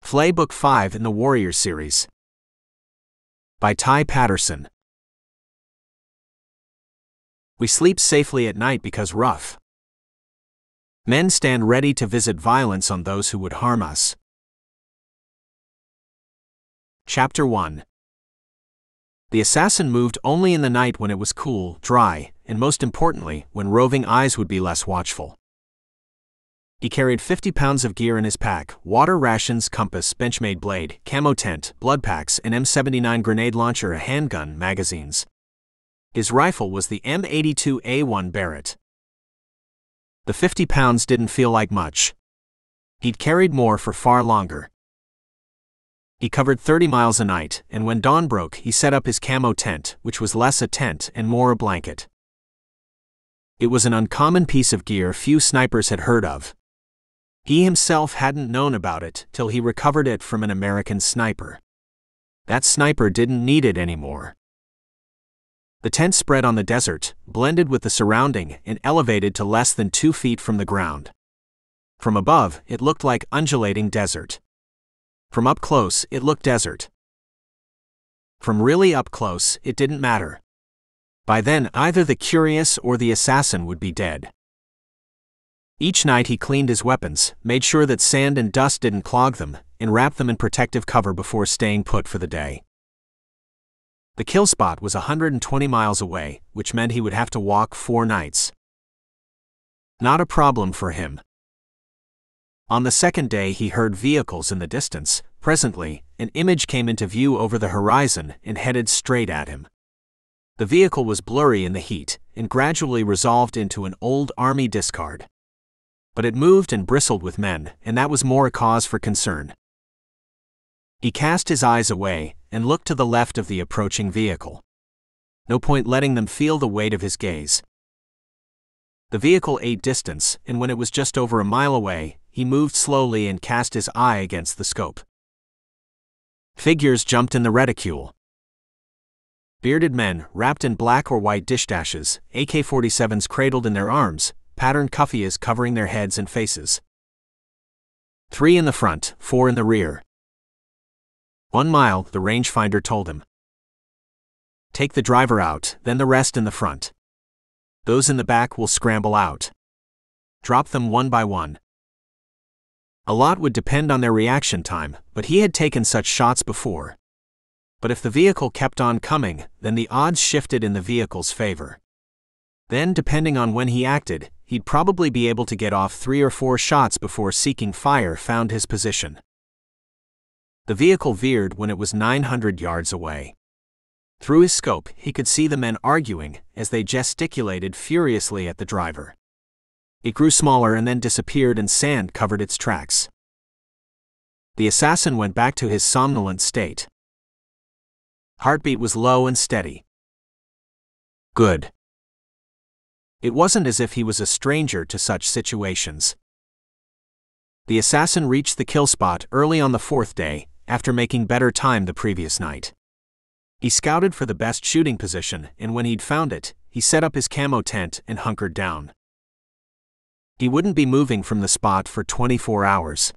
Flay Book 5 in the Warrior series. By Patterson. We sleep safely at night because rough men stand ready to visit violence on those who would harm us. Chapter 1. The assassin moved only in the night when it was cool, dry, and most importantly, when roving eyes would be less watchful. He carried 50 pounds of gear in his pack: water rations, compass, Benchmade blade, camo tent, blood packs, an M79 grenade launcher, a handgun, magazines. His rifle was the M82A1 Barrett. The 50 pounds didn't feel like much. He'd carried more for far longer. He covered 30 miles a night, and when dawn broke, he set up his camo tent, which was less a tent and more a blanket. It was an uncommon piece of gear few snipers had heard of. He himself hadn't known about it till he recovered it from an American sniper. That sniper didn't need it anymore. The tent spread on the desert, blended with the surrounding, and elevated to less than 2 feet from the ground. From above, it looked like undulating desert. From up close, it looked desert. From really up close, it didn't matter. By then, either the curious or the assassin would be dead. Each night he cleaned his weapons, made sure that sand and dust didn't clog them, and wrapped them in protective cover before staying put for the day. The kill spot was 120 miles away, which meant he would have to walk 4 nights. Not a problem for him. On the second day he heard vehicles in the distance. Presently, an image came into view over the horizon and headed straight at him. The vehicle was blurry in the heat, and gradually resolved into an old army discard. But it moved and bristled with men, and that was more a cause for concern. He cast his eyes away, and looked to the left of the approaching vehicle. No point letting them feel the weight of his gaze. The vehicle ate distance, and when it was just over a mile away, he moved slowly and cast his eye against the scope. Figures jumped in the reticule. Bearded men, wrapped in black or white dish dashes, AK-47s cradled in their arms, patterned kufiyas covering their heads and faces. 3 in the front, 4 in the rear. 1 mile, the rangefinder told him. Take the driver out, then the rest in the front. Those in the back will scramble out. Drop them one by one. A lot would depend on their reaction time, but he had taken such shots before. But if the vehicle kept on coming, then the odds shifted in the vehicle's favor. Then, depending on when he acted, he'd probably be able to get off 3 or 4 shots before seeking fire found his position. The vehicle veered when it was 900 yards away. Through his scope, he could see the men arguing as they gesticulated furiously at the driver. It grew smaller and then disappeared, and sand covered its tracks. The assassin went back to his somnolent state. Heartbeat was low and steady. Good. It wasn't as if he was a stranger to such situations. The assassin reached the kill spot early on the 4th day, after making better time the previous night. He scouted for the best shooting position, and when he'd found it, he set up his camo tent and hunkered down. He wouldn't be moving from the spot for 24 hours.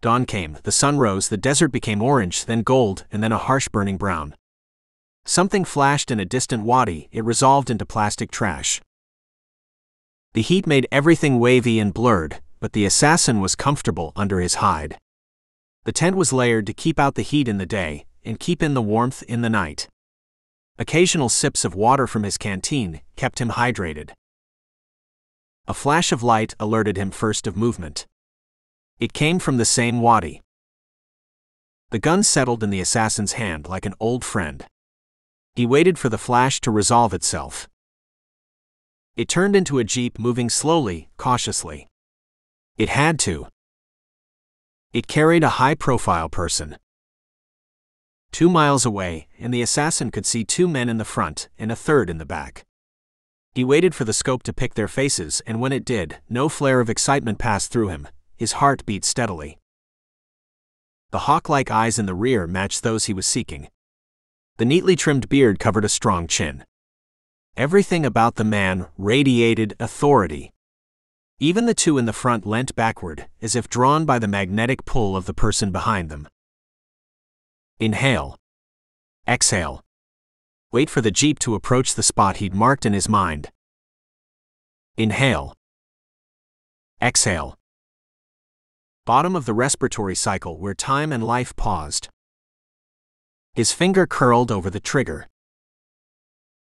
Dawn came, the sun rose, the desert became orange, then gold, and then a harsh burning brown. Something flashed in a distant wadi, it resolved into plastic trash. The heat made everything wavy and blurred, but the assassin was comfortable under his hide. The tent was layered to keep out the heat in the day, and keep in the warmth in the night. Occasional sips of water from his canteen kept him hydrated. A flash of light alerted him first of movement. It came from the same wadi. The gun settled in the assassin's hand like an old friend. He waited for the flash to resolve itself. It turned into a jeep moving slowly, cautiously. It had to. It carried a high-profile person. 2 miles away, and the assassin could see 2 men in the front and a third in the back. He waited for the scope to pick their faces, and when it did, no flare of excitement passed through him. His heart beat steadily. The hawk-like eyes in the rear matched those he was seeking. The neatly trimmed beard covered a strong chin. Everything about the man radiated authority. Even the two in the front leant backward, as if drawn by the magnetic pull of the person behind them. Inhale. Exhale. Wait for the Jeep to approach the spot he'd marked in his mind. Inhale. Exhale. Bottom of the respiratory cycle where time and life paused. His finger curled over the trigger.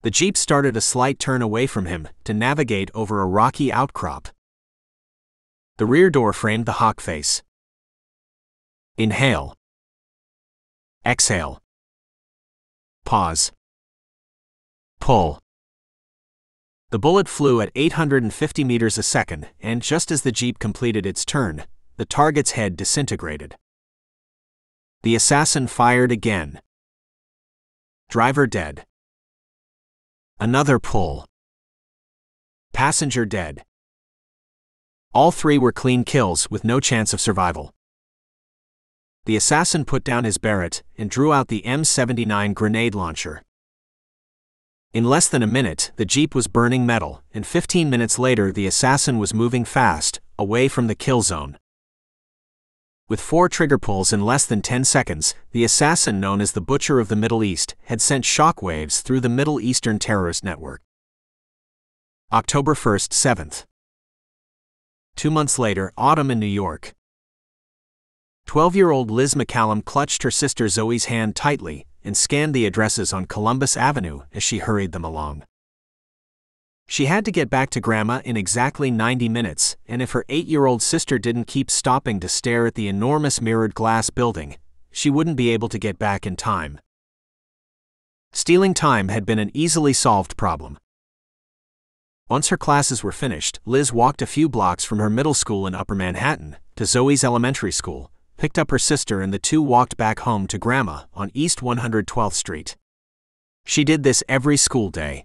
The Jeep started a slight turn away from him to navigate over a rocky outcrop. The rear door framed the hawk face. Inhale. Exhale. Pause. Pull. The bullet flew at 850 meters a second, and just as the Jeep completed its turn, the target's head disintegrated. The assassin fired again. Driver dead. Another pull. Passenger dead. All three were clean kills with no chance of survival. The assassin put down his Barrett and drew out the M79 grenade launcher. In less than a minute, the Jeep was burning metal, and 15 minutes later the assassin was moving fast, away from the kill zone. With 4 trigger pulls in less than 10 seconds, the assassin known as the Butcher of the Middle East had sent shockwaves through the Middle Eastern terrorist network. October 1st, 7th. 2 months later, autumn in New York. 12-year-old Liz McCallum clutched her sister Zoe's hand tightly and scanned the addresses on Columbus Avenue as she hurried them along. She had to get back to Grandma in exactly 90 minutes, and if her 8-year-old sister didn't keep stopping to stare at the enormous mirrored glass building, she wouldn't be able to get back in time. Stealing time had been an easily solved problem. Once her classes were finished, Liz walked a few blocks from her middle school in Upper Manhattan to Zoe's elementary school, picked up her sister, and the two walked back home to Grandma on East 112th Street. She did this every school day.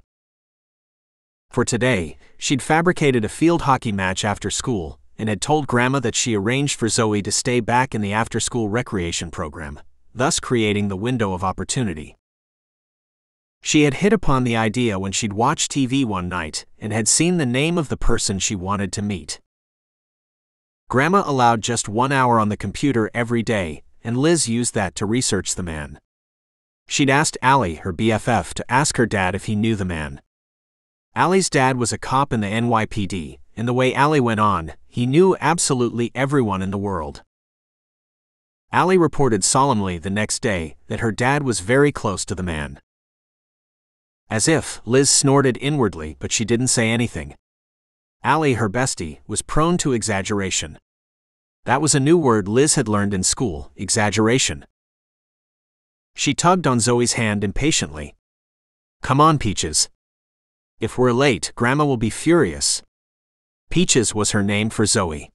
For today, she'd fabricated a field hockey match after school and had told Grandma that she arranged for Zoe to stay back in the after-school recreation program, thus creating the window of opportunity. She had hit upon the idea when she'd watched TV one night and had seen the name of the person she wanted to meet. Grandma allowed just 1 hour on the computer every day, and Liz used that to research the man. She'd asked Allie, her BFF, to ask her dad if he knew the man. Allie's dad was a cop in the NYPD, and the way Allie went on, he knew absolutely everyone in the world. Allie reported solemnly the next day that her dad was very close to the man. As if, Liz snorted inwardly, but she didn't say anything. Allie, her bestie, was prone to exaggeration. That was a new word Liz had learned in school, exaggeration. She tugged on Zoe's hand impatiently. "Come on, Peaches. If we're late, Grandma will be furious." Peaches was her name for Zoe.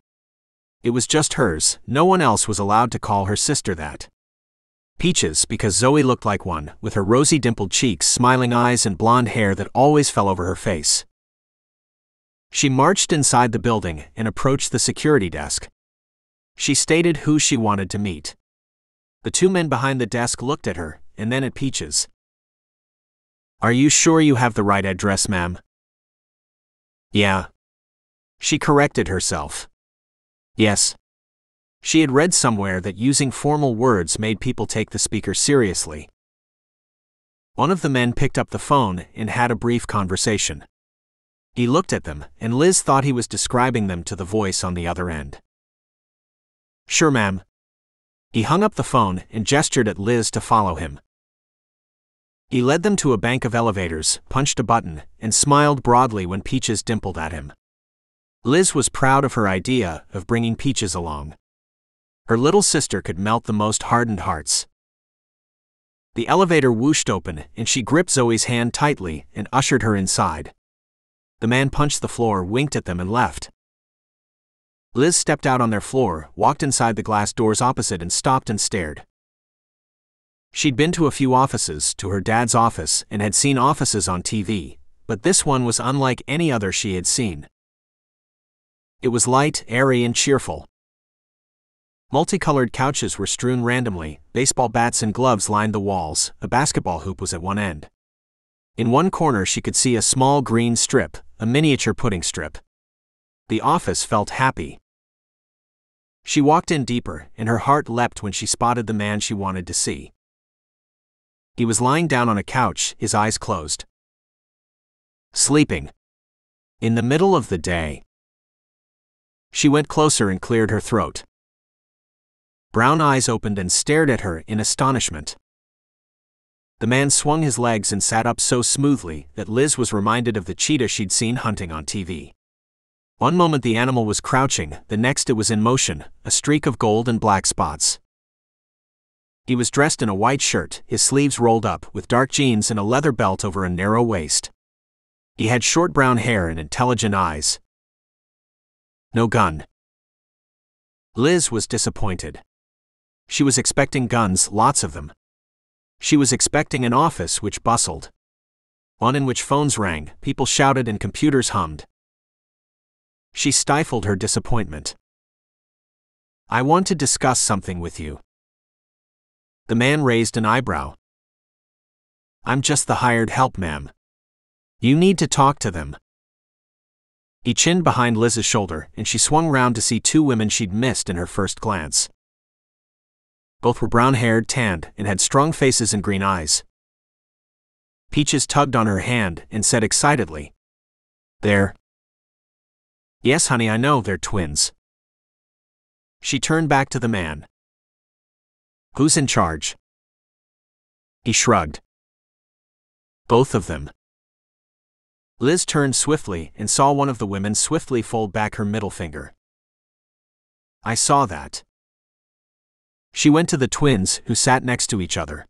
It was just hers, no one else was allowed to call her sister that. Peaches because Zoe looked like one, with her rosy dimpled cheeks, smiling eyes, and blonde hair that always fell over her face. She marched inside the building and approached the security desk. She stated who she wanted to meet. The two men behind the desk looked at her, and then at Peaches. "Are you sure you have the right address, ma'am?" "Yeah." She corrected herself. "Yes." She had read somewhere that using formal words made people take the speaker seriously. One of the men picked up the phone and had a brief conversation. He looked at them, and Liz thought he was describing them to the voice on the other end. "Sure, ma'am." He hung up the phone and gestured at Liz to follow him. He led them to a bank of elevators, punched a button, and smiled broadly when Peaches dimpled at him. Liz was proud of her idea of bringing Peaches along. Her little sister could melt the most hardened hearts. The elevator whooshed open, and she gripped Zoe's hand tightly and ushered her inside. The man punched the floor, winked at them, and left. Liz stepped out on their floor, walked inside the glass doors opposite, and stopped and stared. She'd been to a few offices, to her dad's office, and had seen offices on TV, but this one was unlike any other she had seen. It was light, airy, and cheerful. Multicolored couches were strewn randomly, baseball bats and gloves lined the walls, a basketball hoop was at one end. In one corner she could see a small green strip, a miniature pudding strip. The office felt happy. She walked in deeper, and her heart leapt when she spotted the man she wanted to see. He was lying down on a couch, his eyes closed. Sleeping. In the middle of the day. She went closer and cleared her throat. Brown eyes opened and stared at her in astonishment. The man swung his legs and sat up so smoothly that Liz was reminded of the cheetah she'd seen hunting on TV. One moment the animal was crouching, the next it was in motion, a streak of gold and black spots. He was dressed in a white shirt, his sleeves rolled up, with dark jeans and a leather belt over a narrow waist. He had short brown hair and intelligent eyes. No gun. Liz was disappointed. She was expecting guns, lots of them. She was expecting an office which bustled. One in which phones rang, people shouted and computers hummed. She stifled her disappointment. I want to discuss something with you. The man raised an eyebrow. I'm just the hired help, ma'am. You need to talk to them. He chinned behind Liz's shoulder, and she swung round to see two women she'd missed in her first glance. Both were brown-haired, tanned, and had strong faces and green eyes. Peaches tugged on her hand and said excitedly, "They're..." "Yes, honey, I know, they're twins." She turned back to the man. "Who's in charge?" He shrugged. "Both of them." Liz turned swiftly and saw one of the women swiftly fold back her middle finger. "I saw that." She went to the twins, who sat next to each other.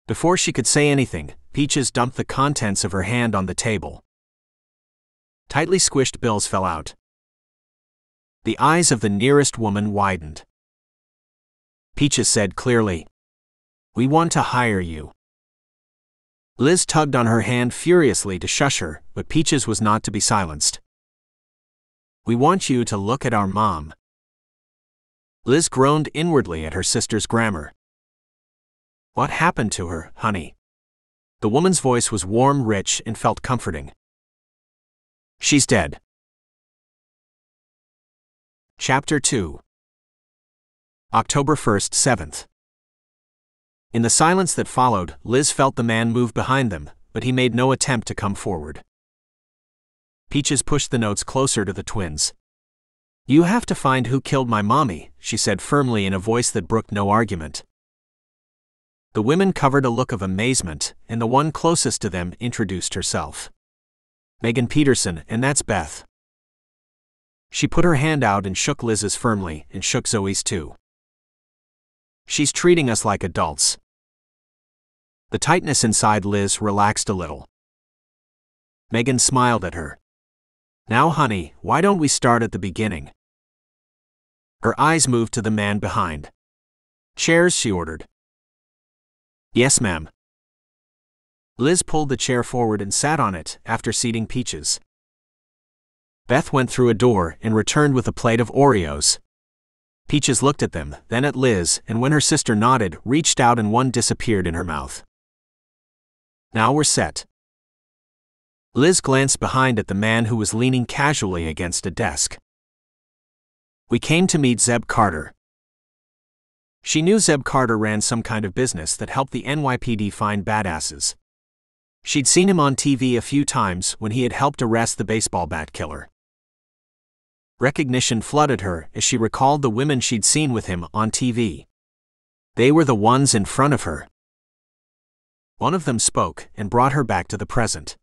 Before she could say anything, Peaches dumped the contents of her hand on the table. Tightly squished bills fell out. The eyes of the nearest woman widened. Peaches said clearly, "We want to hire you." Liz tugged on her hand furiously to shush her, but Peaches was not to be silenced. "We want you to look at our mom." Liz groaned inwardly at her sister's grammar. "What happened to her, honey?" The woman's voice was warm, rich, and felt comforting. "She's dead." Chapter 2. October 1st, 7th. In the silence that followed, Liz felt the man move behind them, but he made no attempt to come forward. Peaches pushed the notes closer to the twins. "You have to find who killed my mommy," she said firmly in a voice that brooked no argument. The women covered a look of amazement, and the one closest to them introduced herself. "Megan Patterson, and that's Beth." She put her hand out and shook Liz's firmly, and shook Zoe's too. "She's treating us like adults." The tightness inside Liz relaxed a little. Megan smiled at her. "Now, honey, why don't we start at the beginning?" Her eyes moved to the man behind. "Chairs," she ordered. "Yes, ma'am." Liz pulled the chair forward and sat on it, after seating Peaches. Beth went through a door and returned with a plate of Oreos. Peaches looked at them, then at Liz, and when her sister nodded, reached out and one disappeared in her mouth. "Now we're set." Liz glanced behind at the man who was leaning casually against a desk. "We came to meet Zeb Carter." She knew Zeb Carter ran some kind of business that helped the NYPD find badasses. She'd seen him on TV a few times when he had helped arrest the baseball bat killer. Recognition flooded her as she recalled the women she'd seen with him on TV. They were the ones in front of her. One of them spoke and brought her back to the present.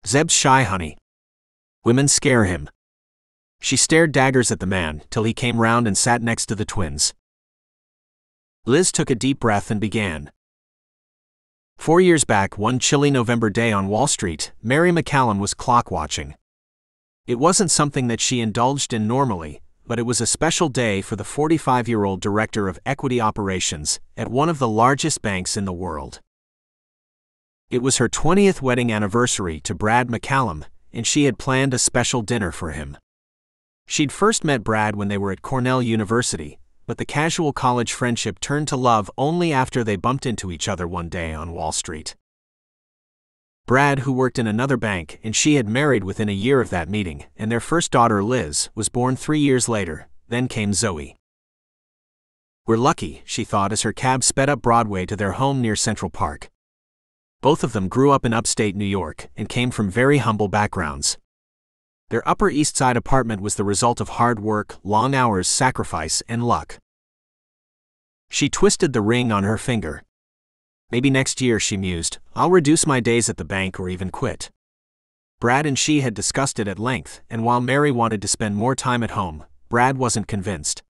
"Zeb's shy, honey. Women scare him." She stared daggers at the man till he came round and sat next to the twins. Liz took a deep breath and began. 4 years back, one chilly November day on Wall Street, Mary McCallum was clock watching. It wasn't something that she indulged in normally, but it was a special day for the 45-year-old director of equity operations at one of the largest banks in the world. It was her 20th wedding anniversary to Brad McCallum, and she had planned a special dinner for him. She'd first met Brad when they were at Cornell University, but the casual college friendship turned to love only after they bumped into each other one day on Wall Street. Brad, who worked in another bank, and she had married within a year of that meeting, and their first daughter, Liz, was born 3 years later. Then came Zoe. We're lucky, she thought as her cab sped up Broadway to their home near Central Park. Both of them grew up in upstate New York and came from very humble backgrounds. Their Upper East Side apartment was the result of hard work, long hours, sacrifice, and luck. She twisted the ring on her finger. Maybe next year, she mused, I'll reduce my days at the bank or even quit. Brad and she had discussed it at length, and while Mary wanted to spend more time at home, Brad wasn't convinced.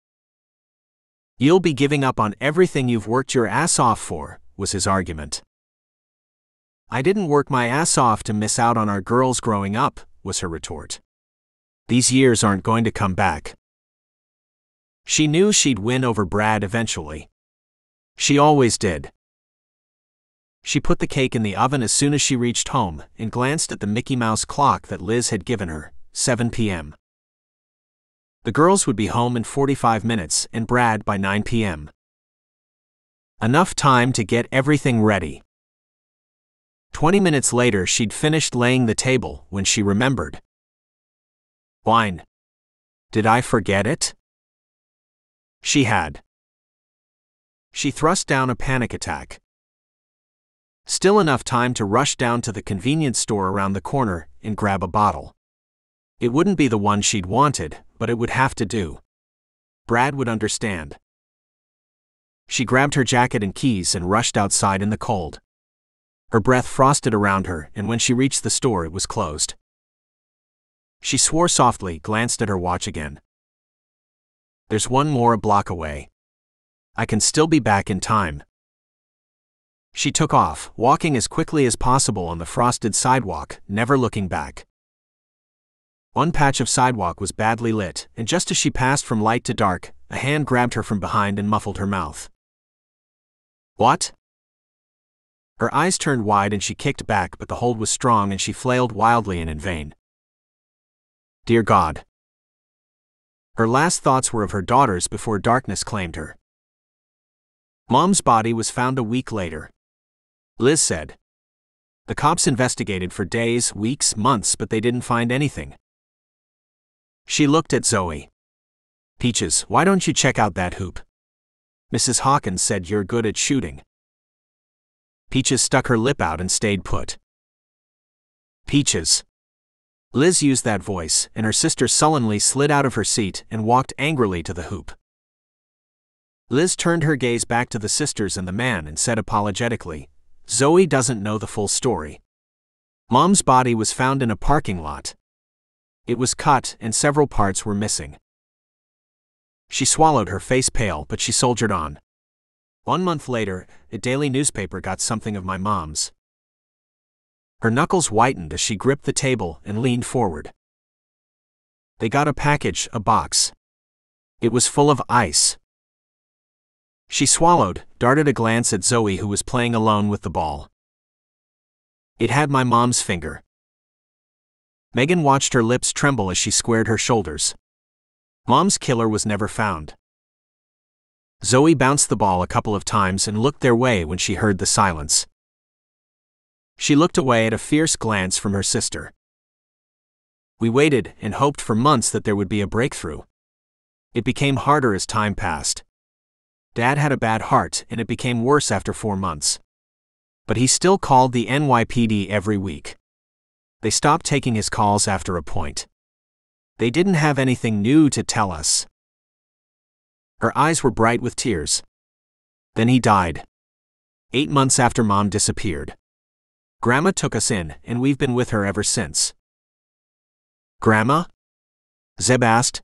You'll be giving up on everything you've worked your ass off for, was his argument. I didn't work my ass off to miss out on our girls growing up, was her retort. These years aren't going to come back. She knew she'd win over Brad eventually. She always did. She put the cake in the oven as soon as she reached home and glanced at the Mickey Mouse clock that Liz had given her, 7 p.m. The girls would be home in 45 minutes and Brad by 9 p.m. Enough time to get everything ready. 20 minutes later, she'd finished laying the table when she remembered. Wine. Did I forget it? She had. She thrust down a panic attack. Still enough time to rush down to the convenience store around the corner and grab a bottle. It wouldn't be the one she'd wanted, but it would have to do. Brad would understand. She grabbed her jacket and keys and rushed outside in the cold. Her breath frosted around her, and when she reached the store, it was closed. She swore softly, glanced at her watch again. There's one more a block away. I can still be back in time. She took off, walking as quickly as possible on the frosted sidewalk, never looking back. One patch of sidewalk was badly lit, and just as she passed from light to dark, a hand grabbed her from behind and muffled her mouth. What? Her eyes turned wide and she kicked back, but the hold was strong and she flailed wildly and in vain. Dear God. Her last thoughts were of her daughters before darkness claimed her. Mom's body was found a week later. Liz said. The cops investigated for days, weeks, months, but they didn't find anything. She looked at Zoe. Peaches, why don't you check out that hoop? Mrs. Hawkins said you're good at shooting. Peaches stuck her lip out and stayed put. Peaches. Liz used that voice, and her sister sullenly slid out of her seat and walked angrily to the hoop. Liz turned her gaze back to the sisters and the man and said apologetically, Zoe doesn't know the full story. Mom's body was found in a parking lot. It was cut and several parts were missing. She swallowed, her face pale, but she soldiered on. 1 month later, a daily newspaper got something of my mom's. Her knuckles whitened as she gripped the table and leaned forward. They got a package, a box. It was full of ice. She swallowed, darted a glance at Zoe, who was playing alone with the ball. It had my mom's finger. Megan watched her lips tremble as she squared her shoulders. Mom's killer was never found. Zoe bounced the ball a couple of times and looked their way when she heard the silence. She looked away at a fierce glance from her sister. We waited and hoped for months that there would be a breakthrough. It became harder as time passed. Dad had a bad heart and it became worse after 4 months. But he still called the NYPD every week. They stopped taking his calls after a point. They didn't have anything new to tell us. Her eyes were bright with tears. Then he died. 8 months after Mom disappeared. Grandma took us in, and we've been with her ever since. Grandma? Zeb asked.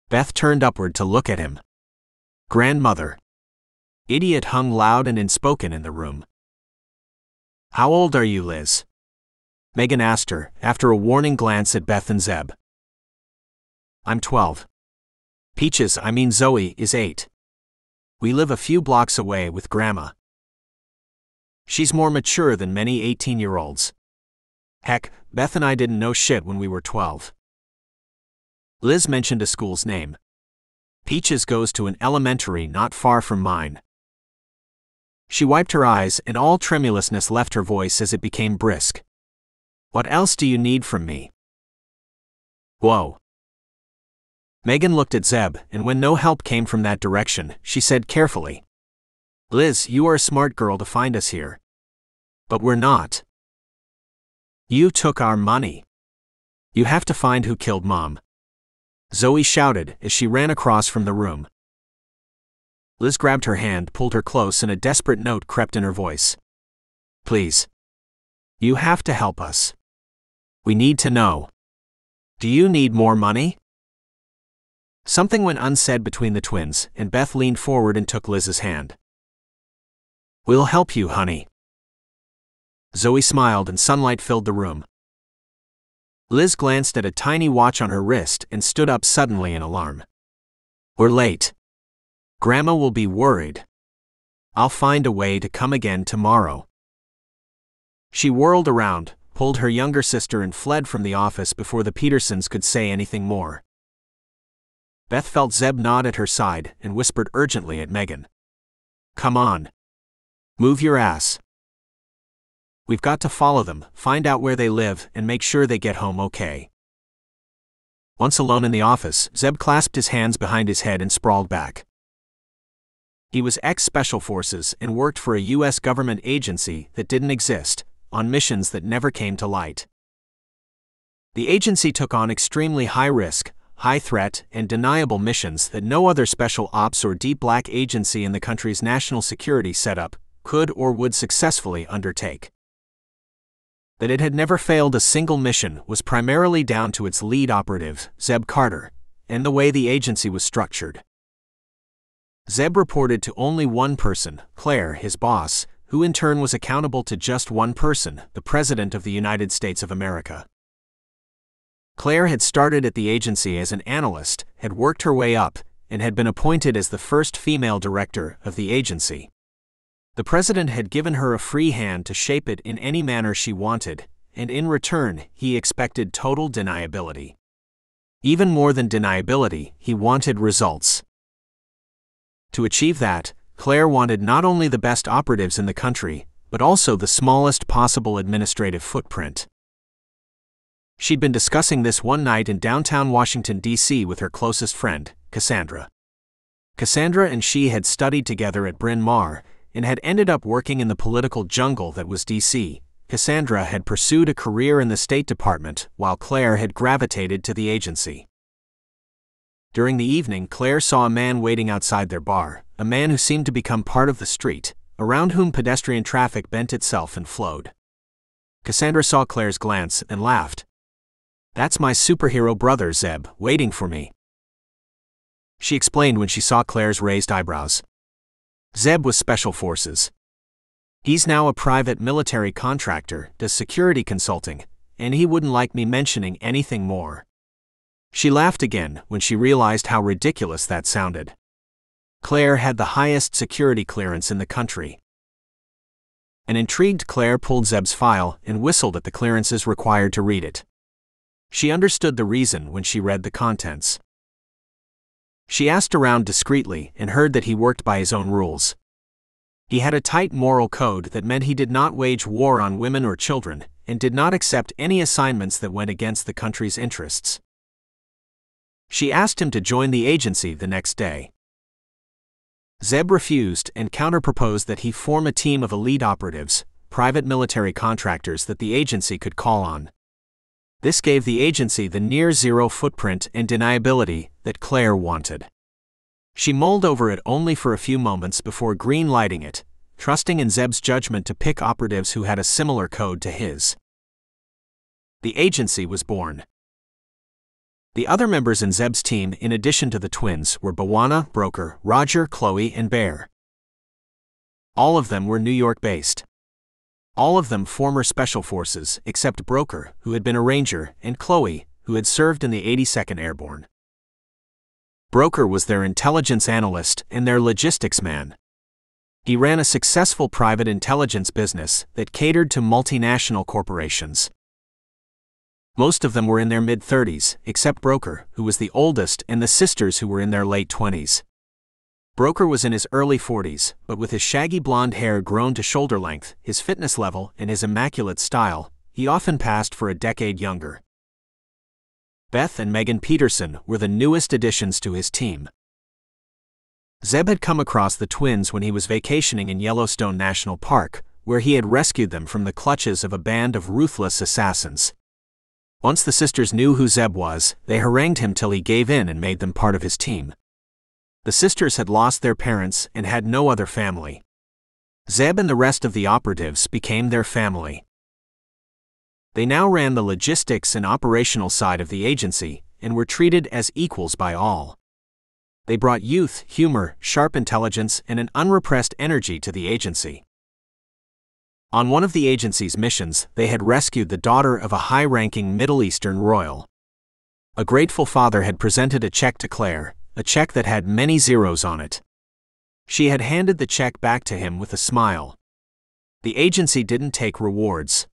Beth turned upward to look at him. Grandmother. Idiot hung loud and inspoken in the room. How old are you, Liz? Megan asked her, after a warning glance at Beth and Zeb. I'm 12. Peaches, Zoe, is 8. We live a few blocks away with Grandma. She's more mature than many 18-year-olds. Heck, Beth and I didn't know shit when we were 12. Liz mentioned a school's name. Peaches goes to an elementary not far from mine. She wiped her eyes and all tremulousness left her voice as it became brisk. "What else do you need from me?" "Whoa." Megan looked at Zeb, and when no help came from that direction, she said carefully, "Liz, you are a smart girl to find us here. But we're not. You took our money. You have to find who killed Mom." Zoe shouted as she ran across from the room. Liz grabbed her hand, pulled her close, and a desperate note crept in her voice. "Please. You have to help us. We need to know. Do you need more money?" Something went unsaid between the twins, and Beth leaned forward and took Liz's hand. "We'll help you, honey." Zoe smiled and sunlight filled the room. Liz glanced at a tiny watch on her wrist and stood up suddenly in alarm. "We're late. Grandma will be worried. I'll find a way to come again tomorrow." She whirled around, pulled her younger sister, and fled from the office before the Pattersons could say anything more. Beth felt Zeb nod at her side and whispered urgently at Megan. "Come on. Move your ass. We've got to follow them, find out where they live, and make sure they get home okay." Once alone in the office, Zeb clasped his hands behind his head and sprawled back. He was ex-Special Forces and worked for a U.S. government agency that didn't exist, on missions that never came to light. The agency took on extremely high-risk, high-threat, and deniable missions that no other special ops or deep black agency in the country's national security setup could or would successfully undertake. That it had never failed a single mission was primarily down to its lead operative, Zeb Carter, and the way the agency was structured. Zeb reported to only one person, Flayer, his boss, who in turn was accountable to just one person, the President of the United States of America. Flayer had started at the agency as an analyst, had worked her way up, and had been appointed as the first female director of the agency. The President had given her a free hand to shape it in any manner she wanted, and in return, he expected total deniability. Even more than deniability, he wanted results. To achieve that, Flayer wanted not only the best operatives in the country, but also the smallest possible administrative footprint. She'd been discussing this one night in downtown Washington, D.C. with her closest friend, Cassandra. Cassandra and she had studied together at Bryn Mawr, and had ended up working in the political jungle that was D.C. Cassandra had pursued a career in the State Department, while Flayer had gravitated to the agency. During the evening, Flayer saw a man waiting outside their bar, a man who seemed to become part of the street, around whom pedestrian traffic bent itself and flowed. Cassandra saw Flayer's glance and laughed. "That's my superhero brother Zeb, waiting for me," she explained when she saw Flayer's raised eyebrows. Zeb was Special Forces. He's now a private military contractor, does security consulting, and he wouldn't like me mentioning anything more. She laughed again when she realized how ridiculous that sounded. Flayer had the highest security clearance in the country. An intrigued Flayer pulled Zeb's file and whistled at the clearances required to read it. She understood the reason when she read the contents. She asked around discreetly and heard that he worked by his own rules. He had a tight moral code that meant he did not wage war on women or children, and did not accept any assignments that went against the country's interests. She asked him to join the agency the next day. Zeb refused and counterproposed that he form a team of elite operatives, private military contractors that the agency could call on. This gave the agency the near-zero footprint and deniability that Flayer wanted. She mulled over it only for a few moments before green-lighting it, trusting in Zeb's judgment to pick operatives who had a similar code to his. The agency was born. The other members in Zeb's team, in addition to the twins, were Bawana, Broker, Roger, Chloe, and Bear. All of them were New York-based. All of them former Special Forces, except Broker, who had been a Ranger, and Chloe, who had served in the 82nd Airborne. Broker was their intelligence analyst and their logistics man. He ran a successful private intelligence business that catered to multinational corporations. Most of them were in their mid-30s, except Broker, who was the oldest, and the sisters who were in their late 20s. Broker was in his early 40s, but with his shaggy blonde hair grown to shoulder length, his fitness level, and his immaculate style, he often passed for a decade younger. Beth and Megan Patterson were the newest additions to his team. Zeb had come across the twins when he was vacationing in Yellowstone National Park, where he had rescued them from the clutches of a band of ruthless assassins. Once the sisters knew who Zeb was, they harangued him till he gave in and made them part of his team. The sisters had lost their parents and had no other family. Zeb and the rest of the operatives became their family. They now ran the logistics and operational side of the agency, and were treated as equals by all. They brought youth, humor, sharp intelligence, and an unrepressed energy to the agency. On one of the agency's missions, they had rescued the daughter of a high-ranking Middle Eastern royal. A grateful father had presented a check to Claire, a check that had many zeros on it. She had handed the check back to him with a smile. The agency didn't take rewards.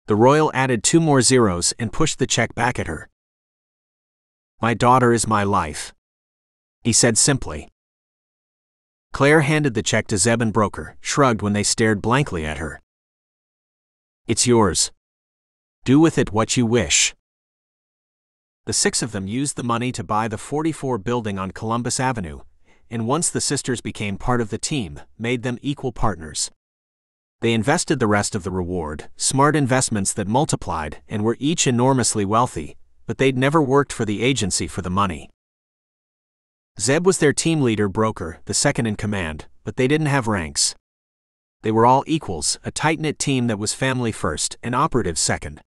The royal added 2 more zeros and pushed the check back at her. "My daughter is my life," he said simply. Claire handed the check to Zeb and Broker, shrugged when they stared blankly at her. "It's yours. Do with it what you wish." The 6 of them used the money to buy the 44 building on Columbus Avenue, and once the sisters became part of the team, made them equal partners. They invested the rest of the reward, smart investments that multiplied and were each enormously wealthy, but they'd never worked for the agency for the money. Zeb was their team leader, Broker, the second in command, but they didn't have ranks. They were all equals, a tight-knit team that was family first and operatives second.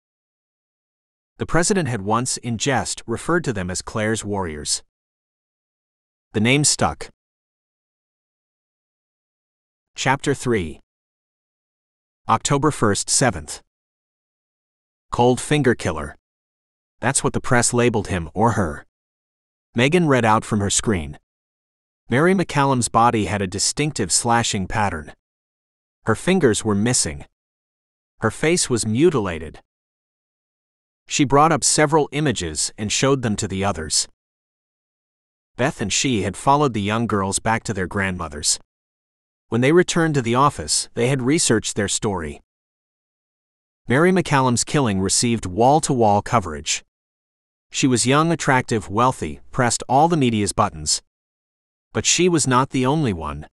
The president had once, in jest, referred to them as Claire's warriors. The name stuck. Chapter 3. October 1st, 7th. Cold finger killer. That's what the press labeled him or her. Megan read out from her screen. Mary McCallum's body had a distinctive slashing pattern. Her fingers were missing. Her face was mutilated. She brought up several images and showed them to the others. Beth and she had followed the young girls back to their grandmother's. When they returned to the office, they had researched their story. Mary McCallum's killing received wall-to-wall coverage. She was young, attractive, wealthy, pressed all the media's buttons. But she was not the only one.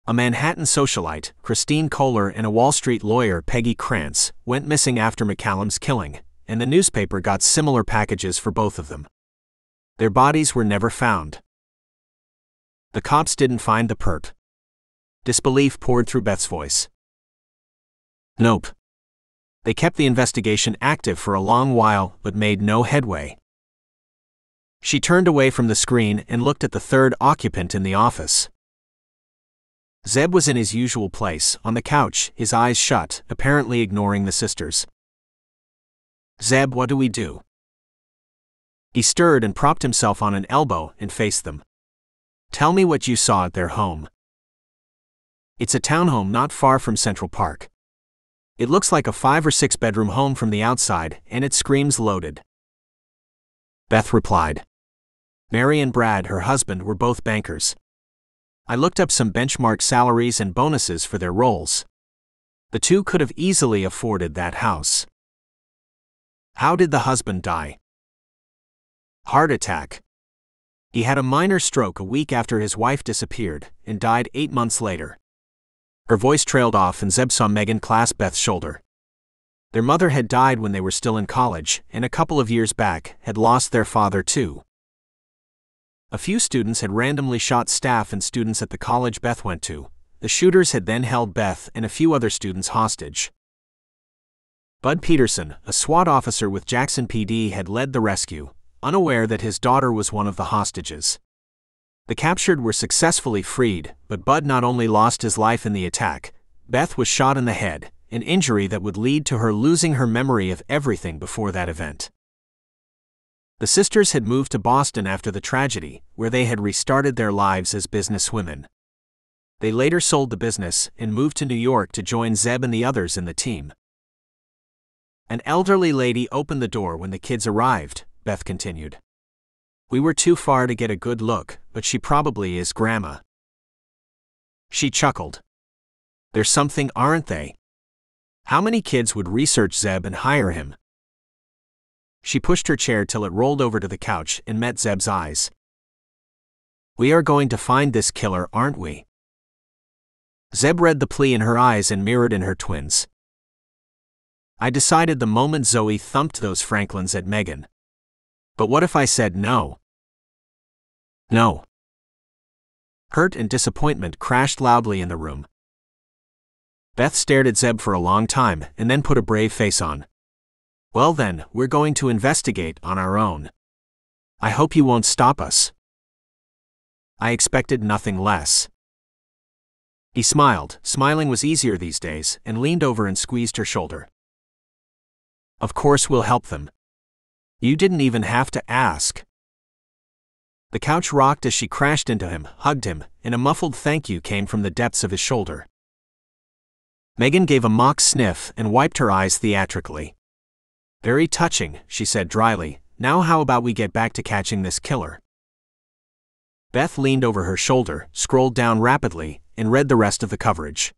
A Manhattan socialite, Christine Kohler, and a Wall Street lawyer, Peggy Krantz, went missing after McCallum's killing, and the newspaper got similar packages for both of them. Their bodies were never found. The cops didn't find the perp. Disbelief poured through Beth's voice. Nope. They kept the investigation active for a long while, but made no headway. She turned away from the screen and looked at the third occupant in the office. Zeb was in his usual place, on the couch, his eyes shut, apparently ignoring the sisters. "Zeb, what do we do?" He stirred and propped himself on an elbow and faced them. "Tell me what you saw at their home." "It's a townhome not far from Central Park. It looks like a 5 or 6 bedroom home from the outside, and it screams loaded," Beth replied. Mary and Brad, her husband, were both bankers. "I looked up some benchmark salaries and bonuses for their roles. The two could have easily afforded that house." "How did the husband die?" "Heart attack. He had a minor stroke a week after his wife disappeared, and died 8 months later." Her voice trailed off and Zeb saw Megan clasp Beth's shoulder. Their mother had died when they were still in college, and a couple of years back, had lost their father too. A few students had randomly shot staff and students at the college Beth went to. The shooters had then held Beth and a few other students hostage. Bud Patterson, a SWAT officer with Jackson PD, had led the rescue, unaware that his daughter was one of the hostages. The captured were successfully freed, but Bud not only lost his life in the attack, Beth was shot in the head, an injury that would lead to her losing her memory of everything before that event. The sisters had moved to Boston after the tragedy, where they had restarted their lives as businesswomen. They later sold the business and moved to New York to join Zeb and the others in the team. An elderly lady opened the door when the kids arrived, Beth continued. "We were too far to get a good look, but she probably is, Grandma. She chuckled. There's something, aren't they? How many kids would research Zeb and hire him? She pushed her chair till it rolled over to the couch and met Zeb's eyes. We are going to find this killer, aren't we? Zeb read the plea in her eyes and mirrored in her twins. I decided the moment Zoe thumped those Franklins at Megan. But what if I said no? No. Hurt and disappointment crashed loudly in the room. Beth stared at Zeb for a long time and then put a brave face on. Well then, we're going to investigate on our own. I hope you won't stop us. I expected nothing less. He smiled. Smiling was easier these days, and leaned over and squeezed her shoulder. Of course we'll help them. You didn't even have to ask. The couch rocked as she crashed into him, hugged him, and a muffled thank you came from the depths of his shoulder. Megan gave a mock sniff and wiped her eyes theatrically. Very touching, she said dryly. Now how about we get back to catching this killer? Beth leaned over her shoulder, scrolled down rapidly, and read the rest of the coverage.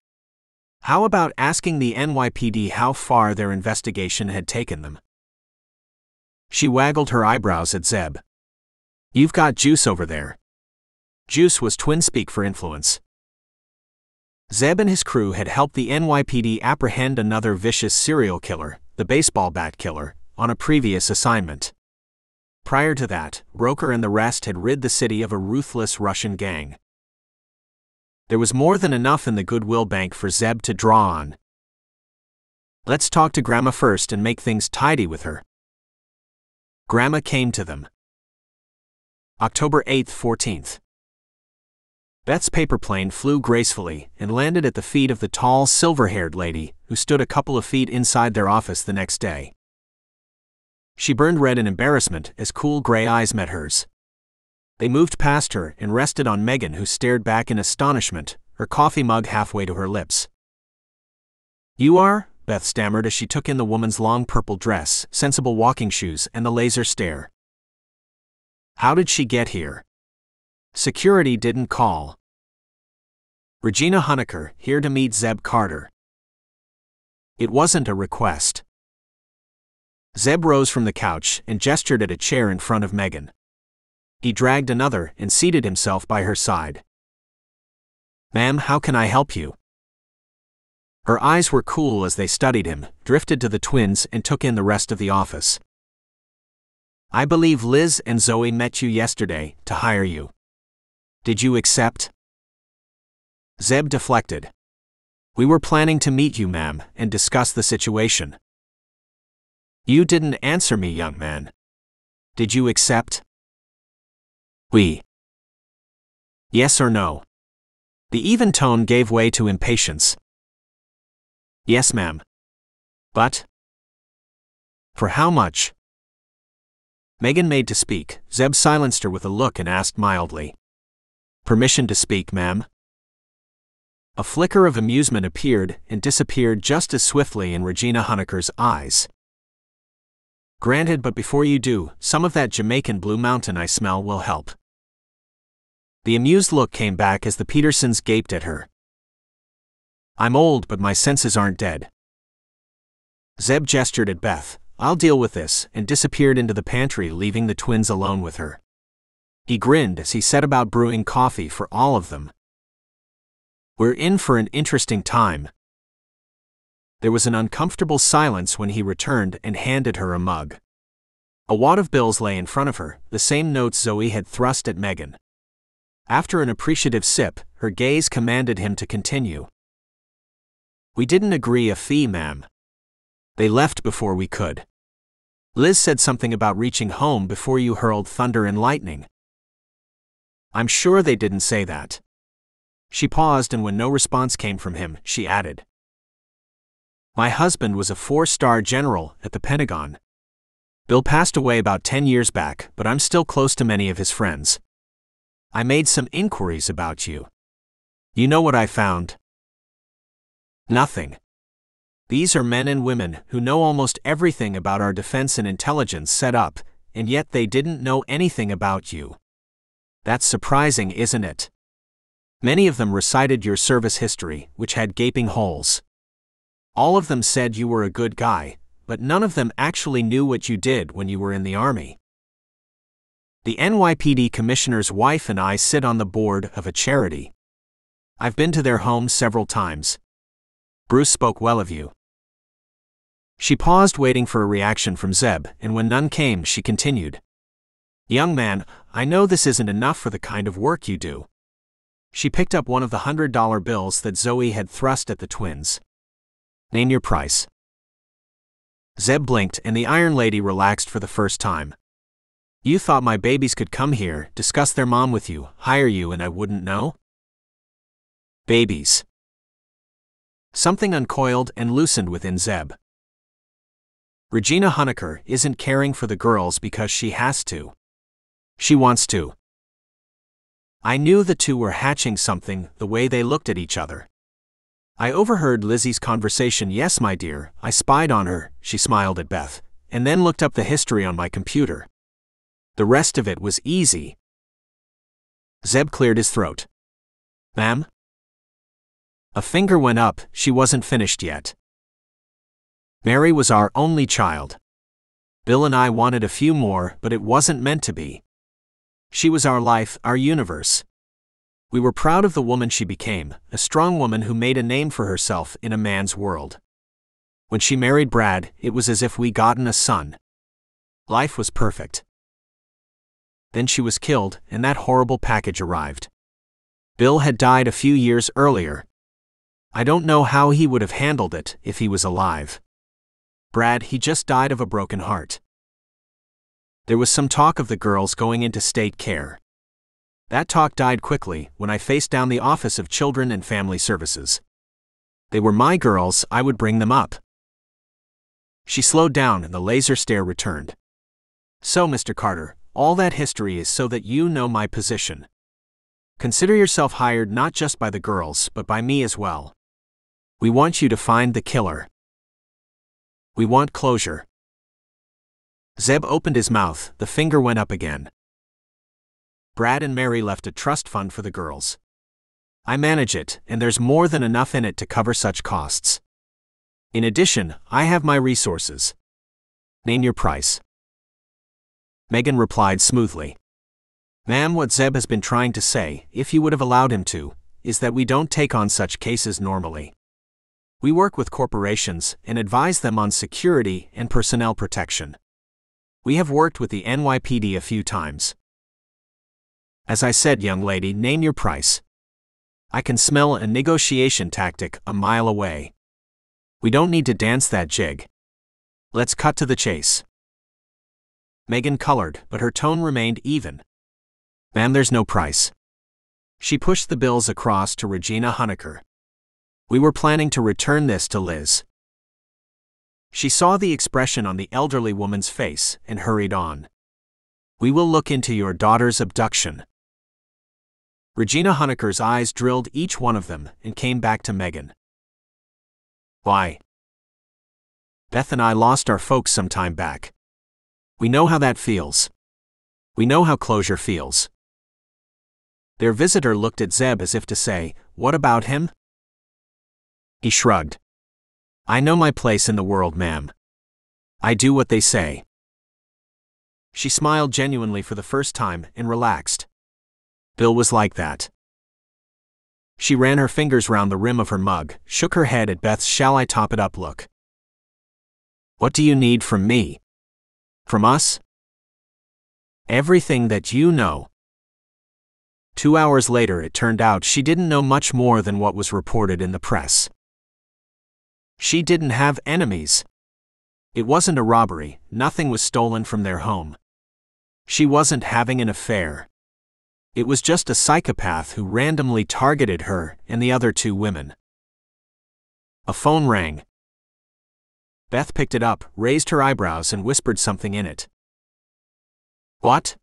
How about asking the NYPD how far their investigation had taken them? She waggled her eyebrows at Zeb. You've got juice over there. Juice was twin speak for influence. Zeb and his crew had helped the NYPD apprehend another vicious serial killer, the baseball bat killer, on a previous assignment. Prior to that, Broker and the rest had rid the city of a ruthless Russian gang. There was more than enough in the goodwill bank for Zeb to draw on. Let's talk to Grandma first and make things tidy with her. Grandma came to them. October 8th, 14th. Beth's paper plane flew gracefully and landed at the feet of the tall, silver-haired lady who stood a couple of feet inside their office the next day. She burned red in embarrassment as cool gray eyes met hers. They moved past her and rested on Megan, who stared back in astonishment, her coffee mug halfway to her lips. You are? Beth stammered as she took in the woman's long purple dress, sensible walking shoes, and the laser stare. How did she get here? Security didn't call. Regina Honecker, here to meet Zeb Carter. It wasn't a request. Zeb rose from the couch and gestured at a chair in front of Megan. He dragged another and seated himself by her side. Ma'am, how can I help you? Her eyes were cool as they studied him, drifted to the twins, and took in the rest of the office. I believe Liz and Zoe met you yesterday to hire you. Did you accept? Zeb deflected. We were planning to meet you, ma'am, and discuss the situation. You didn't answer me, young man. Did you accept? We. Yes or no? The even tone gave way to impatience. Yes, ma'am. But? For how much? Megan made to speak. Zeb silenced her with a look and asked mildly. Permission to speak, ma'am? A flicker of amusement appeared and disappeared just as swiftly in Regina Honecker's eyes. Granted, but before you do, some of that Jamaican Blue Mountain I smell will help. The amused look came back as the Pattersons gaped at her. I'm old, but my senses aren't dead. Zeb gestured at Beth. I'll deal with this, and disappeared into the pantry, leaving the twins alone with her. He grinned as he set about brewing coffee for all of them. We're in for an interesting time. There was an uncomfortable silence when he returned and handed her a mug. A wad of bills lay in front of her, the same notes Zoe had thrust at Megan. After an appreciative sip, her gaze commanded him to continue. We didn't agree a fee, ma'am. They left before we could. Liz said something about reaching home before you hurled thunder and lightning. I'm sure they didn't say that. She paused, and when no response came from him, she added. My husband was a 4-star general at the Pentagon. Bill passed away about 10 years back, but I'm still close to many of his friends. I made some inquiries about you. You know what I found? Nothing. These are men and women who know almost everything about our defense and intelligence setup, and yet they didn't know anything about you. That's surprising, isn't it? Many of them recited your service history, which had gaping holes. All of them said you were a good guy, but none of them actually knew what you did when you were in the Army. The NYPD commissioner's wife and I sit on the board of a charity. I've been to their home several times. Bruce spoke well of you. She paused, waiting for a reaction from Zeb, and when none came, she continued. Young man, I know this isn't enough for the kind of work you do. She picked up one of the $100 bills that Zoe had thrust at the twins. Name your price. Zeb blinked, and the Iron Lady relaxed for the first time. You thought my babies could come here, discuss their mom with you, hire you, and I wouldn't know? Babies. Something uncoiled and loosened within Zeb. Regina Honecker isn't caring for the girls because she has to. She wants to. I knew the two were hatching something, the way they looked at each other. I overheard Lizzie's conversation. Yes, my dear, I spied on her, she smiled at Beth, and then looked up the history on my computer. The rest of it was easy. Zeb cleared his throat. Ma'am? A finger went up, she wasn't finished yet. Mary was our only child. Bill and I wanted a few more, but it wasn't meant to be. She was our life, our universe. We were proud of the woman she became, a strong woman who made a name for herself in a man's world. When she married Brad, it was as if we gotten a son. Life was perfect. Then she was killed, and that horrible package arrived. Bill had died a few years earlier. I don't know how he would have handled it if he was alive. Brad, he just died of a broken heart. There was some talk of the girls going into state care. That talk died quickly when I faced down the Office of Children and Family Services. They were my girls, I would bring them up. She slowed down and the laser stare returned. So, Mr. Carter, all that history is so that you know my position. Consider yourself hired not just by the girls, but by me as well. We want you to find the killer. We want closure. Zeb opened his mouth, the finger went up again. Brad and Mary left a trust fund for the girls. I manage it, and there's more than enough in it to cover such costs. In addition, I have my resources. Name your price. Megan replied smoothly. Ma'am, what Zeb has been trying to say, if you would have allowed him to, is that we don't take on such cases normally. We work with corporations and advise them on security and personnel protection. We have worked with the NYPD a few times. As I said, young lady, name your price. I can smell a negotiation tactic a mile away. We don't need to dance that jig. Let's cut to the chase. Megan colored, but her tone remained even. Ma'am, there's no price. She pushed the bills across to Regina Honecker. We were planning to return this to Liz. She saw the expression on the elderly woman's face and hurried on. We will look into your daughter's abduction. Regina Honecker's eyes drilled each one of them and came back to Megan. Why? Beth and I lost our folks some time back. We know how that feels. We know how closure feels. Their visitor looked at Zeb as if to say, what about him? He shrugged. I know my place in the world, ma'am. I do what they say. She smiled genuinely for the first time and relaxed. Bill was like that. She ran her fingers round the rim of her mug, shook her head at Beth's shall I top it up look. What do you need from me? From us? Everything that you know. 2 hours later it turned out she didn't know much more than what was reported in the press. She didn't have enemies. It wasn't a robbery, nothing was stolen from their home. She wasn't having an affair. It was just a psychopath who randomly targeted her and the other two women. A phone rang. Beth picked it up, raised her eyebrows and whispered something in it. What?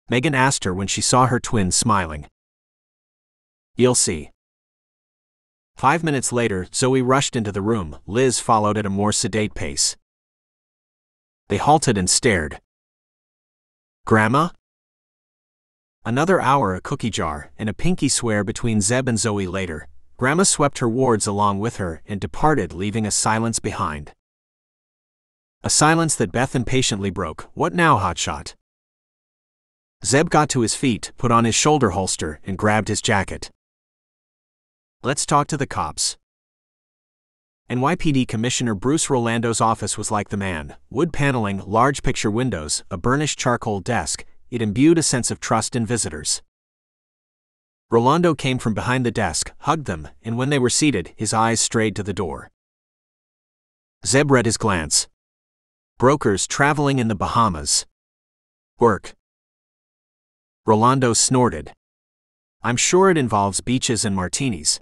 Megan asked her when she saw her twin smiling. You'll see. 5 minutes later, Zoe rushed into the room. Liz followed at a more sedate pace. They halted and stared. Grandma? Another hour, a cookie jar, and a pinky swear between Zeb and Zoe later. Grandma swept her wards along with her and departed, leaving a silence behind. A silence that Beth impatiently broke. What now, hotshot? Zeb got to his feet, put on his shoulder holster, and grabbed his jacket. Let's talk to the cops. NYPD Commissioner Bruce Rolando's office was like the man. Wood paneling, large picture windows, a burnished charcoal desk. It imbued a sense of trust in visitors. Rolando came from behind the desk, hugged them, and when they were seated, his eyes strayed to the door. Zeb read his glance. Brokers traveling in the Bahamas. Work. Rolando snorted. I'm sure it involves beaches and martinis.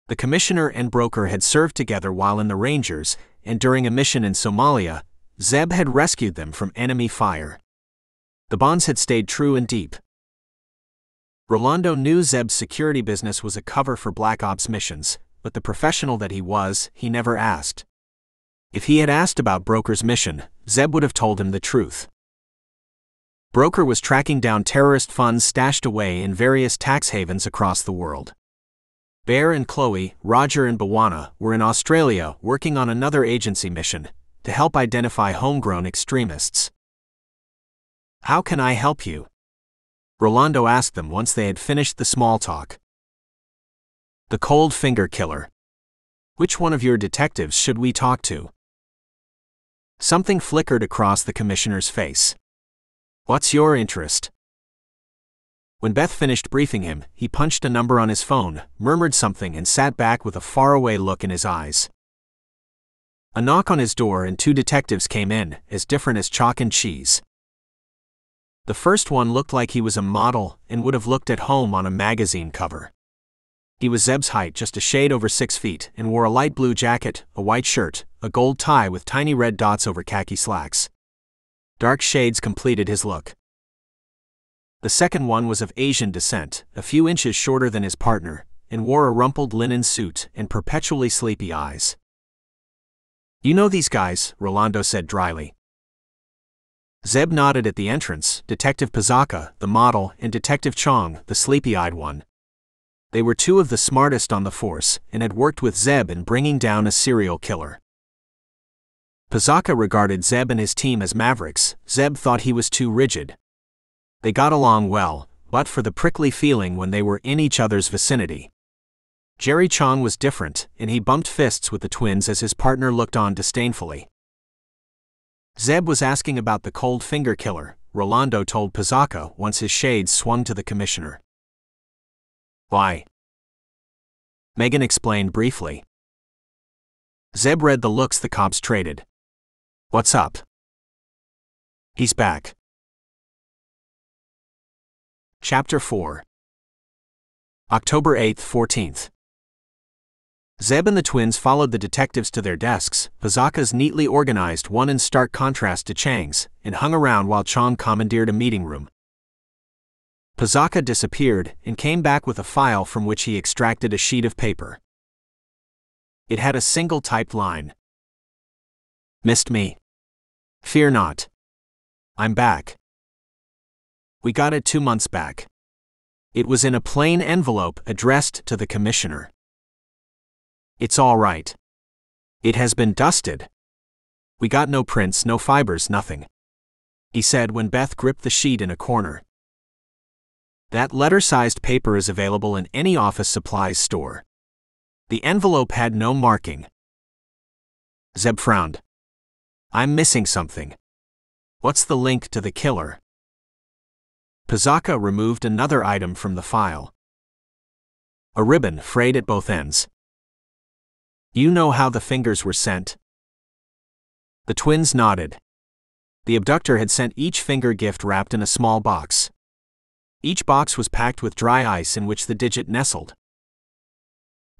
The commissioner and broker had served together while in the Rangers, and during a mission in Somalia, Zeb had rescued them from enemy fire. The bonds had stayed true and deep. Rolando knew Zeb's security business was a cover for Black Ops missions, but the professional that he was, he never asked. If he had asked about Broker's mission, Zeb would have told him the truth. Broker was tracking down terrorist funds stashed away in various tax havens across the world. Bear and Chloe, Roger and Bawana, were in Australia working on another agency mission to help identify homegrown extremists. How can I help you? Rolando asked them once they had finished the small talk. The cold finger killer. Which one of your detectives should we talk to? Something flickered across the commissioner's face. What's your interest? When Beth finished briefing him, he punched a number on his phone, murmured something, and sat back with a faraway look in his eyes. A knock on his door and two detectives came in, as different as chalk and cheese. The first one looked like he was a model and would have looked at home on a magazine cover. He was Zeb's height, just a shade over 6 feet, and wore a light blue jacket, a white shirt, a gold tie with tiny red dots over khaki slacks. Dark shades completed his look. The second one was of Asian descent, a few inches shorter than his partner, and wore a rumpled linen suit and perpetually sleepy eyes. You know these guys, Rolando said dryly. Zeb nodded at the entrance, Detective Pizaka, the model, and Detective Chong, the sleepy-eyed one. They were two of the smartest on the force, and had worked with Zeb in bringing down a serial killer. Pizaka regarded Zeb and his team as mavericks. Zeb thought he was too rigid. They got along well, but for the prickly feeling when they were in each other's vicinity. Jerry Chong was different, and he bumped fists with the twins as his partner looked on disdainfully. Zeb was asking about the cold finger killer, Rolando told Pizaka once his shades swung to the commissioner. Why? Megan explained briefly. Zeb read the looks the cops traded. What's up? He's back. Chapter 4. October 8th, 14th. Zeb and the twins followed the detectives to their desks, Pizaka's neatly organized one in stark contrast to Chang's, and hung around while Chong commandeered a meeting room. Pizaka disappeared and came back with a file from which he extracted a sheet of paper. It had a single typed line. Missed me? Fear not. I'm back. We got it 2 months back. It was in a plain envelope addressed to the commissioner. It's all right. It has been dusted. We got no prints, no fibers, nothing, he said when Beth gripped the sheet in a corner. That letter-sized paper is available in any office supplies store. The envelope had no marking. Zeb frowned. I'm missing something. What's the link to the killer? Pizaka removed another item from the file. A ribbon frayed at both ends. You know how the fingers were sent? The twins nodded. The abductor had sent each finger gift wrapped in a small box. Each box was packed with dry ice in which the digit nestled.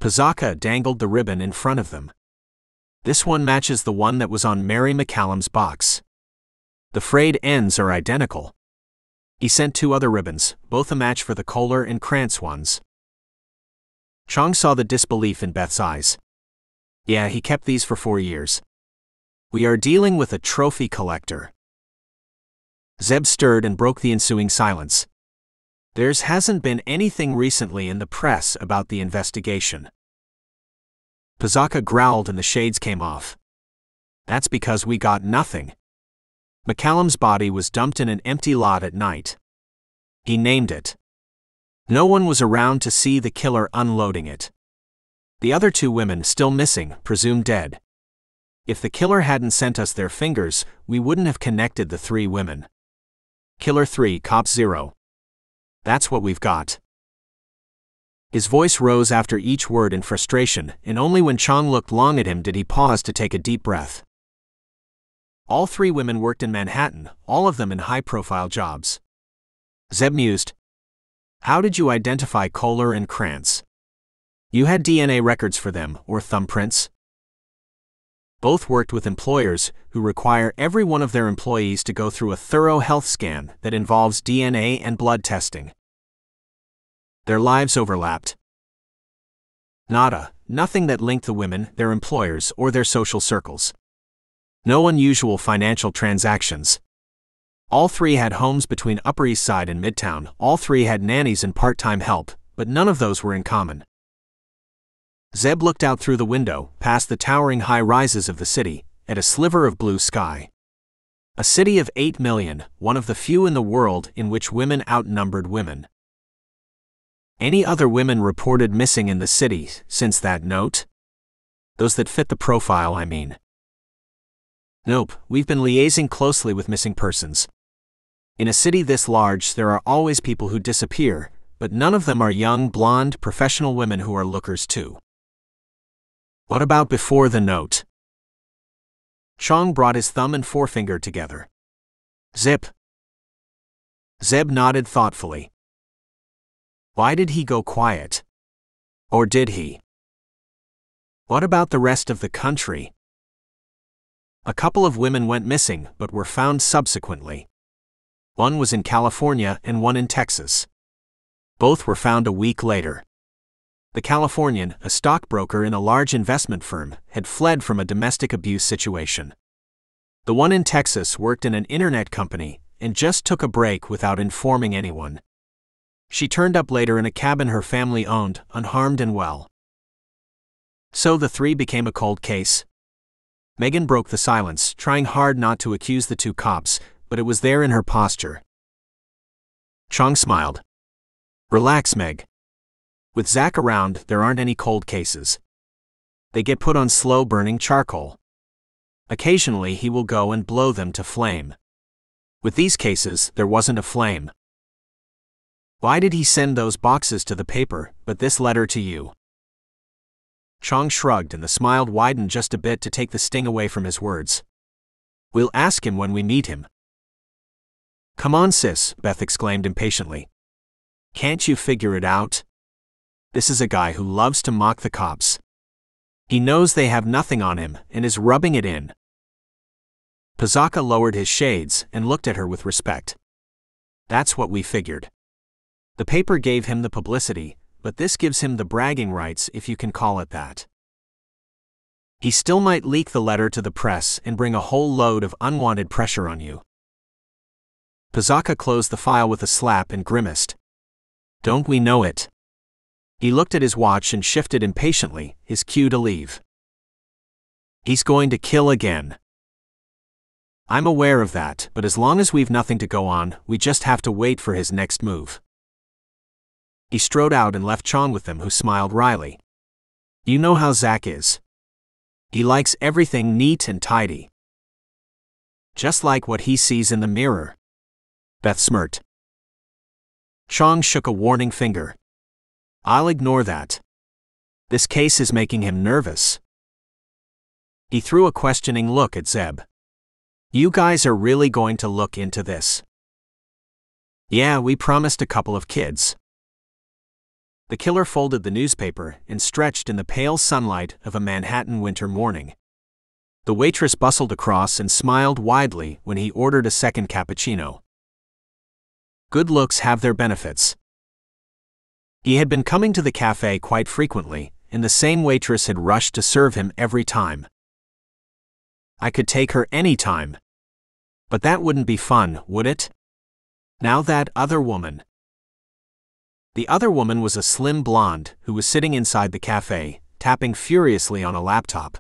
Pizaka dangled the ribbon in front of them. This one matches the one that was on Mary McCallum's box. The frayed ends are identical. He sent 2 other ribbons, both a match for the Kohler and Krantz ones. Chong saw the disbelief in Beth's eyes. Yeah, he kept these for 4 years. We are dealing with a trophy collector. Zeb stirred and broke the ensuing silence. There hasn't been anything recently in the press about the investigation. Pizzacca growled and the shades came off. That's because we got nothing. McCallum's body was dumped in an empty lot at night. He named it. No one was around to see the killer unloading it. The other 2 women still missing, presumed dead. If the killer hadn't sent us their fingers, we wouldn't have connected the 3 women. Killer 3, Cop 0. That's what we've got. His voice rose after each word in frustration, and only when Chong looked long at him did he pause to take a deep breath. All 3 women worked in Manhattan, all of them in high-profile jobs. Zeb mused. How did you identify Kohler and Krantz? You had DNA records for them, or thumbprints? Both worked with employers who require every one of their employees to go through a thorough health scan that involves DNA and blood testing. Their lives overlapped. Nothing that linked the women, their employers, or their social circles. No unusual financial transactions. All 3 had homes between Upper East Side and Midtown, all 3 had nannies and part-time help, but none of those were in common. Zeb looked out through the window, past the towering high-rises of the city, at a sliver of blue sky. A city of 8 million, one of the few in the world in which women outnumbered women. Any other women reported missing in the city since that note? Those that fit the profile, I mean. Nope, we've been liaising closely with missing persons. In a city this large, there are always people who disappear, but none of them are young, blonde, professional women who are lookers too. What about before the note? Chong brought his thumb and forefinger together. Zip. Zeb nodded thoughtfully. Why did he go quiet? Or did he? What about the rest of the country? A couple of women went missing but were found subsequently. One was in California and one in Texas. Both were found a week later. The Californian, a stockbroker in a large investment firm, had fled from a domestic abuse situation. The one in Texas worked in an internet company and just took a break without informing anyone. She turned up later in a cabin her family owned, unharmed and well. So the 3 became a cold case. Megan broke the silence, trying hard not to accuse the 2 cops, but it was there in her posture. Chong smiled. Relax, Meg. With Zach around, there aren't any cold cases. They get put on slow-burning charcoal. Occasionally he will go and blow them to flame. With these cases, there wasn't a flame. Why did he send those boxes to the paper, but this letter to you? Chong shrugged and the smile widened just a bit to take the sting away from his words. We'll ask him when we meet him. Come on, sis, Beth exclaimed impatiently. Can't you figure it out? This is a guy who loves to mock the cops. He knows they have nothing on him and is rubbing it in. Pizzacca lowered his shades and looked at her with respect. That's what we figured. The paper gave him the publicity, but this gives him the bragging rights, if you can call it that. He still might leak the letter to the press and bring a whole load of unwanted pressure on you. Pizzacca closed the file with a slap and grimaced. Don't we know it? He looked at his watch and shifted impatiently, his cue to leave. He's going to kill again. I'm aware of that, but as long as we've nothing to go on, we just have to wait for his next move. He strode out and left Chong with them, who smiled wryly. You know how Zach is. He likes everything neat and tidy. Just like what he sees in the mirror. Beth smirked. Chong shook a warning finger. I'll ignore that. This case is making him nervous. He threw a questioning look at Zeb. You guys are really going to look into this? Yeah, we promised a couple of kids. The killer folded the newspaper and stretched in the pale sunlight of a Manhattan winter morning. The waitress bustled across and smiled widely when he ordered a second cappuccino. Good looks have their benefits. He had been coming to the cafe quite frequently, and the same waitress had rushed to serve him every time. I could take her any time. But that wouldn't be fun, would it? Now that other woman. The other woman was a slim blonde who was sitting inside the cafe, tapping furiously on a laptop.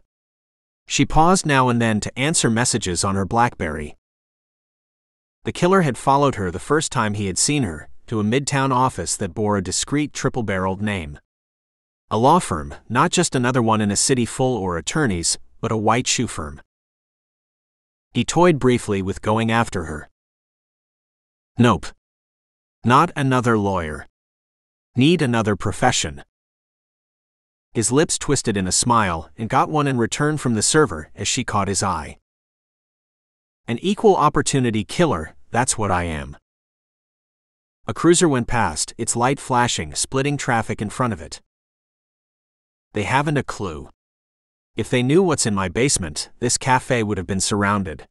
She paused now and then to answer messages on her BlackBerry. The killer had followed her the first time he had seen her, to a midtown office that bore a discreet triple-barreled name. A law firm, not just another one in a city full of attorneys, but a white shoe firm. He toyed briefly with going after her. Nope. Not another lawyer. Need another profession. His lips twisted in a smile and got one in return from the server as she caught his eye. An equal opportunity killer, that's what I am. A cruiser went past, its light flashing, splitting traffic in front of it. They haven't a clue. If they knew what's in my basement, this cafe would have been surrounded.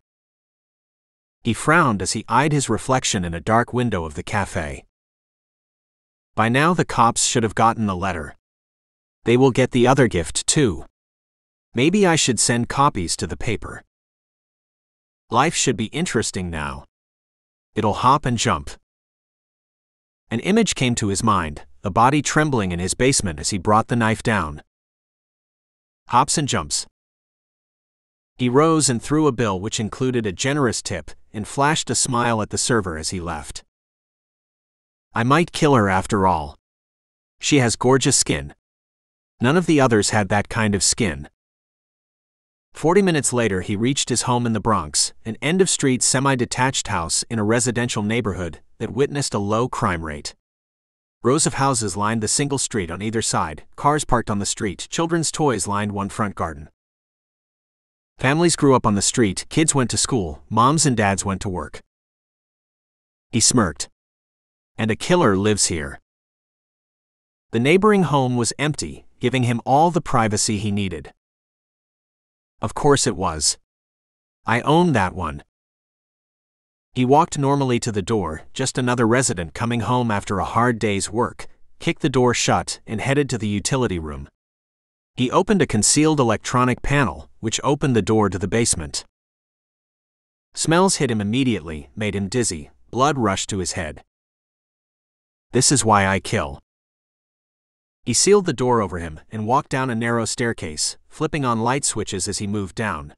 He frowned as he eyed his reflection in a dark window of the cafe. By now the cops should have gotten the letter. They will get the other gift too. Maybe I should send copies to the paper. Life should be interesting now. It'll hop and jump. An image came to his mind, a body trembling in his basement as he brought the knife down. Hops and jumps. He rose and threw a bill which included a generous tip, and flashed a smile at the server as he left. I might kill her after all. She has gorgeous skin. None of the others had that kind of skin. 40 minutes later he reached his home in the Bronx, an end-of-street semi-detached house in a residential neighborhood that witnessed a low crime rate. Rows of houses lined the single street on either side, cars parked on the street, children's toys lined one front garden. Families grew up on the street, kids went to school, moms and dads went to work. He smirked. And a killer lives here. The neighboring home was empty, giving him all the privacy he needed. Of course it was. I own that one. He walked normally to the door, just another resident coming home after a hard day's work, kicked the door shut, and headed to the utility room. He opened a concealed electronic panel, which opened the door to the basement. Smells hit him immediately, made him dizzy, blood rushed to his head. This is why I kill. He sealed the door over him and walked down a narrow staircase, flipping on light switches as he moved down.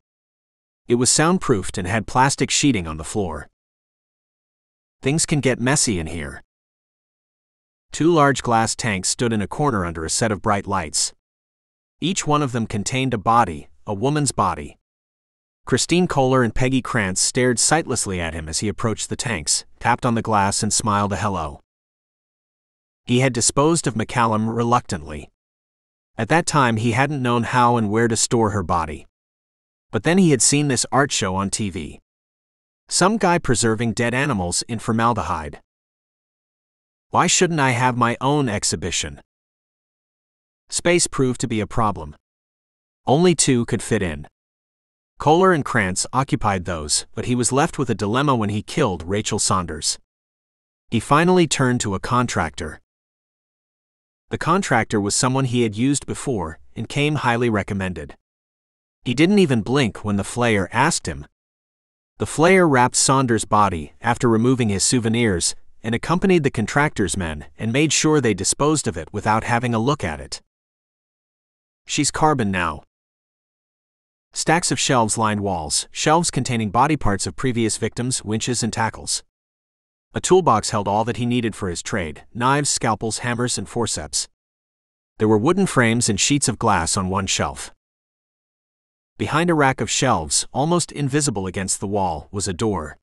It was soundproofed and had plastic sheeting on the floor. Things can get messy in here. 2 large glass tanks stood in a corner under a set of bright lights. Each one of them contained a body, a woman's body. Christine Kohler and Peggy Krantz stared sightlessly at him as he approached the tanks, tapped on the glass and smiled a hello. He had disposed of McCallum reluctantly. At that time he hadn't known how and where to store her body. But then he had seen this art show on TV. Some guy preserving dead animals in formaldehyde. Why shouldn't I have my own exhibition? Space proved to be a problem. Only 2 could fit in. Kohler and Krantz occupied those, but he was left with a dilemma when he killed Rachel Saunders. He finally turned to a contractor. The contractor was someone he had used before, and came highly recommended. He didn't even blink when the Flayer asked him. The Flayer wrapped Saunders' body after removing his souvenirs, and accompanied the contractor's men and made sure they disposed of it without having a look at it. She's carbon now. Stacks of shelves lined walls, shelves containing body parts of previous victims, winches and tackles. A toolbox held all that he needed for his trade, knives, scalpels, hammers, and forceps. There were wooden frames and sheets of glass on one shelf. Behind a rack of shelves, almost invisible against the wall, was a door.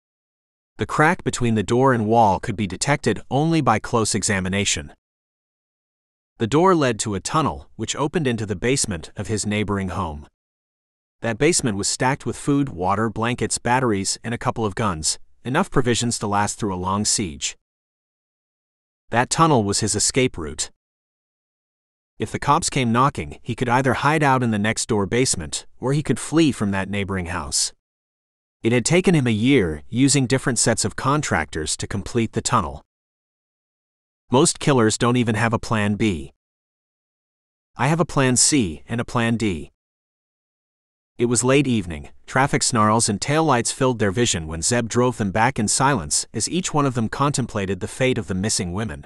The crack between the door and wall could be detected only by close examination. The door led to a tunnel, which opened into the basement of his neighboring home. That basement was stacked with food, water, blankets, batteries, and a couple of guns. Enough provisions to last through a long siege. That tunnel was his escape route. If the cops came knocking, he could either hide out in the next-door basement, or he could flee from that neighboring house. It had taken him a year, using different sets of contractors to complete the tunnel. Most killers don't even have a plan B. I have a plan C and a plan D. It was late evening, traffic snarls and taillights filled their vision when Zeb drove them back in silence as each one of them contemplated the fate of the missing women.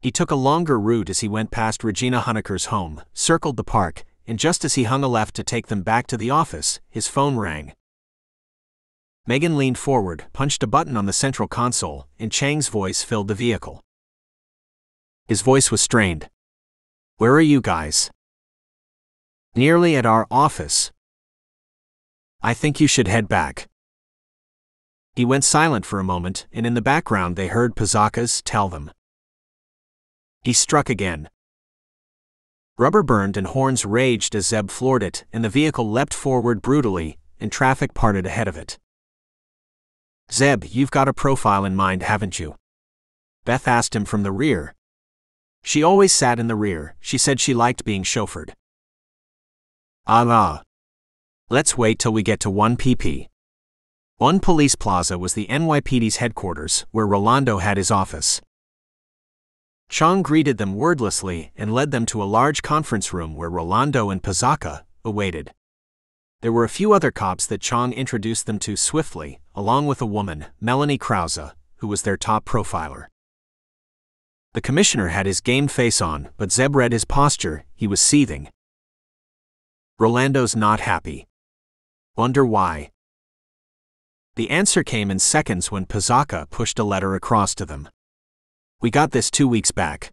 He took a longer route as he went past Regina Honecker's home, circled the park, and just as he hung a left to take them back to the office, his phone rang. Megan leaned forward, punched a button on the central console, and Chang's voice filled the vehicle. His voice was strained. "Where are you guys?" "Nearly at our office." "I think you should head back." He went silent for a moment, and in the background they heard Pizaka's "Tell them." He struck again. Rubber burned and horns raged as Zeb floored it, and the vehicle leapt forward brutally, and traffic parted ahead of it. "Zeb, you've got a profile in mind, haven't you?" Beth asked him from the rear. She always sat in the rear. She said she liked being chauffeured. "Ah. Let's wait till we get to 1PP. 1 Police Plaza was the NYPD's headquarters, where Rolando had his office. Chang greeted them wordlessly and led them to a large conference room where Rolando and Pizaka awaited. There were a few other cops that Chang introduced them to swiftly, along with a woman, Melanie Krause, who was their top profiler. The commissioner had his game face on, but Zeb read his posture. He was seething. "Rolando's not happy. Wonder why?" The answer came in seconds when Pizaka pushed a letter across to them. "We got this 2 weeks back.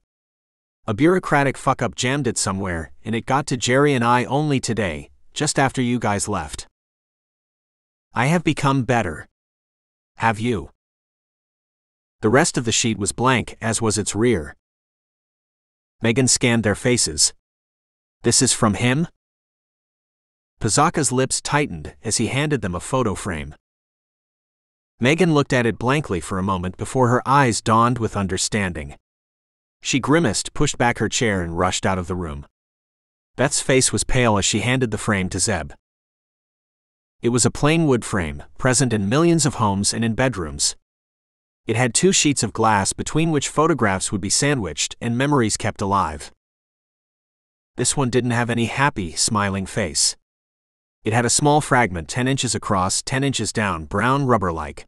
A bureaucratic fuck-up jammed it somewhere, and it got to Jerry and I only today, just after you guys left. I have become better. Have you?" The rest of the sheet was blank, as was its rear. Megan scanned their faces. "This is from him?" Pizaka's lips tightened as he handed them a photo frame. Megan looked at it blankly for a moment before her eyes dawned with understanding. She grimaced, pushed back her chair, and rushed out of the room. Beth's face was pale as she handed the frame to Zeb. It was a plain wood frame, present in millions of homes and in bedrooms. It had 2 sheets of glass between which photographs would be sandwiched and memories kept alive. This one didn't have any happy, smiling face. It had a small fragment 10 inches across, 10 inches down, brown rubber-like.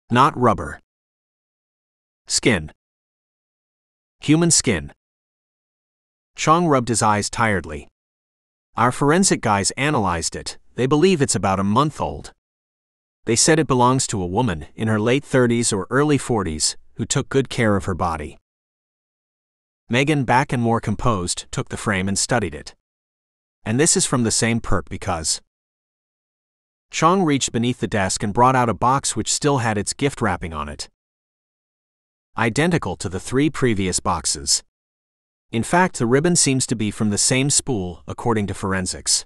Not rubber. Skin. Human skin. Chang rubbed his eyes tiredly. "Our forensic guys analyzed it. They believe it's about a month old. They said it belongs to a woman in her late 30s or early 40s who took good care of her body." Megan, back and more composed, took the frame and studied it. "And this is from the same perp because..." Chang reached beneath the desk and brought out a box which still had its gift wrapping on it. Identical to the 3 previous boxes. In fact, the ribbon seems to be from the same spool, according to forensics.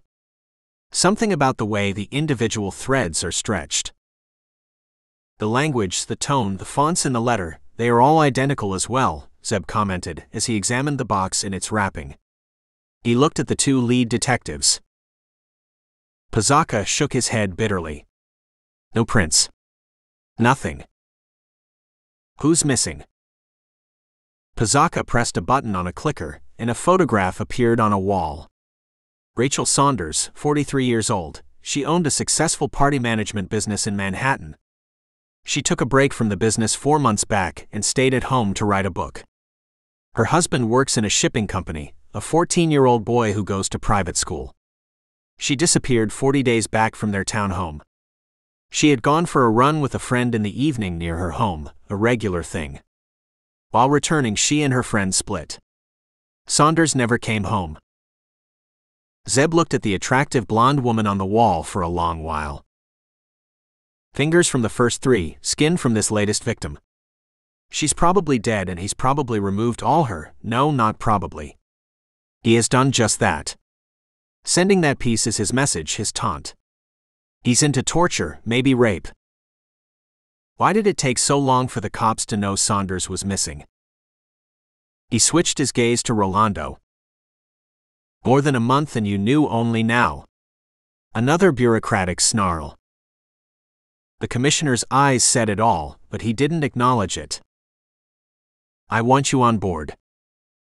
Something about the way the individual threads are stretched. The language, the tone, the fonts in the letter, they are all identical as well, Zeb commented as he examined the box and its wrapping. He looked at the 2 lead detectives. Pizaka shook his head bitterly. "No prints. Nothing. Who's missing?" Pizaka pressed a button on a clicker, and a photograph appeared on a wall. Rachel Saunders, 43 years old, she owned a successful party management business in Manhattan. She took a break from the business 4 months back and stayed at home to write a book. Her husband works in a shipping company, a 14-year-old boy who goes to private school. She disappeared 40 days back from their town home. She had gone for a run with a friend in the evening near her home, a regular thing. While returning, she and her friend split. Saunders never came home. Zeb looked at the attractive blonde woman on the wall for a long while. "Fingers from the first 3, skin from this latest victim. She's probably dead and he's probably removed all her." "No, not probably. He has done just that. Sending that piece is his message, his taunt. He's into torture, maybe rape." Why did it take so long for the cops to know Saunders was missing? He switched his gaze to Rolando. "More than a month and you knew only now." Another bureaucratic snarl. The commissioner's eyes said it all, but he didn't acknowledge it. "I want you on board.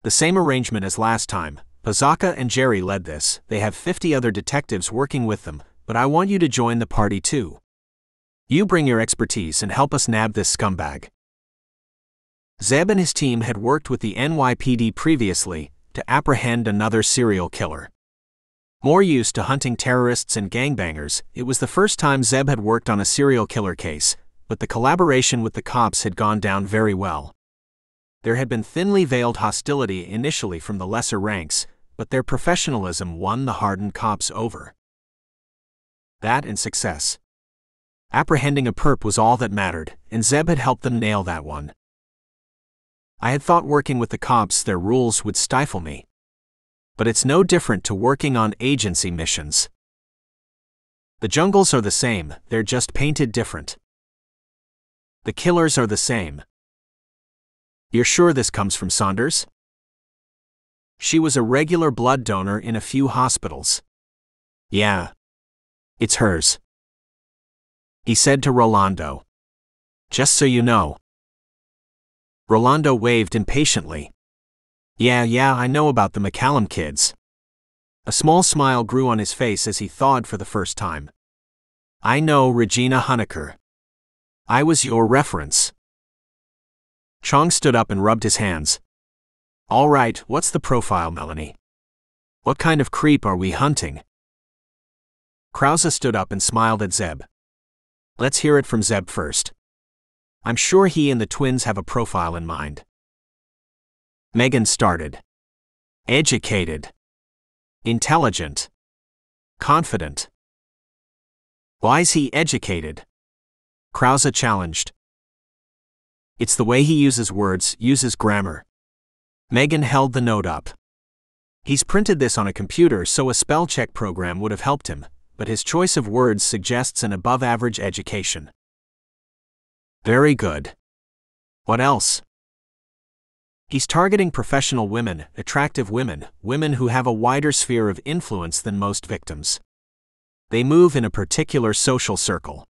The same arrangement as last time. Pizaka and Jerry led this. They have 50 other detectives working with them, but I want you to join the party too. You bring your expertise and help us nab this scumbag." Zeb and his team had worked with the NYPD previously to apprehend another serial killer. More used to hunting terrorists and gangbangers, it was the first time Zeb had worked on a serial killer case, but the collaboration with the cops had gone down very well. There had been thinly veiled hostility initially from the lesser ranks, but their professionalism won the hardened cops over. That and success. Apprehending a perp was all that mattered, and Zeb had helped them nail that one. I had thought working with the cops, their rules would stifle me. But it's no different to working on agency missions. The jungles are the same, they're just painted different. The killers are the same. You're sure this comes from Saunders? She was a regular blood donor in a few hospitals. Yeah. It's hers. He said to Rolando. Just so you know. Rolando waved impatiently. Yeah, I know about the McCallum kids. A small smile grew on his face as he thawed for the first time. I know Regina Honecker. I was your reference. Chong stood up and rubbed his hands. All right, what's the profile, Melanie? What kind of creep are we hunting? Krause stood up and smiled at Zeb. Let's hear it from Zeb first. I'm sure he and the twins have a profile in mind. Megan started. Educated. Intelligent. Confident. Why's he educated? Krause challenged. It's the way he uses words, uses grammar. Megan held the note up. He's printed this on a computer, so a spell check program would have helped him, but his choice of words suggests an above-average education. Very good. What else? He's targeting professional women, attractive women, women who have a wider sphere of influence than most victims. They move in a particular social circle.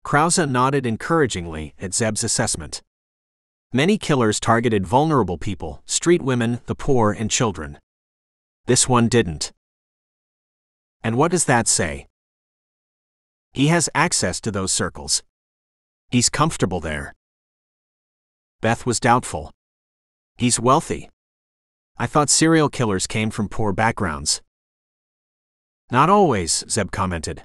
Krause nodded encouragingly at Zeb's assessment. Many killers targeted vulnerable people, street women, the poor, and children. This one didn't. And what does that say? He has access to those circles. He's comfortable there. Beth was doubtful. He's wealthy. I thought serial killers came from poor backgrounds. Not always, Zeb commented.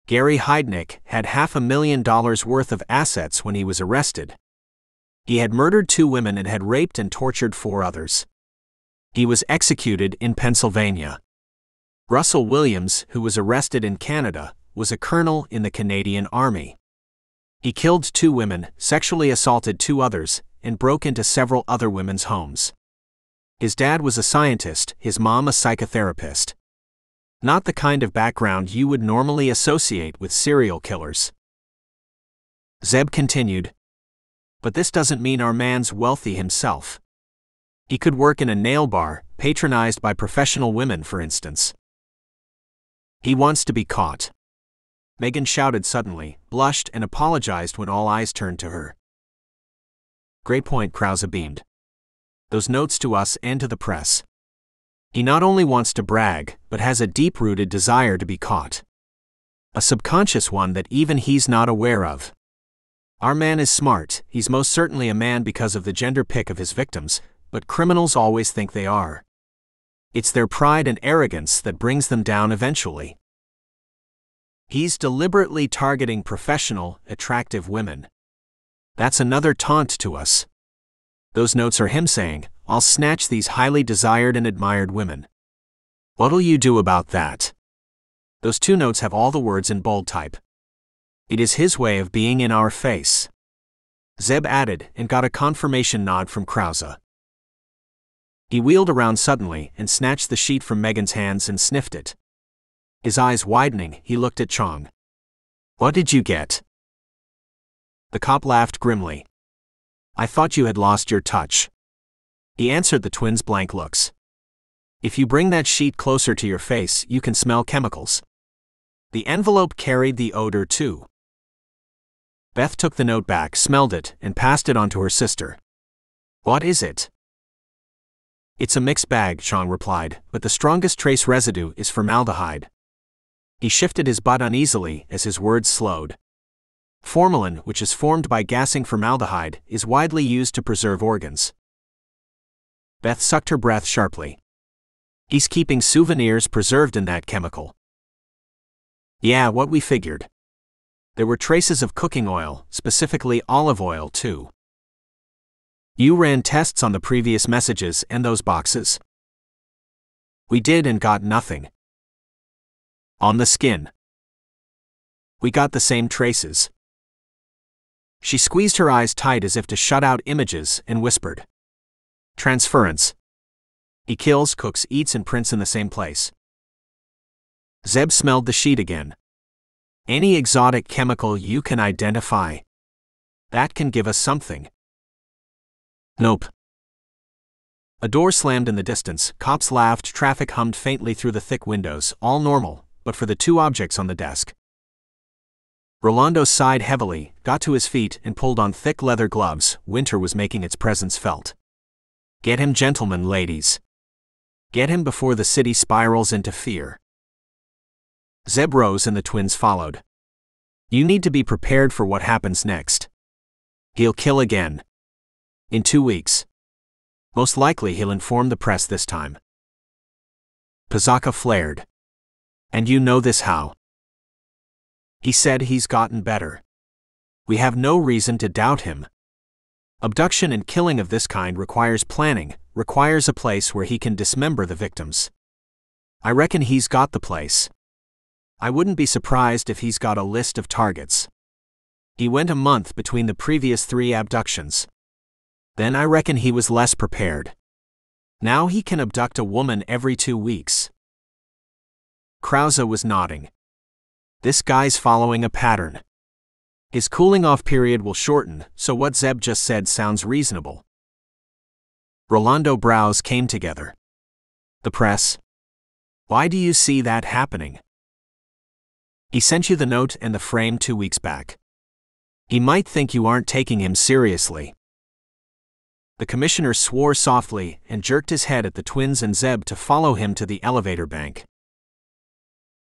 Gary Heidnik had $500,000 worth of assets when he was arrested. He had murdered 2 women and had raped and tortured 4 others. He was executed in Pennsylvania. Russell Williams, who was arrested in Canada, was a colonel in the Canadian Army. He killed 2 women, sexually assaulted 2 others, and broke into several other women's homes. His dad was a scientist, his mom a psychotherapist. Not the kind of background you would normally associate with serial killers. Zeb continued. But this doesn't mean our man's wealthy himself. He could work in a nail bar, patronized by professional women, for instance. He wants to be caught. Megan shouted suddenly, blushed, and apologized when all eyes turned to her. Great point, Krause beamed. Those notes to us and to the press. He not only wants to brag, but has a deep-rooted desire to be caught. A subconscious one that even he's not aware of. Our man is smart, he's most certainly a man because of the gender pick of his victims, but criminals always think they are. It's their pride and arrogance that brings them down eventually. He's deliberately targeting professional, attractive women. That's another taunt to us. Those notes are him saying, I'll snatch these highly desired and admired women. What'll you do about that? Those 2 notes have all the words in bold type. It is his way of being in our face. Zeb added and got a confirmation nod from Krause. He wheeled around suddenly and snatched the sheet from Megan's hands and sniffed it. His eyes widening, he looked at Chong. What did you get? The cop laughed grimly. I thought you had lost your touch. He answered the twins' blank looks. If you bring that sheet closer to your face, you can smell chemicals. The envelope carried the odor too. Beth took the note back, smelled it, and passed it on to her sister. What is it? It's a mixed bag, Chong replied, but the strongest trace residue is formaldehyde. He shifted his butt uneasily as his words slowed. Formalin, which is formed by gassing formaldehyde, is widely used to preserve organs. Beth sucked her breath sharply. He's keeping souvenirs preserved in that chemical. Yeah, what we figured. There were traces of cooking oil, specifically olive oil, too. You ran tests on the previous messages and those boxes? We did and got nothing. On the skin. We got the same traces. She squeezed her eyes tight as if to shut out images and whispered. Transference. He kills, cooks, eats, and prints in the same place. Zeb smelled the sheet again. Any exotic chemical you can identify. That can give us something. Nope. A door slammed in the distance, cops laughed, traffic hummed faintly through the thick windows, all normal, but for the two objects on the desk. Rolando sighed heavily, got to his feet, and pulled on thick leather gloves. Winter was making its presence felt. Get him, gentlemen, ladies. Get him before the city spirals into fear. Zeb rose and the twins followed. You need to be prepared for what happens next. He'll kill again. In 2 weeks. Most likely he'll inform the press this time. Pizaka flared. And you know this how? He said he's gotten better. We have no reason to doubt him. Abduction and killing of this kind requires planning, requires a place where he can dismember the victims. I reckon he's got the place. I wouldn't be surprised if he's got a list of targets. He went a month between the previous 3 abductions. Then I reckon he was less prepared. Now he can abduct a woman every 2 weeks. Krause was nodding. This guy's following a pattern. His cooling-off period will shorten, so what Zeb just said sounds reasonable. Rolando's brows came together. The press? Why do you see that happening? He sent you the note and the frame 2 weeks back. He might think you aren't taking him seriously. The commissioner swore softly and jerked his head at the twins and Zeb to follow him to the elevator bank.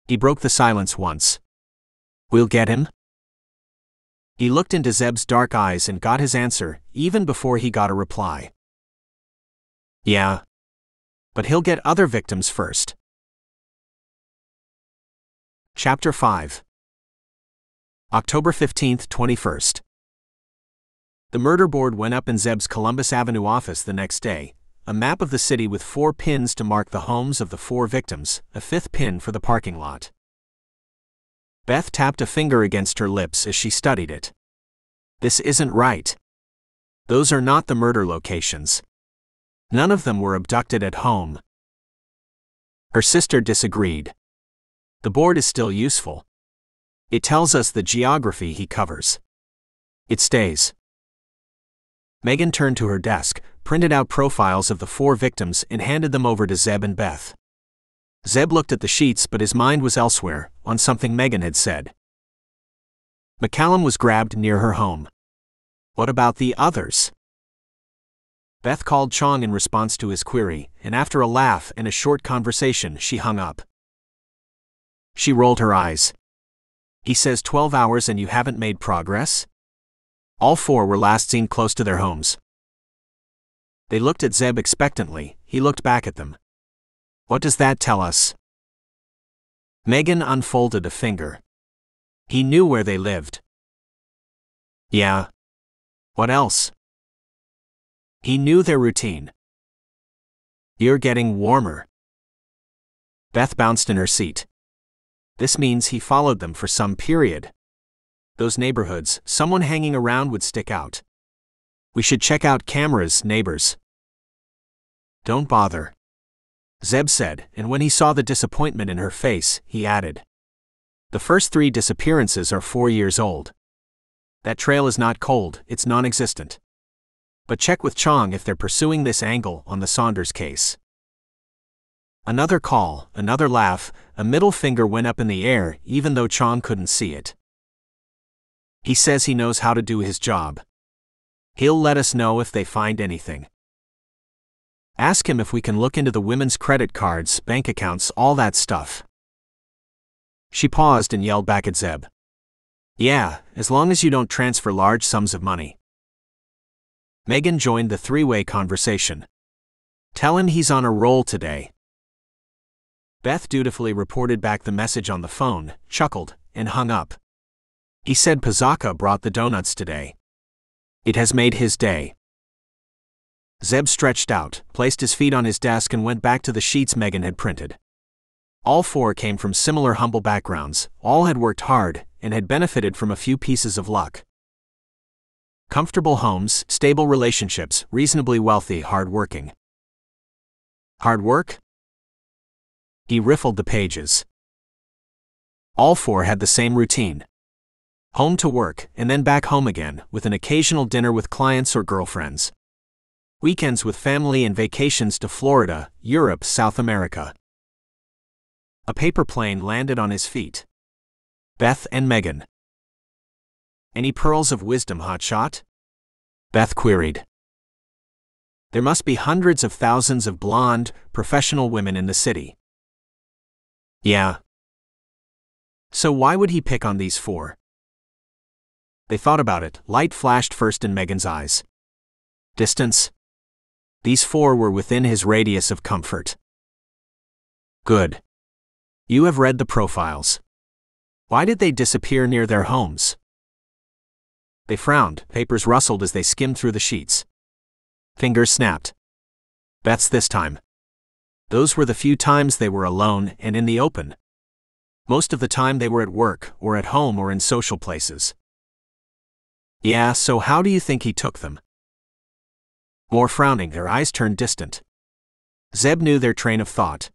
He broke the silence once. We'll get him? He looked into Zeb's dark eyes and got his answer, even before he got a reply. Yeah. But he'll get other victims first. Chapter 5. October 15, 21st. The murder board went up in Zeb's Columbus Avenue office the next day, a map of the city with 4 pins to mark the homes of the 4 victims, a 5th pin for the parking lot. Beth tapped a finger against her lips as she studied it. This isn't right. Those are not the murder locations. None of them were abducted at home. Her sister disagreed. The board is still useful. It tells us the geography he covers. It stays. Megan turned to her desk, printed out profiles of the 4 victims and handed them over to Zeb and Beth. Zeb looked at the sheets, but his mind was elsewhere, on something Megan had said. McCallum was grabbed near her home. What about the others? Beth called Chong in response to his query, and after a laugh and a short conversation, she hung up. She rolled her eyes. He says 12 hours and you haven't made progress? All 4 were last seen close to their homes. They looked at Zeb expectantly. He looked back at them. What does that tell us? Megan unfolded a finger. He knew where they lived. Yeah. What else? He knew their routine. You're getting warmer. Beth bounced in her seat. This means he followed them for some period. Those neighborhoods, someone hanging around would stick out. We should check out cameras, neighbors. Don't bother. Zeb said, and when he saw the disappointment in her face, he added. The first 3 disappearances are 4 years old. That trail is not cold, it's non-existent. But check with Chong if they're pursuing this angle on the Saunders case. Another call, another laugh, a middle finger went up in the air even though Chong couldn't see it. He says he knows how to do his job. He'll let us know if they find anything. Ask him if we can look into the women's credit cards, bank accounts, all that stuff. She paused and yelled back at Zeb. Yeah, as long as you don't transfer large sums of money. Megan joined the three-way conversation. Tell him he's on a roll today. Beth dutifully reported back the message on the phone, chuckled, and hung up. He said Pazaka brought the donuts today. It has made his day. Zeb stretched out, placed his feet on his desk and went back to the sheets Megan had printed. All four came from similar humble backgrounds, all had worked hard, and had benefited from a few pieces of luck. Comfortable homes, stable relationships, reasonably wealthy, hard-working. Hard work? He riffled the pages. All four had the same routine. Home to work, and then back home again, with an occasional dinner with clients or girlfriends. Weekends with family and vacations to Florida, Europe, South America. A paper plane landed on his feet. Beth and Megan. Any pearls of wisdom, hotshot? Beth queried. There must be hundreds of thousands of blonde, professional women in the city. Yeah. So why would he pick on these four? They thought about it. Light flashed first in Megan's eyes. Distance? These four were within his radius of comfort. Good. You have read the profiles. Why did they disappear near their homes? They frowned, papers rustled as they skimmed through the sheets. Fingers snapped. Beth's this time. Those were the few times they were alone and in the open. Most of the time they were at work, or at home, or in social places. Yeah, so how do you think he took them? More frowning, their eyes turned distant. Zeb knew their train of thought.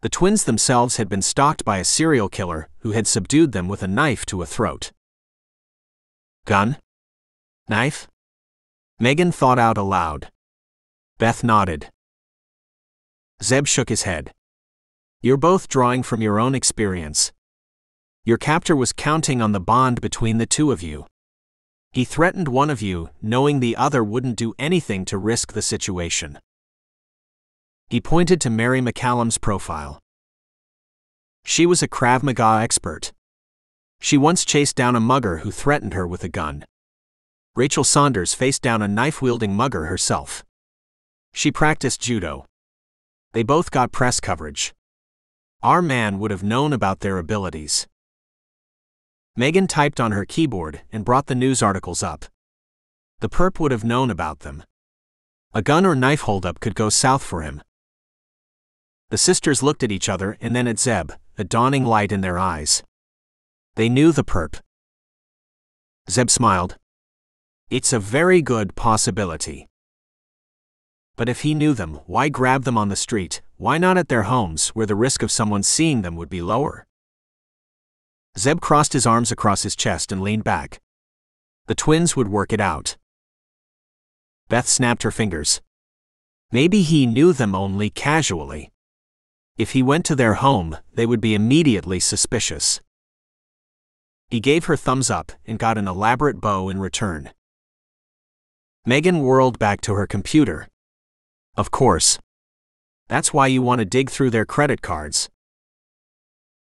The twins themselves had been stalked by a serial killer who had subdued them with a knife to a throat. Gun? Knife? Megan thought out aloud. Beth nodded. Zeb shook his head. You're both drawing from your own experience. Your captor was counting on the bond between the two of you. He threatened one of you, knowing the other wouldn't do anything to risk the situation. He pointed to Mary McCallum's profile. She was a Krav Maga expert. She once chased down a mugger who threatened her with a gun. Rachel Saunders faced down a knife-wielding mugger herself. She practiced judo. They both got press coverage. Our man would have known about their abilities. Megan typed on her keyboard and brought the news articles up. The perp would have known about them. A gun or knife holdup could go south for him. The sisters looked at each other and then at Zeb, a dawning light in their eyes. They knew the perp. Zeb smiled. It's a very good possibility. But if he knew them, why grab them on the street? Why not at their homes, where the risk of someone seeing them would be lower? Zeb crossed his arms across his chest and leaned back. The twins would work it out. Beth snapped her fingers. Maybe he knew them only casually. If he went to their home, they would be immediately suspicious. He gave her thumbs up and got an elaborate bow in return. Megan whirled back to her computer. Of course. That's why you want to dig through their credit cards.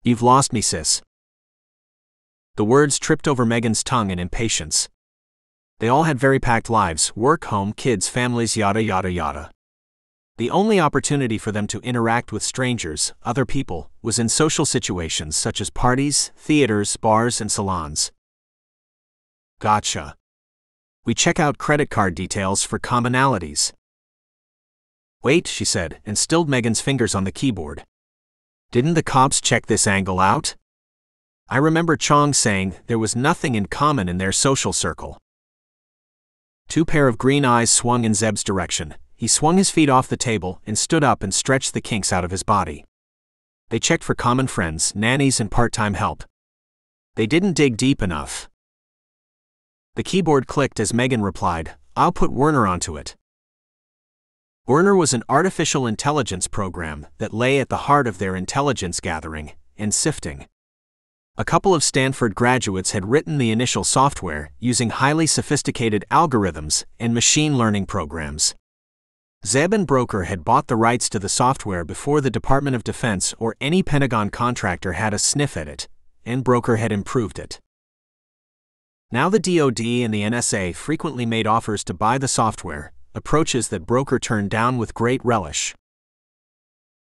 You've lost me, sis. The words tripped over Megan's tongue in impatience. They all had very packed lives, work, home, kids, families, yada yada yada. The only opportunity for them to interact with strangers, other people, was in social situations such as parties, theaters, bars, and salons. Gotcha. We check out credit card details for commonalities. Wait, she said, and stilled Megan's fingers on the keyboard. Didn't the cops check this angle out? I remember Chong saying there was nothing in common in their social circle. Two pair of green eyes swung in Zeb's direction. He swung his feet off the table and stood up and stretched the kinks out of his body. They checked for common friends, nannies, and part-time help. They didn't dig deep enough. The keyboard clicked as Megan replied, I'll put Werner onto it. Werner was an artificial intelligence program that lay at the heart of their intelligence gathering and sifting. A couple of Stanford graduates had written the initial software using highly sophisticated algorithms and machine learning programs. Zeb and Broker had bought the rights to the software before the Department of Defense or any Pentagon contractor had a sniff at it, and Broker had improved it. Now the DoD and the NSA frequently made offers to buy the software, approaches that broker turned down with great relish.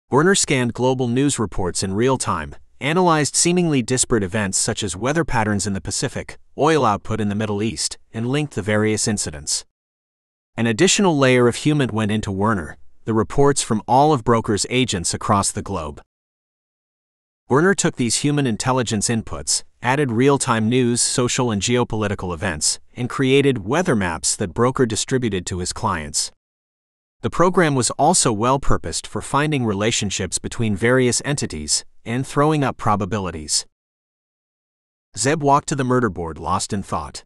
Werner scanned global news reports in real time, analyzed seemingly disparate events such as weather patterns in the Pacific, oil output in the Middle East, and linked the various incidents. An additional layer of human went into Werner, the reports from all of broker's agents across the globe. Werner took these human intelligence inputs, added real-time news, social and geopolitical events, and created weather maps that broker distributed to his clients. The program was also well-purposed for finding relationships between various entities and throwing up probabilities. Zeb walked to the murder board lost in thought.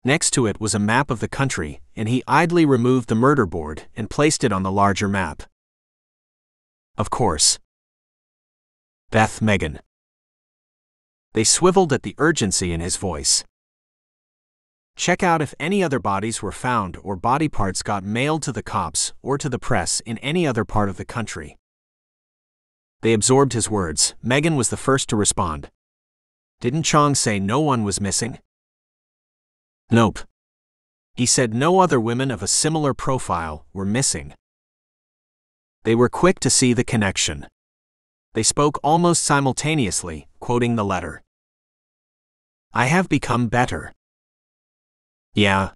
Next to it was a map of the country, and he idly removed the murder board and placed it on the larger map. Of course. Beth, Megan. They swiveled at the urgency in his voice. Check out if any other bodies were found or body parts got mailed to the cops or to the press in any other part of the country. They absorbed his words. Megan was the first to respond. Didn't Chong say no one was missing? Nope. He said no other women of a similar profile were missing. They were quick to see the connection. They spoke almost simultaneously, quoting the letter. I have become better. Yeah.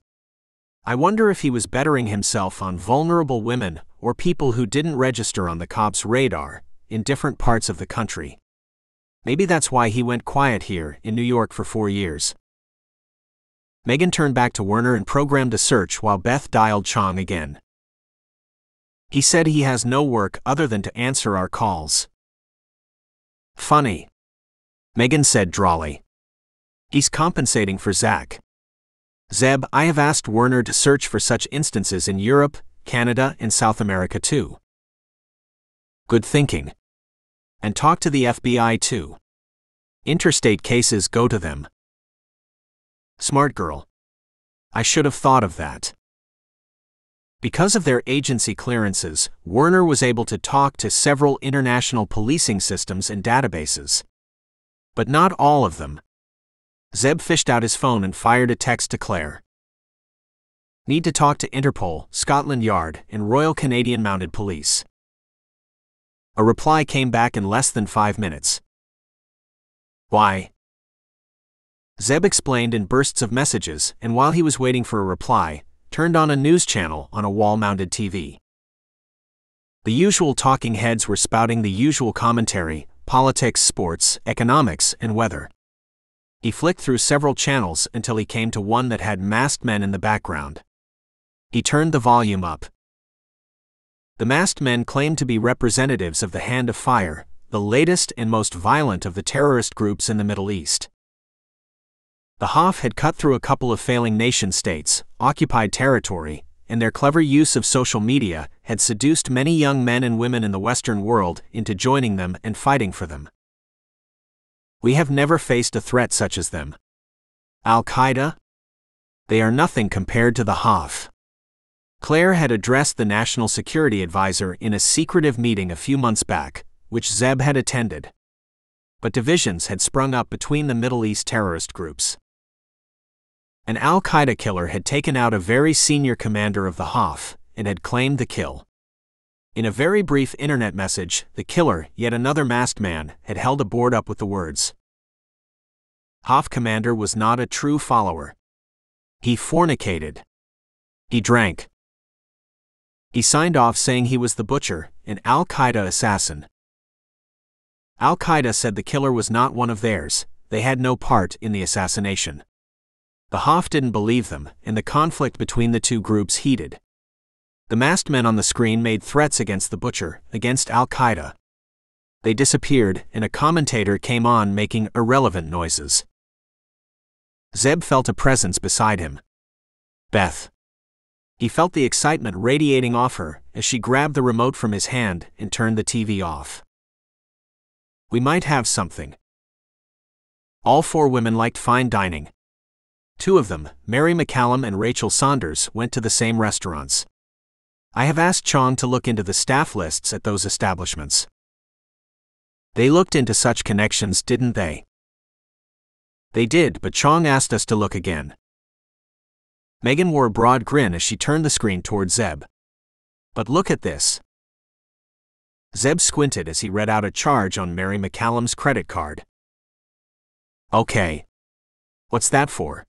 I wonder if he was bettering himself on vulnerable women or people who didn't register on the cops' radar in different parts of the country. Maybe that's why he went quiet here in New York for 4 years. Megan turned back to Werner and programmed a search while Beth dialed Chong again. He said he has no work other than to answer our calls. Funny. Megan said drawly. He's compensating for Zach. Zeb, I have asked Werner to search for such instances in Europe, Canada, and South America too. Good thinking. And talk to the FBI too. Interstate cases go to them. Smart girl. I should have thought of that. Because of their agency clearances, Werner was able to talk to several international policing systems and databases. But not all of them. Zeb fished out his phone and fired a text to Claire. Need to talk to Interpol, Scotland Yard, and Royal Canadian Mounted Police. A reply came back in less than 5 minutes. Why? Zeb explained in bursts of messages, and while he was waiting for a reply, turned on a news channel on a wall-mounted TV. The usual talking heads were spouting the usual commentary: politics, sports, economics, and weather. He flicked through several channels until he came to one that had masked men in the background. He turned the volume up. The masked men claimed to be representatives of the Hand of Fire, the latest and most violent of the terrorist groups in the Middle East. The Hof had cut through a couple of failing nation-states, occupied territory, and their clever use of social media had seduced many young men and women in the Western world into joining them and fighting for them. We have never faced a threat such as them. Al-Qaeda? They are nothing compared to the Hof. Claire had addressed the National Security Advisor in a secretive meeting a few months back, which Zeb had attended. But divisions had sprung up between the Middle East terrorist groups. An Al-Qaeda killer had taken out a very senior commander of the Hof and had claimed the kill. In a very brief internet message, the killer, yet another masked man, had held a board up with the words, Hof commander was not a true follower. He fornicated. He drank. He signed off saying he was the butcher, an Al-Qaeda assassin. Al-Qaeda said the killer was not one of theirs, they had no part in the assassination. The Hof didn't believe them, and the conflict between the two groups heated. The masked men on the screen made threats against the butcher, against Al-Qaeda. They disappeared, and a commentator came on making irrelevant noises. Zeb felt a presence beside him. Beth. He felt the excitement radiating off her as she grabbed the remote from his hand and turned the TV off. We might have something. All 4 women liked fine dining. 2 of them, Mary McCallum and Rachel Saunders, went to the same restaurants. I have asked Chong to look into the staff lists at those establishments. They looked into such connections, didn't they? They did, but Chong asked us to look again. Megan wore a broad grin as she turned the screen toward Zeb. But look at this. Zeb squinted as he read out a charge on Mary McCallum's credit card. Okay. What's that for?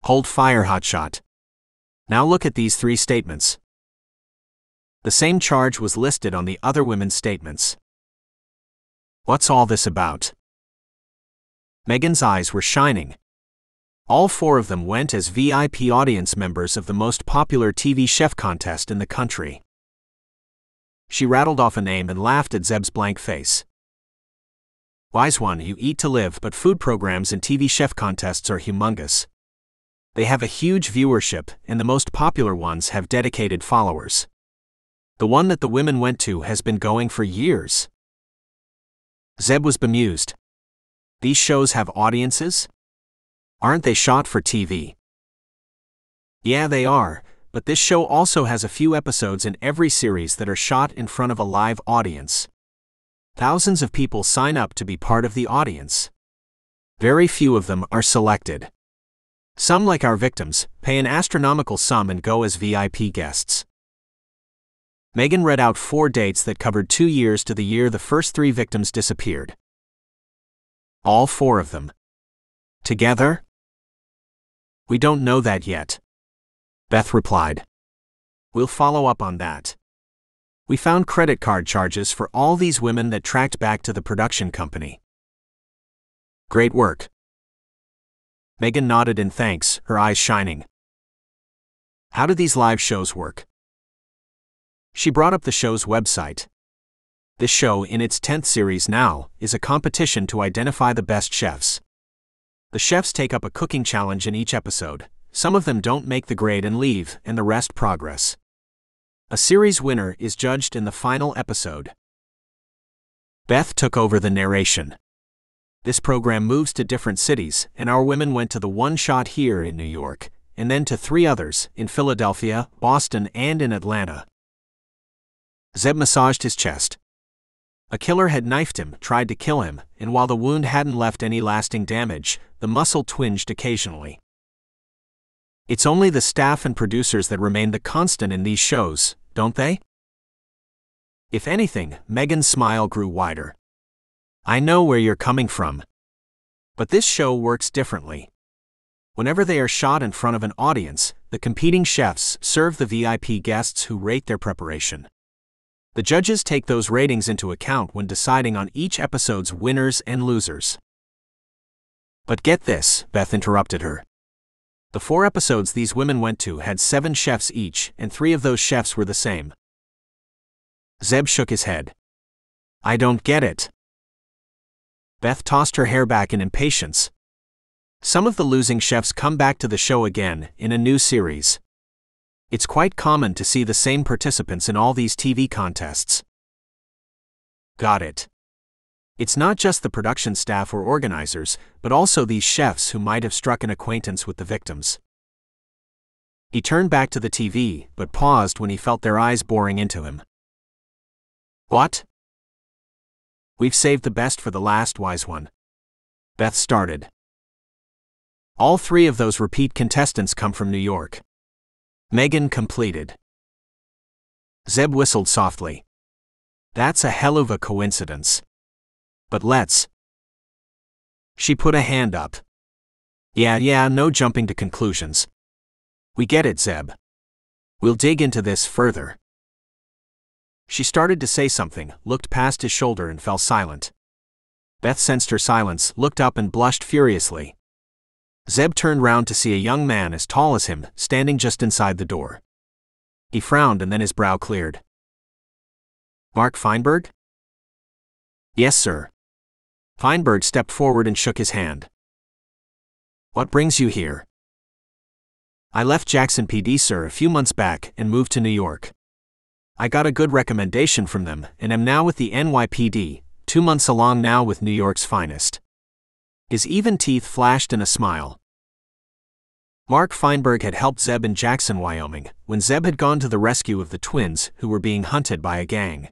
Hold fire, hotshot. Now look at these 3 statements. The same charge was listed on the other women's statements. What's all this about? Megan's eyes were shining. All 4 of them went as VIP audience members of the most popular TV chef contest in the country. She rattled off a name and laughed at Zeb's blank face. Wise one, you eat to live, but food programs and TV chef contests are humongous. They have a huge viewership, and the most popular ones have dedicated followers. The one that the women went to has been going for years. Zeb was bemused. These shows have audiences? Aren't they shot for TV? Yeah, they are, but this show also has a few episodes in every series that are shot in front of a live audience. Thousands of people sign up to be part of the audience. Very few of them are selected. Some, like our victims, pay an astronomical sum and go as VIP guests. Megan read out 4 dates that covered 2 years to the year the first 3 victims disappeared. All 4 of them. Together? We don't know that yet. Beth replied. We'll follow up on that. We found credit card charges for all these women that tracked back to the production company. Great work. Megan nodded in thanks, her eyes shining. How do these live shows work? She brought up the show's website. This show, in its 10th series now, is a competition to identify the best chefs. The chefs take up a cooking challenge in each episode. Some of them don't make the grade and leave, and the rest progress. A series winner is judged in the final episode. Beth took over the narration. This program moves to different cities, and our women went to the one shot here in New York, and then to 3 others, in Philadelphia, Boston, and in Atlanta. Zeb massaged his chest. A killer had knifed him, tried to kill him, and while the wound hadn't left any lasting damage, the muscle twinged occasionally. It's only the staff and producers that remain the constant in these shows, don't they? If anything, Megan's smile grew wider. I know where you're coming from. But this show works differently. Whenever they are shot in front of an audience, the competing chefs serve the VIP guests who rate their preparation. The judges take those ratings into account when deciding on each episode's winners and losers. But get this, Beth interrupted her. The 4 episodes these women went to had 7 chefs each, and 3 of those chefs were the same. Zeb shook his head. I don't get it. Beth tossed her hair back in impatience. Some of the losing chefs come back to the show again, in a new series. It's quite common to see the same participants in all these TV contests. Got it. It's not just the production staff or organizers, but also these chefs who might have struck an acquaintance with the victims. He turned back to the TV, but paused when he felt their eyes boring into him. What? We've saved the best for the last, wise one. Beth started. All 3 of those repeat contestants come from New York. Megan completed. Zeb whistled softly. That's a hell of a coincidence. But let's. She put a hand up. Yeah, no jumping to conclusions. We get it, Zeb. We'll dig into this further. She started to say something, looked past his shoulder and fell silent. Beth sensed her silence, looked up and blushed furiously. Zeb turned round to see a young man as tall as him, standing just inside the door. He frowned and then his brow cleared. Mark Feinberg? Yes, sir. Feinberg stepped forward and shook his hand. What brings you here? I left Jackson PD, sir, a few months back and moved to New York. I got a good recommendation from them and am now with the NYPD, 2 months along now with New York's finest. His even teeth flashed in a smile. Mark Feinberg had helped Zeb in Jackson, Wyoming, when Zeb had gone to the rescue of the twins who were being hunted by a gang.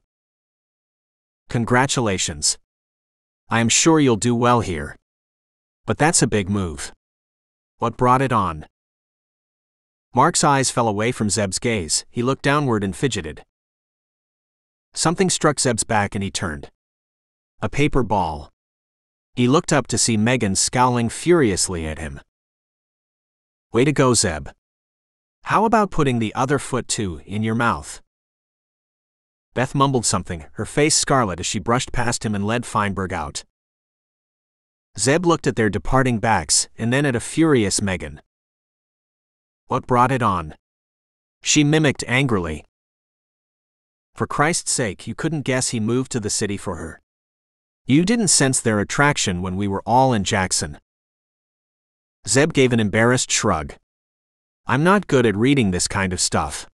Congratulations. I am sure you'll do well here. But that's a big move. What brought it on? Mark's eyes fell away from Zeb's gaze. He looked downward and fidgeted. Something struck Zeb's back and he turned. A paper ball. He looked up to see Megan scowling furiously at him. Way to go, Zeb. How about putting the other foot too in your mouth? Beth mumbled something, her face scarlet as she brushed past him and led Feinberg out. Zeb looked at their departing backs and then at a furious Megan. What brought it on? She mimicked angrily. For Christ's sake, you couldn't guess he moved to the city for her. You didn't sense their attraction when we were all in Jackson. Zeb gave an embarrassed shrug. I'm not good at reading this kind of stuff.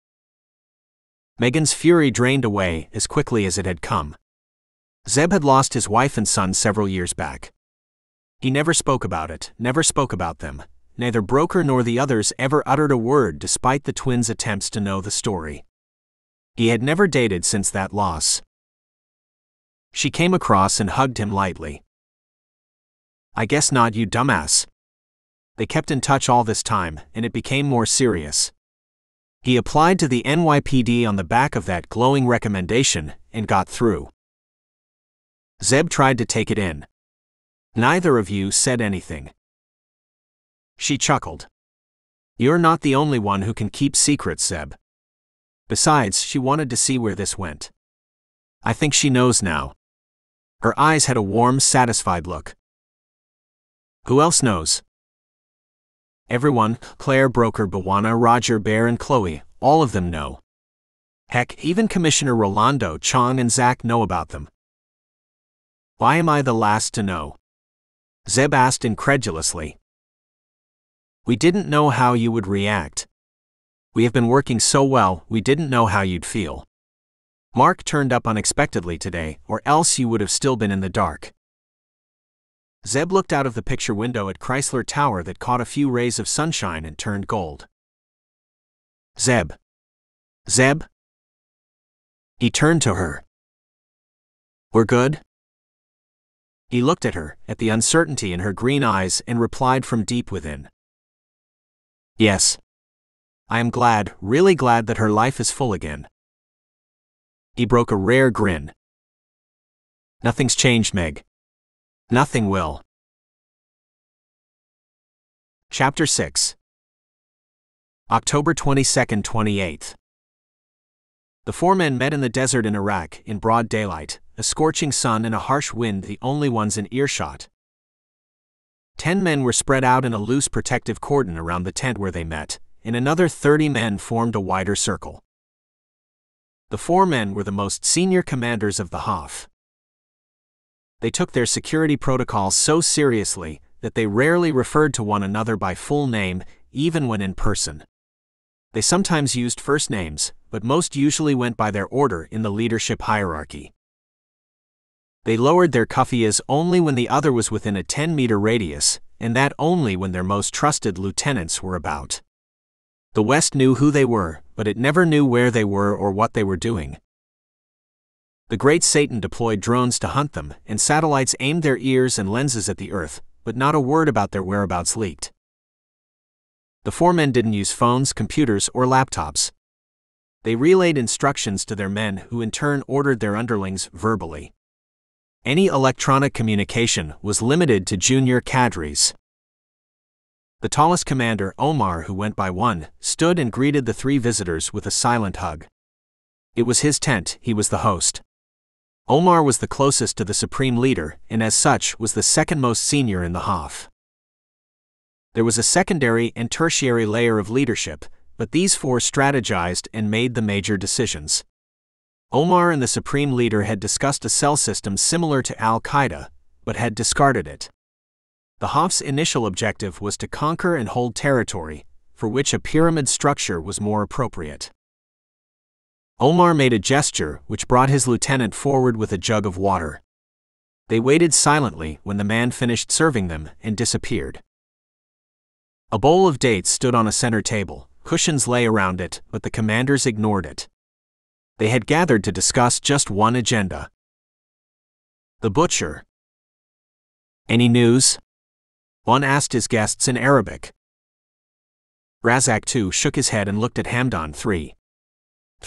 Megan's fury drained away as quickly as it had come. Zeb had lost his wife and son several years back. He never spoke about it, never spoke about them. Neither Broker nor the others ever uttered a word despite the twins' attempts to know the story. He had never dated since that loss. She came across and hugged him lightly. I guess not, you dumbass. They kept in touch all this time, and it became more serious. He applied to the NYPD on the back of that glowing recommendation, and got through. Zeb tried to take it in. Neither of you said anything. She chuckled. You're not the only one who can keep secrets, Zeb. Besides, she wanted to see where this went. I think she knows now. Her eyes had a warm, satisfied look. Who else knows? Everyone, Claire, Broker, Bawana, Roger, Bear, and Chloe, all of them know. Heck, even Commissioner Rolando, Chong, and Zach know about them. Why am I the last to know? Zeb asked incredulously. We didn't know how you would react. We have been working so well, we didn't know how you'd feel. Mark turned up unexpectedly today, or else you would have still been in the dark. Zeb looked out of the picture window at Chrysler Tower that caught a few rays of sunshine and turned gold. Zeb. Zeb? He turned to her. We're good? He looked at her, at the uncertainty in her green eyes, and replied from deep within. Yes. I am glad, really glad that her life is full again. He broke a rare grin. Nothing's changed, Meg. Nothing will. Chapter 6. October 22nd, 28th. The four men met in the desert in Iraq, in broad daylight, a scorching sun and a harsh wind the only ones in earshot. 10 men were spread out in a loose protective cordon around the tent where they met, and another 30 men formed a wider circle. The 4 men were the most senior commanders of the Hof. They took their security protocols so seriously that they rarely referred to one another by full name, even when in person. They sometimes used first names, but most usually went by their order in the leadership hierarchy. They lowered their kufiyas only when the other was within a 10-meter radius, and that only when their most trusted lieutenants were about. The West knew who they were, but it never knew where they were or what they were doing. The Great Satan deployed drones to hunt them, and satellites aimed their ears and lenses at the Earth, but not a word about their whereabouts leaked. The 4 men didn't use phones, computers, or laptops. They relayed instructions to their men, who in turn ordered their underlings verbally. Any electronic communication was limited to junior cadres. The tallest commander, Omar, who went by 1, stood and greeted the 3 visitors with a silent hug. It was his tent, he was the host. Omar was the closest to the supreme leader, and as such was the second most senior in the Hof. There was a secondary and tertiary layer of leadership, but these 4 strategized and made the major decisions. Omar and the supreme leader had discussed a cell system similar to Al-Qaeda, but had discarded it. The Hof's initial objective was to conquer and hold territory, for which a pyramid structure was more appropriate. Omar made a gesture which brought his lieutenant forward with a jug of water. They waited silently when the man finished serving them and disappeared. A bowl of dates stood on a center table, cushions lay around it, but the commanders ignored it. They had gathered to discuss just one agenda. The butcher. Any news? One asked his guests in Arabic. Razak II shook his head and looked at Hamdan III.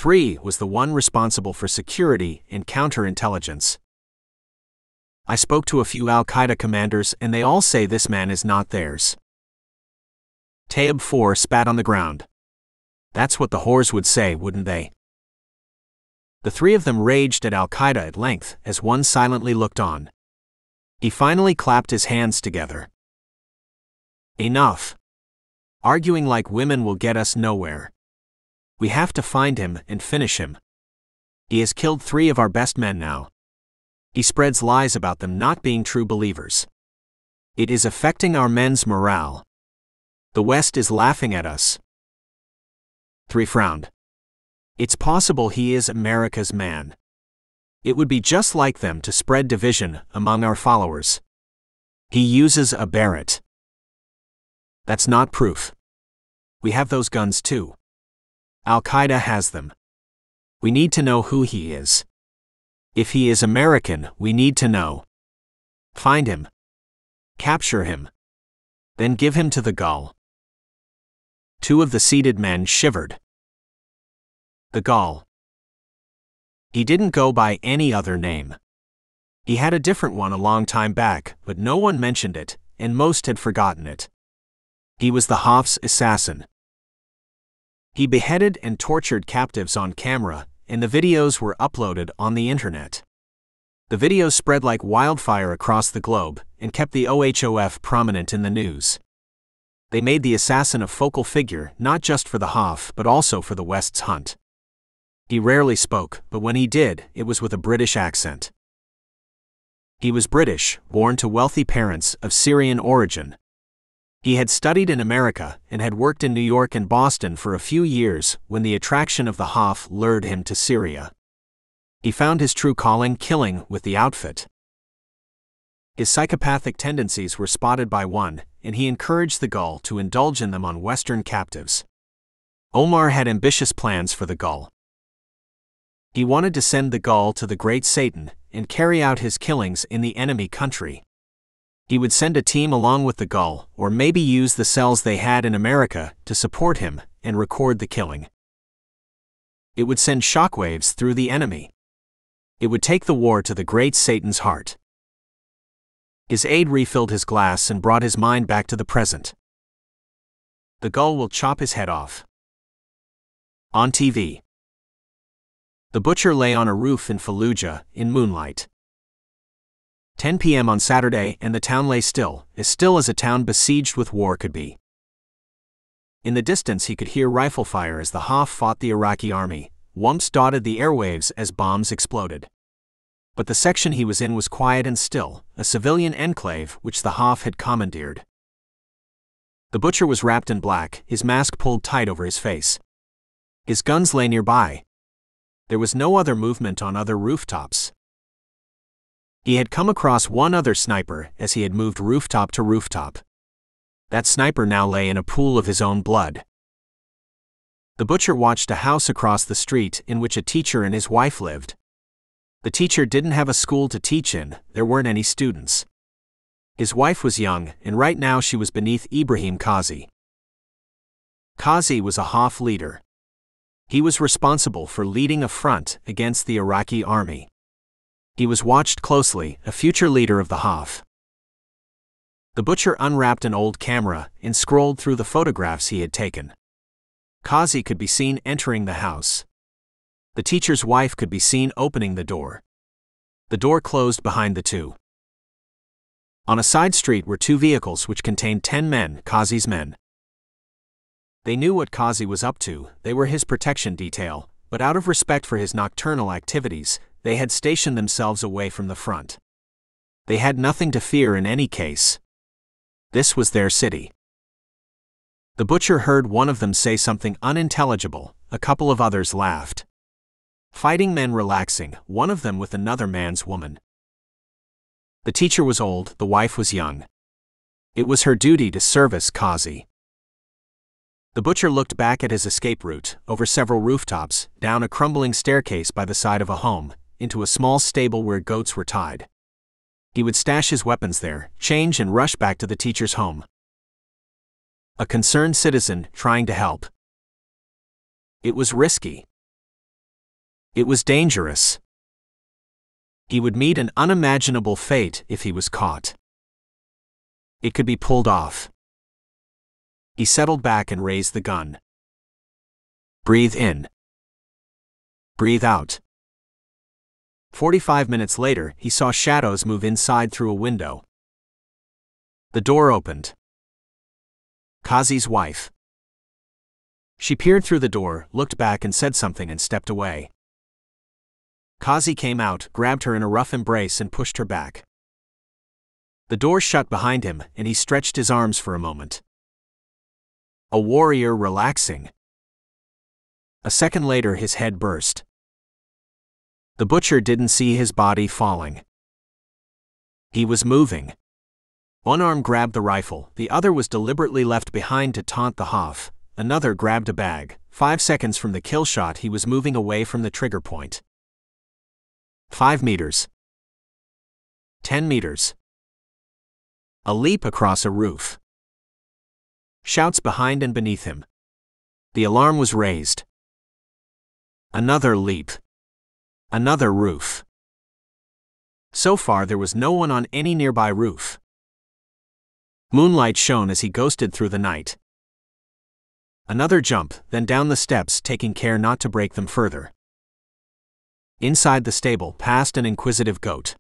III was the one responsible for security and counterintelligence. I spoke to a few al-Qaeda commanders and they all say this man is not theirs. Tayyib IV spat on the ground. That's what the whores would say, wouldn't they? The three of them raged at al-Qaeda at length as one silently looked on. He finally clapped his hands together. Enough. Arguing like women will get us nowhere. We have to find him and finish him. He has killed 3 of our best men now. He spreads lies about them not being true believers. It is affecting our men's morale. The West is laughing at us. 3 frowned. It's possible he is America's man. It would be just like them to spread division among our followers. He uses a Barrett. That's not proof. We have those guns too. Al-Qaeda has them. We need to know who he is. If he is American, we need to know. Find him. Capture him. Then give him to the Gul. 2 of the seated men shivered. The Gul. He didn't go by any other name. He had a different one a long time back, but no one mentioned it, and most had forgotten it. He was the Haf's assassin. He beheaded and tortured captives on camera, and the videos were uploaded on the internet. The videos spread like wildfire across the globe, and kept the OHOF prominent in the news. They made the assassin a focal figure not just for the Haf but also for the West's hunt. He rarely spoke, but when he did, it was with a British accent. He was British, born to wealthy parents of Syrian origin. He had studied in America and had worked in New York and Boston for a few years when the attraction of the Haf lured him to Syria. He found his true calling killing with the outfit. His psychopathic tendencies were spotted by one, and he encouraged the Gul to indulge in them on Western captives. Omar had ambitious plans for the Gul. He wanted to send the Gul to the Great Satan and carry out his killings in the enemy country. He would send a team along with the Gul, or maybe use the cells they had in America to support him and record the killing. It would send shockwaves through the enemy. It would take the war to the Great Satan's heart. His aide refilled his glass and brought his mind back to the present. The Gul will chop his head off. On TV. The butcher lay on a roof in Fallujah, in moonlight. 10 p.m. on Saturday, and the town lay still as a town besieged with war could be. In the distance he could hear rifle fire as the Haf fought the Iraqi army. Whumps dotted the airwaves as bombs exploded. But the section he was in was quiet and still, a civilian enclave which the Haf had commandeered. The butcher was wrapped in black, his mask pulled tight over his face. His guns lay nearby. There was no other movement on other rooftops. He had come across one other sniper as he had moved rooftop to rooftop. That sniper now lay in a pool of his own blood. The butcher watched a house across the street in which a teacher and his wife lived. The teacher didn't have a school to teach in, there weren't any students. His wife was young, and right now she was beneath Ibrahim Qazi. Qazi was a Haf leader. He was responsible for leading a front against the Iraqi army. He was watched closely, a future leader of the Haf. The butcher unwrapped an old camera and scrolled through the photographs he had taken. Qazi could be seen entering the house. The teacher's wife could be seen opening the door. The door closed behind the two. On a side street were 2 vehicles which contained 10 men, Qazi's men. They knew what Qazi was up to, they were his protection detail, but out of respect for his nocturnal activities, they had stationed themselves away from the front. They had nothing to fear in any case. This was their city. The butcher heard one of them say something unintelligible, a couple of others laughed. Fighting men relaxing, one of them with another man's woman. The teacher was old, the wife was young. It was her duty to service Qazi. The butcher looked back at his escape route, over several rooftops, down a crumbling staircase by the side of a home, into a small stable where goats were tied. He would stash his weapons there, change and rush back to the teacher's home. A concerned citizen trying to help. It was risky. It was dangerous. He would meet an unimaginable fate if he was caught. It could be pulled off. He settled back and raised the gun. Breathe in. Breathe out. 45 minutes later, he saw shadows move inside through a window. The door opened. Kazi's wife. She peered through the door, looked back and said something and stepped away. Kazi came out, grabbed her in a rough embrace and pushed her back. The door shut behind him, and he stretched his arms for a moment. A warrior relaxing. A second later his head burst. The butcher didn't see his body falling. He was moving. One arm grabbed the rifle, the other was deliberately left behind to taunt the Hoff, another grabbed a bag. 5 seconds from the kill shot he was moving away from the trigger point. 5 meters. 10 meters. A leap across a roof. Shouts behind and beneath him. The alarm was raised. Another leap. Another roof. So far there was no one on any nearby roof. Moonlight shone as he ghosted through the night. Another jump, then down the steps, taking care not to break them further. Inside the stable, past an inquisitive goat.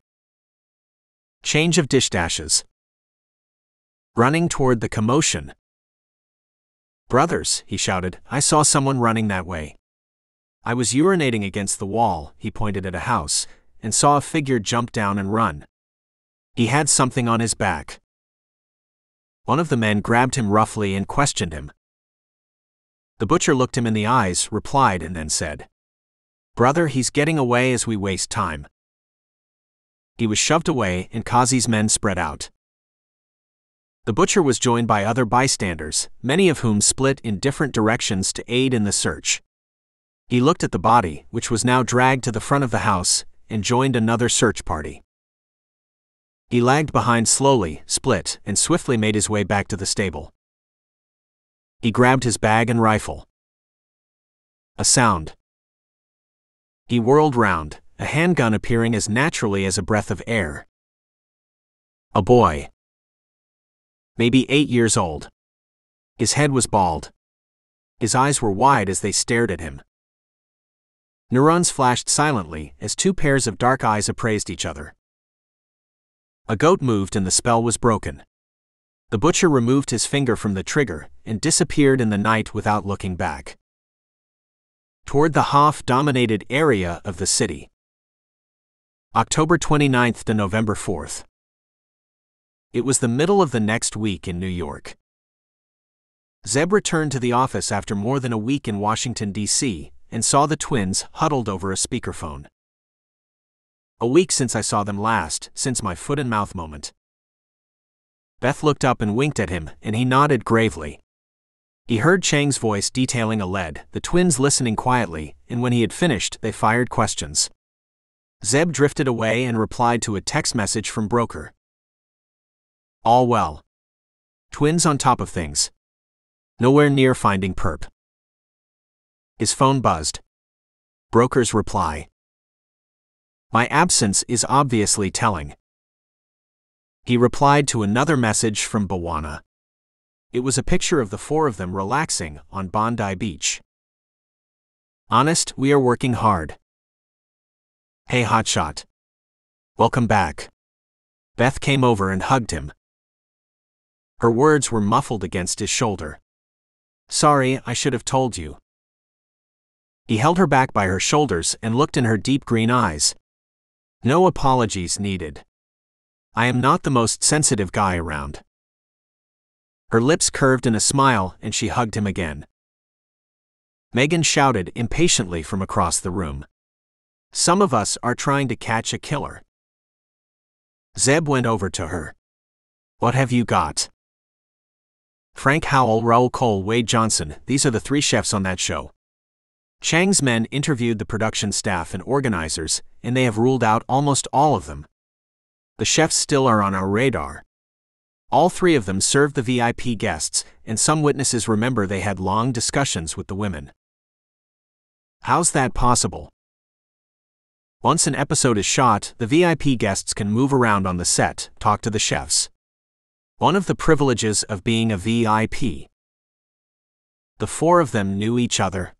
Change of dish dashes. Running toward the commotion. "Brothers," he shouted, "I saw someone running that way. I was urinating against the wall," he pointed at a house, "and saw a figure jump down and run. He had something on his back." One of the men grabbed him roughly and questioned him. The butcher looked him in the eyes, replied, and then said, "Brother, he's getting away as we waste time." He was shoved away, and Kazi's men spread out. The butcher was joined by other bystanders, many of whom split in different directions to aid in the search. He looked at the body, which was now dragged to the front of the house, and joined another search party. He lagged behind slowly, split, and swiftly made his way back to the stable. He grabbed his bag and rifle. A sound. He whirled round, a handgun appearing as naturally as a breath of air. A boy. Maybe 8 years old. His head was bald. His eyes were wide as they stared at him. Neurons flashed silently as two pairs of dark eyes appraised each other. A goat moved and the spell was broken. The butcher removed his finger from the trigger and disappeared in the night without looking back. Toward the Hoff-dominated area of the city. October 29th to November 4th. It was the middle of the next week in New York. Zeb returned to the office after more than a week in Washington, D.C., and saw the twins huddled over a speakerphone. "A week since I saw them last, since my foot and mouth moment." Beth looked up and winked at him, and he nodded gravely. He heard Chang's voice detailing a lead, the twins listening quietly, and when he had finished, they fired questions. Zeb drifted away and replied to a text message from Broker. "All well. Twins on top of things. Nowhere near finding perp." His phone buzzed. Broker's reply. "My absence is obviously telling." He replied to another message from Bawana. It was a picture of the four of them relaxing on Bondi Beach. "Honest, we are working hard. Hey hotshot. Welcome back." Beth came over and hugged him. Her words were muffled against his shoulder. "Sorry, I should have told you." He held her back by her shoulders and looked in her deep green eyes. "No apologies needed. I am not the most sensitive guy around." Her lips curved in a smile and she hugged him again. Megan shouted impatiently from across the room. "Some of us are trying to catch a killer." Zeb went over to her. "What have you got?" Frank Howell, Raoul Cole, Wade Johnson, these are the 3 chefs on that show. Chang's men interviewed the production staff and organizers, and they have ruled out almost all of them. The chefs still are on our radar. All three of them served the VIP guests, and some witnesses remember they had long discussions with the women. How's that possible? Once an episode is shot, the VIP guests can move around on the set, talk to the chefs. One of the privileges of being a VIP. The four of them knew each other.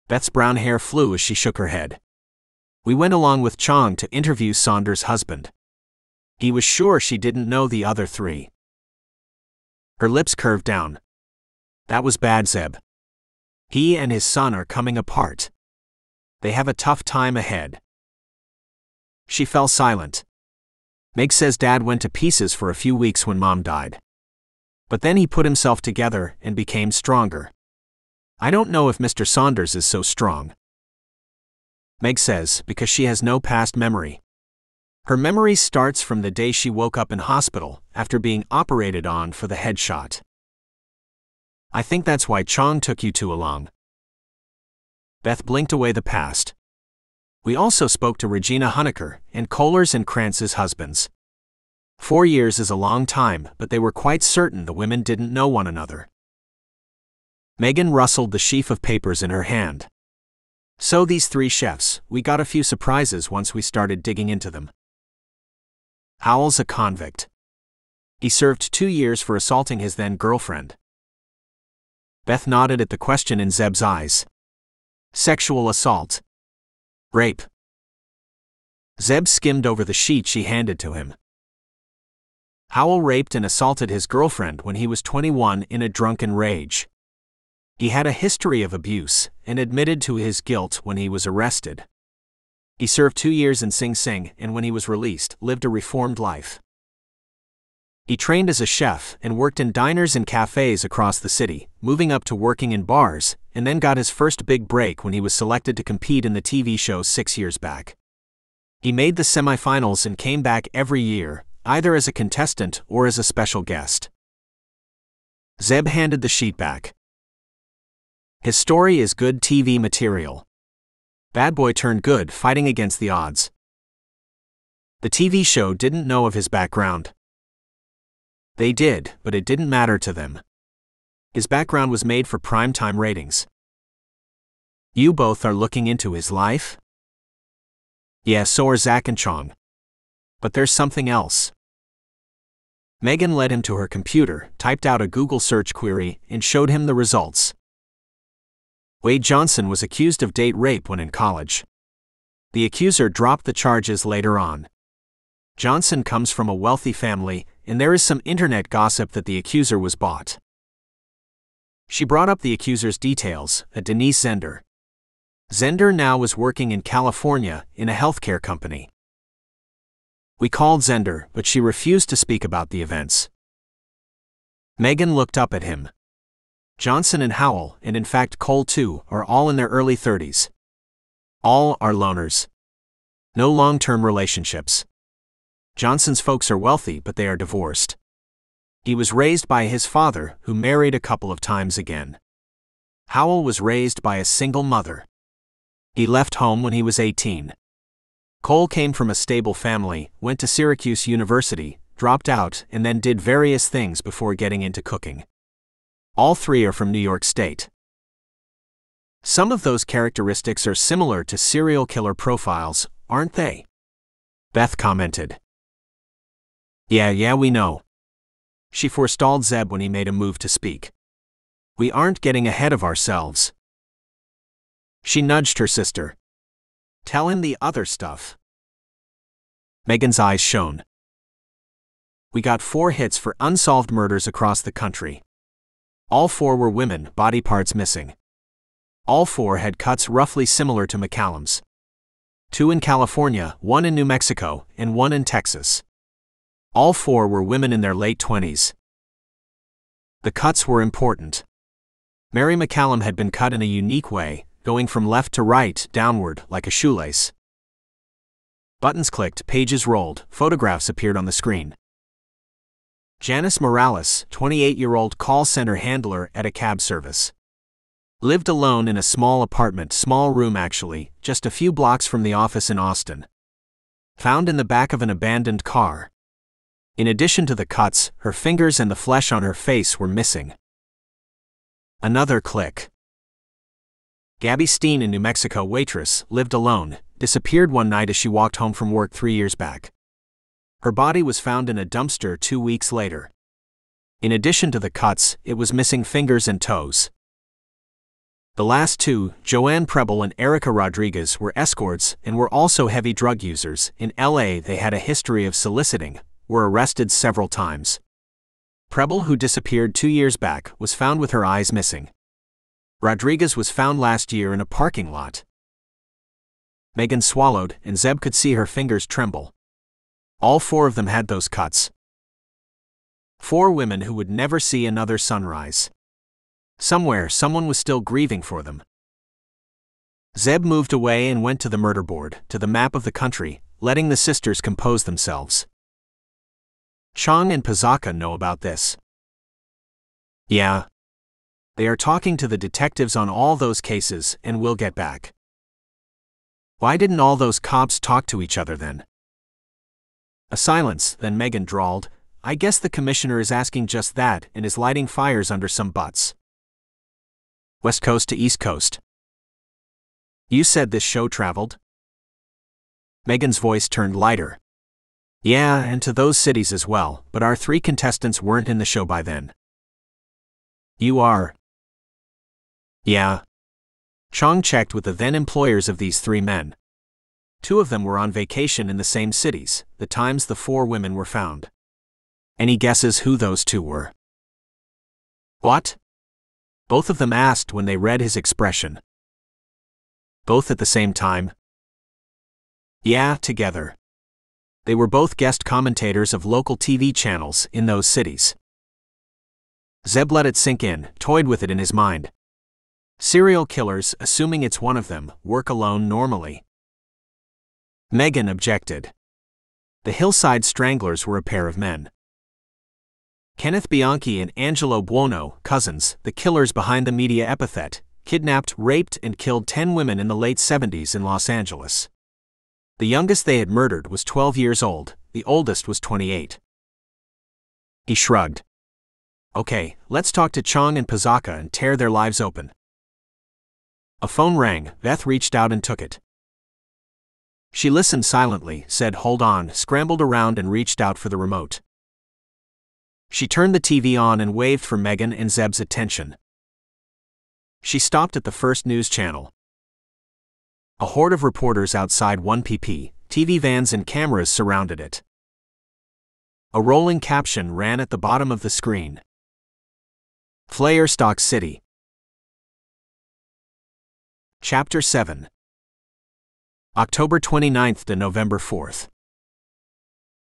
Beth's brown hair flew as she shook her head. We went along with Chong to interview Saunders' husband. He was sure she didn't know the other three. Her lips curved down. That was bad, Zeb. He and his son are coming apart. They have a tough time ahead. She fell silent. Meg says Dad went to pieces for a few weeks when Mom died. But then he put himself together and became stronger. I don't know if Mr. Saunders is so strong. Meg says, because she has no past memory. Her memory starts from the day she woke up in hospital after being operated on for the headshot. I think that's why Chong took you two along. Beth blinked away the past. We also spoke to Regina Honecker and Kohlers and Krantz's husbands. 4 years is a long time, but they were quite certain the women didn't know one another. Megan rustled the sheaf of papers in her hand. So these three chefs, we got a few surprises once we started digging into them. Howell's a convict. He served 2 years for assaulting his then-girlfriend. Beth nodded at the question in Zeb's eyes. Sexual assault. Rape. Zeb skimmed over the sheet she handed to him. Howell raped and assaulted his girlfriend when he was 21 in a drunken rage. He had a history of abuse and admitted to his guilt when he was arrested. He served 2 years in Sing Sing and when he was released, lived a reformed life. He trained as a chef and worked in diners and cafes across the city, moving up to working in bars, and then got his first big break when he was selected to compete in the TV show 6 years back. He made the semifinals and came back every year, either as a contestant or as a special guest. Zeb handed the sheet back. His story is good TV material. Bad boy turned good fighting against the odds. The TV show didn't know of his background. They did, but it didn't matter to them. His background was made for primetime ratings. You both are looking into his life? Yeah, so are Zach and Chong. But there's something else. Megan led him to her computer, typed out a Google search query, and showed him the results. Wade Johnson was accused of date rape when in college. The accuser dropped the charges later on. Johnson comes from a wealthy family, and there is some internet gossip that the accuser was bought. She brought up the accuser's details, a Denise Zender. Zender now was working in California in a healthcare company. We called Zender, but she refused to speak about the events. Megan looked up at him. Johnson and Howell, and in fact Cole too, are all in their early 30s. All are loners. No long-term relationships. Johnson's folks are wealthy, but they are divorced. He was raised by his father, who married a couple of times again. Howell was raised by a single mother. He left home when he was 18. Cole came from a stable family, went to Syracuse University, dropped out, and then did various things before getting into cooking. All three are from New York State. Some of those characteristics are similar to serial killer profiles, aren't they? Beth commented. Yeah, we know. She forestalled Zeb when he made a move to speak. We aren't getting ahead of ourselves. She nudged her sister. Tell him the other stuff. Megan's eyes shone. We got 4 hits for unsolved murders across the country. All 4 were women, body parts missing. All 4 had cuts roughly similar to McCallum's. 2 in California, 1 in New Mexico, and 1 in Texas. All 4 were women in their late 20s. The cuts were important. Mary McCallum had been cut in a unique way, going from left to right, downward, like a shoelace. Buttons clicked, pages rolled, photographs appeared on the screen. Janice Morales, 28-year-old call center handler at a cab service. Lived alone in a small apartment, small room actually, just a few blocks from the office in Austin. found in the back of an abandoned car. In addition to the cuts, her fingers and the flesh on her face were missing. Another click. Gabby Steen, a New Mexico waitress, lived alone, disappeared one night as she walked home from work 3 years back. Her body was found in a dumpster 2 weeks later. In addition to the cuts, it was missing fingers and toes. The last two, Joanne Preble and Erica Rodriguez, were escorts and were also heavy drug users. In LA, they had a history of soliciting, were arrested several times. Preble, who disappeared 2 years back, was found with her eyes missing. Rodriguez was found last year in a parking lot. Megan swallowed, and Zeb could see her fingers tremble. All 4 of them had those cuts. 4 women who would never see another sunrise. Somewhere, someone was still grieving for them. Zeb moved away and went to the murder board, to the map of the country, letting the sisters compose themselves. Chong and Pizaka know about this. Yeah. They are talking to the detectives on all those cases and will get back. Why didn't all those cops talk to each other then? A silence, then Megan drawled, I guess the commissioner is asking just that and is lighting fires under some butts. West Coast to East Coast. You said this show traveled? Megan's voice turned lighter. Yeah, and to those cities as well, but our 3 contestants weren't in the show by then. You are? Yeah. Chong checked with the then employers of these 3 men. 2 of them were on vacation in the same cities, the times the 4 women were found. Any guesses who those 2 were? What? Both of them asked when they read his expression. Both at the same time? Yeah, together. They were both guest commentators of local TV channels in those cities. Zeb let it sink in, toyed with it in his mind. Serial killers, assuming it's one of them, work alone normally. Megan objected. The Hillside Stranglers were a pair of men. Kenneth Bianchi and Angelo Buono, cousins, the killers behind the media epithet, kidnapped, raped, and killed 10 women in the late 70s in Los Angeles. The youngest they had murdered was 12 years old, the oldest was 28. He shrugged. Okay, let's talk to Chong and Pizaka and tear their lives open. A phone rang. Beth reached out and took it. She listened silently, said hold on, scrambled around and reached out for the remote. She turned the TV on and waved for Megan and Zeb's attention. She stopped at the first news channel. A horde of reporters outside 1PP, TV vans and cameras surrounded it. A rolling caption ran at the bottom of the screen. Flayer, Stock City. Chapter 7. October 29th to November 4th.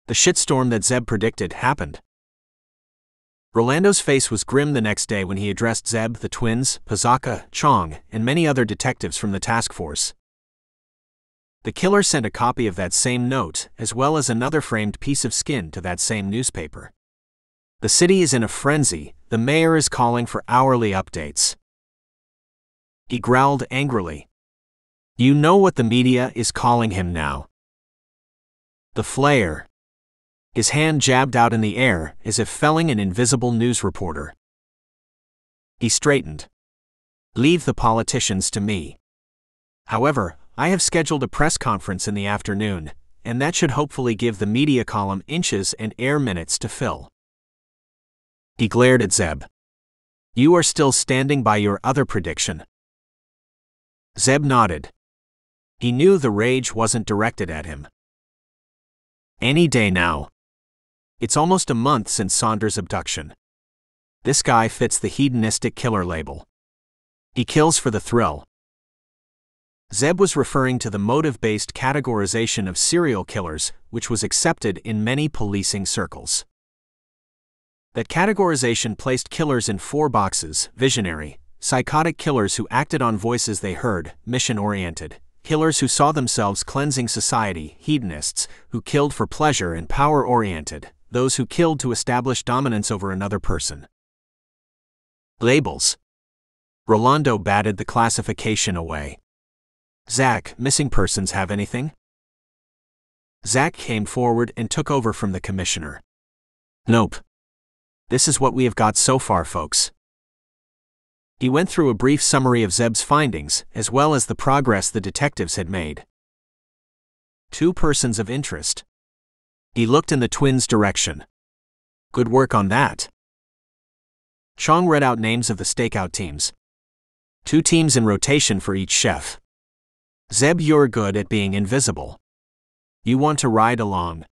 The shitstorm that Zeb predicted happened. Rolando's face was grim the next day when he addressed Zeb, the twins, Pizaka, Chong, and many other detectives from the task force. The killer sent a copy of that same note, as well as another framed piece of skin to that same newspaper. The city is in a frenzy. The mayor is calling for hourly updates. He growled angrily. You know what the media is calling him now. The Flayer. His hand jabbed out in the air, as if felling an invisible news reporter. He straightened. Leave the politicians to me. However, I have scheduled a press conference in the afternoon, and that should hopefully give the media column inches and air minutes to fill. He glared at Zeb. You are still standing by your other prediction? Zeb nodded. He knew the rage wasn't directed at him. Any day now. It's almost a month since Saunders' abduction. This guy fits the hedonistic killer label. He kills for the thrill. Zeb was referring to the motive-based categorization of serial killers, which was accepted in many policing circles. That categorization placed killers in 4 boxes: visionary, psychotic killers who acted on voices they heard, mission-oriented, killers who saw themselves cleansing society, hedonists, who killed for pleasure, and power-oriented, those who killed to establish dominance over another person. Labels. Rolando batted the classification away. Zach, missing persons have anything? Zach came forward and took over from the commissioner. Nope. This is what we have got so far, folks. He went through a brief summary of Zeb's findings, as well as the progress the detectives had made. 2 persons of interest. He looked in the twins' direction. Good work on that. Chong read out names of the stakeout teams. 2 teams in rotation for each chef. Zeb, you're good at being invisible. You want to ride along?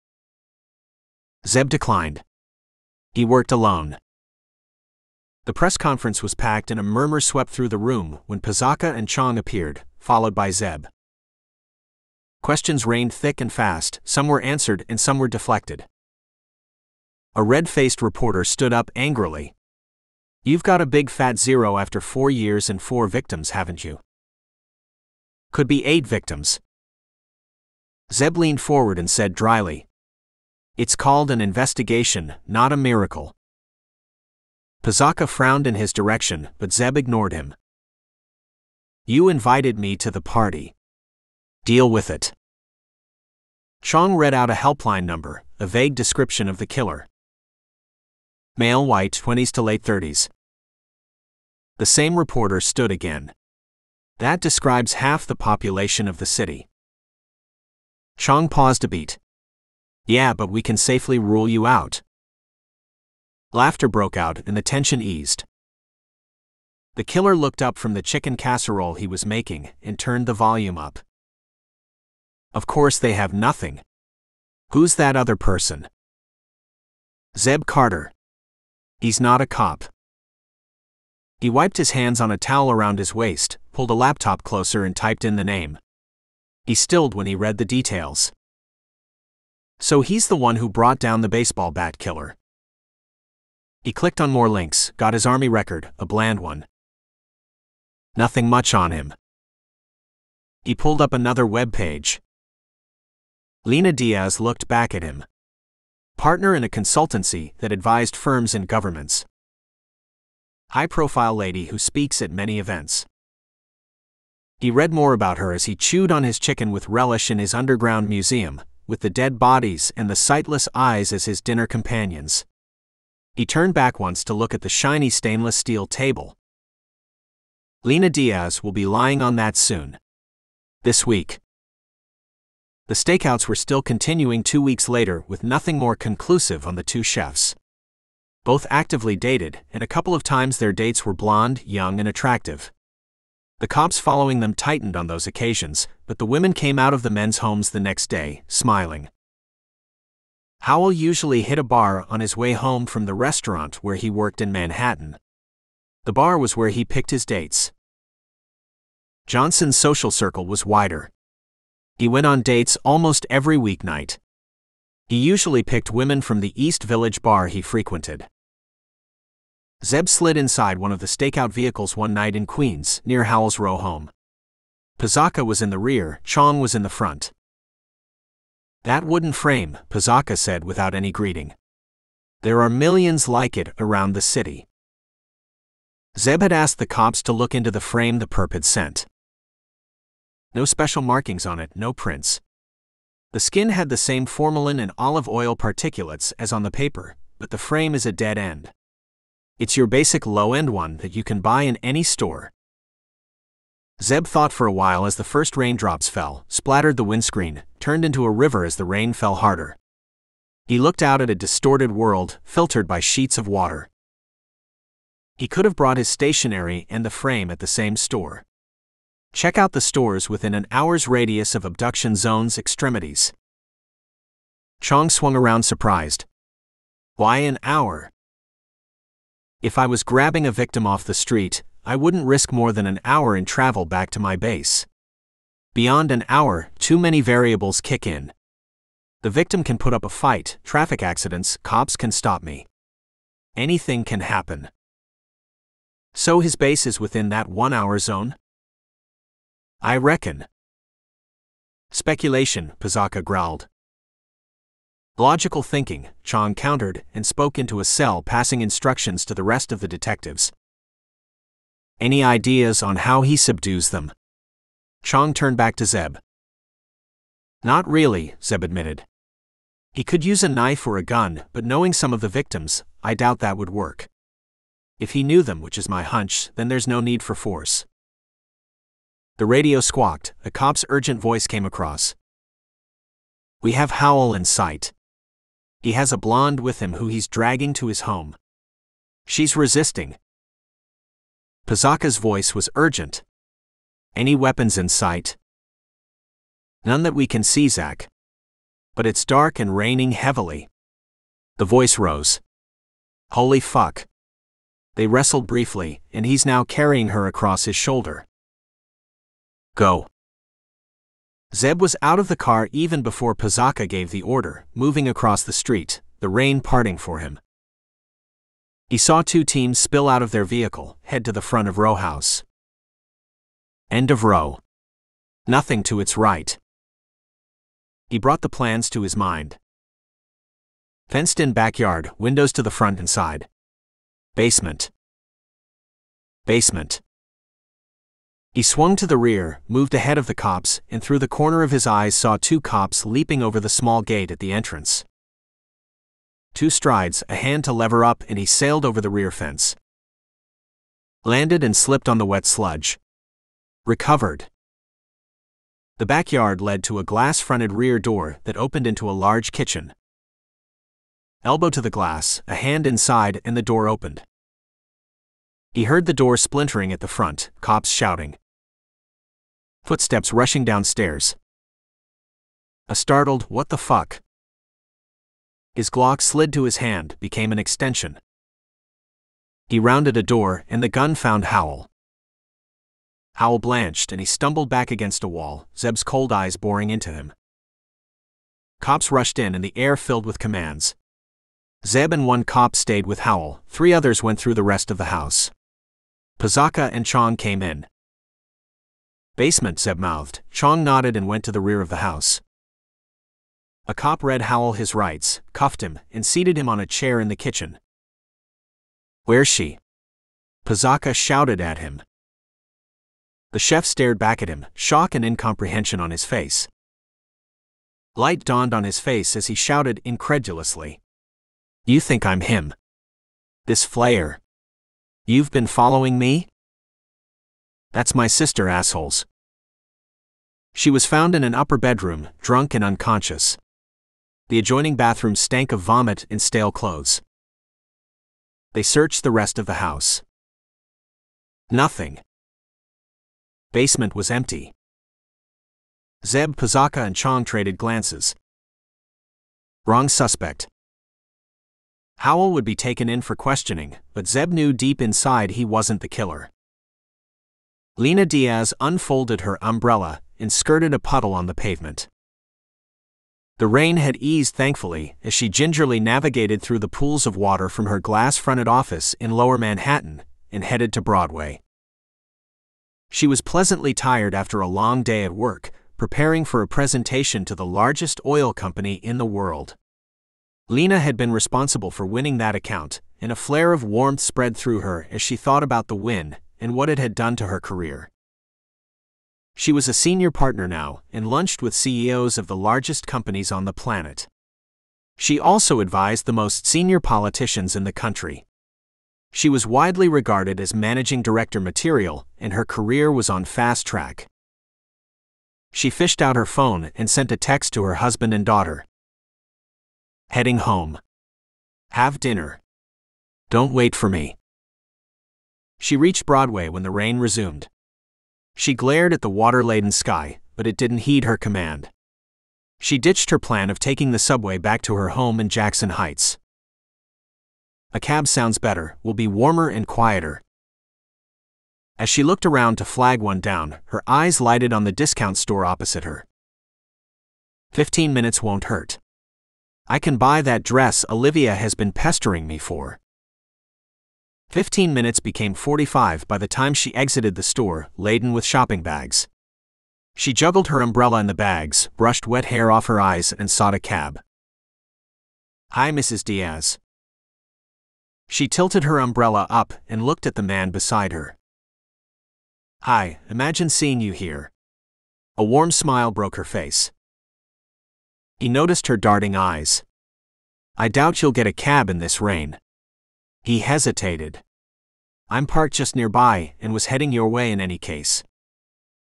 Zeb declined. He worked alone. The press conference was packed and a murmur swept through the room when Pizaka and Chong appeared, followed by Zeb. Questions rained thick and fast, some were answered and some were deflected. A red-faced reporter stood up angrily. You've got a big fat 0 after 4 years and 4 victims, haven't you? Could be 8 victims. Zeb leaned forward and said dryly, it's called an investigation, not a miracle. Pizaka frowned in his direction, but Zeb ignored him. You invited me to the party. Deal with it. Chong read out a helpline number, a vague description of the killer. Male, white, 20s to late 30s. The same reporter stood again. That describes half the population of the city. Chong paused a beat. Yeah, but we can safely rule you out. Laughter broke out and the tension eased. The killer looked up from the chicken casserole he was making and turned the volume up. Of course they have nothing. Who's that other person? Zeb Carter. He's not a cop. He wiped his hands on a towel around his waist, pulled a laptop closer and typed in the name. He stilled when he read the details. So he's the one who brought down the baseball bat killer. He clicked on more links, got his army record, a bland one. Nothing much on him. He pulled up another web page. Lena Diaz looked back at him. Partner in a consultancy that advised firms and governments. High-profile lady who speaks at many events. He read more about her as he chewed on his chicken with relish in his underground museum, with the dead bodies and the sightless eyes as his dinner companions. He turned back once to look at the shiny stainless steel table. Lena Diaz will be lying on that soon. This week. The stakeouts were still continuing 2 weeks later with nothing more conclusive on the 2 chefs. Both actively dated, and a couple of times their dates were blonde, young, and attractive. The cops following them tightened on those occasions, but the women came out of the men's homes the next day, smiling. Howell usually hit a bar on his way home from the restaurant where he worked in Manhattan. The bar was where he picked his dates. Johnson's social circle was wider. He went on dates almost every weeknight. He usually picked women from the East Village bar he frequented. Zeb slid inside one of the stakeout vehicles one night in Queens, near Howell's row home. Pizaka was in the rear, Chong was in the front. That wooden frame, Pizaka said without any greeting. There are millions like it around the city. Zeb had asked the cops to look into the frame the perp had sent. No special markings on it, no prints. The skin had the same formalin and olive oil particulates as on the paper, but the frame is a dead end. It's your basic low-end one that you can buy in any store. Zeb thought for a while as the first raindrops fell, splattered the windscreen, turned into a river as the rain fell harder. He looked out at a distorted world, filtered by sheets of water. He could have brought his stationery and the frame at the same store. Check out the stores within an hour's radius of abduction zone's extremities. Chong swung around surprised. Why an hour? If I was grabbing a victim off the street, I wouldn't risk more than an hour in travel back to my base. Beyond an hour, too many variables kick in. The victim can put up a fight, traffic accidents, cops can stop me. Anything can happen. So his base is within that 1-hour zone? I reckon. Speculation, Pizaka growled. Logical thinking, Chong countered and spoke into a cell, passing instructions to the rest of the detectives. Any ideas on how he subdues them? Chong turned back to Zeb. Not really, Zeb admitted. He could use a knife or a gun, but knowing some of the victims, I doubt that would work. If he knew them, which is my hunch, then there's no need for force. The radio squawked. A cop's urgent voice came across. We have Howell in sight. He has a blonde with him who he's dragging to his home. She's resisting. Pizaka's voice was urgent. Any weapons in sight? None that we can see, Zach. But it's dark and raining heavily. The voice rose. Holy fuck. They wrestled briefly, and he's now carrying her across his shoulder. Go. Zeb was out of the car even before Pizaka gave the order, moving across the street, the rain parting for him. He saw two teams spill out of their vehicle, head to the front of row house. End of row. Nothing to its right. He brought the plans to his mind. Fenced-in backyard, windows to the front and side. Basement. Basement. He swung to the rear, moved ahead of the cops, and through the corner of his eyes saw two cops leaping over the small gate at the entrance. 2 strides, a hand to lever up, and he sailed over the rear fence. Landed and slipped on the wet sludge. Recovered. The backyard led to a glass-fronted rear door that opened into a large kitchen. Elbow to the glass, a hand inside, and the door opened. He heard the door splintering at the front, cops shouting. Footsteps rushing downstairs. A startled, "What the fuck?" His Glock slid to his hand, became an extension. He rounded a door, and the gun found Howell. Howell blanched, and he stumbled back against a wall, Zeb's cold eyes boring into him. Cops rushed in, and the air filled with commands. Zeb and 1 cop stayed with Howell, 3 others went through the rest of the house. Pizaka and Chong came in. Basement, Zeb mouthed. Chong nodded and went to the rear of the house. A cop read Howell his rights, cuffed him, and seated him on a chair in the kitchen. Where's she? Pizaka shouted at him. The chef stared back at him, shock and incomprehension on his face. Light dawned on his face as he shouted incredulously. You think I'm him? This Flayer? You've been following me? That's my sister, assholes. She was found in an upper bedroom, drunk and unconscious. The adjoining bathroom stank of vomit and stale clothes. They searched the rest of the house. Nothing. Basement was empty. Zeb, Pizaka, and Chong traded glances. Wrong suspect. Howell would be taken in for questioning, but Zeb knew deep inside he wasn't the killer. Lena Diaz unfolded her umbrella and skirted a puddle on the pavement. The rain had eased thankfully as she gingerly navigated through the pools of water from her glass-fronted office in Lower Manhattan and headed to Broadway. She was pleasantly tired after a long day at work, preparing for a presentation to the largest oil company in the world. Lena had been responsible for winning that account, and a flare of warmth spread through her as she thought about the win and what it had done to her career. She was a senior partner now and lunched with CEOs of the largest companies on the planet. She also advised the most senior politicians in the country. She was widely regarded as managing director material, and her career was on fast track. She fished out her phone and sent a text to her husband and daughter. Heading home. Have dinner. Don't wait for me. She reached Broadway when the rain resumed. She glared at the water-laden sky, but it didn't heed her command. She ditched her plan of taking the subway back to her home in Jackson Heights. A cab sounds better, will be warmer and quieter. As she looked around to flag one down, her eyes lighted on the discount store opposite her. 15 minutes won't hurt. I can buy that dress Olivia has been pestering me for. 15 minutes became 45 by the time she exited the store, laden with shopping bags. She juggled her umbrella in the bags, brushed wet hair off her eyes, and sought a cab. Hi, Mrs. Diaz. She tilted her umbrella up and looked at the man beside her. Hi, imagine seeing you here. A warm smile broke her face. He noticed her darting eyes. "I doubt you'll get a cab in this rain." He hesitated. "I'm parked just nearby and was heading your way in any case.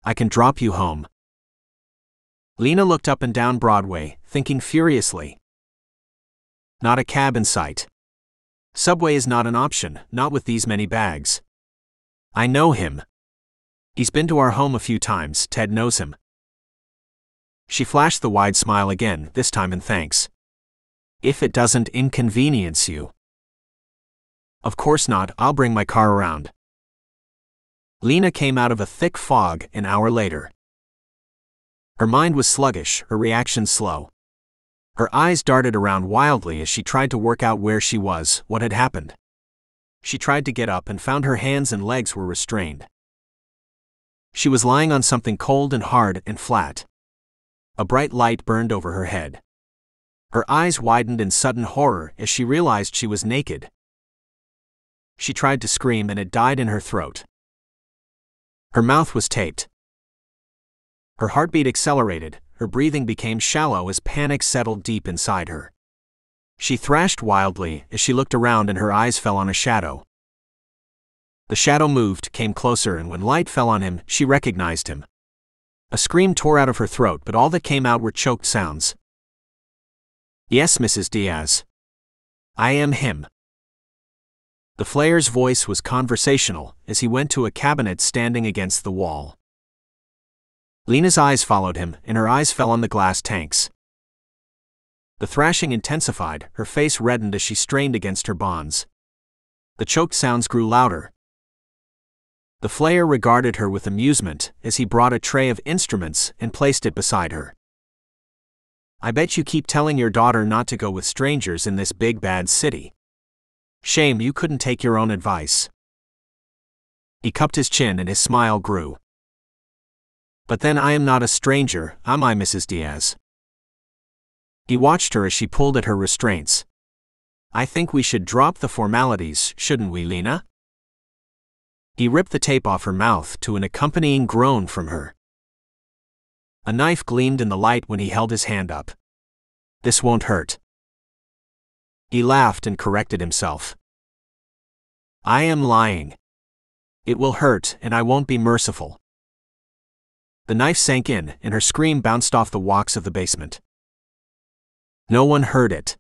I can drop you home." Lena looked up and down Broadway, thinking furiously. Not a cab in sight. Subway is not an option, not with these many bags. I know him. He's been to our home a few times, Ted knows him. She flashed the wide smile again, this time in thanks. "If it doesn't inconvenience you." "Of course not, I'll bring my car around." Lena came out of a thick fog an hour later. Her mind was sluggish, her reactions slow. Her eyes darted around wildly as she tried to work out where she was, what had happened. She tried to get up and found her hands and legs were restrained. She was lying on something cold and hard and flat. A bright light burned over her head. Her eyes widened in sudden horror as she realized she was naked. She tried to scream and it died in her throat. Her mouth was taped. Her heartbeat accelerated, her breathing became shallow as panic settled deep inside her. She thrashed wildly as she looked around and her eyes fell on a shadow. The shadow moved, came closer, and when light fell on him, she recognized him. A scream tore out of her throat, but all that came out were choked sounds. "Yes, Mrs. Diaz. I am him." The Flayer's voice was conversational as he went to a cabinet standing against the wall. Lena's eyes followed him, and her eyes fell on the glass tanks. The thrashing intensified, her face reddened as she strained against her bonds. The choked sounds grew louder. The Flayer regarded her with amusement as he brought a tray of instruments and placed it beside her. "I bet you keep telling your daughter not to go with strangers in this big bad city. Shame you couldn't take your own advice." He cupped his chin and his smile grew. "But then I am not a stranger, am I, Mrs. Diaz?" He watched her as she pulled at her restraints. "I think we should drop the formalities, shouldn't we, Lena?" He ripped the tape off her mouth to an accompanying groan from her. A knife gleamed in the light when he held his hand up. "This won't hurt." He laughed and corrected himself. "I am lying. It will hurt and I won't be merciful." The knife sank in and her scream bounced off the walks of the basement. No one heard it.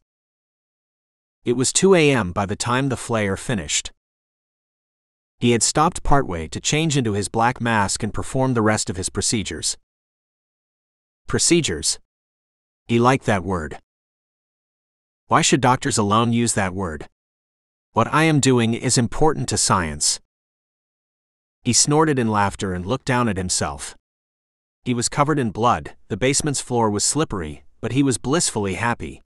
It was 2 a.m. by the time the Flayer finished. He had stopped partway to change into his black mask and perform the rest of his procedures. Procedures. He liked that word. Why should doctors alone use that word? What I am doing is important to science. He snorted in laughter and looked down at himself. He was covered in blood, the basement's floor was slippery, but he was blissfully happy.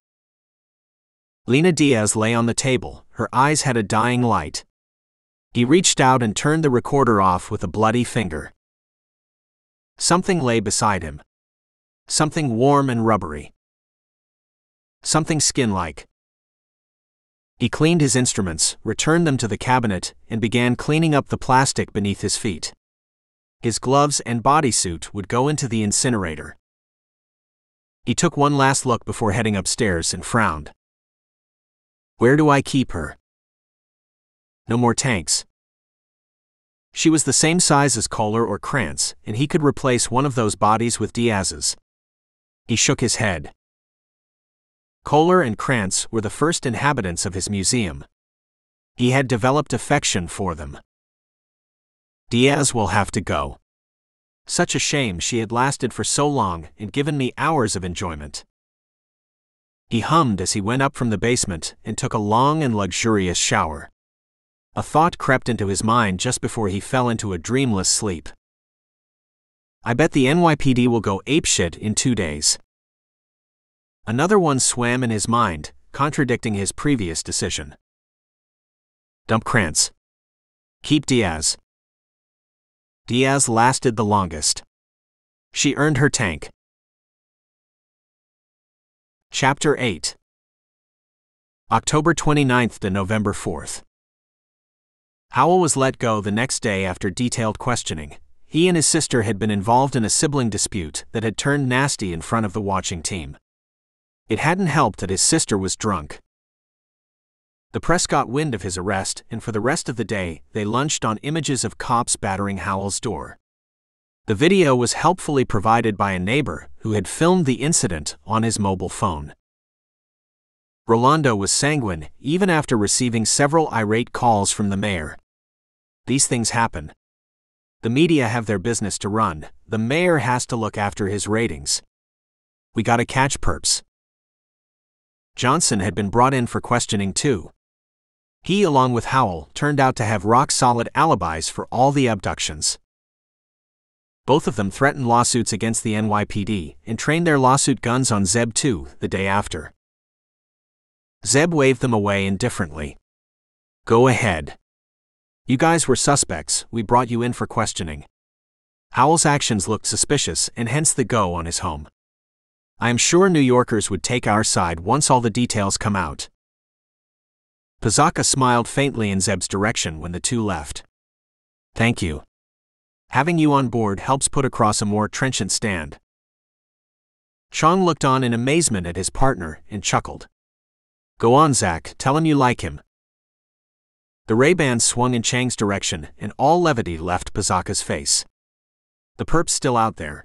Lena Diaz lay on the table, her eyes had a dying light. He reached out and turned the recorder off with a bloody finger. Something lay beside him. Something warm and rubbery. Something skin-like. He cleaned his instruments, returned them to the cabinet, and began cleaning up the plastic beneath his feet. His gloves and bodysuit would go into the incinerator. He took one last look before heading upstairs and frowned. Where do I keep her? No more tanks. She was the same size as Kohler or Krantz, and he could replace one of those bodies with Diaz's. He shook his head. Kohler and Krantz were the first inhabitants of his museum. He had developed affection for them. Diaz will have to go. Such a shame she had lasted for so long and given me hours of enjoyment. He hummed as he went up from the basement and took a long and luxurious shower. A thought crept into his mind just before he fell into a dreamless sleep. I bet the NYPD will go apeshit in 2 days. Another one swam in his mind, contradicting his previous decision. Dump Krantz. Keep Diaz. Diaz lasted the longest. She earned her tank. Chapter 8. October 29th to November 4th. Howell was let go the next day after detailed questioning. He and his sister had been involved in a sibling dispute that had turned nasty in front of the watching team. It hadn't helped that his sister was drunk. The press got wind of his arrest, and for the rest of the day, they lunched on images of cops battering Howell's door. The video was helpfully provided by a neighbor who had filmed the incident on his mobile phone. Rolando was sanguine, even after receiving several irate calls from the mayor. These things happen. The media have their business to run. The mayor has to look after his ratings. We gotta catch perps. Johnson had been brought in for questioning too. He, along with Howell, turned out to have rock-solid alibis for all the abductions. Both of them threatened lawsuits against the NYPD and trained their lawsuit guns on Zeb too, the day after. Zeb waved them away indifferently. Go ahead. You guys were suspects, we brought you in for questioning. Howell's actions looked suspicious, and hence the go on his home. I am sure New Yorkers would take our side once all the details come out. Pizzacca smiled faintly in Zeb's direction when the two left. Thank you. Having you on board helps put across a more trenchant stand. Chong looked on in amazement at his partner and chuckled. Go on, Zach, tell him you like him. The Ray-Ban swung in Chang's direction, and all levity left Pizzacca's face. The perp's still out there.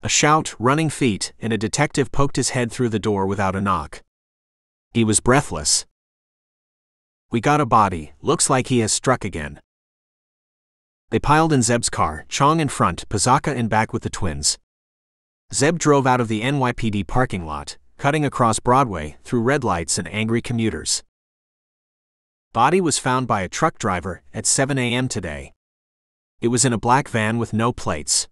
A shout, running feet, and a detective poked his head through the door without a knock. He was breathless. We got a body, looks like he has struck again. They piled in Zeb's car, Chong in front, Pizzacca in back with the twins. Zeb drove out of the NYPD parking lot, cutting across Broadway, through red lights and angry commuters. Body was found by a truck driver at 7 a.m. today. It was in a black van with no plates.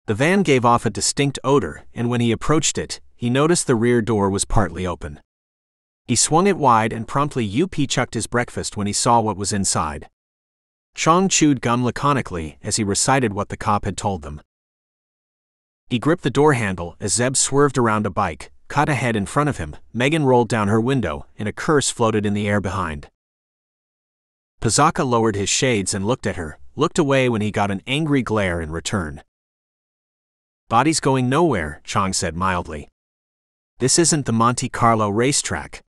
The van gave off a distinct odor, and when he approached it, he noticed the rear door was partly open. He swung it wide and promptly chucked his breakfast when he saw what was inside. Chong chewed gum laconically as he recited what the cop had told them. He gripped the door handle as Zeb swerved around a bike, caught ahead in front of him. Megan rolled down her window, and a curse floated in the air behind. Pizzacca lowered his shades and looked at her, looked away when he got an angry glare in return. Body's going nowhere, Chong said mildly. This isn't the Monte Carlo racetrack.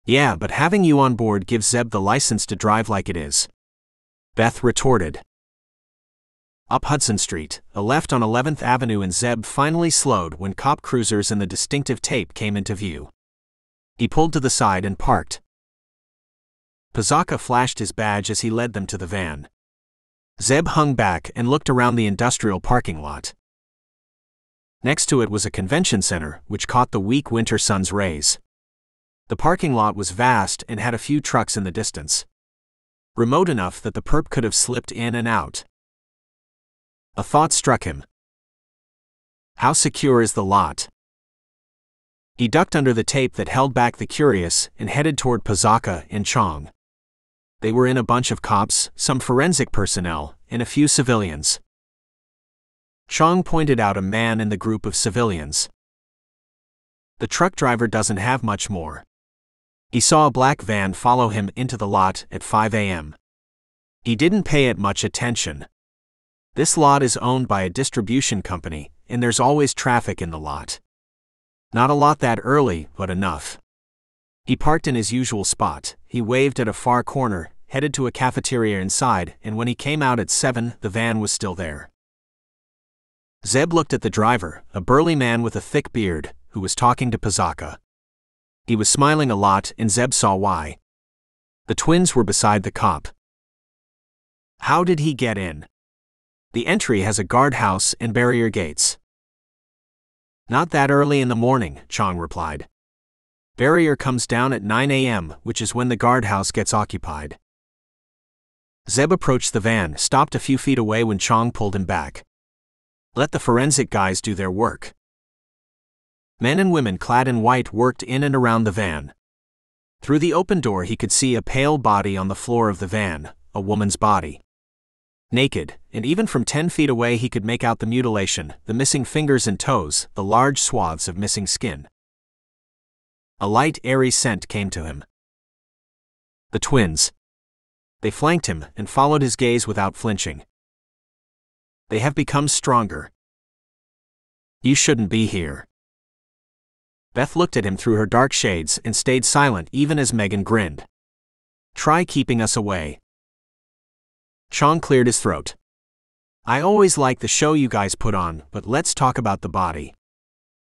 Yeah, but having you on board gives Zeb the license to drive like it is. Beth retorted. Up Hudson Street, a left on 11th Avenue, and Zeb finally slowed when cop cruisers and the distinctive tape came into view. He pulled to the side and parked. Pizzacca flashed his badge as he led them to the van. Zeb hung back and looked around the industrial parking lot. Next to it was a convention center, which caught the weak winter sun's rays. The parking lot was vast and had a few trucks in the distance. Remote enough that the perp could have slipped in and out. A thought struck him. How secure is the lot? He ducked under the tape that held back the curious and headed toward Pizzacca and Chong. They were in a bunch of cops, some forensic personnel, and a few civilians. Chong pointed out a man in the group of civilians. The truck driver doesn't have much more. He saw a black van follow him into the lot at 5 a.m. He didn't pay it much attention. This lot is owned by a distribution company, and there's always traffic in the lot. Not a lot that early, but enough. He parked in his usual spot. He waved at a far corner, headed to a cafeteria inside, and when he came out at 7, the van was still there. Zeb looked at the driver, a burly man with a thick beard, who was talking to Pizzacca. He was smiling a lot, and Zeb saw why. The twins were beside the cop. How did he get in? The entry has a guardhouse and barrier gates. Not that early in the morning, Chong replied. Barrier comes down at 9 a.m., which is when the guardhouse gets occupied. Zeb approached the van, stopped a few feet away when Chong pulled him back. Let the forensic guys do their work. Men and women clad in white worked in and around the van. Through the open door he could see a pale body on the floor of the van, a woman's body. Naked, and even from 10 feet away he could make out the mutilation, the missing fingers and toes, the large swaths of missing skin. A light, airy scent came to him. The twins. They flanked him and followed his gaze without flinching. They have become stronger. You shouldn't be here. Beth looked at him through her dark shades and stayed silent even as Megan grinned. Try keeping us away. Chong cleared his throat. I always like the show you guys put on, but let's talk about the body.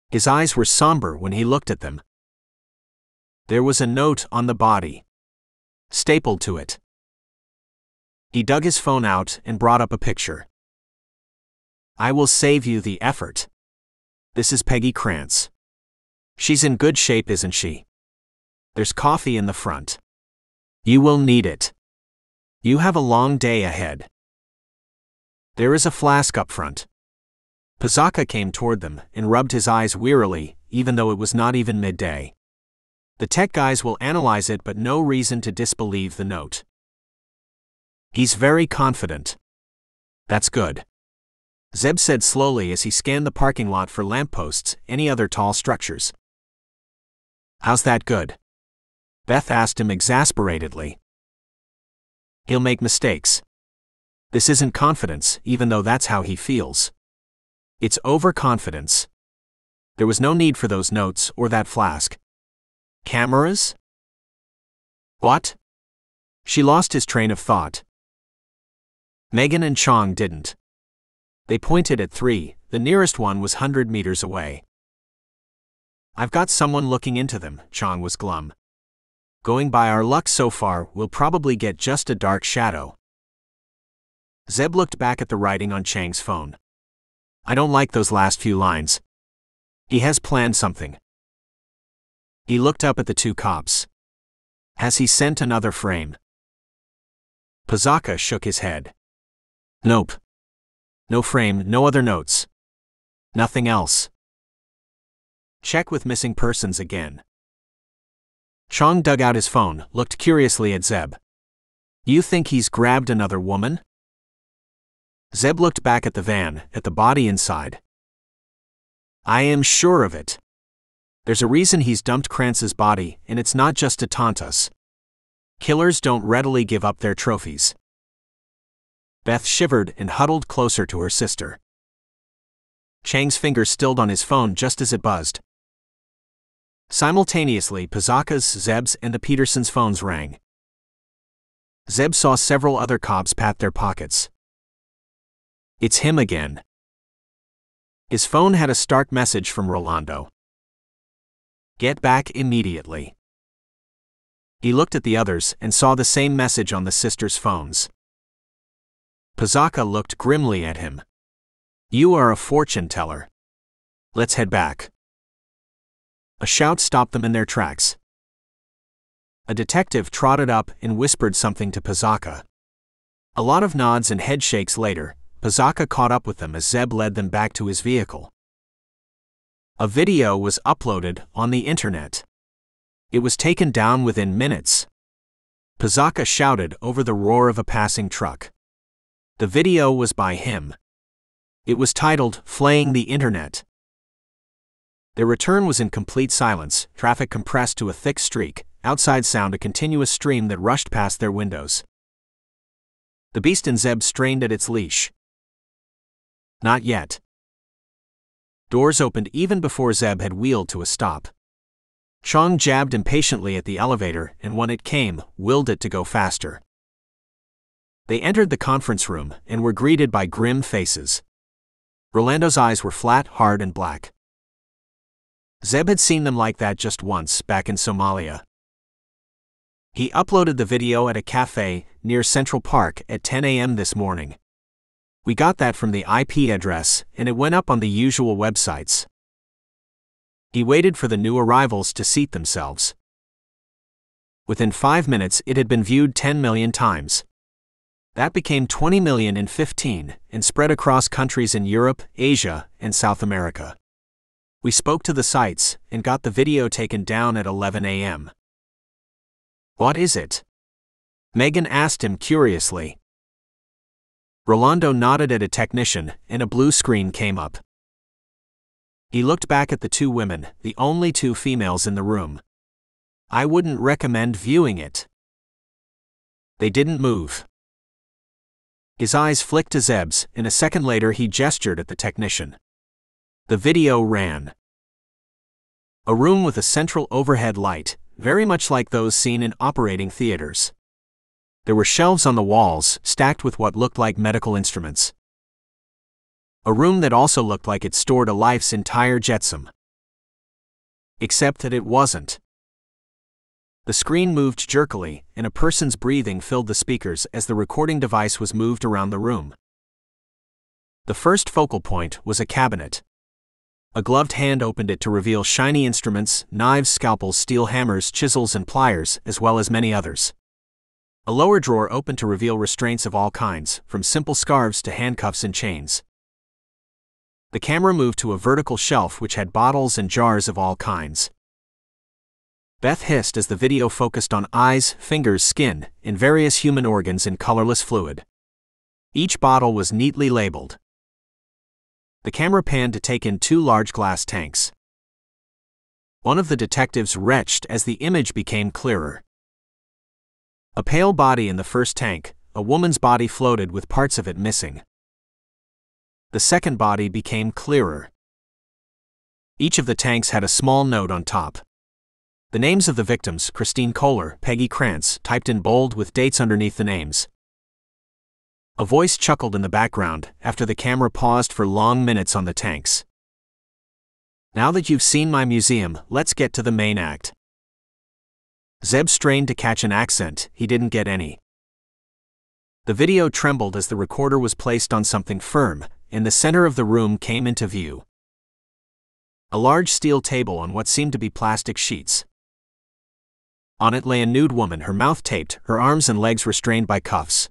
His eyes were somber when he looked at them. There was a note on the body, stapled to it. He dug his phone out and brought up a picture. I will save you the effort. This is Peggy Krantz. She's in good shape, isn't she? There's coffee in the front. You will need it. You have a long day ahead. There is a flask up front. Pizaka came toward them and rubbed his eyes wearily, even though it was not even midday. The tech guys will analyze it, but no reason to disbelieve the note. He's very confident. That's good. Zeb said slowly as he scanned the parking lot for lampposts, any other tall structures. How's that good? Beth asked him exasperatedly. He'll make mistakes. This isn't confidence, even though that's how he feels. It's overconfidence. There was no need for those notes or that flask. Cameras? What? She lost his train of thought. Megan and Chong didn't. They pointed at 3, the nearest one was 100 meters away. I've got someone looking into them, Chong was glum. Going by our luck so far, we'll probably get just a dark shadow. Zeb looked back at the writing on Chang's phone. I don't like those last few lines. He has planned something. He looked up at the 2 cops. Has he sent another frame? Pizaka shook his head. Nope. No frame, no other notes. Nothing else. Check with missing persons again. Chong dug out his phone, looked curiously at Zeb. You think he's grabbed another woman? Zeb looked back at the van, at the body inside. I am sure of it. There's a reason he's dumped Krantz's body, and it's not just to taunt us. Killers don't readily give up their trophies. Beth shivered and huddled closer to her sister. Chang's fingers stilled on his phone just as it buzzed. Simultaneously, Pizaka's, Zeb's, and the Petersons' phones rang. Zeb saw several other cops pat their pockets. It's him again. His phone had a stark message from Rolando. Get back immediately. He looked at the others and saw the same message on the sisters' phones. Pizaka looked grimly at him. You are a fortune teller. Let's head back. A shout stopped them in their tracks. A detective trotted up and whispered something to Pizaka. A lot of nods and head shakes later, Pizaka caught up with them as Zeb led them back to his vehicle. A video was uploaded on the internet. It was taken down within minutes. Pizaka shouted over the roar of a passing truck. The video was by him. It was titled, Flaying the Internet. Their return was in complete silence, traffic compressed to a thick streak, outside sound a continuous stream that rushed past their windows. The beast in Zeb strained at its leash. Not yet. Doors opened even before Zeb had wheeled to a stop. Chong jabbed impatiently at the elevator and when it came, willed it to go faster. They entered the conference room and were greeted by grim faces. Rolando's eyes were flat, hard, and black. Zeb had seen them like that just once, back in Somalia. He uploaded the video at a cafe near Central Park at 10 a.m. this morning. We got that from the IP address, and it went up on the usual websites. He waited for the new arrivals to seat themselves. Within 5 minutes, it had been viewed 10 million times. That became 20 million in 15, and spread across countries in Europe, Asia, and South America. We spoke to the sites, and got the video taken down at 11 a.m. What is it? Megan asked him curiously. Rolando nodded at a technician, and a blue screen came up. He looked back at the 2 women, the only 2 females in the room. I wouldn't recommend viewing it. They didn't move. His eyes flicked to Zeb's, and a second later he gestured at the technician. The video ran. A room with a central overhead light, very much like those seen in operating theaters. There were shelves on the walls, stacked with what looked like medical instruments. A room that also looked like it stored a life's entire jetsam. Except that it wasn't. The screen moved jerkily, and a person's breathing filled the speakers as the recording device was moved around the room. The first focal point was a cabinet. A gloved hand opened it to reveal shiny instruments, knives, scalpels, steel hammers, chisels, and pliers, as well as many others. A lower drawer opened to reveal restraints of all kinds, from simple scarves to handcuffs and chains. The camera moved to a vertical shelf which had bottles and jars of all kinds. Beth hissed as the video focused on eyes, fingers, skin, and various human organs in colorless fluid. Each bottle was neatly labeled. The camera panned to take in 2 large glass tanks. One of the detectives retched as the image became clearer. A pale body in the first tank, a woman's body floated with parts of it missing. The second body became clearer. Each of the tanks had a small note on top. The names of the victims, Christine Kohler, Peggy Krantz, typed in bold with dates underneath the names. A voice chuckled in the background after the camera paused for long minutes on the tanks. Now that you've seen my museum, let's get to the main act. Zeb strained to catch an accent, he didn't get any. The video trembled as the recorder was placed on something firm, and the center of the room came into view. A large steel table on what seemed to be plastic sheets. On it lay a nude woman, her mouth taped, her arms and legs restrained by cuffs.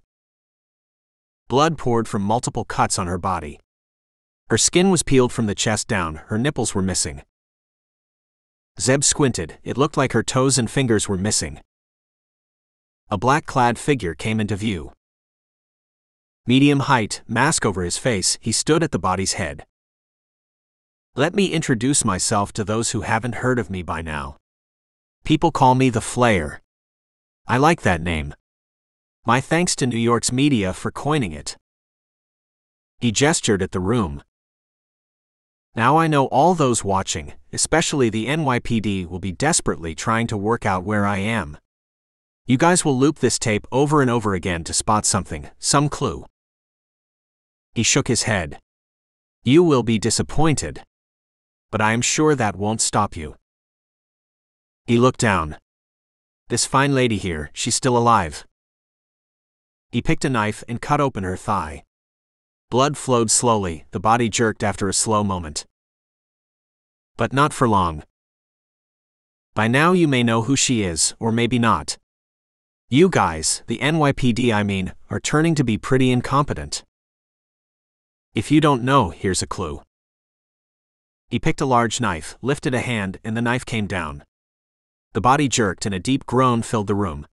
Blood poured from multiple cuts on her body. Her skin was peeled from the chest down, her nipples were missing. Zeb squinted, it looked like her toes and fingers were missing. A black-clad figure came into view. Medium height, mask over his face, he stood at the body's head. Let me introduce myself to those who haven't heard of me by now. People call me the Flayer. I like that name. My thanks to New York's media for coining it. He gestured at the room. Now I know all those watching, especially the NYPD, will be desperately trying to work out where I am. You guys will loop this tape over and over again to spot something, some clue. He shook his head. You will be disappointed. But I am sure that won't stop you. He looked down. This fine lady here, she's still alive. He picked a knife and cut open her thigh. Blood flowed slowly, the body jerked after a slow moment. But not for long. By now you may know who she is, or maybe not. You guys, the NYPD I mean, are turning to be pretty incompetent. If you don't know, here's a clue. He picked a large knife, lifted a hand, and the knife came down. The body jerked and a deep groan filled the room.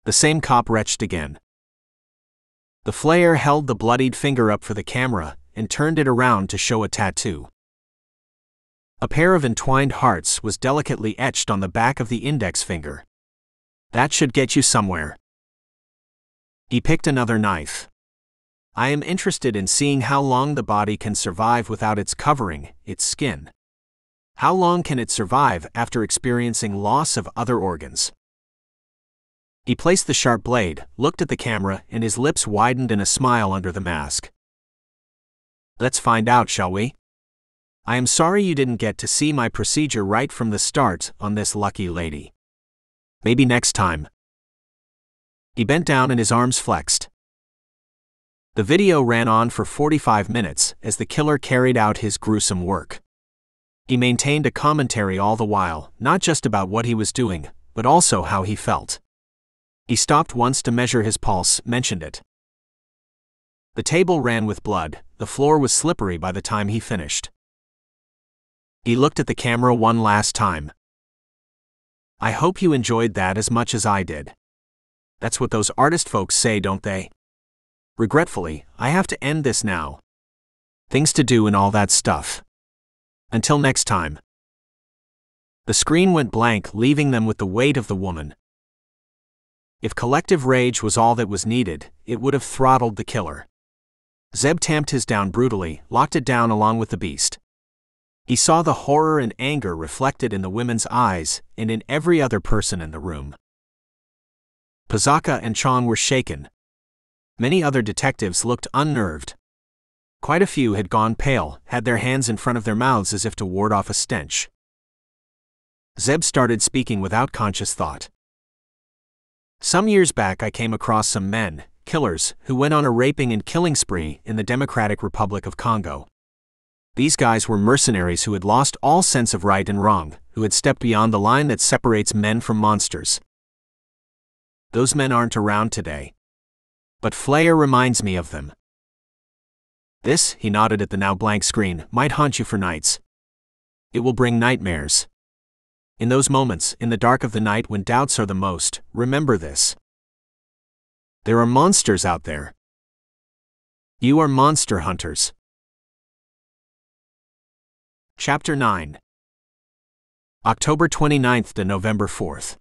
The same cop retched again. The Flayer held the bloodied finger up for the camera and turned it around to show a tattoo. A pair of entwined hearts was delicately etched on the back of the index finger. That should get you somewhere. He picked another knife. I am interested in seeing how long the body can survive without its covering, its skin. How long can it survive after experiencing loss of other organs? He placed the sharp blade, looked at the camera, and his lips widened in a smile under the mask. Let's find out, shall we? I am sorry you didn't get to see my procedure right from the start on this lucky lady. Maybe next time. He bent down and his arms flexed. The video ran on for 45 minutes as the killer carried out his gruesome work. He maintained a commentary all the while, not just about what he was doing, but also how he felt. He stopped once to measure his pulse, mentioned it. The table ran with blood, the floor was slippery by the time he finished. He looked at the camera one last time. I hope you enjoyed that as much as I did. That's what those artist folks say, don't they? Regretfully, I have to end this now. Things to do and all that stuff. Until next time. The screen went blank, leaving them with the weight of the woman. If collective rage was all that was needed, it would have throttled the killer. Zeb tamped his down brutally, locked it down along with the beast. He saw the horror and anger reflected in the women's eyes and in every other person in the room. Pazaka and Chong were shaken. Many other detectives looked unnerved. Quite a few had gone pale, had their hands in front of their mouths as if to ward off a stench. Zeb started speaking without conscious thought. Some years back I came across some men, killers, who went on a raping and killing spree in the Democratic Republic of Congo. These guys were mercenaries who had lost all sense of right and wrong, who had stepped beyond the line that separates men from monsters. Those men aren't around today. But Flayer reminds me of them. This, he nodded at the now blank screen, might haunt you for nights. It will bring nightmares. In those moments, in the dark of the night when doubts are the most, remember this. There are monsters out there. You are monster hunters. Chapter 9. October 29th to November 4th.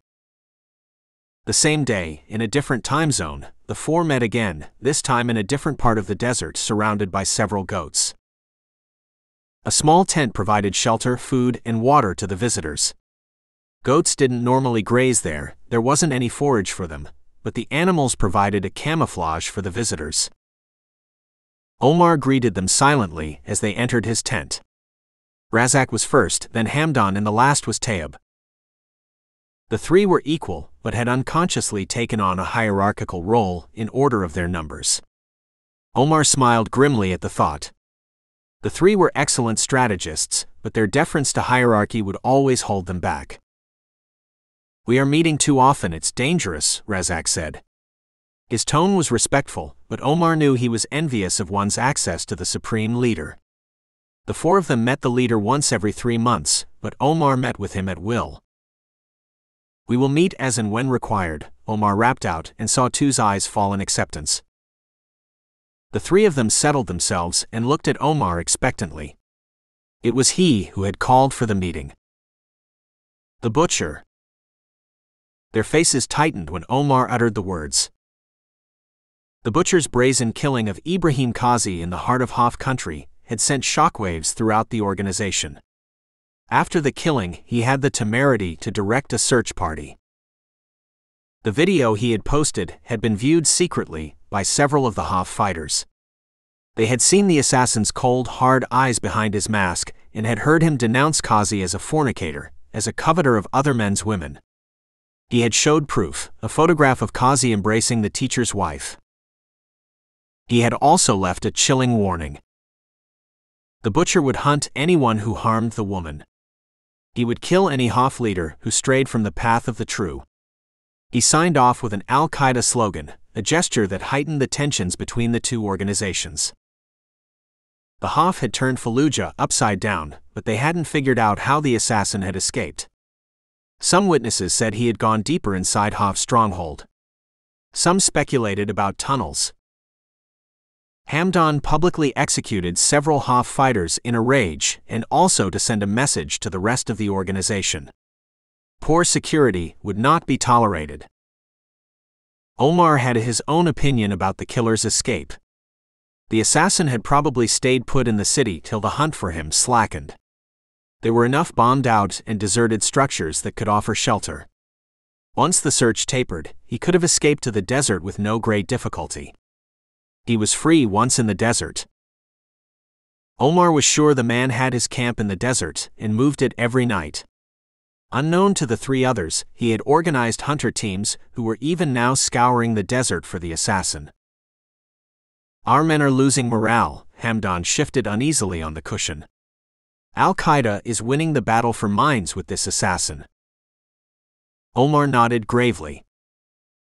The same day, in a different time zone, the four met again, this time in a different part of the desert surrounded by several goats. A small tent provided shelter, food, and water to the visitors. Goats didn't normally graze there wasn't any forage for them, but the animals provided a camouflage for the visitors. Omar greeted them silently as they entered his tent. Razak was first, then Hamdan, and the last was Taib. The three were equal, but had unconsciously taken on a hierarchical role in order of their numbers. Omar smiled grimly at the thought. The three were excellent strategists, but their deference to hierarchy would always hold them back. We are meeting too often, it's dangerous, Razak said. His tone was respectful, but Omar knew he was envious of one's access to the supreme leader. The four of them met the leader once every 3 months, but Omar met with him at will. We will meet as and when required, Omar rapped out and saw Tu's eyes fall in acceptance. The three of them settled themselves and looked at Omar expectantly. It was he who had called for the meeting. The butcher. Their faces tightened when Omar uttered the words. The butcher's brazen killing of Ibrahim Kazi in the heart of Hof country had sent shockwaves throughout the organization. After the killing, he had the temerity to direct a search party. The video he had posted had been viewed secretly by several of the Hof fighters. They had seen the assassin's cold, hard eyes behind his mask and had heard him denounce Kazi as a fornicator, as a coveter of other men's women. He had showed proof, a photograph of Kazi embracing the teacher's wife. He had also left a chilling warning. The butcher would hunt anyone who harmed the woman. He would kill any Hof leader who strayed from the path of the true. He signed off with an Al-Qaeda slogan, a gesture that heightened the tensions between the two organizations. The Hof had turned Fallujah upside down, but they hadn't figured out how the assassin had escaped. Some witnesses said he had gone deeper inside Hof's stronghold. Some speculated about tunnels. Hamdan publicly executed several Hof fighters in a rage and also to send a message to the rest of the organization. Poor security would not be tolerated. Omar had his own opinion about the killer's escape. The assassin had probably stayed put in the city till the hunt for him slackened. There were enough bombed out and deserted structures that could offer shelter. Once the search tapered, he could have escaped to the desert with no great difficulty. He was free once in the desert. Omar was sure the man had his camp in the desert and moved it every night. Unknown to the three others, he had organized hunter teams who were even now scouring the desert for the assassin. Our men are losing morale, Hamdan shifted uneasily on the cushion. Al-Qaeda is winning the battle for minds with this assassin. Omar nodded gravely.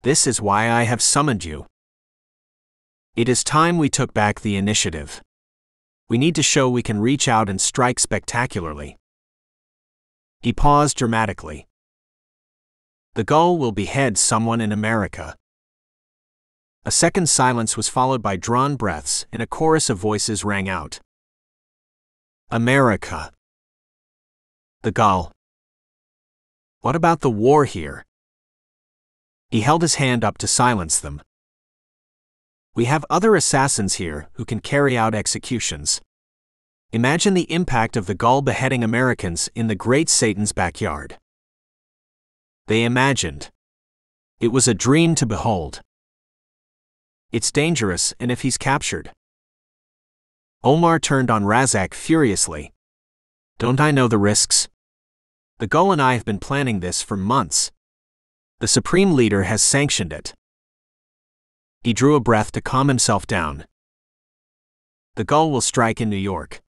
This is why I have summoned you. It is time we took back the initiative. We need to show we can reach out and strike spectacularly. He paused dramatically. The goal will behead someone in America. A second silence was followed by drawn breaths, and a chorus of voices rang out. America. The goal. What about the war here? He held his hand up to silence them. We have other assassins here who can carry out executions. Imagine the impact of the gull beheading Americans in the great Satan's backyard. They imagined. It was a dream to behold. It's dangerous, and if he's captured. Omar turned on Razak furiously. Don't I know the risks? The gull and I have been planning this for months. The Supreme Leader has sanctioned it. He drew a breath to calm himself down. The gull will strike in New York.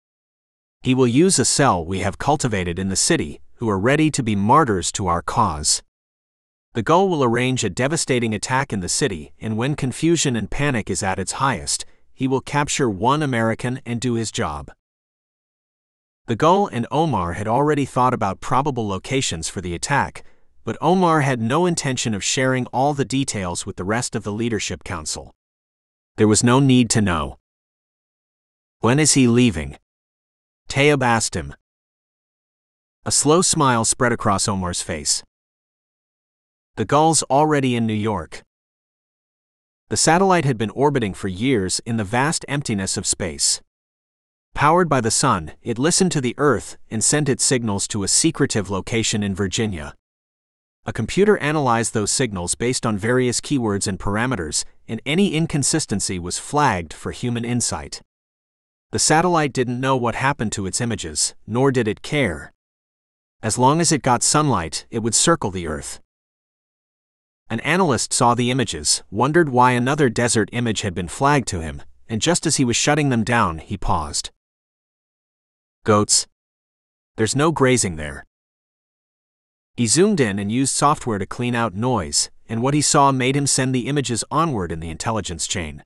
He will use a cell we have cultivated in the city, who are ready to be martyrs to our cause. The gull will arrange a devastating attack in the city, and when confusion and panic is at its highest, he will capture one American and do his job. The gull and Omar had already thought about probable locations for the attack, but Omar had no intention of sharing all the details with the rest of the leadership council. There was no need to know. When is he leaving? Tayyab asked him. A slow smile spread across Omar's face. The gull's already in New York. The satellite had been orbiting for years in the vast emptiness of space. Powered by the sun, it listened to the Earth and sent its signals to a secretive location in Virginia. A computer analyzed those signals based on various keywords and parameters, and any inconsistency was flagged for human insight. The satellite didn't know what happened to its images, nor did it care. As long as it got sunlight, it would circle the Earth. An analyst saw the images, wondered why another desert image had been flagged to him, and just as he was shutting them down, he paused. Goats. There's no grazing there. He zoomed in and used software to clean out noise, and what he saw made him send the images onward in the intelligence chain.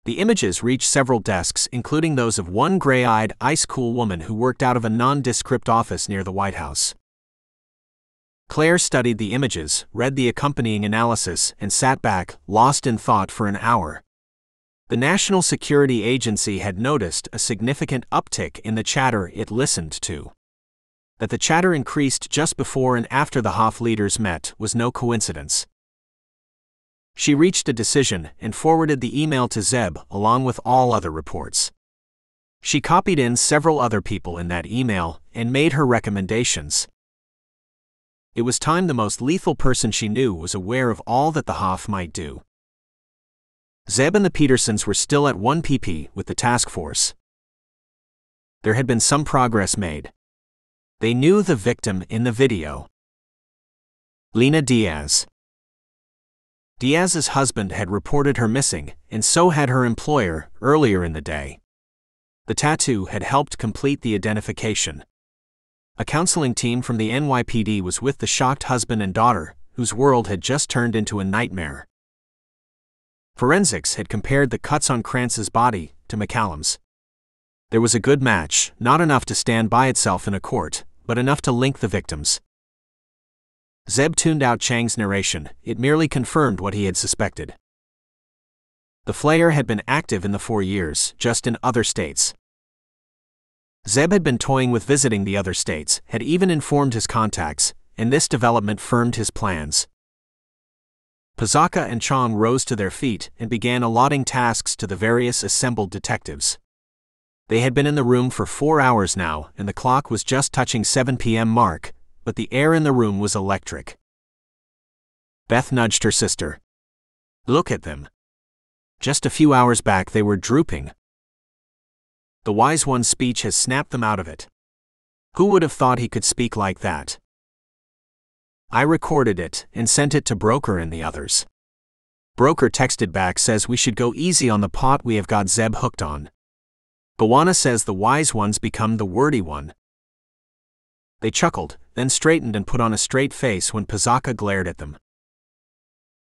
The images reached several desks, including those of one gray-eyed, ice-cool woman who worked out of a nondescript office near the White House. Claire studied the images, read the accompanying analysis, and sat back, lost in thought for an hour. The National Security Agency had noticed a significant uptick in the chatter it listened to. That the chatter increased just before and after the Hof leaders met was no coincidence. She reached a decision and forwarded the email to Zeb along with all other reports. She copied in several other people in that email and made her recommendations. It was time the most lethal person she knew was aware of all that the Hof might do. Zeb and the Pattersons were still at 1 pp with the task force. There had been some progress made. They knew the victim in the video. Lena Diaz. Diaz's husband had reported her missing, and so had her employer, earlier in the day. The tattoo had helped complete the identification. A counseling team from the NYPD was with the shocked husband and daughter, whose world had just turned into a nightmare. Forensics had compared the cuts on Krantz's body to McCallum's. There was a good match, not enough to stand by itself in a court, but enough to link the victims. Zeb tuned out Chang's narration, it merely confirmed what he had suspected. The Flayer had been active in the 4 years, just in other states. Zeb had been toying with visiting the other states, had even informed his contacts, and this development firmed his plans. Pazaka and Chong rose to their feet and began allotting tasks to the various assembled detectives. They had been in the room for 4 hours now, and the clock was just touching 7 p.m. mark, but the air in the room was electric. Beth nudged her sister. Look at them. Just a few hours back they were drooping. The Wise One's speech has snapped them out of it. Who would have thought he could speak like that? I recorded it and sent it to Broker and the others. Broker texted back says we should go easy on the pot we have got Zeb hooked on. Bawana says the Wise One's become the wordy one. They chuckled, then straightened and put on a straight face when Pazaka glared at them.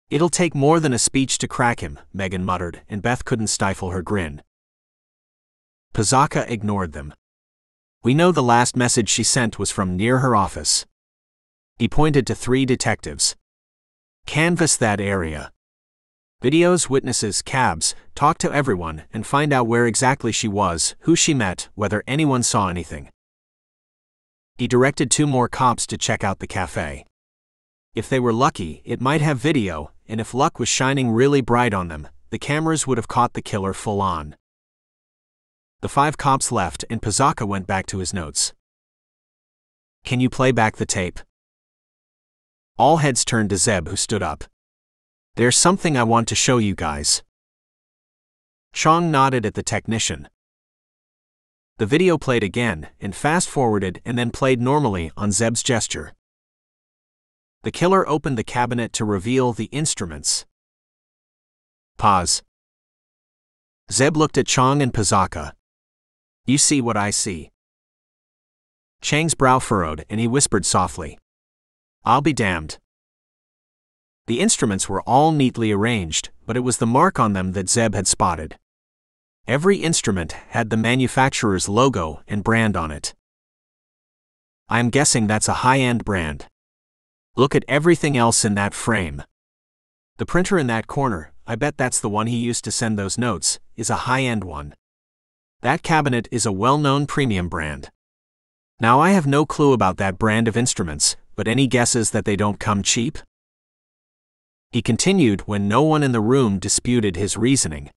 It'll take more than a speech to crack him, Megan muttered, and Beth couldn't stifle her grin. Pazaka ignored them. We know the last message she sent was from near her office. He pointed to 3 detectives. Canvass that area. Videos, witnesses, cabs, talk to everyone and find out where exactly she was, who she met, whether anyone saw anything. He directed 2 more cops to check out the cafe. If they were lucky, it might have video, and if luck was shining really bright on them, the cameras would have caught the killer full on. The 5 cops left and Pizzacca went back to his notes. "Can you play back the tape?" All heads turned to Zeb, who stood up. "There's something I want to show you guys." Chong nodded at the technician. The video played again, and fast-forwarded and then played normally on Zeb's gesture. The killer opened the cabinet to reveal the instruments. Pause. Zeb looked at Chong and Pizzacca. "You see what I see?" Chang's brow furrowed and he whispered softly, "I'll be damned." The instruments were all neatly arranged, but it was the mark on them that Zeb had spotted. Every instrument had the manufacturer's logo and brand on it. "I'm guessing that's a high-end brand. Look at everything else in that frame. The printer in that corner, I bet that's the one he used to send those notes, is a high-end one. That cabinet is a well-known premium brand. Now I have no clue about that brand of instruments, but any guesses that they don't come cheap?" He continued when no one in the room disputed his reasoning.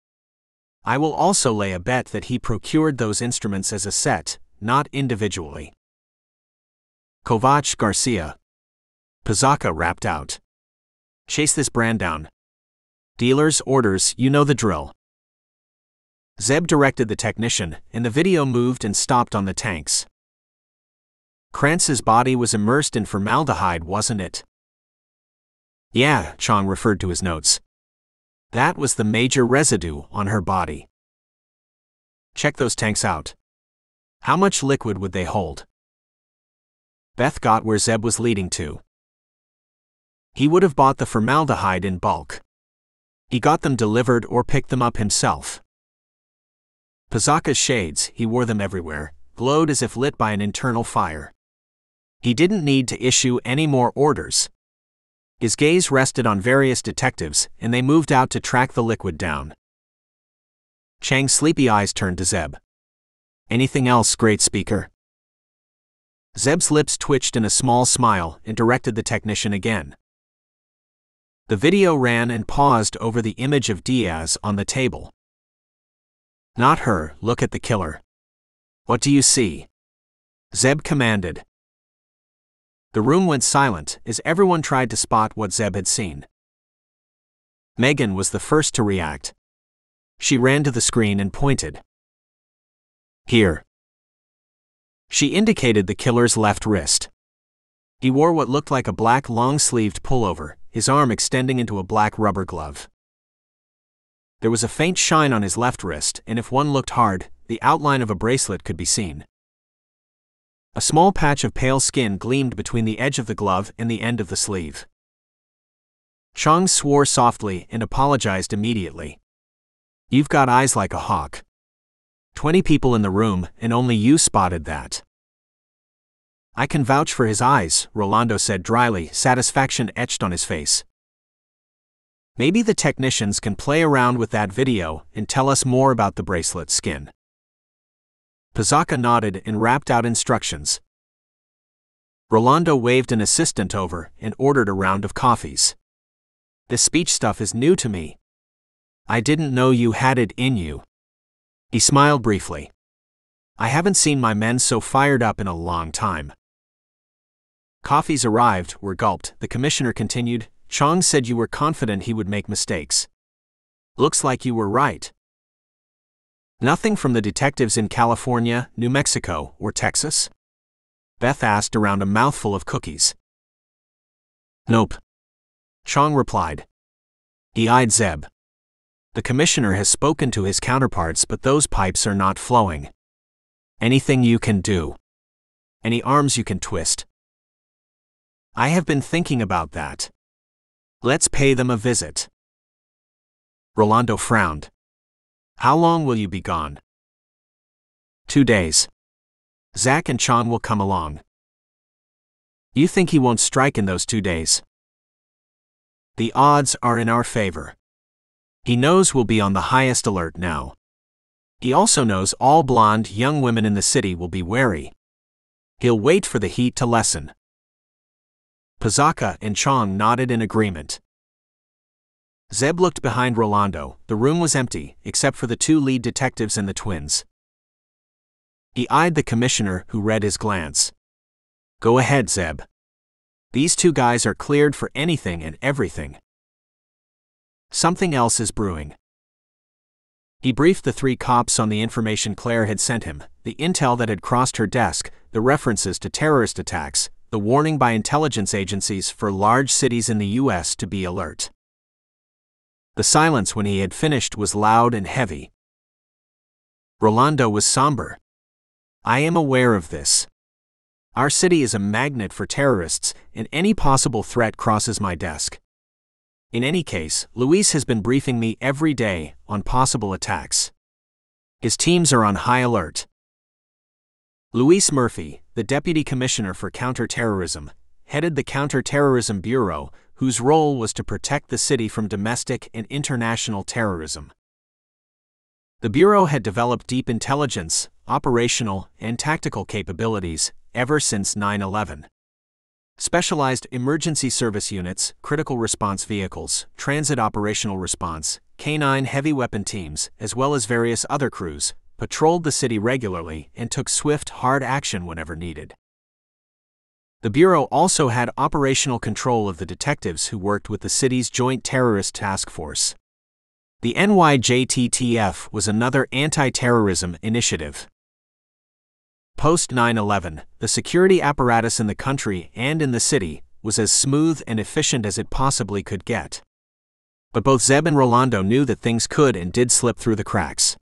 "I will also lay a bet that he procured those instruments as a set, not individually." "Kovac Garcia." Pizzacca rapped out. "Chase this brand down. Dealer's orders, you know the drill." Zeb directed the technician, and the video moved and stopped on the tanks. "Krantz's body was immersed in formaldehyde, wasn't it?" "Yeah," Chong referred to his notes. "That was the major residue on her body." "Check those tanks out. How much liquid would they hold?" Beth got where Zeb was leading to. He would have bought the formaldehyde in bulk. He got them delivered or picked them up himself. Pizzacca's shades, he wore them everywhere, glowed as if lit by an internal fire. He didn't need to issue any more orders. His gaze rested on various detectives, and they moved out to track the liquid down. Chang's sleepy eyes turned to Zeb. "Anything else, great speaker?" Zeb's lips twitched in a small smile and directed the technician again. The video ran and paused over the image of Diaz on the table. "Not her, look at the killer." "What do you see?" Zeb commanded. The room went silent as everyone tried to spot what Zeb had seen. Megan was the first to react. She ran to the screen and pointed. "Here." She indicated the killer's left wrist. He wore what looked like a black long-sleeved pullover, his arm extending into a black rubber glove. There was a faint shine on his left wrist, and if one looked hard, the outline of a bracelet could be seen. A small patch of pale skin gleamed between the edge of the glove and the end of the sleeve. Chong swore softly and apologized immediately. "You've got eyes like a hawk. 20 people in the room, and only you spotted that." "I can vouch for his eyes," Rolando said dryly, satisfaction etched on his face. "Maybe the technicians can play around with that video and tell us more about the bracelet skin." Pizzacca nodded and rapped out instructions. Rolando waved an assistant over and ordered a round of coffees. "This speech stuff is new to me. I didn't know you had it in you." He smiled briefly. "I haven't seen my men so fired up in a long time." Coffees arrived, were gulped. The commissioner continued. "Chong said you were confident he would make mistakes. Looks like you were right." "Nothing from the detectives in California, New Mexico, or Texas?" Beth asked around a mouthful of cookies. "Nope," Chong replied. He eyed Zeb. "The commissioner has spoken to his counterparts, but those pipes are not flowing. Anything you can do? Any arms you can twist?" "I have been thinking about that. Let's pay them a visit." Rolando frowned. "How long will you be gone?" 2 days. Zach and Chong will come along." "You think he won't strike in those 2 days?" "The odds are in our favor. He knows we'll be on the highest alert now. He also knows all blonde young women in the city will be wary. He'll wait for the heat to lessen." Pizzacca and Chong nodded in agreement. Zeb looked behind Rolando. The room was empty, except for the 2 lead detectives and the twins. He eyed the commissioner, who read his glance. Go ahead, Zeb. These two guys are cleared for anything and everything. Something else is brewing. He briefed the three cops on the information Claire had sent him, the intel that had crossed her desk, the references to terrorist attacks, the warning by intelligence agencies for large cities in the U.S. to be alert. The silence when he had finished was loud and heavy. Rolando was somber. I am aware of this. Our city is a magnet for terrorists, and any possible threat crosses my desk. In any case, Luis has been briefing me every day on possible attacks. His teams are on high alert. Luis Murphy, the Deputy Commissioner for Counterterrorism, headed the Counterterrorism Bureau, whose role was to protect the city from domestic and international terrorism. The Bureau had developed deep intelligence, operational, and tactical capabilities ever since 9/11. Specialized emergency service units, critical response vehicles, transit operational response, canine heavy weapon teams, as well as various other crews, patrolled the city regularly and took swift, hard action whenever needed. The Bureau also had operational control of the detectives who worked with the city's Joint Terrorist Task Force. The NYJTTF was another anti-terrorism initiative. Post 9/11, the security apparatus in the country and in the city was as smooth and efficient as it possibly could get. But both Zeb and Rolando knew that things could and did slip through the cracks.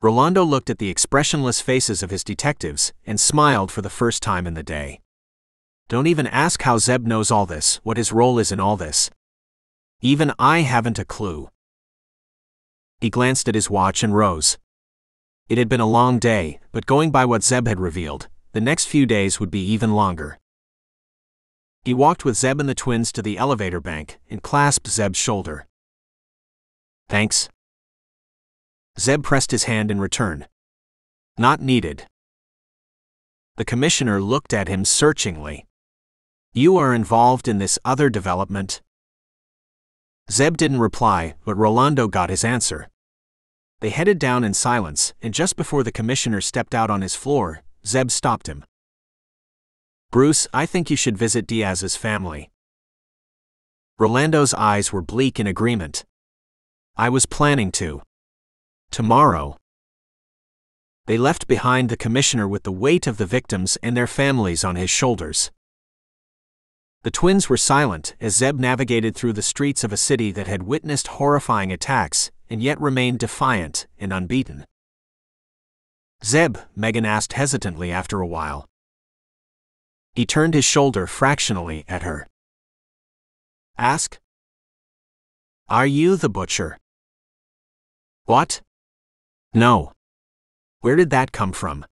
Rolando looked at the expressionless faces of his detectives and smiled for the first time in the day. Don't even ask how Zeb knows all this, what his role is in all this. Even I haven't a clue. He glanced at his watch and rose. It had been a long day, but going by what Zeb had revealed, the next few days would be even longer. He walked with Zeb and the twins to the elevator bank and clasped Zeb's shoulder. Thanks. Zeb pressed his hand in return. Not needed. The commissioner looked at him searchingly. You are involved in this other development? Zeb didn't reply, but Rolando got his answer. They headed down in silence, and just before the commissioner stepped out on his floor, Zeb stopped him. Bruce, I think you should visit Diaz's family. Rolando's eyes were bleak in agreement. I was planning to. Tomorrow. They left behind the commissioner with the weight of the victims and their families on his shoulders. The twins were silent as Zeb navigated through the streets of a city that had witnessed horrifying attacks and yet remained defiant and unbeaten. Zeb, Megan asked hesitantly after a while. He turned his shoulder fractionally at her. Ask? Are you the butcher? What? No. Where did that come from?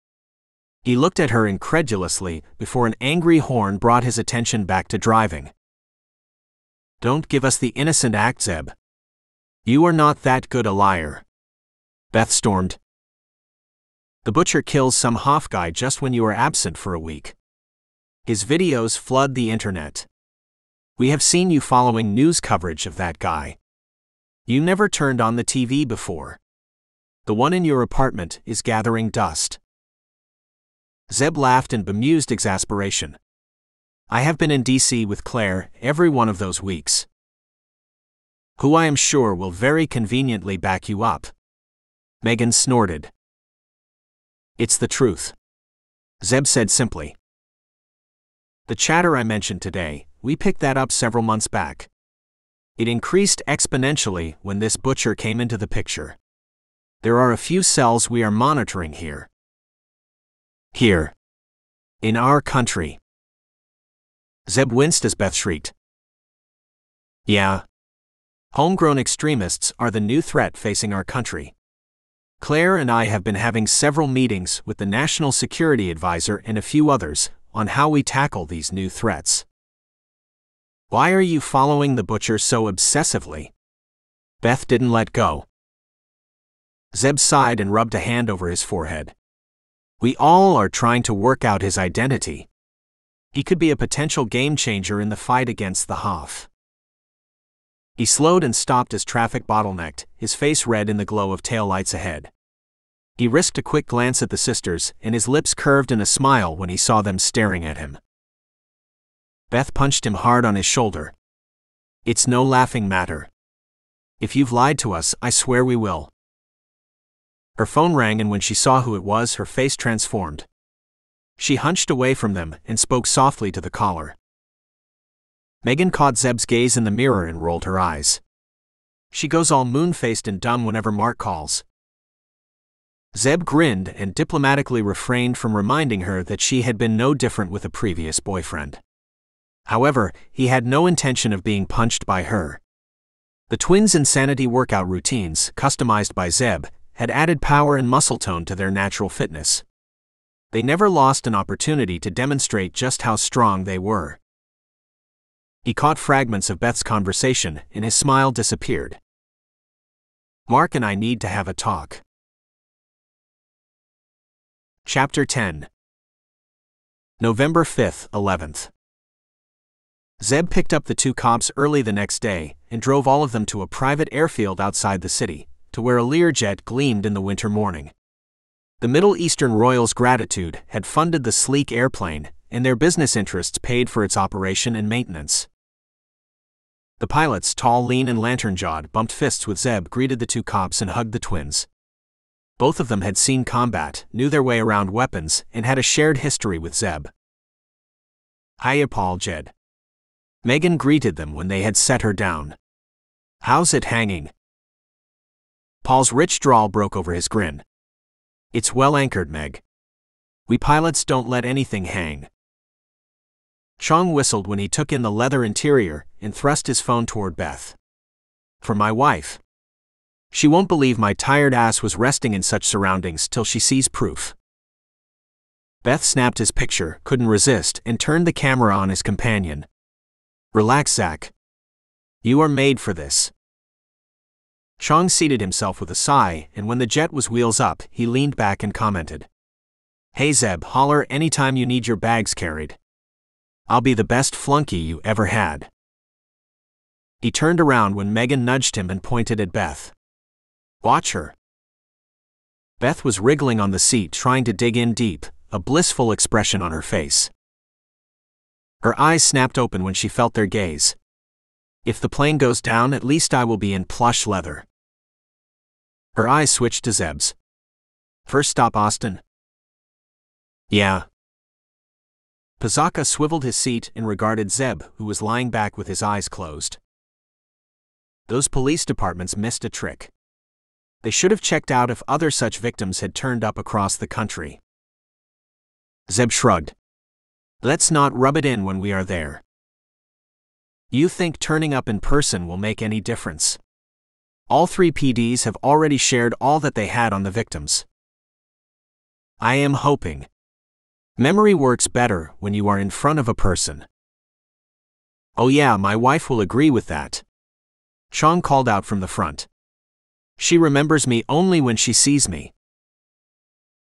He looked at her incredulously before an angry horn brought his attention back to driving. Don't give us the innocent act, Zeb. You are not that good a liar. Beth stormed. The butcher kills some Hoff guy just when you are absent for a week. His videos flood the internet. We have seen you following news coverage of that guy. You never turned on the TV before. The one in your apartment is gathering dust. Zeb laughed in bemused exasperation. I have been in D.C. with Claire every one of those weeks. Who I am sure will very conveniently back you up. Megan snorted. It's the truth. Zeb said simply. The chatter I mentioned today, we picked that up several months back. It increased exponentially when this butcher came into the picture. There are a few cells we are monitoring here. Here. In our country. Zeb winced as Beth shrieked. Yeah. Homegrown extremists are the new threat facing our country. Claire and I have been having several meetings with the National Security Advisor and a few others on how we tackle these new threats. Why are you following the butcher so obsessively? Beth didn't let go. Zeb sighed and rubbed a hand over his forehead. We all are trying to work out his identity. He could be a potential game changer in the fight against the Hoff. He slowed and stopped as traffic bottlenecked, his face red in the glow of taillights ahead. He risked a quick glance at the sisters, and his lips curved in a smile when he saw them staring at him. Beth punched him hard on his shoulder. "It's no laughing matter. If you've lied to us, I swear we will." Her phone rang, and when she saw who it was, her face transformed. She hunched away from them and spoke softly to the caller. Megan caught Zeb's gaze in the mirror and rolled her eyes. "She goes all moon-faced and dumb whenever Mark calls." Zeb grinned and diplomatically refrained from reminding her that she had been no different with a previous boyfriend. However, he had no intention of being punched by her. The twins' insanity workout routines, customized by Zeb, had added power and muscle tone to their natural fitness. They never lost an opportunity to demonstrate just how strong they were. He caught fragments of Beth's conversation, and his smile disappeared. "Mark and I need to have a talk." Chapter 10. November 5th, 11th. Zeb picked up the two cops early the next day and drove all of them to a private airfield outside the city, to where a Learjet gleamed in the winter morning. The Middle Eastern Royals' gratitude had funded the sleek airplane, and their business interests paid for its operation and maintenance. The pilots, tall, lean, and lantern-jawed, bumped fists with Zeb, greeted the two cops, and hugged the twins. Both of them had seen combat, knew their way around weapons, and had a shared history with Zeb. "Hiya, Paul, Jed." Megan greeted them when they had set her down. "How's it hanging?" Paul's rich drawl broke over his grin. "It's well anchored, Meg. We pilots don't let anything hang." Chong whistled when he took in the leather interior and thrust his phone toward Beth. "For my wife. She won't believe my tired ass was resting in such surroundings till she sees proof." Beth snapped his picture, couldn't resist, and turned the camera on his companion. "Relax, Zach. You are made for this." Chong seated himself with a sigh, and when the jet was wheels up, he leaned back and commented, "Hey Zeb, holler anytime you need your bags carried. I'll be the best flunky you ever had." He turned around when Megan nudged him and pointed at Beth. "Watch her." Beth was wriggling on the seat, trying to dig in deep, a blissful expression on her face. Her eyes snapped open when she felt their gaze. "If the plane goes down, at least I will be in plush leather." Her eyes switched to Zeb's. "First stop Austin?" "Yeah." Pazaka swiveled his seat and regarded Zeb, who was lying back with his eyes closed. Those police departments missed a trick. They should have checked out if other such victims had turned up across the country. Zeb shrugged. "Let's not rub it in when we are there." "You think turning up in person will make any difference?" All three PDs have already shared all that they had on the victims. "I am hoping. Memory works better when you are in front of a person." "Oh yeah, my wife will agree with that," Chong called out from the front. "She remembers me only when she sees me."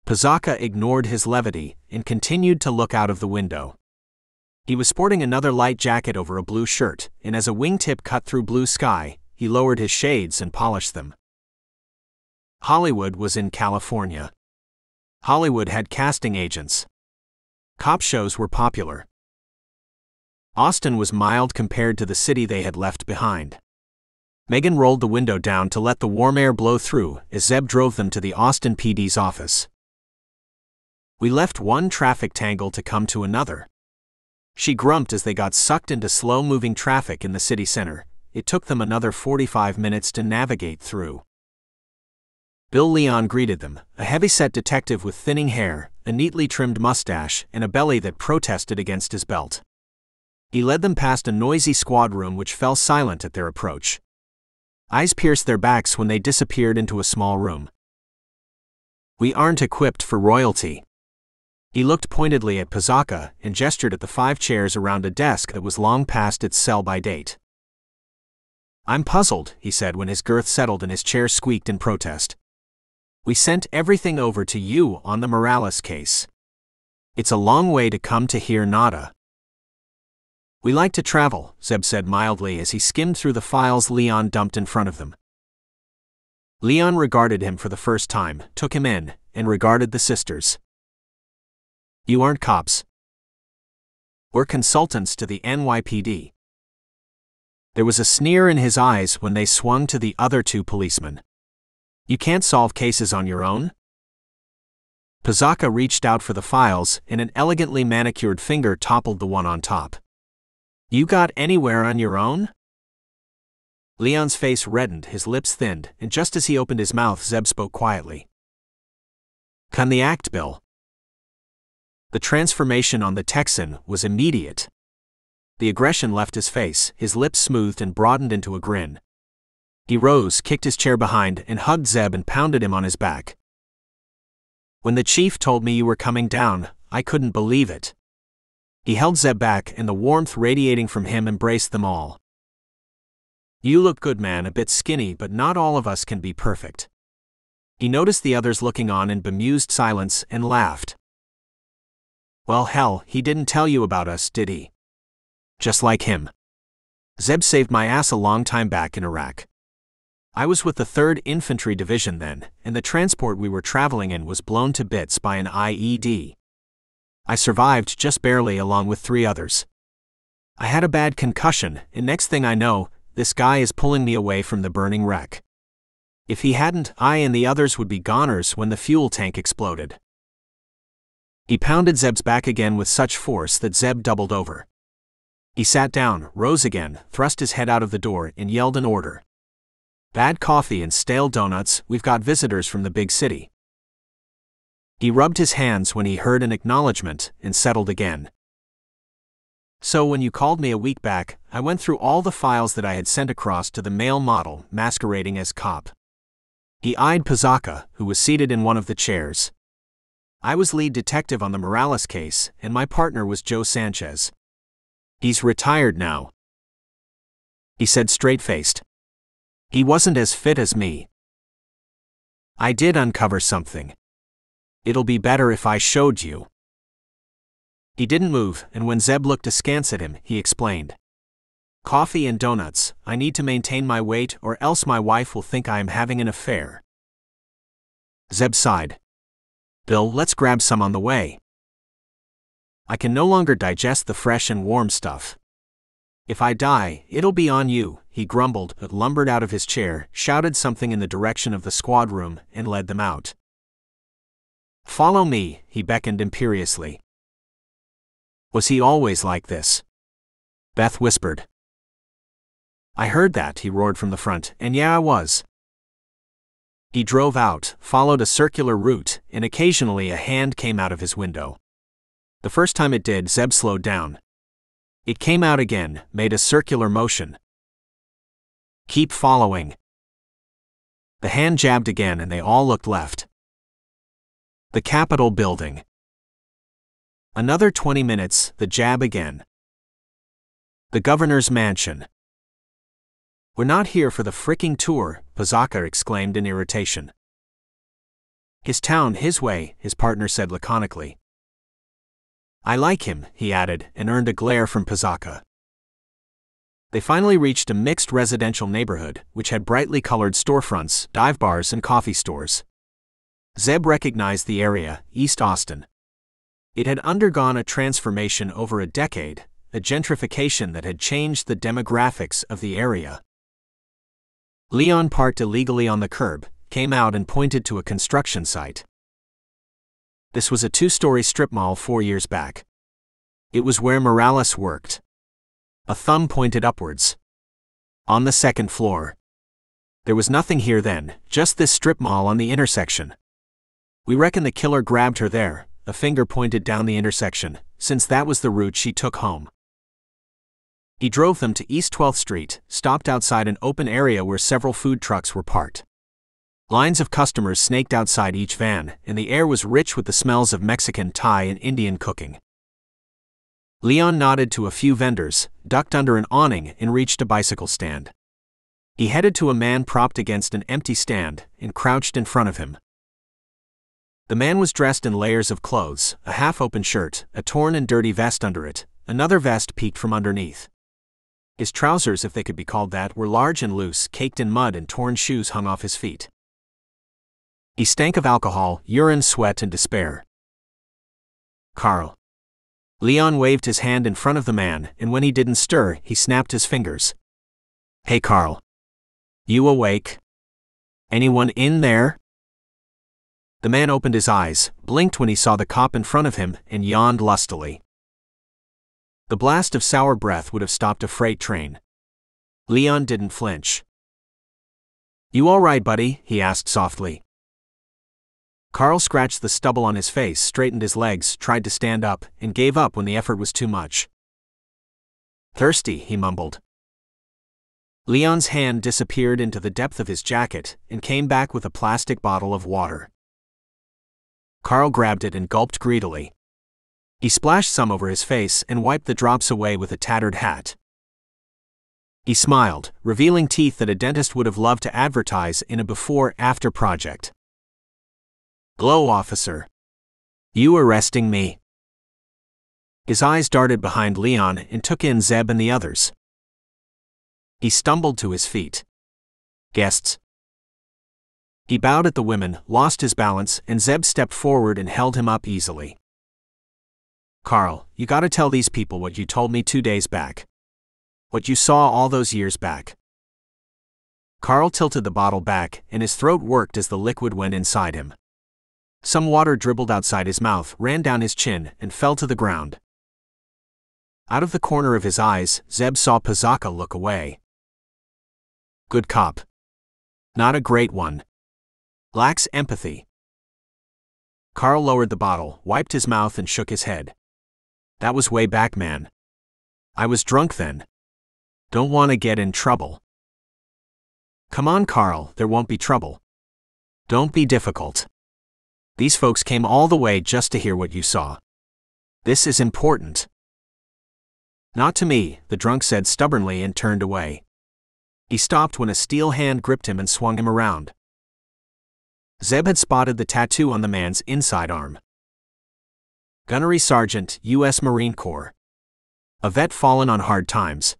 Pazaka ignored his levity and continued to look out of the window. He was sporting another light jacket over a blue shirt, and as a wingtip cut through blue sky, he lowered his shades and polished them. Hollywood was in California. Hollywood had casting agents. Cop shows were popular. Austin was mild compared to the city they had left behind. Megan rolled the window down to let the warm air blow through as Zeb drove them to the Austin PD's office. "We left one traffic tangle to come to another." She grumped as they got sucked into slow-moving traffic in the city center. It took them another 45 minutes to navigate through. Bill Leon greeted them, a heavy-set detective with thinning hair, a neatly trimmed mustache, and a belly that protested against his belt. He led them past a noisy squad room which fell silent at their approach. Eyes pierced their backs when they disappeared into a small room. "We aren't equipped for royalty." He looked pointedly at Pazaka and gestured at the 5 chairs around a desk that was long past its sell-by date. "I'm puzzled," he said when his girth settled and his chair squeaked in protest. "We sent everything over to you on the Morales case. It's a long way to come to hear nada." "We like to travel," Zeb said mildly as he skimmed through the files Leon dumped in front of them. Leon regarded him for the first time, took him in, and regarded the sisters. "You aren't cops. We're consultants to the NYPD." There was a sneer in his eyes when they swung to the other two policemen. "You can't solve cases on your own?" Pizzacca reached out for the files, and an elegantly manicured finger toppled the one on top. "You got anywhere on your own?" Leon's face reddened, his lips thinned, and just as he opened his mouth, Zeb spoke quietly. "Can the act, Bill?" The transformation on the Texan was immediate. The aggression left his face, his lips smoothed and broadened into a grin. He rose, kicked his chair behind, and hugged Zeb and pounded him on his back. "When the chief told me you were coming down, I couldn't believe it." He held Zeb back, and the warmth radiating from him embraced them all. "You look good, man, a bit skinny, but not all of us can be perfect." He noticed the others looking on in bemused silence and laughed. "Well, hell, he didn't tell you about us, did he? Just like him. Zeb saved my ass a long time back in Iraq. I was with the 3rd Infantry Division then, and the transport we were traveling in was blown to bits by an IED. I survived just barely along with 3 others. I had a bad concussion, and next thing I know, this guy is pulling me away from the burning wreck. If he hadn't, I and the others would be goners when the fuel tank exploded." He pounded Zeb's back again with such force that Zeb doubled over. He sat down, rose again, thrust his head out of the door, and yelled an order. "Bad coffee and stale donuts, we've got visitors from the big city." He rubbed his hands when he heard an acknowledgement, and settled again. "So when you called me a week back, I went through all the files that I had sent across to the male model, masquerading as cop." He eyed Pizzacca, who was seated in one of the chairs. "I was lead detective on the Morales case, and my partner was Joe Sanchez. He's retired now," he said straight-faced. "He wasn't as fit as me. I did uncover something. It'll be better if I showed you." He didn't move, and when Zeb looked askance at him, he explained. "Coffee and donuts, I need to maintain my weight or else my wife will think I am having an affair." Zeb sighed. "Bill, let's grab some on the way. I can no longer digest the fresh and warm stuff. If I die, it'll be on you," he grumbled, but lumbered out of his chair, shouted something in the direction of the squad room, and led them out. "Follow me," he beckoned imperiously. "Was he always like this?" Beth whispered. "I heard that," he roared from the front, "and yeah, I was." He drove out, followed a circular route, and occasionally a hand came out of his window. The first time it did, Zeb slowed down. It came out again, made a circular motion. "Keep following." The hand jabbed again and they all looked left. The Capitol building. Another 20 minutes, the jab again. The governor's mansion. "We're not here for the fricking tour," Pizzacca exclaimed in irritation. "His town, his way," his partner said laconically. "I like him," he added, and earned a glare from Pizzacca. They finally reached a mixed residential neighborhood, which had brightly colored storefronts, dive bars, and coffee stores. Zeb recognized the area, East Austin. It had undergone a transformation over a decade, a gentrification that had changed the demographics of the area. Leon parked illegally on the curb, came out and pointed to a construction site. This was a 2-story strip mall 4 years back. It was where Morales worked. A thumb pointed upwards. On the 2nd floor. There was nothing here then, just this strip mall on the intersection. "We reckon the killer grabbed her there," a finger pointed down the intersection, "since that was the route she took home." He drove them to East 12th Street, stopped outside an open area where several food trucks were parked. Lines of customers snaked outside each van, and the air was rich with the smells of Mexican, Thai, and Indian cooking. Leon nodded to a few vendors, ducked under an awning, and reached a bicycle stand. He headed to a man propped against an empty stand, and crouched in front of him. The man was dressed in layers of clothes, a half-open shirt, a torn and dirty vest under it, another vest peeked from underneath. His trousers, if they could be called that, were large and loose, caked in mud, and torn shoes hung off his feet. He stank of alcohol, urine, sweat, and despair. Carl. Leon waved his hand in front of the man, and when he didn't stir, he snapped his fingers. Hey Carl. You awake? Anyone in there? The man opened his eyes, blinked when he saw the cop in front of him, and yawned lustily. The blast of sour breath would have stopped a freight train. Leon didn't flinch. You all right, buddy? He asked softly. Carl scratched the stubble on his face, straightened his legs, tried to stand up, and gave up when the effort was too much. Thirsty, he mumbled. Leon's hand disappeared into the depth of his jacket and came back with a plastic bottle of water. Carl grabbed it and gulped greedily. He splashed some over his face and wiped the drops away with a tattered hat. He smiled, revealing teeth that a dentist would have loved to advertise in a before-after project. Hello, officer. You arresting me? His eyes darted behind Leon and took in Zeb and the others. He stumbled to his feet. Guests. He bowed at the women, lost his balance, and Zeb stepped forward and held him up easily. Carl, you gotta tell these people what you told me 2 days back. What you saw all those years back. Carl tilted the bottle back, and his throat worked as the liquid went inside him. Some water dribbled outside his mouth, ran down his chin, and fell to the ground. Out of the corner of his eyes, Zeb saw Pazaka look away. Good cop. Not a great one. Lacks empathy. Carl lowered the bottle, wiped his mouth, and shook his head. That was way back, man. I was drunk then. Don't want to get in trouble. Come on, Carl, there won't be trouble. Don't be difficult. These folks came all the way just to hear what you saw. This is important. Not to me, the drunk said stubbornly and turned away. He stopped when a steel hand gripped him and swung him around. Zeb had spotted the tattoo on the man's inside arm. Gunnery Sergeant, U.S. Marine Corps. A vet fallen on hard times.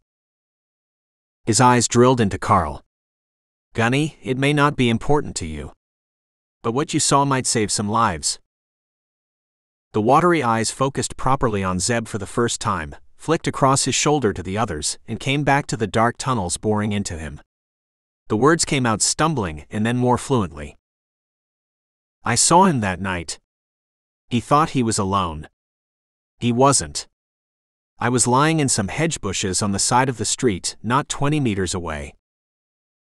His eyes drilled into Carl. Gunny, it may not be important to you. But what you saw might save some lives. The watery eyes focused properly on Zeb for the first time, flicked across his shoulder to the others, and came back to the dark tunnels boring into him. The words came out stumbling and then more fluently. I saw him that night. He thought he was alone. He wasn't. I was lying in some hedge bushes on the side of the street, not 20 meters away.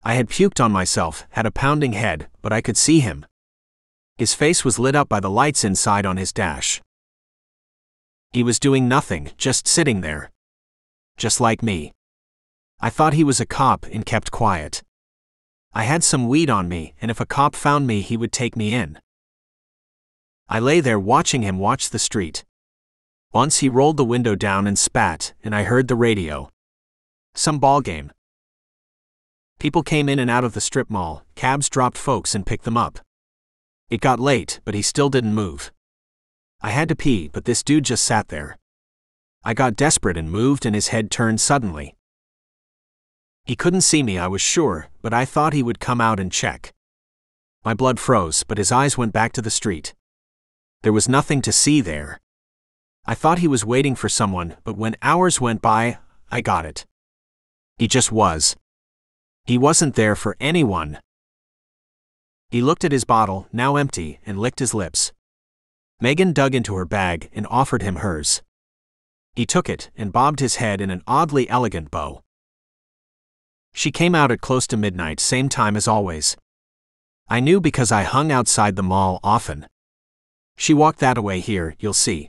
I had puked on myself, had a pounding head, but I could see him. His face was lit up by the lights inside on his dash. He was doing nothing, just sitting there. Just like me. I thought he was a cop and kept quiet. I had some weed on me, and if a cop found me, he would take me in. I lay there watching him watch the street. Once he rolled the window down and spat, and I heard the radio. Some ball game. People came in and out of the strip mall, cabs dropped folks and picked them up. It got late, but he still didn't move. I had to pee, but this dude just sat there. I got desperate and moved, and his head turned suddenly. He couldn't see me, I was sure, but I thought he would come out and check. My blood froze, but his eyes went back to the street. There was nothing to see there. I thought he was waiting for someone, but when hours went by, I got it. He just was. He wasn't there for anyone. He looked at his bottle, now empty, and licked his lips. Megan dug into her bag and offered him hers. He took it and bobbed his head in an oddly elegant bow. She came out at close to midnight, same time as always. I knew because I hung outside the mall often. She walked that away here, you'll see.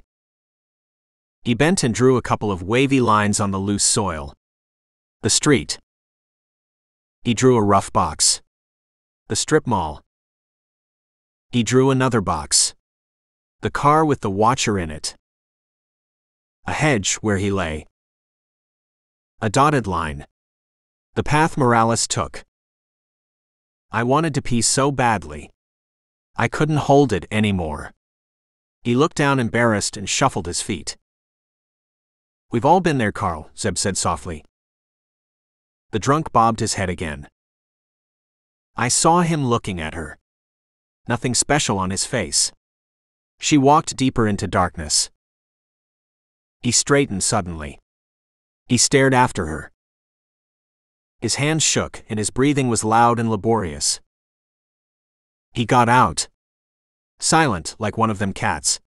He bent and drew a couple of wavy lines on the loose soil. The street. He drew a rough box. The strip mall. He drew another box. The car with the watcher in it. A hedge where he lay. A dotted line. The path Morales took. I wanted to pee so badly. I couldn't hold it anymore. He looked down embarrassed and shuffled his feet. We've all been there, Carl, Zeb said softly. The drunk bobbed his head again. I saw him looking at her. Nothing special on his face. She walked deeper into darkness. He straightened suddenly. He stared after her. His hands shook and his breathing was loud and laborious. He got out. Silent, like one of them cats.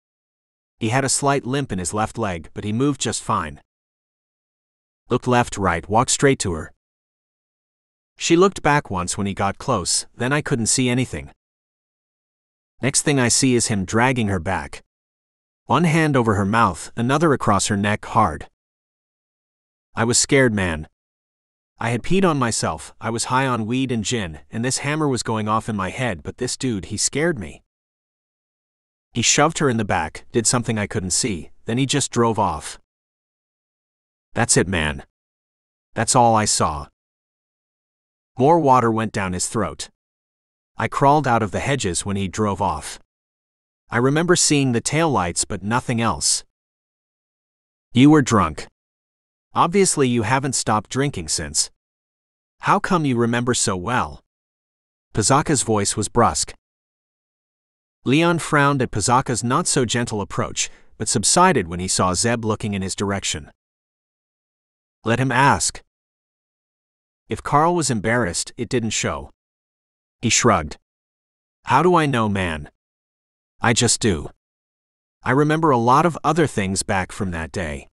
He had a slight limp in his left leg, but he moved just fine. Looked left, right, walked straight to her. She looked back once when he got close, then I couldn't see anything. Next thing I see is him dragging her back. One hand over her mouth, another across her neck hard. I was scared, man. I had peed on myself, I was high on weed and gin, and this hammer was going off in my head, but this dude, he scared me. He shoved her in the back, did something I couldn't see, then he just drove off. That's it, man. That's all I saw. More water went down his throat. I crawled out of the hedges when he drove off. I remember seeing the taillights but nothing else. You were drunk. Obviously you haven't stopped drinking since. How come you remember so well? Pizaka's voice was brusque. Leon frowned at Pizaka's not-so-gentle approach, but subsided when he saw Zeb looking in his direction. Let him ask. If Carl was embarrassed, it didn't show. He shrugged. How do I know, man? I just do. I remember a lot of other things back from that day.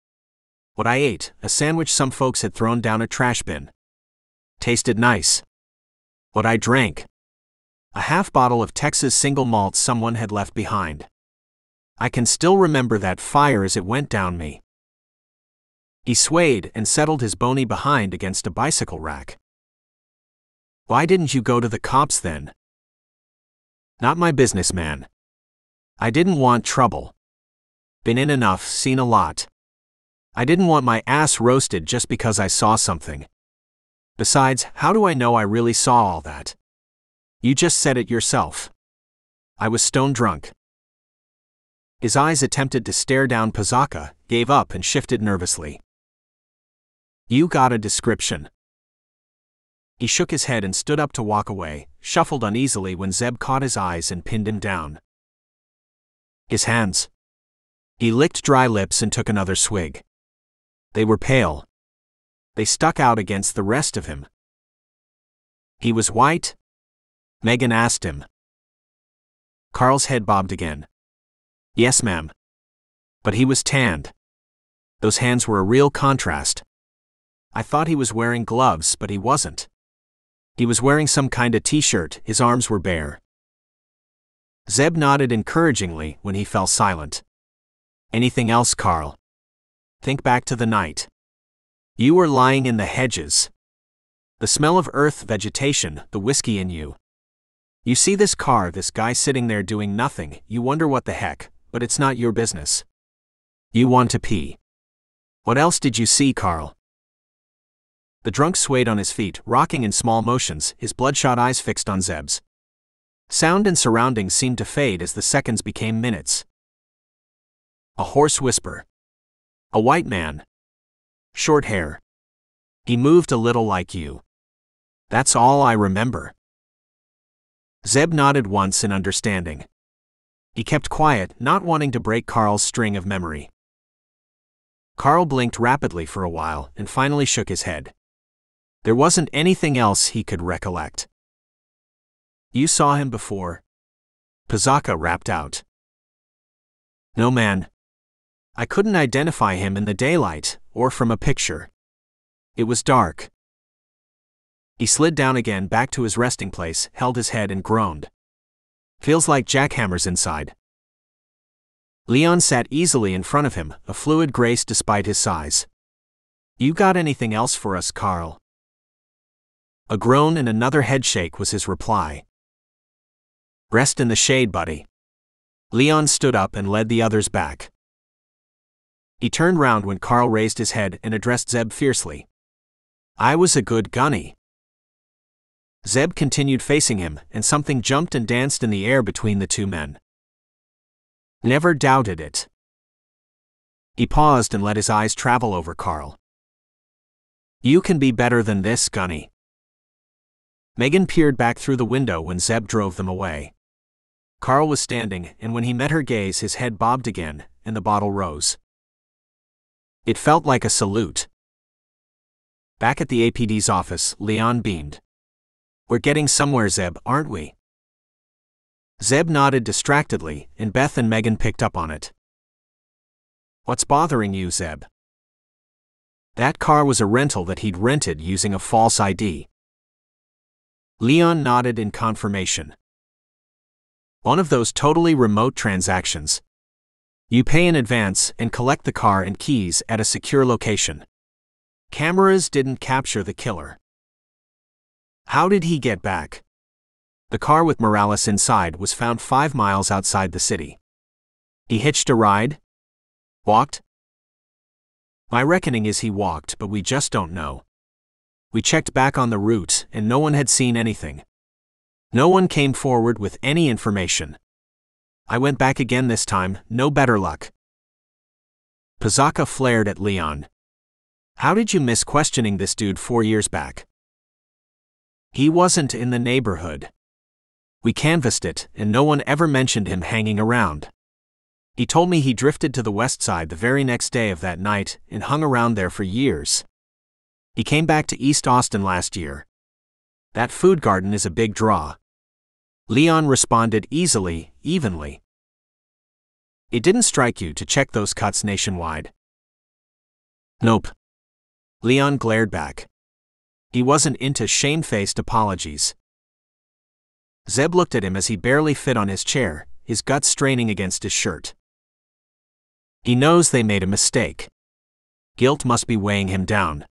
What I ate, a sandwich some folks had thrown down a trash bin. Tasted nice. What I drank. A half bottle of Texas single malt someone had left behind. I can still remember that fire as it went down me. He swayed and settled his bony behind against a bicycle rack. Why didn't you go to the cops then? Not my business, man. I didn't want trouble. Been in enough, seen a lot. I didn't want my ass roasted just because I saw something. Besides, how do I know I really saw all that? You just said it yourself. I was stone drunk. His eyes attempted to stare down Pizaka, gave up and shifted nervously. You got a description. He shook his head and stood up to walk away, shuffled uneasily when Zeb caught his eyes and pinned him down. His hands. He licked dry lips and took another swig. They were pale. They stuck out against the rest of him. He was white? Megan asked him. Carl's head bobbed again. Yes, ma'am. But he was tanned. Those hands were a real contrast. I thought he was wearing gloves, but he wasn't. He was wearing some kind of t-shirt, his arms were bare. Zeb nodded encouragingly when he fell silent. Anything else, Carl? Think back to the night. You were lying in the hedges. The smell of earth, vegetation, the whiskey in you. You see this car, this guy sitting there doing nothing, you wonder what the heck, but it's not your business. You want to pee. What else did you see, Carl? The drunk swayed on his feet, rocking in small motions, his bloodshot eyes fixed on Zeb's. Sound and surroundings seemed to fade as the seconds became minutes. A hoarse whisper. A white man. Short hair. He moved a little like you. That's all I remember. Zeb nodded once in understanding. He kept quiet, not wanting to break Carl's string of memory. Carl blinked rapidly for a while and finally shook his head. There wasn't anything else he could recollect. You saw him before? Pizaka rapped out. No, man. I couldn't identify him in the daylight, or from a picture. It was dark. He slid down again back to his resting place, held his head and groaned. Feels like jackhammers inside. Leon sat easily in front of him, a fluid grace despite his size. You got anything else for us, Carl? A groan and another headshake was his reply. Rest in the shade, buddy. Leon stood up and led the others back. He turned round when Carl raised his head and addressed Zeb fiercely. I was a good gunny. Zeb continued facing him, and something jumped and danced in the air between the two men. Never doubted it. He paused and let his eyes travel over Carl. You can be better than this, gunny. Megan peered back through the window when Zeb drove them away. Carl was standing, and when he met her gaze, his head bobbed again, and the bottle rose. It felt like a salute. Back at the APD's office, Leon beamed. "We're getting somewhere, Zeb, aren't we?" Zeb nodded distractedly, and Beth and Megan picked up on it. "What's bothering you, Zeb?" That car was a rental that he'd rented using a false ID. Leon nodded in confirmation. One of those totally remote transactions. You pay in advance and collect the car and keys at a secure location. Cameras didn't capture the killer. How did he get back? The car with Morales inside was found 5 miles outside the city. He hitched a ride? Walked? My reckoning is he walked, but we just don't know. We checked back on the route, and no one had seen anything. No one came forward with any information. I went back again this time, no better luck. Pizzacca flared at Leon. How did you miss questioning this dude 4 years back? He wasn't in the neighborhood. We canvassed it, and no one ever mentioned him hanging around. He told me he drifted to the west side the very next day of that night and hung around there for years. He came back to East Austin last year. That food garden is a big draw. Leon responded easily, evenly. It didn't strike you to check those cuts nationwide? Nope. Leon glared back. He wasn't into shamefaced apologies. Zeb looked at him as he barely fit on his chair, his guts straining against his shirt. He knows they made a mistake. Guilt must be weighing him down.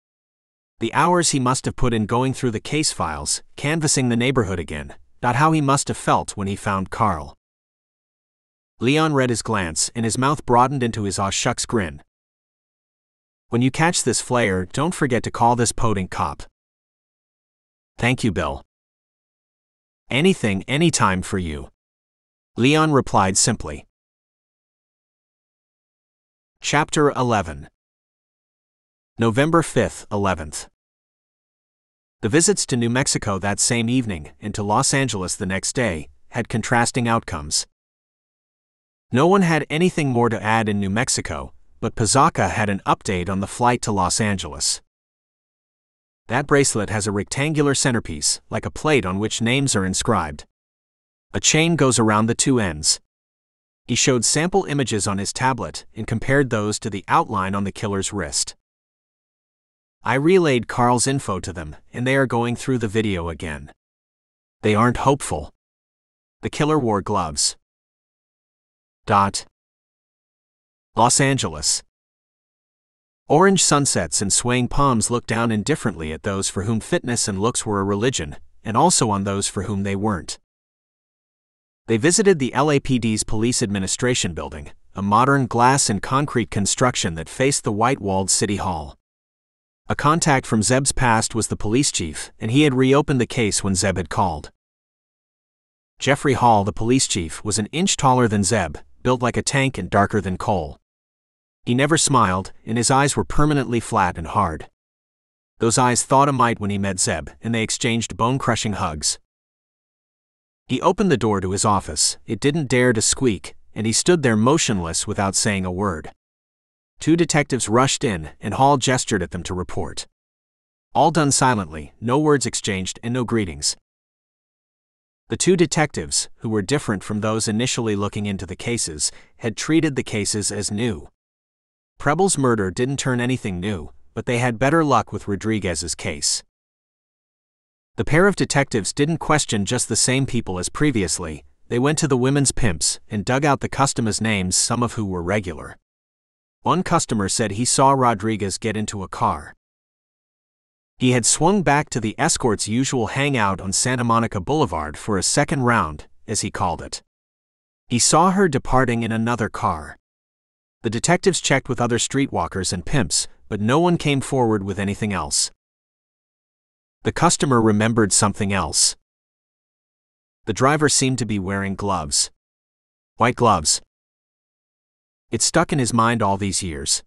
The hours he must have put in going through the case files, canvassing the neighborhood again, not how he must have felt when he found Carl. Leon read his glance, and his mouth broadened into his aw shucks grin. When you catch this Flayer, don't forget to call this podunk cop. Thank you, Bill. Anything, anytime for you. Leon replied simply. Chapter 11. November 5th, 11th. The visits to New Mexico that same evening and to Los Angeles the next day had contrasting outcomes. No one had anything more to add in New Mexico, but Pizzacca had an update on the flight to Los Angeles. That bracelet has a rectangular centerpiece, like a plate on which names are inscribed. A chain goes around the 2 ends. He showed sample images on his tablet and compared those to the outline on the killer's wrist. I relayed Carl's info to them, and they are going through the video again. They aren't hopeful. The killer wore gloves. Los Angeles. Orange sunsets and swaying palms looked down indifferently at those for whom fitness and looks were a religion, and also on those for whom they weren't. They visited the LAPD's Police Administration Building, a modern glass and concrete construction that faced the white-walled City Hall. A contact from Zeb's past was the police chief, and he had reopened the case when Zeb had called. Jeffrey Hall, the police chief, was an inch taller than Zeb, built like a tank and darker than coal. He never smiled, and his eyes were permanently flat and hard. Those eyes thawed a mite when he met Zeb, and they exchanged bone-crushing hugs. He opened the door to his office. It didn't dare to squeak, and he stood there motionless without saying a word. 2 detectives rushed in, and Hall gestured at them to report. All done silently, no words exchanged and no greetings. The 2 detectives, who were different from those initially looking into the cases, had treated the cases as new. Preble's murder didn't turn anything new, but they had better luck with Rodriguez's case. The pair of detectives didn't question just the same people as previously. They went to the women's pimps and dug out the customers' names, some of who were regular. One customer said he saw Rodriguez get into a car. He had swung back to the escort's usual hangout on Santa Monica Boulevard for a second round, as he called it. He saw her departing in another car. The detectives checked with other streetwalkers and pimps, but no one came forward with anything else. The customer remembered something else. The driver seemed to be wearing gloves. White gloves. It stuck in his mind all these years.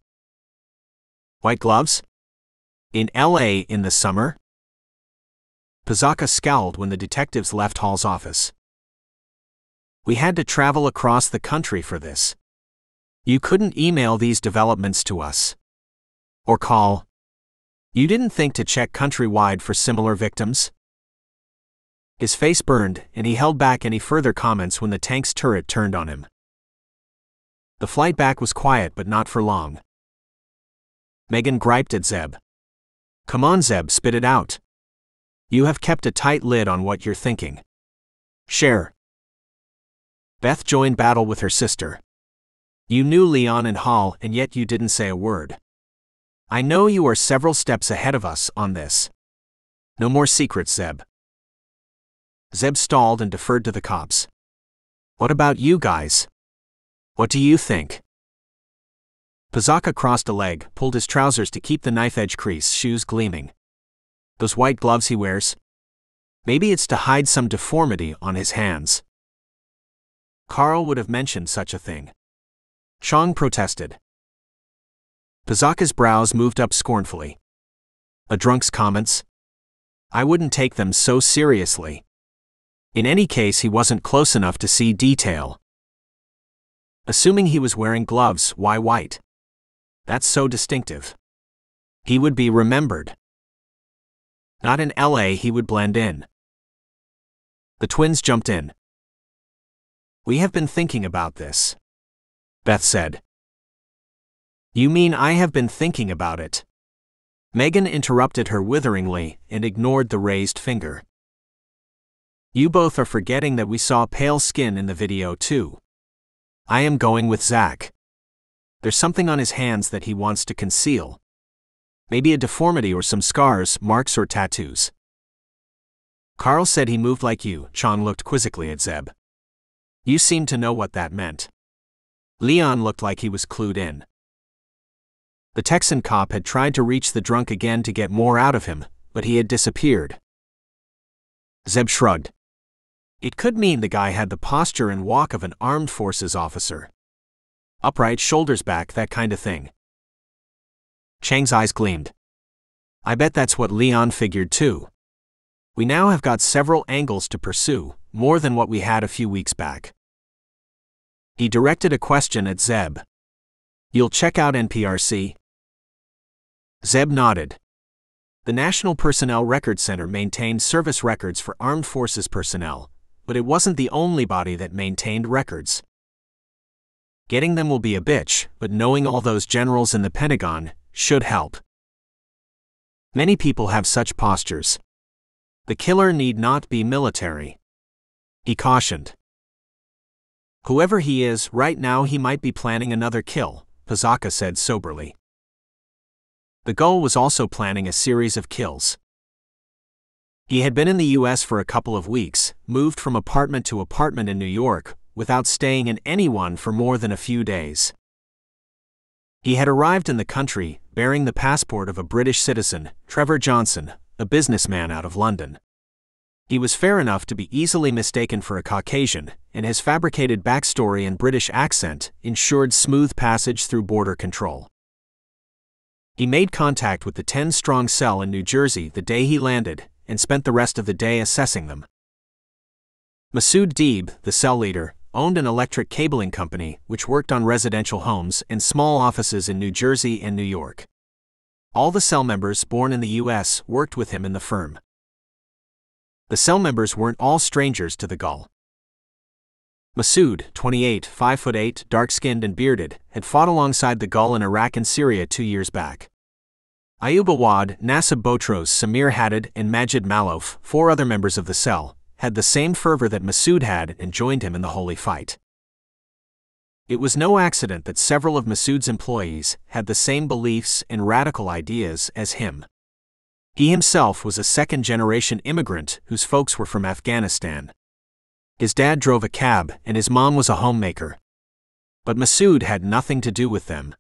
White gloves? In LA in the summer? Pizzacca scowled when the detectives left Hall's office. We had to travel across the country for this. You couldn't email these developments to us. Or call. You didn't think to check countrywide for similar victims? His face burned, and he held back any further comments when the tank's turret turned on him. The flight back was quiet, but not for long. Megan griped at Zeb. Come on, Zeb, spit it out. You have kept a tight lid on what you're thinking. Share. Beth joined battle with her sister. You knew Leon and Hall, and yet you didn't say a word. I know you are several steps ahead of us on this. No more secrets, Zeb. Zeb stalled and deferred to the cops. What about you guys? What do you think? Pazaka crossed a leg, pulled his trousers to keep the knife-edge crease shoes gleaming. Those white gloves he wears? Maybe it's to hide some deformity on his hands. Carl would have mentioned such a thing. Chong protested. Pazaka's brows moved up scornfully. A drunk's comments? I wouldn't take them so seriously. In any case, he wasn't close enough to see detail. Assuming he was wearing gloves, why white? That's so distinctive. He would be remembered. Not in LA, he would blend in. The twins jumped in. We have been thinking about this, Beth said. You mean I have been thinking about it? Megan interrupted her witheringly and ignored the raised finger. You both are forgetting that we saw pale skin in the video too. I am going with Zach. There's something on his hands that he wants to conceal. Maybe a deformity or some scars, marks or tattoos. Carl said he moved like you. Chong looked quizzically at Zeb. You seemed to know what that meant. Leon looked like he was clued in. The Texan cop had tried to reach the drunk again to get more out of him, but he had disappeared. Zeb shrugged. It could mean the guy had the posture and walk of an armed forces officer. Upright, shoulders back, that kind of thing. Chang's eyes gleamed. I bet that's what Leon figured too. We now have got several angles to pursue, more than what we had a few weeks back. He directed a question at Zeb. You'll check out NPRC? Zeb nodded. The National Personnel Record Center maintained service records for armed forces personnel, but it wasn't the only body that maintained records. Getting them will be a bitch, but knowing all those generals in the Pentagon should help. Many people have such postures. The killer need not be military. He cautioned. Whoever he is, right now he might be planning another kill, Pazaka said soberly. The Gull was also planning a series of kills. He had been in the U.S. for a couple of weeks, moved from apartment to apartment in New York, without staying in any one for more than a few days. He had arrived in the country, bearing the passport of a British citizen, Trevor Johnson, a businessman out of London. He was fair enough to be easily mistaken for a Caucasian, and his fabricated backstory and British accent ensured smooth passage through border control. He made contact with the 10-strong cell in New Jersey the day he landed, and spent the rest of the day assessing them. Masood Deeb, the cell leader, owned an electric cabling company which worked on residential homes and small offices in New Jersey and New York. All the cell members born in the U.S. worked with him in the firm. The cell members weren't all strangers to the Gull. Masood, 28, 5'8", dark-skinned and bearded, had fought alongside the Gull in Iraq and Syria 2 years back. Ayub Awad, Nasib Botros, Samir Haddad, and Majid Malouf, 4 other members of the cell, had the same fervor that Masood had and joined him in the holy fight. It was no accident that several of Masood's employees had the same beliefs and radical ideas as him. He himself was a second-generation immigrant whose folks were from Afghanistan. His dad drove a cab and his mom was a homemaker. But Masood had nothing to do with them.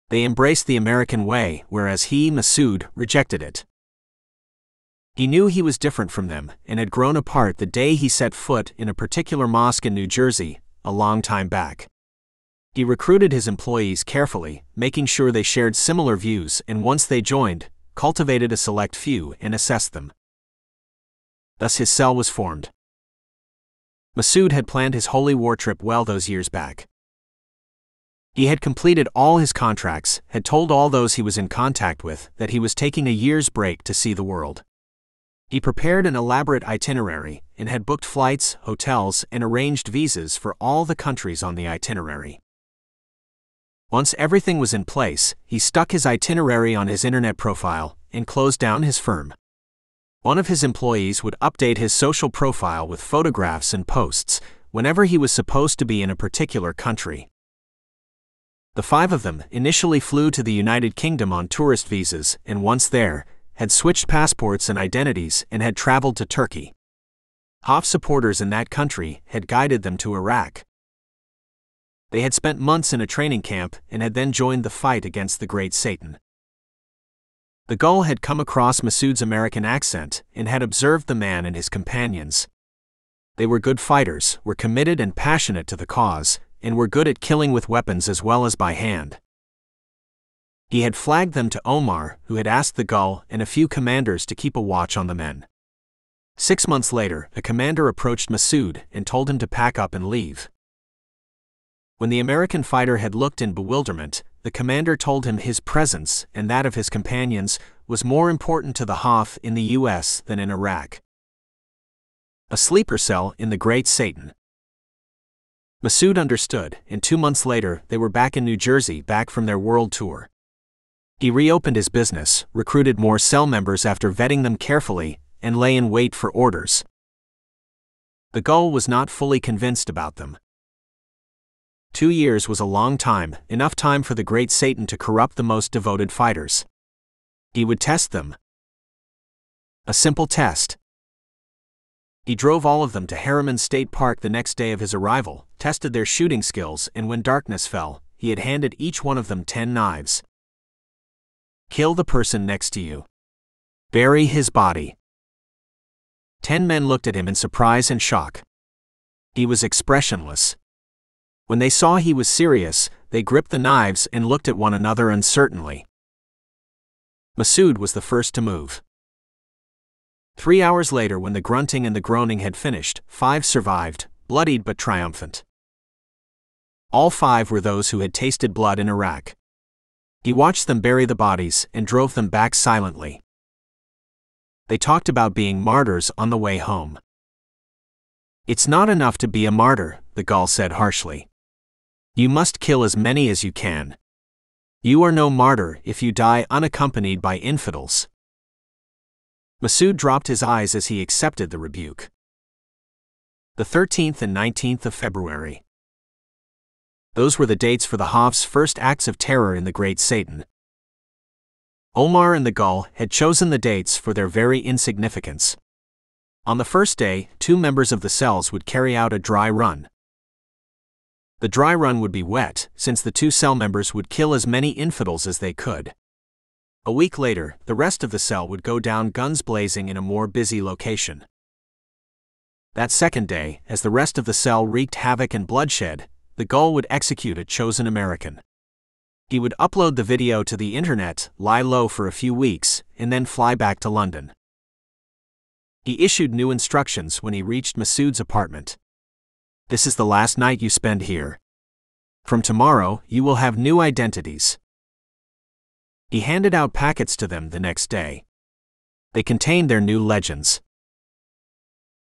They embraced the American way, whereas he, Masood, rejected it. He knew he was different from them and had grown apart the day he set foot in a particular mosque in New Jersey, a long time back. He recruited his employees carefully, making sure they shared similar views, and once they joined, cultivated a select few and assessed them. Thus his cell was formed. Masood had planned his holy war trip well those years back. He had completed all his contracts, had told all those he was in contact with that he was taking a year's break to see the world. He prepared an elaborate itinerary and had booked flights, hotels, and arranged visas for all the countries on the itinerary. Once everything was in place, he stuck his itinerary on his internet profile and closed down his firm. One of his employees would update his social profile with photographs and posts whenever he was supposed to be in a particular country. The 5 of them initially flew to the United Kingdom on tourist visas and once there, had switched passports and identities and had traveled to Turkey. Hafez supporters in that country had guided them to Iraq. They had spent months in a training camp and had then joined the fight against the Great Satan. The Gull had come across Masood's American accent and had observed the man and his companions. They were good fighters, were committed and passionate to the cause, and were good at killing with weapons as well as by hand. He had flagged them to Omar, who had asked the Gull and a few commanders to keep a watch on the men. 6 months later, a commander approached Masood and told him to pack up and leave. When the American fighter had looked in bewilderment, the commander told him his presence and that of his companions was more important to the Hafez in the US than in Iraq. A sleeper cell in the Great Satan. Masood understood, and 2 months later they were back in New Jersey, back from their world tour. He reopened his business, recruited more cell members after vetting them carefully, and lay in wait for orders. The Gull was not fully convinced about them. 2 years was a long time, enough time for the Great Satan to corrupt the most devoted fighters. He would test them. A simple test. He drove all of them to Harriman State Park the next day of his arrival, tested their shooting skills, and when darkness fell, he had handed each one of them 10 knives. Kill the person next to you. Bury his body. 10 men looked at him in surprise and shock. He was expressionless. When they saw he was serious, they gripped the knives and looked at one another uncertainly. Masood was the first to move. 3 hours later, when the grunting and the groaning had finished, 5 survived, bloodied but triumphant. All 5 were those who had tasted blood in Iraq. He watched them bury the bodies and drove them back silently. They talked about being martyrs on the way home. It's not enough to be a martyr, the Gull said harshly. You must kill as many as you can. You are no martyr if you die unaccompanied by infidels. Masood dropped his eyes as he accepted the rebuke. The 13th and 19th of February. Those were the dates for the Hafez's first acts of terror in the Great Satan. Omar and the Gull had chosen the dates for their very insignificance. On the first day, 2 members of the cells would carry out a dry run. The dry run would be wet, since the 2 cell members would kill as many infidels as they could. A week later, the rest of the cell would go down guns blazing in a more busy location. That second day, as the rest of the cell wreaked havoc and bloodshed, the Gull would execute a chosen American. He would upload the video to the internet, lie low for a few weeks, and then fly back to London. He issued new instructions when he reached Masood's apartment. This is the last night you spend here. From tomorrow, you will have new identities. He handed out packets to them the next day. They contained their new legends.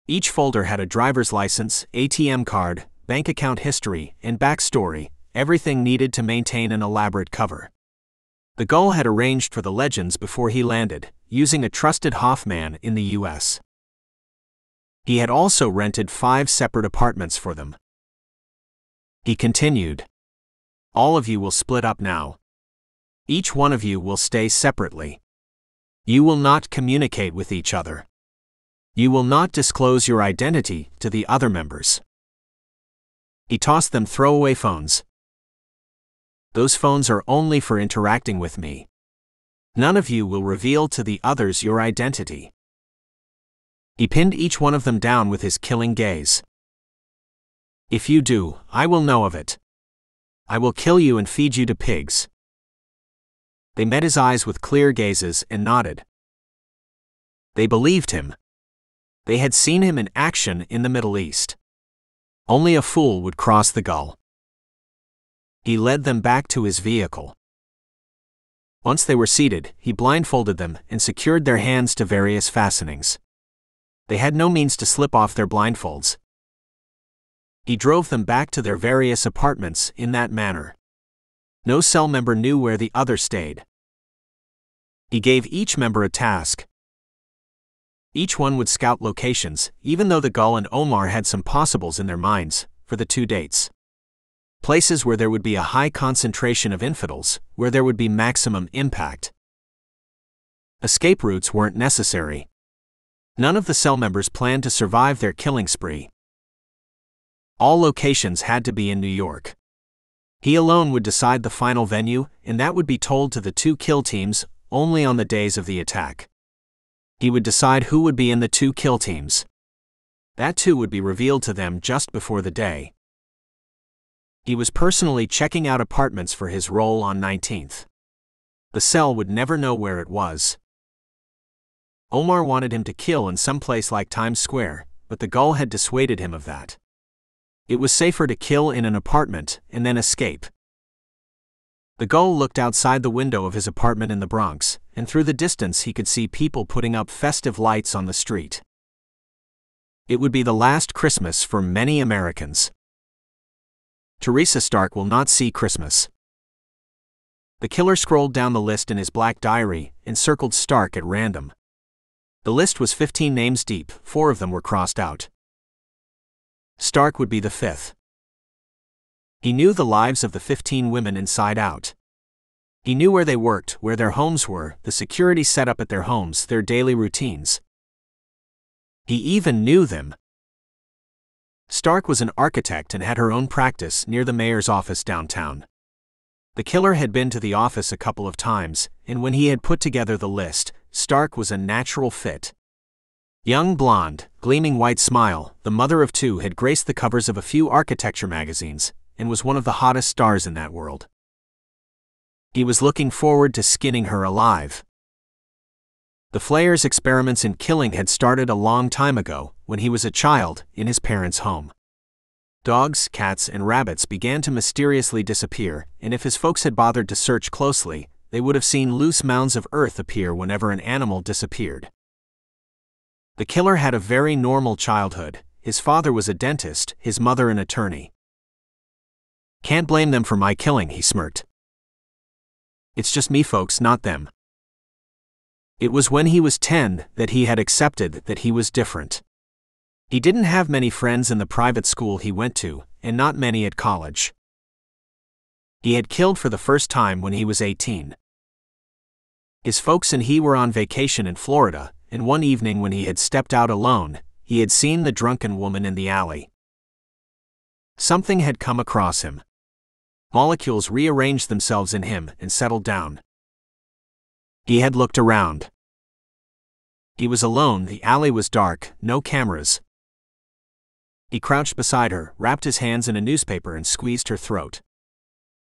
Each folder had a driver's license, ATM card, bank account history, and backstory, everything needed to maintain an elaborate cover. The Gull had arranged for the legends before he landed, using a trusted Hafez man in the US. He had also rented 5 separate apartments for them. He continued. All of you will split up now. Each one of you will stay separately. You will not communicate with each other. You will not disclose your identity to the other members. He tossed them throwaway phones. Those phones are only for interacting with me. None of you will reveal to the others your identity. He pinned each one of them down with his killing gaze. If you do, I will know of it. I will kill you and feed you to pigs. They met his eyes with clear gazes and nodded. They believed him. They had seen him in action in the Middle East. Only a fool would cross the gull. He led them back to his vehicle. Once they were seated, he blindfolded them and secured their hands to various fastenings. They had no means to slip off their blindfolds. He drove them back to their various apartments in that manner. No cell member knew where the other stayed. He gave each member a task. Each one would scout locations, even though the Gull and Omar had some possibles in their minds, for the 2 dates. Places where there would be a high concentration of infidels, where there would be maximum impact. Escape routes weren't necessary. None of the cell members planned to survive their killing spree. All locations had to be in New York. He alone would decide the final venue, and that would be told to the 2 kill teams only on the days of the attack. He would decide who would be in the 2 kill teams. That too would be revealed to them just before the day. He was personally checking out apartments for his role on 19th. The cell would never know where it was. Omar wanted him to kill in some place like Times Square, but the Gull had dissuaded him of that. It was safer to kill in an apartment and then escape. The Gull looked outside the window of his apartment in the Bronx, and through the distance he could see people putting up festive lights on the street. It would be the last Christmas for many Americans. Teresa Stark will not see Christmas. The killer scrolled down the list in his black diary and circled Stark at random. The list was 15 names deep, 4 of them were crossed out. Stark would be the 5th. He knew the lives of the 15 women inside out. He knew where they worked, where their homes were, the security set up at their homes, their daily routines. He even knew them. Stark was an architect and had her own practice near the mayor's office downtown. The killer had been to the office a couple of times, and when he had put together the list, Stark was a natural fit. Young blonde, gleaming white smile, the mother of 2 had graced the covers of a few architecture magazines, and was one of the hottest stars in that world. He was looking forward to skinning her alive. The Flayer's experiments in killing had started a long time ago, when he was a child, in his parents' home. Dogs, cats, and rabbits began to mysteriously disappear, and if his folks had bothered to search closely, they would have seen loose mounds of earth appear whenever an animal disappeared. The killer had a very normal childhood. His father was a dentist, his mother an attorney. "Can't blame them for my killing," he smirked. "It's just me folks, not them." It was when he was 10 that he had accepted that he was different. He didn't have many friends in the private school he went to, and not many at college. He had killed for the first time when he was 18. His folks and he were on vacation in Florida, and one evening when he had stepped out alone, he had seen the drunken woman in the alley. Something had come across him. Molecules rearranged themselves in him and settled down. He had looked around. He was alone, the alley was dark, no cameras. He crouched beside her, wrapped his hands in a newspaper and squeezed her throat.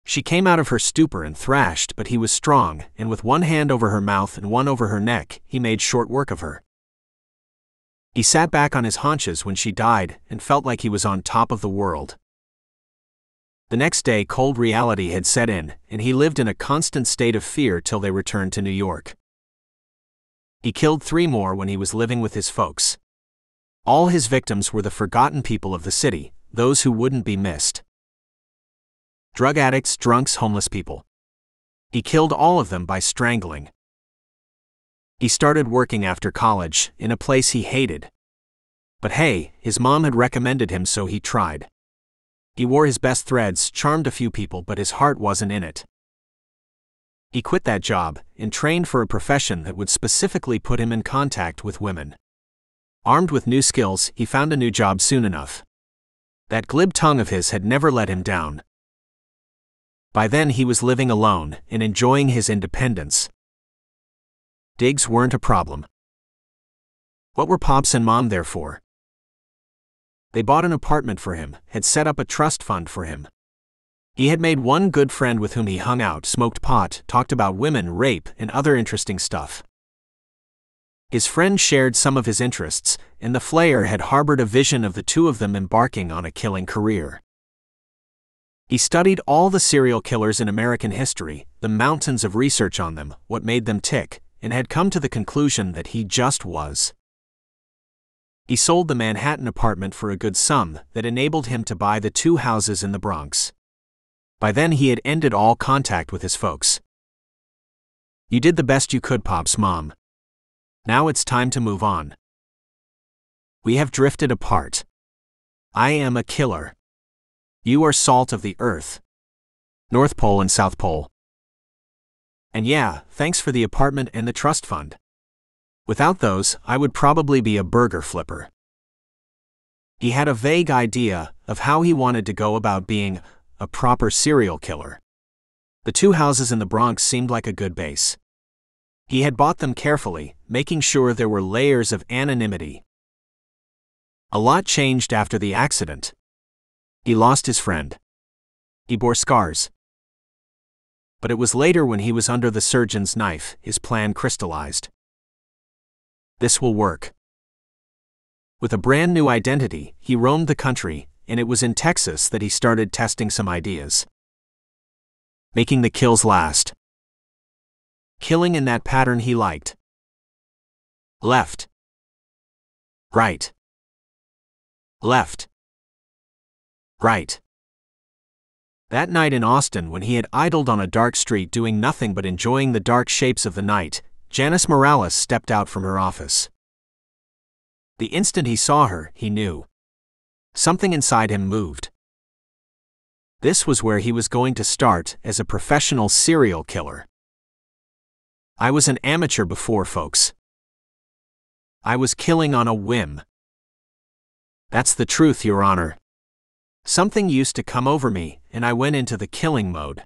She came out of her stupor and thrashed, but he was strong, and with one hand over her mouth and one over her neck, he made short work of her. He sat back on his haunches when she died and felt like he was on top of the world. The next day, cold reality had set in, and he lived in a constant state of fear till they returned to New York. He killed 3 more when he was living with his folks. All his victims were the forgotten people of the city, those who wouldn't be missed. Drug addicts, drunks, homeless people. He killed all of them by strangling. He started working after college, in a place he hated. But hey, his mom had recommended him, so he tried. He wore his best threads, charmed a few people, but his heart wasn't in it. He quit that job, and trained for a profession that would specifically put him in contact with women. Armed with new skills, he found a new job soon enough. That glib tongue of his had never let him down. By then he was living alone, and enjoying his independence. Digs weren't a problem. What were Pops and Mom there for? They bought an apartment for him, had set up a trust fund for him. He had made one good friend with whom he hung out, smoked pot, talked about women, rape, and other interesting stuff. His friend shared some of his interests, and the Flayer had harbored a vision of the two of them embarking on a killing career. He studied all the serial killers in American history, the mountains of research on them, what made them tick, and had come to the conclusion that he just was. He sold the Manhattan apartment for a good sum that enabled him to buy the 2 houses in the Bronx. By then he had ended all contact with his folks. "You did the best you could, Pops, Mom. Now it's time to move on. We have drifted apart. I am a killer. You are salt of the earth. North Pole and South Pole. And yeah, thanks for the apartment and the trust fund. Without those, I would probably be a burger flipper." He had a vague idea of how he wanted to go about being a proper serial killer. The 2 houses in the Bronx seemed like a good base. He had bought them carefully, making sure there were layers of anonymity. A lot changed after the accident. He lost his friend. He bore scars. But it was later, when he was under the surgeon's knife, his plan crystallized. This will work. With a brand new identity, he roamed the country, and it was in Texas that he started testing some ideas. Making the kills last. Killing in that pattern he liked. Left. Right. Left. Right. That night in Austin, when he had idled on a dark street doing nothing but enjoying the dark shapes of the night, Janice Morales stepped out from her office. The instant he saw her, he knew. Something inside him moved. This was where he was going to start as a professional serial killer. "I was an amateur before, folks. I was killing on a whim. That's the truth, Your Honor. Something used to come over me, and I went into the killing mode.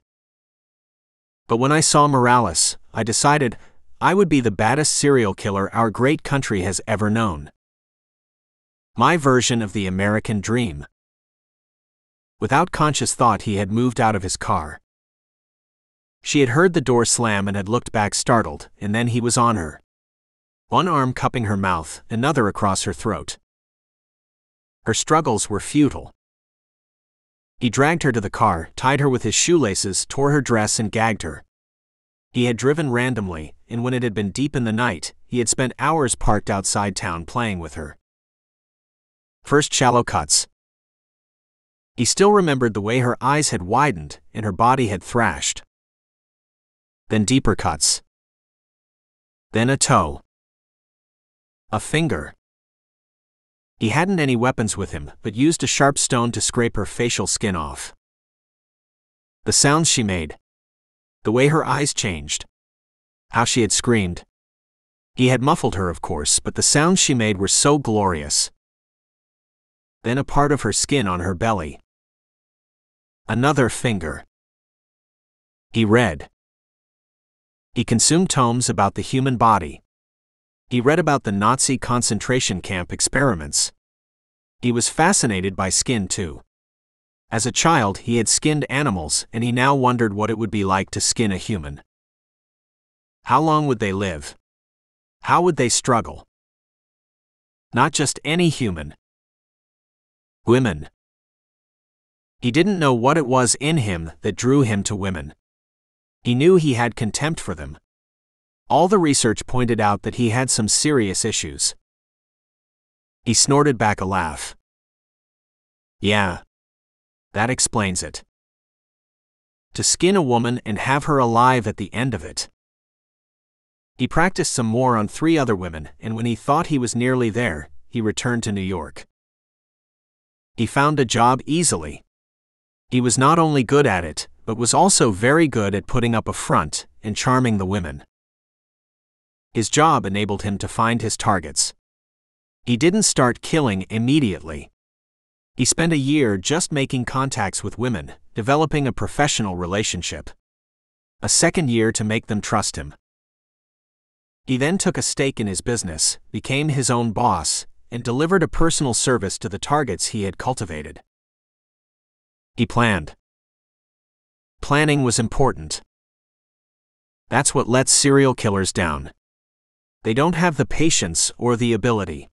But when I saw Morales, I decided I would be the baddest serial killer our great country has ever known. My version of the American dream." Without conscious thought, he had moved out of his car. She had heard the door slam and had looked back startled, and then he was on her. One arm cupping her mouth, another across her throat. Her struggles were futile. He dragged her to the car, tied her with his shoelaces, tore her dress and gagged her. He had driven randomly, and when it had been deep in the night, he had spent hours parked outside town playing with her. First shallow cuts. He still remembered the way her eyes had widened and her body had thrashed. Then deeper cuts. Then a toe. A finger. He hadn't any weapons with him, but used a sharp stone to scrape her facial skin off. The sounds she made. The way her eyes changed. How she had screamed. He had muffled her, of course, but the sounds she made were so glorious. Then a part of her skin on her belly. Another finger. He read. He consumed tomes about the human body. He read about the Nazi concentration camp experiments. He was fascinated by skin too. As a child, he had skinned animals, and he now wondered what it would be like to skin a human. How long would they live? How would they struggle? Not just any human. Women. He didn't know what it was in him that drew him to women. He knew he had contempt for them. All the research pointed out that he had some serious issues. He snorted back a laugh. Yeah. That explains it. To skin a woman and have her alive at the end of it. He practiced some more on 3 other women, and when he thought he was nearly there, he returned to New York. He found a job easily. He was not only good at it, but was also very good at putting up a front and charming the women. His job enabled him to find his targets. He didn't start killing immediately. He spent a year just making contacts with women, developing a professional relationship. A second year to make them trust him. He then took a stake in his business, became his own boss, and delivered a personal service to the targets he had cultivated. He planned. Planning was important. That's what lets serial killers down. They don't have the patience or the ability.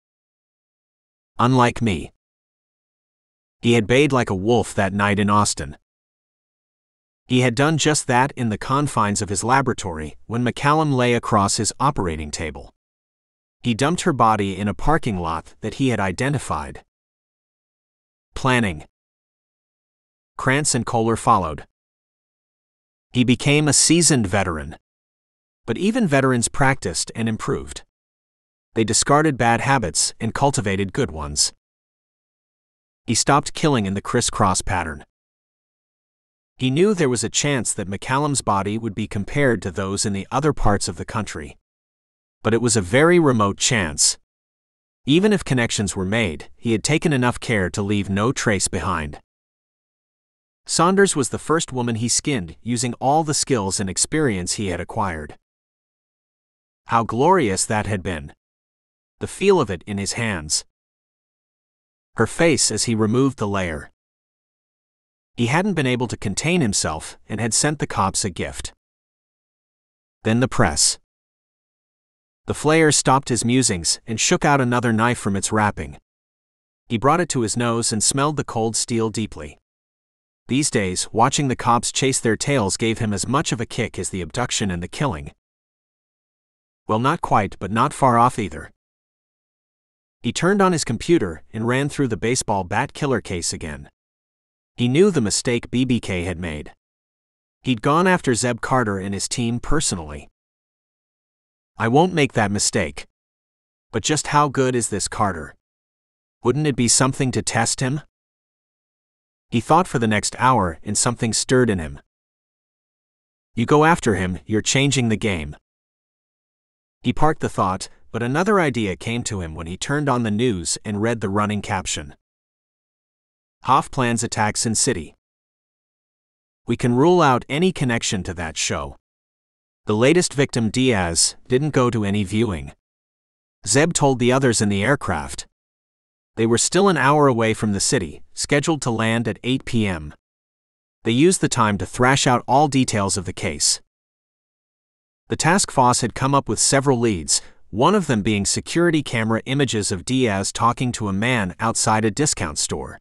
Unlike me. He had bayed like a wolf that night in Austin. He had done just that in the confines of his laboratory when McCallum lay across his operating table. He dumped her body in a parking lot that he had identified. Planning. Krantz and Kohler followed. He became a seasoned veteran. But even veterans practiced and improved. They discarded bad habits and cultivated good ones. He stopped killing in the crisscross pattern. He knew there was a chance that McCallum's body would be compared to those in the other parts of the country. But it was a very remote chance. Even if connections were made, he had taken enough care to leave no trace behind. Saunders was the first woman he skinned using all the skills and experience he had acquired. How glorious that had been! The feel of it in his hands. Her face as he removed the layer. He hadn't been able to contain himself and had sent the cops a gift. Then the press. The Flayer stopped his musings and shook out another knife from its wrapping. He brought it to his nose and smelled the cold steel deeply. These days, watching the cops chase their tails gave him as much of a kick as the abduction and the killing. Well, not quite, but not far off either. He turned on his computer and ran through the baseball bat killer case again. He knew the mistake BBK had made. He'd gone after Zeb Carter and his team personally. I won't make that mistake. But just how good is this Carter? Wouldn't it be something to test him? He thought for the next hour and something stirred in him. You go after him, you're changing the game. He parked the thought, but another idea came to him when he turned on the news and read the running caption. Hoff plans attacks in city. We can rule out any connection to that show. The latest victim, Diaz, didn't go to any viewing. Zeb told the others in the aircraft. They were still an hour away from the city, scheduled to land at 8 p.m. They used the time to thrash out all details of the case. The task force had come up with several leads, one of them being security camera images of Diaz talking to a man outside a discount store.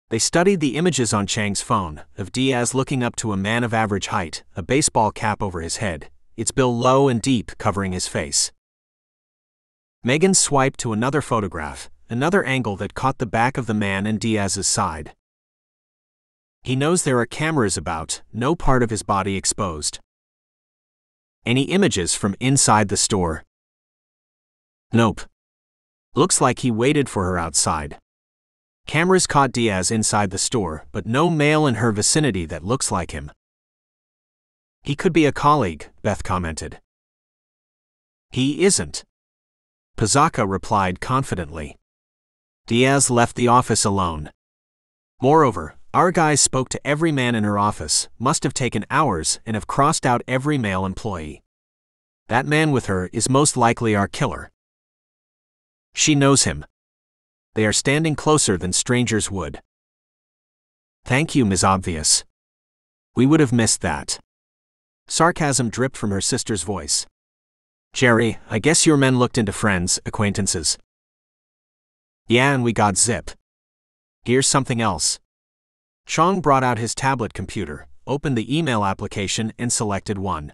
They studied the images on Chang's phone, of Diaz looking up to a man of average height, a baseball cap over his head, its bill low and deep covering his face. Megan swiped to another photograph, another angle that caught the back of the man and Diaz's side. He knows there are cameras about, no part of his body exposed. Any images from inside the store? Nope. Looks like he waited for her outside. Cameras caught Diaz inside the store, but no male in her vicinity that looks like him. He could be a colleague, Beth commented. He isn't. Pizzacca replied confidently. Diaz left the office alone. Moreover, our guys spoke to every man in her office, must have taken hours, and have crossed out every male employee. That man with her is most likely our killer. She knows him. They are standing closer than strangers would. Thank you, Ms. Obvious. We would have missed that. Sarcasm dripped from her sister's voice. Jerry, I guess your men looked into friends, acquaintances. Yeah, and we got Zip. Here's something else. Chong brought out his tablet computer, opened the email application and selected one.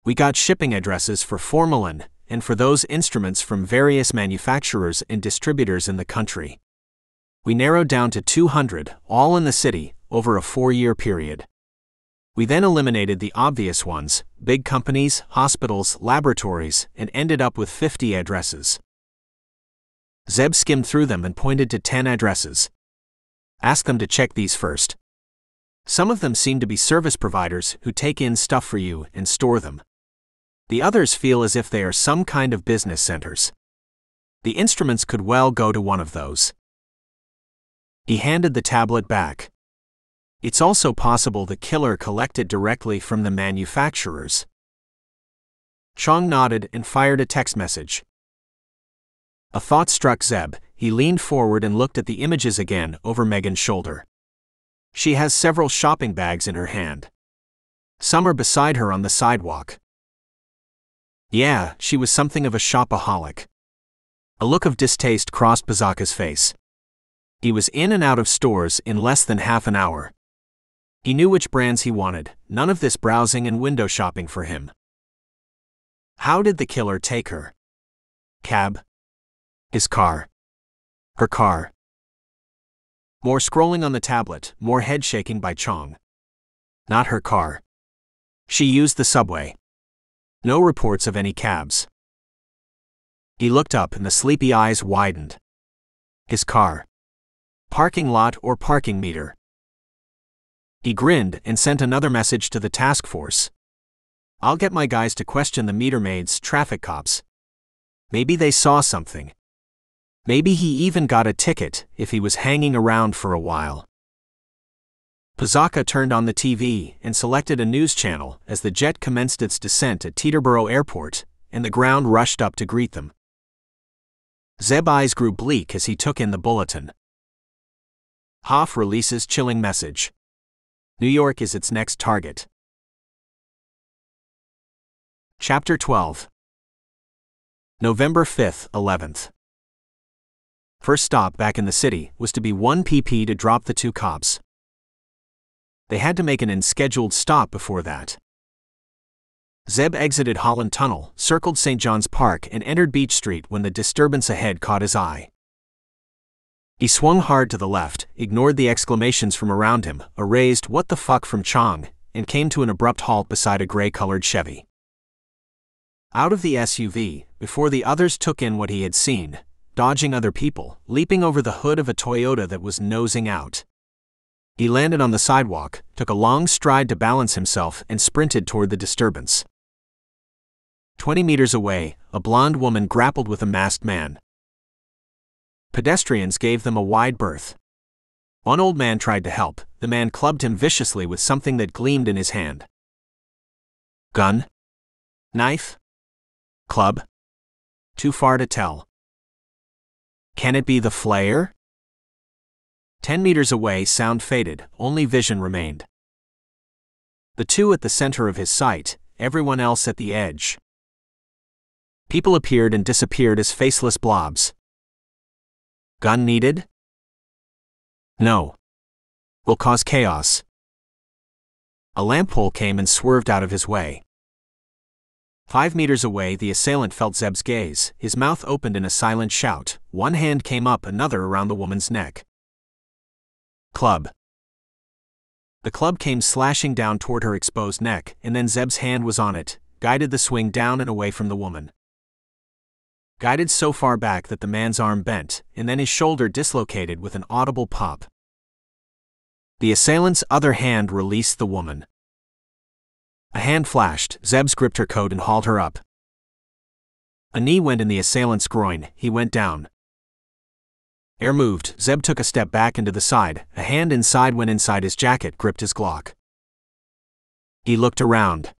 We got shipping addresses for formalin, and for those instruments from various manufacturers and distributors in the country. We narrowed down to 200, all in the city, over a 4-year period. We then eliminated the obvious ones, big companies, hospitals, laboratories, and ended up with 50 addresses. Zeb skimmed through them and pointed to 10 addresses. Ask them to check these first. Some of them seem to be service providers who take in stuff for you and store them. The others feel as if they are some kind of business centers. The instruments could well go to one of those. He handed the tablet back. It's also possible the killer collected directly from the manufacturers. Chong nodded and fired a text message. A thought struck Zeb. He leaned forward and looked at the images again over Megan's shoulder. She has several shopping bags in her hand. Some are beside her on the sidewalk. Yeah, she was something of a shopaholic. A look of distaste crossed Bazaka's face. He was in and out of stores in less than half an hour. He knew which brands he wanted, none of this browsing and window shopping for him. How did the killer take her? Cab? His car? Her car? More scrolling on the tablet, more head shaking by Chong. Not her car. She used the subway. No reports of any cabs. He looked up and the sleepy eyes widened. His car. Parking lot or parking meter? He grinned and sent another message to the task force. I'll get my guys to question the meter maids, traffic cops. Maybe they saw something. Maybe he even got a ticket if he was hanging around for a while. Bazaka turned on the TV and selected a news channel as the jet commenced its descent at Teterboro Airport, and the ground rushed up to greet them. Zeb's eyes grew bleak as he took in the bulletin. Hoff releases chilling message. New York is its next target. Chapter 12. November 5th, 11th. First stop back in the city was to be 1 pp to drop the 2 cops. They had to make an unscheduled stop before that. Zeb exited Holland Tunnel, circled St. John's Park and entered Beach Street when the disturbance ahead caught his eye. He swung hard to the left, ignored the exclamations from around him, a raised "what the fuck" from Chong, and came to an abrupt halt beside a gray-colored Chevy. Out of the SUV, before the others took in what he had seen, dodging other people, leaping over the hood of a Toyota that was nosing out. He landed on the sidewalk, took a long stride to balance himself and sprinted toward the disturbance. 20 meters away, a blonde woman grappled with a masked man. Pedestrians gave them a wide berth. One old man tried to help, the man clubbed him viciously with something that gleamed in his hand. Gun? Knife? Club? Too far to tell. Can it be the Flayer? 10 meters away, sound faded, only vision remained. The two at the center of his sight, everyone else at the edge. People appeared and disappeared as faceless blobs. Gun needed? No. Will cause chaos. A lamp pole came and swerved out of his way. 5 meters away, the assailant felt Zeb's gaze, his mouth opened in a silent shout, one hand came up, another around the woman's neck. Club. The club came slashing down toward her exposed neck, and then Zeb's hand was on it, guided the swing down and away from the woman. Guided so far back that the man's arm bent, and then his shoulder dislocated with an audible pop. The assailant's other hand released the woman. A hand flashed, Zeb gripped her coat and hauled her up. A knee went in the assailant's groin, he went down. Air moved, Zeb took a step back into the side, a hand inside went inside his jacket, gripped his Glock. He looked around.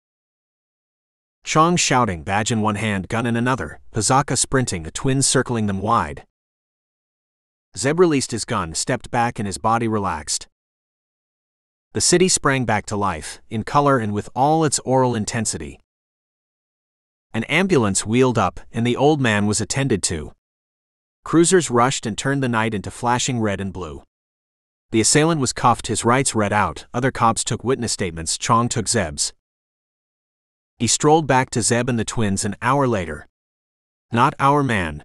Chong shouting, badge in one hand, gun in another, Bazaka sprinting, a twin circling them wide. Zeb released his gun, stepped back and his body relaxed. The city sprang back to life, in color and with all its oral intensity. An ambulance wheeled up, and the old man was attended to. Cruisers rushed and turned the night into flashing red and blue. The assailant was cuffed, his rights read out, other cops took witness statements, Chong took Zeb's. He strolled back to Zeb and the twins an hour later. Not our man.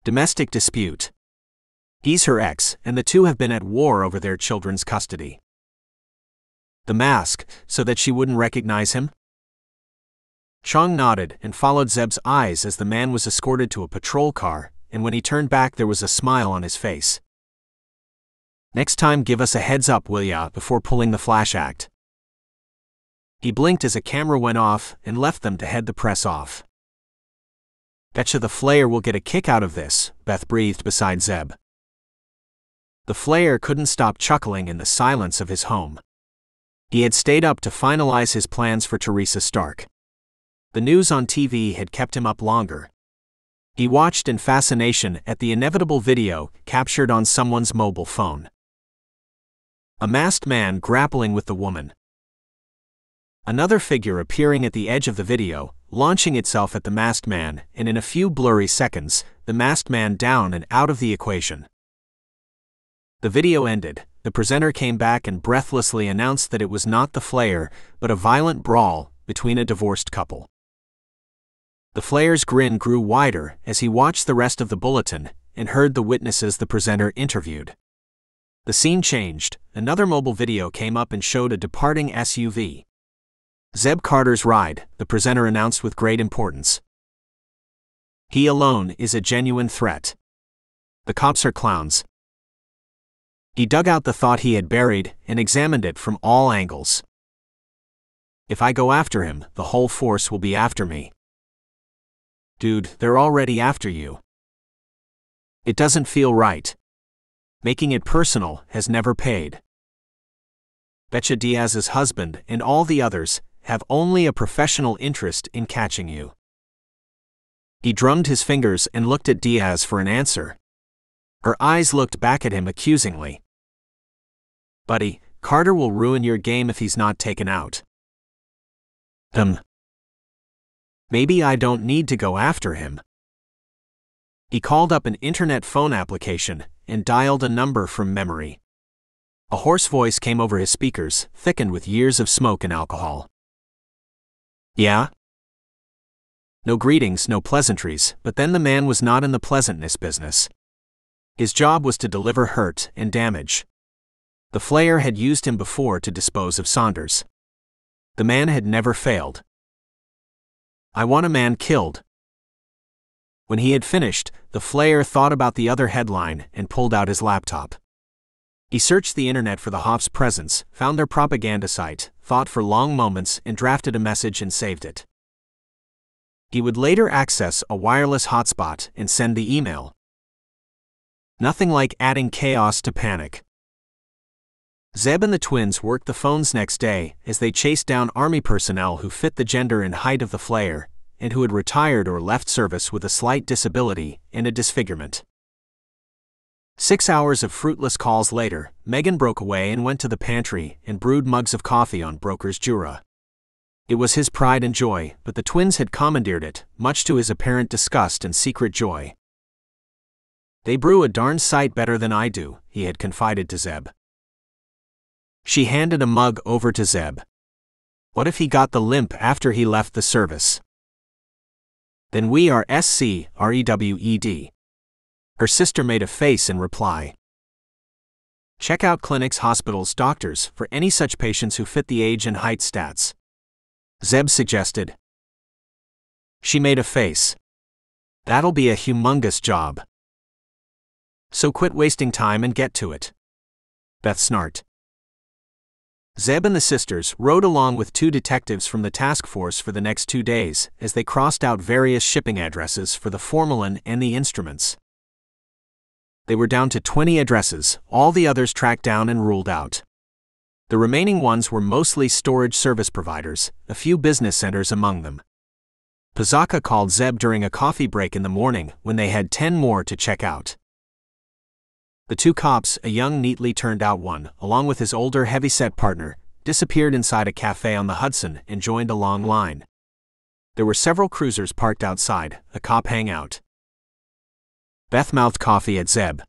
Domestic dispute. He's her ex, and the two have been at war over their children's custody. The mask, so that she wouldn't recognize him? Chong nodded and followed Zeb's eyes as the man was escorted to a patrol car, and when he turned back there was a smile on his face. Next time give us a heads up, will ya, before pulling the flash act. He blinked as a camera went off and left them to head the press off. Betcha the Flayer will get a kick out of this, Beth breathed beside Zeb. The Flayer couldn't stop chuckling in the silence of his home. He had stayed up to finalize his plans for Teresa Stark. The news on TV had kept him up longer. He watched in fascination at the inevitable video captured on someone's mobile phone. A masked man grappling with the woman. Another figure appearing at the edge of the video, launching itself at the masked man, and in a few blurry seconds, the masked man down and out of the equation. The video ended. The presenter came back and breathlessly announced that it was not the Flayer, but a violent brawl between a divorced couple. The Flayer's grin grew wider as he watched the rest of the bulletin and heard the witnesses the presenter interviewed. The scene changed. Another mobile video came up and showed a departing SUV. Zeb Carter's ride, the presenter announced with great importance. He alone is a genuine threat. The cops are clowns. He dug out the thought he had buried and examined it from all angles. If I go after him, the whole force will be after me. Dude, they're already after you. It doesn't feel right. Making it personal has never paid. Betcha Diaz's husband and all the others have only a professional interest in catching you. He drummed his fingers and looked at Diaz for an answer. Her eyes looked back at him accusingly. Buddy, Carter will ruin your game if he's not taken out. Maybe I don't need to go after him. He called up an internet phone application and dialed a number from memory. A hoarse voice came over his speakers, thickened with years of smoke and alcohol. Yeah? No greetings, no pleasantries, but then the man was not in the pleasantness business. His job was to deliver hurt and damage. The Flayer had used him before to dispose of Saunders. The man had never failed. I want a man killed. When he had finished, the Flayer thought about the other headline and pulled out his laptop. He searched the internet for the Hoff's presence, found their propaganda site, thought for long moments and drafted a message and saved it. He would later access a wireless hotspot and send the email. Nothing like adding chaos to panic. Zeb and the twins worked the phones next day as they chased down Army personnel who fit the gender and height of the Flayer, and who had retired or left service with a slight disability and a disfigurement. 6 hours of fruitless calls later, Megan broke away and went to the pantry and brewed mugs of coffee on Broker's Jura. It was his pride and joy, but the twins had commandeered it, much to his apparent disgust and secret joy. They brew a darn sight better than I do, he had confided to Zeb. She handed a mug over to Zeb. What if he got the limp after he left the service? Then we are SCREWED. Her sister made a face in reply. Check out clinics, hospitals, doctors for any such patients who fit the age and height stats. Zeb suggested. She made a face. That'll be a humongous job. So quit wasting time and get to it. Beth snarked. Zeb and the sisters rode along with 2 detectives from the task force for the next 2 days as they crossed out various shipping addresses for the formalin and the instruments. They were down to 20 addresses, all the others tracked down and ruled out. The remaining ones were mostly storage service providers, a few business centers among them. Pazaka called Zeb during a coffee break in the morning when they had 10 more to check out. The 2 cops, a young neatly turned out one, along with his older heavyset partner, disappeared inside a cafe on the Hudson and joined a long line. There were several cruisers parked outside, a cop hangout. Beth mouthed coffee at Zeb.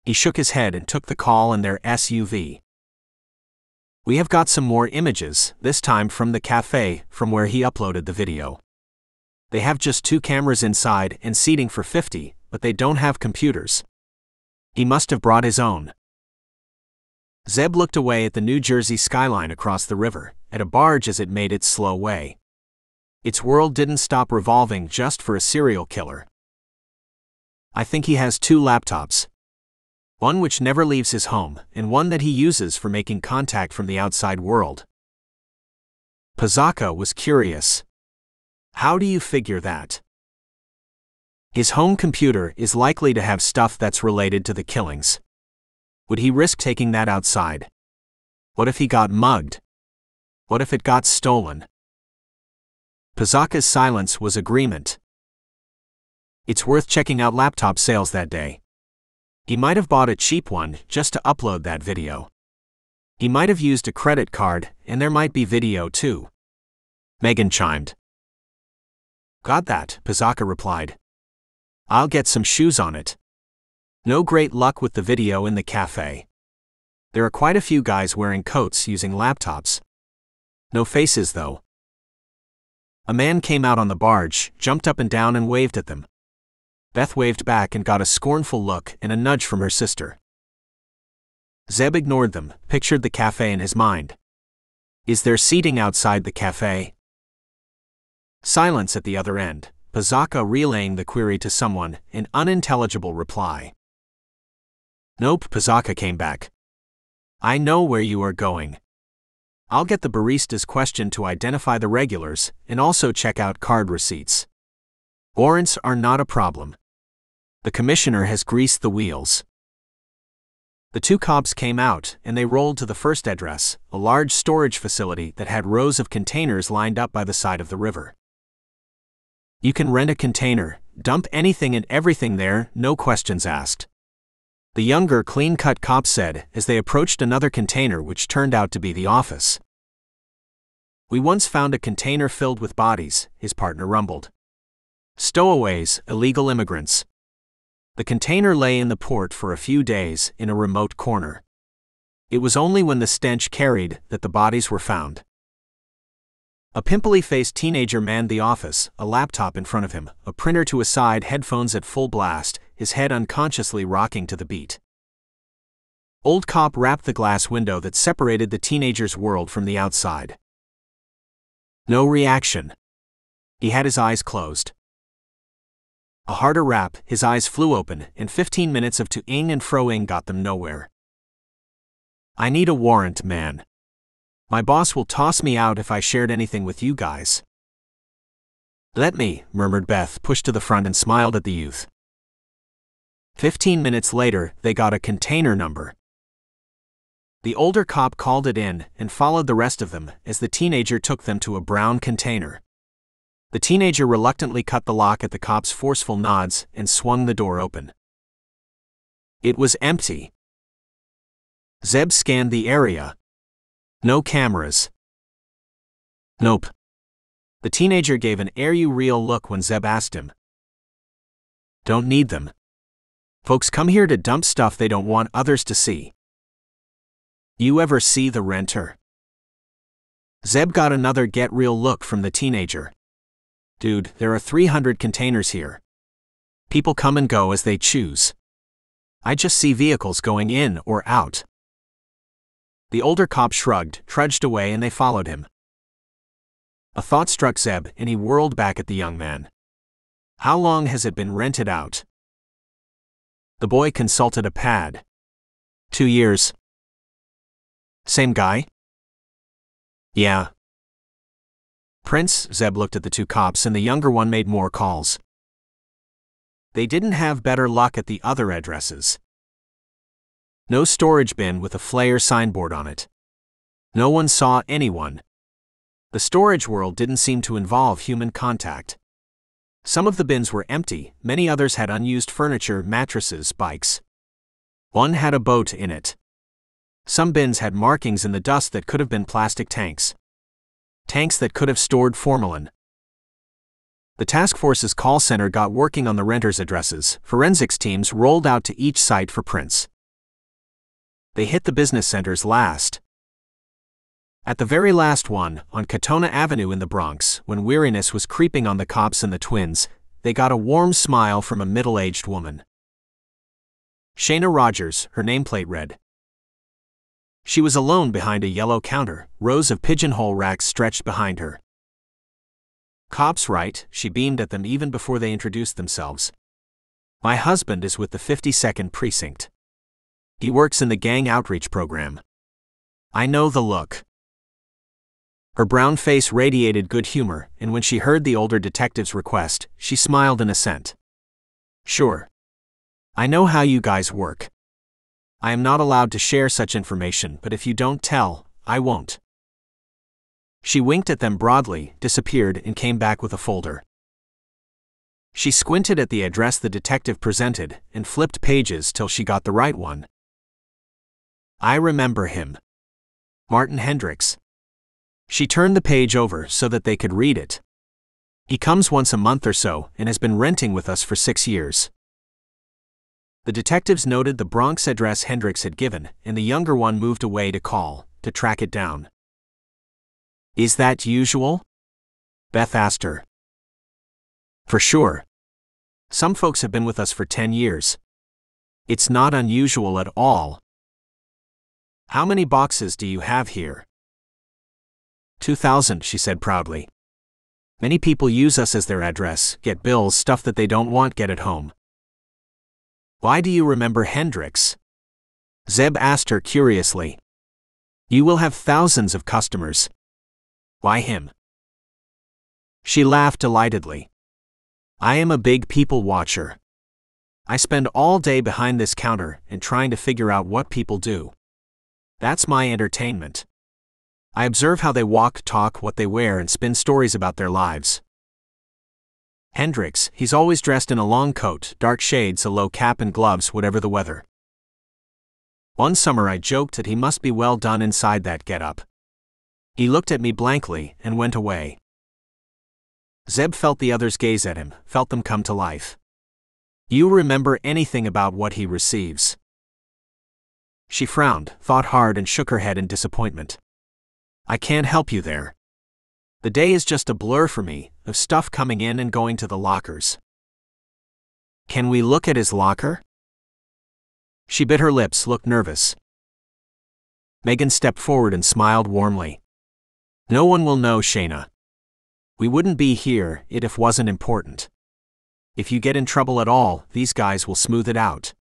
He shook his head and took the call in their SUV. We have got some more images, this time from the cafe, from where he uploaded the video. They have just 2 cameras inside and seating for 50, but they don't have computers. He must have brought his own. Zeb looked away at the New Jersey skyline across the river, at a barge as it made its slow way. Its world didn't stop revolving just for a serial killer. I think he has 2 laptops. One which never leaves his home, and one that he uses for making contact from the outside world. Pazaka was curious. How do you figure that? His home computer is likely to have stuff that's related to the killings. Would he risk taking that outside? What if he got mugged? What if it got stolen? Pazaka's silence was agreement. It's worth checking out laptop sales that day. He might have bought a cheap one just to upload that video. He might have used a credit card, and there might be video too. Megan chimed. Got that, Pizaka replied. I'll get some shoes on it. No great luck with the video in the cafe. There are quite a few guys wearing coats using laptops. No faces though. A man came out on the barge, jumped up and down and waved at them. Beth waved back and got a scornful look and a nudge from her sister. Zeb ignored them, pictured the cafe in his mind. Is there seating outside the cafe? Silence at the other end, Pizaka relaying the query to someone, an unintelligible reply. Nope, Pizaka came back. I know where you are going. I'll get the barista's question to identify the regulars, and also check out card receipts. Warrants are not a problem. The commissioner has greased the wheels. The two cops came out, and they rolled to the first address, a large storage facility that had rows of containers lined up by the side of the river. You can rent a container, dump anything and everything there, no questions asked. The younger, clean-cut cop said, as they approached another container which turned out to be the office. We once found a container filled with bodies, his partner rumbled. Stowaways, illegal immigrants. The container lay in the port for a few days, in a remote corner. It was only when the stench carried that the bodies were found. A pimply-faced teenager manned the office, a laptop in front of him, a printer to his side, headphones at full blast, his head unconsciously rocking to the beat. Old cop wrapped the glass window that separated the teenager's world from the outside. No reaction. He had his eyes closed. A harder rap, his eyes flew open, and 15 minutes of to-ing and fro-ing got them nowhere. I need a warrant, man. My boss will toss me out if I shared anything with you guys. Let me, murmured Beth, pushed to the front and smiled at the youth. 15 minutes later, they got a container number. The older cop called it in and followed the rest of them as the teenager took them to a brown container. The teenager reluctantly cut the lock at the cop's forceful nods and swung the door open. It was empty. Zeb scanned the area. No cameras. Nope. The teenager gave an "Are you real" look when Zeb asked him. Don't need them. Folks come here to dump stuff they don't want others to see. You ever see the renter? Zeb got another get real look from the teenager. Dude, there are 300 containers here. People come and go as they choose. I just see vehicles going in or out. The older cop shrugged, trudged away, and they followed him. A thought struck Zeb, and he whirled back at the young man. How long has it been rented out? The boy consulted a pad. 2 years. Same guy? Yeah. Prince, Zeb looked at the two cops, and the younger one made more calls. They didn't have better luck at the other addresses. No storage bin with a Flayer signboard on it. No one saw anyone. The storage world didn't seem to involve human contact. Some of the bins were empty, many others had unused furniture, mattresses, bikes. One had a boat in it. Some bins had markings in the dust that could have been plastic tanks. Tanks that could have stored formalin. The task force's call center got working on the renters' addresses. Forensics teams rolled out to each site for prints. They hit the business centers last. At the very last one, on Katona Avenue in the Bronx, when weariness was creeping on the cops and the twins, they got a warm smile from a middle-aged woman. Shayna Rogers, her nameplate read. She was alone behind a yellow counter, rows of pigeonhole racks stretched behind her. Cops right, she beamed at them even before they introduced themselves. My husband is with the 52nd Precinct. He works in the gang outreach program. I know the look. Her brown face radiated good humor, and when she heard the older detective's request, she smiled in assent. Sure. I know how you guys work. I am not allowed to share such information, but if you don't tell, I won't. She winked at them broadly, disappeared, and came back with a folder. She squinted at the address the detective presented, and flipped pages till she got the right one. I remember him. Martin Hendricks. She turned the page over so that they could read it. He comes once a month or so and has been renting with us for 6 years. The detectives noted the Bronx address Hendricks had given, and the younger one moved away to call, to track it down. Is that usual? Beth asked her. For sure. Some folks have been with us for 10 years. It's not unusual at all. How many boxes do you have here? 2,000, she said proudly. Many people use us as their address, get bills, stuff that they don't want get at home. Why do you remember Hendricks? Zeb asked her curiously. You will have thousands of customers. Why him? She laughed delightedly. I am a big people watcher. I spend all day behind this counter and trying to figure out what people do. That's my entertainment. I observe how they walk, talk, what they wear, and spin stories about their lives. Hendricks, he's always dressed in a long coat, dark shades, a low cap, and gloves, whatever the weather. One summer I joked that he must be well done inside that get-up. He looked at me blankly and went away. Zeb felt the others gaze at him, felt them come to life. You remember anything about what he receives? She frowned, thought hard, and shook her head in disappointment. I can't help you there. The day is just a blur for me, of stuff coming in and going to the lockers. Can we look at his locker? She bit her lips, looked nervous. Megan stepped forward and smiled warmly. No one will know, Shayna. We wouldn't be here if it wasn't important. If you get in trouble at all, these guys will smooth it out.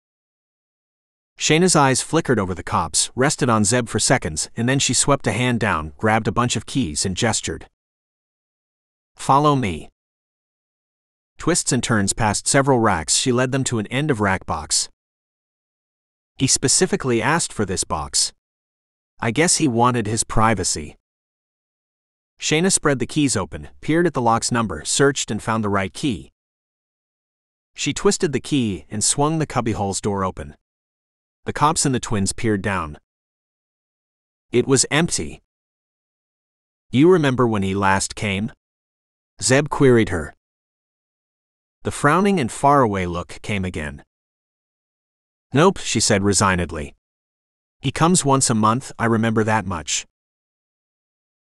Shayna's eyes flickered over the cops, rested on Zeb for seconds, and then she swept a hand down, grabbed a bunch of keys, and gestured. Follow me. Twists and turns past several racks, she led them to an end-of-rack box. He specifically asked for this box. I guess he wanted his privacy. Shayna spread the keys open, peered at the lock's number, searched, and found the right key. She twisted the key and swung the cubbyhole's door open. The cops and the twins peered down. It was empty. You remember when he last came? Zeb queried her. The frowning and faraway look came again. Nope, she said resignedly. He comes once a month, I remember that much.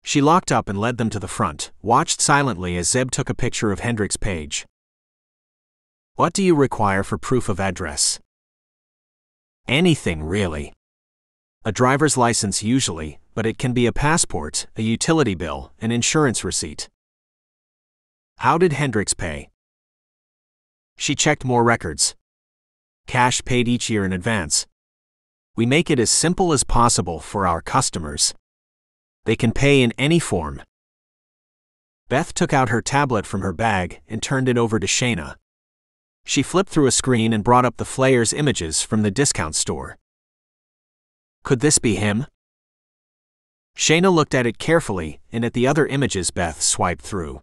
She locked up and led them to the front, watched silently as Zeb took a picture of Hendricks' page. What do you require for proof of address? Anything, really. A driver's license usually, but it can be a passport, a utility bill, an insurance receipt. How did Hendricks pay? She checked more records. Cash paid each year in advance. We make it as simple as possible for our customers. They can pay in any form. Beth took out her tablet from her bag and turned it over to Shayna. She flipped through a screen and brought up the Flayer's images from the discount store. Could this be him? Shayna looked at it carefully and at the other images Beth swiped through.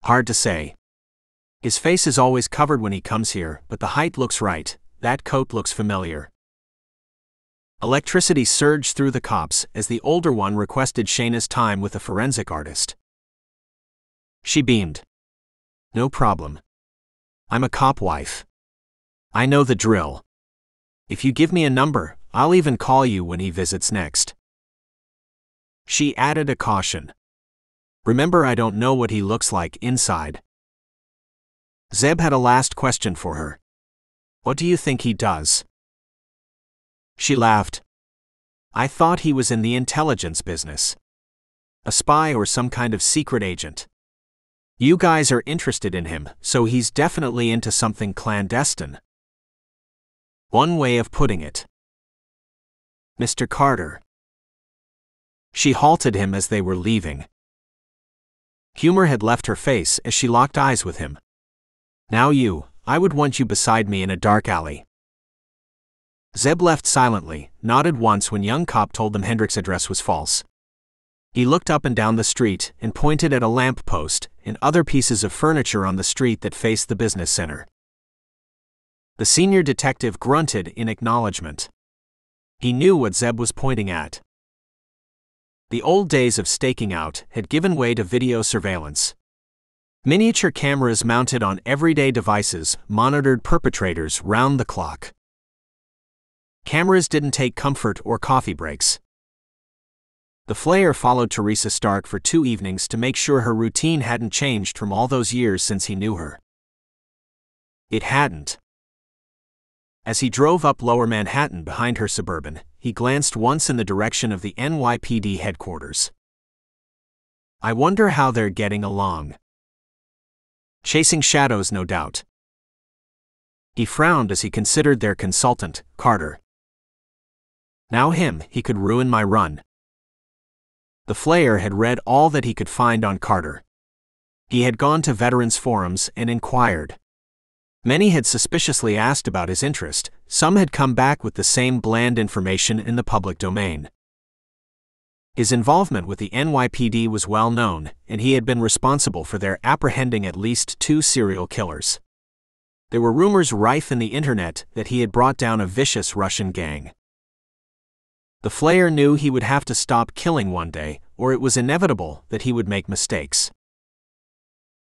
Hard to say. His face is always covered when he comes here, but the height looks right, that coat looks familiar. Electricity surged through the cops as the older one requested Shayna's time with a forensic artist. She beamed. No problem. I'm a cop wife. I know the drill. If you give me a number, I'll even call you when he visits next. She added a caution. Remember, I don't know what he looks like inside. Zeb had a last question for her. What do you think he does? She laughed. I thought he was in the intelligence business. A spy or some kind of secret agent. You guys are interested in him, so he's definitely into something clandestine. One way of putting it. Mr. Carter. She halted him as they were leaving. Humor had left her face as she locked eyes with him. Now I would want you beside me in a dark alley. Zeb left silently, nodded once when young cop told them Hendricks' address was false. He looked up and down the street and pointed at a lamp post and other pieces of furniture on the street that faced the business center. The senior detective grunted in acknowledgement. He knew what Zeb was pointing at. The old days of staking out had given way to video surveillance. Miniature cameras mounted on everyday devices monitored perpetrators round the clock. Cameras didn't take comfort or coffee breaks. The Flayer followed Teresa Stark for 2 evenings to make sure her routine hadn't changed from all those years since he knew her. It hadn't. As he drove up Lower Manhattan behind her Suburban, he glanced once in the direction of the NYPD headquarters. I wonder how they're getting along. Chasing shadows, no doubt. He frowned as he considered their consultant, Carter. Now him, he could ruin my run. The Flayer had read all that he could find on Carter. He had gone to veterans forums and inquired. Many had suspiciously asked about his interest, some had come back with the same bland information in the public domain. His involvement with the NYPD was well known, and he had been responsible for their apprehending at least 2 serial killers. There were rumors rife in the internet that he had brought down a vicious Russian gang. The Flayer knew he would have to stop killing one day, or it was inevitable that he would make mistakes.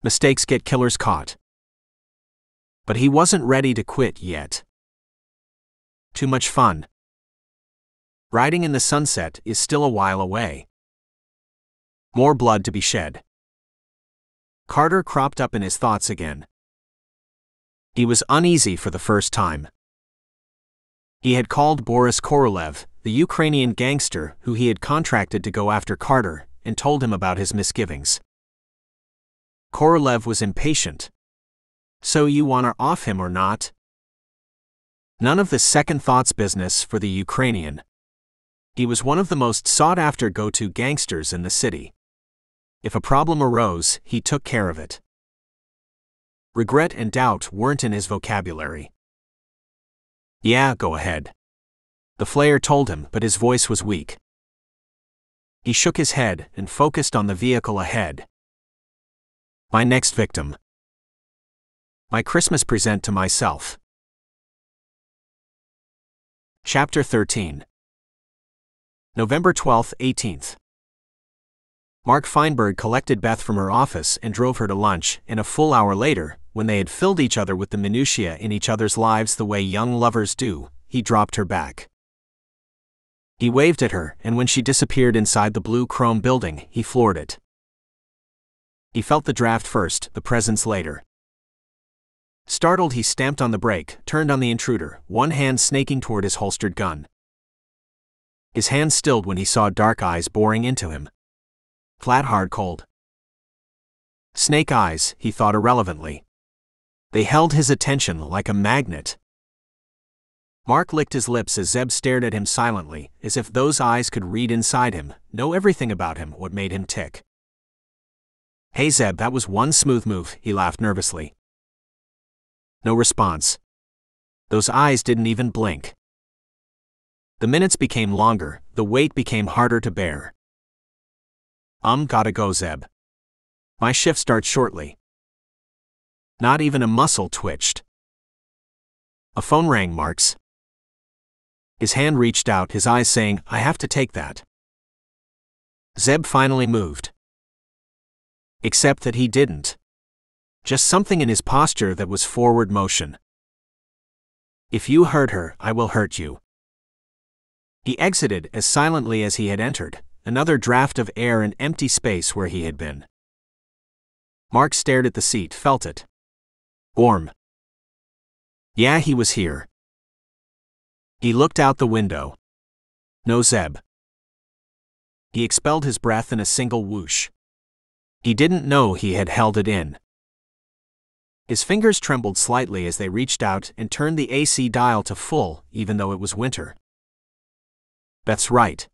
Mistakes get killers caught. But he wasn't ready to quit yet. Too much fun. Riding in the sunset is still a while away. More blood to be shed. Carter cropped up in his thoughts again. He was uneasy for the first time. He had called Boris Korolev, the Ukrainian gangster who he had contracted to go after Carter, and told him about his misgivings. Korolev was impatient. So you wanna off him or not? None of the second thoughts business for the Ukrainian. He was one of the most sought-after go-to gangsters in the city. If a problem arose, he took care of it. Regret and doubt weren't in his vocabulary. Yeah, go ahead. The Flayer told him, but his voice was weak. He shook his head and focused on the vehicle ahead. My next victim. My Christmas present to myself. Chapter 13. November 12, 18th. Mark Feinberg collected Beth from her office and drove her to lunch, and a full hour later, when they had filled each other with the minutiae in each other's lives the way young lovers do, he dropped her back. He waved at her, and when she disappeared inside the blue chrome building, he floored it. He felt the draft first, the presence later. Startled, he stamped on the brake, turned on the intruder, one hand snaking toward his holstered gun. His hand stilled when he saw dark eyes boring into him. Flat, hard, cold. Snake eyes, he thought irrelevantly. They held his attention like a magnet. Mark licked his lips as Zeb stared at him silently, as if those eyes could read inside him, know everything about him, what made him tick. Hey Zeb, that was one smooth move, he laughed nervously. No response. Those eyes didn't even blink. The minutes became longer, the weight became harder to bear. Gotta go, Zeb. My shift starts shortly. Not even a muscle twitched. A phone rang, Mark's. His hand reached out, his eyes saying, I have to take that. Zeb finally moved. Except that he didn't. Just something in his posture that was forward motion. If you hurt her, I will hurt you. He exited as silently as he had entered, another draft of air and empty space where he had been. Mark stared at the seat, felt it. Warm. Yeah, he was here. He looked out the window. No Zeb. He expelled his breath in a single whoosh. He didn't know he had held it in. His fingers trembled slightly as they reached out and turned the AC dial to full, even though it was winter. That's right.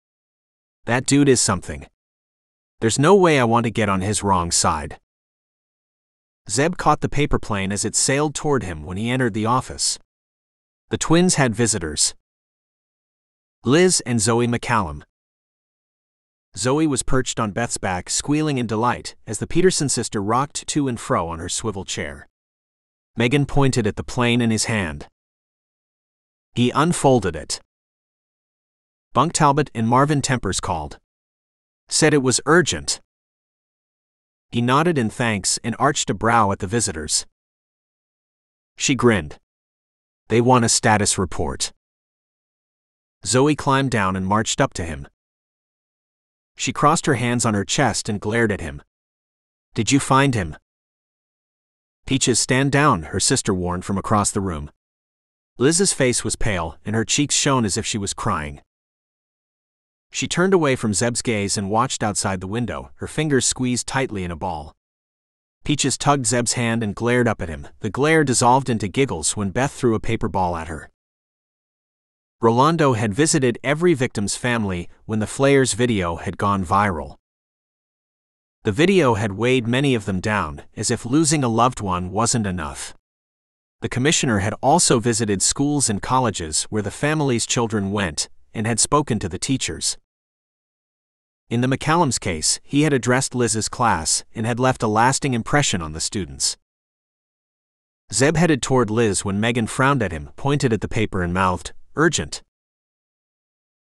That dude is something. There's no way I want to get on his wrong side. Zeb caught the paper plane as it sailed toward him when he entered the office. The twins had visitors. Liz and Zoe McCallum. Zoe was perched on Beth's back, squealing in delight, as the Patterson sister rocked to and fro on her swivel chair. Megan pointed at the plane in his hand. He unfolded it. Bunk Talbot and Marvin Tempers called. Said it was urgent. He nodded in thanks and arched a brow at the visitors. She grinned. They want a status report. Zoe climbed down and marched up to him. She crossed her hands on her chest and glared at him. Did you find him? Peaches, stand down, her sister warned from across the room. Liz's face was pale and her cheeks shone as if she was crying. She turned away from Zeb's gaze and watched outside the window, her fingers squeezed tightly in a ball. Peaches tugged Zeb's hand and glared up at him. The glare dissolved into giggles when Beth threw a paper ball at her. Rolando had visited every victim's family when the Flayers video had gone viral. The video had weighed many of them down, as if losing a loved one wasn't enough. The commissioner had also visited schools and colleges where the family's children went, and had spoken to the teachers. In the McCallum's case, he had addressed Liz's class and had left a lasting impression on the students. Zeb headed toward Liz when Megan frowned at him, pointed at the paper and mouthed, "Urgent."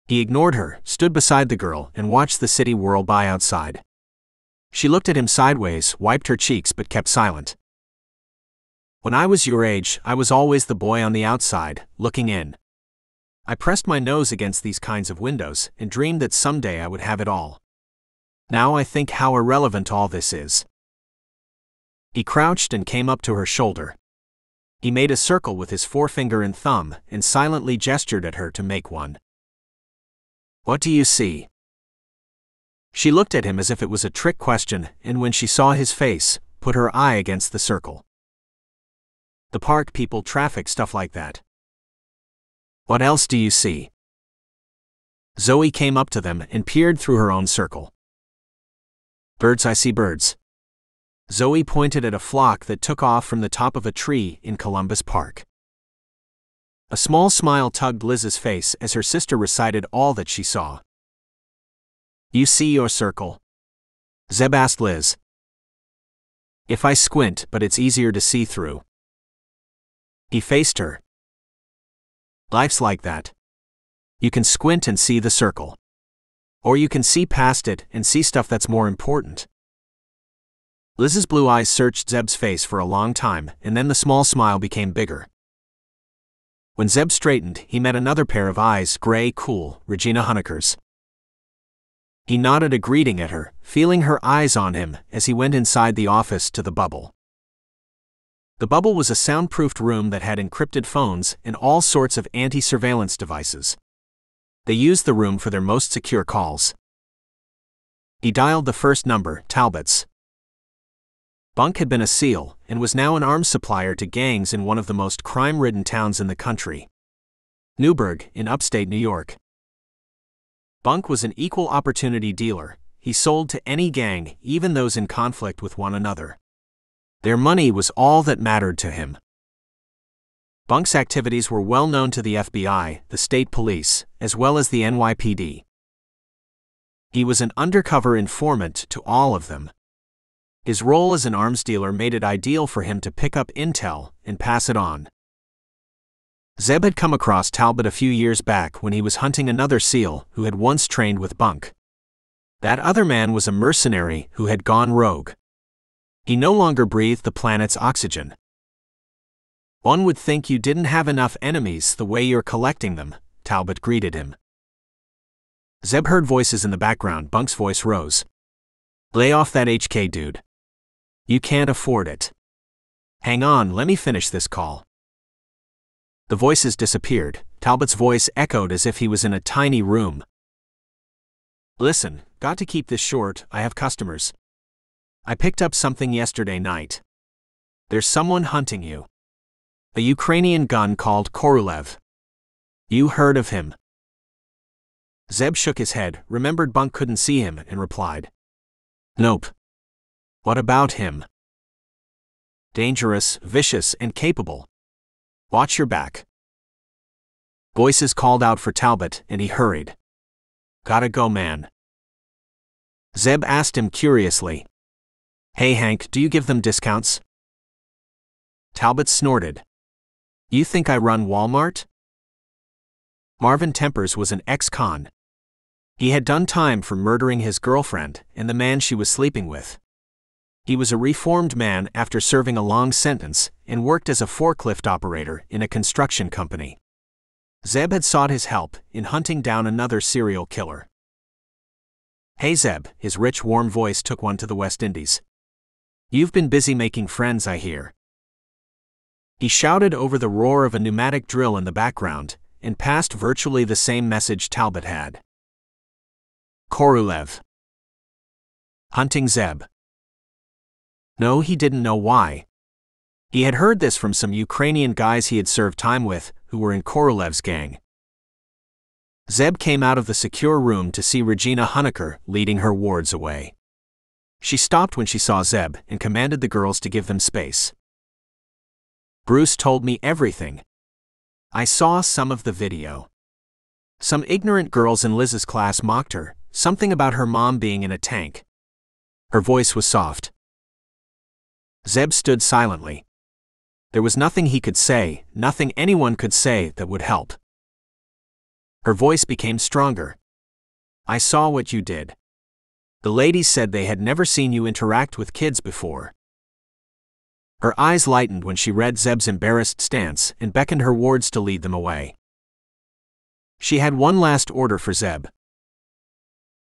He ignored her, stood beside the girl, and watched the city whirl by outside. She looked at him sideways, wiped her cheeks but kept silent. When I was your age, I was always the boy on the outside, looking in. I pressed my nose against these kinds of windows and dreamed that someday I would have it all. Now I think how irrelevant all this is. He crouched and came up to her shoulder. He made a circle with his forefinger and thumb and silently gestured at her to make one. What do you see? She looked at him as if it was a trick question, and when she saw his face, put her eye against the circle. The park, people, traffic, stuff like that. What else do you see? Zoe came up to them and peered through her own circle. Birds, I see birds. Zoe pointed at a flock that took off from the top of a tree in Columbus Park. A small smile tugged Liz's face as her sister recited all that she saw. You see your circle? Zeb asked Liz. If I squint, but it's easier to see through. He faced her. Life's like that. You can squint and see the circle. Or you can see past it and see stuff that's more important. Liz's blue eyes searched Zeb's face for a long time, and then the small smile became bigger. When Zeb straightened, he met another pair of eyes, gray, cool, Regina Honecker's. He nodded a greeting at her, feeling her eyes on him as he went inside the office to the bubble. The bubble was a soundproofed room that had encrypted phones and all sorts of anti-surveillance devices. They used the room for their most secure calls. He dialed the first number, Talbot's. Bunk had been a SEAL and was now an arms supplier to gangs in one of the most crime-ridden towns in the country, Newburgh, in upstate New York. Bunk was an equal opportunity dealer. He sold to any gang, even those in conflict with one another. Their money was all that mattered to him. Bunk's activities were well known to the FBI, the state police, as well as the NYPD. He was an undercover informant to all of them. His role as an arms dealer made it ideal for him to pick up intel and pass it on. Zeb had come across Talbot a few years back when he was hunting another SEAL who had once trained with Bunk. That other man was a mercenary who had gone rogue. He no longer breathed the planet's oxygen. One would think you didn't have enough enemies the way you're collecting them, Talbot greeted him. Zeb heard voices in the background. Bunk's voice rose. Lay off that HK, dude. You can't afford it. Hang on, let me finish this call. The voices disappeared. Talbot's voice echoed as if he was in a tiny room. Listen, got to keep this short, I have customers. I picked up something yesterday night. There's someone hunting you. A Ukrainian gun called Korolev. You heard of him? Zeb shook his head, remembered Bunk couldn't see him, and replied. Nope. What about him? Dangerous, vicious, and capable. Watch your back. Voices called out for Talbot, and he hurried. Gotta go, man. Zeb asked him curiously. Hey Hank, do you give them discounts? Talbot snorted. You think I run Walmart? Marvin Tempers was an ex-con. He had done time for murdering his girlfriend and the man she was sleeping with. He was a reformed man after serving a long sentence and worked as a forklift operator in a construction company. Zeb had sought his help in hunting down another serial killer. "Hey Zeb," his rich, warm voice took one to the West Indies. "You've been busy making friends, I hear." He shouted over the roar of a pneumatic drill in the background and passed virtually the same message Talbot had. Korolev. Hunting Zeb. No, he didn't know why. He had heard this from some Ukrainian guys he had served time with, who were in Korolev's gang. Zeb came out of the secure room to see Regina Honecker leading her wards away. She stopped when she saw Zeb and commanded the girls to give them space. "Bruce told me everything. I saw some of the video. Some ignorant girls in Liz's class mocked her, something about her mom being in a tank." Her voice was soft. Zeb stood silently. There was nothing he could say, nothing anyone could say that would help. Her voice became stronger. "I saw what you did. The ladies said they had never seen you interact with kids before." Her eyes lightened when she read Zeb's embarrassed stance and beckoned her wards to lead them away. She had one last order for Zeb.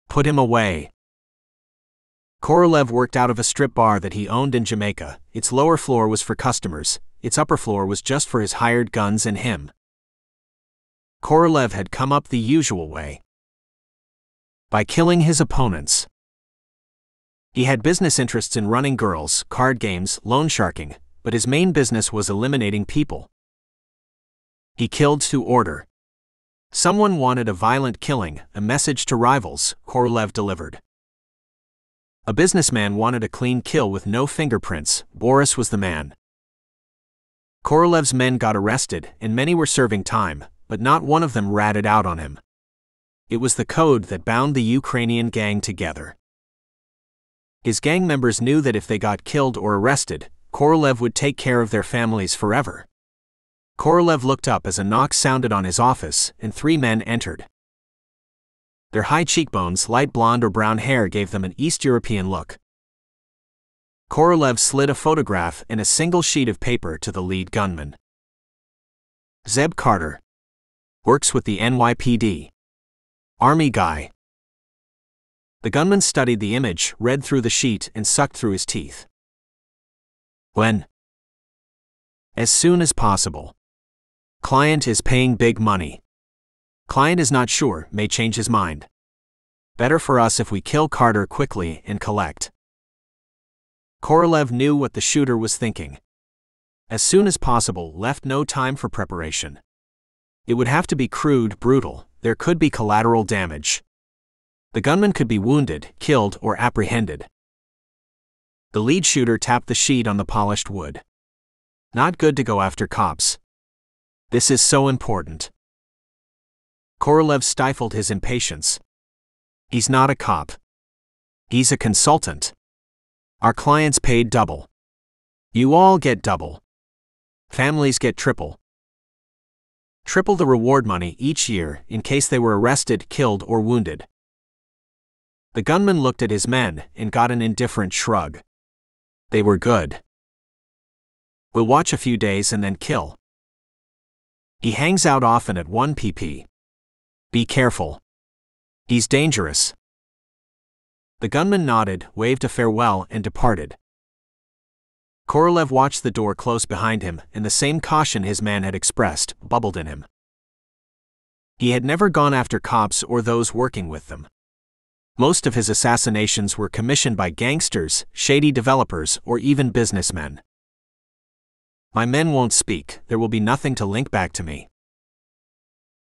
"Put him away." Korolev worked out of a strip bar that he owned in Jamaica. Its lower floor was for customers, its upper floor was just for his hired guns and him. Korolev had come up the usual way. By killing his opponents. He had business interests in running girls, card games, loan sharking, but his main business was eliminating people. He killed to order. Someone wanted a violent killing, a message to rivals, Korolev delivered. A businessman wanted a clean kill with no fingerprints, Boris was the man. Korolev's men got arrested, and many were serving time, but not one of them ratted out on him. It was the code that bound the Ukrainian gang together. His gang members knew that if they got killed or arrested, Korolev would take care of their families forever. Korolev looked up as a knock sounded on his office, and 3 men entered. Their high cheekbones, light blonde or brown hair gave them an East European look. Korolev slid a photograph and a single sheet of paper to the lead gunman. "Zeb Carter. Works with the NYPD. Army guy." The gunman studied the image, read through the sheet, and sucked through his teeth. "When?" "As soon as possible. Client is paying big money. Client is not sure, may change his mind. Better for us if we kill Carter quickly and collect." Korolev knew what the shooter was thinking. As soon as possible left no time for preparation. It would have to be crude, brutal, there could be collateral damage. The gunman could be wounded, killed, or apprehended. The lead shooter tapped the sheet on the polished wood. "Not good to go after cops. This is so important." Korolev stifled his impatience. "He's not a cop. He's a consultant. Our clients paid double. You all get double. Families get triple. Triple the reward money each year in case they were arrested, killed, or wounded." The gunman looked at his men and got an indifferent shrug. They were good. "We'll watch a few days and then kill. He hangs out often at 1 pp. Be careful. He's dangerous." The gunman nodded, waved a farewell, and departed. Korolev watched the door close behind him, and the same caution his man had expressed bubbled in him. He had never gone after cops or those working with them. Most of his assassinations were commissioned by gangsters, shady developers, or even businessmen. "My men won't speak, there will be nothing to link back to me."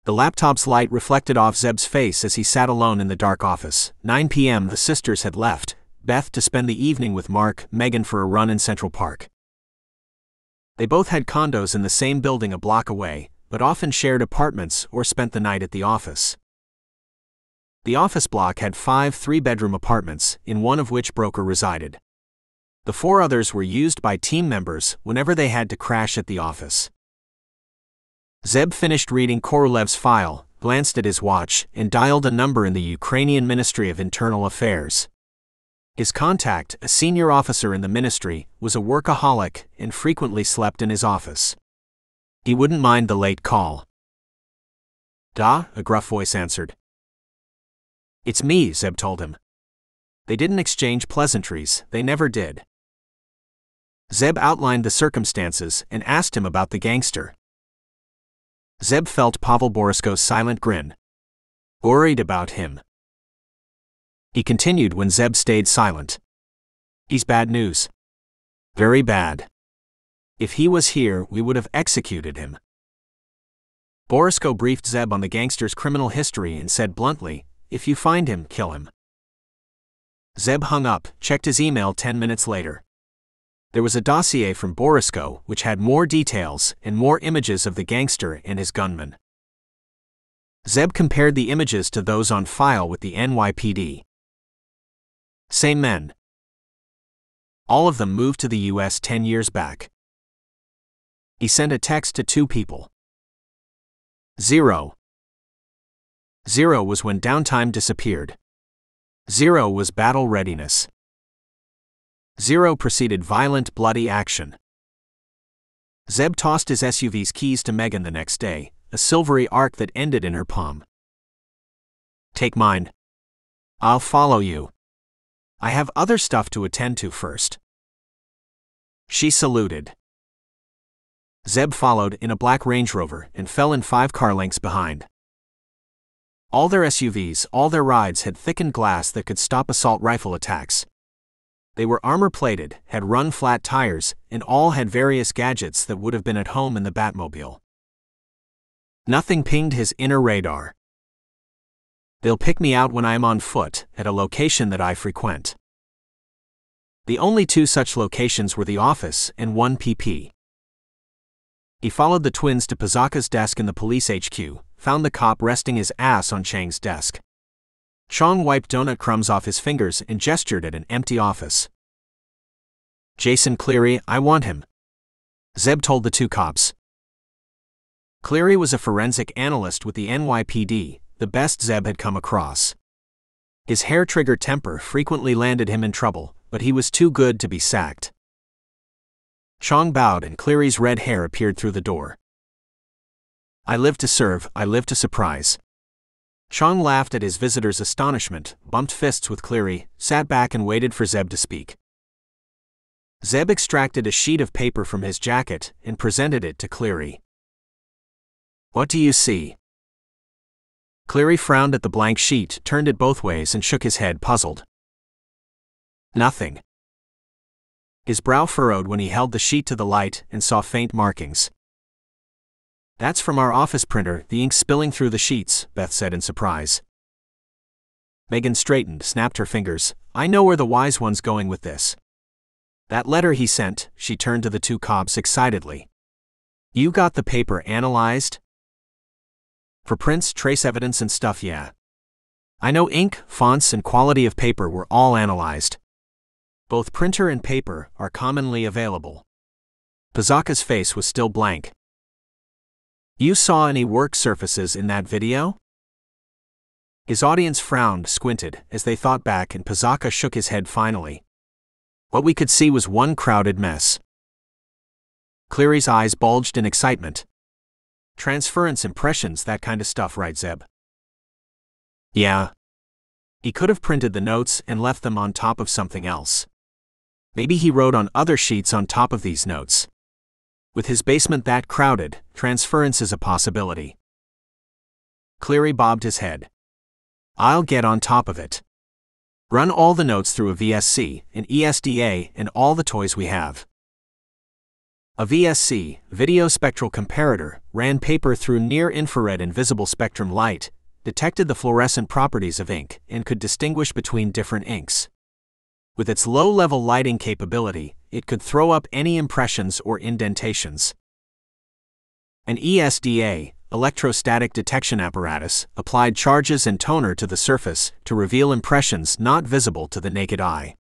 The laptop's light reflected off Zeb's face as he sat alone in the dark office. 9 p.m. The sisters had left, Beth to spend the evening with Mark, Megan for a run in Central Park. They both had condos in the same building a block away, but often shared apartments or spent the night at the office. The office block had 5 3-bedroom apartments, in one of which Broker resided. The 4 others were used by team members whenever they had to crash at the office. Zeb finished reading Korolev's file, glanced at his watch, and dialed a number in the Ukrainian Ministry of Internal Affairs. His contact, a senior officer in the ministry, was a workaholic and frequently slept in his office. He wouldn't mind the late call. "Da," a gruff voice answered. "It's me," Zeb told him. They didn't exchange pleasantries, they never did. Zeb outlined the circumstances and asked him about the gangster. Zeb felt Pavel Borisko's silent grin. Worried about him. He continued when Zeb stayed silent. "He's bad news. Very bad. If he was here, we would have executed him." Borisko briefed Zeb on the gangster's criminal history and said bluntly, "If you find him, kill him." Zeb hung up, checked his email 10 minutes later. There was a dossier from Borisko which had more details and more images of the gangster and his gunman. Zeb compared the images to those on file with the NYPD. Same men. All of them moved to the US 10 years back. He sent a text to 2 people. 0. 0 was when downtime disappeared. 0 was battle readiness. 0 preceded violent, bloody action. Zeb tossed his SUV's keys to Megan the next day, a silvery arc that ended in her palm. "Take mine. I'll follow you. I have other stuff to attend to first." She saluted. Zeb followed in a black Range Rover and fell in 5 car lengths behind. All their SUVs, all their rides had thickened glass that could stop assault rifle attacks. They were armor-plated, had run-flat tires, and all had various gadgets that would have been at home in the Batmobile. Nothing pinged his inner radar. "They'll pick me out when I am on foot, at a location that I frequent." The only 2 such locations were the office and 1 PP. He followed the twins to Pazaka's desk in the police HQ, found the cop resting his ass on Chang's desk. Chong wiped donut crumbs off his fingers and gestured at an empty office. "Jason Cleary, I want him," Zeb told the 2 cops. Cleary was a forensic analyst with the NYPD, the best Zeb had come across. His hair-trigger temper frequently landed him in trouble, but he was too good to be sacked. Chong bowed and Cleary's red hair appeared through the door. "I live to serve, I live to surprise." Chong laughed at his visitor's astonishment, bumped fists with Cleary, sat back and waited for Zeb to speak. Zeb extracted a sheet of paper from his jacket and presented it to Cleary. "What do you see?" Cleary frowned at the blank sheet, turned it both ways and shook his head, puzzled. "Nothing." His brow furrowed when he held the sheet to the light and saw faint markings. "That's from our office printer, the ink spilling through the sheets," Beth said in surprise. Megan straightened, snapped her fingers. "I know where the wise one's going with this. That letter he sent," she turned to the 2 cops excitedly. "You got the paper analyzed?" "For prints, trace evidence and stuff, yeah. I know ink, fonts and quality of paper were all analyzed. Both printer and paper are commonly available." Pazaka's face was still blank. "You saw any work surfaces in that video?" His audience frowned, squinted, as they thought back, and Pazaka shook his head finally. "What we could see was one crowded mess." Cleary's eyes bulged in excitement. "Transference impressions, that kind of stuff, right, Zeb?" "Yeah. He could have printed the notes and left them on top of something else. Maybe he wrote on other sheets on top of these notes. With his basement that crowded, transference is a possibility." Cleary bobbed his head. "I'll get on top of it. Run all the notes through a VSC, an ESDA, and all the toys we have." A VSC, video spectral comparator, ran paper through near-infrared and visible spectrum light, detected the fluorescent properties of ink, and could distinguish between different inks. With its low-level lighting capability, it could throw up any impressions or indentations. An ESDA, electrostatic detection apparatus, applied charges and toner to the surface to reveal impressions not visible to the naked eye.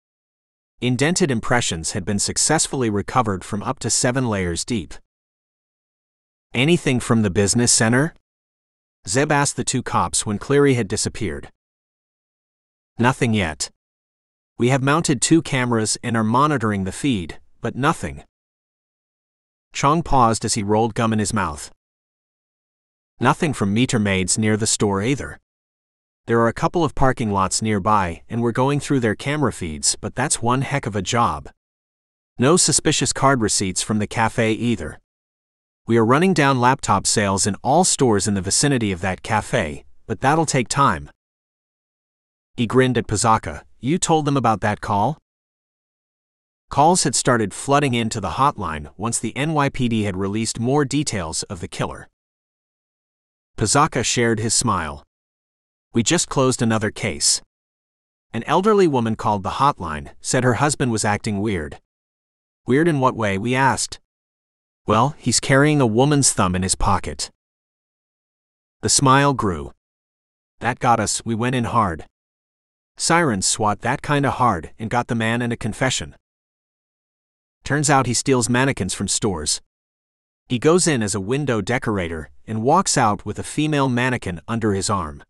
Indented impressions had been successfully recovered from up to 7 layers deep. "Anything from the business center?" Zeb asked the two cops when Cleary had disappeared. Nothing yet. We have mounted 2 cameras and are monitoring the feed, but nothing. Chong paused as he rolled gum in his mouth. Nothing from meter maids near the store either. There are a couple of parking lots nearby, and we're going through their camera feeds, but that's one heck of a job. No suspicious card receipts from the cafe either. We are running down laptop sales in all stores in the vicinity of that cafe, but that'll take time. He grinned at Pizaka. You told them about that call? Calls had started flooding into the hotline once the NYPD had released more details of the killer. Pizaka shared his smile. We just closed another case. An elderly woman called the hotline, said her husband was acting weird. Weird in what way, we asked. Well, he's carrying a woman's thumb in his pocket. The smile grew. That got us, we went in hard. Sirens swat that kinda hard and got the man in a confession. Turns out he steals mannequins from stores. He goes in as a window decorator and walks out with a female mannequin under his arm.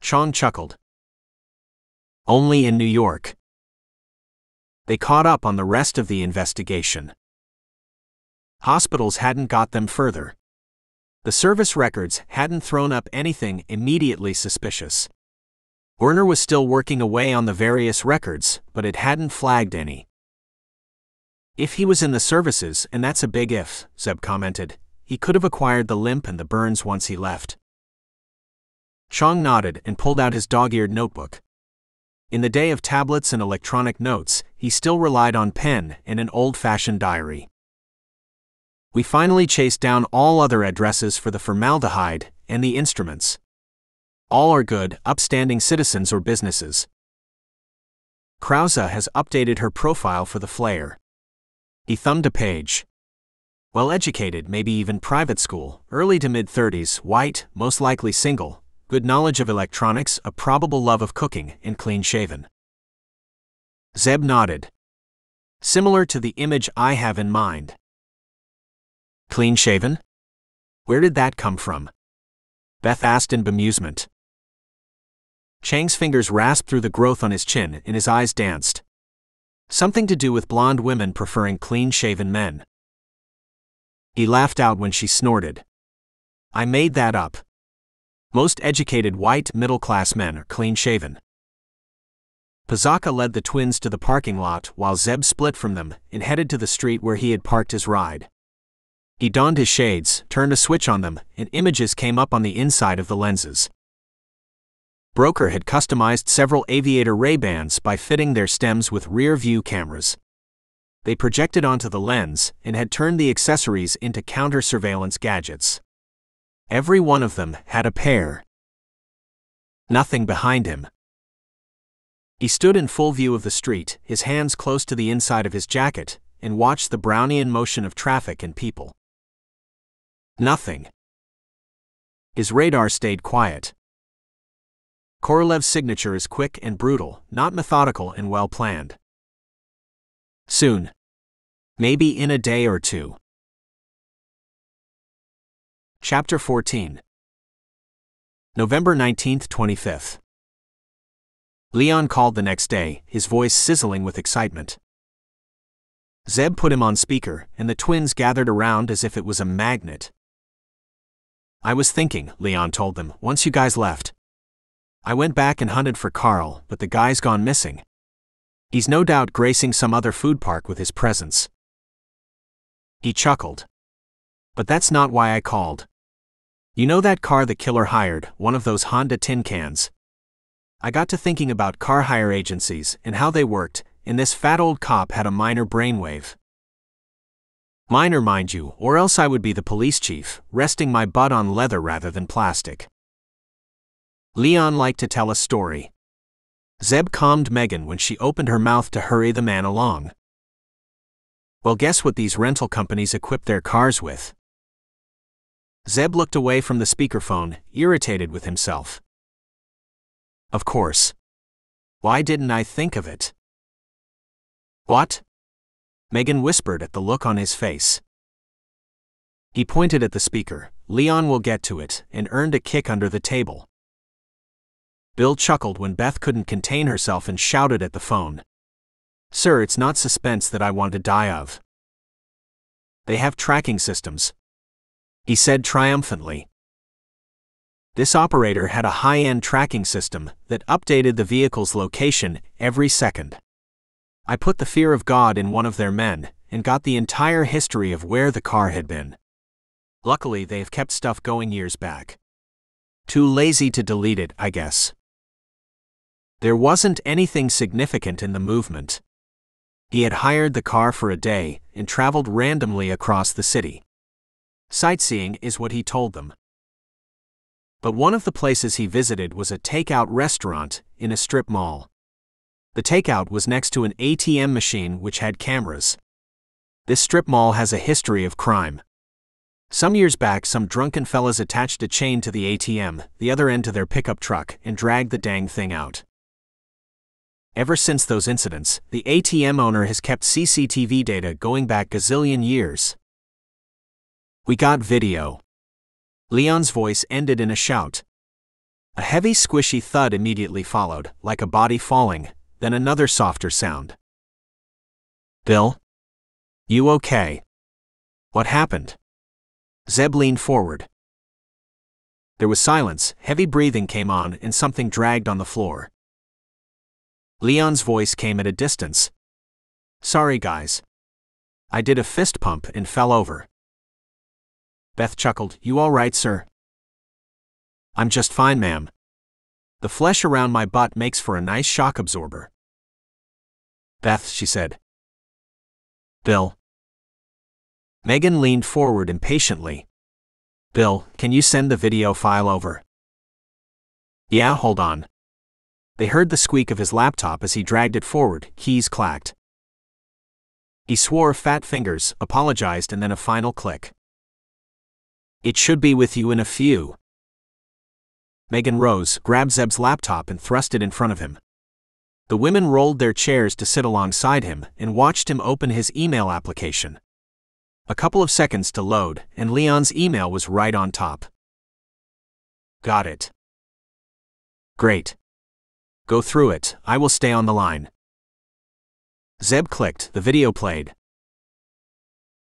Chong chuckled. Only in New York. They caught up on the rest of the investigation. Hospitals hadn't got them further. The service records hadn't thrown up anything immediately suspicious. Werner was still working away on the various records, but it hadn't flagged any. If he was in the services, and that's a big if, Zeb commented, he could have acquired the limp and the burns once he left. Chong nodded and pulled out his dog-eared notebook. In the day of tablets and electronic notes, he still relied on pen and an old-fashioned diary. We finally chased down all other addresses for the formaldehyde and the instruments. All are good, upstanding citizens or businesses. Krause has updated her profile for the Flayer. He thumbed a page. Well-educated, maybe even private school, early to mid-30s, white, most likely single, good knowledge of electronics, a probable love of cooking, and clean-shaven. Zeb nodded. Similar to the image I have in mind. Clean-shaven? Where did that come from? Beth asked in bemusement. Chang's fingers rasped through the growth on his chin and his eyes danced. Something to do with blonde women preferring clean-shaven men. He laughed out when she snorted. I made that up. Most educated white middle-class men are clean-shaven. Pizaka led the twins to the parking lot while Zeb split from them and headed to the street where he had parked his ride. He donned his shades, turned a switch on them, and images came up on the inside of the lenses. Broker had customized several aviator Ray-Bans by fitting their stems with rear-view cameras. They projected onto the lens and had turned the accessories into counter-surveillance gadgets. Every one of them had a pair. Nothing behind him. He stood in full view of the street, his hands close to the inside of his jacket, and watched the Brownian motion of traffic and people. Nothing. His radar stayed quiet. Korolev's signature is quick and brutal, not methodical and well-planned. Soon. Maybe in a day or two. Chapter 14. November 19, 25. Leon called the next day, his voice sizzling with excitement. Zeb put him on speaker, and the twins gathered around as if it was a magnet. I was thinking, Leon told them, once you guys left. I went back and hunted for Carl, but the guy's gone missing. He's no doubt gracing some other food park with his presence. He chuckled. But that's not why I called. You know that car the killer hired, one of those Honda tin cans? I got to thinking about car hire agencies and how they worked, and this fat old cop had a minor brainwave. Minor, mind you, or else I would be the police chief, resting my butt on leather rather than plastic. Leon liked to tell a story. Zeb calmed Megan when she opened her mouth to hurry the man along. Well, guess what these rental companies equip their cars with? Zeb looked away from the speakerphone, irritated with himself. Of course. Why didn't I think of it? What? Megan whispered at the look on his face. He pointed at the speaker. Leon will get to it, and earned a kick under the table. Bill chuckled when Beth couldn't contain herself and shouted at the phone. Sir, it's not suspense that I want to die of. They have tracking systems, he said triumphantly. This operator had a high-end tracking system that updated the vehicle's location every second. I put the fear of God in one of their men, and got the entire history of where the car had been. Luckily, they have kept stuff going years back. Too lazy to delete it, I guess. There wasn't anything significant in the movement. He had hired the car for a day and traveled randomly across the city. Sightseeing is what he told them. But one of the places he visited was a takeout restaurant in a strip mall. The takeout was next to an ATM machine which had cameras. This strip mall has a history of crime. Some years back, some drunken fellas attached a chain to the ATM, the other end to their pickup truck, and dragged the dang thing out. Ever since those incidents, the ATM owner has kept CCTV data going back gazillion years. We got video. Leon's voice ended in a shout. A heavy squishy thud immediately followed, like a body falling, then another softer sound. Bill? You okay? What happened? Zeb leaned forward. There was silence, heavy breathing came on, and something dragged on the floor. Leon's voice came at a distance. Sorry guys. I did a fist pump and fell over. Beth chuckled. You all right, sir? I'm just fine, ma'am. The flesh around my butt makes for a nice shock absorber. Beth, she said. Bill. Megan leaned forward impatiently. Bill, can you send the video file over? Yeah, hold on. They heard the squeak of his laptop as he dragged it forward, keys clacked. He swore fat fingers, apologized, and then a final click. It should be with you in a few. Megan rose, grabbed Zeb's laptop and thrust it in front of him. The women rolled their chairs to sit alongside him and watched him open his email application. A couple of seconds to load, and Leon's email was right on top. Got it. Great. Go through it, I will stay on the line. Zeb clicked, the video played.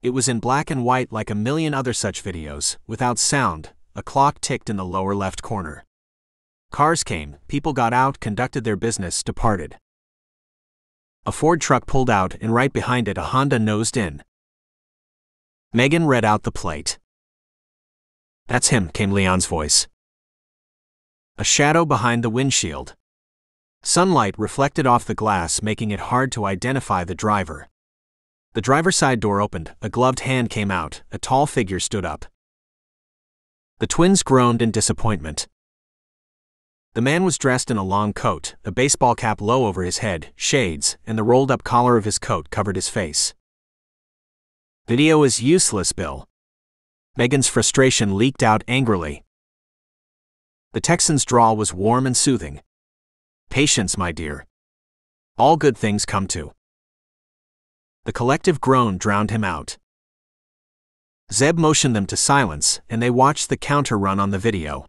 It was in black and white like a million other such videos, without sound. A clock ticked in the lower left corner. Cars came, people got out, conducted their business, departed. A Ford truck pulled out, and right behind it a Honda nosed in. Megan read out the plate. That's him, came Leon's voice. A shadow behind the windshield. Sunlight reflected off the glass, making it hard to identify the driver. The driver's side door opened, a gloved hand came out, a tall figure stood up. The twins groaned in disappointment. The man was dressed in a long coat, a baseball cap low over his head, shades, and the rolled-up collar of his coat covered his face. Video is useless, Bill. Megan's frustration leaked out angrily. The Texan's drawl was warm and soothing. Patience, my dear. All good things come to. The collective groan drowned him out. Zeb motioned them to silence, and they watched the counter run on the video.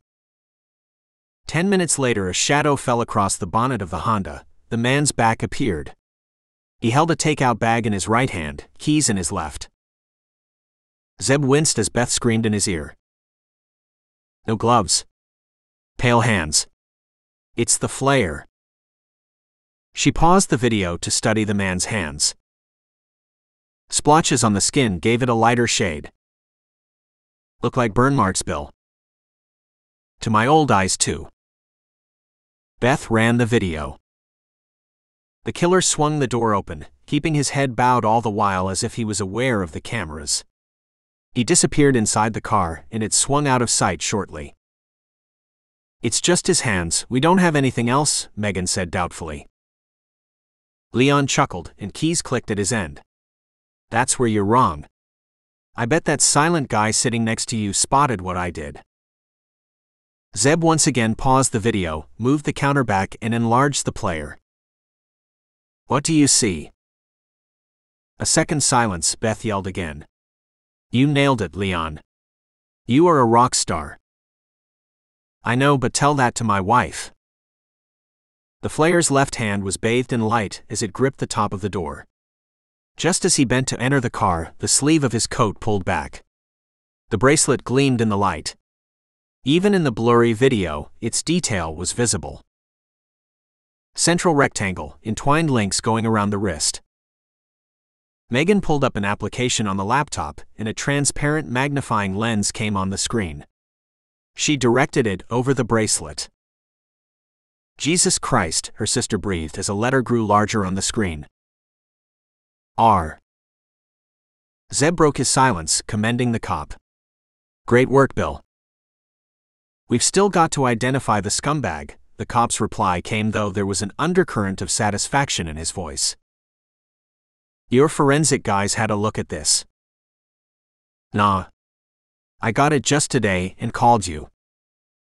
10 minutes later, a shadow fell across the bonnet of the Honda. The man's back appeared. He held a takeout bag in his right hand, keys in his left. Zeb winced as Beth screamed in his ear. No gloves. Pale hands. It's the Flayer. She paused the video to study the man's hands. Splotches on the skin gave it a lighter shade. Look like burn marks, Bill. To my old eyes, too. Beth ran the video. The killer swung the door open, keeping his head bowed all the while as if he was aware of the cameras. He disappeared inside the car, and it swung out of sight shortly. It's just his hands, we don't have anything else, Megan said doubtfully. Leon chuckled, and keys clicked at his end. That's where you're wrong. I bet that silent guy sitting next to you spotted what I did. Zeb once again paused the video, moved the counter back, and enlarged the player. What do you see? A second silence. Beth yelled again. You nailed it, Leon. You are a rock star. I know, but tell that to my wife. The Flayer's left hand was bathed in light as it gripped the top of the door. Just as he bent to enter the car, the sleeve of his coat pulled back. The bracelet gleamed in the light. Even in the blurry video, its detail was visible. Central rectangle, entwined links going around the wrist. Megan pulled up an application on the laptop, and a transparent magnifying lens came on the screen. She directed it over the bracelet. Jesus Christ, her sister breathed as a letter grew larger on the screen. R. Zeb broke his silence, commending the cop. Great work, Bill. We've still got to identify the scumbag. The cop's reply came, though there was an undercurrent of satisfaction in his voice. Your forensic guys had a look at this. Nah. I got it just today and called you.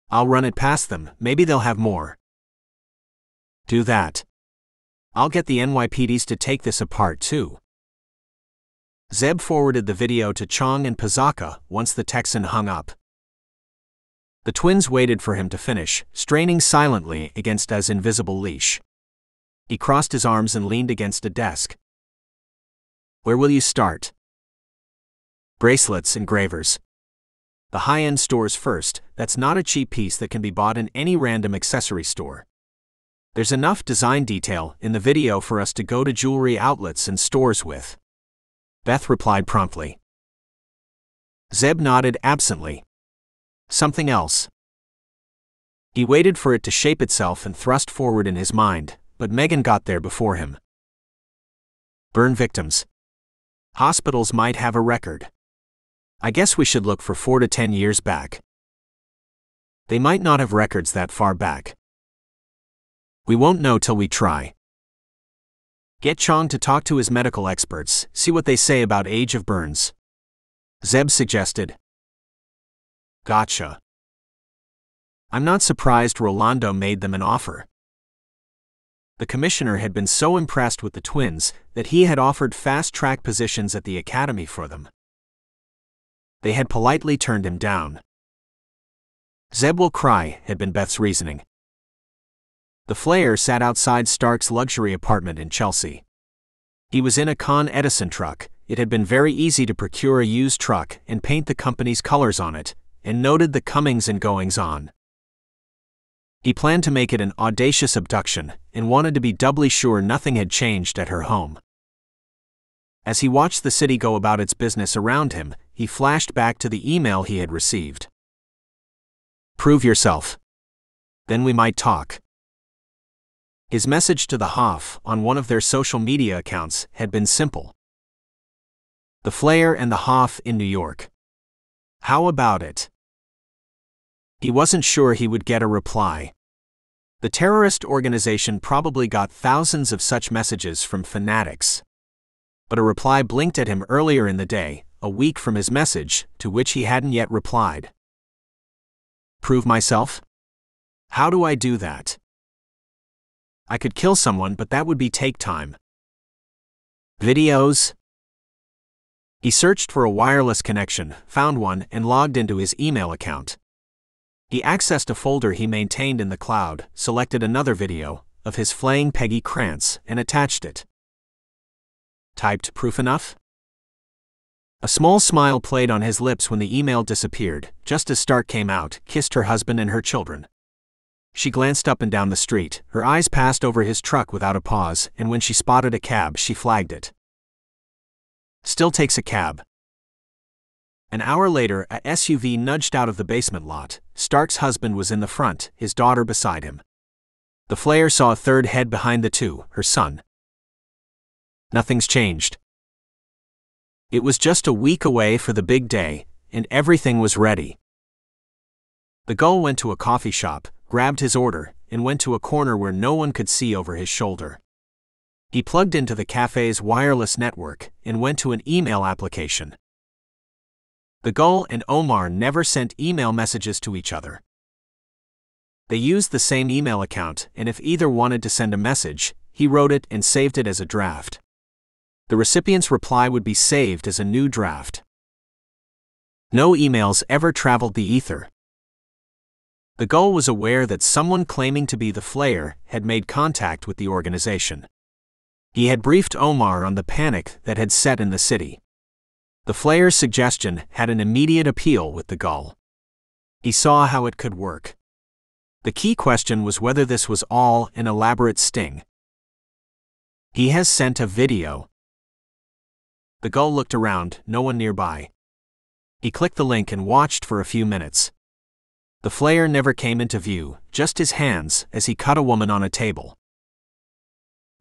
I'll run it past them, maybe they'll have more. Do that. I'll get the NYPDs to take this apart too. Zeb forwarded the video to Chong and Pizaka once the Texan hung up. The twins waited for him to finish, straining silently against his invisible leash. He crossed his arms and leaned against a desk. Where will you start? Bracelets and gravers. The high-end stores first. That's not a cheap piece that can be bought in any random accessory store. There's enough design detail in the video for us to go to jewelry outlets and stores with. Beth replied promptly. Zeb nodded absently. Something else. He waited for it to shape itself and thrust forward in his mind, but Megan got there before him. Burn victims. Hospitals might have a record. I guess we should look for 4 to 10 years back. They might not have records that far back. We won't know till we try. Get Chong to talk to his medical experts, see what they say about age of burns. Zeb suggested. Gotcha. I'm not surprised Rolando made them an offer. The commissioner had been so impressed with the twins that he had offered fast-track positions at the academy for them. They had politely turned him down. Zeb will cry, had been Beth's reasoning. The Flayer sat outside Stark's luxury apartment in Chelsea. He was in a Con Edison truck. It had been very easy to procure a used truck and paint the company's colors on it, and noted the comings and goings-on. He planned to make it an audacious abduction, and wanted to be doubly sure nothing had changed at her home. As he watched the city go about its business around him, he flashed back to the email he had received. Prove yourself. Then we might talk. His message to the Hoff on one of their social media accounts had been simple. The Flayer and the Hoff in New York. How about it? He wasn't sure he would get a reply. The terrorist organization probably got thousands of such messages from fanatics. But a reply blinked at him earlier in the day, a week from his message, to which he hadn't yet replied. Prove myself? How do I do that? I could kill someone, but that would take time. Videos? He searched for a wireless connection, found one, and logged into his email account. He accessed a folder he maintained in the cloud, selected another video of his flaying Peggy Krantz, and attached it. Typed proof enough? A small smile played on his lips when the email disappeared, just as Stark came out, kissed her husband and her children. She glanced up and down the street, her eyes passed over his truck without a pause, and when she spotted a cab she flagged it. Still takes a cab. An hour later, a SUV nudged out of the basement lot. Stark's husband was in the front, his daughter beside him. The Flayer saw a third head behind the two, her son. Nothing's changed. It was just a week away for the big day, and everything was ready. The Gull went to a coffee shop, grabbed his order, and went to a corner where no one could see over his shoulder. He plugged into the cafe's wireless network and went to an email application. The Gull and Omar never sent email messages to each other. They used the same email account, and if either wanted to send a message, he wrote it and saved it as a draft. The recipient's reply would be saved as a new draft. No emails ever traveled the ether. The gull was aware that someone claiming to be the Flayer had made contact with the organization. He had briefed Omar on the panic that had set in the city. The Flayer's suggestion had an immediate appeal with the gull. He saw how it could work. The key question was whether this was all an elaborate sting. He has sent a video. The gull looked around, no one nearby. He clicked the link and watched for a few minutes. The Flayer never came into view, just his hands as he cut a woman on a table.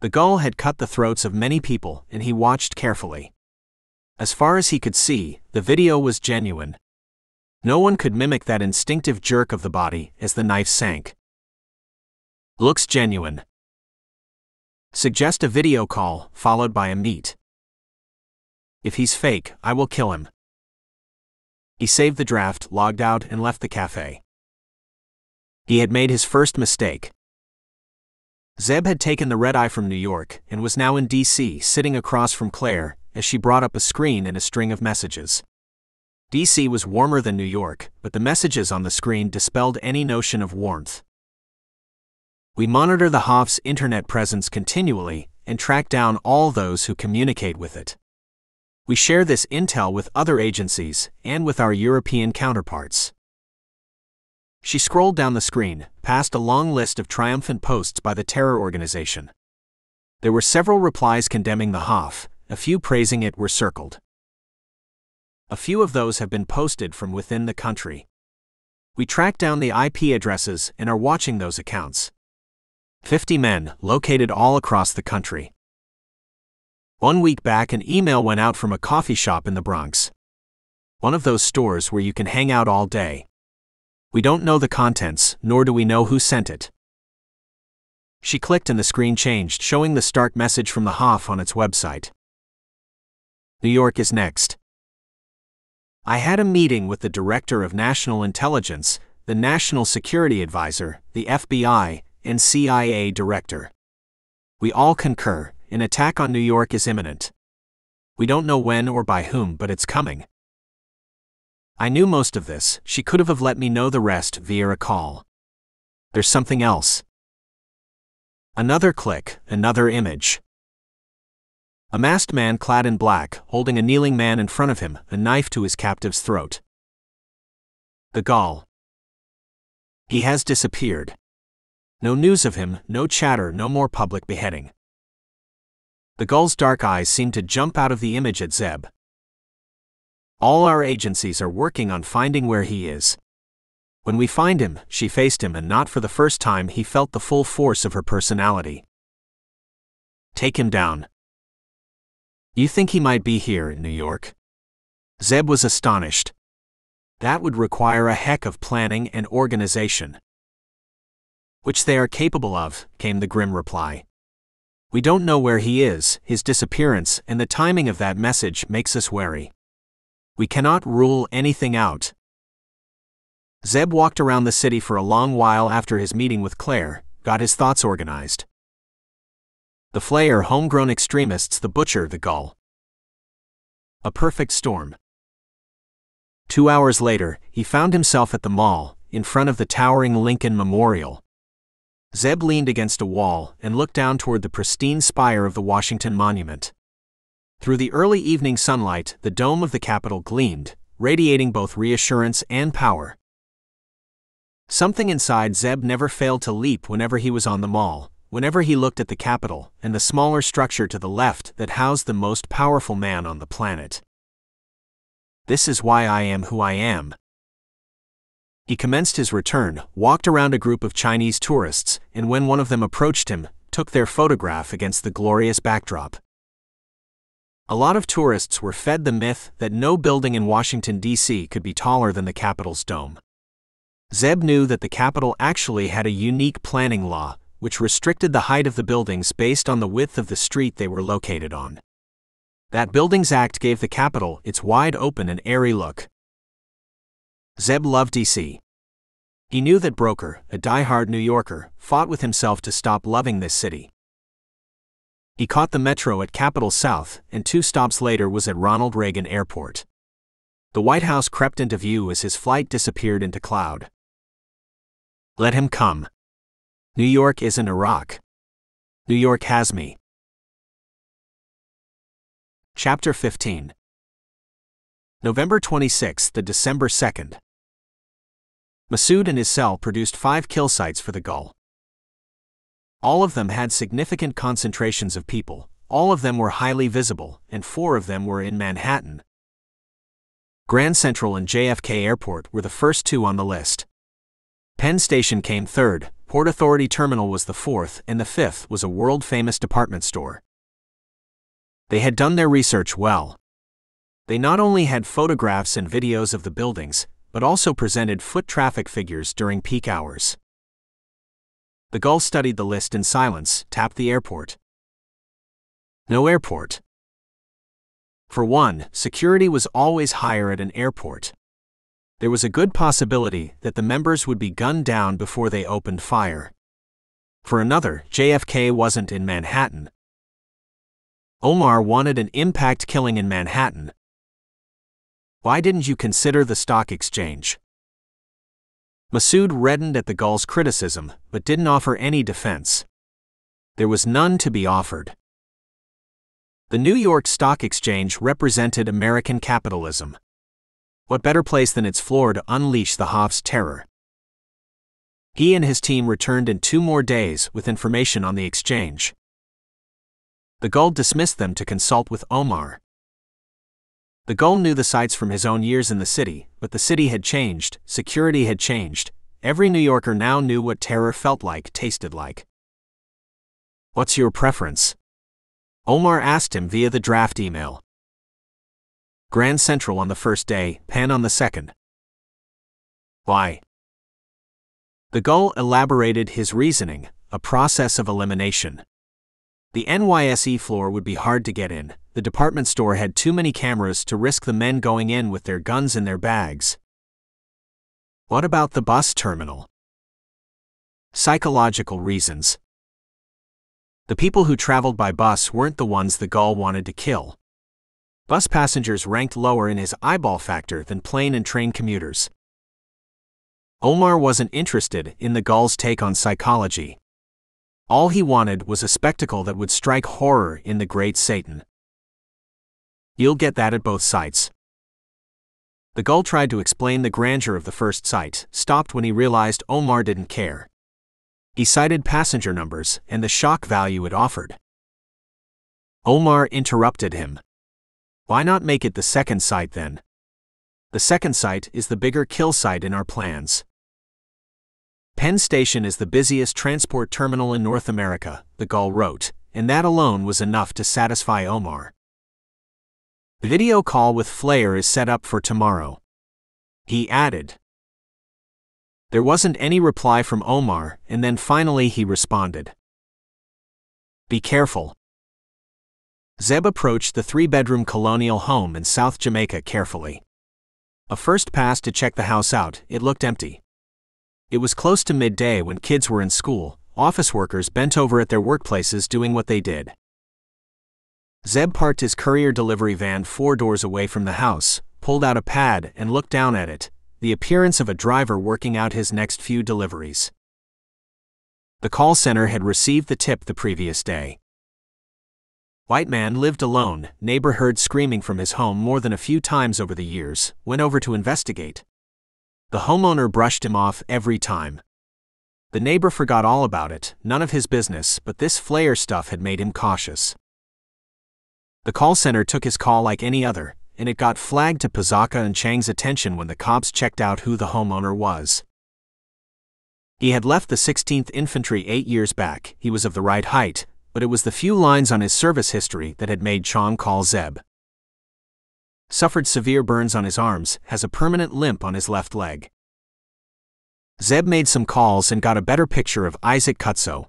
The gull had cut the throats of many people, and he watched carefully. As far as he could see, the video was genuine. No one could mimic that instinctive jerk of the body as the knife sank. Looks genuine. Suggest a video call, followed by a meet. If he's fake, I will kill him. He saved the draft, logged out, and left the cafe. He had made his first mistake. Zeb had taken the red-eye from New York and was now in D.C. sitting across from Claire as she brought up a screen and a string of messages. D.C. was warmer than New York, but the messages on the screen dispelled any notion of warmth. We monitor the Hoff's internet presence continually and track down all those who communicate with it. We share this intel with other agencies and with our European counterparts. She scrolled down the screen, past a long list of triumphant posts by the terror organization. There were several replies condemning the Hoff, a few praising it were circled. A few of those have been posted from within the country. We tracked down the IP addresses and are watching those accounts. 50 men, located all across the country. 1 week back, an email went out from a coffee shop in the Bronx. One of those stores where you can hang out all day. We don't know the contents, nor do we know who sent it. She clicked and the screen changed, showing the stark message from the Hoff on its website. New York is next. I had a meeting with the Director of National Intelligence, the National Security Advisor, the FBI, and CIA Director. We all concur, an attack on New York is imminent. We don't know when or by whom, but it's coming. I knew most of this, she could have let me know the rest via a call. There's something else. Another click, another image. A masked man clad in black, holding a kneeling man in front of him, a knife to his captive's throat. The gull. He has disappeared. No news of him, no chatter, no more public beheading. The gull's dark eyes seemed to jump out of the image at Zeb. All our agencies are working on finding where he is. When we find him, she faced him, and not for the first time he felt the full force of her personality. Take him down. You think he might be here in New York? Zeb was astonished. That would require a heck of planning and organization. Which they are capable of, came the grim reply. We don't know where he is, his disappearance and the timing of that message makes us wary. We cannot rule anything out. Zeb walked around the city for a long while after his meeting with Claire, got his thoughts organized. The Flayer, homegrown extremists, the butcher, the gull. A perfect storm. 2 hours later, he found himself at the mall, in front of the towering Lincoln Memorial. Zeb leaned against a wall and looked down toward the pristine spire of the Washington Monument. Through the early evening sunlight, the dome of the Capitol gleamed, radiating both reassurance and power. Something inside Zeb never failed to leap whenever he was on the mall, whenever he looked at the Capitol and the smaller structure to the left that housed the most powerful man on the planet. This is why I am who I am. He commenced his return, walked around a group of Chinese tourists, and when one of them approached him, took their photograph against the glorious backdrop. A lot of tourists were fed the myth that no building in Washington, D.C. could be taller than the Capitol's dome. Zeb knew that the Capitol actually had a unique planning law, which restricted the height of the buildings based on the width of the street they were located on. That Buildings Act gave the Capitol its wide-open and airy look. Zeb loved D.C. He knew that Broker, a die-hard New Yorker, fought with himself to stop loving this city. He caught the metro at Capitol South, and 2 stops later was at Ronald Reagan Airport. The White House crept into view as his flight disappeared into cloud. Let him come. New York isn't Iraq. New York has me. Chapter 15. November 26th to December 2nd. Masood and his cell produced 5 kill sites for the Gull. All of them had significant concentrations of people, all of them were highly visible, and 4 of them were in Manhattan. Grand Central and JFK Airport were the first 2 on the list. Penn Station came third, Port Authority Terminal was the 4th, and the 5th was a world-famous department store. They had done their research well. They not only had photographs and videos of the buildings, but also presented foot traffic figures during peak hours. The Gull studied the list in silence, tapped the airport. No airport. For one, security was always higher at an airport. There was a good possibility that the members would be gunned down before they opened fire. For another, JFK wasn't in Manhattan. Omar wanted an impact killing in Manhattan. Why didn't you consider the stock exchange? Masood reddened at the Gull's criticism, but didn't offer any defense. There was none to be offered. The New York Stock Exchange represented American capitalism. What better place than its floor to unleash the Hoff's terror? He and his team returned in 2 more days with information on the exchange. The Gull dismissed them to consult with Omar. The Gull knew the sites from his own years in the city, but the city had changed, security had changed. Every New Yorker now knew what terror felt like, tasted like. What's your preference? Omar asked him via the draft email. Grand Central on the first day, Penn on the second. Why? The Gull elaborated his reasoning, a process of elimination. The NYSE floor would be hard to get in, the department store had too many cameras to risk the men going in with their guns in their bags. What about the bus terminal? Psychological reasons. The people who traveled by bus weren't the ones the Gull wanted to kill. Bus passengers ranked lower in his eyeball factor than plane and train commuters. Omar wasn't interested in the Gull's take on psychology. All he wanted was a spectacle that would strike horror in the great Satan. You'll get that at both sites. The Gull tried to explain the grandeur of the first site, stopped when he realized Omar didn't care. He cited passenger numbers and the shock value it offered. Omar interrupted him. Why not make it the second site then? The second site is the bigger kill site in our plans. Penn Station is the busiest transport terminal in North America, the Gull wrote, and that alone was enough to satisfy Omar. The video call with Flayer is set up for tomorrow. He added. There wasn't any reply from Omar, and then finally he responded. Be careful. Zeb approached the 3-bedroom colonial home in South Jamaica carefully. A first pass to check the house out, it looked empty. It was close to midday when kids were in school, office workers bent over at their workplaces doing what they did. Zeb parked his courier delivery van 4 doors away from the house, pulled out a pad and looked down at it, the appearance of a driver working out his next few deliveries. The call center had received the tip the previous day. White man lived alone, neighbor heard screaming from his home more than a few times over the years, went over to investigate. The homeowner brushed him off every time. The neighbor forgot all about it, none of his business, but this Flayer stuff had made him cautious. The call center took his call like any other, and it got flagged to Pazaka and Chang's attention when the cops checked out who the homeowner was. He had left the 16th Infantry 8 years back, he was of the right height, but it was the few lines on his service history that had made Chang call Zeb. Suffered severe burns on his arms, has a permanent limp on his left leg. Zeb made some calls and got a better picture of Isaac Kutso.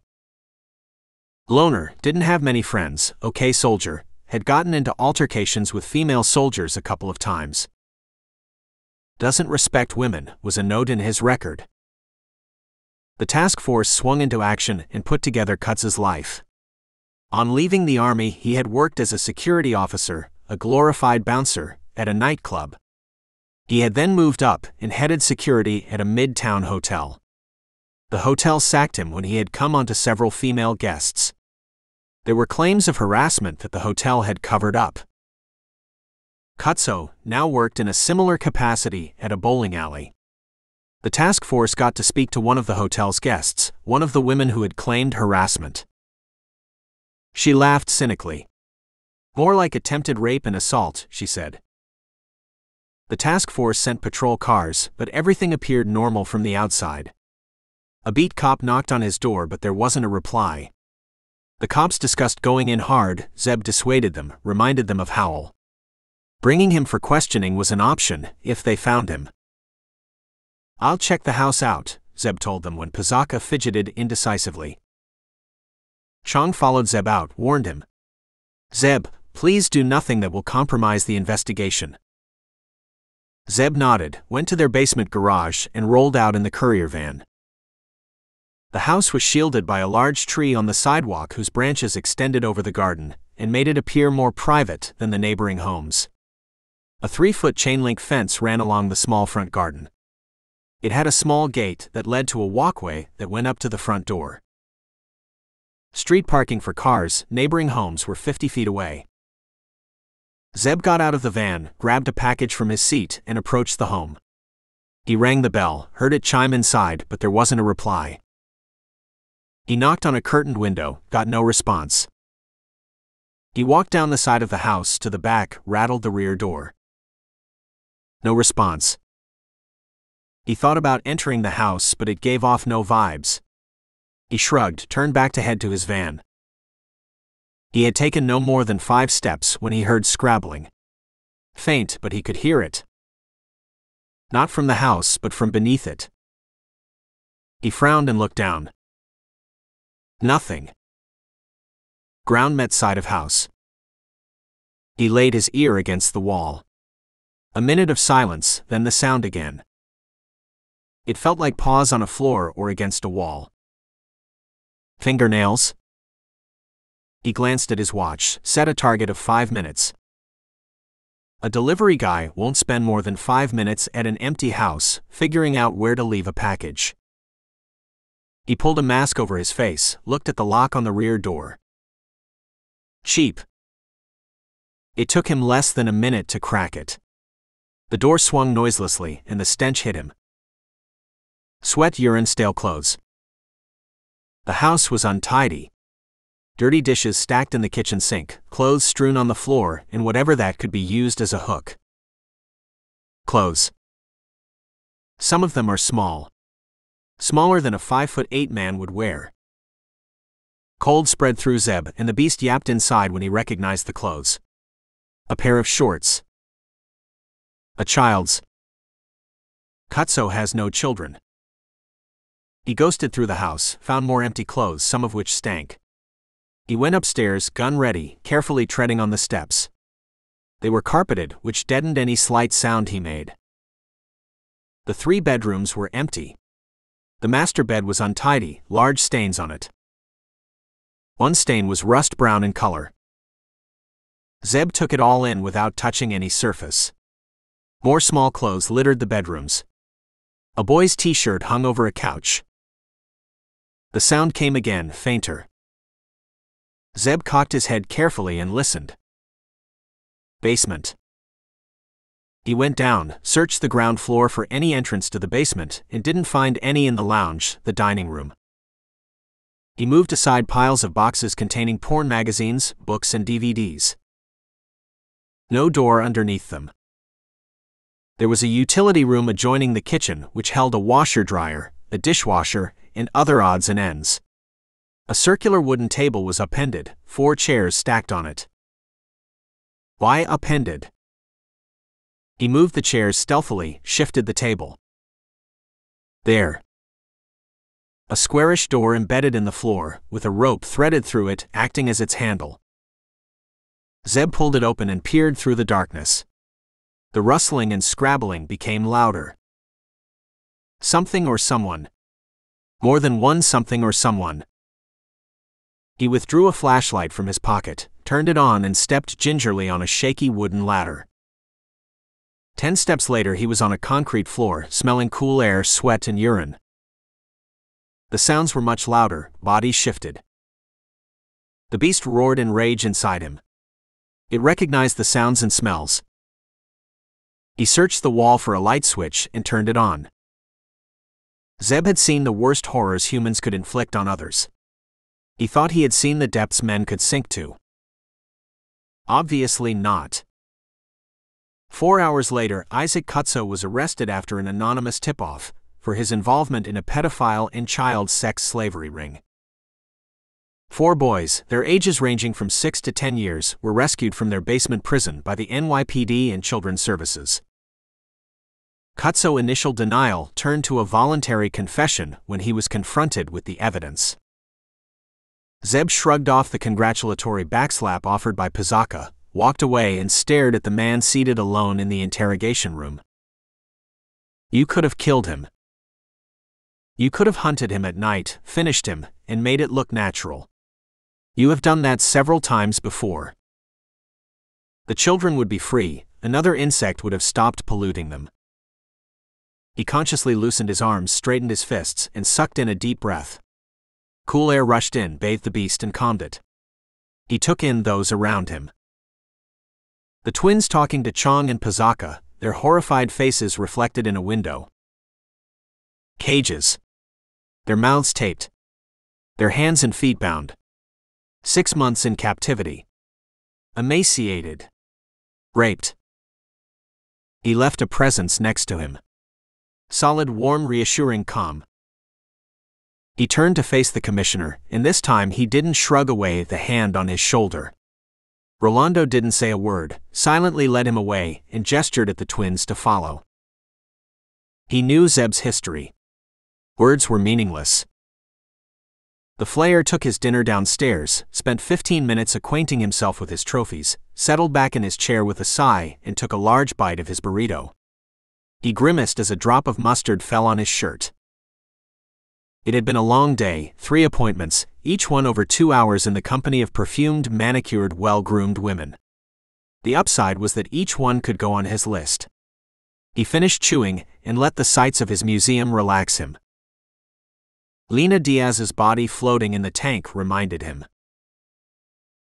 Loner, didn't have many friends, okay soldier, had gotten into altercations with female soldiers a couple of times. Doesn't respect women, was a note in his record. The task force swung into action and put together Kutso's life. On leaving the army, he had worked as a security officer, a glorified bouncer, at a nightclub. He had then moved up and headed security at a mid-town hotel. The hotel sacked him when he had come onto several female guests. There were claims of harassment that the hotel had covered up. Kutso now worked in a similar capacity at a bowling alley. The task force got to speak to one of the hotel's guests, one of the women who had claimed harassment. She laughed cynically. "More like attempted rape and assault," she said. The task force sent patrol cars, but everything appeared normal from the outside. A beat cop knocked on his door, but there wasn't a reply. The cops discussed going in hard. Zeb dissuaded them, reminded them of Howell. Bringing him for questioning was an option, if they found him. "I'll check the house out," Zeb told them when Pizaka fidgeted indecisively. Chong followed Zeb out, warned him. "Zeb, please do nothing that will compromise the investigation." Zeb nodded, went to their basement garage, and rolled out in the courier van. The house was shielded by a large tree on the sidewalk whose branches extended over the garden, and made it appear more private than the neighboring homes. A 3-foot chain-link fence ran along the small front garden. It had a small gate that led to a walkway that went up to the front door. Street parking for cars, neighboring homes were 50 feet away. Zeb got out of the van, grabbed a package from his seat, and approached the home. He rang the bell, heard it chime inside, but there wasn't a reply. He knocked on a curtained window, got no response. He walked down the side of the house to the back, rattled the rear door. No response. He thought about entering the house, but it gave off no vibes. He shrugged, turned back to head to his van. He had taken no more than 5 steps when he heard scrabbling. Faint, but he could hear it. Not from the house, but from beneath it. He frowned and looked down. Nothing. Ground met side of house. He laid his ear against the wall. A minute of silence, then the sound again. It felt like paws on a floor or against a wall. Fingernails? He glanced at his watch, set a target of 5 minutes. A delivery guy won't spend more than 5 minutes at an empty house, figuring out where to leave a package. He pulled a mask over his face, looked at the lock on the rear door. Cheap. It took him less than a minute to crack it. The door swung noiselessly, and the stench hit him. Sweat, urine, stale clothes. The house was untidy. Dirty dishes stacked in the kitchen sink, clothes strewn on the floor, and whatever that could be used as a hook. Clothes. Some of them are small. Smaller than a 5'8" man would wear. Cold spread through Zeb, and the beast yapped inside when he recognized the clothes. A pair of shorts. A child's. Kutso has no children. He ghosted through the house, found more empty clothes, some of which stank. He went upstairs, gun ready, carefully treading on the steps. They were carpeted, which deadened any slight sound he made. The 3 bedrooms were empty. The master bed was untidy, large stains on it. One stain was rust brown in color. Zeb took it all in without touching any surface. More small clothes littered the bedrooms. A boy's t-shirt hung over a couch. The sound came again, fainter. Zeb cocked his head carefully and listened. Basement. He went down, searched the ground floor for any entrance to the basement, and didn't find any in the lounge, the dining room. He moved aside piles of boxes containing porn magazines, books, and DVDs. No door underneath them. There was a utility room adjoining the kitchen, which held a washer-dryer, a dishwasher, and other odds and ends. A circular wooden table was upended, 4 chairs stacked on it. Why upended? He moved the chairs stealthily, shifted the table. There. A squarish door embedded in the floor, with a rope threaded through it, acting as its handle. Zeb pulled it open and peered through the darkness. The rustling and scrabbling became louder. Something or someone. More than one something or someone. He withdrew a flashlight from his pocket, turned it on and stepped gingerly on a shaky wooden ladder. 10 steps later he was on a concrete floor, smelling cool air, sweat and urine. The sounds were much louder, bodies shifted. The beast roared in rage inside him. It recognized the sounds and smells. He searched the wall for a light switch and turned it on. Zeb had seen the worst horrors humans could inflict on others. He thought he had seen the depths men could sink to. Obviously not. 4 hours later, Isaac Kutso was arrested after an anonymous tip-off for his involvement in a pedophile and child sex slavery ring. 4 boys, their ages ranging from 6 to 10 years, were rescued from their basement prison by the NYPD and Children's Services. Kutso's initial denial turned to a voluntary confession when he was confronted with the evidence. Zeb shrugged off the congratulatory backslap offered by Pizaka, walked away and stared at the man seated alone in the interrogation room. You could have killed him. You could have hunted him at night, finished him, and made it look natural. You have done that several times before. The children would be free, another insect would have stopped polluting them. He consciously loosened his arms, straightened his fists, and sucked in a deep breath. Cool air rushed in, bathed the beast and calmed it. He took in those around him. The twins talking to Chong and Pizaka, their horrified faces reflected in a window. Cages. Their mouths taped. Their hands and feet bound. 6 months in captivity. Emaciated. Raped. He left a presence next to him. Solid, warm, reassuring calm. He turned to face the commissioner, and this time he didn't shrug away the hand on his shoulder. Rolando didn't say a word, silently led him away, and gestured at the twins to follow. He knew Zeb's history. Words were meaningless. The Flayer took his dinner downstairs, spent 15 minutes acquainting himself with his trophies, settled back in his chair with a sigh, and took a large bite of his burrito. He grimaced as a drop of mustard fell on his shirt. It had been a long day, 3 appointments, each one over 2 hours in the company of perfumed, manicured, well-groomed women. The upside was that each one could go on his list. He finished chewing and let the sights of his museum relax him. Lena Diaz's body floating in the tank reminded him.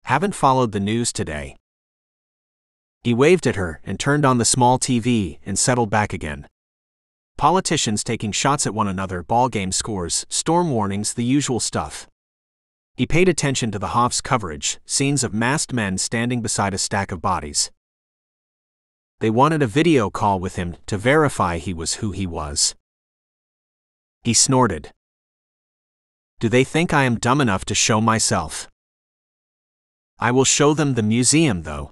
Haven't followed the news today. He waved at her and turned on the small TV and settled back again. Politicians taking shots at one another, ballgame scores, storm warnings, the usual stuff. He paid attention to the Hoff's coverage, scenes of masked men standing beside a stack of bodies. They wanted a video call with him to verify he was who he was. He snorted. Do they think I am dumb enough to show myself? I will show them the museum, though.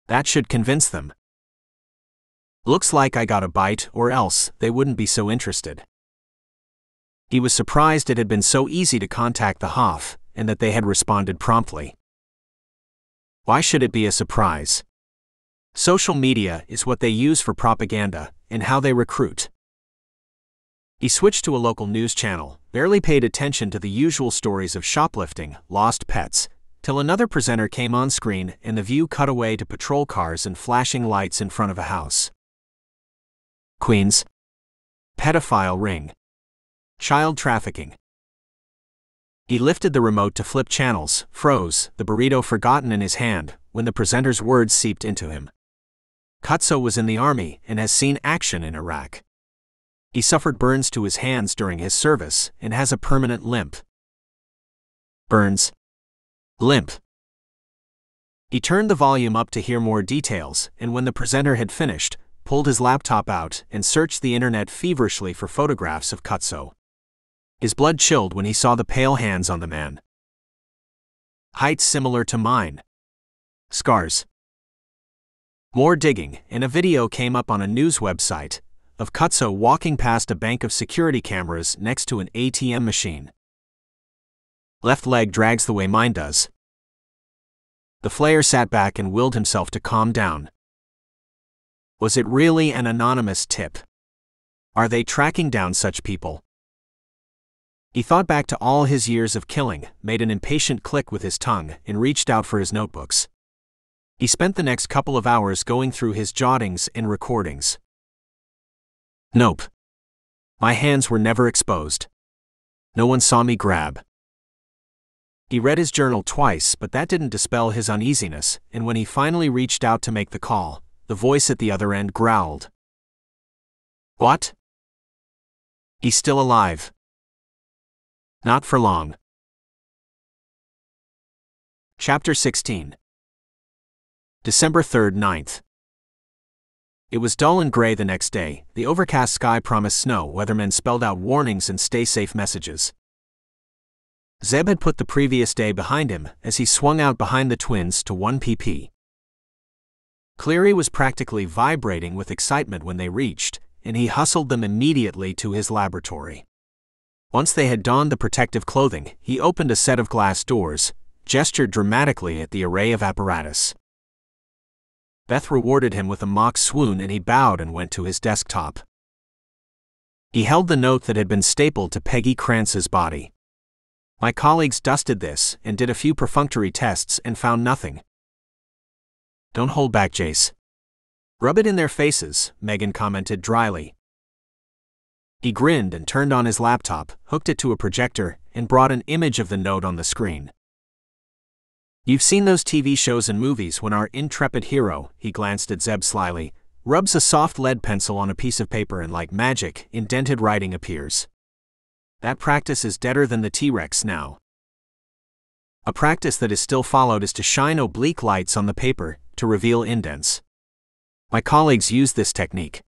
That should convince them. Looks like I got a bite, or else they wouldn't be so interested. He was surprised it had been so easy to contact the Hoff, and that they had responded promptly. Why should it be a surprise? Social media is what they use for propaganda, and how they recruit. He switched to a local news channel, barely paid attention to the usual stories of shoplifting, lost pets, till another presenter came on screen and the view cut away to patrol cars and flashing lights in front of a house. Queens. Pedophile ring. Child trafficking. He lifted the remote to flip channels, froze, the burrito forgotten in his hand, when the presenter's words seeped into him. Kutso was in the army and has seen action in Iraq. He suffered burns to his hands during his service and has a permanent limp. Burns. Limp. He turned the volume up to hear more details, and when the presenter had finished, pulled his laptop out and searched the internet feverishly for photographs of Kutso. His blood chilled when he saw the pale hands on the man. Height similar to mine. Scars. More digging, and a video came up on a news website of Kutso walking past a bank of security cameras next to an ATM machine. Left leg drags the way mine does. The Flayer sat back and willed himself to calm down. Was it really an anonymous tip? Are they tracking down such people? He thought back to all his years of killing, made an impatient click with his tongue, and reached out for his notebooks. He spent the next couple of hours going through his jottings and recordings. Nope. My hands were never exposed. No one saw me grab. He read his journal twice, but that didn't dispel his uneasiness, and when he finally reached out to make the call, the voice at the other end growled. What? He's still alive. Not for long. Chapter 16. December 3rd, 9th. It was dull and gray the next day. The overcast sky promised snow. Weathermen spelled out warnings and stay-safe messages. Zeb had put the previous day behind him as he swung out behind the twins to 1 pp. Cleary was practically vibrating with excitement when they reached, and he hustled them immediately to his laboratory. Once they had donned the protective clothing, he opened a set of glass doors, gestured dramatically at the array of apparatus. Beth rewarded him with a mock swoon and he bowed and went to his desktop. He held the note that had been stapled to Peggy Krantz's body. My colleagues dusted this and did a few perfunctory tests and found nothing. Don't hold back, Jace. Rub it in their faces, Megan commented dryly. He grinned and turned on his laptop, hooked it to a projector, and brought an image of the note on the screen. You've seen those TV shows and movies when our intrepid hero, he glanced at Zeb slyly, rubs a soft lead pencil on a piece of paper and like magic, indented writing appears. That practice is deader than the T-Rex now. A practice that is still followed is to shine oblique lights on the paper to reveal indents. My colleagues use this technique.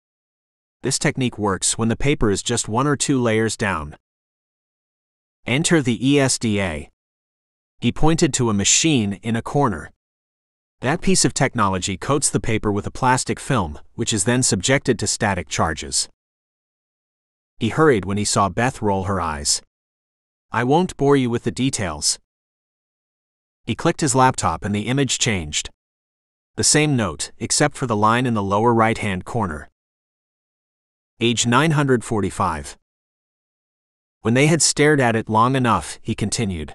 This technique works when the paper is just 1 or 2 layers down. Enter the ESDA. He pointed to a machine in a corner. That piece of technology coats the paper with a plastic film, which is then subjected to static charges. He hurried when he saw Beth roll her eyes. I won't bore you with the details. He clicked his laptop and the image changed. The same note, except for the line in the lower right-hand corner. Age 945. When they had stared at it long enough, he continued.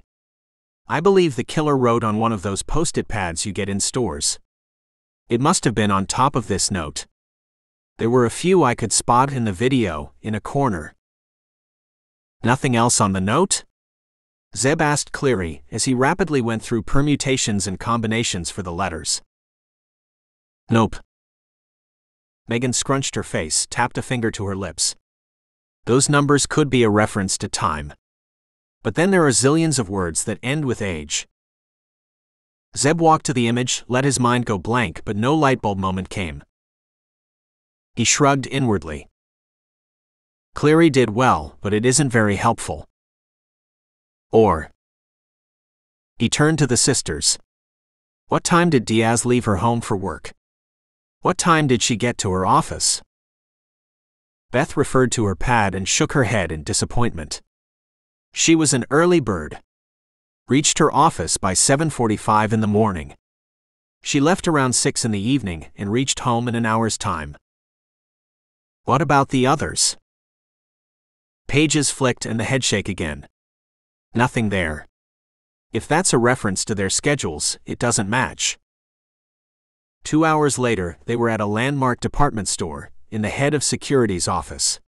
I believe the killer wrote on one of those post-it pads you get in stores. It must have been on top of this note. There were a few I could spot in the video, in a corner. Nothing else on the note? Zeb asked Cleary as he rapidly went through permutations and combinations for the letters. Nope. Megan scrunched her face, tapped a finger to her lips. Those numbers could be a reference to time. But then there are zillions of words that end with age. Zeb walked to the image, let his mind go blank, but no lightbulb moment came. He shrugged inwardly. Cleary did well, but it isn't very helpful. Or. He turned to the sisters. What time did Diaz leave her home for work? What time did she get to her office? Beth referred to her pad and shook her head in disappointment. She was an early bird. Reached her office by 7:45 in the morning. She left around 6 in the evening and reached home in an hour's time. What about the others? Pages flicked and the headshake again. Nothing there. If that's a reference to their schedules, it doesn't match. 2 hours later, they were at a landmark department store, in the head of security's office.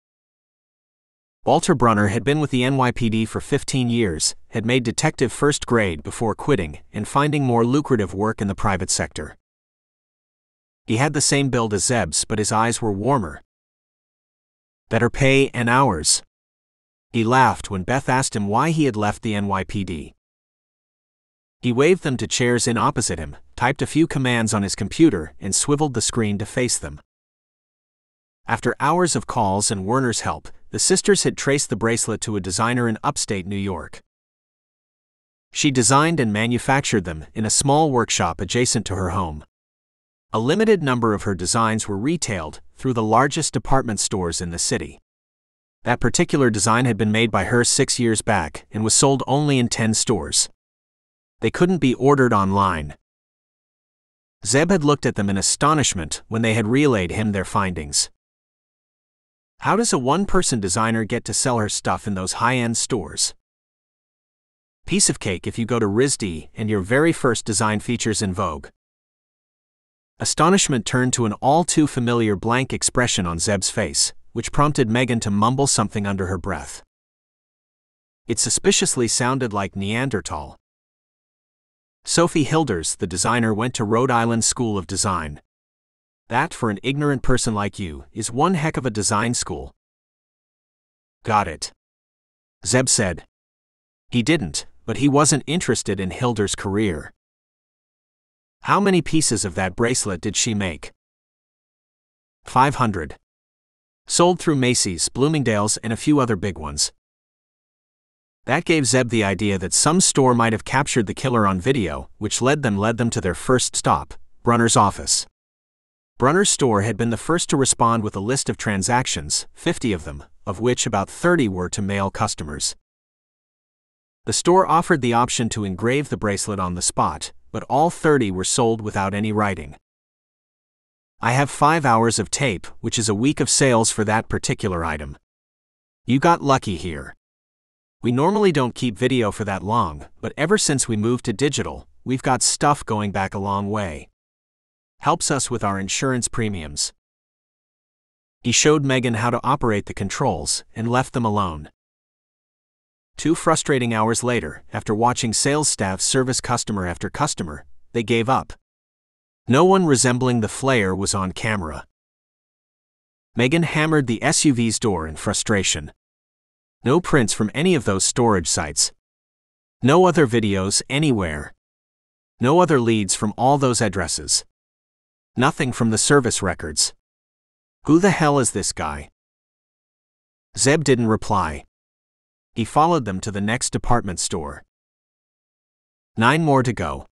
Walter Brunner had been with the NYPD for 15 years, had made detective first grade before quitting and finding more lucrative work in the private sector. He had the same build as Zeb's, but his eyes were warmer. Better pay and hours. He laughed when Beth asked him why he had left the NYPD. He waved them to chairs in opposite him, typed a few commands on his computer, and swiveled the screen to face them. After hours of calls and Werner's help, the sisters had traced the bracelet to a designer in upstate New York. She designed and manufactured them in a small workshop adjacent to her home. A limited number of her designs were retailed through the largest department stores in the city. That particular design had been made by her 6 years back and was sold only in 10 stores. They couldn't be ordered online. Zeb had looked at them in astonishment when they had relayed him their findings. How does a one-person designer get to sell her stuff in those high-end stores? Piece of cake if you go to RISD and your very first design features in Vogue. Astonishment turned to an all-too-familiar blank expression on Zeb's face, which prompted Megan to mumble something under her breath. It suspiciously sounded like Neanderthal. Sophie Hilders, the designer, went to Rhode Island School of Design. That, for an ignorant person like you, is one heck of a design school. Got it. Zeb said. He didn't, but he wasn't interested in Hilders' career. How many pieces of that bracelet did she make? 500. Sold through Macy's, Bloomingdale's, and a few other big ones. That gave Zeb the idea that some store might have captured the killer on video, which led them to their first stop, Brunner's office. Brunner's store had been the first to respond with a list of transactions, 50 of them, of which about 30 were to male customers. The store offered the option to engrave the bracelet on the spot, but all 30 were sold without any writing. I have 5 hours of tape, which is a week of sales for that particular item. You got lucky here. We normally don't keep video for that long, but ever since we moved to digital, we've got stuff going back a long way. Helps us with our insurance premiums. He showed Megan how to operate the controls and left them alone. 2 frustrating hours later, after watching sales staff service customer after customer, they gave up. No one resembling the Flayer was on camera. Megan hammered the SUV's door in frustration. No prints from any of those storage sites. No other videos anywhere. No other leads from all those addresses. Nothing from the service records. Who the hell is this guy? Zeb didn't reply. He followed them to the next department store. 9 more to go.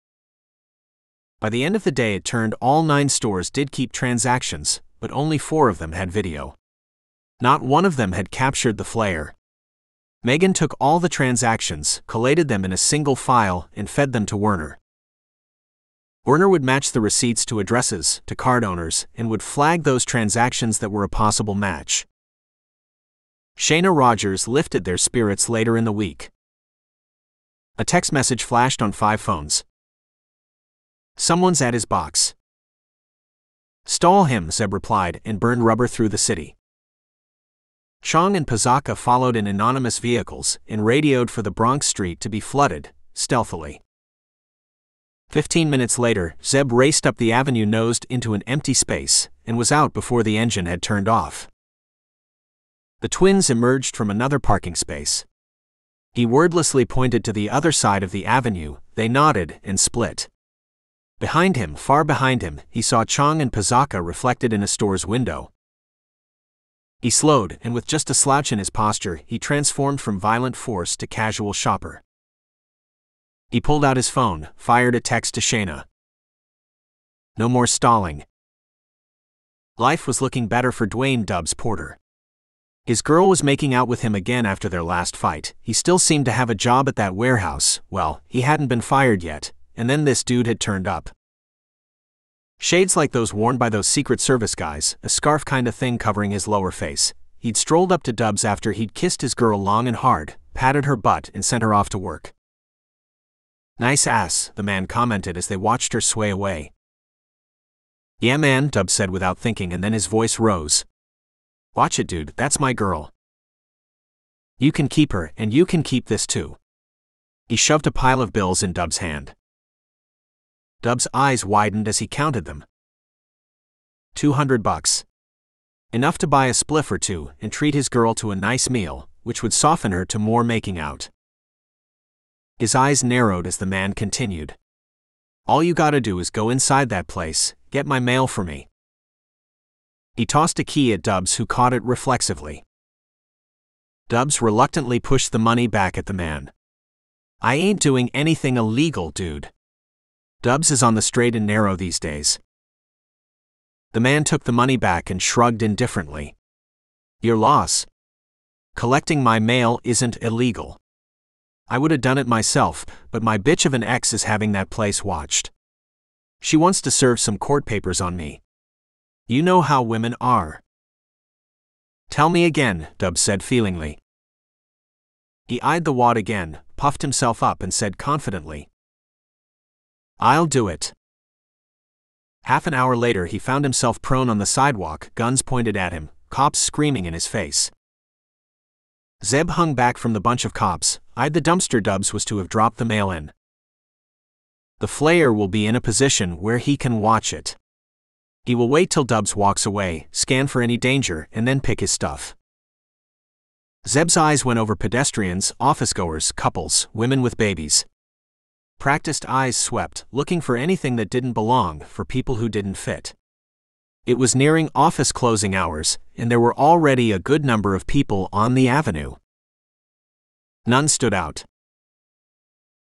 By the end of the day, it turned all 9 stores did keep transactions, but only 4 of them had video. Not one of them had captured the Flayer. Megan took all the transactions, collated them in a single file, and fed them to Werner. Werner would match the receipts to addresses, to card owners, and would flag those transactions that were a possible match. Shayna Rogers lifted their spirits later in the week. A text message flashed on 5 phones. Someone's at his box. Stall him, Zeb replied, and burned rubber through the city. Chong and Pazaka followed in anonymous vehicles and radioed for the Bronx street to be flooded, stealthily. 15 minutes later, Zeb raced up the avenue, nosed into an empty space, and was out before the engine had turned off. The twins emerged from another parking space. He wordlessly pointed to the other side of the avenue, they nodded and split. Behind him, far behind him, he saw Chong and Pazaka reflected in a store's window. He slowed, and with just a slouch in his posture, he transformed from violent force to casual shopper. He pulled out his phone, fired a text to Shayna. No more stalling. Life was looking better for Dwayne Dubs Porter. His girl was making out with him again after their last fight. He still seemed to have a job at that warehouse. Well, he hadn't been fired yet, and then this dude had turned up. Shades like those worn by those Secret Service guys, a scarf kind of thing covering his lower face. He'd strolled up to Dubs after he'd kissed his girl long and hard, patted her butt, and sent her off to work. Nice ass, the man commented as they watched her sway away. Yeah man, Dubs said without thinking, and then his voice rose. Watch it, dude, that's my girl. You can keep her, and you can keep this too. He shoved a pile of bills in Dubs' hand. Dubs' eyes widened as he counted them. $200. Enough to buy a spliff or 2 and treat his girl to a nice meal, which would soften her to more making out. His eyes narrowed as the man continued. All you gotta do is go inside that place, get my mail for me. He tossed a key at Dubs, who caught it reflexively. Dubs reluctantly pushed the money back at the man. I ain't doing anything illegal, dude. Dubs is on the straight and narrow these days. The man took the money back and shrugged indifferently. Your loss. Collecting my mail isn't illegal. I would have done it myself, but my bitch of an ex is having that place watched. She wants to serve some court papers on me. You know how women are. Tell me again, Dubs said feelingly. He eyed the wad again, puffed himself up, and said confidently, I'll do it. Half an hour later he found himself prone on the sidewalk, guns pointed at him, cops screaming in his face. Zeb hung back from the bunch of cops, eyed the dumpster. Dubs was to have dropped the mail in. The Flayer will be in a position where he can watch it. He will wait till Dubs walks away, scan for any danger, and then pick his stuff. Zeb's eyes went over pedestrians, office-goers, couples, women with babies. Practiced eyes swept, looking for anything that didn't belong, for people who didn't fit. It was nearing office closing hours, and there were already a good number of people on the avenue. None stood out.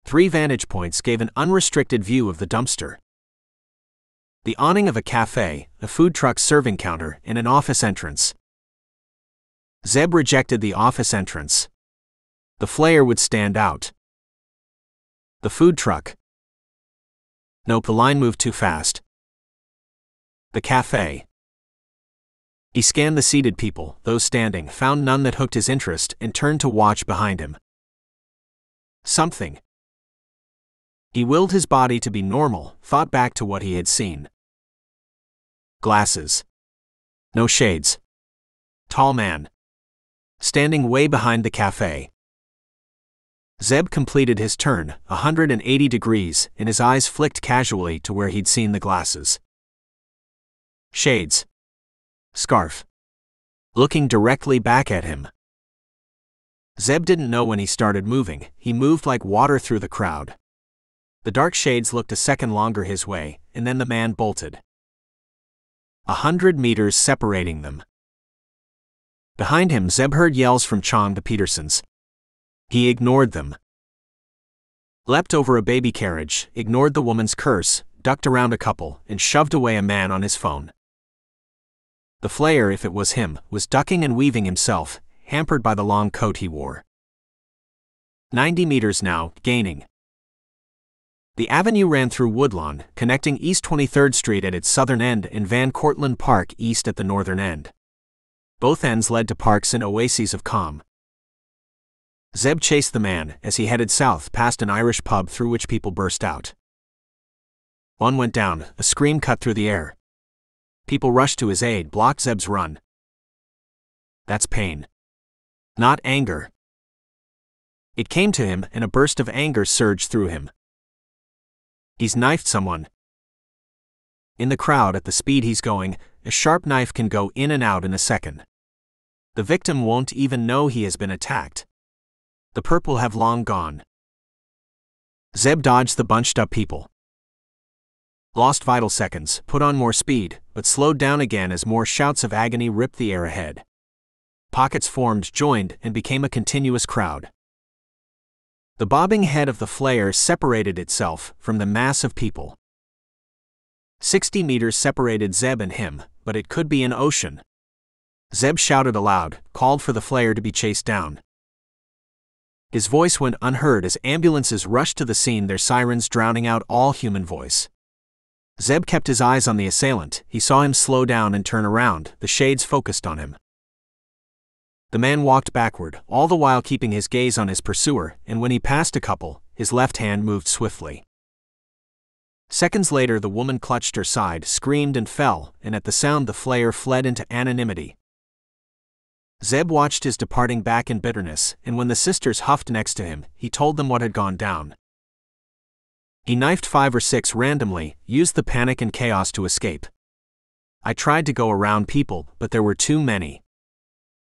3 vantage points gave an unrestricted view of the dumpster. The awning of a cafe, a food truck serving counter, and an office entrance. Zeb rejected the office entrance. The Flayer would stand out. The food truck. Nope, the line moved too fast. The cafe. He scanned the seated people, those standing, found none that hooked his interest, and turned to watch behind him. Something. He willed his body to be normal, thought back to what he had seen. Glasses. No shades. Tall man. Standing way behind the cafe. Zeb completed his turn, 180 degrees, and his eyes flicked casually to where he'd seen the glasses. Shades. Scarf. Looking directly back at him. Zeb didn't know when he started moving, he moved like water through the crowd. The dark shades looked a second longer his way, and then the man bolted. 100 meters separating them. Behind him Zeb heard yells from Chong the Petersons. He ignored them. Leapt over a baby carriage, ignored the woman's curse, ducked around a couple, and shoved away a man on his phone. The Flayer, if it was him, was ducking and weaving himself, hampered by the long coat he wore. 90 meters now, gaining. The avenue ran through Woodlawn, connecting East 23rd Street at its southern end and Van Cortlandt Park east at the northern end. Both ends led to parks and oases of calm. Zeb chased the man as he headed south past an Irish pub through which people burst out. One went down, a scream cut through the air. People rushed to his aid, blocked Zeb's run. That's pain. Not anger. It came to him, and a burst of anger surged through him. He's knifed someone. In the crowd at the speed he's going, a sharp knife can go in and out in a second. The victim won't even know he has been attacked. The purple have long gone. Zeb dodged the bunched up people. Lost vital seconds, put on more speed, but slowed down again as more shouts of agony ripped the air ahead. Pockets formed, joined, and became a continuous crowd. The bobbing head of the Flayer separated itself from the mass of people. 60 meters separated Zeb and him, but it could be an ocean. Zeb shouted aloud, called for the Flayer to be chased down. His voice went unheard as ambulances rushed to the scene, their sirens drowning out all human voice. Zeb kept his eyes on the assailant. He saw him slow down and turn around, the shades focused on him. The man walked backward, all the while keeping his gaze on his pursuer, and when he passed a couple, his left hand moved swiftly. Seconds later the woman clutched her side, screamed and fell, and at the sound the Flayer fled into anonymity. Zeb watched his departing back in bitterness, and when the sisters huffed next to him, he told them what had gone down. He knifed 5 or 6 randomly, used the panic and chaos to escape. I tried to go around people, but there were too many.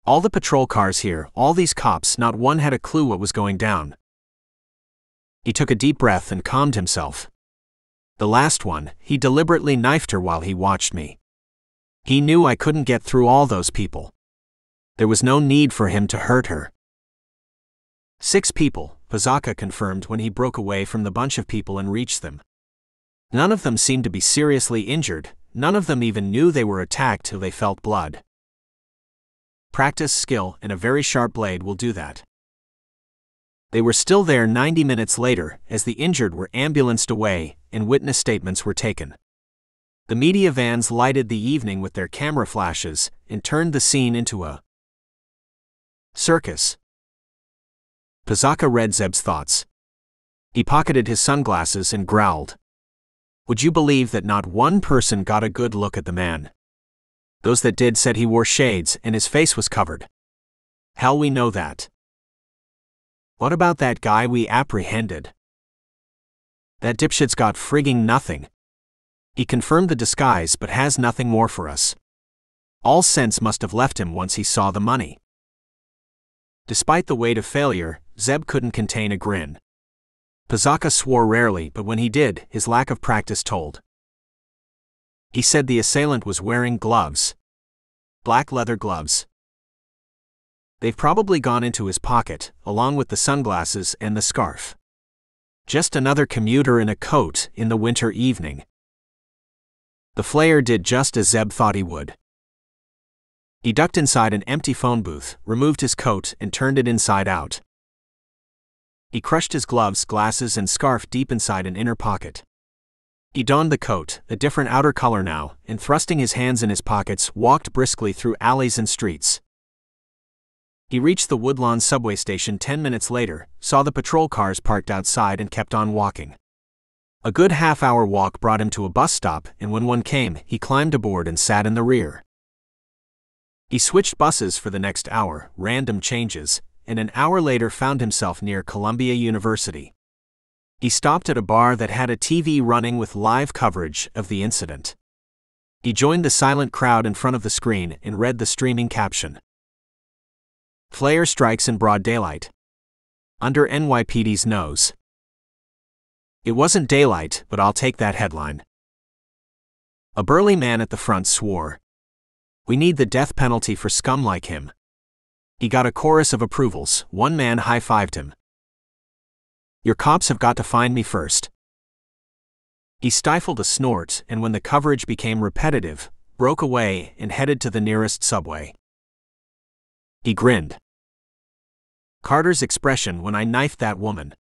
All the patrol cars here, all these cops, not one had a clue what was going down. He took a deep breath and calmed himself. The last one, he deliberately knifed her while he watched me. He knew I couldn't get through all those people. There was no need for him to hurt her. 6 people, Pazaka confirmed when he broke away from the bunch of people and reached them. None of them seemed to be seriously injured, none of them even knew they were attacked till they felt blood. Practice, skill, and a very sharp blade will do that. They were still there 90 minutes later, as the injured were ambulanced away, and witness statements were taken. The media vans lighted the evening with their camera flashes, and turned the scene into a circus. Pazaka read Zeb's thoughts. He pocketed his sunglasses and growled. Would you believe that not one person got a good look at the man? Those that did said he wore shades and his face was covered. Hell, we know that. What about that guy we apprehended? That dipshit's got frigging nothing. He confirmed the disguise but has nothing more for us. All sense must have left him once he saw the money. Despite the weight of failure, Zeb couldn't contain a grin. Pizaka swore rarely, but when he did, his lack of practice told. He said the assailant was wearing gloves. Black leather gloves. They've probably gone into his pocket, along with the sunglasses and the scarf. Just another commuter in a coat in the winter evening. The Flayer did just as Zeb thought he would. He ducked inside an empty phone booth, removed his coat, and turned it inside out. He crushed his gloves, glasses, and scarf deep inside an inner pocket. He donned the coat, a different outer color now, and thrusting his hands in his pockets, walked briskly through alleys and streets. He reached the Woodlawn subway station 10 minutes later, saw the patrol cars parked outside, and kept on walking. A good half-hour walk brought him to a bus stop, and when one came, he climbed aboard and sat in the rear. He switched buses for the next hour, random changes, and an hour later found himself near Columbia University. He stopped at a bar that had a TV running with live coverage of the incident. He joined the silent crowd in front of the screen and read the streaming caption. Flayer strikes in broad daylight. Under NYPD's nose. It wasn't daylight, but I'll take that headline. A burly man at the front swore. We need the death penalty for scum like him. He got a chorus of approvals. One man high-fived him. Your cops have got to find me first. He stifled a snort, and when the coverage became repetitive, broke away and headed to the nearest subway. He grinned. Carter's expression when I knifed that woman.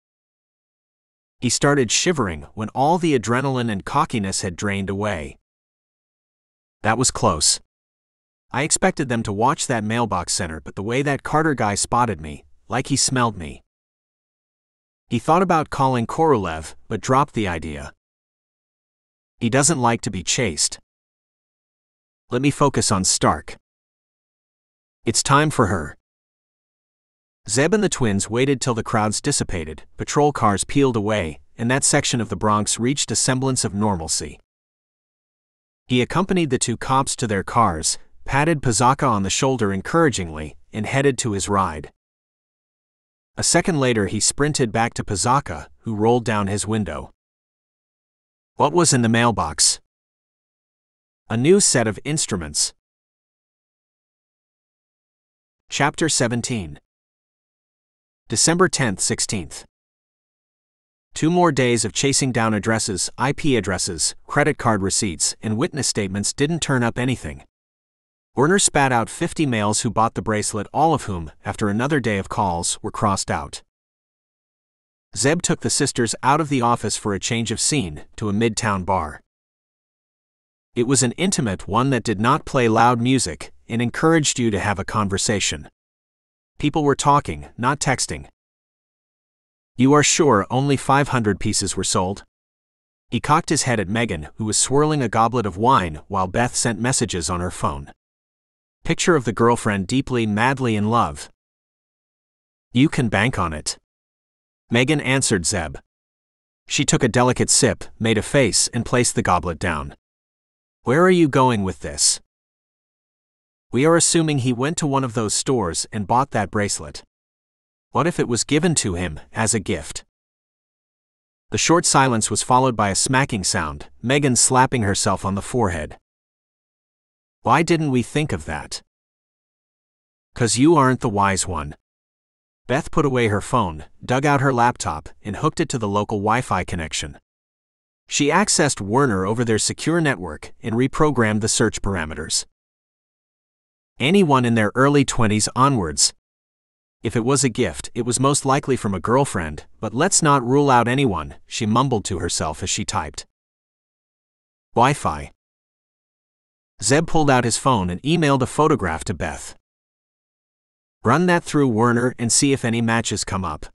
He started shivering when all the adrenaline and cockiness had drained away. That was close. I expected them to watch that mailbox center, but the way that Carter guy spotted me, like he smelled me. He thought about calling Korolev, but dropped the idea. He doesn't like to be chased. Let me focus on Stark. It's time for her. Zeb and the twins waited till the crowds dissipated, patrol cars peeled away, and that section of the Bronx reached a semblance of normalcy. He accompanied the two cops to their cars, patted Pizaka on the shoulder encouragingly, and headed to his ride. A second later he sprinted back to Pizaka, who rolled down his window. What was in the mailbox? A new set of instruments. Chapter 17. December 10th, 16th. 2 more days of chasing down addresses, IP addresses, credit card receipts, and witness statements didn't turn up anything. Werner spat out 50 males who bought the bracelet, all of whom, after another day of calls, were crossed out. Zeb took the sisters out of the office for a change of scene, to a midtown bar. It was an intimate one that did not play loud music, and encouraged you to have a conversation. People were talking, not texting. You are sure only 500 pieces were sold? He cocked his head at Megan, who was swirling a goblet of wine while Beth sent messages on her phone. Picture of the girlfriend deeply, madly in love. You can bank on it. Megan answered Zeb. She took a delicate sip, made a face, and placed the goblet down. Where are you going with this? We are assuming he went to one of those stores and bought that bracelet. What if it was given to him as a gift? The short silence was followed by a smacking sound, Megan slapping herself on the forehead. Why didn't we think of that? 'Cause you aren't the wise one. Beth put away her phone, dug out her laptop, and hooked it to the local Wi-Fi connection. She accessed Werner over their secure network and reprogrammed the search parameters. Anyone in their early 20s onwards. If it was a gift, it was most likely from a girlfriend, but let's not rule out anyone, she mumbled to herself as she typed. Wi-Fi. Zeb pulled out his phone and emailed a photograph to Beth. Run that through Werner and see if any matches come up.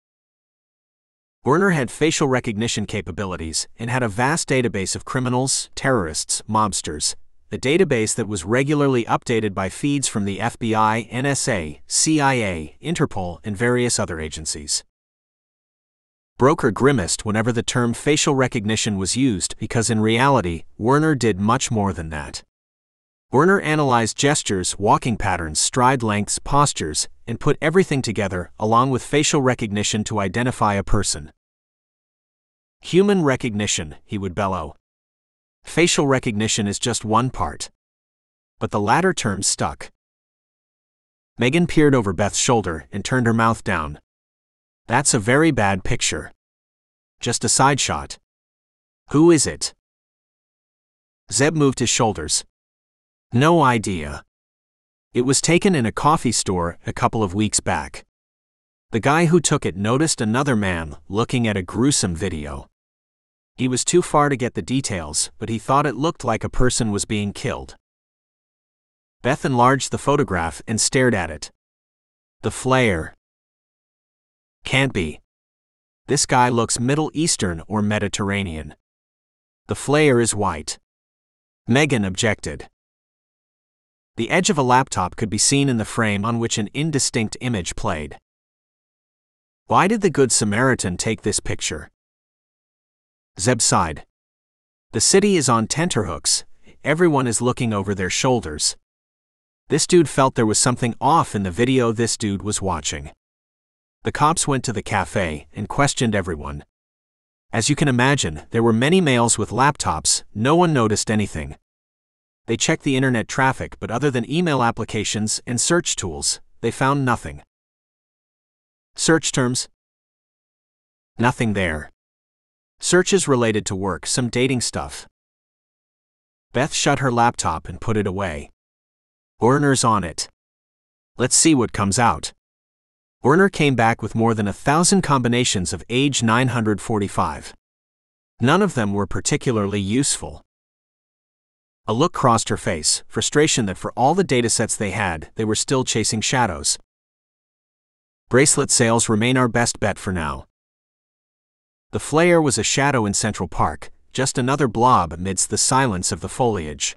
Werner had facial recognition capabilities and had a vast database of criminals, terrorists, mobsters, a database that was regularly updated by feeds from the FBI, NSA, CIA, Interpol, and various other agencies. Broker grimaced whenever the term facial recognition was used because in reality, Werner did much more than that. Werner analyzed gestures, walking patterns, stride lengths, postures, and put everything together, along with facial recognition to identify a person. Human recognition, he would bellow. Facial recognition is just one part. But the latter term stuck. Megan peered over Beth's shoulder and turned her mouth down. That's a very bad picture. Just a side shot. Who is it? Zeb moved his shoulders. No idea. It was taken in a coffee store a couple of weeks back. The guy who took it noticed another man looking at a gruesome video. He was too far to get the details, but he thought it looked like a person was being killed. Beth enlarged the photograph and stared at it. The Flayer. Can't be. This guy looks Middle Eastern or Mediterranean. The Flayer is white. Megan objected. The edge of a laptop could be seen in the frame on which an indistinct image played. Why did the Good Samaritan take this picture? Zeb sighed. The city is on tenterhooks. Everyone is looking over their shoulders. This dude felt there was something off in the video this dude was watching. The cops went to the cafe and questioned everyone. As you can imagine, there were many males with laptops. No one noticed anything. They checked the internet traffic, but other than email applications and search tools, they found nothing. Search terms? Nothing there. Searches related to work, some dating stuff. Beth shut her laptop and put it away. Werner's on it. Let's see what comes out. Werner came back with more than 1,000 combinations of age 945. None of them were particularly useful. A look crossed her face, frustration that for all the datasets they had, they were still chasing shadows. Bracelet sales remain our best bet for now. The Flayer was a shadow in Central Park, just another blob amidst the silence of the foliage.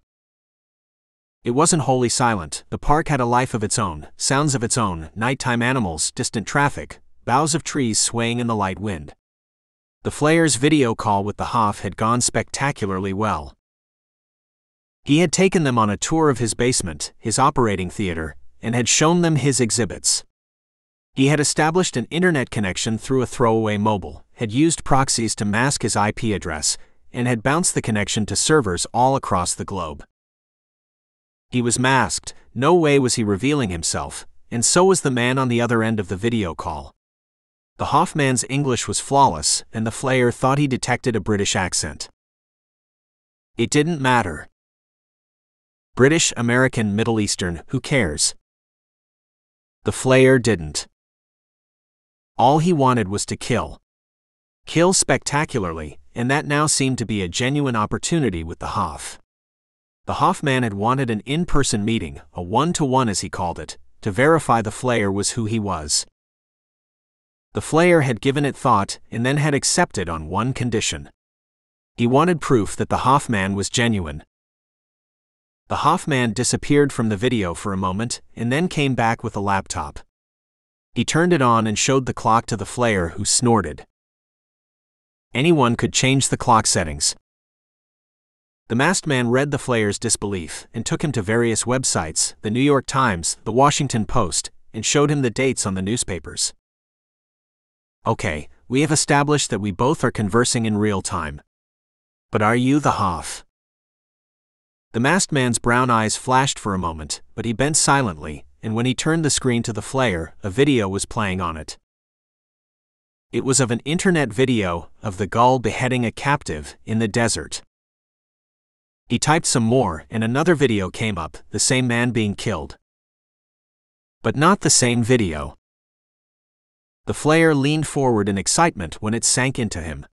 It wasn't wholly silent. The park had a life of its own, sounds of its own, nighttime animals, distant traffic, boughs of trees swaying in the light wind. The Flayer's video call with the Hoff had gone spectacularly well. He had taken them on a tour of his basement, his operating theater, and had shown them his exhibits. He had established an internet connection through a throwaway mobile, had used proxies to mask his IP address, and had bounced the connection to servers all across the globe. He was masked, no way was he revealing himself, and so was the man on the other end of the video call. The Hoffman's English was flawless, and the Flayer thought he detected a British accent. It didn't matter. British, American, Middle Eastern, who cares? The Flayer didn't. All he wanted was to kill. Kill spectacularly, and that now seemed to be a genuine opportunity with the Hoff. The Hoffman had wanted an in-person meeting, a one-to-one as he called it, to verify the Flayer was who he was. The Flayer had given it thought and then had accepted on one condition. He wanted proof that the Hoffman was genuine. The Hoffman disappeared from the video for a moment and then came back with a laptop. He turned it on and showed the clock to the Flayer, who snorted. Anyone could change the clock settings. The masked man read the Flayer's disbelief and took him to various websites, the New York Times, the Washington Post, and showed him the dates on the newspapers. Okay, we have established that we both are conversing in real time. But are you the Hoff? The masked man's brown eyes flashed for a moment, but he bent silently, and when he turned the screen to the Flayer, a video was playing on it. It was of an internet video of the gull beheading a captive in the desert. He typed some more, and another video came up, the same man being killed. But not the same video. The Flayer leaned forward in excitement when it sank into him.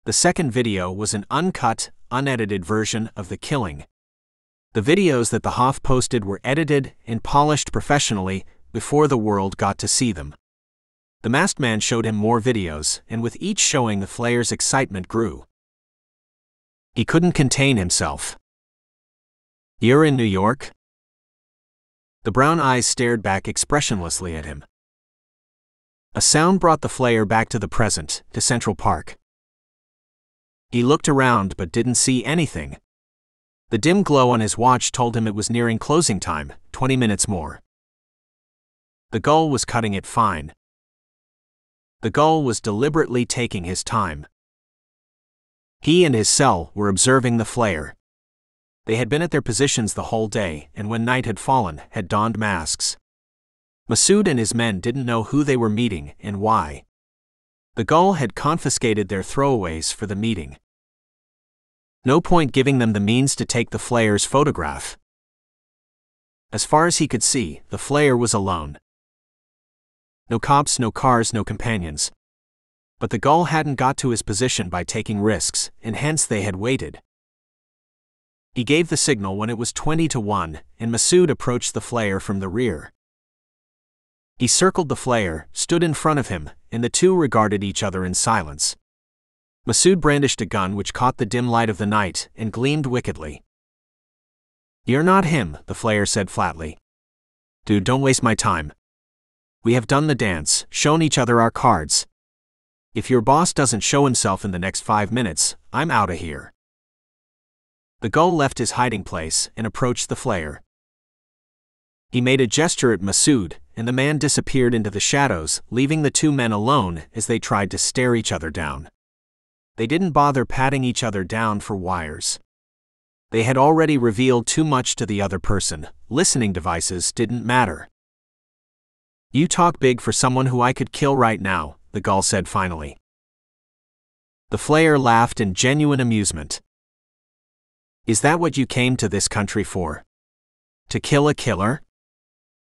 The second video was an uncut, unedited version of the killing. The videos that the Hoff posted were edited and polished professionally before the world got to see them. The masked man showed him more videos, and with each showing the Flayer's excitement grew. He couldn't contain himself. "You're in New York?" The brown eyes stared back expressionlessly at him. A sound brought the Flayer back to the present, to Central Park. He looked around but didn't see anything. The dim glow on his watch told him it was nearing closing time, 20 minutes more. The gull was cutting it fine. The gull was deliberately taking his time. He and his cell were observing the Flayer. They had been at their positions the whole day, and when night had fallen, had donned masks. Masood and his men didn't know who they were meeting and why. The gull had confiscated their throwaways for the meeting. No point giving them the means to take the Flayer's photograph. As far as he could see, the Flayer was alone. No cops, no cars, no companions. But the gull hadn't got to his position by taking risks, and hence they had waited. He gave the signal when it was 20-1, and Masood approached the Flayer from the rear. He circled the Flayer, stood in front of him, and the two regarded each other in silence. Masood brandished a gun which caught the dim light of the night and gleamed wickedly. "You're not him," the Flayer said flatly. "Dude, don't waste my time. We have done the dance, shown each other our cards. If your boss doesn't show himself in the next 5 minutes, I'm outta here." The gull left his hiding place and approached the Flayer. He made a gesture at Masood, and the man disappeared into the shadows, leaving the two men alone as they tried to stare each other down. They didn't bother patting each other down for wires. They had already revealed too much to the other person. Listening devices didn't matter. "You talk big for someone who I could kill right now," the gull said finally. The Flayer laughed in genuine amusement. "Is that what you came to this country for? To kill a killer?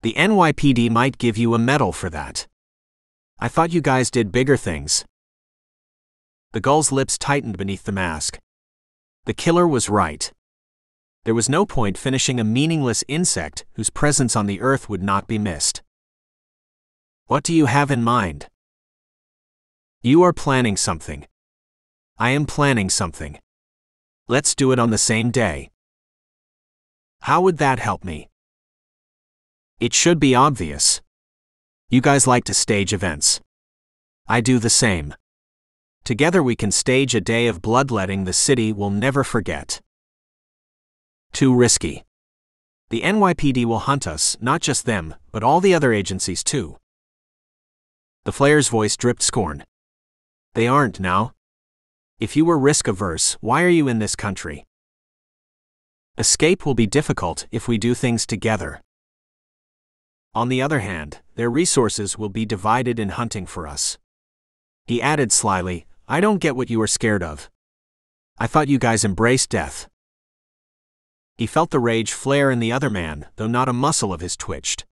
The NYPD might give you a medal for that. I thought you guys did bigger things." The gull's lips tightened beneath the mask. The killer was right. There was no point finishing a meaningless insect whose presence on the earth would not be missed. "What do you have in mind?" "You are planning something. I am planning something. Let's do it on the same day." "How would that help me?" "It should be obvious. You guys like to stage events. I do the same. Together we can stage a day of bloodletting the city will never forget." "Too risky. The NYPD will hunt us, not just them, but all the other agencies too." The Flayer's voice dripped scorn. "They aren't now. If you were risk-averse, why are you in this country? Escape will be difficult if we do things together. On the other hand, their resources will be divided in hunting for us." He added slyly, "I don't get what you are scared of. I thought you guys embraced death." He felt the rage flare in the other man, though not a muscle of his twitched.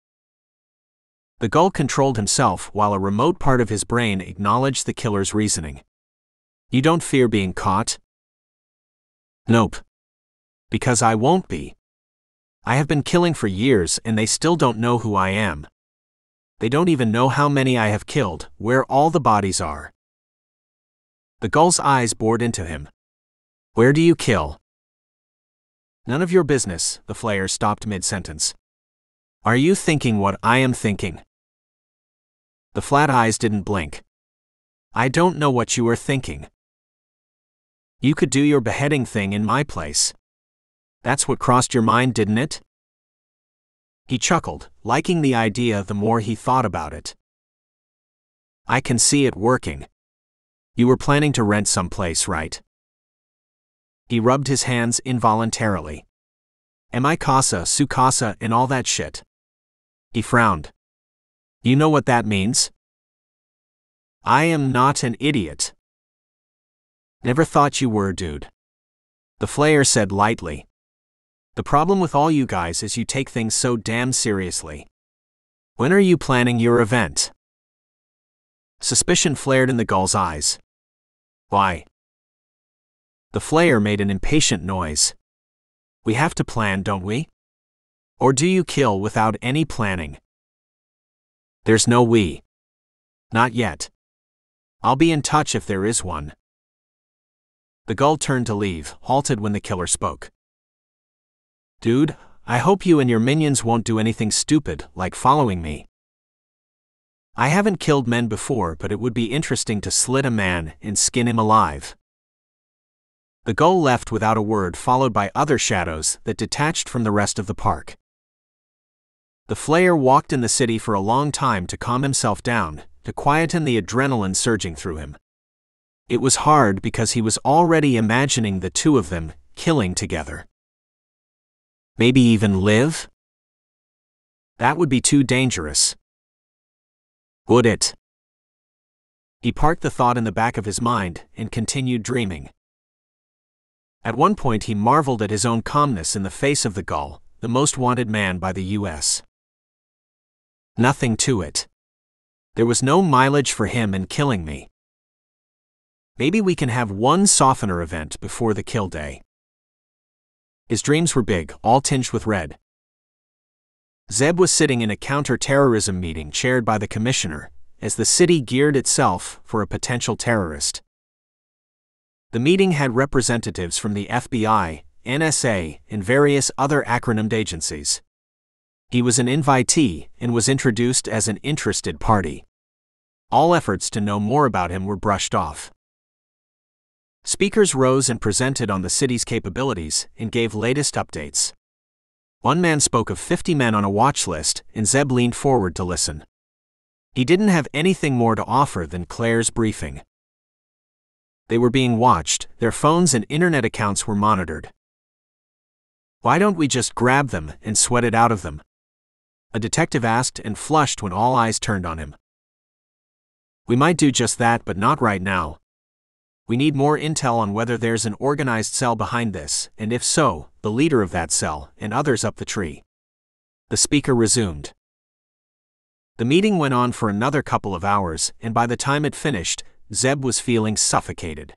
The gull controlled himself while a remote part of his brain acknowledged the killer's reasoning. "You don't fear being caught?" "Nope. Because I won't be. I have been killing for years and they still don't know who I am. They don't even know how many I have killed, where all the bodies are." The gull's eyes bored into him. "Where do you kill?" "None of your business," the Flayer stopped mid-sentence. "Are you thinking what I am thinking?" The flat eyes didn't blink. "I don't know what you are thinking." "You could do your beheading thing in my place. That's what crossed your mind, didn't it?" He chuckled, liking the idea the more he thought about it. "I can see it working. You were planning to rent some place, right?" He rubbed his hands involuntarily. "Am I casa, su casa, and all that shit?" He frowned. "You know what that means?" "I am not an idiot." "Never thought you were, dude." The Flayer said lightly. "The problem with all you guys is you take things so damn seriously. When are you planning your event?" Suspicion flared in the gull's eyes. "Why?" The Flayer made an impatient noise. "We have to plan, don't we? Or do you kill without any planning?" "There's no we. Not yet. I'll be in touch if there is one. The gull turned to leave, halted when the killer spoke. Dude, I hope you and your minions won't do anything stupid, like following me. I haven't killed men before, but it would be interesting to slit a man and skin him alive. The gull left without a word, followed by other shadows that detached from the rest of the park. The Flayer walked in the city for a long time to calm himself down, to quieten the adrenaline surging through him. It was hard because he was already imagining the two of them killing together. Maybe even live? That would be too dangerous. Would it? He parked the thought in the back of his mind and continued dreaming. At one point he marveled at his own calmness in the face of the gull, the most wanted man by the U.S. Nothing to it. There was no mileage for him in killing me. Maybe we can have one softener event before the kill day. His dreams were big, all tinged with red. Zeb was sitting in a counter-terrorism meeting chaired by the commissioner, as the city geared itself for a potential terrorist. The meeting had representatives from the FBI, NSA, and various other acronymed agencies. He was an invitee and was introduced as an interested party. All efforts to know more about him were brushed off. Speakers rose and presented on the city's capabilities and gave latest updates. One man spoke of 50 men on a watch list, and Zeb leaned forward to listen. He didn't have anything more to offer than Claire's briefing. They were being watched, their phones and internet accounts were monitored. Why don't we just grab them and sweat it out of them? A detective asked and flushed when all eyes turned on him. We might do just that, but not right now. We need more intel on whether there's an organized cell behind this, and if so, the leader of that cell, and others up the tree. The speaker resumed. The meeting went on for another couple of hours, and by the time it finished, Zeb was feeling suffocated.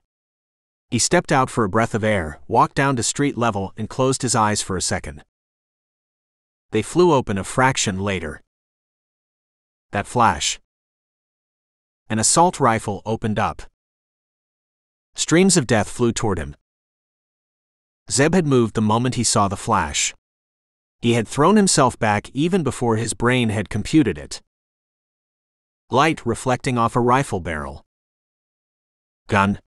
He stepped out for a breath of air, walked down to street level, and closed his eyes for a second. They flew open a fraction later. That flash. An assault rifle opened up. Streams of death flew toward him. Zeb had moved the moment he saw the flash. He had thrown himself back even before his brain had computed it. Light reflecting off a rifle barrel. Gun!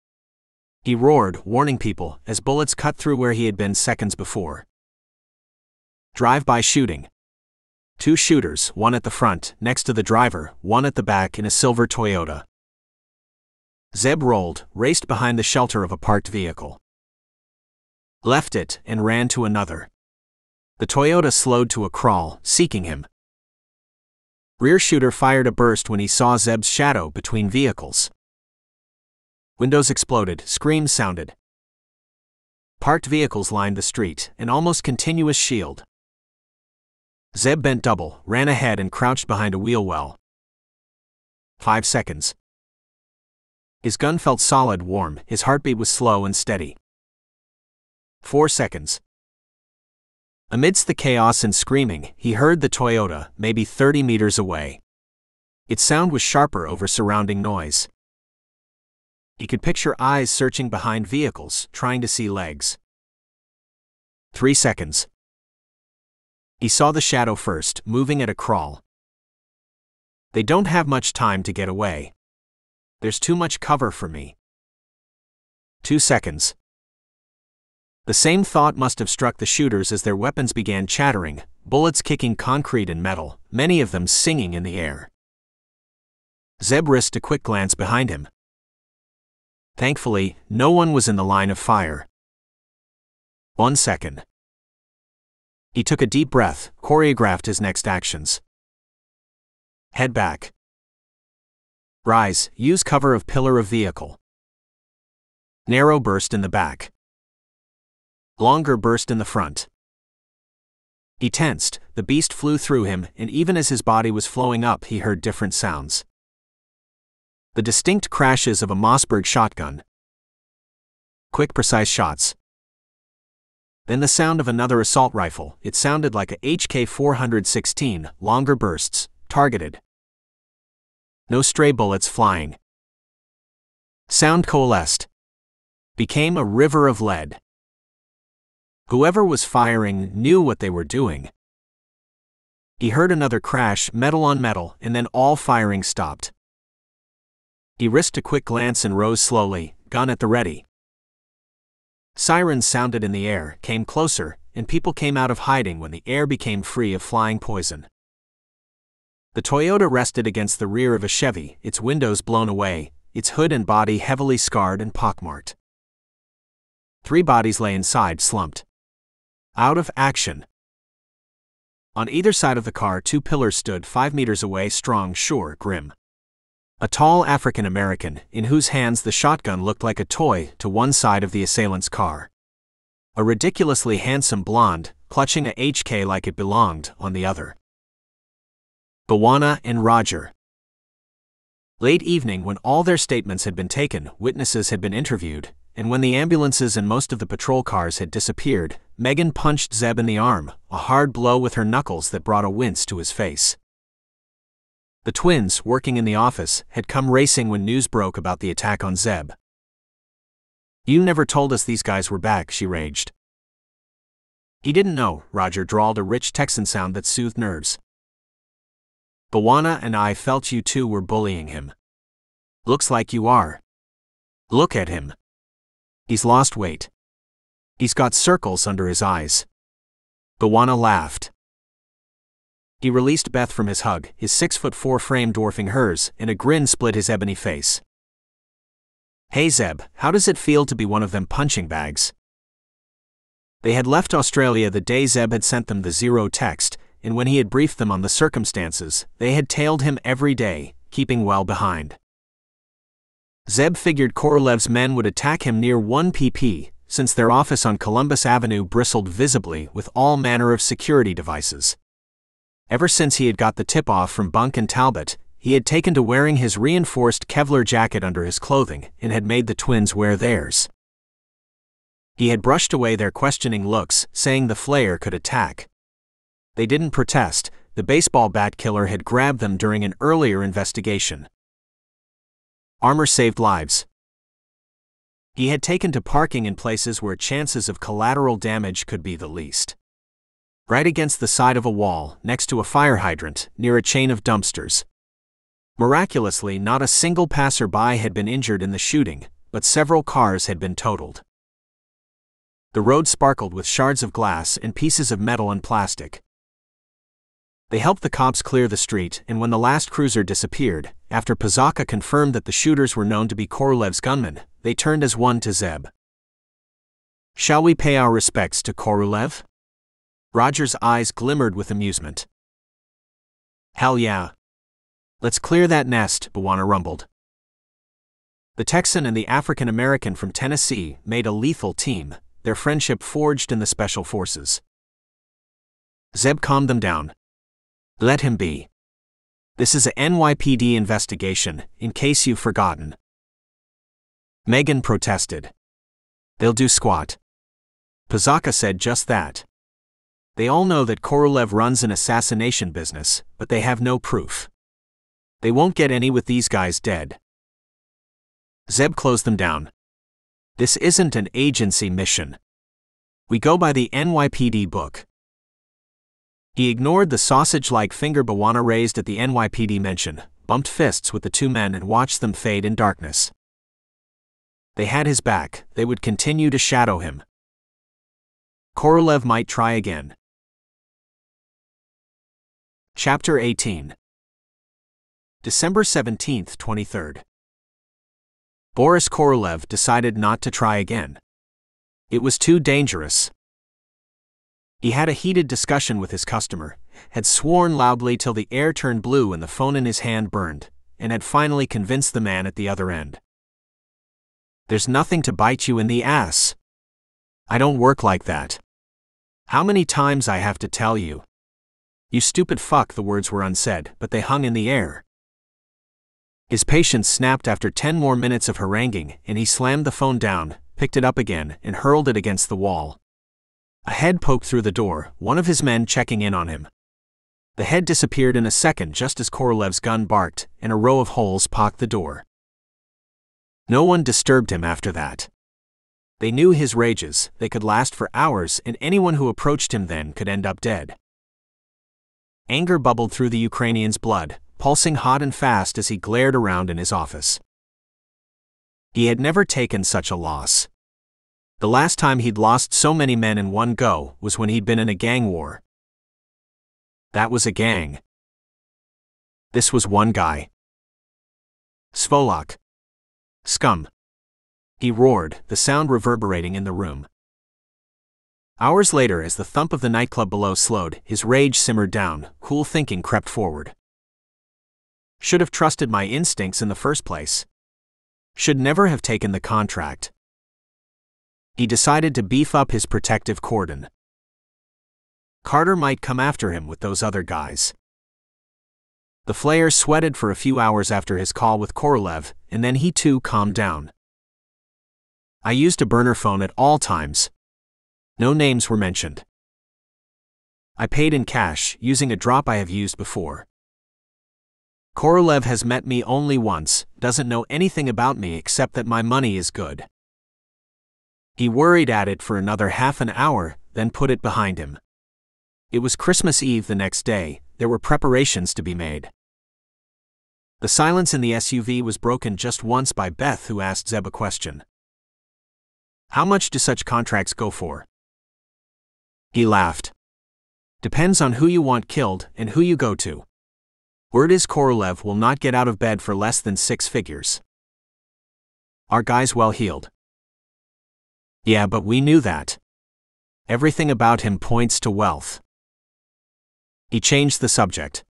He roared, warning people, as bullets cut through where he had been seconds before. Drive-by shooting. 2 shooters, one at the front, next to the driver, one at the back in a silver Toyota. Zeb rolled, raced behind the shelter of a parked vehicle. Left it, and ran to another. The Toyota slowed to a crawl, seeking him. Rear shooter fired a burst when he saw Zeb's shadow between vehicles. Windows exploded, screams sounded. Parked vehicles lined the street, an almost continuous shield. Zeb bent double, ran ahead and crouched behind a wheel well. 5 seconds. His gun felt solid, warm, his heartbeat was slow and steady. 4 seconds. Amidst the chaos and screaming, he heard the Toyota, maybe 30 meters away. Its sound was sharper over surrounding noise. He could picture eyes searching behind vehicles, trying to see legs. 3 seconds. He saw the shadow first, moving at a crawl. They don't have much time to get away. There's too much cover for me. 2 seconds. The same thought must have struck the shooters as their weapons began chattering, bullets kicking concrete and metal, many of them singing in the air. Zeb risked a quick glance behind him. Thankfully, no one was in the line of fire. 1 second. He took a deep breath, choreographed his next actions. Head back. Rise, use cover of pillar of vehicle. Narrow burst in the back. Longer burst in the front. He tensed, the beast flew through him, and even as his body was flowing up, he heard different sounds. The distinct crashes of a Mossberg shotgun. Quick, precise shots. Then the sound of another assault rifle. It sounded like a HK-416, longer bursts, targeted. No stray bullets flying. Sound coalesced. Became a river of lead. Whoever was firing knew what they were doing. He heard another crash, metal on metal, and then all firing stopped. He risked a quick glance and rose slowly, gun at the ready. Sirens sounded in the air, came closer, and people came out of hiding when the air became free of flying poison. The Toyota rested against the rear of a Chevy, its windows blown away, its hood and body heavily scarred and pockmarked. 3 bodies lay inside, slumped. Out of action. On either side of the car 2 pillars stood 5 meters away, strong, sure, grim. A tall African American, in whose hands the shotgun looked like a toy, to one side of the assailant's car. A ridiculously handsome blonde, clutching a HK like it belonged, on the other. Bwana and Roger. Late evening, when all their statements had been taken, witnesses had been interviewed, and when the ambulances and most of the patrol cars had disappeared, Megan punched Zeb in the arm, a hard blow with her knuckles that brought a wince to his face. The twins, working in the office, had come racing when news broke about the attack on Zeb. "You never told us these guys were back," she raged. "He didn't know," Roger drawled, a rich Texan sound that soothed nerves. "Bwana and I felt you two were bullying him. Looks like you are. Look at him. He's lost weight. He's got circles under his eyes." Bwana laughed. He released Beth from his hug, his 6'4" frame dwarfing hers, and a grin split his ebony face. "Hey Zeb, how does it feel to be one of them punching bags?" They had left Australia the day Zeb had sent them the 0 text, and when he had briefed them on the circumstances, they had tailed him every day, keeping well behind. Zeb figured Korolev's men would attack him near 1 pp, since their office on Columbus Avenue bristled visibly with all manner of security devices. Ever since he had got the tip-off from Bunk and Talbot, he had taken to wearing his reinforced Kevlar jacket under his clothing and had made the twins wear theirs. He had brushed away their questioning looks, saying the Flayer could attack. They didn't protest. The baseball bat killer had grabbed them during an earlier investigation. Armor saved lives. He had taken to parking in places where chances of collateral damage could be the least. Right against the side of a wall, next to a fire hydrant, near a chain of dumpsters. Miraculously, not a single passerby had been injured in the shooting, but several cars had been totaled. The road sparkled with shards of glass and pieces of metal and plastic. They helped the cops clear the street, and when the last cruiser disappeared, after Pazaka confirmed that the shooters were known to be Korolev's gunmen, they turned as one to Zeb. "Shall we pay our respects to Korolev?" Roger's eyes glimmered with amusement. "Hell yeah. Let's clear that nest," Bwana rumbled. The Texan and the African American from Tennessee made a lethal team, their friendship forged in the Special Forces. Zeb calmed them down. "Let him be. This is a NYPD investigation, in case you've forgotten." Megan protested. "They'll do squat." Pazaka said just that. "They all know that Korolev runs an assassination business, but they have no proof. They won't get any with these guys dead." Zeb closed them down. "This isn't an agency mission. We go by the NYPD book." He ignored the sausage-like finger Bwana raised at the NYPD mention, bumped fists with the 2 men and watched them fade in darkness. They had his back. They would continue to shadow him. Korolev might try again. Chapter 18. December 17, 23rd. Boris Korolev decided not to try again. It was too dangerous. He had a heated discussion with his customer, had sworn loudly till the air turned blue and the phone in his hand burned, and had finally convinced the man at the other end. "There's nothing to bite you in the ass. I don't work like that. How many times I have to tell you? You stupid fuck." The words were unsaid, but they hung in the air. His patience snapped after 10 more minutes of haranguing, and he slammed the phone down, picked it up again, and hurled it against the wall. A head poked through the door, one of his men checking in on him. The head disappeared in a second just as Korolev's gun barked, and a row of holes pocked the door. No one disturbed him after that. They knew his rages, they could last for hours, and anyone who approached him then could end up dead. Anger bubbled through the Ukrainian's blood, pulsing hot and fast as he glared around in his office. He had never taken such a loss. The last time he'd lost so many men in one go was when he'd been in a gang war. That was a gang. This was one guy. Svolok. Scum. He roared, the sound reverberating in the room. Hours later, as the thump of the nightclub below slowed, his rage simmered down, cool thinking crept forward. Should have trusted my instincts in the first place. Should never have taken the contract. He decided to beef up his protective cordon. Carter might come after him with those other guys. The Flayer sweated for a few hours after his call with Korolev, and then he too calmed down. I used a burner phone at all times. No names were mentioned. I paid in cash, using a drop I have used before. Korolev has met me only once, doesn't know anything about me except that my money is good. He worried at it for another half an hour, then put it behind him. It was Christmas Eve the next day, there were preparations to be made. The silence in the SUV was broken just once by Beth, who asked Zeb a question. How much do such contracts go for? He laughed. Depends on who you want killed and who you go to. Word is Korolev will not get out of bed for less than 6 figures. Our guy's well heeled. Yeah, but we knew that. Everything about him points to wealth. He changed the subject.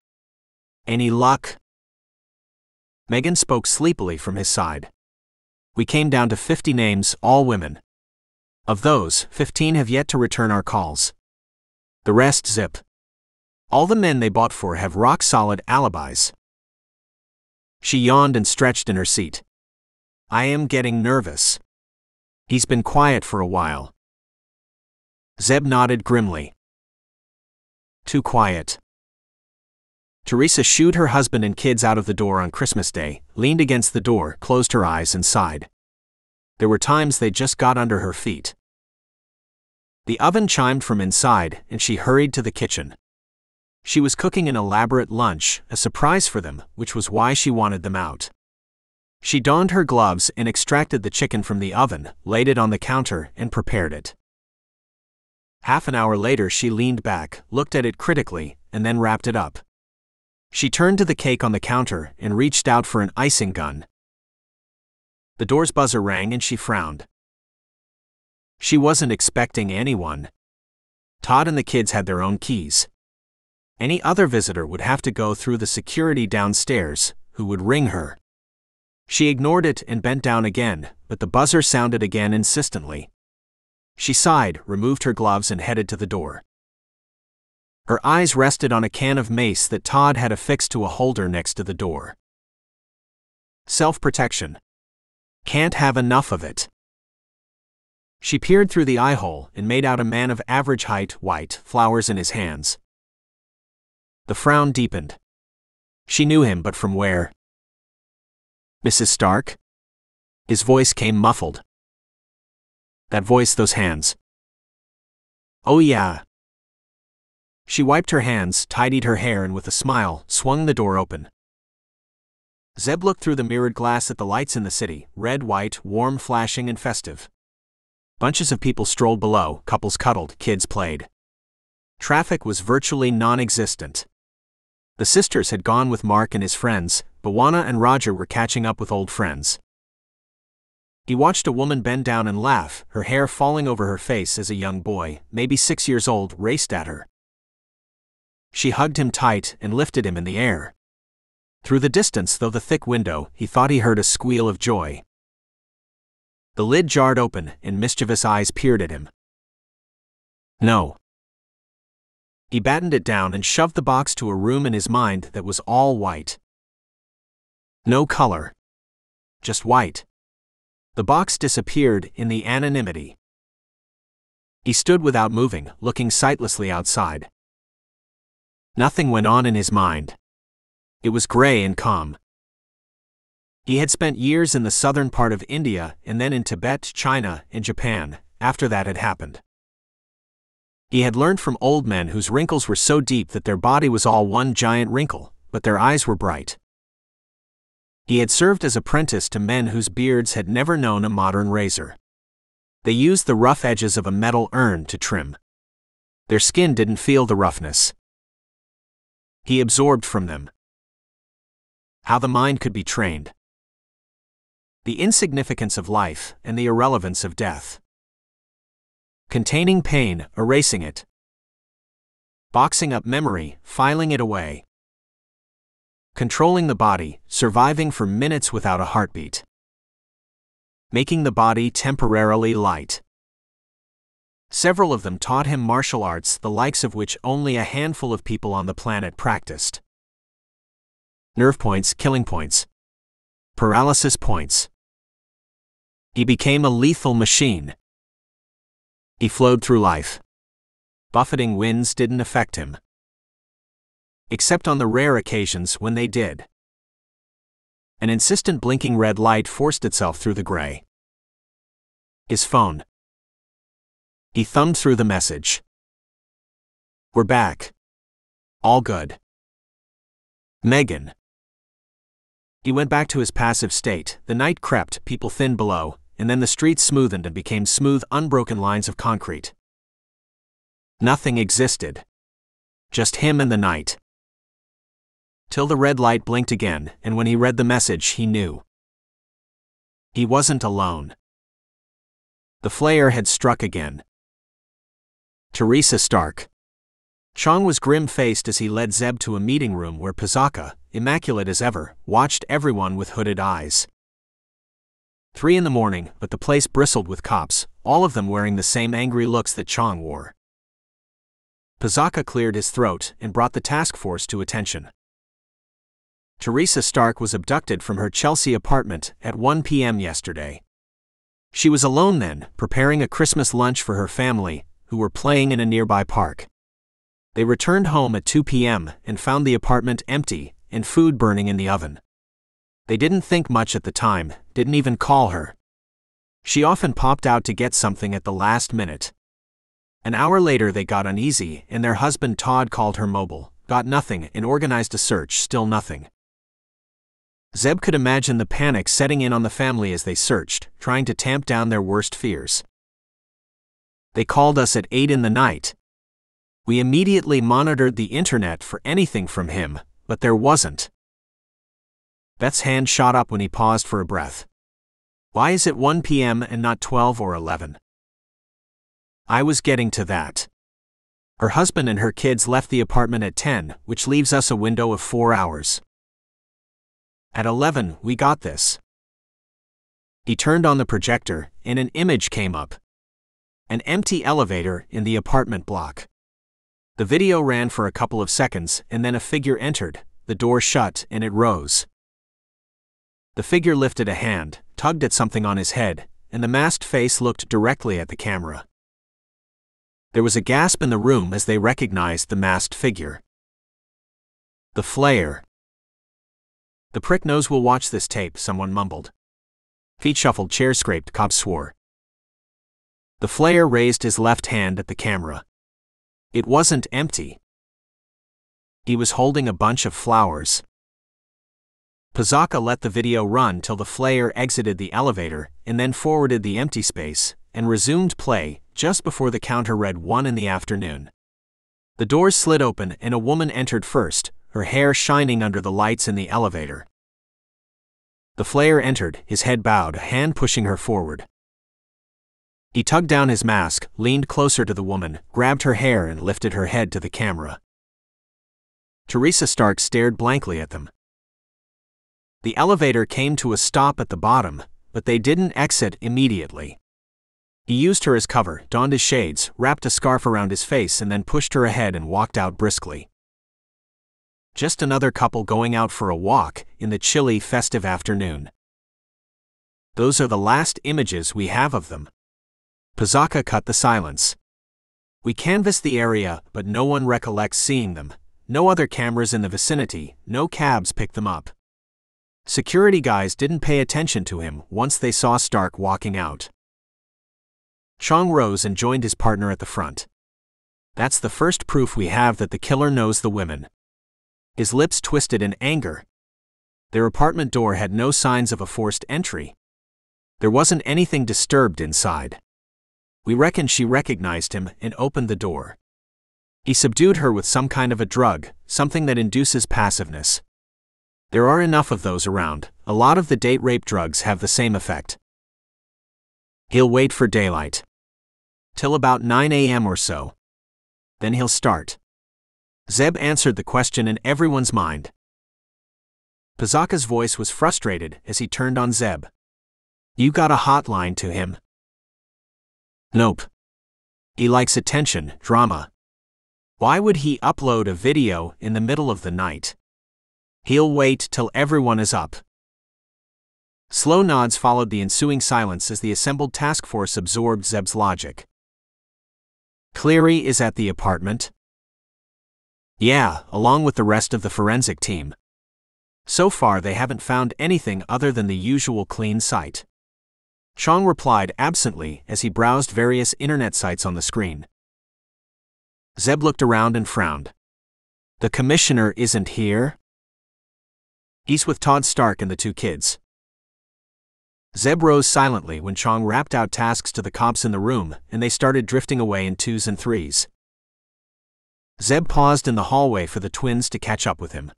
Any luck? Megan spoke sleepily from his side. We came down to 50 names, all women. Of those, 15 have yet to return our calls. The rest zip. All the men they bought for have rock-solid alibis. She yawned and stretched in her seat. I am getting nervous. He's been quiet for a while. Zeb nodded grimly. Too quiet. Teresa shooed her husband and kids out of the door on Christmas Day, leaned against the door, closed her eyes and sighed. There were times they just got under her feet. The oven chimed from inside, and she hurried to the kitchen. She was cooking an elaborate lunch, a surprise for them, which was why she wanted them out. She donned her gloves and extracted the chicken from the oven, laid it on the counter, and prepared it. Half an hour later she leaned back, looked at it critically, and then wrapped it up. She turned to the cake on the counter and reached out for an icing gun. The door's buzzer rang and she frowned. She wasn't expecting anyone. Todd and the kids had their own keys. Any other visitor would have to go through the security downstairs, who would ring her. She ignored it and bent down again, but the buzzer sounded again insistently. She sighed, removed her gloves and headed to the door. Her eyes rested on a can of mace that Todd had affixed to a holder next to the door. Self-protection. Can't have enough of it. She peered through the eye-hole and made out a man of average height, white, flowers in his hands. The frown deepened. She knew him, but from where? Mrs. Stark? His voice came muffled. That voice, those hands. Oh yeah. She wiped her hands, tidied her hair and with a smile, swung the door open. Zeb looked through the mirrored glass at the lights in the city, red, white, warm, flashing and festive. Bunches of people strolled below, couples cuddled, kids played. Traffic was virtually non-existent. The sisters had gone with Mark and his friends, Bawana and Roger were catching up with old friends. He watched a woman bend down and laugh, her hair falling over her face as a young boy, maybe 6 years old, raced at her. She hugged him tight and lifted him in the air. Through the distance, though the thick window, he thought he heard a squeal of joy. The lid jarred open, and mischievous eyes peered at him. No. He battened it down and shoved the box to a room in his mind that was all white. No color. Just white. The box disappeared in the anonymity. He stood without moving, looking sightlessly outside. Nothing went on in his mind. It was gray and calm. He had spent years in the southern part of India and then in Tibet, China, and Japan, after that had happened. He had learned from old men whose wrinkles were so deep that their body was all one giant wrinkle, but their eyes were bright. He had served as apprentice to men whose beards had never known a modern razor. They used the rough edges of a metal urn to trim. Their skin didn't feel the roughness. He absorbed from them. How the mind could be trained. The insignificance of life and the irrelevance of death. Containing pain, erasing it. Boxing up memory, filing it away. Controlling the body, surviving for minutes without a heartbeat. Making the body temporarily light. Several of them taught him martial arts, the likes of which only a handful of people on the planet practiced. Nerve points, killing points. Paralysis points. He became a lethal machine. He flowed through life. Buffeting winds didn't affect him. Except on the rare occasions when they did. An insistent blinking red light forced itself through the gray. His phone. He thumbed through the message. We're back. All good. Megan. He went back to his passive state. The night crept, people thinned below, and then the streets smoothened and became smooth, unbroken lines of concrete. Nothing existed. Just him and the night. Till the red light blinked again, and when he read the message, he knew. He wasn't alone. The Flayer had struck again. Teresa Stark. Chong was grim-faced as he led Zeb to a meeting room where Pizaka, immaculate as ever, watched everyone with hooded eyes. 3 a.m, but the place bristled with cops, all of them wearing the same angry looks that Chong wore. Pizaka cleared his throat and brought the task force to attention. Teresa Stark was abducted from her Chelsea apartment at 1 p.m. yesterday. She was alone then, preparing a Christmas lunch for her family, who were playing in a nearby park. They returned home at 2 p.m. and found the apartment empty and food burning in the oven. They didn't think much at the time, didn't even call her. She often popped out to get something at the last minute. An hour later they got uneasy and their husband Todd called her mobile, got nothing and organized a search, still nothing. Zeb could imagine the panic setting in on the family as they searched, trying to tamp down their worst fears. They called us at 8 p.m. We immediately monitored the internet for anything from him, but there wasn't. Beth's hand shot up when he paused for a breath. Why is it 1 p.m. and not 12 or 11? I was getting to that. Her husband and her kids left the apartment at 10, which leaves us a window of 4 hours. At 11, we got this. He turned on the projector, and an image came up. An empty elevator in the apartment block. The video ran for a couple of seconds, and then a figure entered, the door shut, and it rose. The figure lifted a hand, tugged at something on his head, and the masked face looked directly at the camera. There was a gasp in the room as they recognized the masked figure. The Flayer. The prick knows we'll watch this tape, someone mumbled. Feet shuffled, chairs scraped, cops swore. The Flayer raised his left hand at the camera. It wasn't empty. He was holding a bunch of flowers. Pizaka let the video run till the Flayer exited the elevator, and then forwarded the empty space, and resumed play, just before the counter read 1 p.m. The doors slid open and a woman entered first, her hair shining under the lights in the elevator. The Flayer entered, his head bowed, a hand pushing her forward. He tugged down his mask, leaned closer to the woman, grabbed her hair and lifted her head to the camera. Teresa Stark stared blankly at them. The elevator came to a stop at the bottom, but they didn't exit immediately. He used her as cover, donned his shades, wrapped a scarf around his face and then pushed her ahead and walked out briskly. Just another couple going out for a walk in the chilly, festive afternoon. Those are the last images we have of them. Pizaka cut the silence. We canvassed the area, but no one recollects seeing them. no other cameras in the vicinity, no cabs picked them up. Security guys didn't pay attention to him once they saw Stark walking out. Chong rose and joined his partner at the front. That's the first proof we have that the killer knows the women. His lips twisted in anger. Their apartment door had no signs of a forced entry. There wasn't anything disturbed inside. We reckon she recognized him and opened the door. He subdued her with some kind of a drug, something that induces passiveness. There are enough of those around. A lot of the date rape drugs have the same effect. He'll wait for daylight. Till about 9 a.m. or so. Then he'll start. Zeb answered the question in everyone's mind. Pizaka's voice was frustrated as he turned on Zeb. You got a hotline to him? Nope. He likes attention, drama. Why would he upload a video in the middle of the night? He'll wait till everyone is up. Slow nods followed the ensuing silence as the assembled task force absorbed Zeb's logic. Cleary is at the apartment? Yeah, along with the rest of the forensic team. So far they haven't found anything other than the usual clean site. Chong replied absently as he browsed various internet sites on the screen. Zeb looked around and frowned. The commissioner isn't here? He's with Todd Stark and the two kids. Zeb rose silently when Chong rapped out tasks to the cops in the room, and they started drifting away in 2s and 3s. Zeb paused in the hallway for the twins to catch up with him.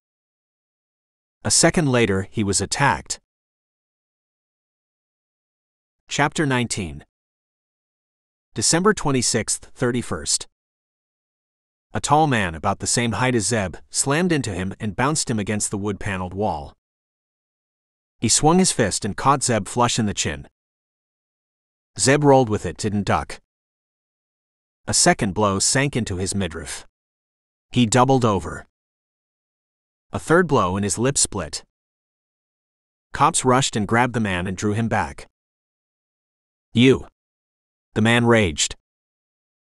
A second later, he was attacked. Chapter 19. December 26th, 31st. A tall man about the same height as Zeb slammed into him and bounced him against the wood-paneled wall. He swung his fist and caught Zeb flush in the chin. Zeb rolled with it, didn't duck. A second blow sank into his midriff. He doubled over. A third blow and his lip split. Cops rushed and grabbed the man and drew him back. You. The man raged.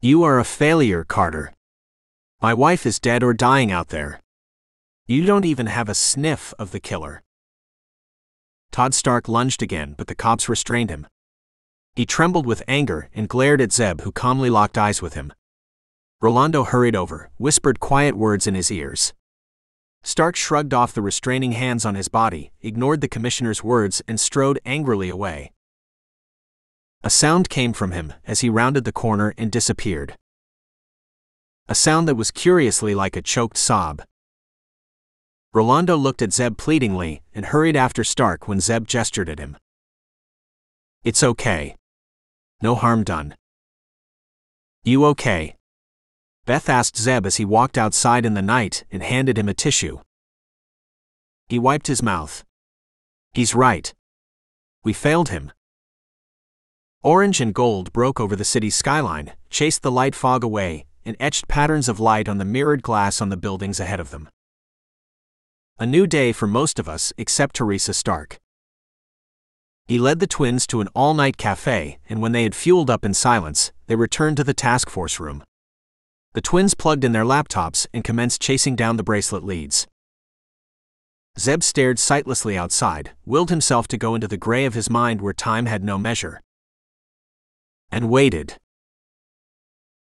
You are a failure, Carter. My wife is dead or dying out there. You don't even have a sniff of the killer. Todd Stark lunged again, but the cops restrained him. He trembled with anger and glared at Zeb, who calmly locked eyes with him. Rolando hurried over, whispered quiet words in his ears. Stark shrugged off the restraining hands on his body, ignored the commissioner's words, and strode angrily away. A sound came from him as he rounded the corner and disappeared. A sound that was curiously like a choked sob. Rolando looked at Zeb pleadingly and hurried after Stark when Zeb gestured at him. It's okay. No harm done. You okay? Beth asked Zeb as he walked outside in the night and handed him a tissue. He wiped his mouth. He's right. We failed him. Orange and gold broke over the city's skyline, chased the light fog away, and etched patterns of light on the mirrored glass on the buildings ahead of them. A new day for most of us except Teresa Stark. He led the twins to an all-night cafe, and when they had fueled up in silence, they returned to the task force room. The twins plugged in their laptops and commenced chasing down the bracelet leads. Zeb stared sightlessly outside, willed himself to go into the gray of his mind where time had no measure. And waited.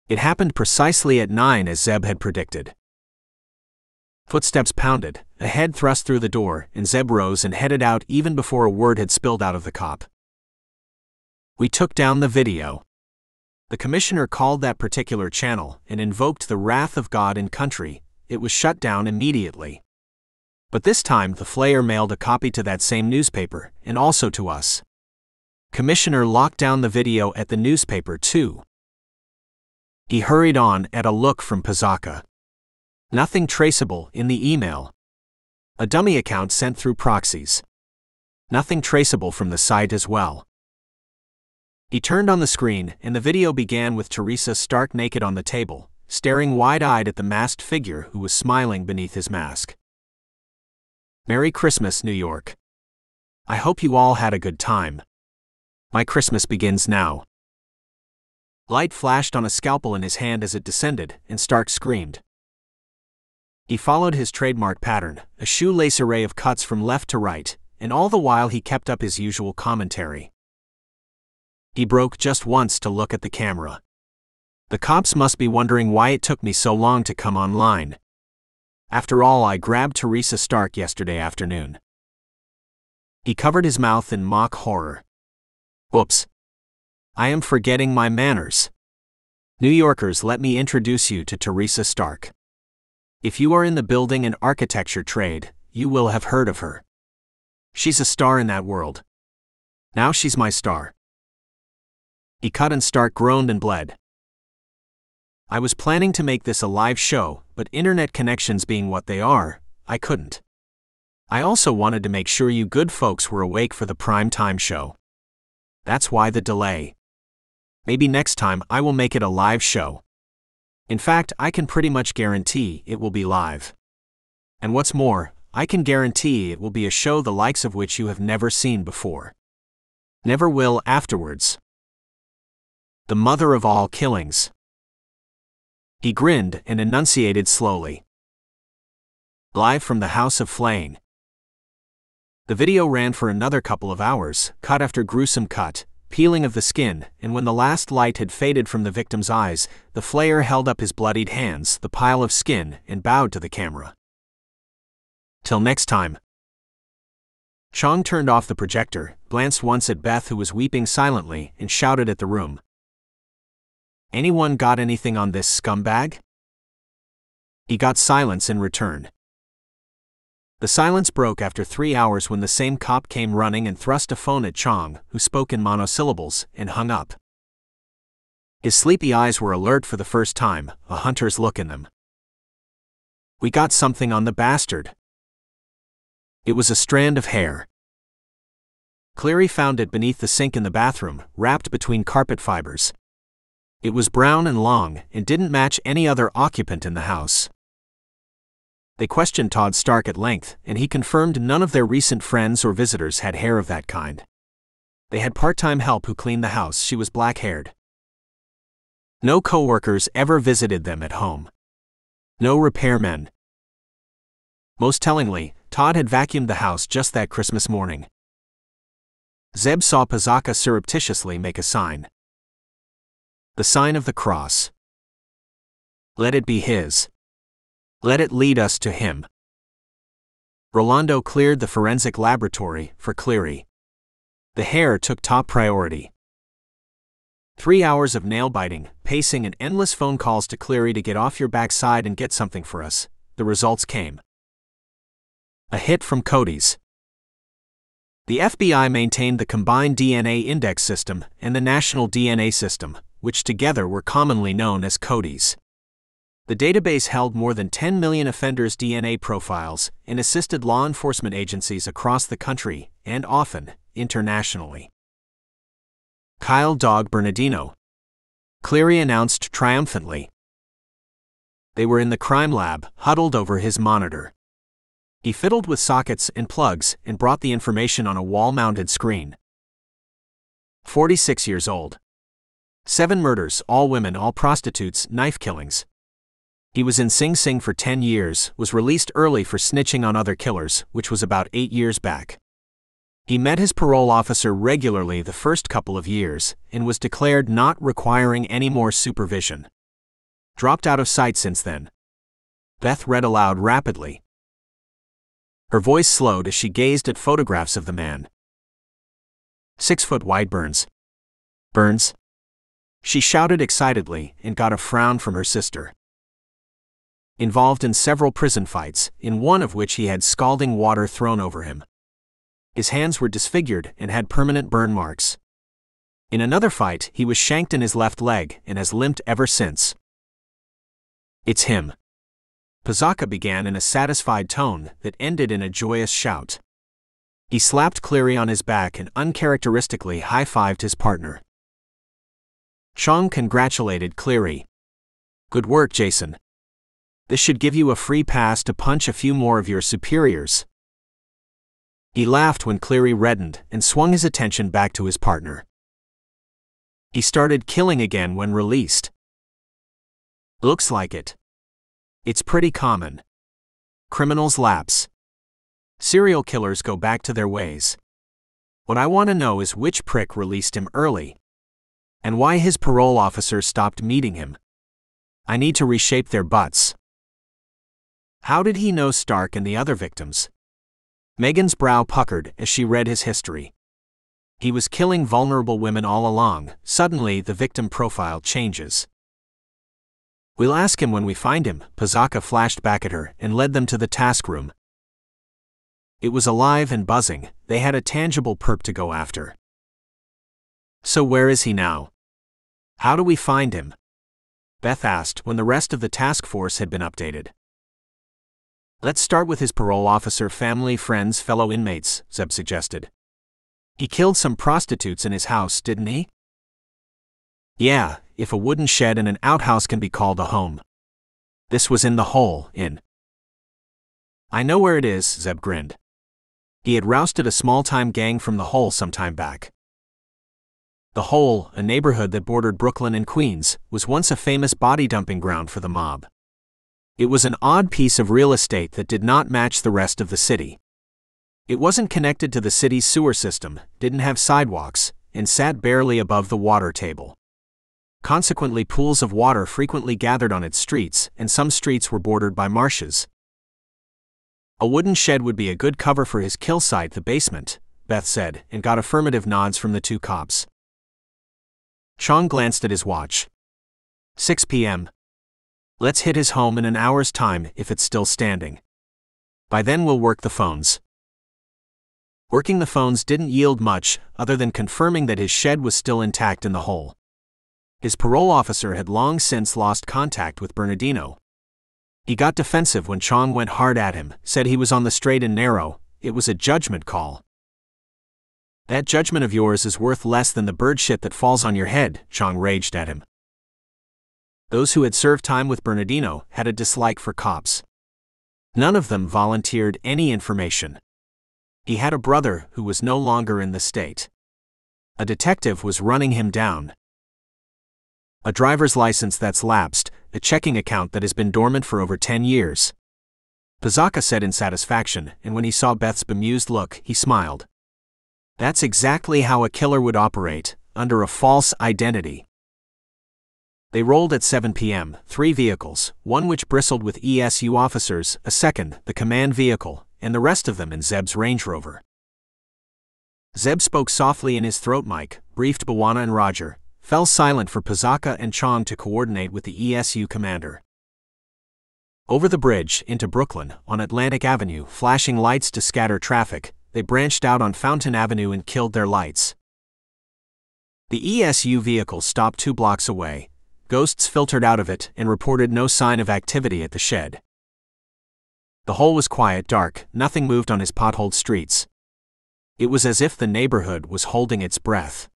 It happened precisely at 9 as Zeb had predicted. Footsteps pounded, a head thrust through the door, and Zeb rose and headed out even before a word had spilled out of the cop. We took down the video. The commissioner called that particular channel and invoked the wrath of God in country. It was shut down immediately. But this time the Flayer mailed a copy to that same newspaper, and also to us. Commissioner locked down the video at the newspaper too. He hurried on at a look from Pizaka. Nothing traceable in the email. A dummy account sent through proxies. Nothing traceable from the site as well. He turned on the screen, and the video began with Teresa Stark naked on the table, staring wide-eyed at the masked figure who was smiling beneath his mask. Merry Christmas, New York. I hope you all had a good time. My Christmas begins now. Light flashed on a scalpel in his hand as it descended, and Stark screamed. He followed his trademark pattern, a shoelace array of cuts from left to right, and all the while he kept up his usual commentary. He broke just once to look at the camera. The cops must be wondering why it took me so long to come online. After all, I grabbed Teresa Stark yesterday afternoon. He covered his mouth in mock horror. Oops. I am forgetting my manners. New Yorkers, let me introduce you to Teresa Stark. If you are in the building and architecture trade, you will have heard of her. She's a star in that world. Now she's my star. He cut and Stark groaned and bled. I was planning to make this a live show, but internet connections being what they are, I couldn't. I also wanted to make sure you good folks were awake for the prime time show. That's why the delay. Maybe next time I will make it a live show. In fact, I can pretty much guarantee it will be live. And what's more, I can guarantee it will be a show the likes of which you have never seen before. Never will afterwards. The mother of all killings. He grinned and enunciated slowly. Live from the house of Flay. The video ran for another couple of hours, cut after gruesome cut, peeling of the skin, and when the last light had faded from the victim's eyes, the Flayer held up his bloodied hands, the pile of skin, and bowed to the camera. Till next time. Chong turned off the projector, glanced once at Beth, who was weeping silently, and shouted at the room. Anyone got anything on this scumbag? He got silence in return. The silence broke after 3 hours when the same cop came running and thrust a phone at Chong, who spoke in monosyllables, and hung up. His sleepy eyes were alert for the first time, a hunter's look in them. We got something on the bastard. It was a strand of hair. Cleary found it beneath the sink in the bathroom, wrapped between carpet fibers. It was brown and long, and didn't match any other occupant in the house. They questioned Todd Stark at length, and he confirmed none of their recent friends or visitors had hair of that kind. They had part-time help who cleaned the house. She was black-haired. No co-workers ever visited them at home. No repairmen. Most tellingly, Todd had vacuumed the house just that Christmas morning. Zeb saw Pazaka surreptitiously make a sign. The sign of the cross. Let it be his. Let it lead us to him. Rolando cleared the forensic laboratory for Cleary. The hair took top priority. 3 hours of nail-biting, pacing and endless phone calls to Cleary to get off your backside and get something for us. The results came. A hit from Cody's. The FBI maintained the Combined DNA Index System and the National DNA System, which together were commonly known as Cody's. The database held more than 10 million offenders' DNA profiles and assisted law enforcement agencies across the country, and often, internationally. Kyle Dog Bernardino. Cleary announced triumphantly. They were in the crime lab, huddled over his monitor. He fiddled with sockets and plugs and brought the information on a wall-mounted screen. 46 years old. 7 murders, all women, all prostitutes, knife killings. He was in Sing Sing for 10 years, was released early for snitching on other killers, which was about 8 years back. He met his parole officer regularly the first couple of years, and was declared not requiring any more supervision. Dropped out of sight since then. Beth read aloud rapidly. Her voice slowed as she gazed at photographs of the man. 6-foot-wide burns. Burns? She shouted excitedly and got a frown from her sister. Involved in several prison fights, in one of which he had scalding water thrown over him. His hands were disfigured and had permanent burn marks. In another fight, he was shanked in his left leg and has limped ever since. It's him. Pazaka began in a satisfied tone that ended in a joyous shout. He slapped Cleary on his back and uncharacteristically high-fived his partner. Chong congratulated Cleary. Good work, Jason. This should give you a free pass to punch a few more of your superiors. He laughed when Cleary reddened and swung his attention back to his partner. He started killing again when released. Looks like it. It's pretty common. Criminals lapse. Serial killers go back to their ways. What I want to know is which prick released him early, and why his parole officer stopped meeting him. I need to reshape their butts. How did he know Stark and the other victims? Megan's brow puckered as she read his history. He was killing vulnerable women all along. Suddenly, the victim profile changes. We'll ask him when we find him, Pazaka flashed back at her and led them to the task room. It was alive and buzzing. They had a tangible perp to go after. So where is he now? How do we find him? Beth asked when the rest of the task force had been updated. Let's start with his parole officer, family, friends, fellow inmates, Zeb suggested. He killed some prostitutes in his house, didn't he? Yeah, if a wooden shed and an outhouse can be called a home. This was in the hole, in. I know where it is, Zeb grinned. He had rousted a small-time gang from the hole some time back. The hole, a neighborhood that bordered Brooklyn and Queens, was once a famous body dumping ground for the mob. It was an odd piece of real estate that did not match the rest of the city. It wasn't connected to the city's sewer system, didn't have sidewalks, and sat barely above the water table. Consequently, pools of water frequently gathered on its streets, and some streets were bordered by marshes. A wooden shed would be a good cover for his kill site, the basement, Beth said, and got affirmative nods from the two cops. Chong glanced at his watch. 6 p.m. Let's hit his home in an hour's time if it's still standing. By then we'll work the phones. Working the phones didn't yield much, other than confirming that his shed was still intact in the hole. His parole officer had long since lost contact with Bernardino. He got defensive when Chong went hard at him, said he was on the straight and narrow. It was a judgment call. That judgment of yours is worth less than the bird shit that falls on your head, Chong raged at him. Those who had served time with Bernardino had a dislike for cops. None of them volunteered any information. He had a brother who was no longer in the state. A detective was running him down. A driver's license that's lapsed, a checking account that has been dormant for over 10 years. Pazaka said in satisfaction, and when he saw Beth's bemused look, he smiled. That's exactly how a killer would operate, under a false identity. They rolled at 7 p.m., 3 vehicles, one which bristled with ESU officers, a second, the command vehicle, and the rest of them in Zeb's Range Rover. Zeb spoke softly in his throat mic, briefed Bawana and Roger, fell silent for Pazaka and Chong to coordinate with the ESU commander. Over the bridge, into Brooklyn, on Atlantic Avenue, flashing lights to scatter traffic, they branched out on Fountain Avenue and killed their lights. The ESU vehicle stopped 2 blocks away. Ghosts filtered out of it and reported no sign of activity at the shed. The hole was quiet, dark, nothing moved on his potholed streets. It was as if the neighborhood was holding its breath.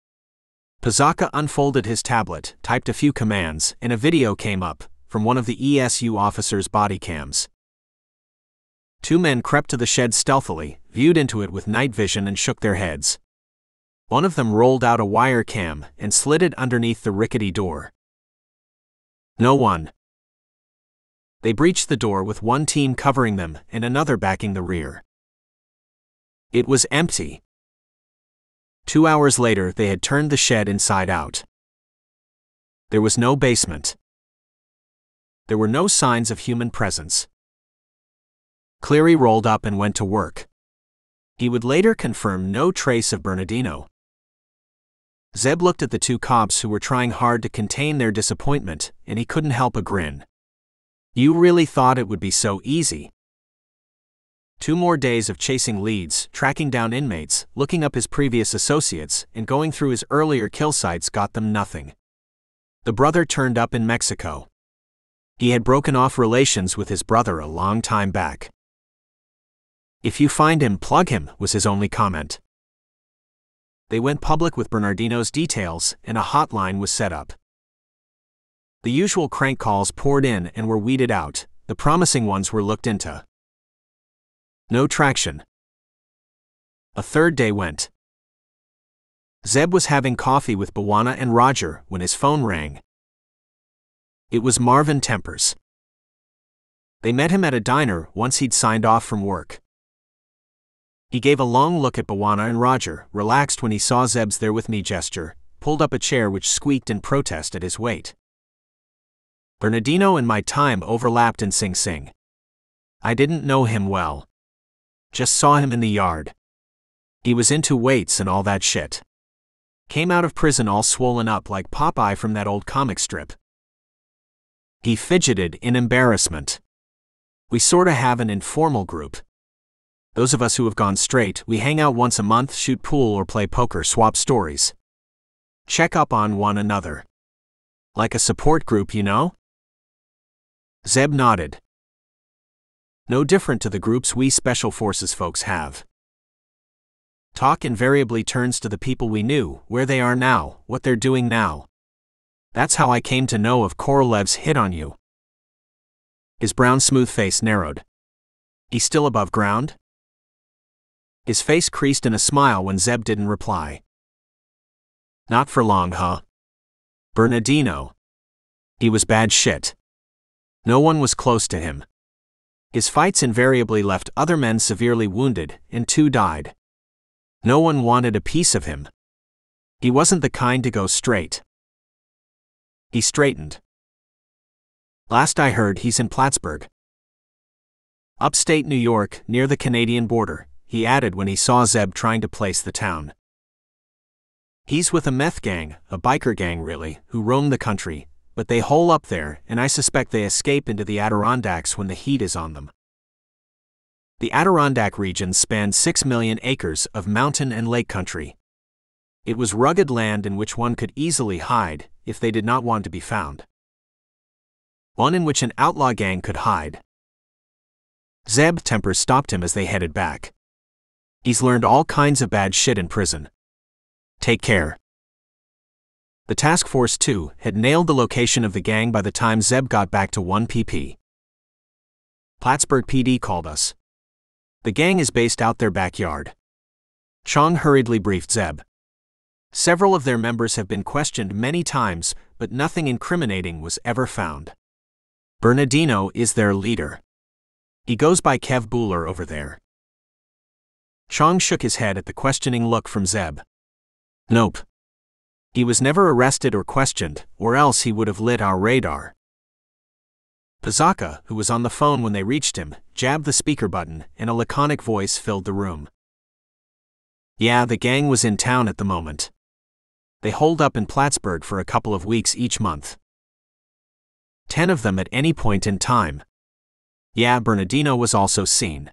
Pazaka unfolded his tablet, typed a few commands, and a video came up, from one of the ESU officers' body cams. 2 men crept to the shed stealthily, viewed into it with night vision and shook their heads. One of them rolled out a wire cam and slid it underneath the rickety door. No one. They breached the door with one team covering them and another backing the rear. It was empty. 2 hours later, they had turned the shed inside out. There was no basement. There were no signs of human presence. Cleary rolled up and went to work. He would later confirm no trace of Bernardino. Zeb looked at the 2 cops who were trying hard to contain their disappointment, and he couldn't help a grin. You really thought it would be so easy? 2 more days of chasing leads, tracking down inmates, looking up his previous associates, and going through his earlier kill sites got them nothing. The brother turned up in Mexico. He had broken off relations with his brother a long time back. If you find him, plug him, was his only comment. They went public with Bernardino's details, and a hotline was set up. The usual crank calls poured in and were weeded out. The promising ones were looked into. No traction. A 3rd day went. Zeb was having coffee with Bawana and Roger when his phone rang. It was Marvin Tempers. They met him at a diner once he'd signed off from work. He gave a long look at Bwana and Roger, relaxed when he saw Zeb's "there with me" gesture, pulled up a chair which squeaked in protest at his weight. Bernardino and my time overlapped in Sing Sing. I didn't know him well. Just saw him in the yard. He was into weights and all that shit. Came out of prison all swollen up like Popeye from that old comic strip. He fidgeted in embarrassment. We sorta have an informal group. Those of us who have gone straight, we hang out once a month, shoot pool or play poker, swap stories. Check up on one another. Like a support group, you know? Zeb nodded. No different to the groups we Special Forces folks have. Talk invariably turns to the people we knew, where they are now, what they're doing now. That's how I came to know of Korolev's hit on you. His brown smooth face narrowed. He's still above ground? His face creased in a smile when Zeb didn't reply. Not for long, huh? Bernardino. He was bad shit. No one was close to him. His fights invariably left other men severely wounded, and 2 died. No one wanted a piece of him. He wasn't the kind to go straight. He straightened. Last I heard, he's in Plattsburgh. Upstate New York, near the Canadian border, he added when he saw Zeb trying to place the town. He's with a meth gang, a biker gang really, who roam the country, but they hole up there, and I suspect they escape into the Adirondacks when the heat is on them. The Adirondack region spanned 6 million acres of mountain and lake country. It was rugged land in which one could easily hide, if they did not want to be found. One in which an outlaw gang could hide. Zeb's temper stopped him as they headed back. He's learned all kinds of bad shit in prison. Take care. The Task Force 2 had nailed the location of the gang by the time Zeb got back to 1 pp. Plattsburgh PD called us. The gang is based out their backyard. Chong hurriedly briefed Zeb. Several of their members have been questioned many times, but nothing incriminating was ever found. Bernardino is their leader. He goes by Kev Bueller over there. Chong shook his head at the questioning look from Zeb. Nope. He was never arrested or questioned, or else he would have lit our radar. Pazaka, who was on the phone when they reached him, jabbed the speaker button, and a laconic voice filled the room. Yeah, the gang was in town at the moment. They holed up in Plattsburgh for a couple of weeks each month. 10 of them at any point in time. Yeah, Bernardino was also seen.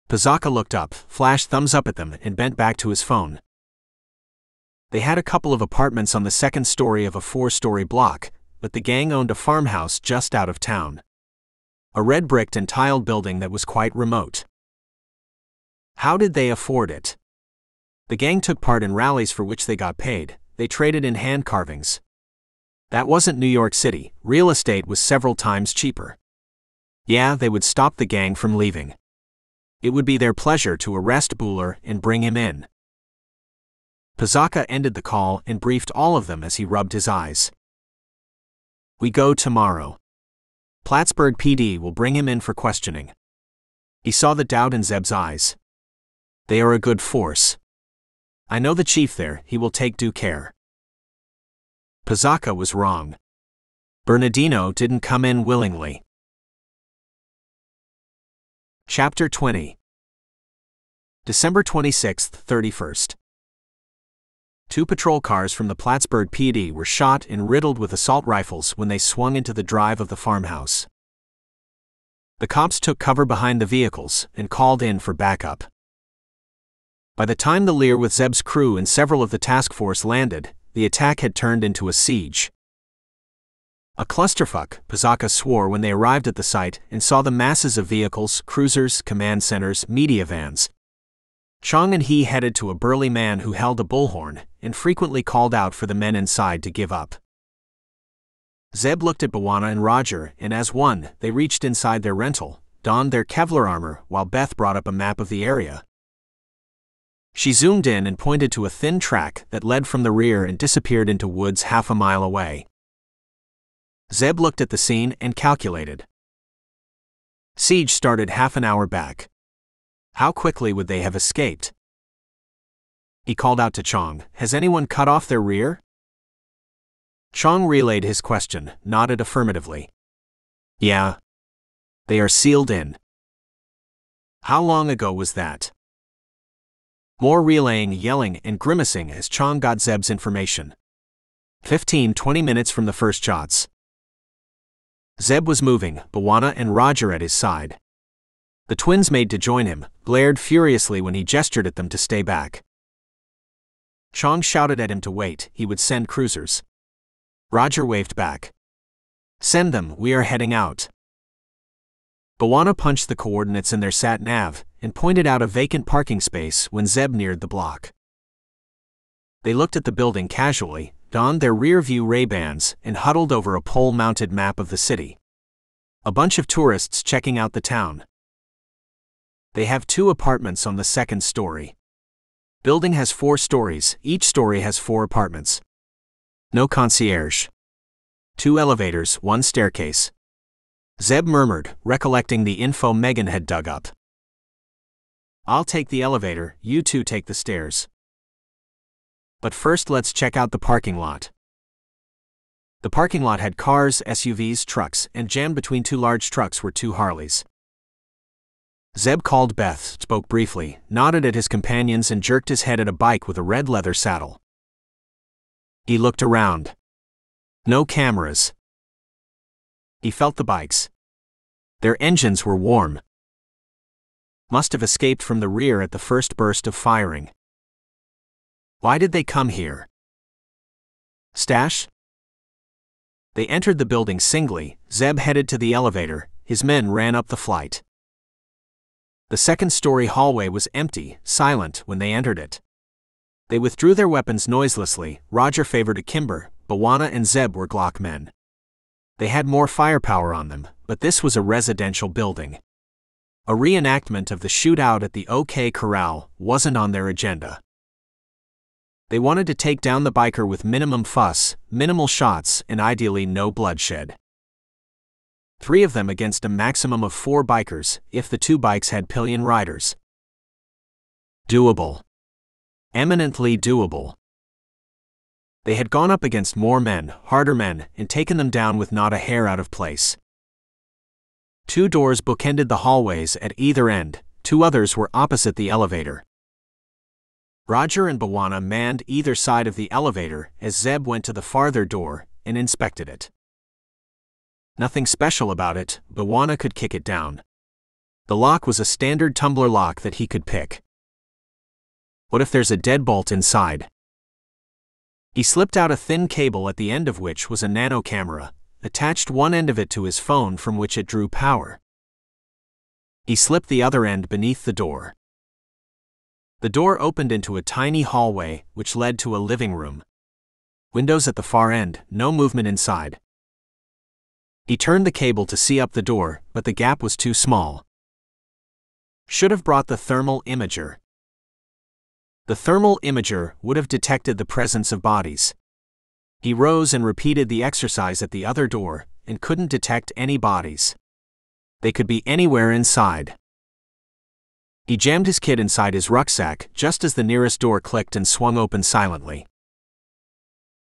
Pazaka looked up, flashed thumbs up at them, and bent back to his phone. They had a couple of apartments on the 2nd story of a 4-story block, but the gang owned a farmhouse just out of town. A red-bricked and tiled building that was quite remote. How did they afford it? The gang took part in rallies for which they got paid. They traded in hand carvings. That wasn't New York City. Real estate was several times cheaper. Yeah, they would stop the gang from leaving. It would be their pleasure to arrest Bueller and bring him in. Pazaka ended the call and briefed all of them as he rubbed his eyes. We go tomorrow. Plattsburgh PD will bring him in for questioning. He saw the doubt in Zeb's eyes. They are a good force. I know the chief there, he will take due care. Pazaka was wrong. Bernardino didn't come in willingly. Chapter 20. December 26th, 31st. 2 patrol cars from the Plattsburgh PD were shot and riddled with assault rifles when they swung into the drive of the farmhouse. The cops took cover behind the vehicles and called in for backup. By the time the Lear with Zeb's crew and several of the task force landed, the attack had turned into a siege. A clusterfuck, Pazaka swore when they arrived at the site and saw the masses of vehicles, cruisers, command centers, media vans. Chong and he headed to a burly man who held a bullhorn and frequently called out for the men inside to give up. Zeb looked at Bwana and Roger, and as one, they reached inside their rental, donned their Kevlar armor while Beth brought up a map of the area. She zoomed in and pointed to a thin track that led from the rear and disappeared into woods half a mile away. Zeb looked at the scene and calculated. siege started half an hour back. How quickly would they have escaped? He called out to Chong, "Has anyone cut off their rear?" Chong relayed his question, nodded affirmatively. "Yeah. They are sealed in." "How long ago was that?" More relaying, yelling, and grimacing as Chong got Zeb's information. 15-20 minutes from the first shots. Zeb was moving, Bwana and Roger at his side. The twins made to join him, glared furiously when he gestured at them to stay back. Chong shouted at him to wait, he would send cruisers. Roger waved back. "Send them, we are heading out." Bwana punched the coordinates in their sat-nav and pointed out a vacant parking space when Zeb neared the block. They looked at the building casually, donned their rear-view Ray-Bans, and huddled over a pole-mounted map of the city. A bunch of tourists checking out the town. They have 2 apartments on the 2nd story. Building has 4 stories, each story has 4 apartments. No concierge. 2 elevators, 1 staircase. Zeb murmured, recollecting the info Megan had dug up. "I'll take the elevator, you 2 take the stairs. But first let's check out the parking lot." The parking lot had cars, SUVs, trucks, and jammed between 2 large trucks were 2 Harleys. Zeb called Beth, spoke briefly, nodded at his companions and jerked his head at a bike with a red leather saddle. He looked around. No cameras. He felt the bikes. Their engines were warm. Must have escaped from the rear at the first burst of firing. Why did they come here? Stash? They entered the building singly. Zeb headed to the elevator, his men ran up the flight. The 2nd-story hallway was empty, silent when they entered it. They withdrew their weapons noiselessly. Roger favored akimbo, Bwana and Zeb were Glock men. They had more firepower on them, but this was a residential building. A reenactment of the shootout at the OK Corral wasn't on their agenda. They wanted to take down the biker with minimum fuss, minimal shots, and ideally no bloodshed. 3 of them against a maximum of 4 bikers, if the 2 bikes had pillion riders. Doable. Eminently doable. They had gone up against more men, harder men, and taken them down with not a hair out of place. 2 doors bookended the hallways at either end, 2 others were opposite the elevator. Roger and Bwana manned either side of the elevator as Zeb went to the farther door and inspected it. Nothing special about it, Bwana could kick it down. The lock was a standard tumbler lock that he could pick. What if there's a deadbolt inside? He slipped out a thin cable at the end of which was a nano camera, attached one end of it to his phone from which it drew power. He slipped the other end beneath the door. The door opened into a tiny hallway, which led to a living room. Windows at the far end, no movement inside. He turned the cable to see up the door, but the gap was too small. Should have brought the thermal imager. The thermal imager would have detected the presence of bodies. He rose and repeated the exercise at the other door, and couldn't detect any bodies. They could be anywhere inside. He jammed his kit inside his rucksack just as the nearest door clicked and swung open silently.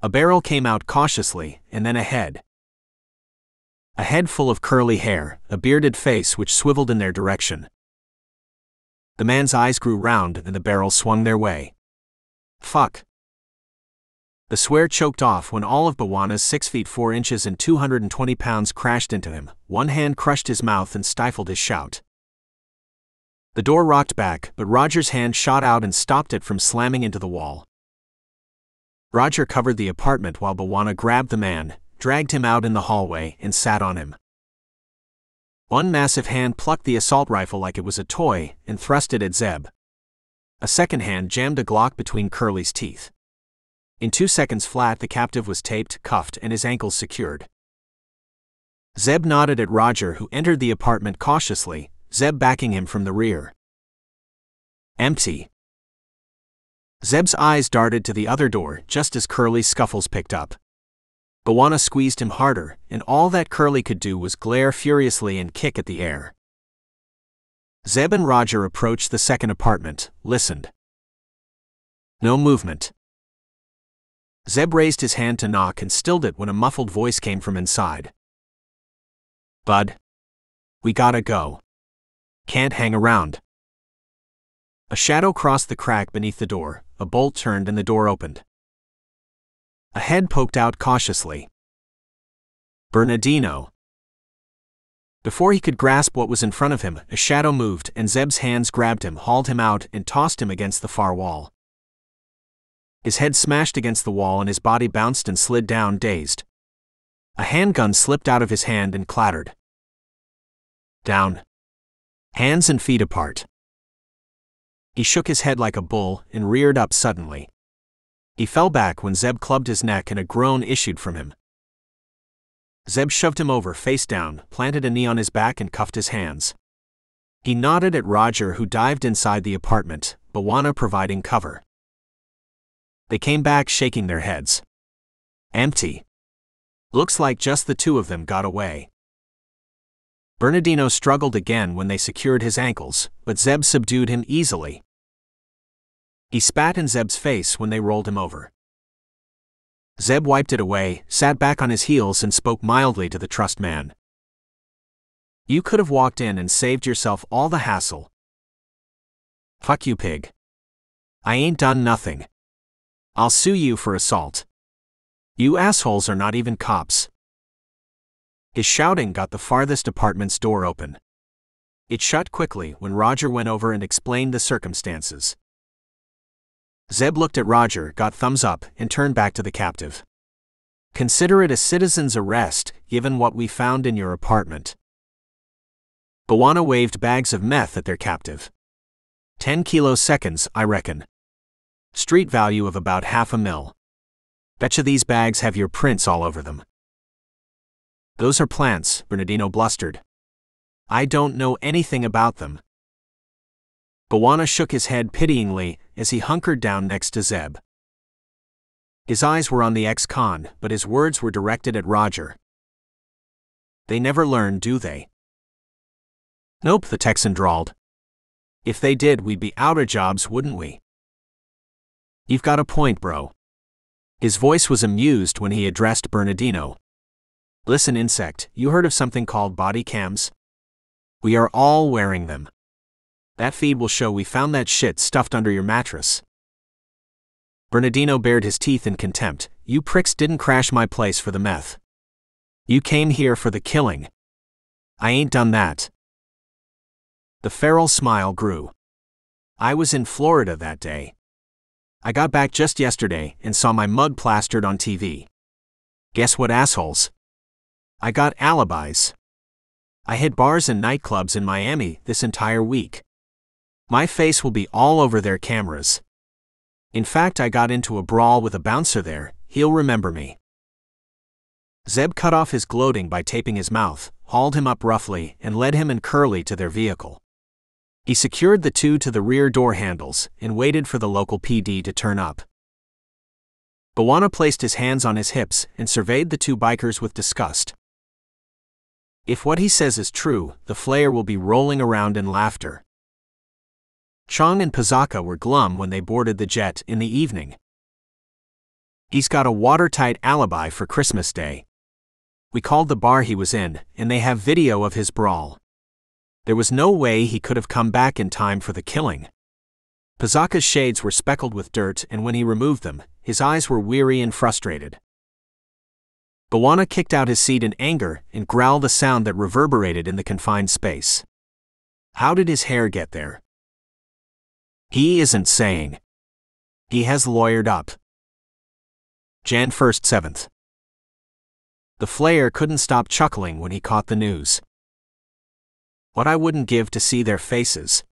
A barrel came out cautiously, and then a head. A head full of curly hair, a bearded face which swiveled in their direction. The man's eyes grew round and the barrel swung their way. Fuck. The swear choked off when all of Bwana's 6 feet 4 inches and 220 pounds crashed into him. One hand crushed his mouth and stifled his shout. The door rocked back, but Roger's hand shot out and stopped it from slamming into the wall. Roger covered the apartment while Bwana grabbed the man, dragged him out in the hallway, and sat on him. One massive hand plucked the assault rifle like it was a toy and thrust it at Zeb. A second hand jammed a Glock between Curly's teeth. In 2 seconds flat, the captive was taped, cuffed, and his ankles secured. Zeb nodded at Roger, who entered the apartment cautiously, Zeb backing him from the rear. Empty. Zeb's eyes darted to the other door just as Curly's scuffles picked up. Bwana squeezed him harder, and all that Curly could do was glare furiously and kick at the air. Zeb and Roger approached the second apartment, listened. No movement. Zeb raised his hand to knock and stilled it when a muffled voice came from inside. Bud. We gotta go. Can't hang around. A shadow crossed the crack beneath the door, a bolt turned and the door opened. A head poked out cautiously. Bernardino. Before he could grasp what was in front of him, a shadow moved and Zeb's hands grabbed him, hauled him out, and tossed him against the far wall. His head smashed against the wall and his body bounced and slid down, dazed. A handgun slipped out of his hand and clattered. Down. Hands and feet apart. He shook his head like a bull and reared up suddenly. He fell back when Zeb clubbed his neck and a groan issued from him. Zeb shoved him over face down, planted a knee on his back and cuffed his hands. He nodded at Roger, who dived inside the apartment, Bwana providing cover. They came back shaking their heads. Empty. Looks like just the two of them got away. Bernardino struggled again when they secured his ankles, but Zeb subdued him easily. He spat in Zeb's face when they rolled him over. Zeb wiped it away, sat back on his heels and spoke mildly to the trussed man. You could have walked in and saved yourself all the hassle. Fuck you, pig. I ain't done nothing. I'll sue you for assault. You assholes are not even cops. His shouting got the farthest apartment's door open. It shut quickly when Roger went over and explained the circumstances. Zeb looked at Roger, got thumbs up, and turned back to the captive. Consider it a citizen's arrest, given what we found in your apartment. Bwana waved bags of meth at their captive. 10 kiloseconds, I reckon. Street value of about $500,000. Betcha these bags have your prints all over them. Those are plants, Bernardino blustered. I don't know anything about them. Bwana shook his head pityingly as he hunkered down next to Zeb. His eyes were on the ex-con, but his words were directed at Roger. They never learn, do they? Nope, the Texan drawled. If they did, we'd be out of jobs, wouldn't we? You've got a point, bro. His voice was amused when he addressed Bernardino. Listen, insect, you heard of something called body cams? We are all wearing them. That feed will show we found that shit stuffed under your mattress. Bernardino bared his teeth in contempt. You pricks didn't crash my place for the meth. You came here for the killing. I ain't done that. The feral smile grew. I was in Florida that day. I got back just yesterday and saw my mug plastered on TV. Guess what, assholes? I got alibis. I hit bars and nightclubs in Miami this entire week. My face will be all over their cameras. In fact, I got into a brawl with a bouncer there. He'll remember me. Zeb cut off his gloating by taping his mouth, hauled him up roughly, and led him and Curly to their vehicle. He secured the two to the rear door handles and waited for the local PD to turn up. Bwana placed his hands on his hips and surveyed the two bikers with disgust. If what he says is true, the Flayer will be rolling around in laughter. Chong and Pizaka were glum when they boarded the jet in the evening. He's got a watertight alibi for Christmas Day. We called the bar he was in, and they have video of his brawl. There was no way he could have come back in time for the killing. Pizaka's shades were speckled with dirt, and when he removed them, his eyes were weary and frustrated. Bwana kicked out his seat in anger and growled a sound that reverberated in the confined space. How did his hair get there? He isn't saying. He has lawyered up. Jan 1st 7th. The Flayer couldn't stop chuckling when he caught the news. What I wouldn't give to see their faces.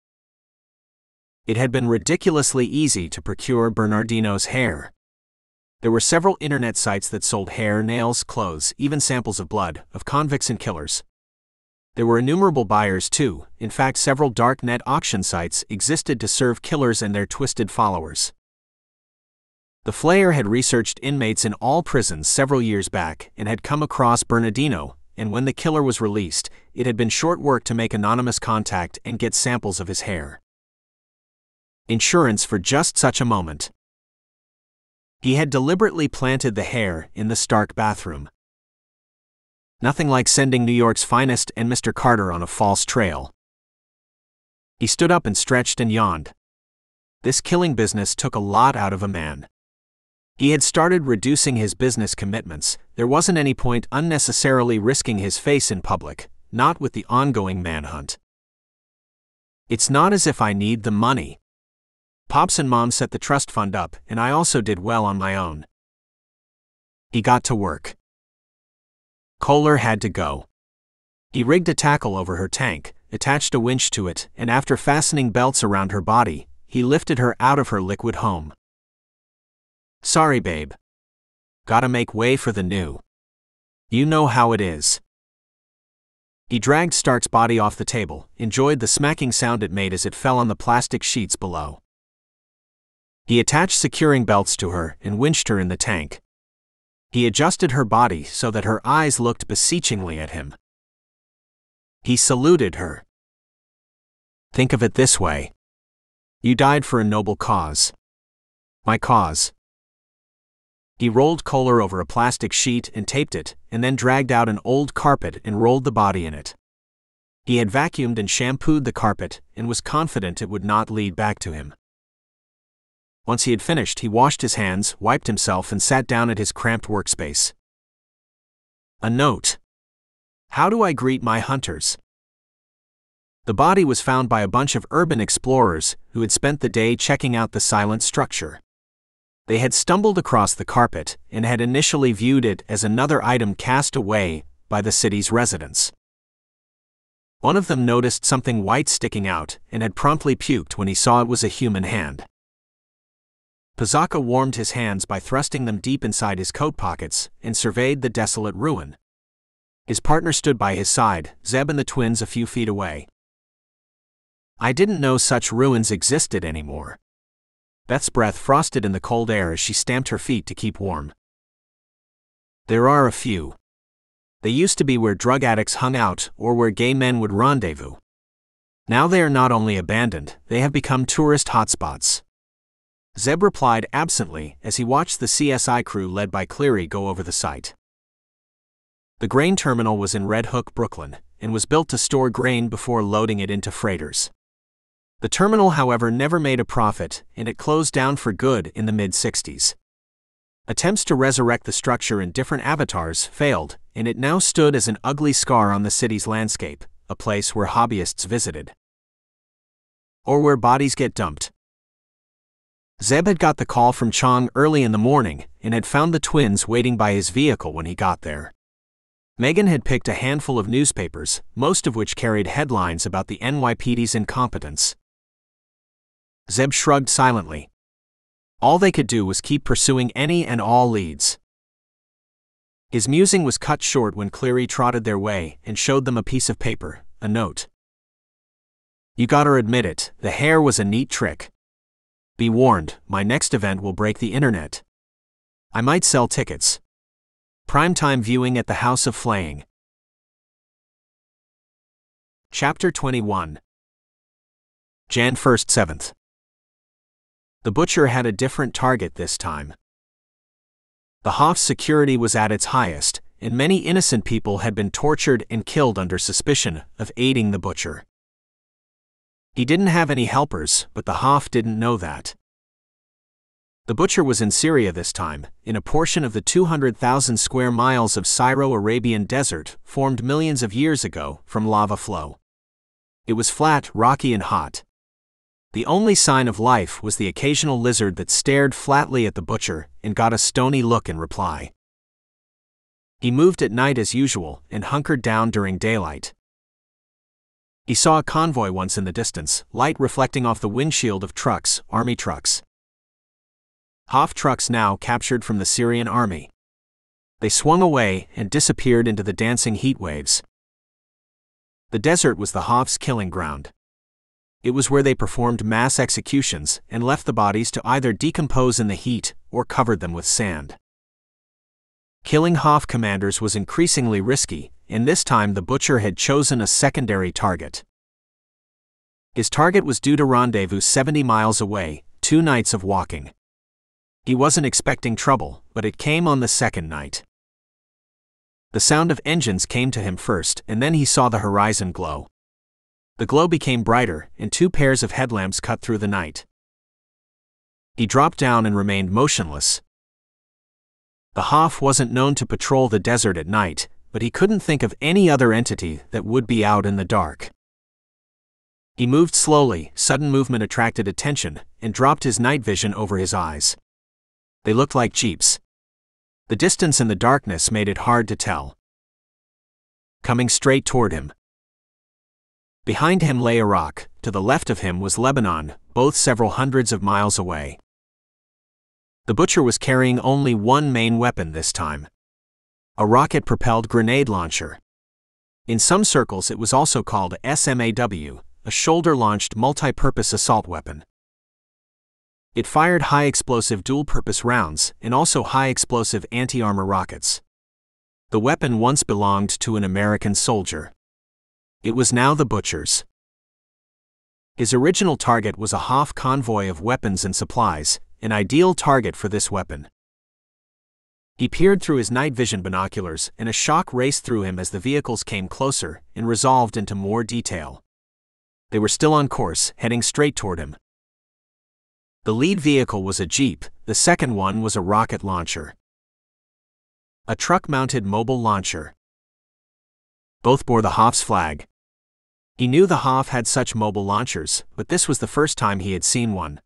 It had been ridiculously easy to procure Bernardino's hair. There were several internet sites that sold hair, nails, clothes, even samples of blood, of convicts and killers. There were innumerable buyers too. In fact, several dark net auction sites existed to serve killers and their twisted followers. The Flayer had researched inmates in all prisons several years back and had come across Bernardino, and when the killer was released, it had been short work to make anonymous contact and get samples of his hair. Insurance for just such a moment. He had deliberately planted the hair in the Stark bathroom. Nothing like sending New York's finest and Mr. Carter on a false trail. He stood up and stretched and yawned. This killing business took a lot out of a man. He had started reducing his business commitments. There wasn't any point unnecessarily risking his face in public, not with the ongoing manhunt. It's not as if I need the money. Pops and Mom set the trust fund up, and I also did well on my own. He got to work. Kohler had to go. He rigged a tackle over her tank, attached a winch to it, and after fastening belts around her body, he lifted her out of her liquid home. Sorry, babe. Gotta make way for the new. You know how it is. He dragged Stark's body off the table, enjoyed the smacking sound it made as it fell on the plastic sheets below. He attached securing belts to her and winched her in the tank. He adjusted her body so that her eyes looked beseechingly at him. He saluted her. Think of it this way. You died for a noble cause. My cause. He rolled Kohler over a plastic sheet and taped it, and then dragged out an old carpet and rolled the body in it. He had vacuumed and shampooed the carpet and was confident it would not lead back to him. Once he had finished, he washed his hands, wiped himself, and sat down at his cramped workspace. A note. How do I greet my hunters? The body was found by a bunch of urban explorers who had spent the day checking out the silent structure. They had stumbled across the carpet and had initially viewed it as another item cast away by the city's residents. One of them noticed something white sticking out and had promptly puked when he saw it was a human hand. Pazaka warmed his hands by thrusting them deep inside his coat pockets and surveyed the desolate ruin. His partner stood by his side, Zeb and the twins a few feet away. I didn't know such ruins existed anymore. Beth's breath frosted in the cold air as she stamped her feet to keep warm. There are a few. They used to be where drug addicts hung out or where gay men would rendezvous. Now they are not only abandoned, they have become tourist hotspots. Zeb replied absently as he watched the CSI crew led by Cleary go over the site. The grain terminal was in Red Hook, Brooklyn, and was built to store grain before loading it into freighters. The terminal, however, never made a profit, and it closed down for good in the mid-60s. Attempts to resurrect the structure in different avatars failed, and it now stood as an ugly scar on the city's landscape, a place where hobbyists visited. Or where bodies get dumped. Zeb had got the call from Chong early in the morning and had found the twins waiting by his vehicle when he got there. Megan had picked a handful of newspapers, most of which carried headlines about the NYPD's incompetence. Zeb shrugged silently. All they could do was keep pursuing any and all leads. His musing was cut short when Cleary trotted their way and showed them a piece of paper, a note. You gotta admit it, the hair was a neat trick. Be warned, my next event will break the internet. I might sell tickets. Primetime viewing at the House of Flaying. Chapter 21. Jan 1st 7th. The butcher had a different target this time. The Hoff's security was at its highest, and many innocent people had been tortured and killed under suspicion of aiding the butcher. He didn't have any helpers, but the Hoff didn't know that. The butcher was in Syria this time, in a portion of the 200,000 square miles of Syro-Arabian desert formed millions of years ago from lava flow. It was flat, rocky, and hot. The only sign of life was the occasional lizard that stared flatly at the butcher and got a stony look in reply. He moved at night as usual and hunkered down during daylight. He saw a convoy once in the distance, light reflecting off the windshield of trucks, army trucks. Hoff trucks now captured from the Syrian army. They swung away and disappeared into the dancing heat waves. The desert was the Hoff's killing ground. It was where they performed mass executions and left the bodies to either decompose in the heat or covered them with sand. Killing Hoff commanders was increasingly risky, and this time the butcher had chosen a secondary target. His target was due to rendezvous 70 miles away, 2 nights of walking. He wasn't expecting trouble, but it came on the second night. The sound of engines came to him first, and then he saw the horizon glow. The glow became brighter, and 2 pairs of headlamps cut through the night. He dropped down and remained motionless. The Hoff wasn't known to patrol the desert at night, but he couldn't think of any other entity that would be out in the dark. He moved slowly, sudden movement attracted attention, and dropped his night vision over his eyes. They looked like jeeps. The distance in the darkness made it hard to tell. Coming straight toward him. Behind him lay Iraq, to the left of him was Lebanon, both several hundreds of miles away. The butcher was carrying only one main weapon this time. A rocket-propelled grenade launcher. In some circles it was also called a SMAW, a shoulder-launched multi-purpose assault weapon. It fired high-explosive dual-purpose rounds and also high-explosive anti-armor rockets. The weapon once belonged to an American soldier. It was now the butcher's. His original target was a Hoff convoy of weapons and supplies, an ideal target for this weapon. He peered through his night vision binoculars, and a shock raced through him as the vehicles came closer and resolved into more detail. They were still on course, heading straight toward him. The lead vehicle was a jeep, the second one was a rocket launcher. A truck-mounted mobile launcher. Both bore the Hoff's flag. He knew the Hoff had such mobile launchers, but this was the first time he had seen one.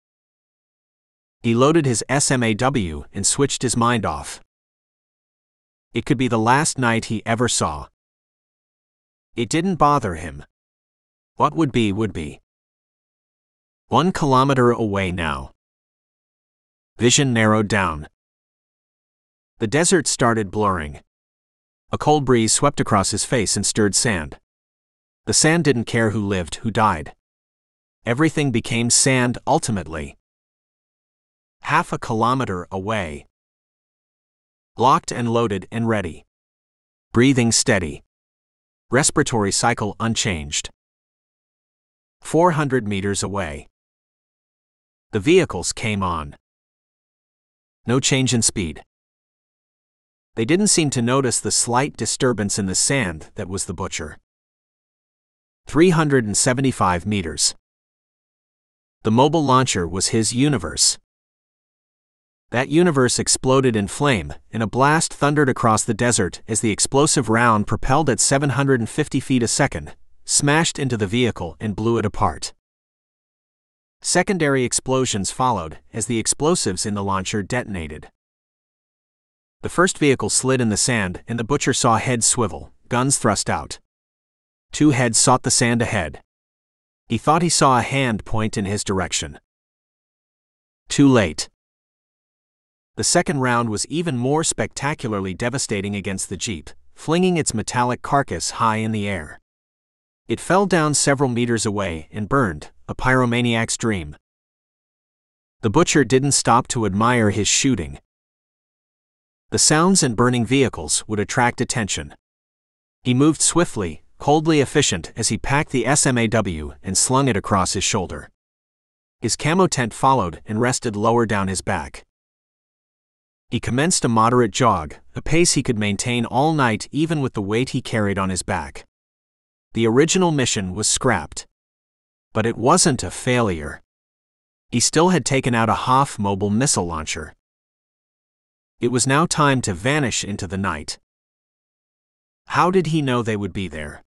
He loaded his SMAW and switched his mind off. It could be the last night he ever saw. It didn't bother him. What would be would be. 1 kilometer away now. Vision narrowed down. The desert started blurring. A cold breeze swept across his face and stirred sand. The sand didn't care who lived, who died. Everything became sand ultimately. Half a kilometer away. Locked and loaded and ready. Breathing steady. Respiratory cycle unchanged. 400 meters away. The vehicles came on. No change in speed. They didn't seem to notice the slight disturbance in the sand that was the butcher. 375 meters. The mobile launcher was his universe. That universe exploded in flame, and a blast thundered across the desert as the explosive round, propelled at 750 feet a second, smashed into the vehicle and blew it apart. Secondary explosions followed as the explosives in the launcher detonated. The first vehicle slid in the sand, and the butcher saw heads swivel, guns thrust out. 2 heads sought the sand ahead. He thought he saw a hand point in his direction. Too late. The second round was even more spectacularly devastating against the jeep, flinging its metallic carcass high in the air. It fell down several meters away and burned, a pyromaniac's dream. The butcher didn't stop to admire his shooting. The sounds and burning vehicles would attract attention. He moved swiftly, coldly efficient as he packed the SMAW and slung it across his shoulder. His camo tent followed and rested lower down his back. He commenced a moderate jog, a pace he could maintain all night even with the weight he carried on his back. The original mission was scrapped. But it wasn't a failure. He still had taken out a Hoff mobile missile launcher. It was now time to vanish into the night. How did he know they would be there?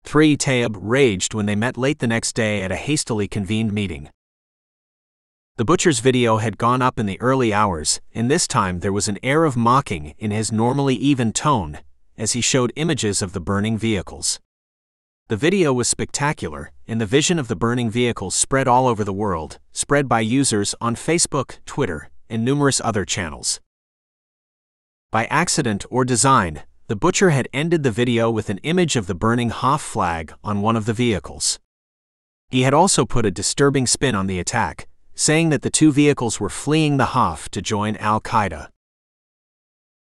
3 Taib raged when they met late the next day at a hastily convened meeting. The butcher's video had gone up in the early hours, and this time there was an air of mocking in his normally even tone as he showed images of the burning vehicles. The video was spectacular, and the vision of the burning vehicles spread all over the world, spread by users on Facebook, Twitter, and numerous other channels. By accident or design, the butcher had ended the video with an image of the burning Hoff flag on one of the vehicles. He had also put a disturbing spin on the attack, saying that the 2 vehicles were fleeing the Hoff to join Al-Qaeda.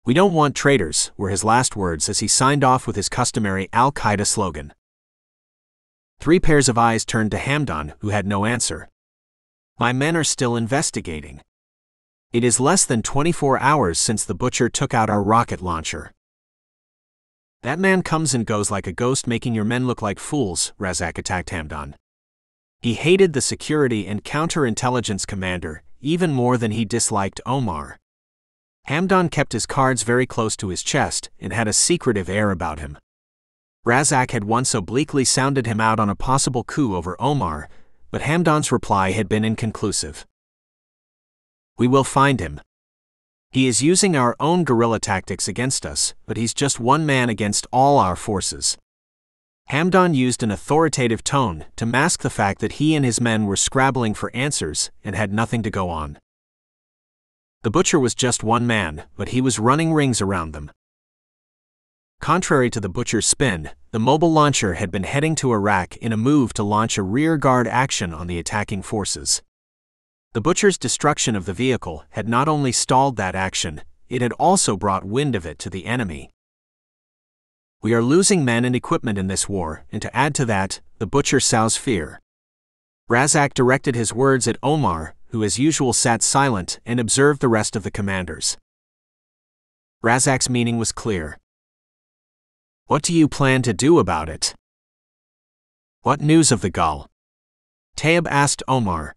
"We don't want traitors," were his last words as he signed off with his customary Al-Qaeda slogan. 3 pairs of eyes turned to Hamdan, who had no answer. "My men are still investigating. It is less than 24 hours since the butcher took out our rocket launcher." "That man comes and goes like a ghost, making your men look like fools," Razak attacked Hamdan. He hated the security and counterintelligence commander even more than he disliked Omar. Hamdan kept his cards very close to his chest and had a secretive air about him. Razak had once obliquely sounded him out on a possible coup over Omar, but Hamdan's reply had been inconclusive. "We will find him. He is using our own guerrilla tactics against us, but he's just one man against all our forces." Hamdan used an authoritative tone to mask the fact that he and his men were scrabbling for answers and had nothing to go on. The butcher was just one man, but he was running rings around them. Contrary to the butcher's spin, the mobile launcher had been heading to Iraq in a move to launch a rear-guard action on the attacking forces. The butcher's destruction of the vehicle had not only stalled that action, it had also brought wind of it to the enemy. "We are losing men and equipment in this war, and to add to that, the butcher sows fear." Razak directed his words at Omar, who as usual sat silent and observed the rest of the commanders. Razak's meaning was clear. "What do you plan to do about it?" "What news of the Gul?" Tayyib asked Omar.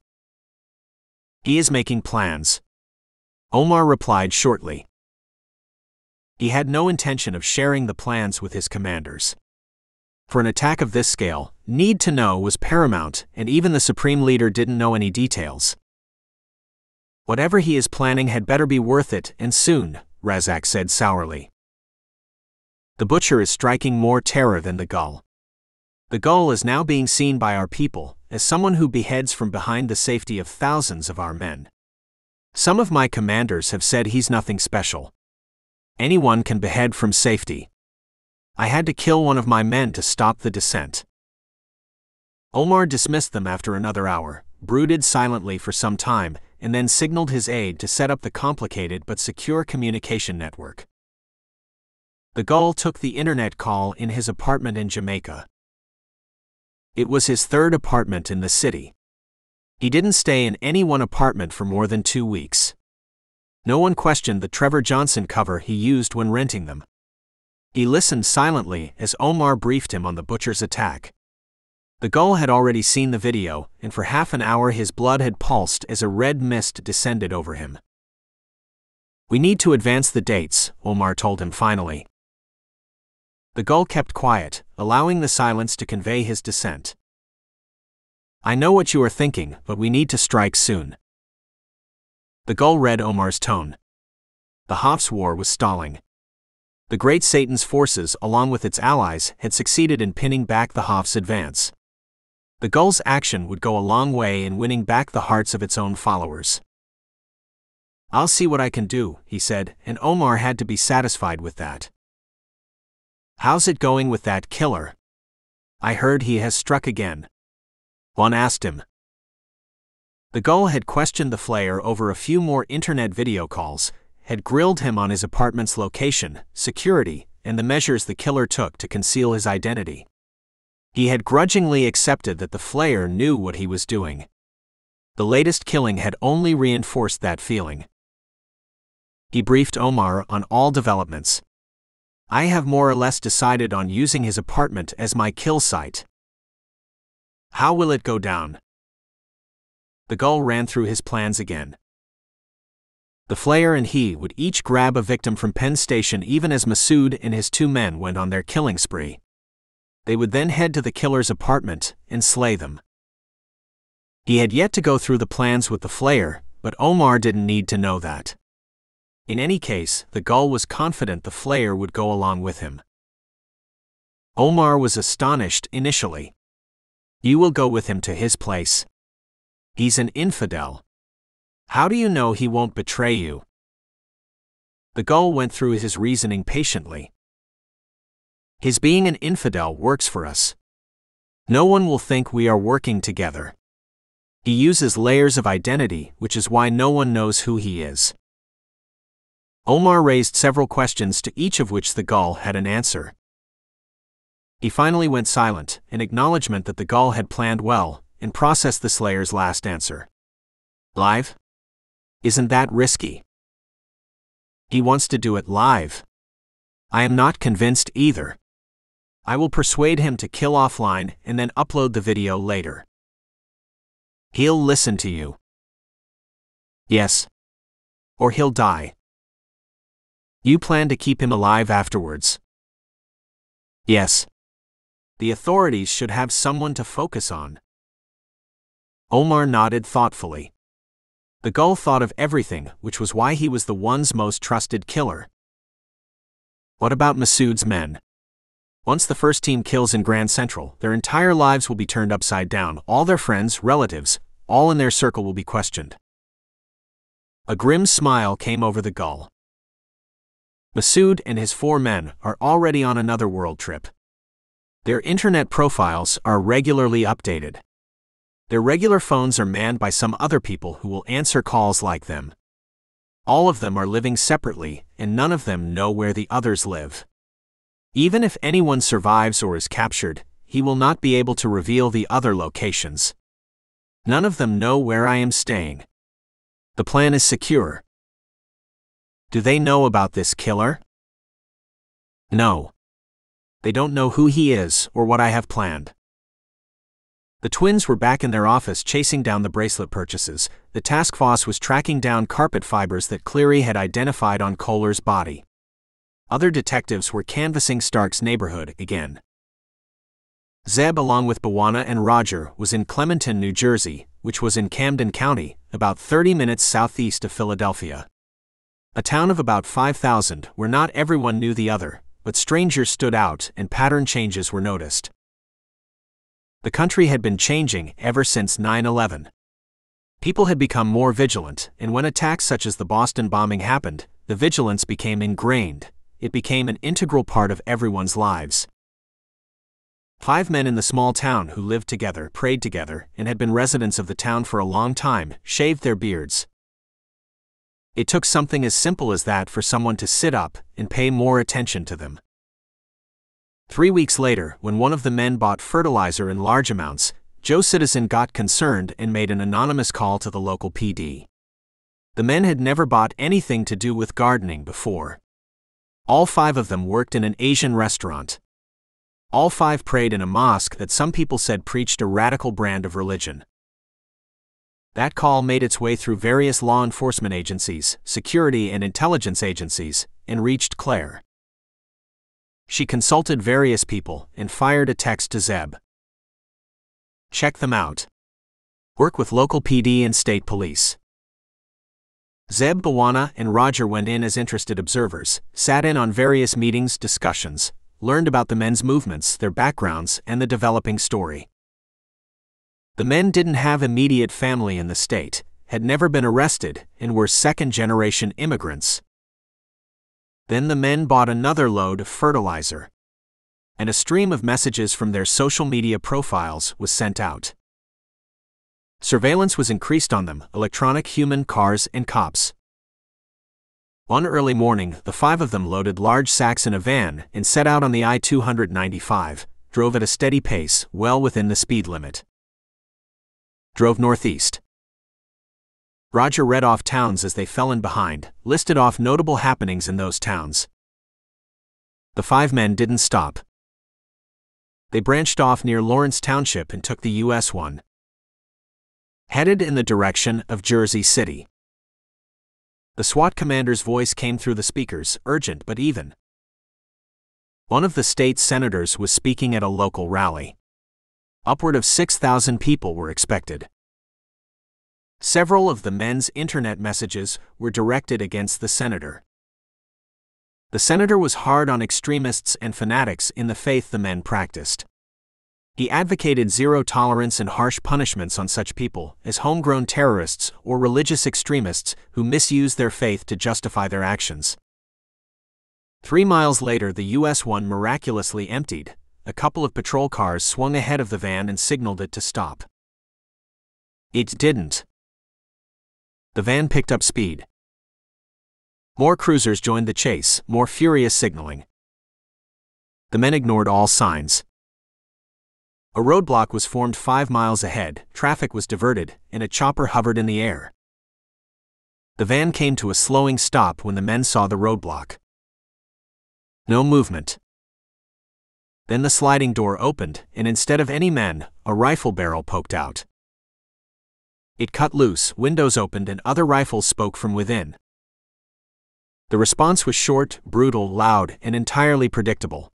"He is making plans," Omar replied shortly. He had no intention of sharing the plans with his commanders. For an attack of this scale, need to know was paramount, and even the supreme leader didn't know any details. "Whatever he is planning had better be worth it, and soon," Razak said sourly. "The butcher is striking more terror than the Gul. The Gul is now being seen by our people as someone who beheads from behind the safety of thousands of our men. Some of my commanders have said he's nothing special. Anyone can behead from safety. I had to kill one of my men to stop the descent." Omar dismissed them after another hour, brooded silently for some time, and then signaled his aide to set up the complicated but secure communication network. The Gul took the internet call in his apartment in Jamaica. It was his 3rd apartment in the city. He didn't stay in any one apartment for more than 2 weeks. No one questioned the Trevor Johnson cover he used when renting them. He listened silently as Omar briefed him on the butcher's attack. The Gul had already seen the video, and for half an hour his blood had pulsed as a red mist descended over him. "We need to advance the dates," Omar told him finally. The Gul kept quiet, allowing the silence to convey his dissent. "I know what you are thinking, but we need to strike soon." The Gul read Omar's tone. The Hafs war was stalling. The Great Satan's forces, along with its allies, had succeeded in pinning back the Hafs' advance. The Gul's action would go a long way in winning back the hearts of its own followers. "I'll see what I can do," he said, and Omar had to be satisfied with that. "How's it going with that killer? I heard he has struck again." One asked him. The Gul had questioned the Flayer over a few more internet video calls, had grilled him on his apartment's location, security, and the measures the killer took to conceal his identity. He had grudgingly accepted that the Flayer knew what he was doing. The latest killing had only reinforced that feeling. He briefed Omar on all developments. "I have more or less decided on using his apartment as my kill site." "How will it go down?" The Gul ran through his plans again. The Flayer and he would each grab a victim from Penn Station even as Masood and his 2 men went on their killing spree. They would then head to the killer's apartment and slay them. He had yet to go through the plans with the Flayer, but Omar didn't need to know that. In any case, the Gul was confident the Flayer would go along with him. Omar was astonished initially. "You will go with him to his place? He's an infidel. How do you know he won't betray you?" The Gul went through his reasoning patiently. "His being an infidel works for us. No one will think we are working together. He uses layers of identity, which is why no one knows who he is. Omar raised several questions to each of which the gull had an answer. He finally went silent, in acknowledgement that the gull had planned well, and processed the Slayer's last answer. Live? Isn't that risky? He wants to do it live. I am not convinced either. I will persuade him to kill offline and then upload the video later. He'll listen to you. Yes. Or he'll die. You plan to keep him alive afterwards? Yes. The authorities should have someone to focus on. Omar nodded thoughtfully. The gull thought of everything, which was why he was the one's most trusted killer. What about Masood's men? Once the first team kills in Grand Central, their entire lives will be turned upside down. All their friends, relatives, all in their circle will be questioned. A grim smile came over the gull. Masood and his 4 men are already on another world trip. Their internet profiles are regularly updated. Their regular phones are manned by some other people who will answer calls like them. All of them are living separately, and none of them know where the others live. Even if anyone survives or is captured, he will not be able to reveal the other locations. None of them know where I am staying. The plan is secure. Do they know about this killer? No. They don't know who he is or what I have planned. The twins were back in their office chasing down the bracelet purchases. The task force was tracking down carpet fibers that Cleary had identified on Kohler's body. Other detectives were canvassing Stark's neighborhood again. Zeb, along with Bawana and Roger, was in Clementon, New Jersey, which was in Camden County, about 30 minutes southeast of Philadelphia. A town of about 5,000 where not everyone knew the other, but strangers stood out and pattern changes were noticed. The country had been changing ever since 9/11. People had become more vigilant, and when attacks such as the Boston bombing happened, the vigilance became ingrained. It became an integral part of everyone's lives. 5 men in the small town who lived together, prayed together, and had been residents of the town for a long time, shaved their beards. It took something as simple as that for someone to sit up and pay more attention to them. 3 weeks later, when one of the men bought fertilizer in large amounts, Joe Citizen got concerned and made an anonymous call to the local PD. The men had never bought anything to do with gardening before. All 5 of them worked in an Asian restaurant. All 5 prayed in a mosque that some people said preached a radical brand of religion. That call made its way through various law enforcement agencies, security and intelligence agencies, and reached Claire. She consulted various people and fired a text to Zeb. Check them out. Work with local PD and state police. Zeb, Bawana, and Roger went in as interested observers, sat in on various meetings, discussions, learned about the men's movements, their backgrounds, and the developing story. The men didn't have immediate family in the state, had never been arrested, and were second-generation immigrants. Then the men bought another load of fertilizer. And a stream of messages from their social media profiles was sent out. Surveillance was increased on them, electronic, human, cars, and cops. One early morning, the 5 of them loaded large sacks in a van and set out on the I-295, drove at a steady pace, well within the speed limit. Drove northeast. Roger read off towns as they fell in behind, listed off notable happenings in those towns. The 5 men didn't stop. They branched off near Lawrence Township and took the US 1. Headed in the direction of Jersey City. The SWAT commander's voice came through the speakers, urgent but even. One of the state's senators was speaking at a local rally. Upward of 6,000 people were expected. Several of the men's internet messages were directed against the senator. The senator was hard on extremists and fanatics in the faith the men practiced. He advocated zero tolerance and harsh punishments on such people as homegrown terrorists or religious extremists who misuse their faith to justify their actions. 3 miles later, the US 1 miraculously emptied. A couple of patrol cars swung ahead of the van and signaled it to stop. It didn't. The van picked up speed. More cruisers joined the chase, more furious signaling. The men ignored all signs. A roadblock was formed 5 miles ahead, traffic was diverted, and a chopper hovered in the air. The van came to a slowing stop when the men saw the roadblock. No movement. Then the sliding door opened, and instead of any men, a rifle barrel poked out. It cut loose, windows opened, and other rifles spoke from within. The response was short, brutal, loud, and entirely predictable.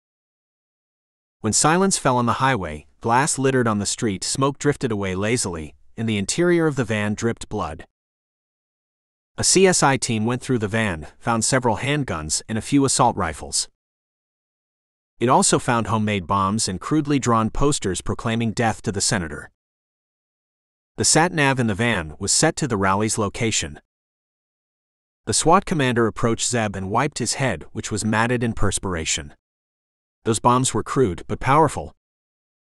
When silence fell on the highway, glass littered on the street, smoke drifted away lazily, and the interior of the van dripped blood. A CSI team went through the van, found several handguns and a few assault rifles. It also found homemade bombs and crudely drawn posters proclaiming death to the senator. The sat-nav in the van was set to the rally's location. The SWAT commander approached Zeb and wiped his head, which was matted in perspiration. Those bombs were crude but powerful.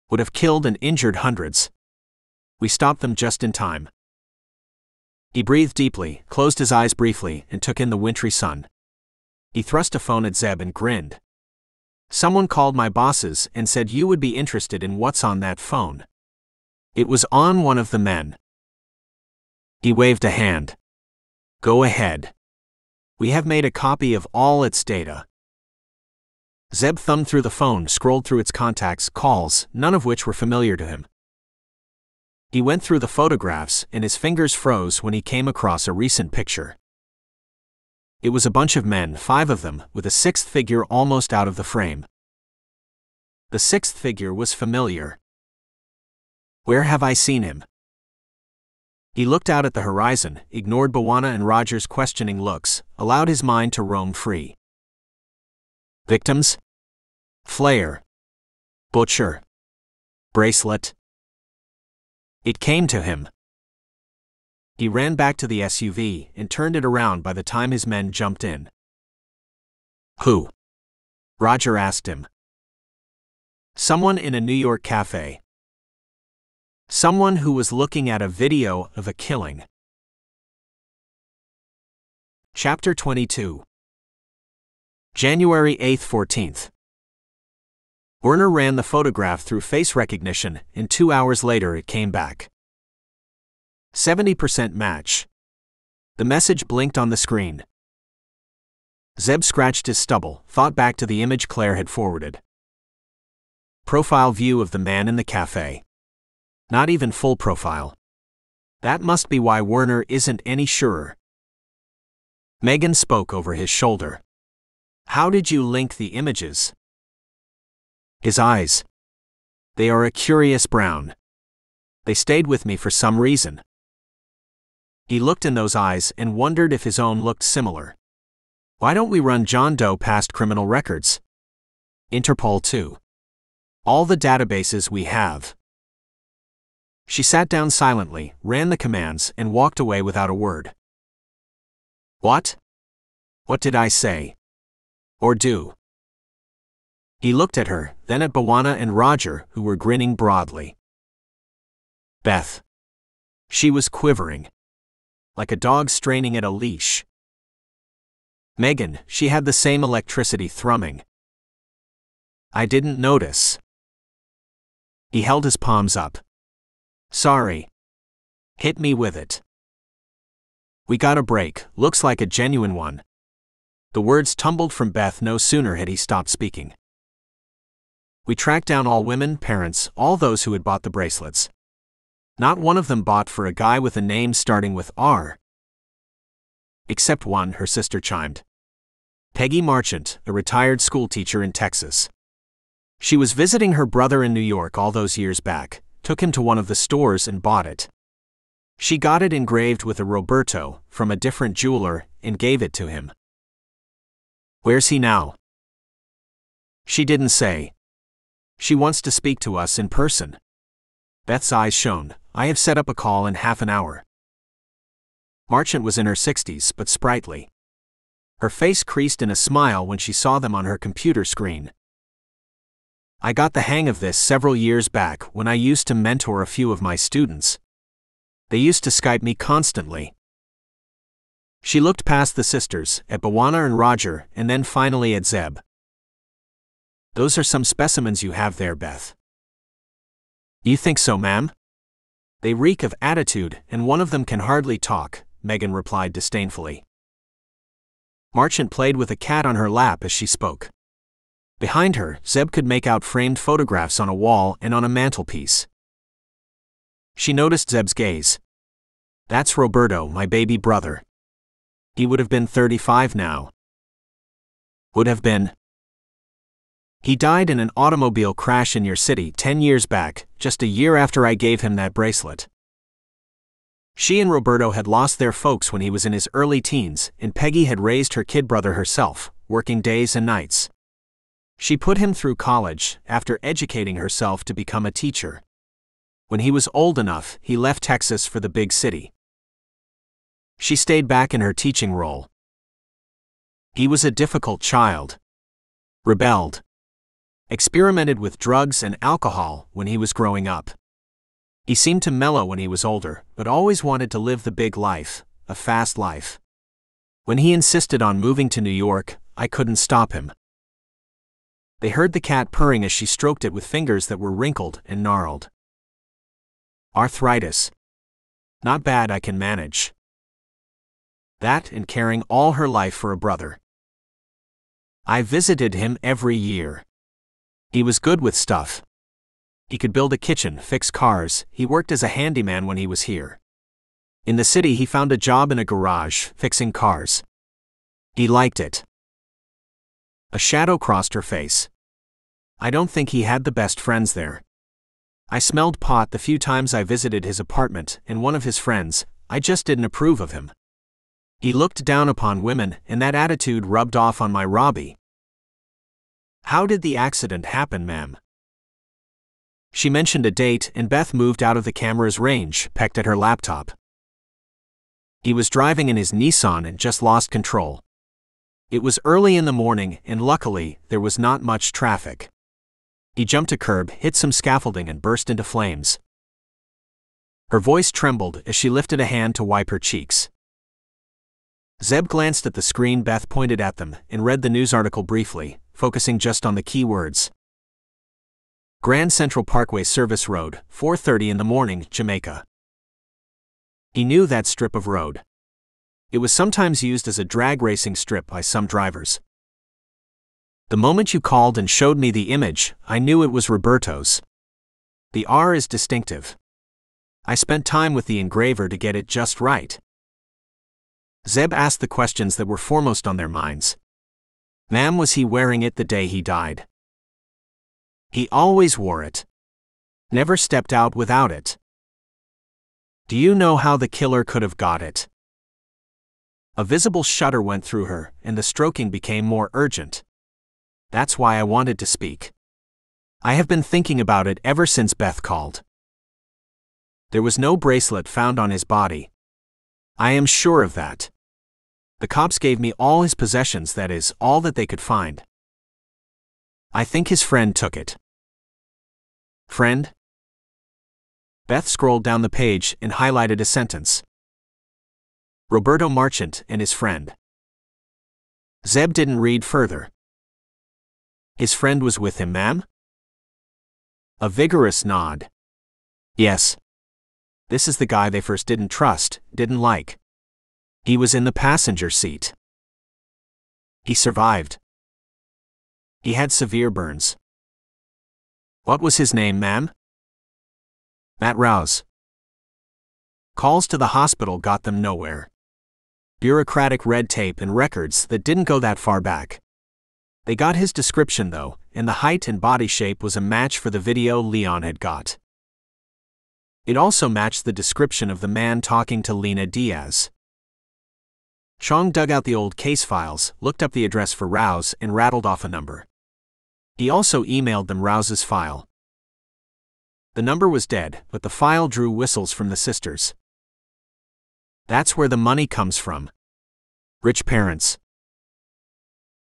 Would have killed and injured hundreds. We stopped them just in time. He breathed deeply, closed his eyes briefly, and took in the wintry sun. He thrust a phone at Zeb and grinned. Someone called my bosses and said you would be interested in what's on that phone. It was on one of the men. He waved a hand. Go ahead. We have made a copy of all its data. Zeb thumbed through the phone, scrolled through its contacts, calls, none of which were familiar to him. He went through the photographs, and his fingers froze when he came across a recent picture. It was a bunch of men, 5 of them, with a 6th figure almost out of the frame. The 6th figure was familiar. Where have I seen him? He looked out at the horizon, ignored Bwana and Roger's questioning looks, allowed his mind to roam free. Victims? Flayer. Butcher. Bracelet. It came to him. He ran back to the SUV and turned it around by the time his men jumped in. Who? Roger asked him. Someone in a New York cafe. Someone who was looking at a video of a killing. Chapter 22. January 8, 14th. Werner ran the photograph through face recognition, and 2 hours later it came back. 70% match. The message blinked on the screen. Zeb scratched his stubble, thought back to the image Claire had forwarded. Profile view of the man in the cafe. Not even full profile. That must be why Werner isn't any surer. Megan spoke over his shoulder. How did you link the images? His eyes. They are a curious brown. They stayed with me for some reason. He looked in those eyes and wondered if his own looked similar. Why don't we run John Doe past criminal records? Interpol too. All the databases we have. She sat down silently, ran the commands, and walked away without a word. What? What did I say? Or do? He looked at her, then at Bwana and Roger, who were grinning broadly. Beth. She was quivering. Like a dog straining at a leash. Megan, she had the same electricity thrumming. I didn't notice. He held his palms up. Sorry. Hit me with it. We got a break, looks like a genuine one. The words tumbled from Beth no sooner had he stopped speaking. We tracked down all women, parents, all those who had bought the bracelets. Not one of them bought for a guy with a name starting with R. Except one, her sister chimed. Peggy Marchant, a retired schoolteacher in Texas. She was visiting her brother in New York all those years back, took him to one of the stores and bought it. She got it engraved with a Roberto from a different jeweler and gave it to him. Where's he now? She didn't say. She wants to speak to us in person. Beth's eyes shone. I have set up a call in half an hour. Marchant was in her 60s but sprightly. Her face creased in a smile when she saw them on her computer screen. I got the hang of this several years back when I used to mentor a few of my students. They used to Skype me constantly. She looked past the sisters, at Bawana and Roger, and then finally at Zeb. "Those are some specimens you have there, Beth." "You think so, ma'am?" "They reek of attitude, and one of them can hardly talk," Megan replied disdainfully. Marchant played with a cat on her lap as she spoke. Behind her, Zeb could make out framed photographs on a wall and on a mantelpiece. She noticed Zeb's gaze. "That's Roberto, my baby brother. He would have been 35 now." "Would have been?" "He died in an automobile crash in your city 10 years back, just a year after I gave him that bracelet." She and Roberto had lost their folks when he was in his early teens, and Peggy had raised her kid brother herself, working days and nights. She put him through college, after educating herself to become a teacher. When he was old enough, he left Texas for the big city. She stayed back in her teaching role. He was a difficult child. Rebelled. Experimented with drugs and alcohol when he was growing up. He seemed to mellow when he was older, but always wanted to live the big life, a fast life. When he insisted on moving to New York, I couldn't stop him. They heard the cat purring as she stroked it with fingers that were wrinkled and gnarled. "Arthritis. Not bad, I can manage." That and caring all her life for a brother. "I visited him every year. He was good with stuff. He could build a kitchen, fix cars. He worked as a handyman when he was here. In the city he found a job in a garage, fixing cars. He liked it." A shadow crossed her face. "I don't think he had the best friends there. I smelled pot the few times I visited his apartment, and one of his friends, I just didn't approve of him. He looked down upon women, and that attitude rubbed off on my Robbie." "How did the accident happen, ma'am?" She mentioned a date, and Beth moved out of the camera's range, pecked at her laptop. "He was driving in his Nissan and just lost control. It was early in the morning, and luckily, there was not much traffic. He jumped a curb, hit some scaffolding, and burst into flames." Her voice trembled as she lifted a hand to wipe her cheeks. Zeb glanced at the screen Beth pointed at them and read the news article briefly, focusing just on the key words. Grand Central Parkway Service Road, 4:30 in the morning, Jamaica. He knew that strip of road. It was sometimes used as a drag racing strip by some drivers. "The moment you called and showed me the image, I knew it was Roberto's. The R is distinctive. I spent time with the engraver to get it just right." Zeb asked the questions that were foremost on their minds. "Ma'am, was he wearing it the day he died?" "He always wore it. Never stepped out without it." "Do you know how the killer could have got it?" A visible shudder went through her, and the stroking became more urgent. "That's why I wanted to speak. I have been thinking about it ever since Beth called. There was no bracelet found on his body. I am sure of that. The cops gave me all his possessions, that is, all that they could find. I think his friend took it." "Friend?" Beth scrolled down the page and highlighted a sentence. "Roberto Marchant and his friend." Zeb didn't read further. "His friend was with him, ma'am?" A vigorous nod. "Yes. This is the guy they first didn't trust, didn't like. He was in the passenger seat. He survived. He had severe burns." "What was his name, ma'am?" "Matt Rouse." Calls to the hospital got them nowhere. Bureaucratic red tape and records that didn't go that far back. They got his description though, and the height and body shape was a match for the video Leon had got. It also matched the description of the man talking to Lena Diaz. Chong dug out the old case files, looked up the address for Rouse, and rattled off a number. He also emailed them Rouse's file. The number was dead, but the file drew whistles from the sisters. That's where the money comes from. Rich parents.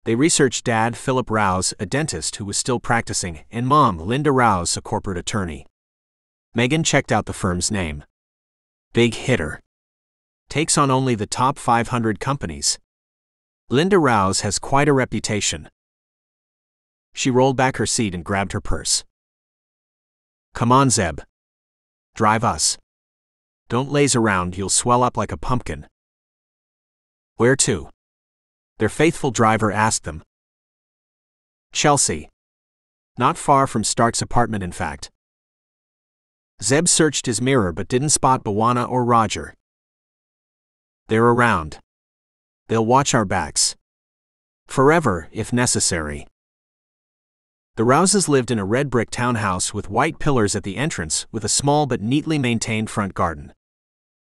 They researched Dad, Philip Rouse, a dentist who was still practicing, and Mom, Linda Rouse, a corporate attorney. Megan checked out the firm's name. Big hitter. takes on only the top 500 companies. Linda Rouse has quite a reputation. She rolled back her seat and grabbed her purse. Come on, Zeb. Drive us. Don't laze around, you'll swell up like a pumpkin. Where to? Their faithful driver asked them. Chelsea. Not far from Stark's apartment, in fact. Zeb searched his mirror but didn't spot Bawana or Roger. They're around. They'll watch our backs. Forever, if necessary. The Rouses lived in a red brick townhouse with white pillars at the entrance with a small but neatly maintained front garden.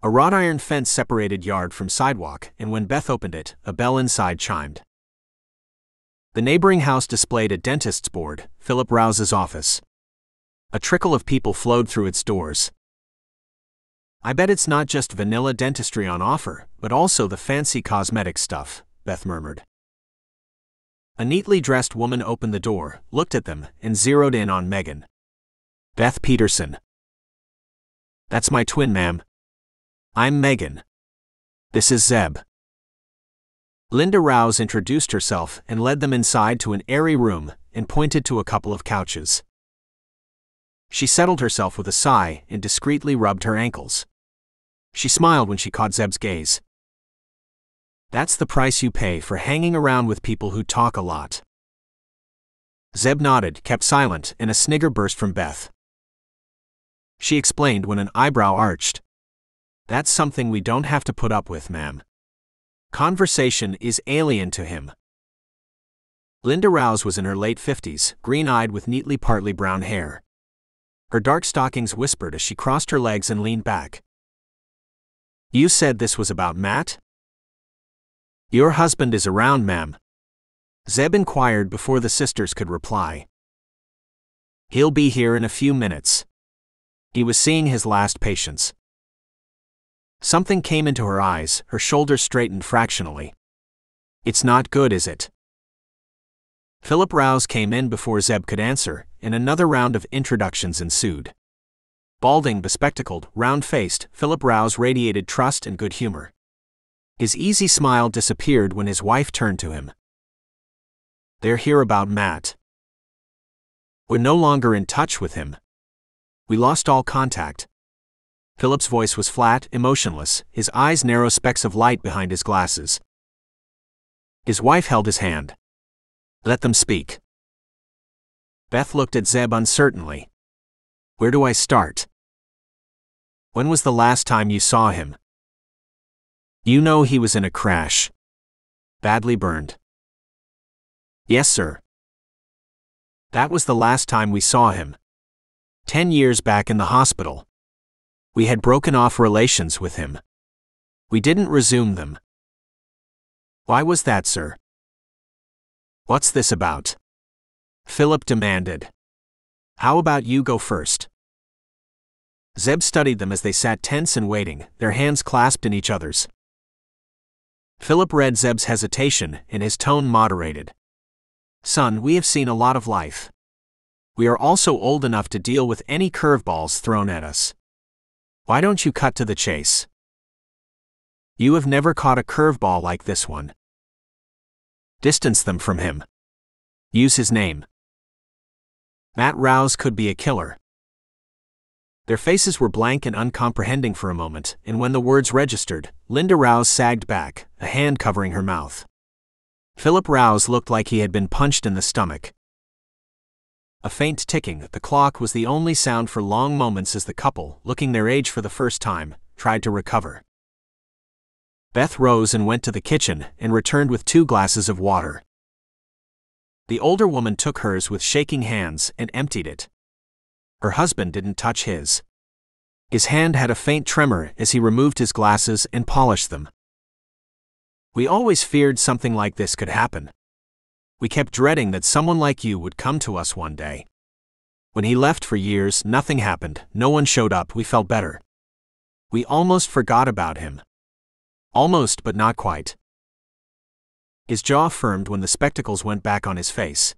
A wrought iron fence separated yard from sidewalk, and when Beth opened it, a bell inside chimed. The neighboring house displayed a dentist's board, Philip Rouse's office. A trickle of people flowed through its doors. I bet it's not just vanilla dentistry on offer, but also the fancy cosmetic stuff, Beth murmured. A neatly dressed woman opened the door, looked at them, and zeroed in on Megan. Beth Patterson. That's my twin, ma'am. I'm Megan. This is Zeb. Linda Rouse introduced herself and led them inside to an airy room and pointed to a couple of couches. She settled herself with a sigh and discreetly rubbed her ankles. She smiled when she caught Zeb's gaze. That's the price you pay for hanging around with people who talk a lot. Zeb nodded, kept silent, and a snigger burst from Beth. She explained when an eyebrow arched. That's something we don't have to put up with, ma'am. Conversation is alien to him. Linda Rouse was in her late 50s, green-eyed with neatly partly brown hair. Her dark stockings whispered as she crossed her legs and leaned back. You said this was about Matt? Your husband is around, ma'am. Zeb inquired before the sisters could reply. He'll be here in a few minutes. He was seeing his last patients. Something came into her eyes, her shoulders straightened fractionally. It's not good, is it? Philip Rouse came in before Zeb could answer, and another round of introductions ensued. Balding, bespectacled, round-faced, Philip Rouse radiated trust and good humor. His easy smile disappeared when his wife turned to him. They're here about Matt. We're no longer in touch with him. We lost all contact. Philip's voice was flat, emotionless, his eyes narrow specks of light behind his glasses. His wife held his hand. Let them speak. Beth looked at Zeb uncertainly. Where do I start? When was the last time you saw him? You know he was in a crash. Badly burned. Yes, sir. That was the last time we saw him. 10 years back in the hospital. We had broken off relations with him. We didn't resume them. Why was that, sir? What's this about? Philip demanded. How about you go first? Zeb studied them as they sat tense and waiting, their hands clasped in each other's. Philip read Zeb's hesitation, and his tone moderated. Son, we have seen a lot of life. We are also old enough to deal with any curveballs thrown at us. Why don't you cut to the chase? You have never caught a curveball like this one. Distance them from him. Use his name. Matt Rouse could be a killer. Their faces were blank and uncomprehending for a moment, and when the words registered, Linda Rouse sagged back, a hand covering her mouth. Philip Rouse looked like he had been punched in the stomach. A faint ticking, the clock was the only sound for long moments as the couple, looking their age for the first time, tried to recover. Beth rose and went to the kitchen and returned with 2 glasses of water. The older woman took hers with shaking hands and emptied it. Her husband didn't touch his. His hand had a faint tremor as he removed his glasses and polished them. We always feared something like this could happen. We kept dreading that someone like you would come to us one day. When he left for years, nothing happened, no one showed up, we felt better. We almost forgot about him. Almost, but not quite. His jaw firmed when the spectacles went back on his face.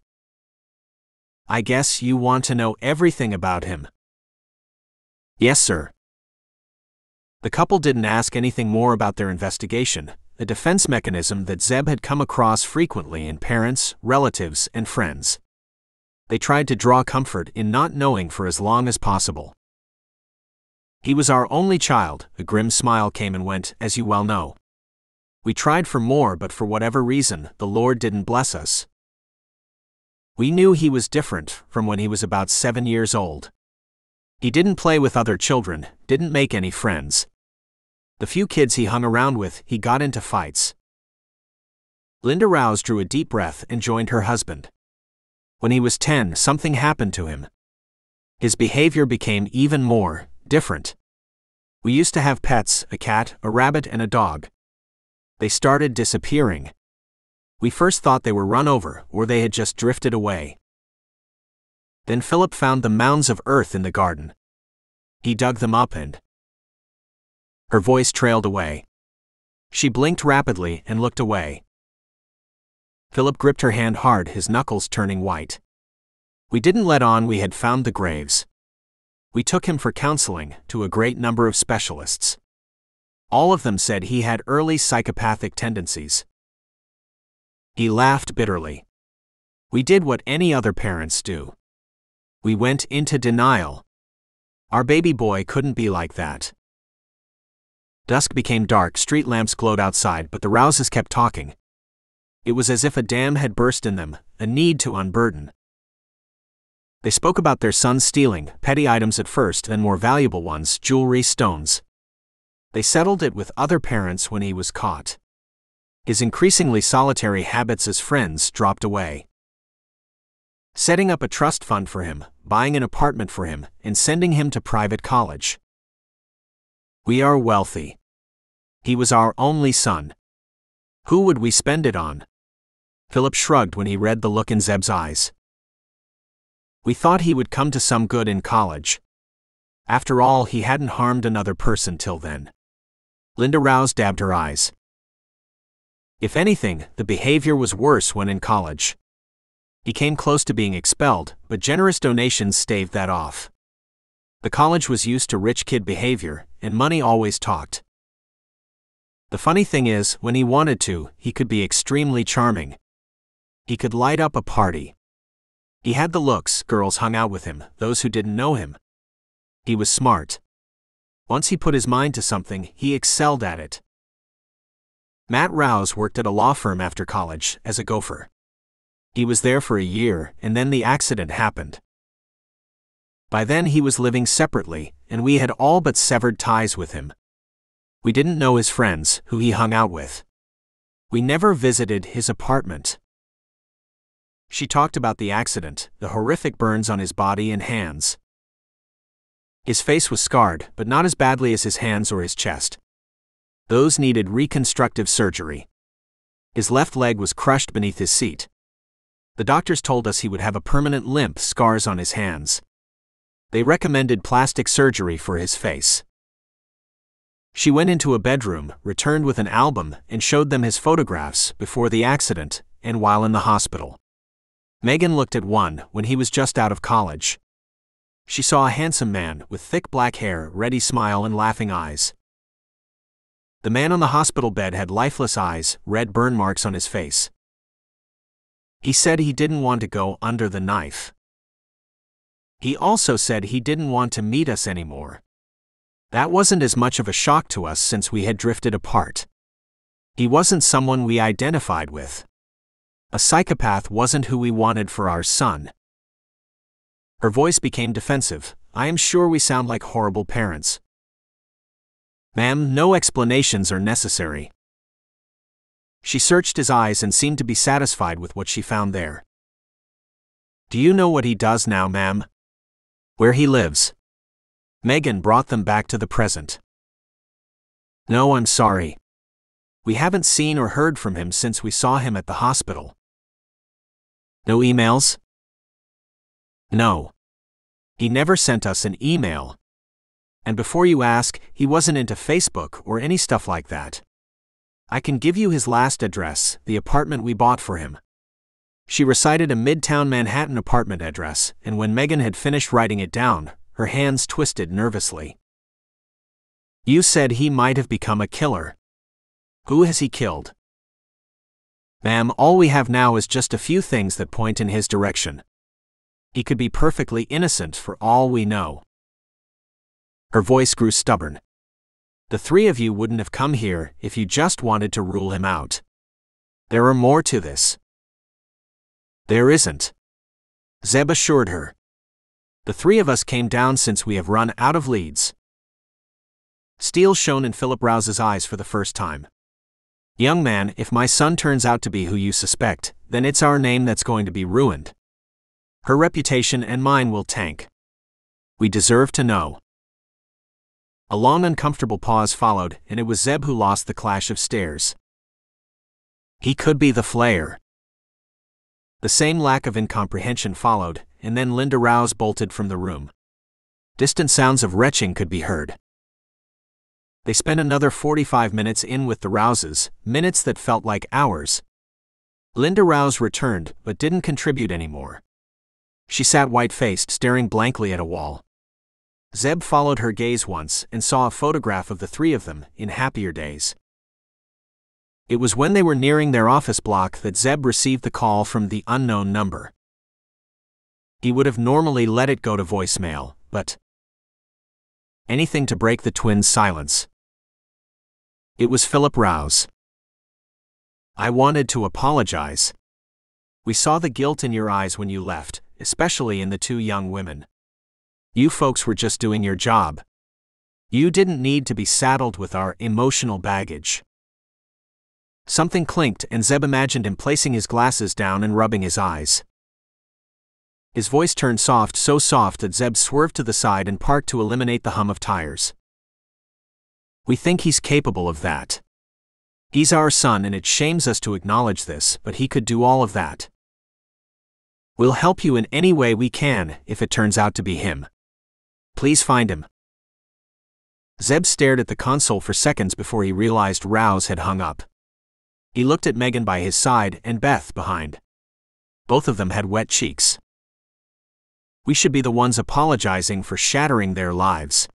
I guess you want to know everything about him. Yes, sir. The couple didn't ask anything more about their investigation, a defense mechanism that Zeb had come across frequently in parents, relatives, and friends. They tried to draw comfort in not knowing for as long as possible. He was our only child, a grim smile came and went, as you well know. We tried for more, but for whatever reason, the Lord didn't bless us. We knew he was different from when he was about 7 years old. He didn't play with other children, didn't make any friends. The few kids he hung around with, he got into fights. Linda Rouse drew a deep breath and joined her husband. When he was 10, something happened to him. His behavior became even more different. We used to have pets, a cat, a rabbit, and a dog. They started disappearing. We first thought they were run over, or they had just drifted away. Then Philip found the mounds of earth in the garden. He dug them up and... Her voice trailed away. She blinked rapidly and looked away. Philip gripped her hand hard, his knuckles turning white. We didn't let on we had found the graves. We took him for counseling to a great number of specialists. All of them said he had early psychopathic tendencies. He laughed bitterly. We did what any other parents do. We went into denial. Our baby boy couldn't be like that. Dusk became dark, street lamps glowed outside, but the Rouses kept talking. It was as if a dam had burst in them, a need to unburden. They spoke about their son stealing, petty items at first, then more valuable ones, jewelry, stones. They settled it with other parents when he was caught. His increasingly solitary habits as friends dropped away. Setting up a trust fund for him, buying an apartment for him, and sending him to private college. We are wealthy. He was our only son. Who would we spend it on? Philip shrugged when he read the look in Zeb's eyes. We thought he would come to some good in college. After all, he hadn't harmed another person till then. Linda Rouse dabbed her eyes. If anything, the behavior was worse when in college. He came close to being expelled, but generous donations staved that off. The college was used to rich kid behavior, and money always talked. The funny thing is, when he wanted to, he could be extremely charming. He could light up a party. He had the looks, girls hung out with him, those who didn't know him. He was smart. Once he put his mind to something, he excelled at it. Matt Rouse worked at a law firm after college, as a gopher. He was there for a year, and then the accident happened. By then he was living separately, and we had all but severed ties with him. We didn't know his friends, who he hung out with. We never visited his apartment. She talked about the accident, the horrific burns on his body and hands. His face was scarred, but not as badly as his hands or his chest. Those needed reconstructive surgery. His left leg was crushed beneath his seat. The doctors told us he would have a permanent limp, scars on his hands. They recommended plastic surgery for his face. She went into a bedroom, returned with an album, and showed them his photographs before the accident and while in the hospital. Megan looked at one when he was just out of college. She saw a handsome man with thick black hair, ready smile, and laughing eyes. The man on the hospital bed had lifeless eyes, red burn marks on his face. He said he didn't want to go under the knife. He also said he didn't want to meet us anymore. That wasn't as much of a shock to us since we had drifted apart. He wasn't someone we identified with. A psychopath wasn't who we wanted for our son. Her voice became defensive. I am sure we sound like horrible parents. Ma'am, no explanations are necessary. She searched his eyes and seemed to be satisfied with what she found there. Do you know what he does now, ma'am? Where he lives? Megan brought them back to the present. No, I'm sorry. We haven't seen or heard from him since we saw him at the hospital. No emails? No. He never sent us an email. And before you ask, he wasn't into Facebook or any stuff like that. I can give you his last address, the apartment we bought for him. She recited a Midtown Manhattan apartment address, and when Megan had finished writing it down, her hands twisted nervously. You said he might have become a killer. Who has he killed? Ma'am, all we have now is just a few things that point in his direction. He could be perfectly innocent for all we know. Her voice grew stubborn. The three of you wouldn't have come here if you just wanted to rule him out. There are more to this. There isn't, Zeb assured her. The three of us came down since we have run out of leads. Steel shone in Philip Rouse's eyes for the first time. Young man, if my son turns out to be who you suspect, then it's our name that's going to be ruined. Her reputation and mine will tank. We deserve to know. A long uncomfortable pause followed, and it was Zeb who lost the clash of stares. He could be the Flayer. The same lack of incomprehension followed, and then Linda Rouse bolted from the room. Distant sounds of retching could be heard. They spent another 45 minutes in with the Rouses, minutes that felt like hours. Linda Rouse returned, but didn't contribute anymore. She sat white-faced, staring blankly at a wall. Zeb followed her gaze once and saw a photograph of the three of them in happier days. It was when they were nearing their office block that Zeb received the call from the unknown number. He would have normally let it go to voicemail, but anything to break the twins' silence. It was Philip Rouse. I wanted to apologize. We saw the guilt in your eyes when you left, especially in the two young women. You folks were just doing your job. You didn't need to be saddled with our emotional baggage. Something clinked, and Zeb imagined him placing his glasses down and rubbing his eyes. His voice turned soft, so soft that Zeb swerved to the side and parked to eliminate the hum of tires. We think he's capable of that. He's our son, and it shames us to acknowledge this, but he could do all of that. We'll help you in any way we can if it turns out to be him. Please find him. Zeb stared at the console for seconds before he realized Rouse had hung up. He looked at Megan by his side and Beth behind. Both of them had wet cheeks. We should be the ones apologizing for shattering their lives.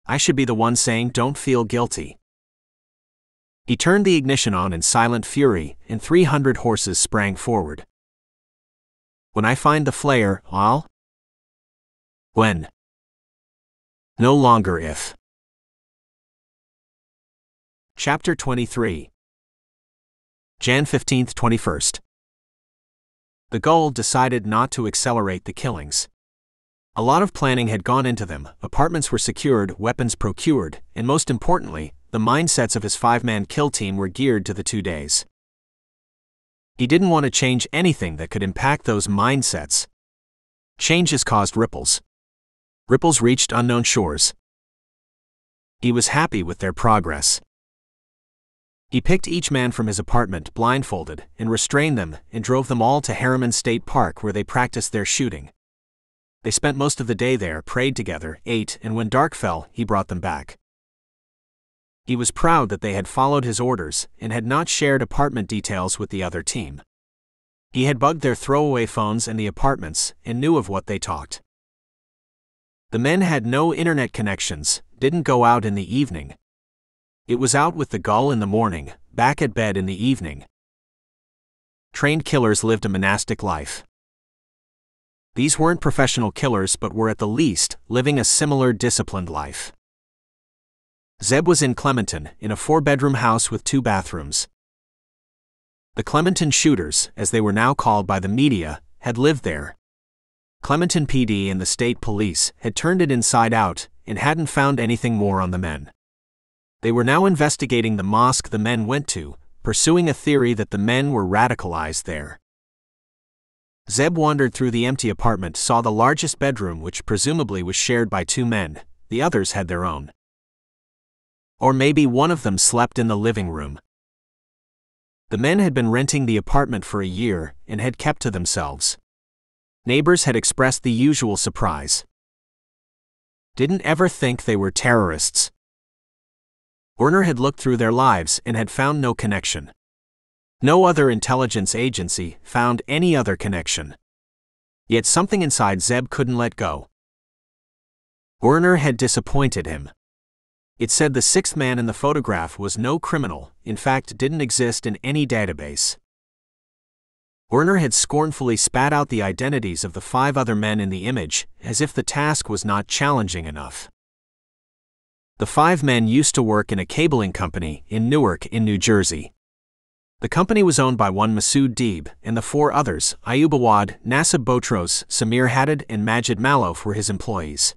I should be the one saying don't feel guilty. He turned the ignition on in silent fury, and 300 horses sprang forward. When I find the Flayer, I'll... When? No longer if. Chapter 23. Jan 15th, 21st. The Gull decided not to accelerate the killings. A lot of planning had gone into them, apartments were secured, weapons procured, and most importantly, the mindsets of his 5-man kill team were geared to the 2 days. He didn't want to change anything that could impact those mindsets. Changes caused ripples. Ripples reached unknown shores. He was happy with their progress. He picked each man from his apartment blindfolded and restrained them and drove them all to Harriman State Park where they practiced their shooting. They spent most of the day there, prayed together, ate, and when dark fell, he brought them back. He was proud that they had followed his orders and had not shared apartment details with the other team. He had bugged their throwaway phones and the apartments and knew of what they talked. The men had no internet connections, didn't go out in the evening. It was out with the Gull in the morning, back at bed in the evening. Trained killers lived a monastic life. These weren't professional killers but were at the least living a similar disciplined life. Zeb was in Clementon, in a 4-bedroom house with 2 bathrooms. The Clementon shooters, as they were now called by the media, had lived there. Clementon PD and the state police had turned it inside out and hadn't found anything more on the men. They were now investigating the mosque the men went to, pursuing a theory that the men were radicalized there. Zeb wandered through the empty apartment, saw the largest bedroom which presumably was shared by 2 men, the others had their own. Or maybe one of them slept in the living room. The men had been renting the apartment for a year and had kept to themselves. Neighbors had expressed the usual surprise. Didn't ever think they were terrorists. Werner had looked through their lives and had found no connection. No other intelligence agency found any other connection. Yet something inside Zeb couldn't let go. Werner had disappointed him. It said the sixth man in the photograph was no criminal, in fact didn't exist in any database. Werner had scornfully spat out the identities of the 5 other men in the image, as if the task was not challenging enough. The 5 men used to work in a cabling company in Newark in New Jersey. The company was owned by one Masood Deeb, and the 4 others, Ayub Awad, Nasib Botros, Samir Haddad and Majid Malouf were his employees.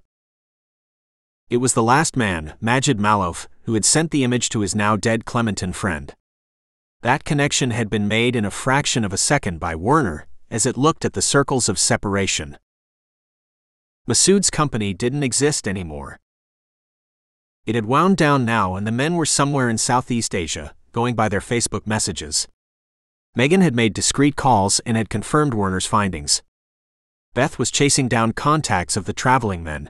It was the last man, Majid Malouf, who had sent the image to his now dead Clementon friend. That connection had been made in a fraction of a second by Werner, as it looked at the circles of separation. Masood's company didn't exist anymore. It had wound down now and the men were somewhere in Southeast Asia, going by their Facebook messages. Megan had made discreet calls and had confirmed Werner's findings. Beth was chasing down contacts of the traveling men.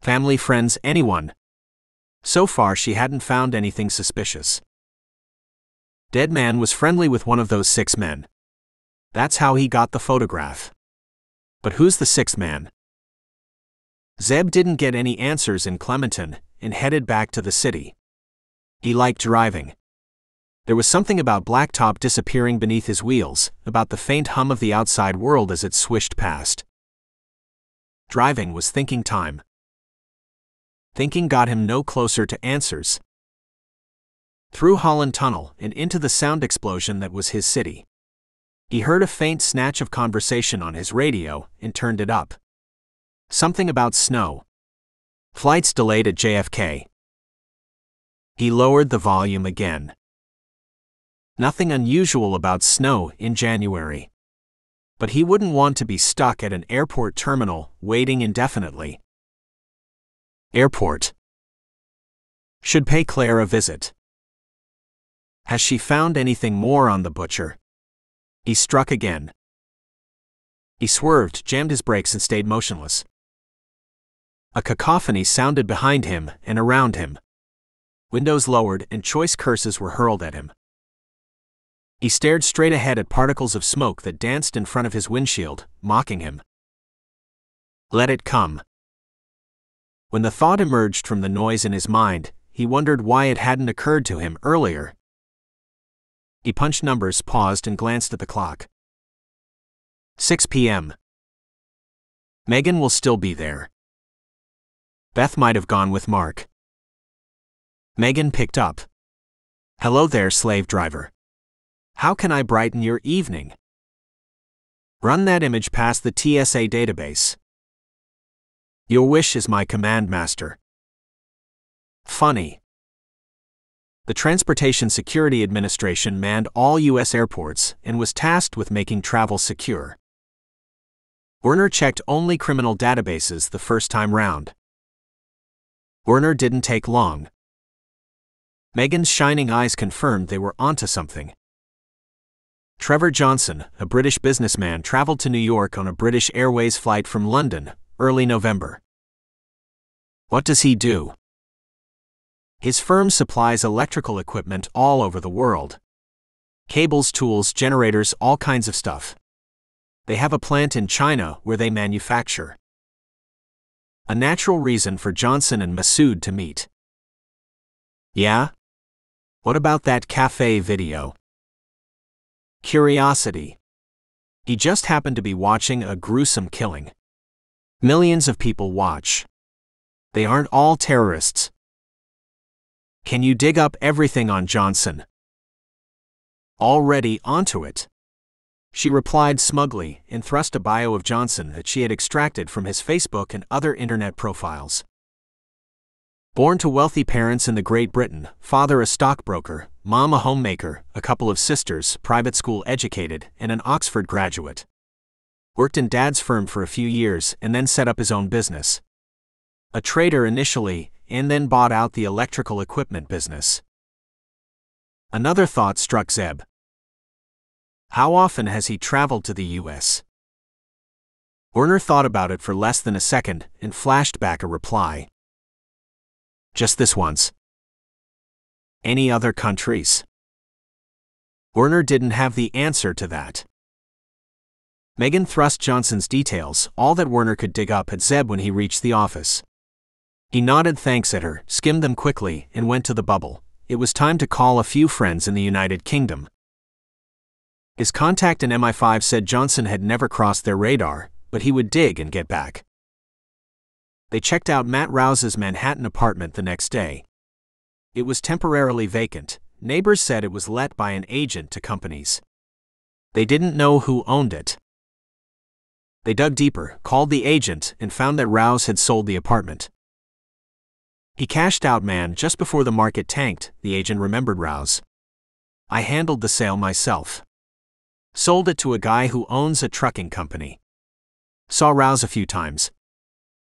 Family, friends, anyone. So far she hadn't found anything suspicious. Dead man was friendly with one of those 6 men. That's how he got the photograph. But who's the 6th man? Zeb didn't get any answers in Clementon and headed back to the city. He liked driving. There was something about blacktop disappearing beneath his wheels, about the faint hum of the outside world as it swished past. Driving was thinking time. Thinking got him no closer to answers. Through Holland Tunnel and into the sound explosion that was his city. He heard a faint snatch of conversation on his radio and turned it up. Something about snow. Flights delayed at JFK. He lowered the volume again. Nothing unusual about snow in January. But he wouldn't want to be stuck at an airport terminal, waiting indefinitely. Airport. Should pay Claire a visit. Has she found anything more on the butcher? He struck again. He swerved, jammed his brakes and stayed motionless. A cacophony sounded behind him and around him. Windows lowered and choice curses were hurled at him. He stared straight ahead at particles of smoke that danced in front of his windshield, mocking him. Let it come. When the thought emerged from the noise in his mind, he wondered why it hadn't occurred to him earlier. He punched numbers, paused and glanced at the clock. 6 p.m. Megan will still be there. Beth might have gone with Mark. Megan picked up. Hello there, slave driver. How can I brighten your evening? Run that image past the TSA database. Your wish is my command, master. Funny. The Transportation Security Administration manned all U.S. airports and was tasked with making travel secure. Werner checked only criminal databases the first time round. Werner didn't take long. Megan's shining eyes confirmed they were onto something. Trevor Johnson, a British businessman, traveled to New York on a British Airways flight from London, early November. What does he do? His firm supplies electrical equipment all over the world. Cables, tools, generators, all kinds of stuff. They have a plant in China where they manufacture. A natural reason for Johnson and Masood to meet. Yeah? What about that cafe video? Curiosity. He just happened to be watching a gruesome killing. Millions of people watch. They aren't all terrorists. Can you dig up everything on Johnson? Already onto it. She replied smugly and thrust a bio of Johnson that she had extracted from his Facebook and other internet profiles. Born to wealthy parents in the Great Britain, father a stockbroker, mom a homemaker, a couple of sisters, private school educated, and an Oxford graduate. Worked in dad's firm for a few years and then set up his own business. A trader initially, and then bought out the electrical equipment business. Another thought struck Zeb. How often has he traveled to the U.S.? Werner thought about it for less than a second and flashed back a reply. Just this once. Any other countries? Werner didn't have the answer to that. Megan thrust Johnson's details, all that Werner could dig up, at Zeb when he reached the office. He nodded thanks at her, skimmed them quickly, and went to the bubble. It was time to call a few friends in the United Kingdom. His contact in MI5 said Johnson had never crossed their radar, but he would dig and get back. They checked out Matt Rouse's Manhattan apartment the next day. It was temporarily vacant. Neighbors said it was let by an agent to companies. They didn't know who owned it. They dug deeper, called the agent, and found that Rouse had sold the apartment. He cashed out, man, just before the market tanked, the agent remembered Rouse. I handled the sale myself. Sold it to a guy who owns a trucking company. Saw Rouse a few times.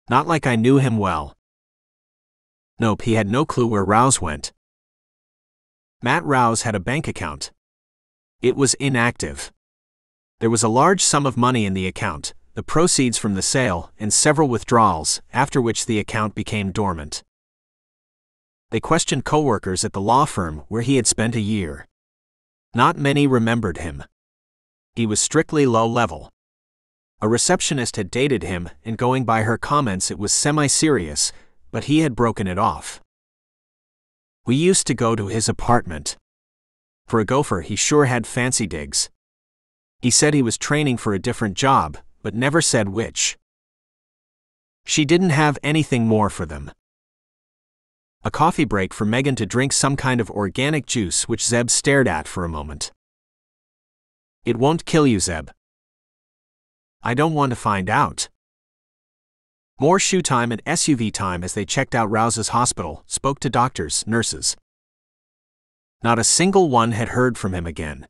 Not like I knew him well. Nope, he had no clue where Rouse went. Matt Rouse had a bank account. It was inactive. There was a large sum of money in the account, the proceeds from the sale, and several withdrawals, after which the account became dormant. They questioned coworkers at the law firm where he had spent a year. Not many remembered him. He was strictly low-level. A receptionist had dated him, and going by her comments it was semi-serious, but he had broken it off. We used to go to his apartment. For a gopher, he sure had fancy digs. He said he was training for a different job, but never said which. She didn't have anything more for them. A coffee break for Megan to drink some kind of organic juice which Zeb stared at for a moment. It won't kill you, Zeb. I don't want to find out. More shoe time and SUV time as they checked out Rouse's hospital, spoke to doctors, nurses. Not a single one had heard from him again.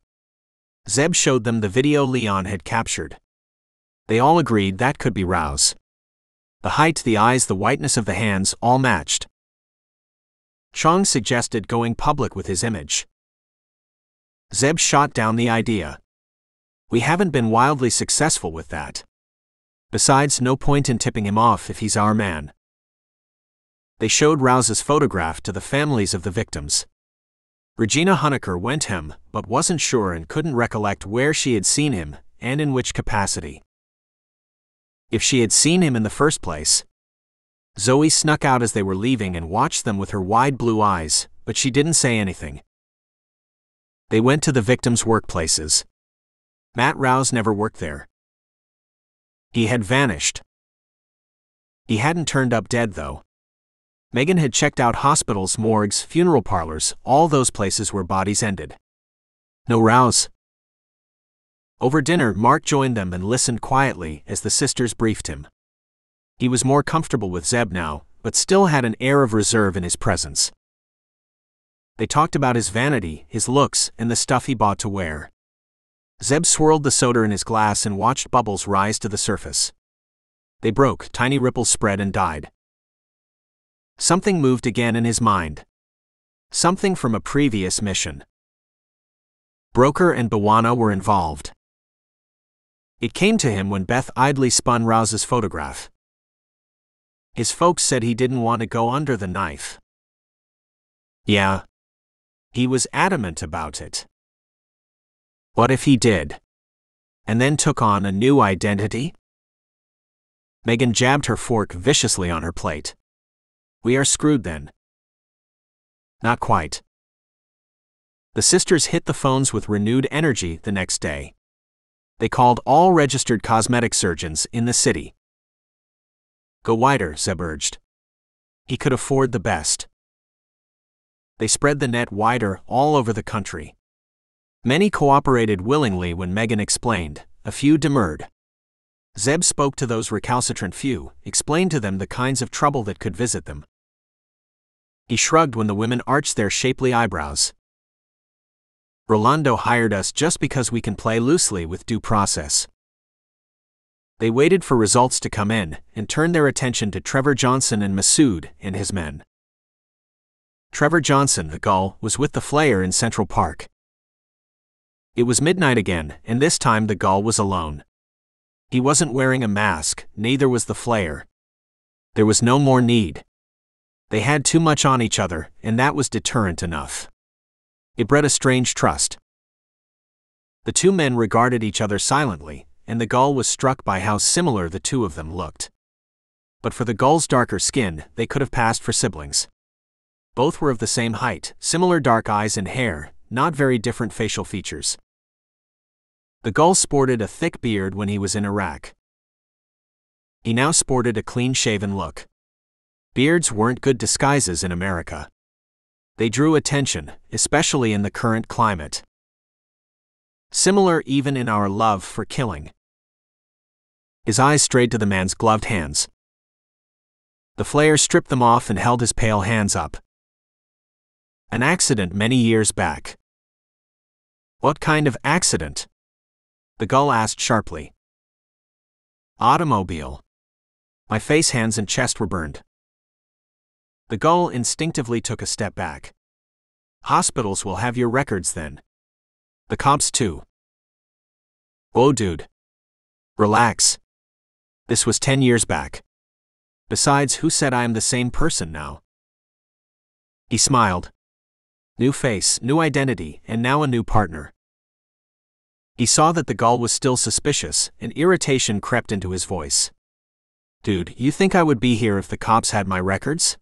Zeb showed them the video Leon had captured. They all agreed that could be Rouse. The height, the eyes, the whiteness of the hands, all matched. Chong suggested going public with his image. Zeb shot down the idea. We haven't been wildly successful with that. Besides, no point in tipping him off if he's our man. They showed Rouse's photograph to the families of the victims. Regina Honecker went him, but wasn't sure and couldn't recollect where she had seen him, and in which capacity. If she had seen him in the first place. Zoe snuck out as they were leaving and watched them with her wide blue eyes, but she didn't say anything. They went to the victims' workplaces. Matt Rouse never worked there. He had vanished. He hadn't turned up dead, though. Megan had checked out hospitals, morgues, funeral parlors, all those places where bodies ended. No Rouse. Over dinner, Mark joined them and listened quietly as the sisters briefed him. He was more comfortable with Zeb now, but still had an air of reserve in his presence. They talked about his vanity, his looks, and the stuff he bought to wear. Zeb swirled the soda in his glass and watched bubbles rise to the surface. They broke, tiny ripples spread and died. Something moved again in his mind. Something from a previous mission. Broker and Bawana were involved. It came to him when Beth idly spun Rouse's photograph. His folks said he didn't want to go under the knife. Yeah. He was adamant about it. What if he did? And then took on a new identity? Megan jabbed her fork viciously on her plate. We are screwed then. Not quite. The sisters hit the phones with renewed energy the next day. They called all registered cosmetic surgeons in the city. Go wider, Zeb urged. He could afford the best. They spread the net wider all over the country. Many cooperated willingly when Megan explained, a few demurred. Zeb spoke to those recalcitrant few, explained to them the kinds of trouble that could visit them. He shrugged when the women arched their shapely eyebrows. Rolando hired us just because we can play loosely with due process. They waited for results to come in, and turned their attention to Trevor Johnson and Massoud and his men. Trevor Johnson, the gull, was with the Flayer in Central Park. It was midnight again, and this time the gull was alone. He wasn't wearing a mask, neither was the Flayer. There was no more need. They had too much on each other, and that was deterrent enough. It bred a strange trust. The two men regarded each other silently, and the gull was struck by how similar the two of them looked. But for the gull's darker skin, they could have passed for siblings. Both were of the same height, similar dark eyes and hair, not very different facial features. The gull sported a thick beard when he was in Iraq. He now sported a clean-shaven look. Beards weren't good disguises in America. They drew attention, especially in the current climate. Similar even in our love for killing. His eyes strayed to the man's gloved hands. The Flayer stripped them off and held his pale hands up. An accident many years back. What kind of accident? The gull asked sharply. Automobile. My face, hands, and chest were burned. The gull instinctively took a step back. Hospitals will have your records then. The cops too. Whoa, dude. Relax. This was 10 years back. Besides, who said I am the same person now? He smiled. New face, new identity, and now a new partner. He saw that the gull was still suspicious, and irritation crept into his voice. Dude, you think I would be here if the cops had my records?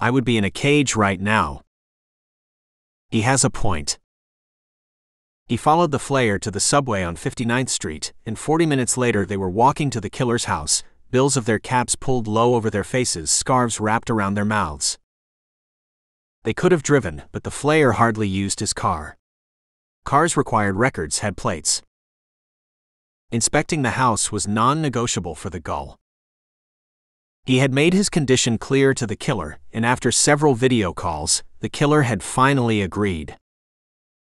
I would be in a cage right now. He has a point. He followed the Flayer to the subway on 59th Street, and 40 minutes later they were walking to the killer's house, bills of their caps pulled low over their faces, scarves wrapped around their mouths. They could have driven, but the Flayer hardly used his car. Cars required records, had plates. Inspecting the house was non-negotiable for the gull. He had made his condition clear to the killer, and after several video calls, the killer had finally agreed.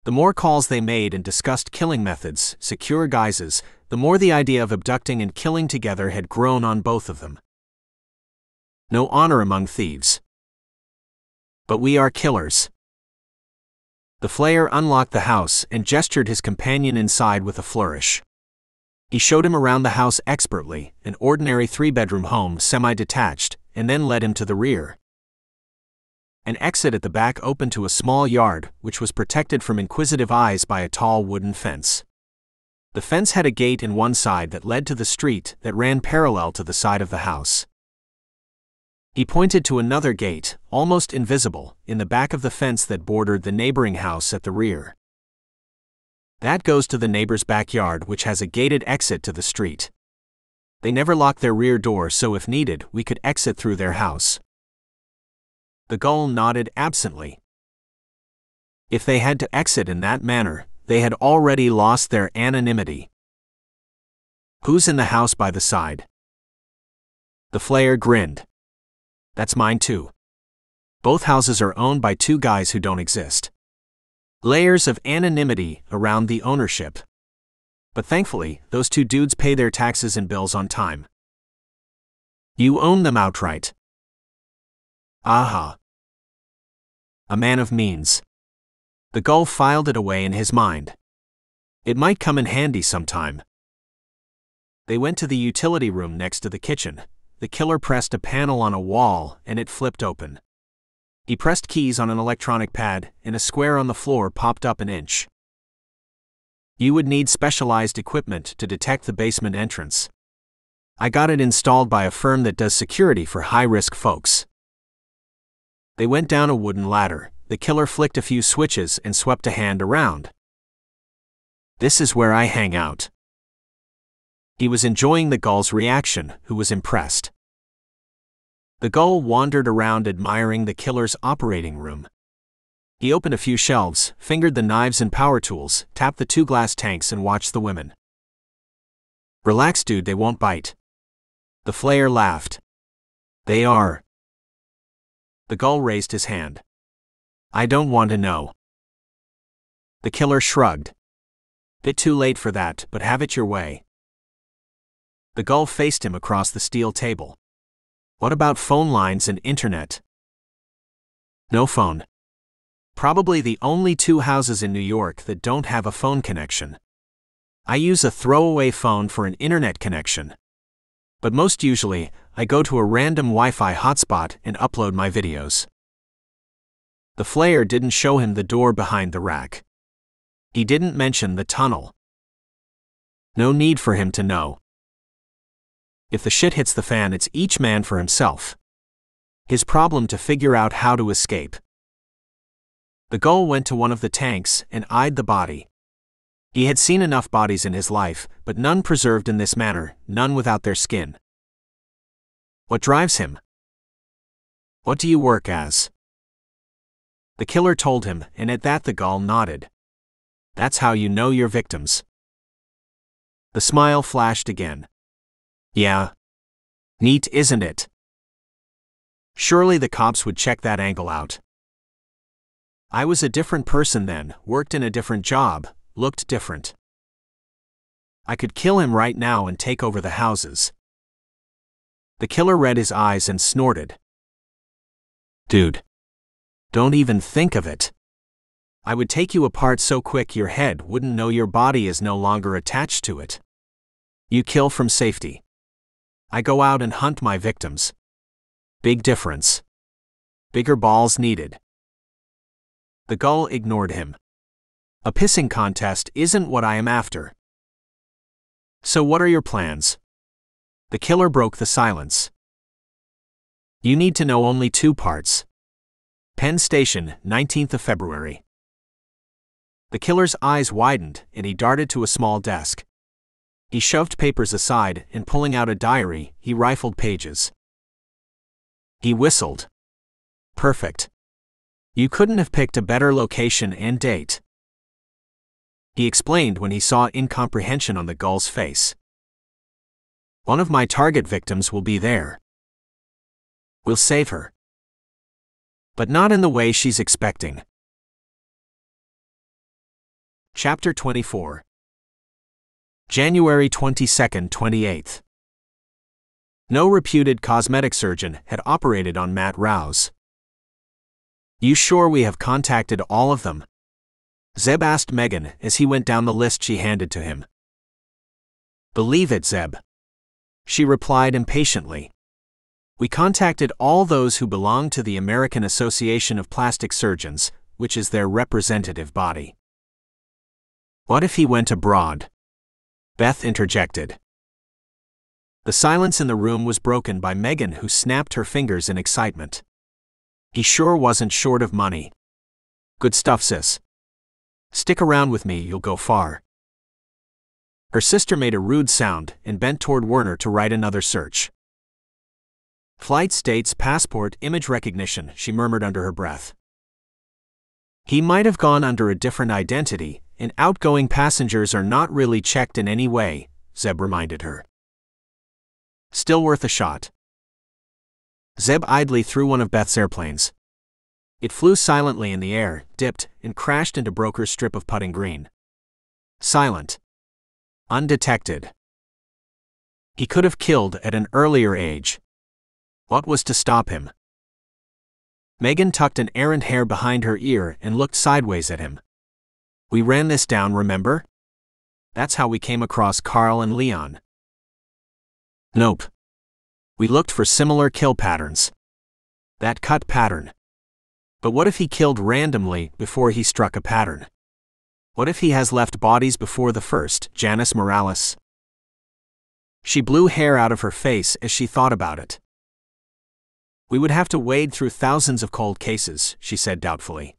The more calls they made and discussed killing methods, secure guises, the more the idea of abducting and killing together had grown on both of them. No honor among thieves. But we are killers. The Flayer unlocked the house and gestured his companion inside with a flourish. He showed him around the house expertly, an ordinary 3-bedroom home semi-detached, and then led him to the rear. An exit at the back opened to a small yard, which was protected from inquisitive eyes by a tall wooden fence. The fence had a gate in one side that led to the street that ran parallel to the side of the house. He pointed to another gate, almost invisible, in the back of the fence that bordered the neighboring house at the rear. That goes to the neighbor's backyard, which has a gated exit to the street. They never locked their rear door, so if needed, we could exit through their house. The gull nodded absently. If they had to exit in that manner, they had already lost their anonymity. Who's in the house by the side? The Flayer grinned. That's mine too. Both houses are owned by 2 guys who don't exist. Layers of anonymity around the ownership. But thankfully, those 2 dudes pay their taxes and bills on time. You own them outright. Aha. A man of means. The gull filed it away in his mind. It might come in handy sometime. They went to the utility room next to the kitchen. The killer pressed a panel on a wall, and it flipped open. He pressed keys on an electronic pad, and a square on the floor popped up an inch. You would need specialized equipment to detect the basement entrance. I got it installed by a firm that does security for high-risk folks. They went down a wooden ladder. The killer flicked a few switches and swept a hand around. This is where I hang out. He was enjoying the gull's reaction, who was impressed. The gull wandered around admiring the killer's operating room. He opened a few shelves, fingered the knives and power tools, tapped the 2 glass tanks and watched the women. Relax, dude, they won't bite. The Flayer laughed. They are. The gull raised his hand. I don't want to know. The killer shrugged. Bit too late for that, but have it your way. The gull faced him across the steel table. What about phone lines and internet? No phone. Probably the only 2 houses in New York that don't have a phone connection. I use a throwaway phone for an internet connection. But most usually, I go to a random Wi-Fi hotspot and upload my videos. The Flayer didn't show him the door behind the rack. He didn't mention the tunnel. No need for him to know. If the shit hits the fan, it's each man for himself. His problem to figure out how to escape. The gull went to one of the tanks and eyed the body. He had seen enough bodies in his life, but none preserved in this manner, none without their skin. What drives him? What do you work as? The killer told him, and at that the gull nodded. That's how you know your victims. The smile flashed again. Yeah. Neat, isn't it? Surely the cops would check that angle out. I was a different person then, worked in a different job, looked different. I could kill him right now and take over the houses. The killer read his eyes and snorted. Dude. Don't even think of it. I would take you apart so quick your head wouldn't know your body is no longer attached to it. You kill from safety. I go out and hunt my victims. Big difference. Bigger balls needed. The gull ignored him. A pissing contest isn't what I am after. So what are your plans? The killer broke the silence. You need to know only 2 parts. Penn Station, 19th of February. The killer's eyes widened and he darted to a small desk. He shoved papers aside and pulling out a diary, he rifled pages. He whistled. Perfect. You couldn't have picked a better location and date. He explained when he saw incomprehension on the gull's face. One of my target victims will be there. We'll save her. But not in the way she's expecting. Chapter 24. January 22, 28. No reputed cosmetic surgeon had operated on Matt Rouse. You sure we have contacted all of them? Zeb asked Megan as he went down the list she handed to him. Believe it, Zeb. She replied impatiently. We contacted all those who belong to the American Association of Plastic Surgeons, which is their representative body. What if he went abroad? Beth interjected. The silence in the room was broken by Megan, who snapped her fingers in excitement. He sure wasn't short of money. Good stuff, sis. Stick around with me, you'll go far. Her sister made a rude sound and bent toward Werner to write another search. Flight dates, passport, image recognition, she murmured under her breath. He might have gone under a different identity, and outgoing passengers are not really checked in any way, Zeb reminded her. Still worth a shot. Zeb idly threw one of Beth's airplanes. It flew silently in the air, dipped, and crashed into Broker's strip of putting green. Silent. Undetected. He could have killed at an earlier age. What was to stop him? Megan tucked an errant hair behind her ear and looked sideways at him. We ran this down, remember? That's how we came across Carl and Leon. Nope. We looked for similar kill patterns. That cut pattern. But what if he killed randomly before he struck a pattern? What if he has left bodies before the first, Janice Morales? She blew hair out of her face as she thought about it. We would have to wade through thousands of cold cases, she said doubtfully.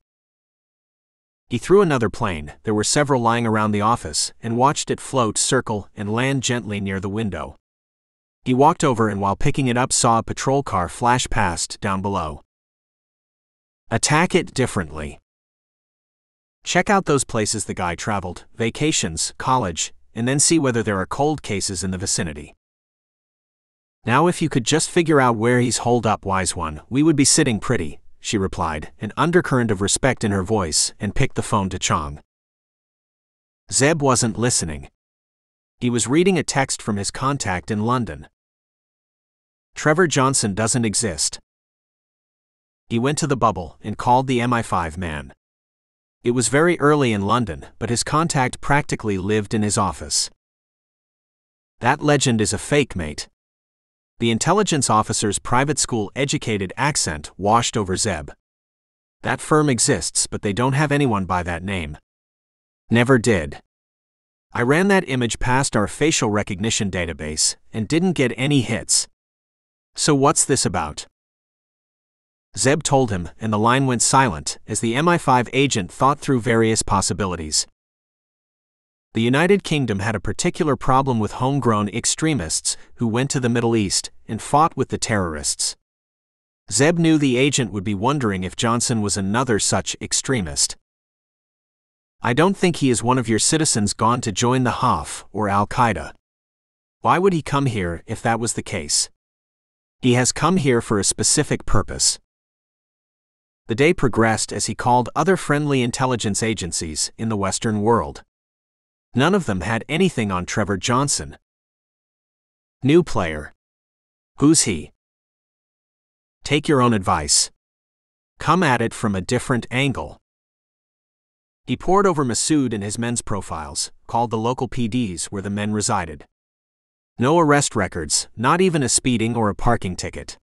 He threw another plane, there were several lying around the office, and watched it float, circle, and land gently near the window. He walked over and while picking it up saw a patrol car flash past down below. Attack it differently. Check out those places the guy traveled, vacations, college, and then see whether there are cold cases in the vicinity. Now if you could just figure out where he's holed up, wise one, we would be sitting pretty, she replied, an undercurrent of respect in her voice, and picked the phone to Chong. Zeb wasn't listening. He was reading a text from his contact in London. Trevor Johnson doesn't exist. He went to the bubble and called the MI5 man. It was very early in London, but his contact practically lived in his office. That legend is a fake, mate. The intelligence officer's private school-educated accent washed over Zeb. That firm exists, but they don't have anyone by that name. Never did. I ran that image past our facial recognition database and didn't get any hits. So what's this about? Zeb told him, and the line went silent as the MI5 agent thought through various possibilities. The United Kingdom had a particular problem with homegrown extremists who went to the Middle East and fought with the terrorists. Zeb knew the agent would be wondering if Johnson was another such extremist. I don't think he is one of your citizens gone to join the Haf or Al-Qaeda. Why would he come here if that was the case? He has come here for a specific purpose. The day progressed as he called other friendly intelligence agencies in the Western world. None of them had anything on Trevor Johnson. New player. Who's he? Take your own advice. Come at it from a different angle. He pored over Masood and his men's profiles, called the local PDs where the men resided. No arrest records, not even a speeding or a parking ticket.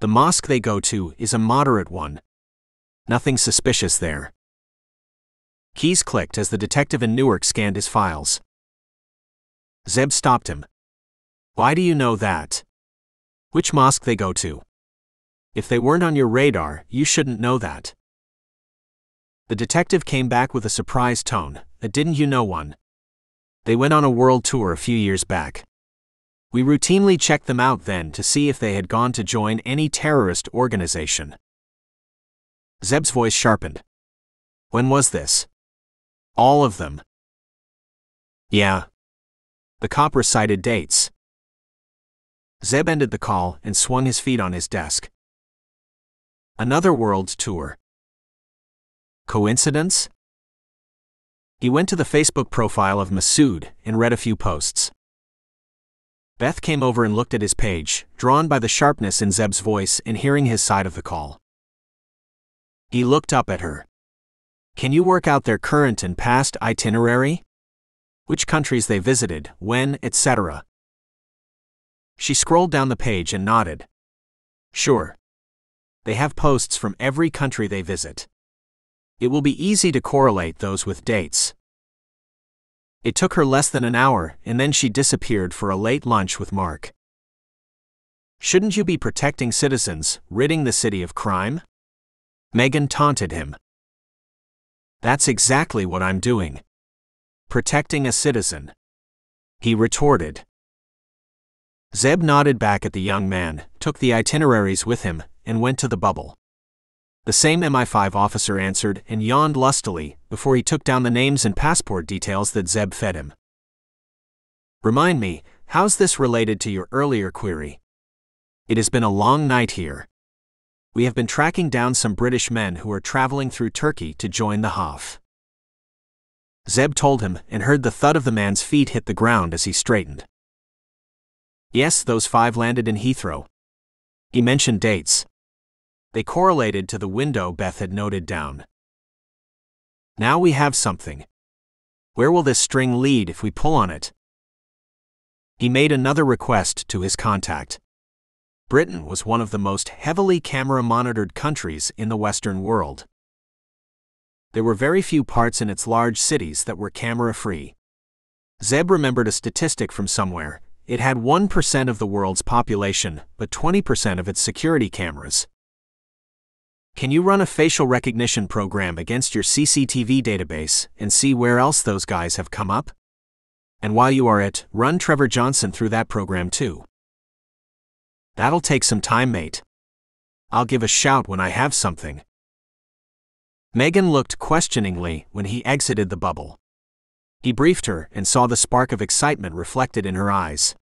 The mosque they go to is a moderate one. Nothing suspicious there. Keys clicked as the detective in Newark scanned his files. Zeb stopped him. Why do you know that? Which mosque they go to? If they weren't on your radar, you shouldn't know that. The detective came back with a surprised tone. Didn't you know one? They went on a world tour a few years back. We routinely checked them out then to see if they had gone to join any terrorist organization. Zeb's voice sharpened. When was this? All of them. Yeah. The cop recited dates. Zeb ended the call and swung his feet on his desk. Another world tour. Coincidence? He went to the Facebook profile of Masood and read a few posts. Beth came over and looked at his page, drawn by the sharpness in Zeb's voice and hearing his side of the call. He looked up at her. Can you work out their current and past itinerary? Which countries they visited, when, etc. She scrolled down the page and nodded. Sure. They have posts from every country they visit. It will be easy to correlate those with dates. It took her less than an hour, and then she disappeared for a late lunch with Mark. Shouldn't you be protecting citizens, ridding the city of crime? Megan taunted him. That's exactly what I'm doing. Protecting a citizen. He retorted. Zeb nodded back at the young man, took the itineraries with him, and went to the bubble. The same MI5 officer answered and yawned lustily before he took down the names and passport details that Zeb fed him. Remind me, how's this related to your earlier query? It has been a long night here. We have been tracking down some British men who are traveling through Turkey to join the Haf. Zeb told him and heard the thud of the man's feet hit the ground as he straightened. Yes, those 5 landed in Heathrow. He mentioned dates. They correlated to the window Beth had noted down. Now we have something. Where will this string lead if we pull on it? He made another request to his contact. Britain was one of the most heavily camera-monitored countries in the Western world. There were very few parts in its large cities that were camera-free. Zeb remembered a statistic from somewhere. It had 1% of the world's population, but 20% of its security cameras. Can you run a facial recognition program against your CCTV database and see where else those guys have come up? And while you are at it, run Trevor Johnson through that program too. That'll take some time, mate. I'll give a shout when I have something. Megan looked questioningly when he exited the bubble. He briefed her and saw the spark of excitement reflected in her eyes.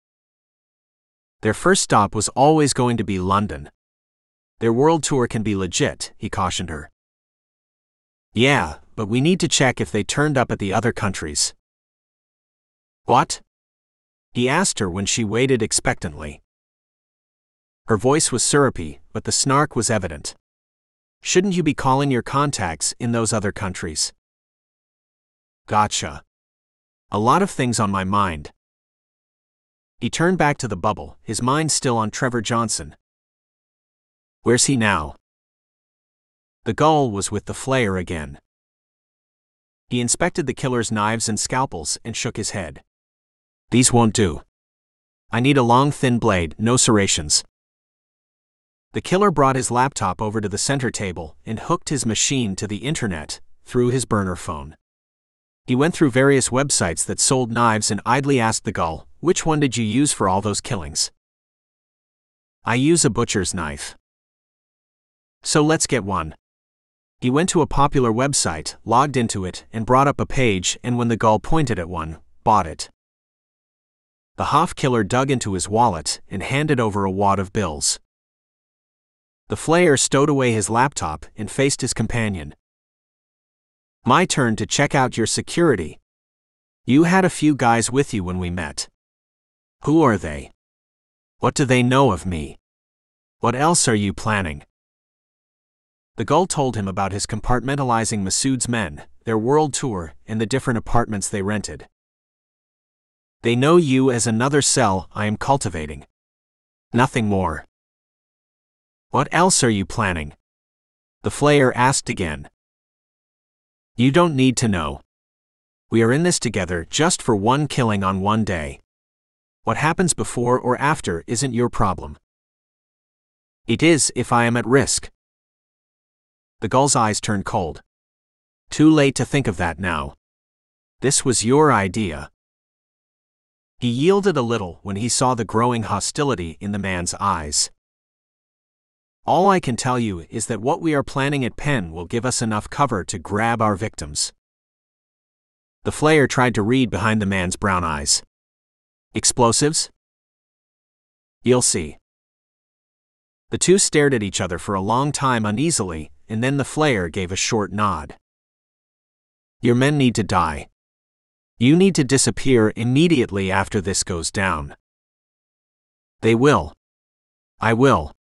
Their first stop was always going to be London. Their world tour can be legit, he cautioned her. Yeah, but we need to check if they turned up at the other countries. What? He asked her when she waited expectantly. Her voice was syrupy, but the snark was evident. Shouldn't you be calling your contacts in those other countries? Gotcha. A lot of things on my mind. He turned back to the bubble, his mind still on Trevor Johnson. Where's he now? The gull was with the Flayer again. He inspected the killer's knives and scalpels and shook his head. These won't do. I need a long, thin blade, no serrations. The killer brought his laptop over to the center table and hooked his machine to the internet through his burner phone. He went through various websites that sold knives and idly asked the gull, "Which one did you use for all those killings?" "I use a butcher's knife." "So let's get one." He went to a popular website, logged into it, and brought up a page, and when the gull pointed at one, bought it. The Hoff killer dug into his wallet and handed over a wad of bills. The Flayer stowed away his laptop and faced his companion. "My turn to check out your security. You had a few guys with you when we met. Who are they? What do they know of me? What else are you planning?" The gull told him about his compartmentalizing Masood's men, their world tour, and the different apartments they rented. "They know you as another cell I am cultivating. Nothing more." "What else are you planning?" the Flayer asked again. "You don't need to know. We are in this together just for one killing on one day. What happens before or after isn't your problem." "It is if I am at risk." The gull's eyes turned cold. "Too late to think of that now. This was your idea." He yielded a little when he saw the growing hostility in the man's eyes. "All I can tell you is that what we are planning at Penn will give us enough cover to grab our victims." The Flayer tried to read behind the man's brown eyes. "Explosives?" "You'll see." The two stared at each other for a long time uneasily, and then the Flayer gave a short nod. "Your men need to die. You need to disappear immediately after this goes down." "They will. I will."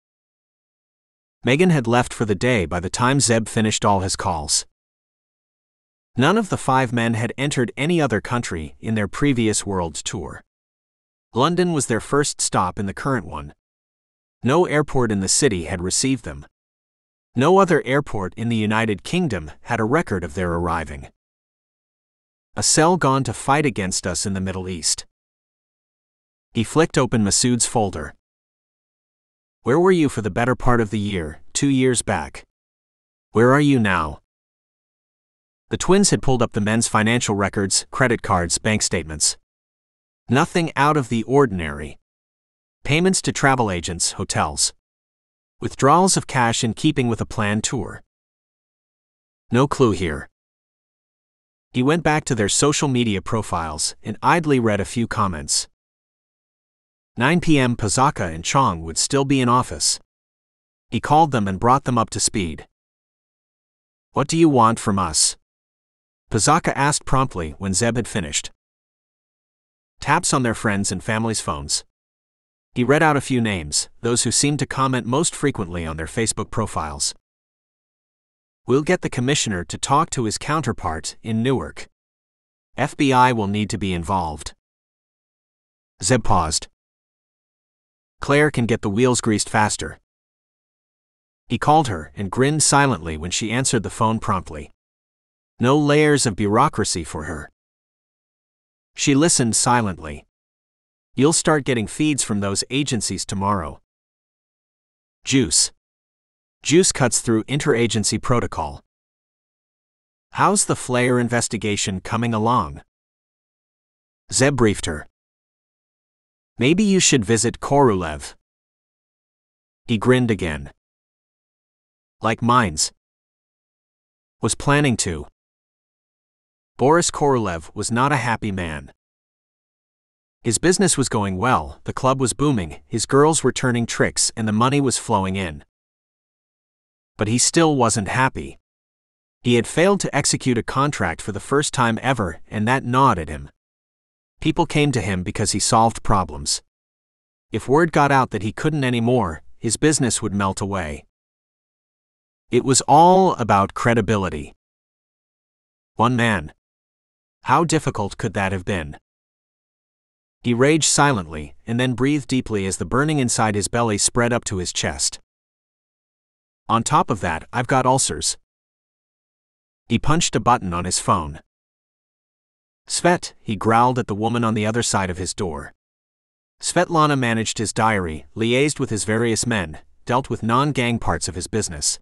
Megan had left for the day by the time Zeb finished all his calls. None of the 5 men had entered any other country in their previous world tour. London was their first stop in the current one. No airport in the city had received them. No other airport in the United Kingdom had a record of their arriving. A cell gone to fight against us in the Middle East. He flicked open Masood's folder. "Where were you for the better part of the year, 2 years back? Where are you now?" The twins had pulled up the men's financial records, credit cards, bank statements. Nothing out of the ordinary. Payments to travel agents, hotels. Withdrawals of cash in keeping with a planned tour. No clue here. He went back to their social media profiles and idly read a few comments. 9 p.m. Pazaka and Chong would still be in office. He called them and brought them up to speed. "What do you want from us?" Pazaka asked promptly when Zeb had finished. Taps on their friends' and family's phones. He read out a few names, those who seemed to comment most frequently on their Facebook profiles. "We'll get the commissioner to talk to his counterpart in Newark. FBI will need to be involved." Zeb paused. "Claire can get the wheels greased faster." He called her and grinned silently when she answered the phone promptly. No layers of bureaucracy for her. She listened silently. "You'll start getting feeds from those agencies tomorrow." Juice. Juice cuts through interagency protocol. "How's the Flayer investigation coming along?" Zeb briefed her. "Maybe you should visit Korolev." He grinned again. "Like mines." "Was planning to." Boris Korolev was not a happy man. His business was going well, the club was booming, his girls were turning tricks, and the money was flowing in. But he still wasn't happy. He had failed to execute a contract for the first time ever, and that gnawed at him. People came to him because he solved problems. If word got out that he couldn't anymore, his business would melt away. It was all about credibility. One man. How difficult could that have been? He raged silently, and then breathed deeply as the burning inside his belly spread up to his chest. "On top of that, I've got ulcers." He punched a button on his phone. Svet, he growled at the woman on the other side of his door. Svetlana managed his diary, liaised with his various men, dealt with non-gang parts of his business.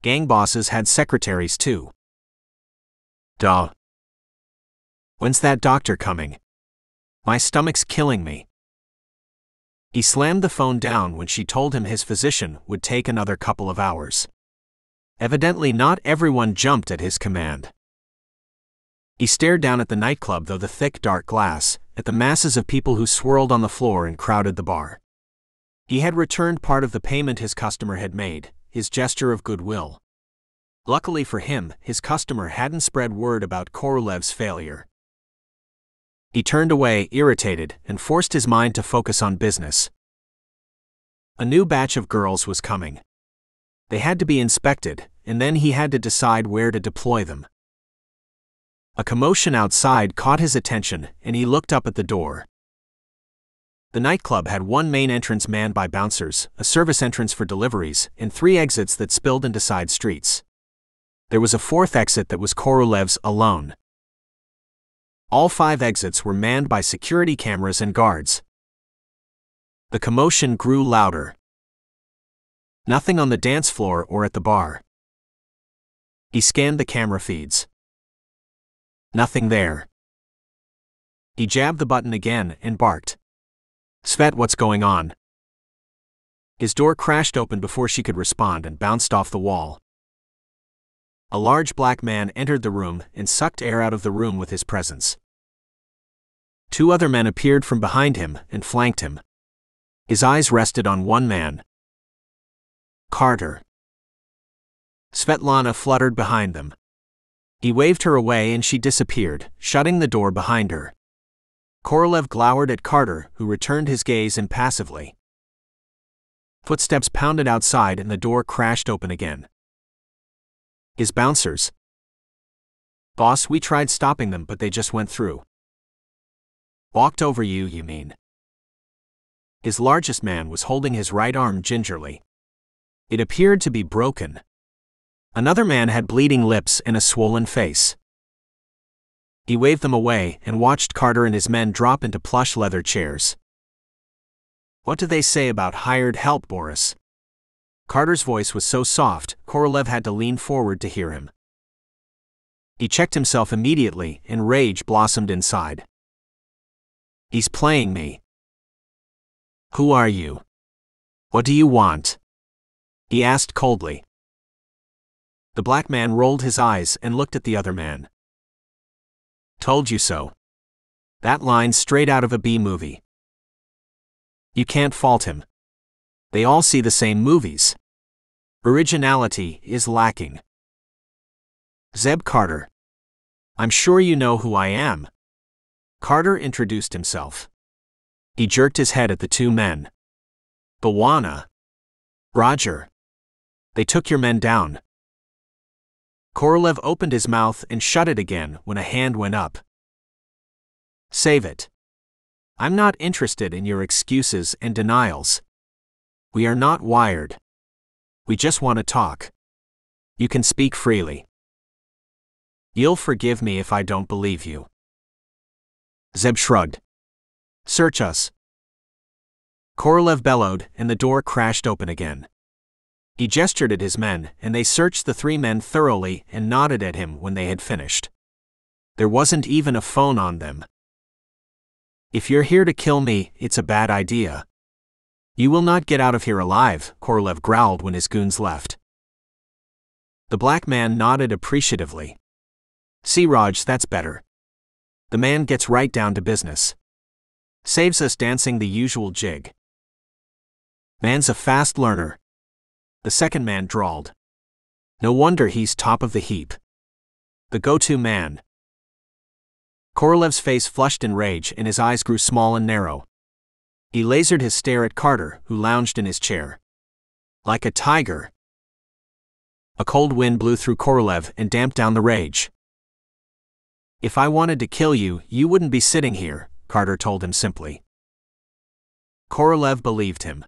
Gang bosses had secretaries too. Duh. When's that doctor coming? My stomach's killing me. He slammed the phone down when she told him his physician would take another couple of hours. Evidently not everyone jumped at his command. He stared down at the nightclub through the thick dark glass, at the masses of people who swirled on the floor and crowded the bar. He had returned part of the payment his customer had made, his gesture of goodwill. Luckily for him, his customer hadn't spread word about Korolev's failure. He turned away, irritated, and forced his mind to focus on business. A new batch of girls was coming. They had to be inspected, and then he had to decide where to deploy them. A commotion outside caught his attention, and he looked up at the door. The nightclub had one main entrance manned by bouncers, a service entrance for deliveries, and 3 exits that spilled into side streets. There was a 4th exit that was Korolev's alone. All 5 exits were manned by security cameras and guards. The commotion grew louder. Nothing on the dance floor or at the bar. He scanned the camera feeds. Nothing there. He jabbed the button again and barked. Svet, what's going on? His door crashed open before she could respond and bounced off the wall. A large black man entered the room and sucked air out of the room with his presence. 2 other men appeared from behind him and flanked him. His eyes rested on one man. Carter. Svetlana fluttered behind them. He waved her away and she disappeared, shutting the door behind her. Korolev glowered at Carter, who returned his gaze impassively. Footsteps pounded outside and the door crashed open again. His bouncers. Boss, we tried stopping them but they just went through. Walked over you mean? His largest man was holding his right arm gingerly. It appeared to be broken. Another man had bleeding lips and a swollen face. He waved them away and watched Carter and his men drop into plush leather chairs. What do they say about hired help, Boris? Carter's voice was so soft, Korolev had to lean forward to hear him. He checked himself immediately, and rage blossomed inside. He's playing me. Who are you? What do you want? He asked coldly. The black man rolled his eyes and looked at the other man. Told you so. That line's straight out of a B-movie. You can't fault him. They all see the same movies. Originality is lacking. Zeb Carter. I'm sure you know who I am. Carter introduced himself. He jerked his head at the 2 men. Bawana. Roger. They took your men down. Korolev opened his mouth and shut it again when a hand went up. Save it. I'm not interested in your excuses and denials. We are not wired. We just want to talk. You can speak freely. You'll forgive me if I don't believe you. Zeb shrugged. Search us. Korolev bellowed, and the door crashed open again. He gestured at his men, and they searched the 3 men thoroughly and nodded at him when they had finished. There wasn't even a phone on them. If you're here to kill me, it's a bad idea. You will not get out of here alive, Korolev growled when his goons left. The black man nodded appreciatively. See, Raj, that's better. The man gets right down to business. Saves us dancing the usual jig. Man's a fast learner. The second man drawled. No wonder he's top of the heap. The go-to man. Korolev's face flushed in rage and his eyes grew small and narrow. He lasered his stare at Carter, who lounged in his chair. Like a tiger. A cold wind blew through Korolev and damped down the rage. If I wanted to kill you, you wouldn't be sitting here, Carter told him simply. Korolev believed him.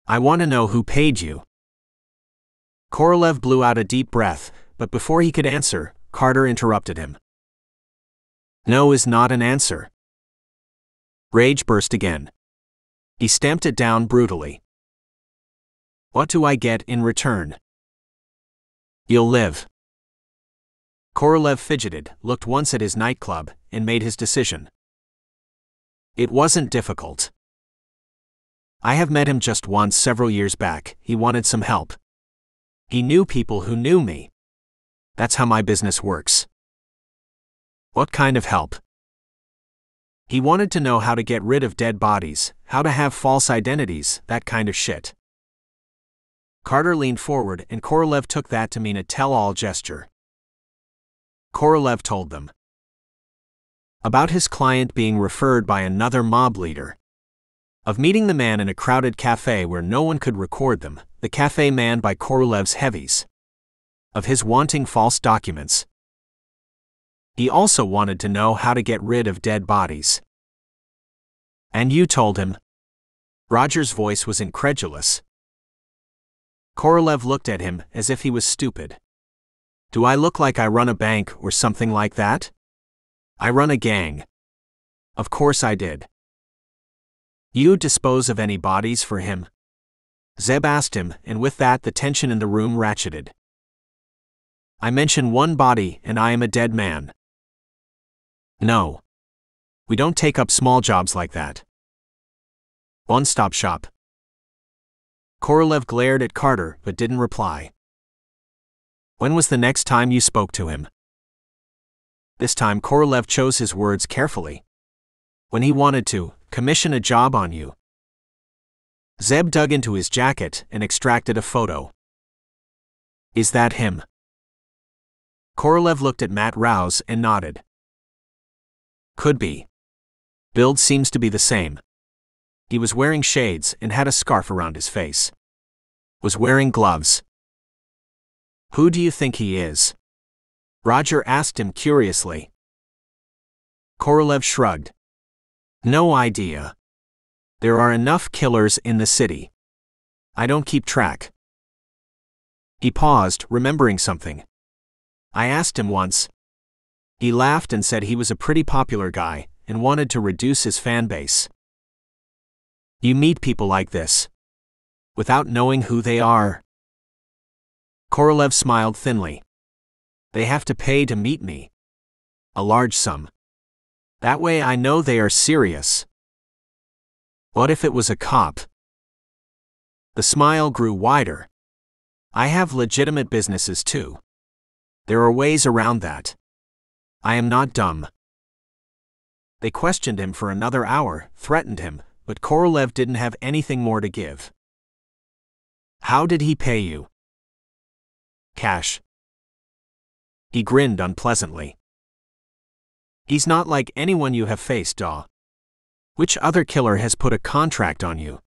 I want to know who paid you. Korolev blew out a deep breath, but before he could answer, Carter interrupted him. No is not an answer. Rage burst again. He stamped it down brutally. What do I get in return? You'll live. Korolev fidgeted, looked once at his nightclub, and made his decision. It wasn't difficult. I have met him just once several years back. He wanted some help. He knew people who knew me. That's how my business works. What kind of help? He wanted to know how to get rid of dead bodies, how to have false identities, that kind of shit. Carter leaned forward and Korolev took that to mean a tell-all gesture. Korolev told them about his client being referred by another mob leader, of meeting the man in a crowded cafe where no one could record them, the cafe manned by Korolev's heavies, of his wanting false documents. He also wanted to know how to get rid of dead bodies. And you told him? Roger's voice was incredulous. Korolev looked at him as if he was stupid. Do I look like I run a bank or something like that? I run a gang. Of course I did. You dispose of any bodies for him? Zeb asked him, and with that the tension in the room ratcheted. I mention one body and I am a dead man. No. We don't take up small jobs like that. One-stop shop. Korolev glared at Carter but didn't reply. When was the next time you spoke to him? This time Korolev chose his words carefully. When he wanted to commission a job on you. Zeb dug into his jacket and extracted a photo. Is that him? Korolev looked at Matt Rouse and nodded. Could be. Build seems to be the same. He was wearing shades and had a scarf around his face. Was wearing gloves. Who do you think he is? Roger asked him curiously. Korolev shrugged. No idea. There are enough killers in the city. I don't keep track. He paused, remembering something. I asked him once. He laughed and said he was a pretty popular guy and wanted to reduce his fan base. You meet people like this without knowing who they are. Korolev smiled thinly. They have to pay to meet me. A large sum. That way I know they are serious. What if it was a cop? The smile grew wider. I have legitimate businesses too. There are ways around that. I am not dumb. They questioned him for another hour, threatened him, but Korolev didn't have anything more to give. How did he pay you? Cash. He grinned unpleasantly. He's not like anyone you have faced, Daw. Which other killer has put a contract on you?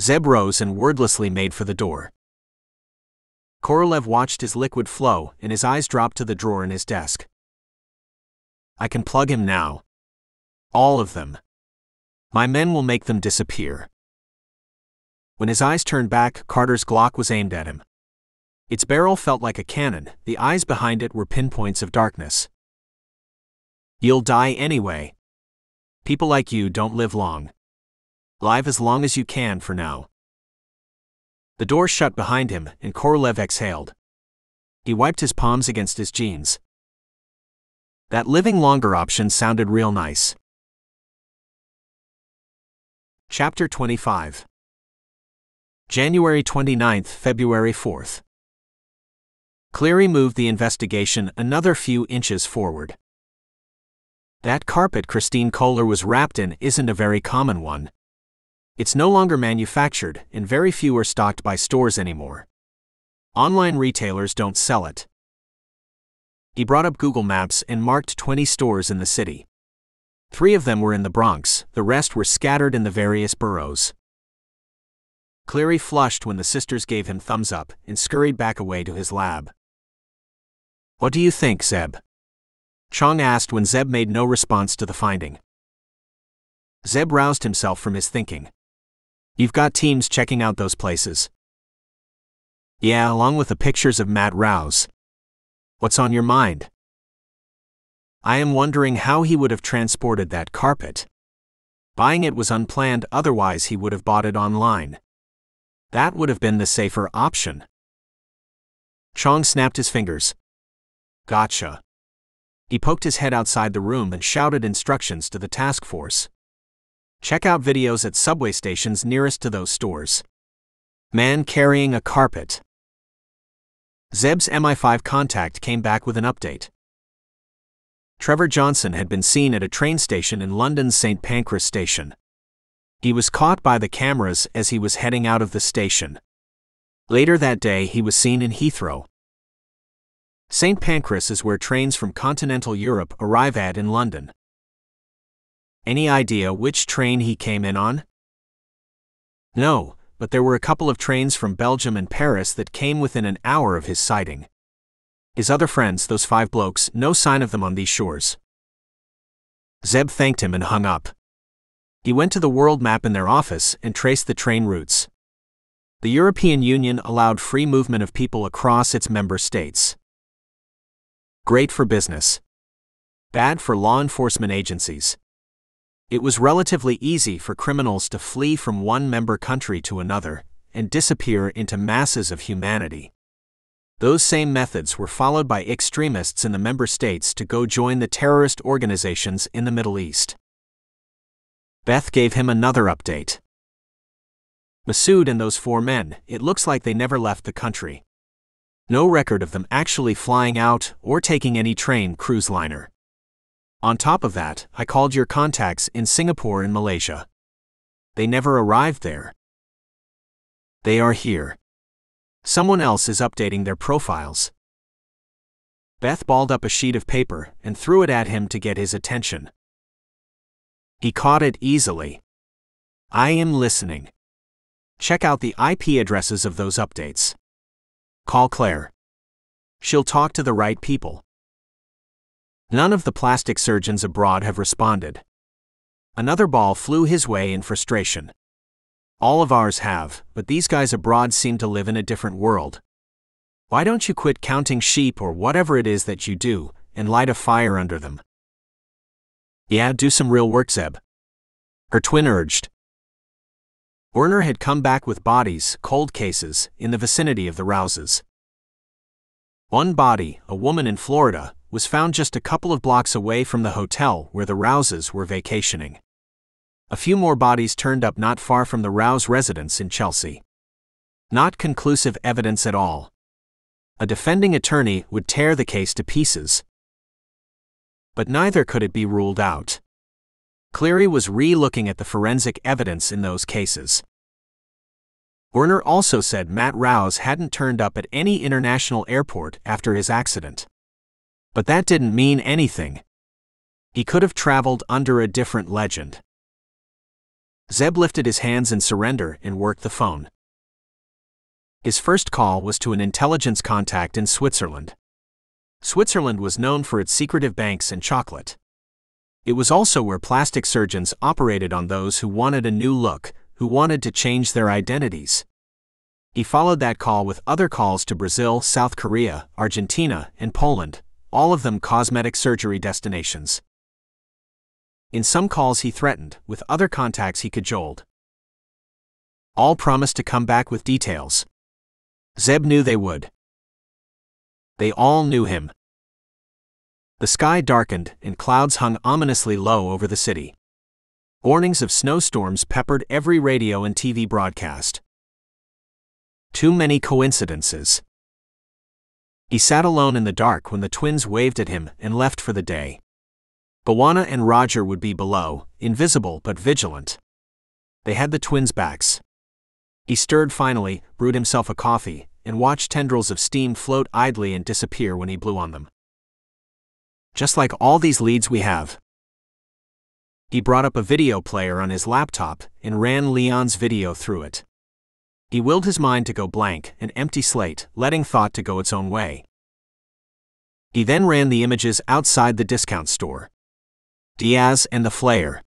Zeb rose and wordlessly made for the door. Korolev watched his liquid flow and his eyes dropped to the drawer in his desk. I can plug him now. All of them. My men will make them disappear. When his eyes turned back, Carter's Glock was aimed at him. Its barrel felt like a cannon, the eyes behind it were pinpoints of darkness. You'll die anyway. People like you don't live long. Live as long as you can for now. The door shut behind him, and Korolev exhaled. He wiped his palms against his jeans. That living longer option sounded real nice. Chapter 25. January 29th, February 4th. Cleary moved the investigation another few inches forward. That carpet Christine Kohler was wrapped in isn't a very common one. It's no longer manufactured, and very few are stocked by stores anymore. Online retailers don't sell it. He brought up Google Maps and marked 20 stores in the city. 3 of them were in the Bronx, the rest were scattered in the various boroughs. Cleary flushed when the sisters gave him thumbs up and scurried back away to his lab. What do you think, Zeb? Chong asked when Zeb made no response to the finding. Zeb roused himself from his thinking. You've got teams checking out those places. Yeah, along with the pictures of Matt Rouse. What's on your mind? I am wondering how he would have transported that carpet. Buying it was unplanned, otherwise he would have bought it online. That would have been the safer option. Chong snapped his fingers. Gotcha. He poked his head outside the room and shouted instructions to the task force. Check out videos at subway stations nearest to those stores. Man carrying a carpet. Zeb's MI5 contact came back with an update. Trevor Johnson had been seen at a train station in London's St. Pancras station. He was caught by the cameras as he was heading out of the station. Later that day he was seen in Heathrow. St. Pancras is where trains from continental Europe arrive at in London. Any idea which train he came in on? No, but there were a couple of trains from Belgium and Paris that came within an hour of his sighting. His other friends, those 5 blokes, no sign of them on these shores. Zeb thanked him and hung up. He went to the world map in their office and traced the train routes. The European Union allowed free movement of people across its member states. Great for business. Bad for law enforcement agencies. It was relatively easy for criminals to flee from one member country to another and disappear into masses of humanity. Those same methods were followed by extremists in the member states to go join the terrorist organizations in the Middle East. Beth gave him another update. Masood and those 4 men, it looks like they never left the country. No record of them actually flying out or taking any train cruise liner. On top of that, I called your contacts in Singapore and Malaysia. They never arrived there. They are here. Someone else is updating their profiles. Beth balled up a sheet of paper and threw it at him to get his attention. He caught it easily. I am listening. Check out the IP addresses of those updates. Call Claire. She'll talk to the right people. None of the plastic surgeons abroad have responded. Another ball flew his way in frustration. All of ours have, but these guys abroad seem to live in a different world. Why don't you quit counting sheep or whatever it is that you do, and light a fire under them? Yeah, do some real work, Zeb. Her twin urged. Werner had come back with bodies, cold cases, in the vicinity of the Rouses. One body, a woman in Florida, was found just a couple of blocks away from the hotel where the Rouses were vacationing. A few more bodies turned up not far from the Rouse residence in Chelsea. Not conclusive evidence at all. A defending attorney would tear the case to pieces. But neither could it be ruled out. Cleary was re-looking at the forensic evidence in those cases. Werner also said Matt Rouse hadn't turned up at any international airport after his accident. But that didn't mean anything. He could have traveled under a different legend. Zeb lifted his hands in surrender and worked the phone. His first call was to an intelligence contact in Switzerland. Switzerland was known for its secretive banks and chocolate. It was also where plastic surgeons operated on those who wanted a new look, who wanted to change their identities. He followed that call with other calls to Brazil, South Korea, Argentina, and Poland, all of them cosmetic surgery destinations. In some calls he threatened, with other contacts he cajoled. All promised to come back with details. Zeb knew they would. They all knew him. The sky darkened and clouds hung ominously low over the city. Warnings of snowstorms peppered every radio and TV broadcast. Too many coincidences. He sat alone in the dark when the twins waved at him and left for the day. Bawana and Roger would be below, invisible but vigilant. They had the twins' backs. He stirred finally, brewed himself a coffee, and watched tendrils of steam float idly and disappear when he blew on them. Just like all these leads we have. He brought up a video player on his laptop and ran Leon's video through it. He willed his mind to go blank, an empty slate, letting thought to go its own way. He then ran the images outside the discount store. Diaz and the Flayer.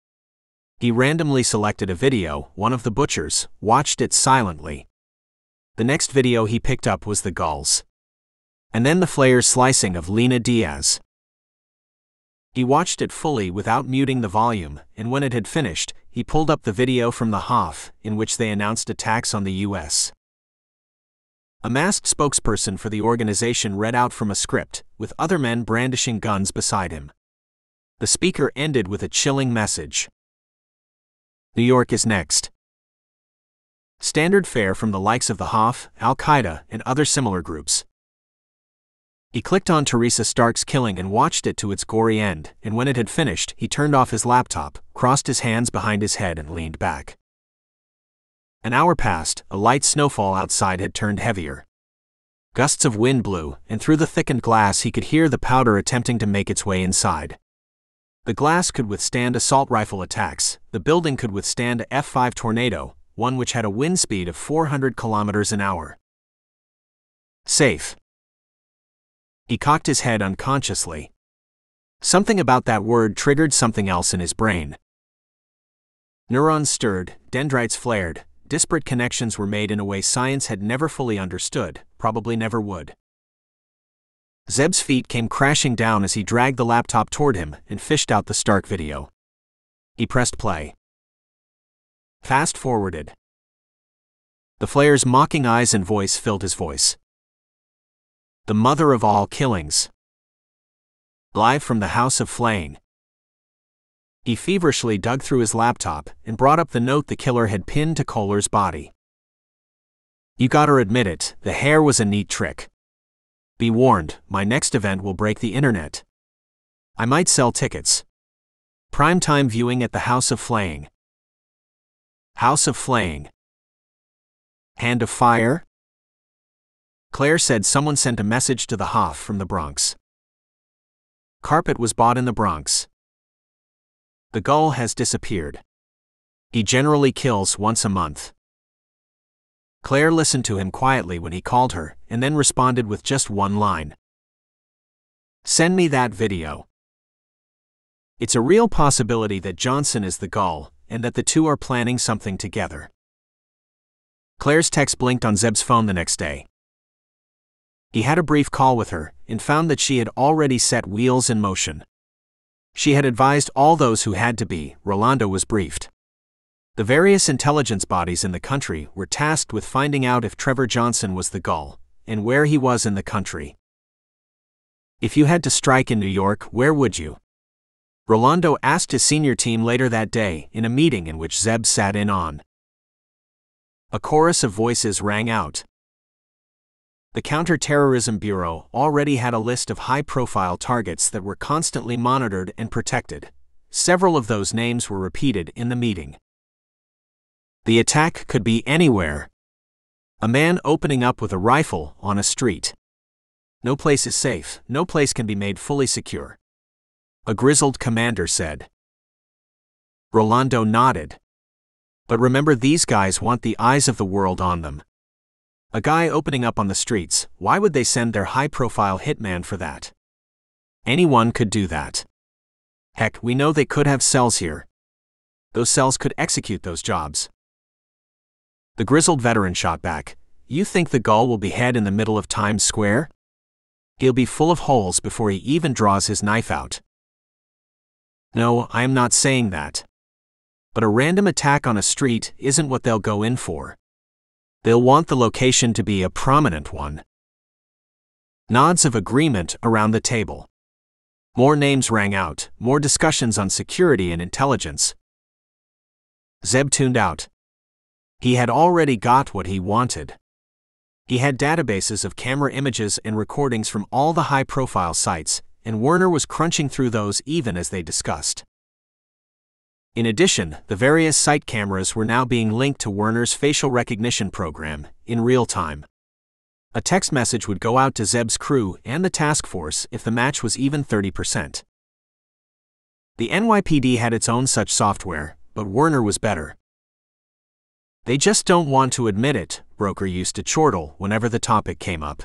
He randomly selected a video, one of the butchers, watched it silently. The next video he picked up was the gulls. And then the Flayer's slicing of Lena Diaz. He watched it fully without muting the volume, and when it had finished, he pulled up the video from the HOF, in which they announced attacks on the U.S. A masked spokesperson for the organization read out from a script, with other men brandishing guns beside him. The speaker ended with a chilling message. New York is next. Standard fare from the likes of the HOF, Al-Qaeda, and other similar groups. He clicked on Teresa Stark's killing and watched it to its gory end, and when it had finished, he turned off his laptop, crossed his hands behind his head and leaned back. An hour passed, a light snowfall outside had turned heavier. Gusts of wind blew, and through the thickened glass he could hear the powder attempting to make its way inside. The glass could withstand assault rifle attacks, the building could withstand a F5 tornado, one which had a wind speed of 400 kilometers an hour. Safe. He cocked his head unconsciously. Something about that word triggered something else in his brain. Neurons stirred, dendrites flared, disparate connections were made in a way science had never fully understood, probably never would. Zeb's feet came crashing down as he dragged the laptop toward him and fished out the Stark video. He pressed play. Fast-forwarded. The Flayer's mocking eyes and voice filled his voice. The mother of all killings. Live from the house of Flay. He feverishly dug through his laptop and brought up the note the killer had pinned to Kohler's body. You gotta admit it, the hair was a neat trick. Be warned, my next event will break the internet. I might sell tickets. Primetime viewing at the House of Flay. House of Flay. Hand of Fire? Claire said someone sent a message to the HOF from the Bronx. Carpet was bought in the Bronx. The gull has disappeared. He generally kills once a month. Claire listened to him quietly when he called her, and then responded with just one line. Send me that video. It's a real possibility that Johnson is the gull, and that the two are planning something together. Claire's text blinked on Zeb's phone the next day. He had a brief call with her, and found that she had already set wheels in motion. She had advised all those who had to be, Rolando was briefed. The various intelligence bodies in the country were tasked with finding out if Trevor Johnson was the gull, and where he was in the country. If you had to strike in New York, where would you? Rolando asked his senior team later that day, in a meeting in which Zeb sat in on. A chorus of voices rang out. The Counter-Terrorism Bureau already had a list of high-profile targets that were constantly monitored and protected. Several of those names were repeated in the meeting. The attack could be anywhere. A man opening up with a rifle on a street. No place is safe, no place can be made fully secure. A grizzled commander said. Rolando nodded. But remember, these guys want the eyes of the world on them. A guy opening up on the streets, why would they send their high-profile hitman for that? Anyone could do that. Heck, we know they could have cells here. Those cells could execute those jobs. The grizzled veteran shot back, you think the gull will behead in the middle of Times Square? He'll be full of holes before he even draws his knife out. No, I am not saying that. But a random attack on a street isn't what they'll go in for. They'll want the location to be a prominent one. Nods of agreement around the table. More names rang out, more discussions on security and intelligence. Zeb tuned out. He had already got what he wanted. He had databases of camera images and recordings from all the high-profile sites, and Werner was crunching through those even as they discussed. In addition, the various site cameras were now being linked to Werner's facial recognition program, in real time. A text message would go out to Zeb's crew and the task force if the match was even 30%. The NYPD had its own such software, but Werner was better. They just don't want to admit it, Broker used to chortle whenever the topic came up.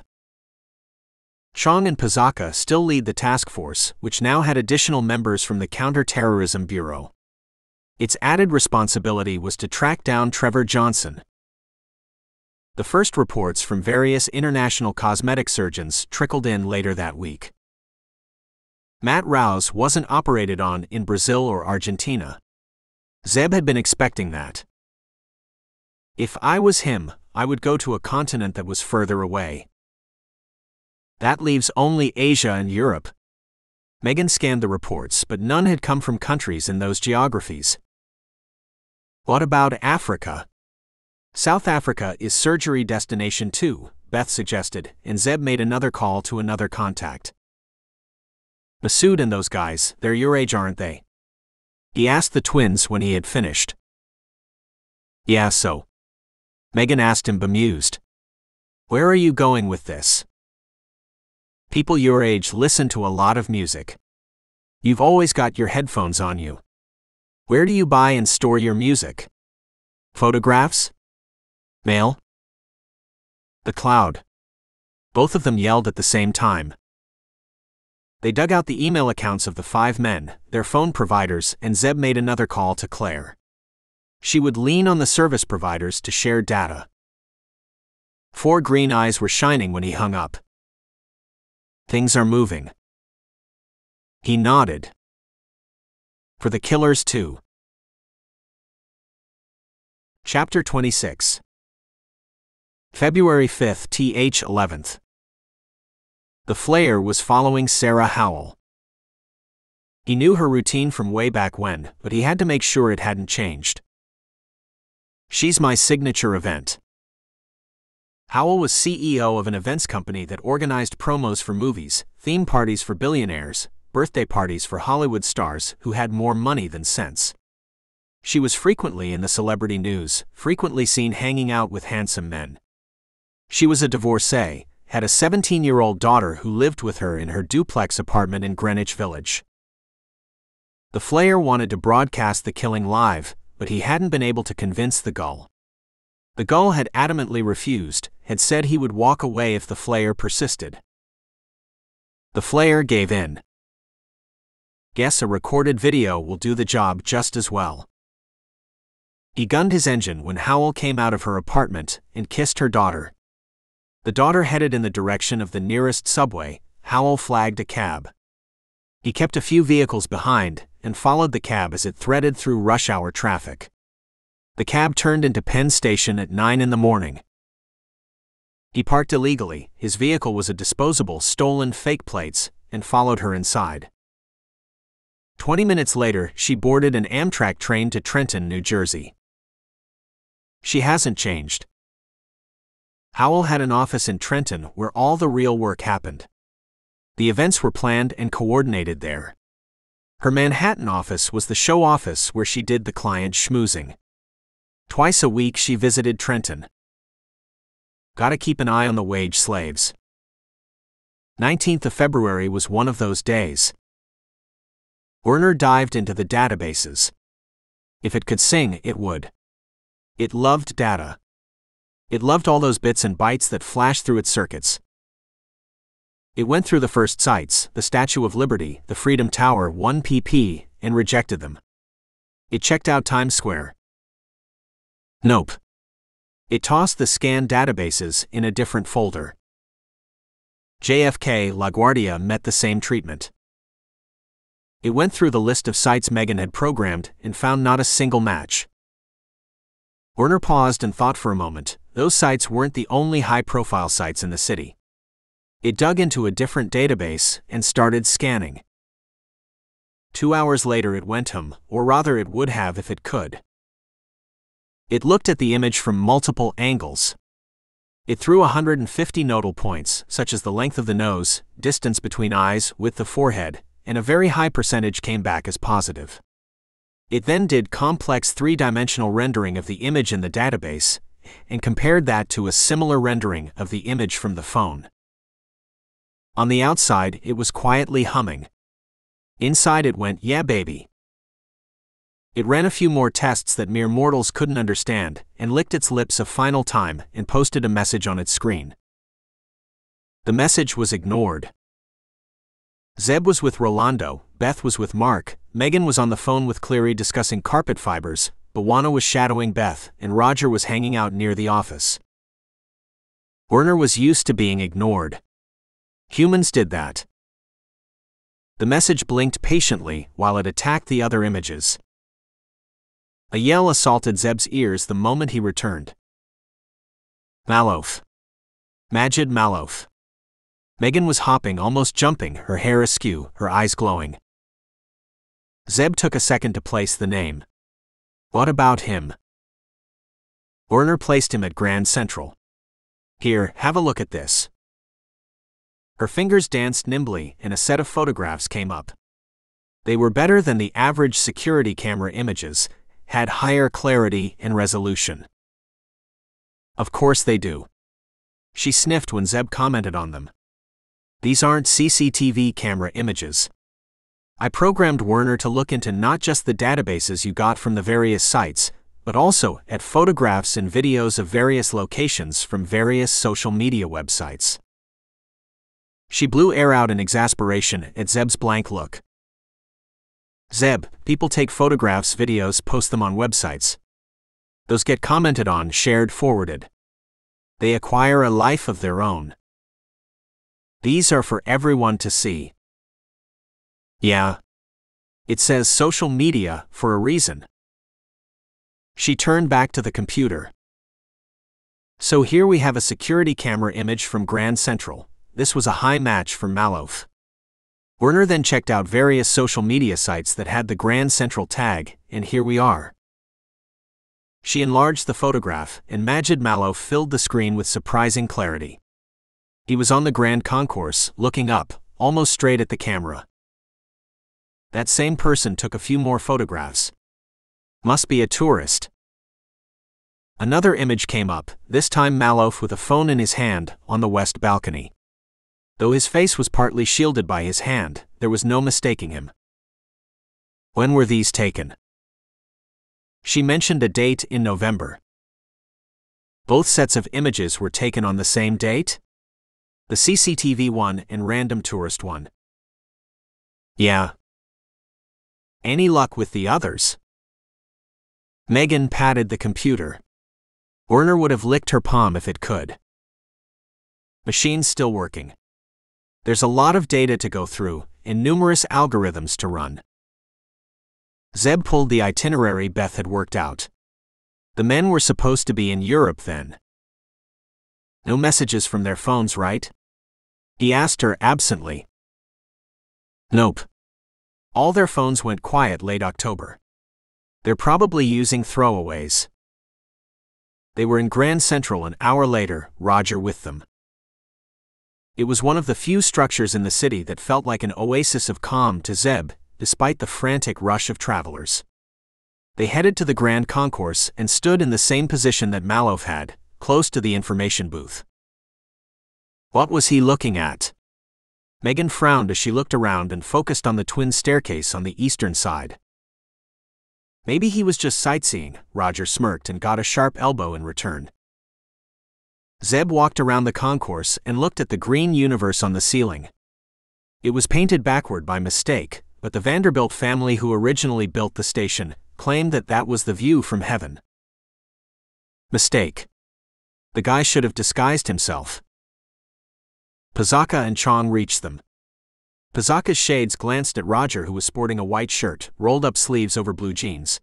Chong and Pizaka still lead the task force, which now had additional members from the Counter-Terrorism Bureau. Its added responsibility was to track down Trevor Johnson. The first reports from various international cosmetic surgeons trickled in later that week. Matt Rouse wasn't operated on in Brazil or Argentina. Zeb had been expecting that. If I was him, I would go to a continent that was further away. That leaves only Asia and Europe. Megan scanned the reports, but none had come from countries in those geographies. What about Africa? South Africa is surgery destination too, Beth suggested, and Zeb made another call to another contact. Masood and those guys, they're your age, aren't they? He asked the twins when he had finished. Yeah, so. Megan asked him, bemused. Where are you going with this? People your age listen to a lot of music. You've always got your headphones on you. Where do you buy and store your music? Photographs? Mail? The cloud. Both of them yelled at the same time. They dug out the email accounts of the 5 men, their phone providers, and Zeb made another call to Claire. She would lean on the service providers to share data. 4 green eyes were shining when he hung up. Things are moving. He nodded. For the killers too. Chapter 26. February 5th th 11th. The Flayer was following Sarah Howell. He knew her routine from way back when, but he had to make sure it hadn't changed. She's my signature event. Howell was CEO of an events company that organized promos for movies, theme parties for billionaires, birthday parties for Hollywood stars who had more money than sense. She was frequently in the celebrity news, frequently seen hanging out with handsome men. She was a divorcee, had a 17-year-old daughter who lived with her in her duplex apartment in Greenwich Village. The Flayer wanted to broadcast the killing live, but he hadn't been able to convince the Gull. The Gull had adamantly refused, had said he would walk away if the Flayer persisted. The Flayer gave in. Guess a recorded video will do the job just as well. He gunned his engine when Howell came out of her apartment and kissed her daughter. The daughter headed in the direction of the nearest subway. Howell flagged a cab. He kept a few vehicles behind and followed the cab as it threaded through rush hour traffic. The cab turned into Penn Station at 9 in the morning. He parked illegally, his vehicle was a disposable stolen fake plates, and followed her inside. 20 minutes later, she boarded an Amtrak train to Trenton, New Jersey. She hasn't changed. Howell had an office in Trenton where all the real work happened. The events were planned and coordinated there. Her Manhattan office was the show office where she did the client schmoozing. Twice a week she visited Trenton. Gotta keep an eye on the wage slaves. 19th of February was one of those days. Werner dived into the databases. If it could sing, it would. It loved data. It loved all those bits and bytes that flashed through its circuits. It went through the first sites, the Statue of Liberty, the Freedom Tower, 1pp, and rejected them. It checked out Times Square. Nope. It tossed the scanned databases in a different folder. JFK LaGuardia met the same treatment. It went through the list of sites Megan had programmed and found not a single match. Werner paused and thought for a moment. Those sites weren't the only high-profile sites in the city. It dug into a different database and started scanning. 2 hours later it went home, or rather it would have if it could. It looked at the image from multiple angles. It threw 150 nodal points, such as the length of the nose, distance between eyes, width of forehead, and a very high percentage came back as positive. It then did complex 3-dimensional rendering of the image in the database, and compared that to a similar rendering of the image from the phone. On the outside, it was quietly humming. Inside it went, "Yeah, baby." It ran a few more tests that mere mortals couldn't understand, and licked its lips a final time and posted a message on its screen. The message was ignored. Zeb was with Rolando, Beth was with Mark, Megan was on the phone with Cleary discussing carpet fibers, Bawana was shadowing Beth, and Roger was hanging out near the office. Werner was used to being ignored. Humans did that. The message blinked patiently while it attacked the other images. A yell assaulted Zeb's ears the moment he returned. Malouf. Majid Malouf. Megan was hopping, almost jumping, her hair askew, her eyes glowing. Zeb took a second to place the name. What about him? Werner placed him at Grand Central. Here, have a look at this. Her fingers danced nimbly, and a set of photographs came up. They were better than the average security camera images, had higher clarity and resolution. Of course they do. She sniffed when Zeb commented on them. These aren't CCTV camera images. I programmed Werner to look into not just the databases you got from the various sites, but also at photographs and videos of various locations from various social media websites. She blew air out in exasperation at Zeb's blank look. Zeb, people take photographs, videos, post them on websites. Those get commented on, shared, forwarded. They acquire a life of their own. These are for everyone to see. Yeah. It says social media for a reason. She turned back to the computer. So here we have a security camera image from Grand Central. This was a high match for Malouf. Werner then checked out various social media sites that had the Grand Central tag, and here we are. She enlarged the photograph, and Majid Malouf filled the screen with surprising clarity. He was on the Grand Concourse, looking up, almost straight at the camera. That same person took a few more photographs. Must be a tourist. Another image came up, this time Malouf with a phone in his hand, on the west balcony. Though his face was partly shielded by his hand, there was no mistaking him. When were these taken? She mentioned a date in November. Both sets of images were taken on the same date? The CCTV one and random tourist one. Yeah. Any luck with the others? Megan patted the computer. Werner would have licked her palm if it could. Machine's still working. There's a lot of data to go through, and numerous algorithms to run. Zeb pulled the itinerary Beth had worked out. The men were supposed to be in Europe then. No messages from their phones, right? He asked her absently. Nope. All their phones went quiet late October. They're probably using throwaways. They were in Grand Central an hour later, Roger with them. It was one of the few structures in the city that felt like an oasis of calm to Zeb, despite the frantic rush of travelers. They headed to the Grand Concourse and stood in the same position that Malouf had, close to the information booth. What was he looking at? Megan frowned as she looked around and focused on the twin staircase on the eastern side. Maybe he was just sightseeing, Roger smirked and got a sharp elbow in return. Zeb walked around the concourse and looked at the green universe on the ceiling. It was painted backward by mistake, but the Vanderbilt family who originally built the station claimed that that was the view from heaven. Mistake. The guy should have disguised himself. Pazaka and Chong reached them. Pazaka's shades glanced at Roger, who was sporting a white shirt, rolled up sleeves over blue jeans.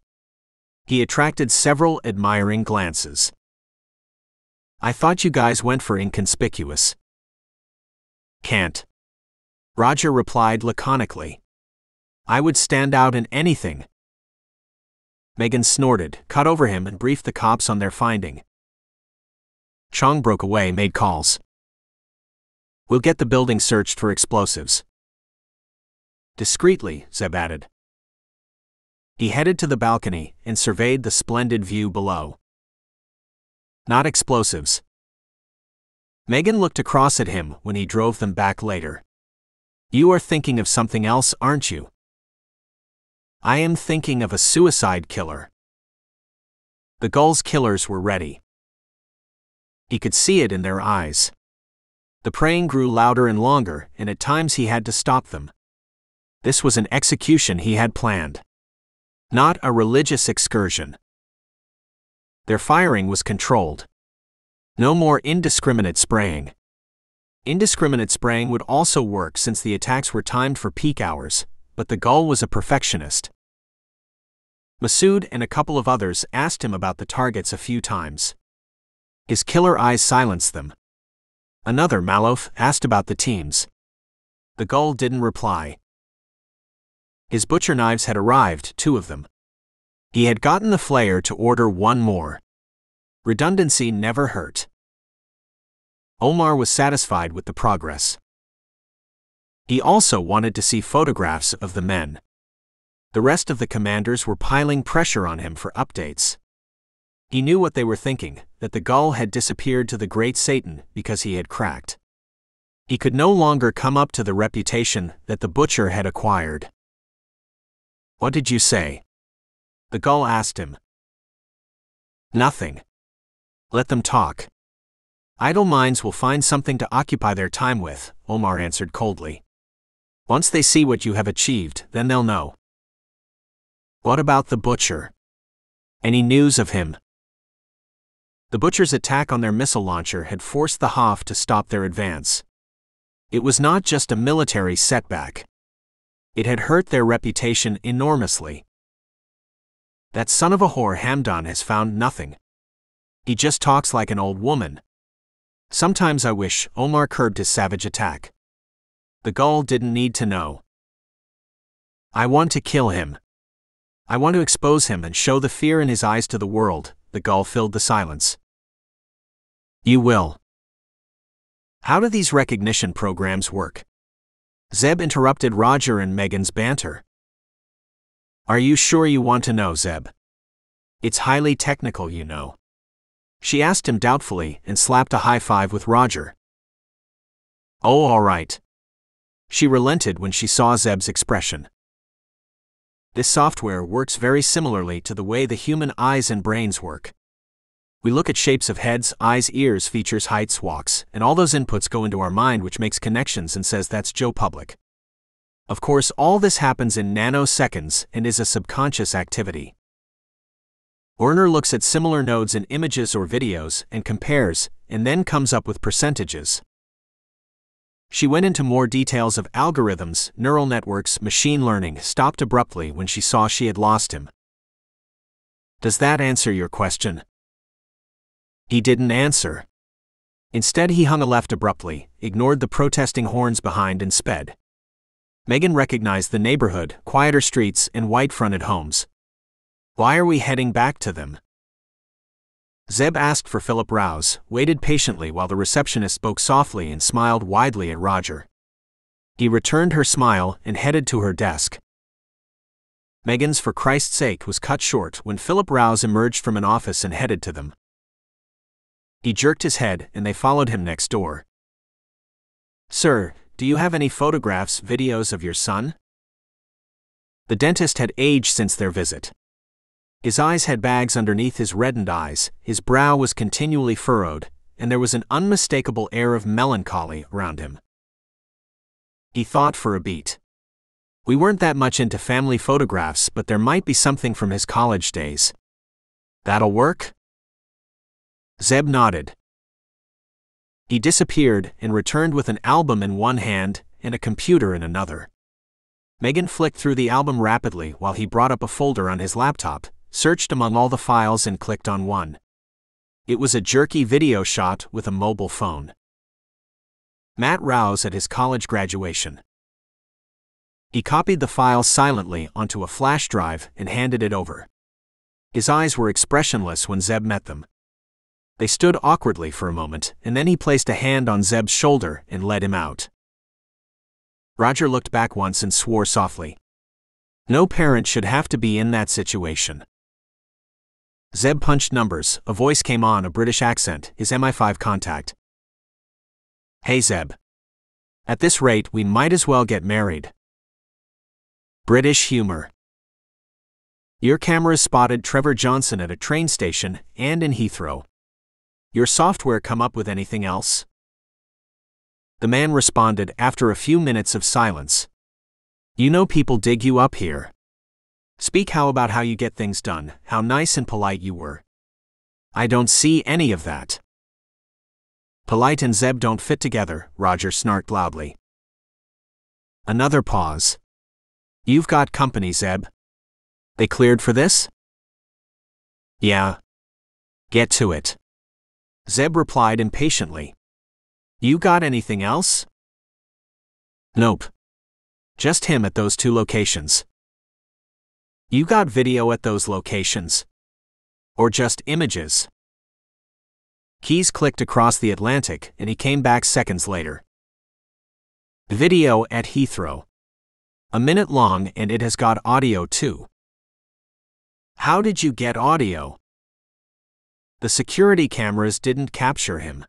He attracted several admiring glances. I thought you guys went for inconspicuous. Can't. Roger replied laconically. I would stand out in anything. Megan snorted, cut over him and briefed the cops on their finding. Chong broke away, made calls. We'll get the building searched for explosives. Discreetly, Zeb added. He headed to the balcony and surveyed the splendid view below. Not explosives. Megan looked across at him when he drove them back later. You are thinking of something else, aren't you? I am thinking of a suicide killer. The Gull's killers were ready. He could see it in their eyes. The praying grew louder and longer, and at times he had to stop them. This was an execution he had planned. Not a religious excursion. Their firing was controlled. No more indiscriminate spraying. Indiscriminate spraying would also work since the attacks were timed for peak hours, but the gull was a perfectionist. Masood and a couple of others asked him about the targets a few times. His killer eyes silenced them. Another, Malouf, asked about the teams. The gull didn't reply. His butcher knives had arrived, 2 of them. He had gotten the Flayer to order 1 more. Redundancy never hurt. Omar was satisfied with the progress. He also wanted to see photographs of the men. The rest of the commanders were piling pressure on him for updates. He knew what they were thinking, that the gull had disappeared to the great Satan because he had cracked. He could no longer come up to the reputation that the butcher had acquired. "What did you say?" the gull asked him. "Nothing. Let them talk. Idle minds will find something to occupy their time with," Omar answered coldly. "Once they see what you have achieved, then they'll know." "What about the butcher? Any news of him?" The butcher's attack on their missile launcher had forced the Hof to stop their advance. It was not just a military setback. It had hurt their reputation enormously. "That son of a whore Hamdan has found nothing. He just talks like an old woman. Sometimes I wish." Omar curbed his savage attack. The gull didn't need to know. "I want to kill him. I want to expose him and show the fear in his eyes to the world." The gull filled the silence. "You will." "How do these recognition programs work?" Zeb interrupted Roger and Megan's banter. "Are you sure you want to know, Zeb? It's highly technical, you know." She asked him doubtfully and slapped a high five with Roger. "Oh, all right." She relented when she saw Zeb's expression. "This software works very similarly to the way the human eyes and brains work. We look at shapes of heads, eyes, ears, features, heights, walks, and all those inputs go into our mind, which makes connections and says that's Joe Public. Of course, all this happens in nanoseconds and is a subconscious activity. Werner looks at similar nodes in images or videos and compares, and then comes up with percentages." She went into more details of algorithms, neural networks, machine learning, stopped abruptly when she saw she had lost him. "Does that answer your question?" He didn't answer. Instead, he hung a left abruptly, ignored the protesting horns behind, and sped. Megan recognized the neighborhood, quieter streets, and white-fronted homes. "Why are we heading back to them?" Zeb asked for Philip Rouse, waited patiently while the receptionist spoke softly and smiled widely at Roger. He returned her smile and headed to her desk. Megan's "for Christ's sake" was cut short when Philip Rouse emerged from an office and headed to them. He jerked his head and they followed him next door. "Sir, do you have any photographs, videos of your son?" The dentist had aged since their visit. His eyes had bags underneath his reddened eyes, his brow was continually furrowed, and there was an unmistakable air of melancholy around him. He thought for a beat. "We weren't that much into family photographs, but there might be something from his college days. That'll work?" Zeb nodded. He disappeared and returned with an album in one hand and a computer in another. Megan flicked through the album rapidly while he brought up a folder on his laptop, searched among all the files and clicked on one. It was a jerky video shot with a mobile phone. Matt Rouse at his college graduation. He copied the file silently onto a flash drive and handed it over. His eyes were expressionless when Zeb met them. They stood awkwardly for a moment, and then he placed a hand on Zeb's shoulder and led him out. Roger looked back once and swore softly. No parent should have to be in that situation. Zeb punched numbers, a voice came on, a British accent, his MI5 contact. "Hey Zeb. At this rate, we might as well get married." British humor. "Your cameras spotted Trevor Johnson at a train station and in Heathrow. Your software come up with anything else?" The man responded after a few minutes of silence. "You know people dig you up here. Speak about how you get things done, how nice and polite you were. I don't see any of that." Polite and Zeb don't fit together, Roger snarked loudly. Another pause. You've got company, Zeb. They cleared for this? Yeah. Get to it. Zeb replied impatiently. You got anything else? Nope. Just him at those 2 locations. You got video at those locations? Or just images? Keys clicked across the Atlantic and he came back seconds later. Video at Heathrow. A minute long and it has got audio too. How did you get audio? The security cameras didn't capture him.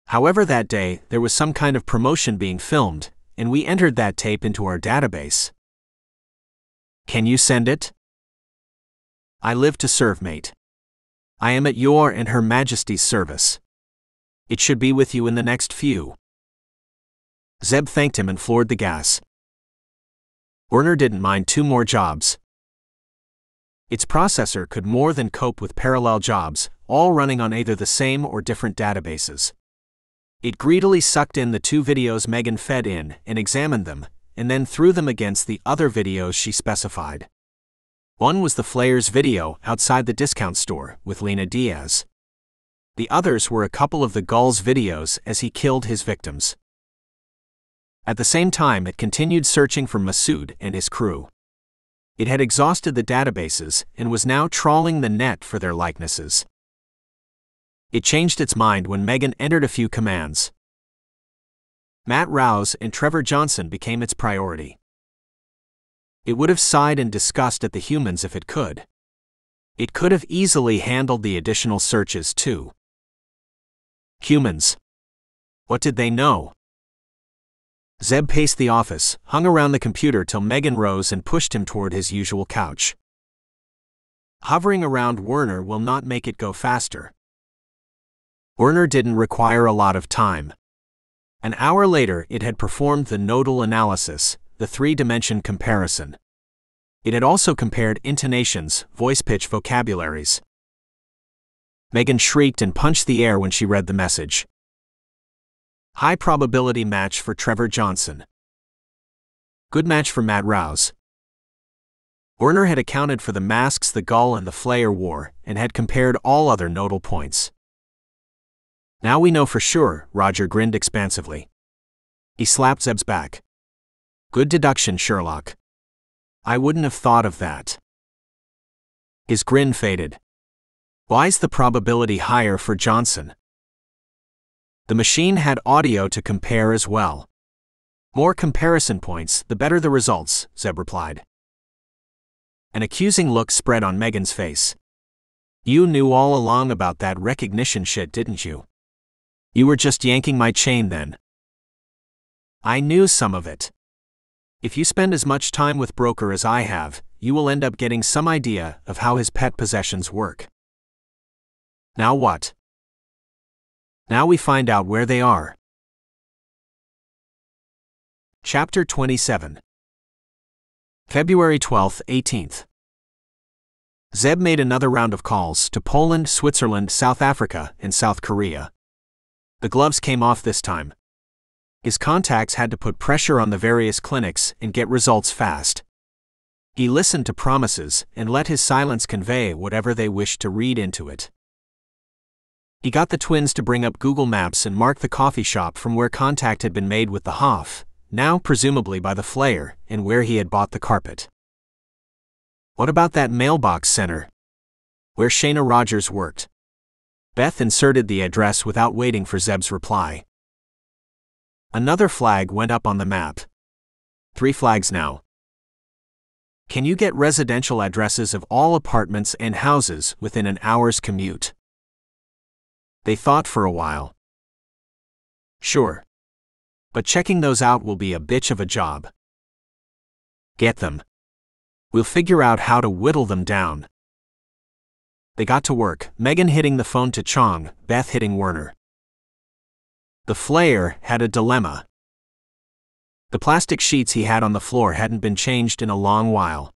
However, that day, there was some kind of promotion being filmed, and we entered that tape into our database. Can you send it? I live to serve, mate. I am at your and Her Majesty's service. It should be with you in the next few. Zeb thanked him and floored the gas. Werner didn't mind 2 more jobs. Its processor could more than cope with parallel jobs, all running on either the same or different databases. It greedily sucked in the 2 videos Megan fed in and examined them, and then threw them against the other videos she specified. One was the Flayer's video outside the discount store with Lena Diaz. The others were a couple of the Gull's videos as he killed his victims. At the same time, it continued searching for Masood and his crew. It had exhausted the databases and was now trawling the net for their likenesses. It changed its mind when Megan entered a few commands. Matt Rouse and Trevor Johnson became its priority. It would have sighed in disgust at the humans if it could. It could have easily handled the additional searches too. Humans. What did they know? Zeb paced the office, hung around the computer till Megan rose and pushed him toward his usual couch. Hovering around Werner will not make it go faster. Werner didn't require a lot of time. An hour later, it had performed the nodal analysis, the 3-dimension comparison. It had also compared intonations, voice pitch, vocabularies. Megan shrieked and punched the air when she read the message. High probability match for Trevor Johnson. Good match for Matt Rouse. Werner had accounted for the masks the Gull and the Flayer wore and had compared all other nodal points. Now we know for sure, Roger grinned expansively. He slapped Zeb's back. Good deduction, Sherlock. I wouldn't have thought of that. His grin faded. Why's the probability higher for Johnson? The machine had audio to compare as well. More comparison points, the better the results, Zeb replied. An accusing look spread on Megan's face. You knew all along about that recognition shit, didn't you? You were just yanking my chain then. I knew some of it. If you spend as much time with Broker as I have, you will end up getting some idea of how his pet possessions work. Now what? Now we find out where they are. Chapter 27. February 12th, 18th. Zeb made another round of calls to Poland, Switzerland, South Africa, and South Korea. The gloves came off this time. His contacts had to put pressure on the various clinics and get results fast. He listened to promises and let his silence convey whatever they wished to read into it. He got the twins to bring up Google Maps and mark the coffee shop from where contact had been made with the Hoff, now presumably by the Flayer, and where he had bought the carpet. What about that mailbox center? Where Shayna Rogers worked? Beth inserted the address without waiting for Zeb's reply. Another flag went up on the map. 3 flags now. Can you get residential addresses of all apartments and houses within an hour's commute? They thought for a while. Sure. But checking those out will be a bitch of a job. Get them. We'll figure out how to whittle them down. They got to work, Megan hitting the phone to Chong, Beth hitting Werner. The Flayer had a dilemma. The plastic sheets he had on the floor hadn't been changed in a long while.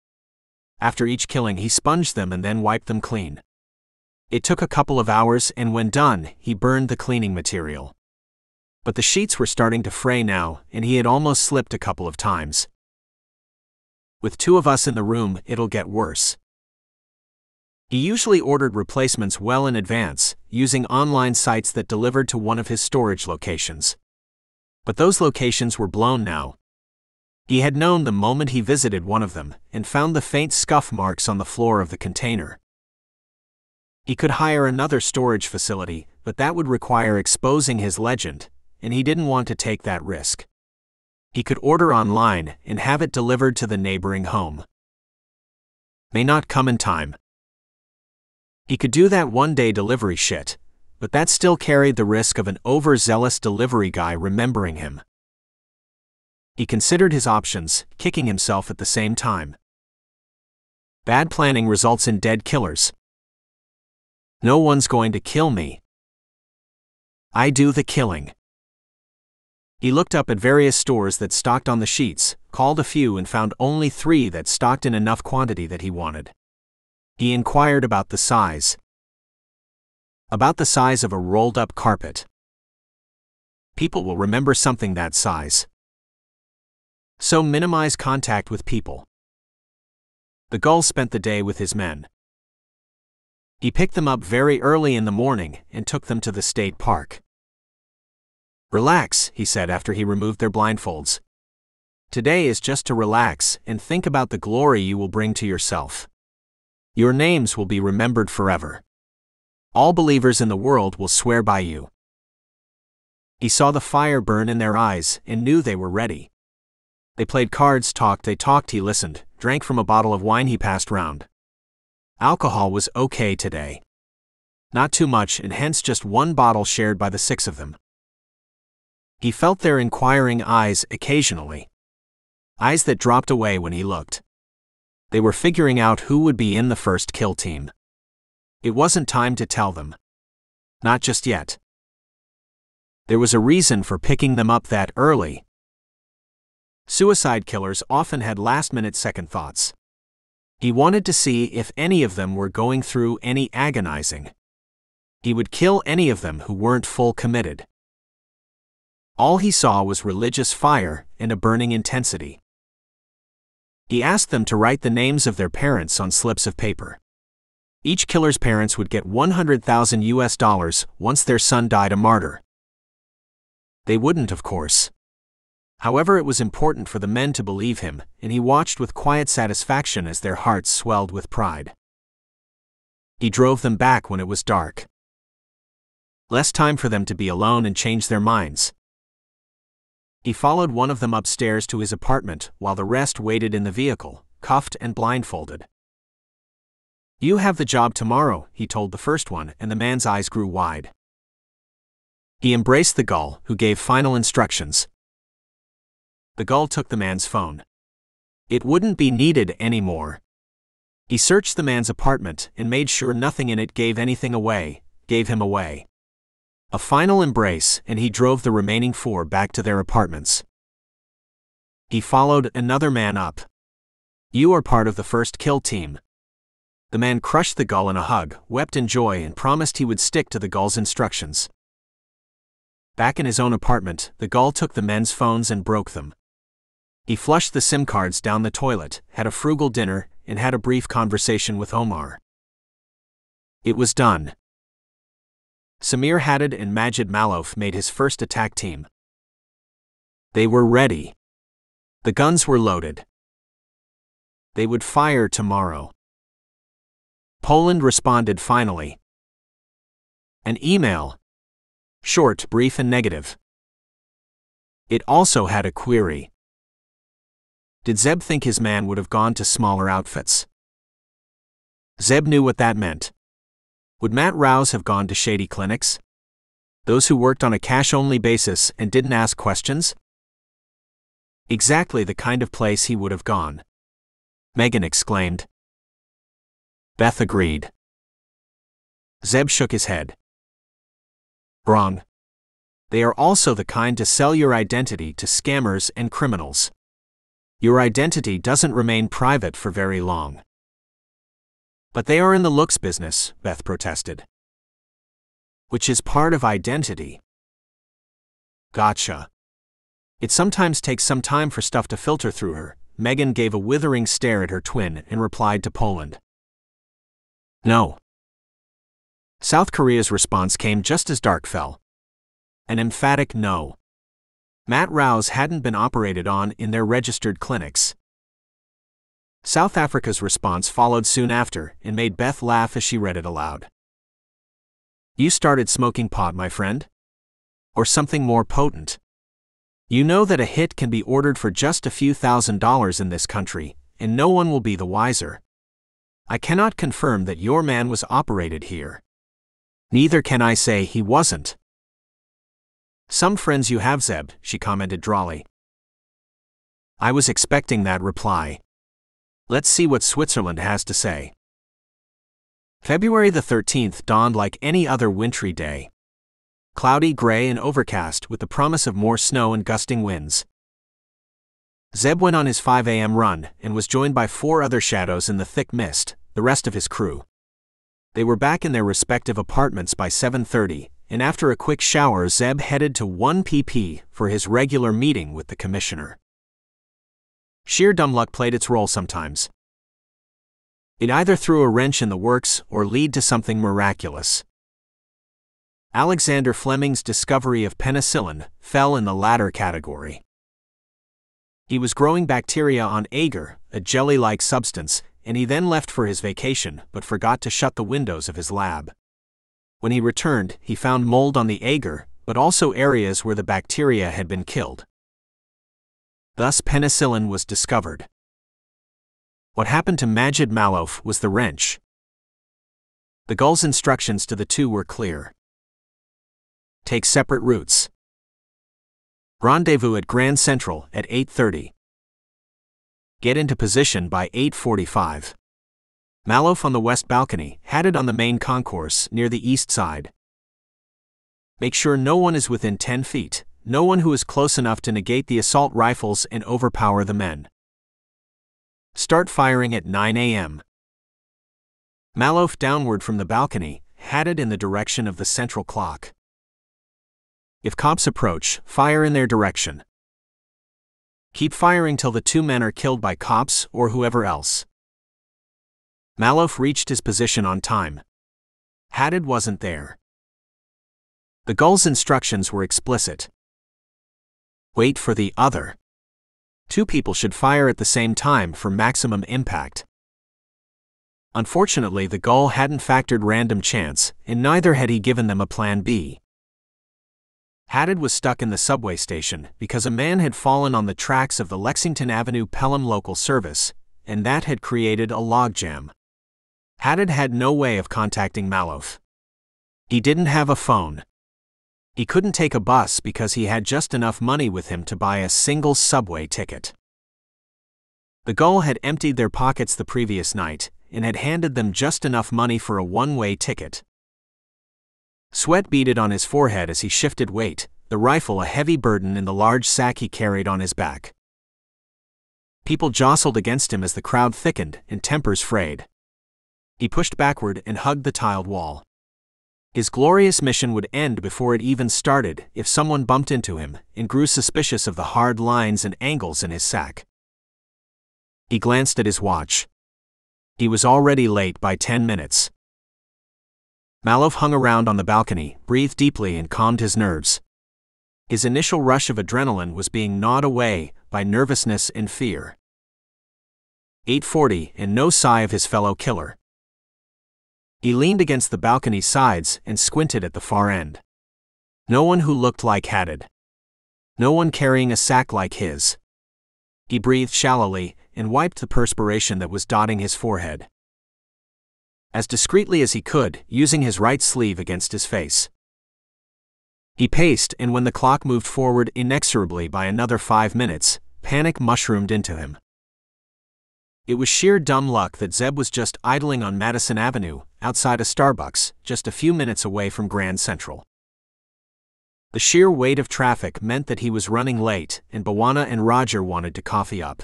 After each killing he sponged them and then wiped them clean. It took a couple of hours, and when done, he burned the cleaning material. But the sheets were starting to fray now, and he had almost slipped a couple of times. With 2 of us in the room, it'll get worse. He usually ordered replacements well in advance, using online sites that delivered to one of his storage locations. But those locations were blown now. He had known the moment he visited one of them, and found the faint scuff marks on the floor of the container. He could hire another storage facility, but that would require exposing his legend, and he didn't want to take that risk. He could order online and have it delivered to the neighboring home. May not come in time. He could do that one-day delivery shit, but that still carried the risk of an overzealous delivery guy remembering him. He considered his options, kicking himself at the same time. Bad planning results in dead killers. No one's going to kill me. I do the killing. He looked up at various stores that stocked on the sheets, called a few and found only 3 that stocked in enough quantity that he wanted. He inquired about the size. About the size of a rolled-up carpet. People will remember something that size. So minimize contact with people. The Gull spent the day with his men. He picked them up very early in the morning and took them to the state park. Relax, he said after he removed their blindfolds. Today is just to relax and think about the glory you will bring to yourself. Your names will be remembered forever. All believers in the world will swear by you. He saw the fire burn in their eyes and knew they were ready. They played cards, they talked, he listened, drank from a bottle of wine he passed round. Alcohol was okay today. Not too much, and hence just 1 bottle shared by the 6 of them. He felt their inquiring eyes occasionally. Eyes that dropped away when he looked. They were figuring out who would be in the first kill team. It wasn't time to tell them. Not just yet. There was a reason for picking them up that early. Suicide killers often had last-minute second thoughts. He wanted to see if any of them were going through any agonizing. He would kill any of them who weren't full committed. All he saw was religious fire and a burning intensity. He asked them to write the names of their parents on slips of paper. Each killer's parents would get $100,000 once their son died a martyr. They wouldn't, of course. However, it was important for the men to believe him, and he watched with quiet satisfaction as their hearts swelled with pride. He drove them back when it was dark. Less time for them to be alone and change their minds. He followed one of them upstairs to his apartment while the rest waited in the vehicle, cuffed and blindfolded. You have the job tomorrow, he told the first one, and the man's eyes grew wide. He embraced the Gull, who gave final instructions. The Gull took the man's phone. It wouldn't be needed anymore. He searched the man's apartment and made sure nothing in it gave him away. A final embrace, and he drove the remaining 4 back to their apartments. He followed another man up. You are part of the first kill team. The man crushed the Gull in a hug, wept in joy, and promised he would stick to the Gull's instructions. Back in his own apartment, the Gull took the men's phones and broke them. He flushed the SIM cards down the toilet, had a frugal dinner, and had a brief conversation with Omar. It was done. Samir Haddad and Majid Malouf made his first attack team. They were ready. The guns were loaded. They would fire tomorrow. Poland responded finally. An email. Short, brief, and negative. It also had a query. Did Zeb think his man would have gone to smaller outfits? Zeb knew what that meant. Would Matt Rouse have gone to shady clinics? Those who worked on a cash-only basis and didn't ask questions? Exactly the kind of place he would have gone. Megan exclaimed. Beth agreed. Zeb shook his head. Wrong. They are also the kind to sell your identity to scammers and criminals. Your identity doesn't remain private for very long. But they are in the looks business, Beth protested. Which is part of identity. Gotcha. It sometimes takes some time for stuff to filter through her. Megan gave a withering stare at her twin and replied to Poland. No. South Korea's response came just as dark fell. An emphatic no. Matt Rouse hadn't been operated on in their registered clinics. South Africa's response followed soon after and made Beth laugh as she read it aloud. You started smoking pot, my friend? Or something more potent? You know that a hit can be ordered for just a few $1,000s in this country, and no one will be the wiser. I cannot confirm that your man was operated here. Neither can I say he wasn't. Some friends you have, Zeb, she commented drawly. I was expecting that reply. Let's see what Switzerland has to say. February the 13th dawned like any other wintry day. Cloudy, gray, and overcast with the promise of more snow and gusting winds. Zeb went on his 5 a.m. run and was joined by 4 other shadows in the thick mist, the rest of his crew. They were back in their respective apartments by 7:30, and after a quick shower Zeb headed to 1PP for his regular meeting with the commissioner. Sheer dumb luck played its role sometimes. It either threw a wrench in the works or led to something miraculous. Alexander Fleming's discovery of penicillin fell in the latter category. He was growing bacteria on agar, a jelly-like substance, and he then left for his vacation but forgot to shut the windows of his lab. When he returned, he found mold on the agar, but also areas where the bacteria had been killed. Thus penicillin was discovered. What happened to Majid Malouf was the wrench. The Gull's instructions to the two were clear. Take separate routes. Rendezvous at Grand Central at 8:30. Get into position by 8:45. Malouf on the west balcony, Haddad on the main concourse near the east side. Make sure no one is within 10 feet, no one who is close enough to negate the assault rifles and overpower the men. Start firing at 9 a.m. Malouf downward from the balcony, Haddad in the direction of the central clock. If cops approach, fire in their direction. Keep firing till the 2 men are killed by cops or whoever else. Malouf reached his position on time. Haddad wasn't there. The Gull's instructions were explicit. Wait for the other. 2 people should fire at the same time for maximum impact. Unfortunately, the Gull hadn't factored random chance, and neither had he given them a plan B. Haddad was stuck in the subway station because a man had fallen on the tracks of the Lexington Avenue Pelham local service, and that had created a logjam. Haddad had no way of contacting Malouf. He didn't have a phone. He couldn't take a bus because he had just enough money with him to buy a single subway ticket. The Gull had emptied their pockets the previous night and had handed them just enough money for a one-way ticket. Sweat beaded on his forehead as he shifted weight, the rifle a heavy burden in the large sack he carried on his back. People jostled against him as the crowd thickened and tempers frayed. He pushed backward and hugged the tiled wall. His glorious mission would end before it even started if someone bumped into him and grew suspicious of the hard lines and angles in his sack. He glanced at his watch. He was already late by 10 minutes. Malouf hung around on the balcony, breathed deeply and calmed his nerves. His initial rush of adrenaline was being gnawed away by nervousness and fear. 8:40 and no sign of his fellow killer. He leaned against the balcony's sides and squinted at the far end. No one who looked like Haddad. No one carrying a sack like his. He breathed shallowly and wiped the perspiration that was dotting his forehead. As discreetly as he could, using his right sleeve against his face. He paced, and when the clock moved forward inexorably by another 5 minutes, panic mushroomed into him. It was sheer dumb luck that Zeb was just idling on Madison Avenue, outside a Starbucks, just a few minutes away from Grand Central. The sheer weight of traffic meant that he was running late, and Bawana and Roger wanted to coffee up.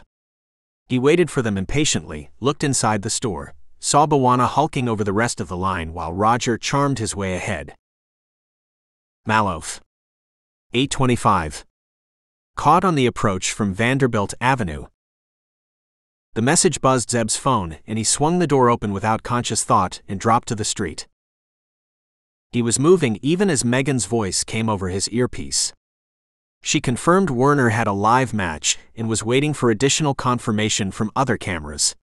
He waited for them impatiently, looked inside the store, saw Bwana hulking over the rest of the line while Roger charmed his way ahead. Malouf. 8:25. Caught on the approach from Vanderbilt Avenue. The message buzzed Zeb's phone, and he swung the door open without conscious thought and dropped to the street. He was moving even as Megan's voice came over his earpiece. She confirmed Werner had a live match and was waiting for additional confirmation from other cameras.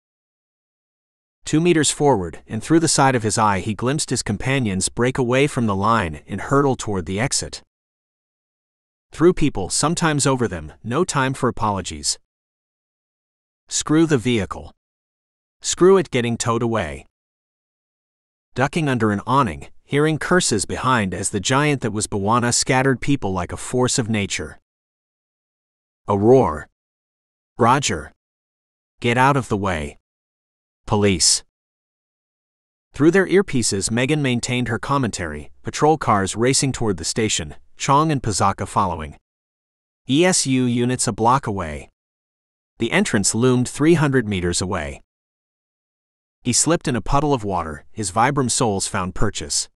2 meters forward, and through the side of his eye he glimpsed his companions break away from the line and hurtle toward the exit. Through people, sometimes over them, no time for apologies. Screw the vehicle. Screw it getting towed away. Ducking under an awning, hearing curses behind as the giant that was Bwana scattered people like a force of nature. A roar. Roger. Get out of the way. Police. Through their earpieces, Megan maintained her commentary, patrol cars racing toward the station, Chong and Pazaka following. ESU units a block away. The entrance loomed 300 meters away. He slipped in a puddle of water, his Vibram soles found purchase.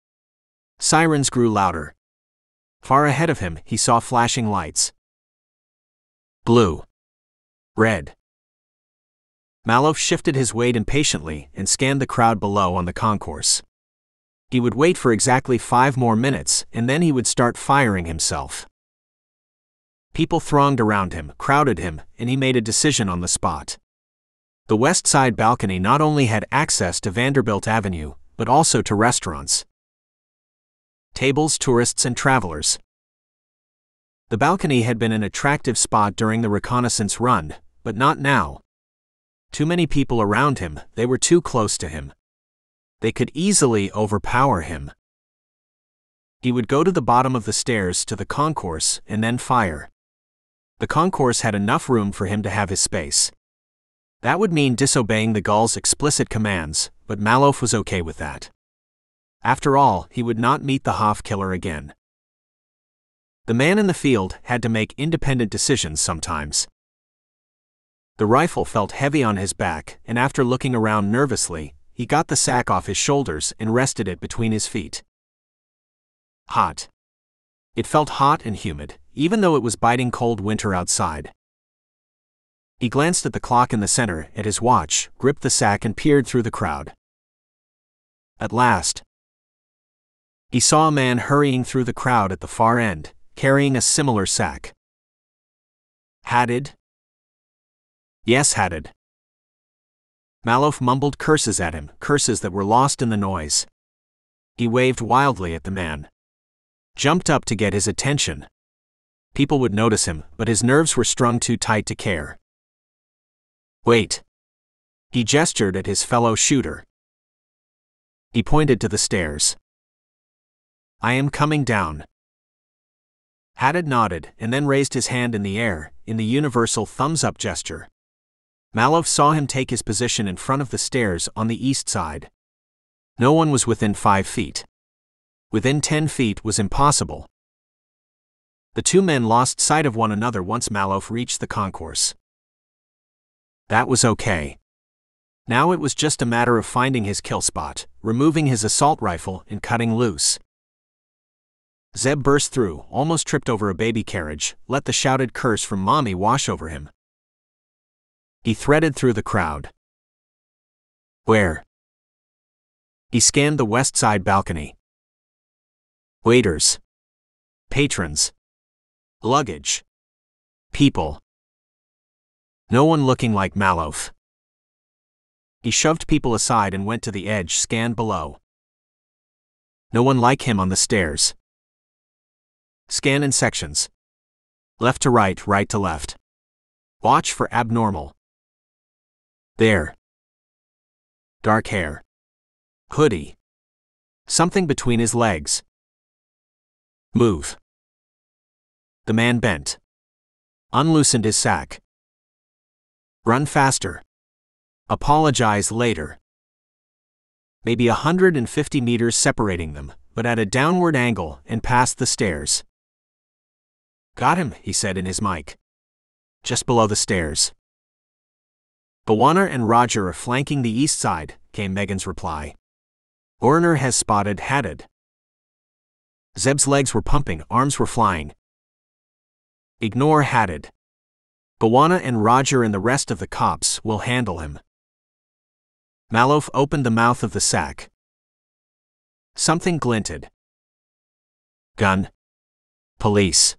Sirens grew louder. Far ahead of him, he saw flashing lights. Blue. Red. Malouf shifted his weight impatiently and scanned the crowd below on the concourse. He would wait for exactly 5 more minutes, and then he would start firing himself. People thronged around him, crowded him, and he made a decision on the spot. The west side balcony not only had access to Vanderbilt Avenue, but also to restaurants, tables, tourists, and travelers. The balcony had been an attractive spot during the reconnaissance run, but not now. Too many people around him, they were too close to him. They could easily overpower him. He would go to the bottom of the stairs to the concourse and then fire. The concourse had enough room for him to have his space. That would mean disobeying the gull's explicit commands, but Malouf was okay with that. After all, he would not meet the Hoff killer again. The man in the field had to make independent decisions sometimes. The rifle felt heavy on his back, and after looking around nervously, he got the sack off his shoulders and rested it between his feet. Hot. It felt hot and humid, even though it was biting cold winter outside. He glanced at the clock in the center, at his watch, gripped the sack and peered through the crowd. At last, he saw a man hurrying through the crowd at the far end, carrying a similar sack. Hatted? Yes, hatted. Malouf mumbled curses at him, curses that were lost in the noise. He waved wildly at the man. Jumped up to get his attention. People would notice him, but his nerves were strung too tight to care. Wait. He gestured at his fellow shooter. He pointed to the stairs. I am coming down. Hatted nodded and then raised his hand in the air, in the universal thumbs-up gesture. Malouf saw him take his position in front of the stairs on the east side. No one was within 5 feet. Within 10 feet was impossible. The two men lost sight of one another once Malouf reached the concourse. That was okay. Now it was just a matter of finding his kill spot, removing his assault rifle and cutting loose. Zeb burst through, almost tripped over a baby carriage, let the shouted curse from Mommy wash over him. He threaded through the crowd. Where? He scanned the west side balcony. Waiters. Patrons. Luggage. People. No one looking like Malouf. He shoved people aside and went to the edge, scanned below. No one like him on the stairs. Scan in sections. Left to right, right to left. Watch for abnormal. There. Dark hair. Hoodie. Something between his legs. Move. The man bent. Unloosened his sack. Run faster. Apologize later. Maybe 150 meters separating them, but at a downward angle and past the stairs. Got him, he said in his mic. Just below the stairs. Bawana and Roger are flanking the east side, came Megan's reply. Orner has spotted Haddad. Zeb's legs were pumping, arms were flying. Ignore Haddad. Bawana and Roger and the rest of the cops will handle him. Malouf opened the mouth of the sack. Something glinted. Gun. Police.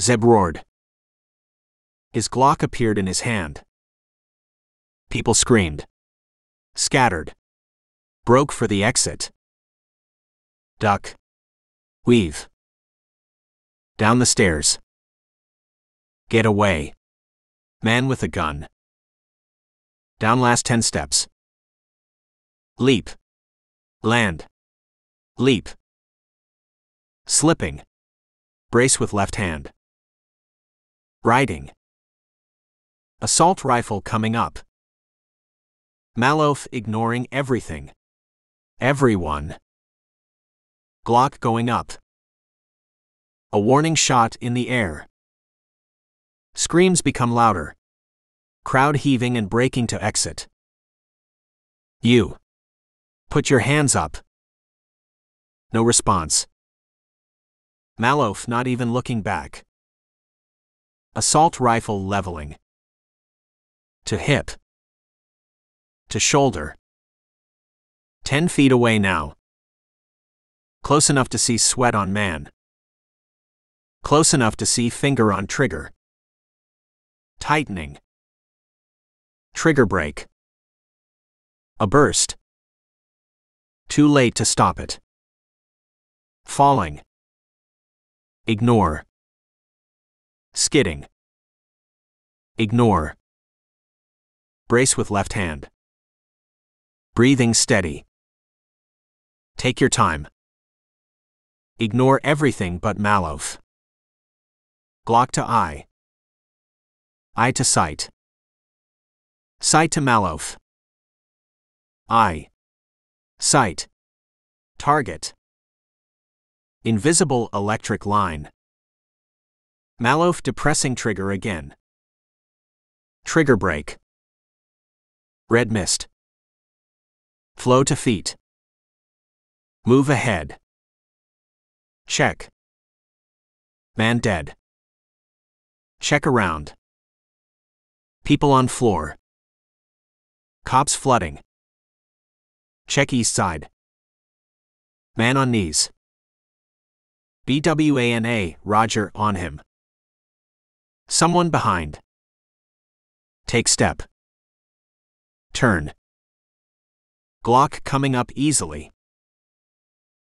Zeb roared. His Glock appeared in his hand. People screamed. Scattered. Broke for the exit. Duck. Weave. Down the stairs. Get away. Man with a gun. Down last 10 steps. Leap. Land. Leap. Slipping. Brace with left hand. Riding. Assault rifle coming up. Malouf ignoring everything. Everyone. Glock going up. A warning shot in the air. Screams become louder. Crowd heaving and breaking to exit. You. Put your hands up. No response. Malouf not even looking back. Assault rifle leveling. To hip. To shoulder. 10 feet away now. Close enough to see sweat on man. Close enough to see finger on trigger. Tightening. Trigger break. A burst. Too late to stop it. Falling. Ignore. Skidding. Ignore. Brace with left hand. Breathing steady. Take your time. Ignore everything but Malouf. Glock to eye. Eye to sight. Sight to Malouf. Eye. Sight. Target. Invisible electric line. Malouf depressing trigger again. Trigger break. Red mist. Flow to feet. Move ahead. Check. Man dead. Check around. People on floor. Cops flooding. Check east side. Man on knees. BWANA, Roger on him. Someone behind. Take step. Turn. Glock coming up easily.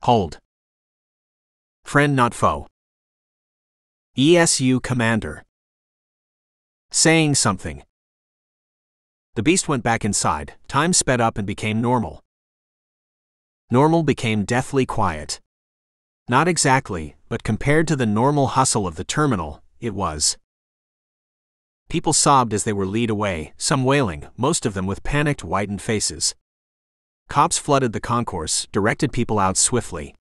Hold. Friend not foe. ESU commander. Saying something. The beast went back inside, time sped up and became normal. Normal became deathly quiet. Not exactly, but compared to the normal hustle of the terminal, it was. People sobbed as they were lead away, some wailing, most of them with panicked, whitened faces. Cops flooded the concourse, directed people out swiftly.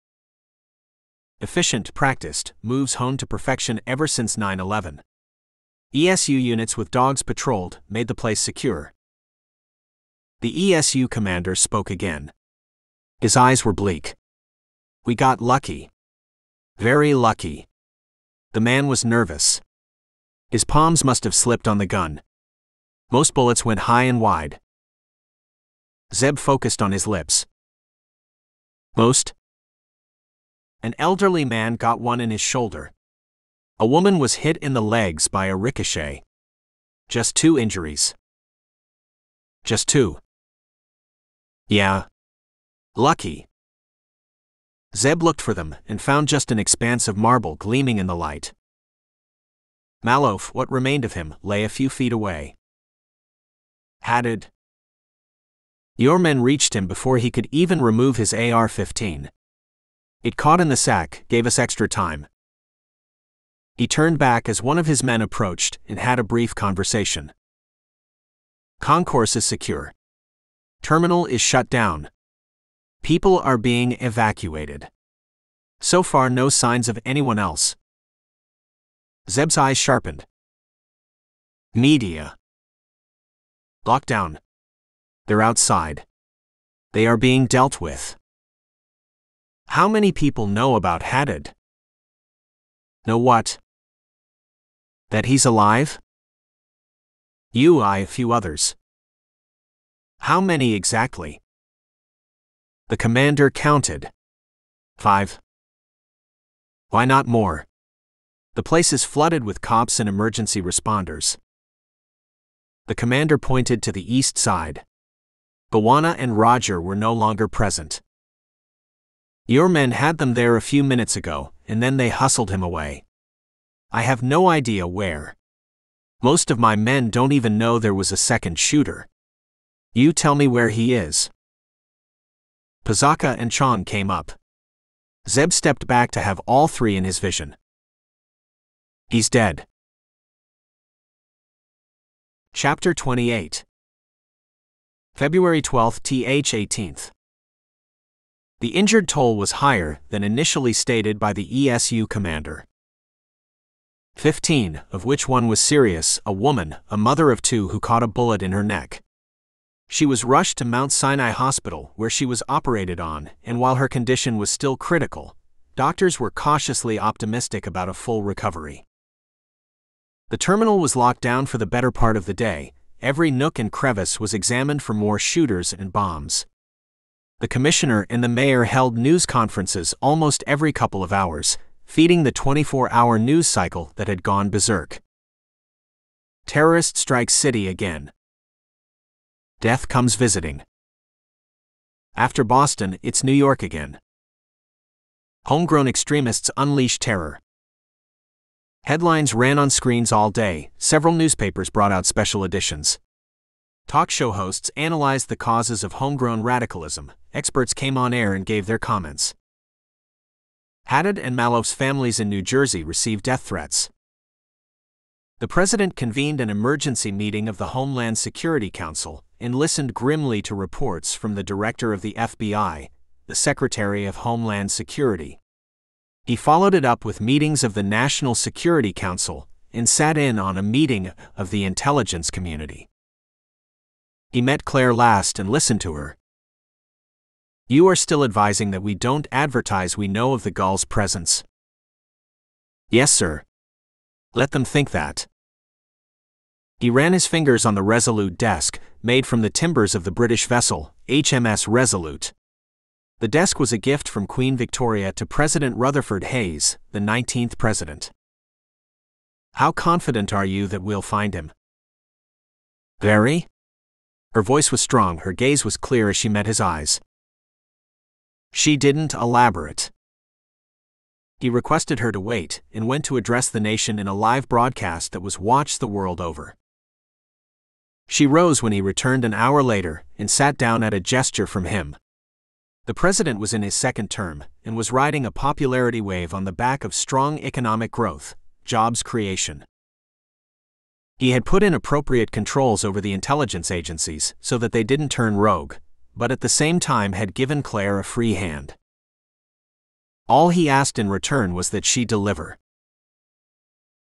Efficient, practiced, moves honed to perfection ever since 9/11. ESU units with dogs patrolled, made the place secure. The ESU commander spoke again. His eyes were bleak. We got lucky. Very lucky. The man was nervous. His palms must have slipped on the gun. Most bullets went high and wide. Zeb focused on his lips. Most? An elderly man got one in his shoulder. A woman was hit in the legs by a ricochet. Just 2 injuries. Just 2. Yeah. Lucky. Zeb looked for them and found just an expanse of marble gleaming in the light. Malouf, what remained of him, lay a few feet away. Haddad. Your men reached him before he could even remove his AR-15. It caught in the sack, gave us extra time. He turned back as one of his men approached and had a brief conversation. Concourse is secure. Terminal is shut down. People are being evacuated. So far, no signs of anyone else. Zeb's eyes sharpened. Media. Lockdown. They're outside. They are being dealt with. How many people know about Hadid? Know what? That he's alive? A few others. How many exactly? The commander counted. 5. Why not more? The place is flooded with cops and emergency responders. The commander pointed to the east side. Bawana and Roger were no longer present. Your men had them there a few minutes ago, and then they hustled him away. I have no idea where. Most of my men don't even know there was a second shooter. You tell me where he is. Pazaka and Chong came up. Zeb stepped back to have all three in his vision. He's dead. Chapter 28. February 12th to 18th. The injured toll was higher than initially stated by the ESU commander. 15, of which one was serious, a woman, a mother of 2 who caught a bullet in her neck. She was rushed to Mount Sinai Hospital where she was operated on, and while her condition was still critical, doctors were cautiously optimistic about a full recovery. The terminal was locked down for the better part of the day. Every nook and crevice was examined for more shooters and bombs. The commissioner and the mayor held news conferences almost every couple of hours, feeding the 24-hour news cycle that had gone berserk. Terrorist strikes city again. Death comes visiting. After Boston, it's New York again. Homegrown extremists unleash terror. Headlines ran on screens all day. Several newspapers brought out special editions. Talk show hosts analyzed the causes of homegrown radicalism. Experts came on air and gave their comments. Hadid and Malouf's families in New Jersey received death threats. The president convened an emergency meeting of the Homeland Security Council and listened grimly to reports from the director of the FBI, the Secretary of Homeland Security. He followed it up with meetings of the National Security Council and sat in on a meeting of the intelligence community. He met Claire last and listened to her. You are still advising that we don't advertise we know of the Gull's presence. Yes, sir. Let them think that. He ran his fingers on the Resolute desk, made from the timbers of the British vessel, HMS Resolute. The desk was a gift from Queen Victoria to President Rutherford Hayes, the 19th president. How confident are you that we'll find him? Very. Her voice was strong, her gaze was clear as she met his eyes. She didn't elaborate. He requested her to wait and went to address the nation in a live broadcast that was watched the world over. She rose when he returned an hour later and sat down at a gesture from him. The president was in his second term and was riding a popularity wave on the back of strong economic growth, jobs creation. He had put in appropriate controls over the intelligence agencies so that they didn't turn rogue, but at the same time had given Claire a free hand. All he asked in return was that she deliver.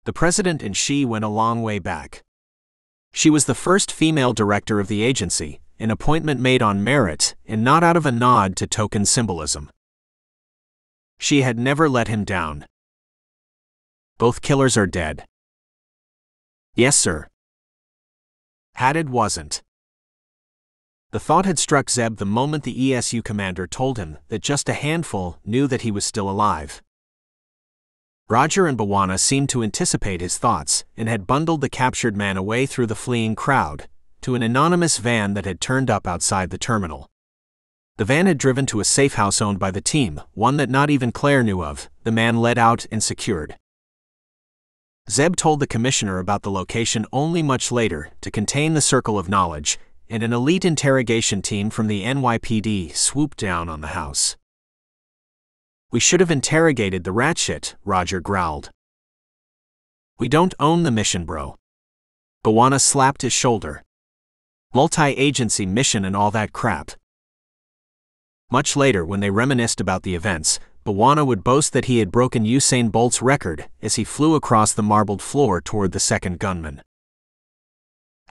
The president and she went a long way back. She was the first female director of the agency, an appointment made on merit and not out of a nod to token symbolism. She had never let him down. Both killers are dead. Yes, sir. Hadid wasn't. The thought had struck Zeb the moment the ESU commander told him that just a handful knew that he was still alive. Roger and Bawana seemed to anticipate his thoughts and had bundled the captured man away through the fleeing crowd to an anonymous van that had turned up outside the terminal. The van had driven to a safe house owned by the team, one that not even Claire knew of. The man led out and secured. Zeb told the commissioner about the location only much later to contain the circle of knowledge, and an elite interrogation team from the NYPD swooped down on the house. We should have interrogated the ratshit, Roger growled. We don't own the mission, bro. Bawana slapped his shoulder. Multi-agency mission and all that crap. Much later, when they reminisced about the events, Bawana would boast that he had broken Usain Bolt's record as he flew across the marbled floor toward the second gunman.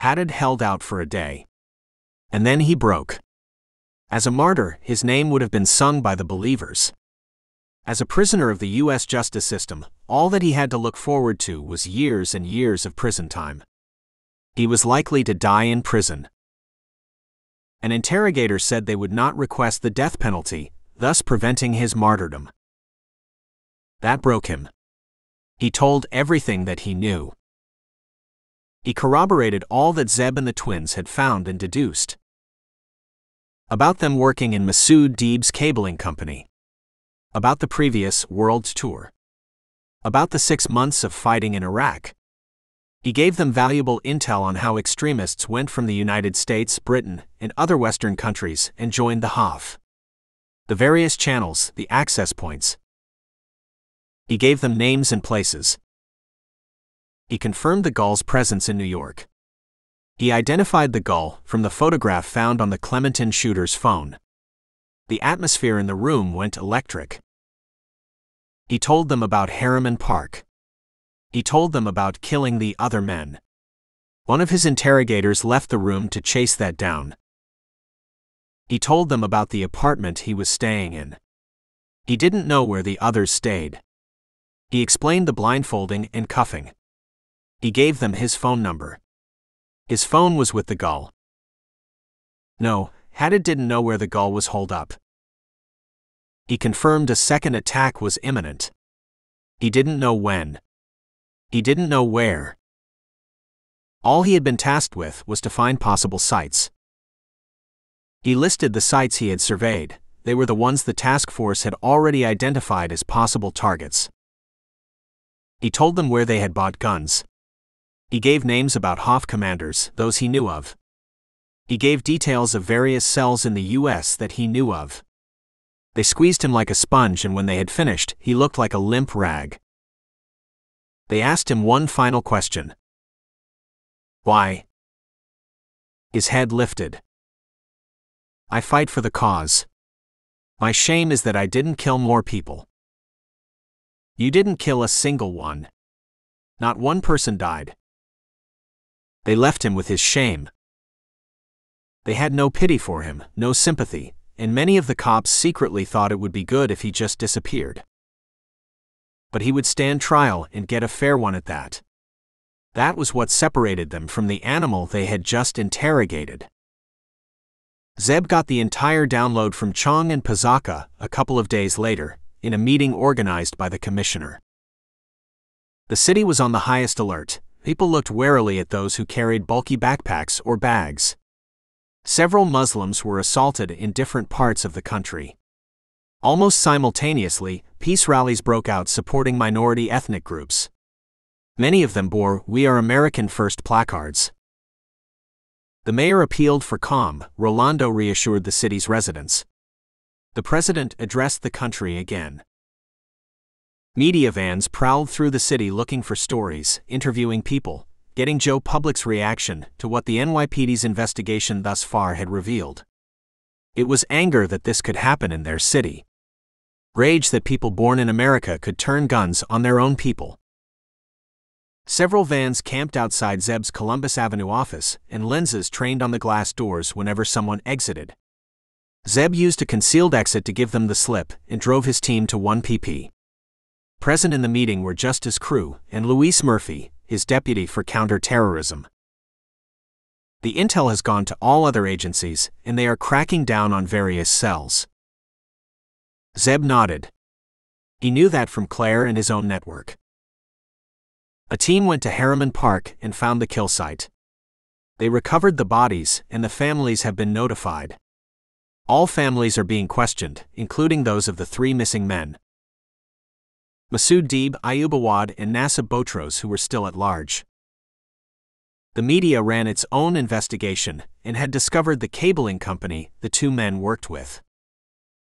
Hadid held out for a day. And then he broke. As a martyr, his name would have been sung by the believers. As a prisoner of the U.S. justice system, all that he had to look forward to was years and years of prison time. He was likely to die in prison. An interrogator said they would not request the death penalty, thus preventing his martyrdom. That broke him. He told everything that he knew. He corroborated all that Zeb and the twins had found and deduced about them working in Masood Deeb's cabling company, about the previous world tour, about the 6 months of fighting in Iraq. He gave them valuable intel on how extremists went from the United States, Britain, and other Western countries and joined the HAF. The various channels, the access points. He gave them names and places. He confirmed the Gull's presence in New York. He identified the Gull from the photograph found on the Clementon shooter's phone. The atmosphere in the room went electric. He told them about Harriman Park. He told them about killing the other men. One of his interrogators left the room to chase that down. He told them about the apartment he was staying in. He didn't know where the others stayed. He explained the blindfolding and cuffing. He gave them his phone number. His phone was with the Gull. No, Hadid didn't know where the Gull was holed up. He confirmed a second attack was imminent. He didn't know when. He didn't know where. All he had been tasked with was to find possible sites. He listed the sites he had surveyed. They were the ones the task force had already identified as possible targets. He told them where they had bought guns. He gave names about HAF commanders, those he knew of. He gave details of various cells in the U.S. that he knew of. They squeezed him like a sponge, and when they had finished, he looked like a limp rag. They asked him one final question. Why? His head lifted. I fight for the cause. My shame is that I didn't kill more people. You didn't kill a single one. Not one person died. They left him with his shame. They had no pity for him, no sympathy, and many of the cops secretly thought it would be good if he just disappeared. But he would stand trial and get a fair one at that. That was what separated them from the animal they had just interrogated. Zeb got the entire download from Chong and Pazaka a couple of days later, in a meeting organized by the commissioner. The city was on the highest alert. People looked warily at those who carried bulky backpacks or bags. Several Muslims were assaulted in different parts of the country. Almost simultaneously, peace rallies broke out supporting minority ethnic groups. Many of them bore "We Are American First" placards. The mayor appealed for calm. Rolando reassured the city's residents. The president addressed the country again. Media vans prowled through the city looking for stories, interviewing people, getting Joe Public's reaction to what the NYPD's investigation thus far had revealed. It was anger that this could happen in their city. Rage that people born in America could turn guns on their own people. Several vans camped outside Zeb's Columbus Avenue office, and lenses trained on the glass doors whenever someone exited. Zeb used a concealed exit to give them the slip and drove his team to 1PP. Present in the meeting were Justice Crew and Luis Murphy, his deputy for counter-terrorism. The intel has gone to all other agencies, and they are cracking down on various cells. Zeb nodded. He knew that from Claire and his own network. A team went to Harriman Park and found the kill site. They recovered the bodies, and the families have been notified. All families are being questioned, including those of the 3 missing men. Masood Deeb, Ayub Awad, and Nasib Botros, who were still at large. The media ran its own investigation and had discovered the cabling company the 2 men worked with.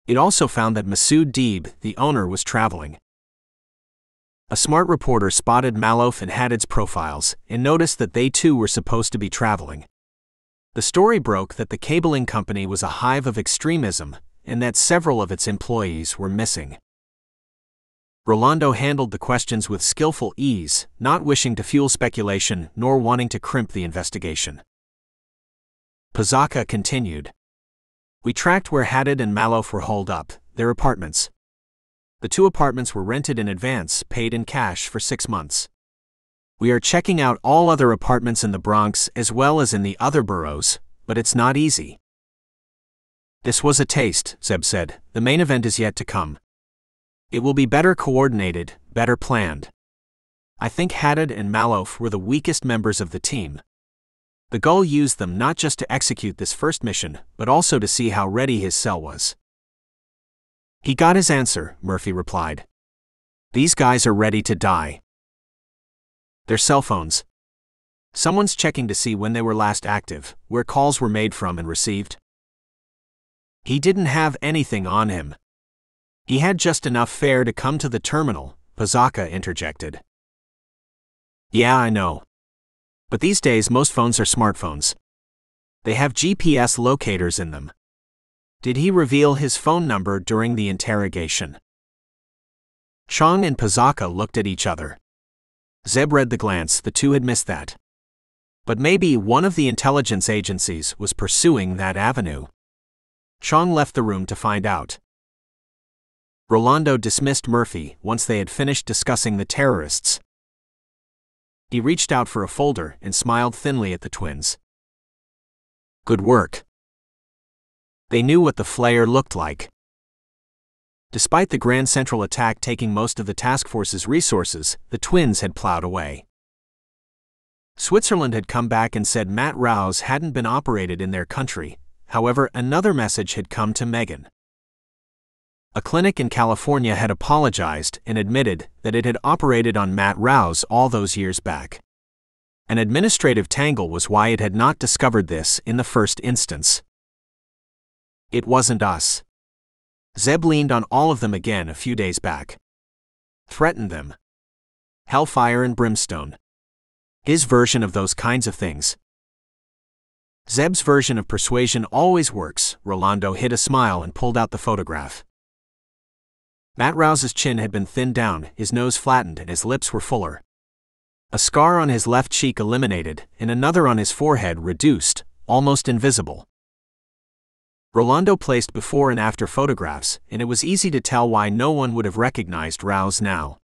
It also found that Masood Deeb, the owner, was traveling. A smart reporter spotted Malouf and Hadid's profiles and noticed that they too were supposed to be traveling. The story broke that the cabling company was a hive of extremism and that several of its employees were missing. Rolando handled the questions with skillful ease, not wishing to fuel speculation nor wanting to crimp the investigation. Pizzacca continued. We tracked where Haddad and Malouf were holed up, their apartments. The 2 apartments were rented in advance, paid in cash for 6 months. We are checking out all other apartments in the Bronx as well as in the other boroughs, but it's not easy. This was a taste, Zeb said. The main event is yet to come. It will be better coordinated, better planned. I think Haddad and Malouf were the weakest members of the team. The Gull used them not just to execute this first mission, but also to see how ready his cell was. He got his answer, Murphy replied. These guys are ready to die. Their cell phones. Someone's checking to see when they were last active, where calls were made from and received. He didn't have anything on him. He had just enough fare to come to the terminal, Pizzacca interjected. Yeah, I know. But these days most phones are smartphones. They have GPS locators in them. Did he reveal his phone number during the interrogation? Chong and Pizzacca looked at each other. Zeb read the glance, the two had missed that. But maybe one of the intelligence agencies was pursuing that avenue. Chong left the room to find out. Rolando dismissed Murphy once they had finished discussing the terrorists. He reached out for a folder and smiled thinly at the twins. Good work. They knew what the Flayer looked like. Despite the Grand Central attack taking most of the task force's resources, the twins had plowed away. Switzerland had come back and said Matt Rouse hadn't been operated in their country. However, another message had come to Megan. A clinic in California had apologized and admitted that it had operated on Matt Rouse all those years back. An administrative tangle was why it had not discovered this in the first instance. It wasn't us. Zeb leaned on all of them again a few days back. Threatened them. Hellfire and brimstone. His version of those kinds of things. Zeb's version of persuasion always works. Rolando hid a smile and pulled out the photograph. Matt Rouse's chin had been thinned down, his nose flattened, and his lips were fuller. A scar on his left cheek eliminated, and another on his forehead reduced, almost invisible. Rolando placed before and after photographs, and it was easy to tell why no one would have recognized Rouse now.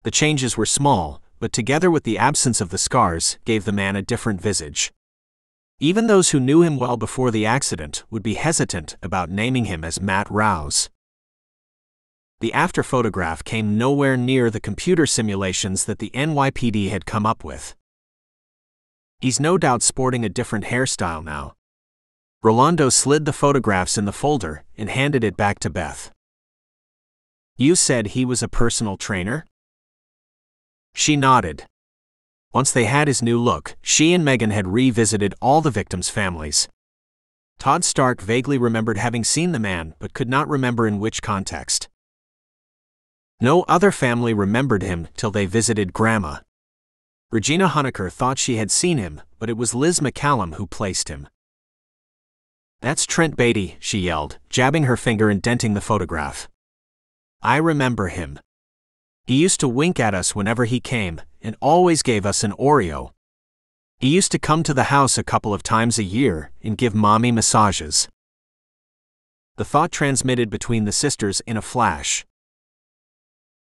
The changes were small, but together with the absence of the scars, gave the man a different visage. Even those who knew him well before the accident would be hesitant about naming him as Matt Rouse. The after photograph came nowhere near the computer simulations that the NYPD had come up with. He's no doubt sporting a different hairstyle now. Rolando slid the photographs in the folder and handed it back to Beth. You said he was a personal trainer? She nodded. Once they had his new look, she and Megan had revisited all the victims' families. Todd Stark vaguely remembered having seen the man but could not remember in which context. No other family remembered him till they visited Grandma. Regina Honecker thought she had seen him, but it was Liz McCallum who placed him. That's Trent Beatty, she yelled, jabbing her finger and denting the photograph. I remember him. He used to wink at us whenever he came, and always gave us an Oreo. He used to come to the house a couple of times a year and give Mommy massages. The thought transmitted between the sisters in a flash.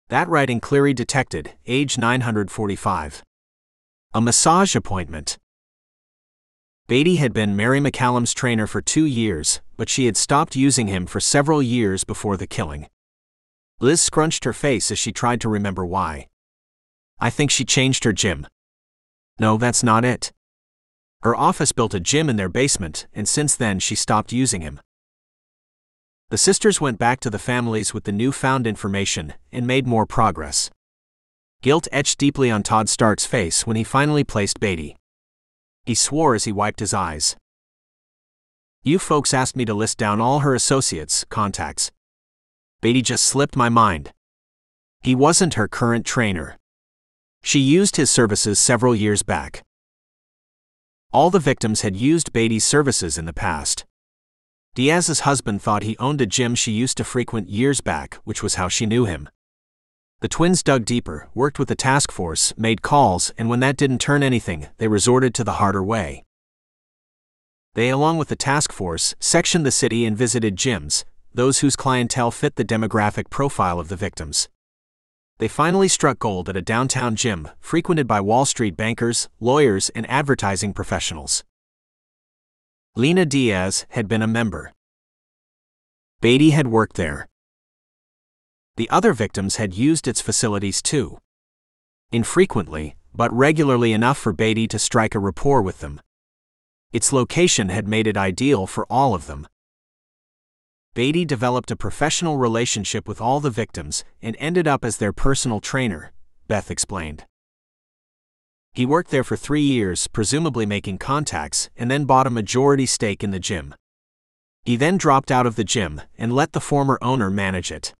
That writing Cleary detected, age 945. A massage appointment. Beatty had been Mary McCallum's trainer for 2 years, but she had stopped using him for several years before the killing. Liz scrunched her face as she tried to remember why. I think she changed her gym. No, that's not it. Her office built a gym in their basement, and since then she stopped using him. The sisters went back to the families with the newfound information and made more progress. Guilt etched deeply on Todd Stark's face when he finally placed Beatty. He swore as he wiped his eyes. You folks asked me to list down all her associates, contacts. Beatty just slipped my mind. He wasn't her current trainer. She used his services several years back. All the victims had used Beatty's services in the past. Diaz's husband thought he owned a gym she used to frequent years back, which was how she knew him. The twins dug deeper, worked with the task force, made calls, and when that didn't turn anything, they resorted to the harder way. They, along with the task force, sectioned the city and visited gyms, those whose clientele fit the demographic profile of the victims. They finally struck gold at a downtown gym, frequented by Wall Street bankers, lawyers, and advertising professionals. Lena Diaz had been a member. Beatty had worked there. The other victims had used its facilities too. Infrequently, but regularly enough for Beatty to strike a rapport with them. Its location had made it ideal for all of them. Beatty developed a professional relationship with all the victims and ended up as their personal trainer, Beth explained. He worked there for 3 years, presumably making contacts, and then bought a majority stake in the gym. He then dropped out of the gym and let the former owner manage it.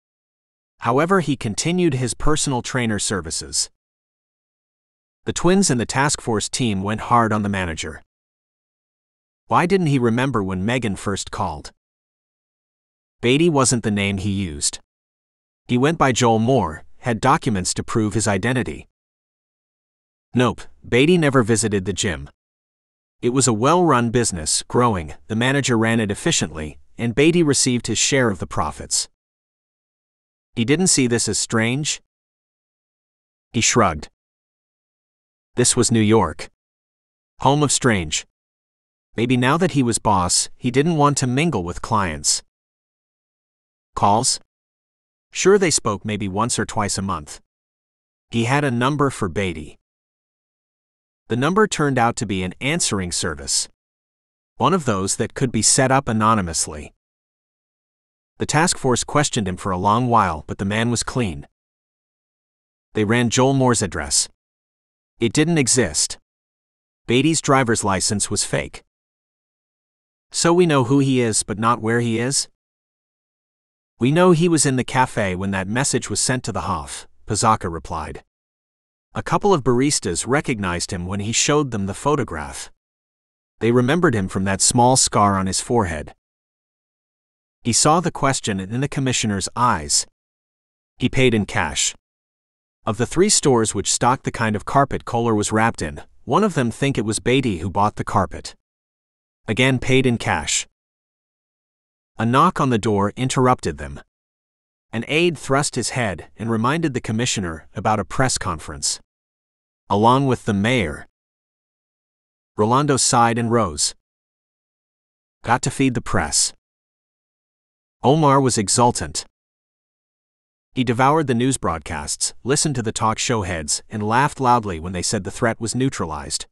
However, he continued his personal trainer services. The twins and the task force team went hard on the manager. Why didn't he remember when Megan first called? Beatty wasn't the name he used. He went by Joel Moore, had documents to prove his identity. Nope, Beatty never visited the gym. It was a well-run business, growing, the manager ran it efficiently, and Beatty received his share of the profits. He didn't see this as strange? He shrugged. This was New York. Home of strange. Maybe now that he was boss, he didn't want to mingle with clients. Calls? Sure, they spoke maybe once or twice a month. He had a number for Beatty. The number turned out to be an answering service. One of those that could be set up anonymously. The task force questioned him for a long while, but the man was clean. They ran Joel Moore's address. It didn't exist. Beatty's driver's license was fake. So we know who he is, but not where he is? We know he was in the cafe when that message was sent to the Hoff, Pazaka replied. A couple of baristas recognized him when he showed them the photograph. They remembered him from that small scar on his forehead. He saw the question in the commissioner's eyes. He paid in cash. Of the 3 stores which stocked the kind of carpet Kohler was wrapped in, one of them think it was Beatty who bought the carpet. Again paid in cash. A knock on the door interrupted them. An aide thrust his head and reminded the commissioner about a press conference. Along with the mayor. Rolando sighed and rose. Got to feed the press. Omar was exultant. He devoured the news broadcasts, listened to the talk show heads, and laughed loudly when they said the threat was neutralized.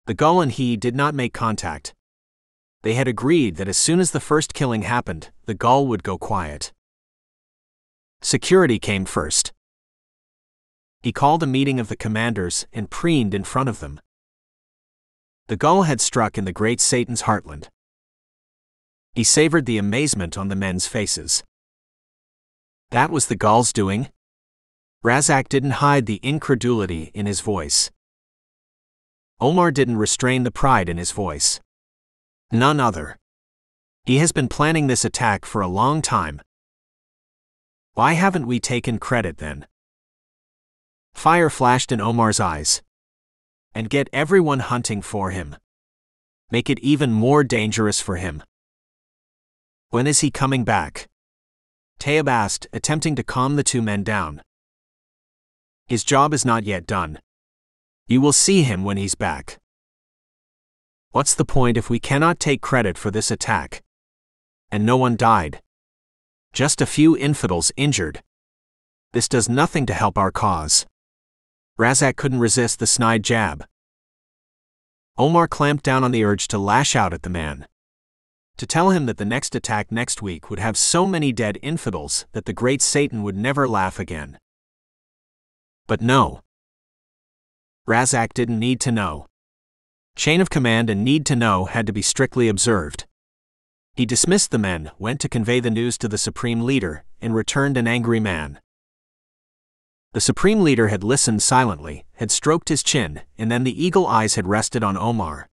The Gull and he did not make contact. They had agreed that as soon as the first killing happened, the Gull would go quiet. Security came first. He called a meeting of the commanders and preened in front of them. The Gull had struck in the great Satan's heartland. He savored the amazement on the men's faces. That was the Gull's doing? Razak didn't hide the incredulity in his voice. Omar didn't restrain the pride in his voice. None other. He has been planning this attack for a long time. Why haven't we taken credit then? Fire flashed in Omar's eyes. And get everyone hunting for him. Make it even more dangerous for him. When is he coming back? Taib asked, attempting to calm the 2 men down. His job is not yet done. You will see him when he's back. What's the point if we cannot take credit for this attack? And no one died. Just a few infidels injured. This does nothing to help our cause. Razak couldn't resist the snide jab. Omar clamped down on the urge to lash out at the man. To tell him that the next attack next week would have so many dead infidels that the great Satan would never laugh again. But no. Razak didn't need to know. Chain of command and need to know had to be strictly observed. He dismissed the men, went to convey the news to the Supreme Leader, and returned an angry man. The Supreme Leader had listened silently, had stroked his chin, and then the eagle eyes had rested on Omar.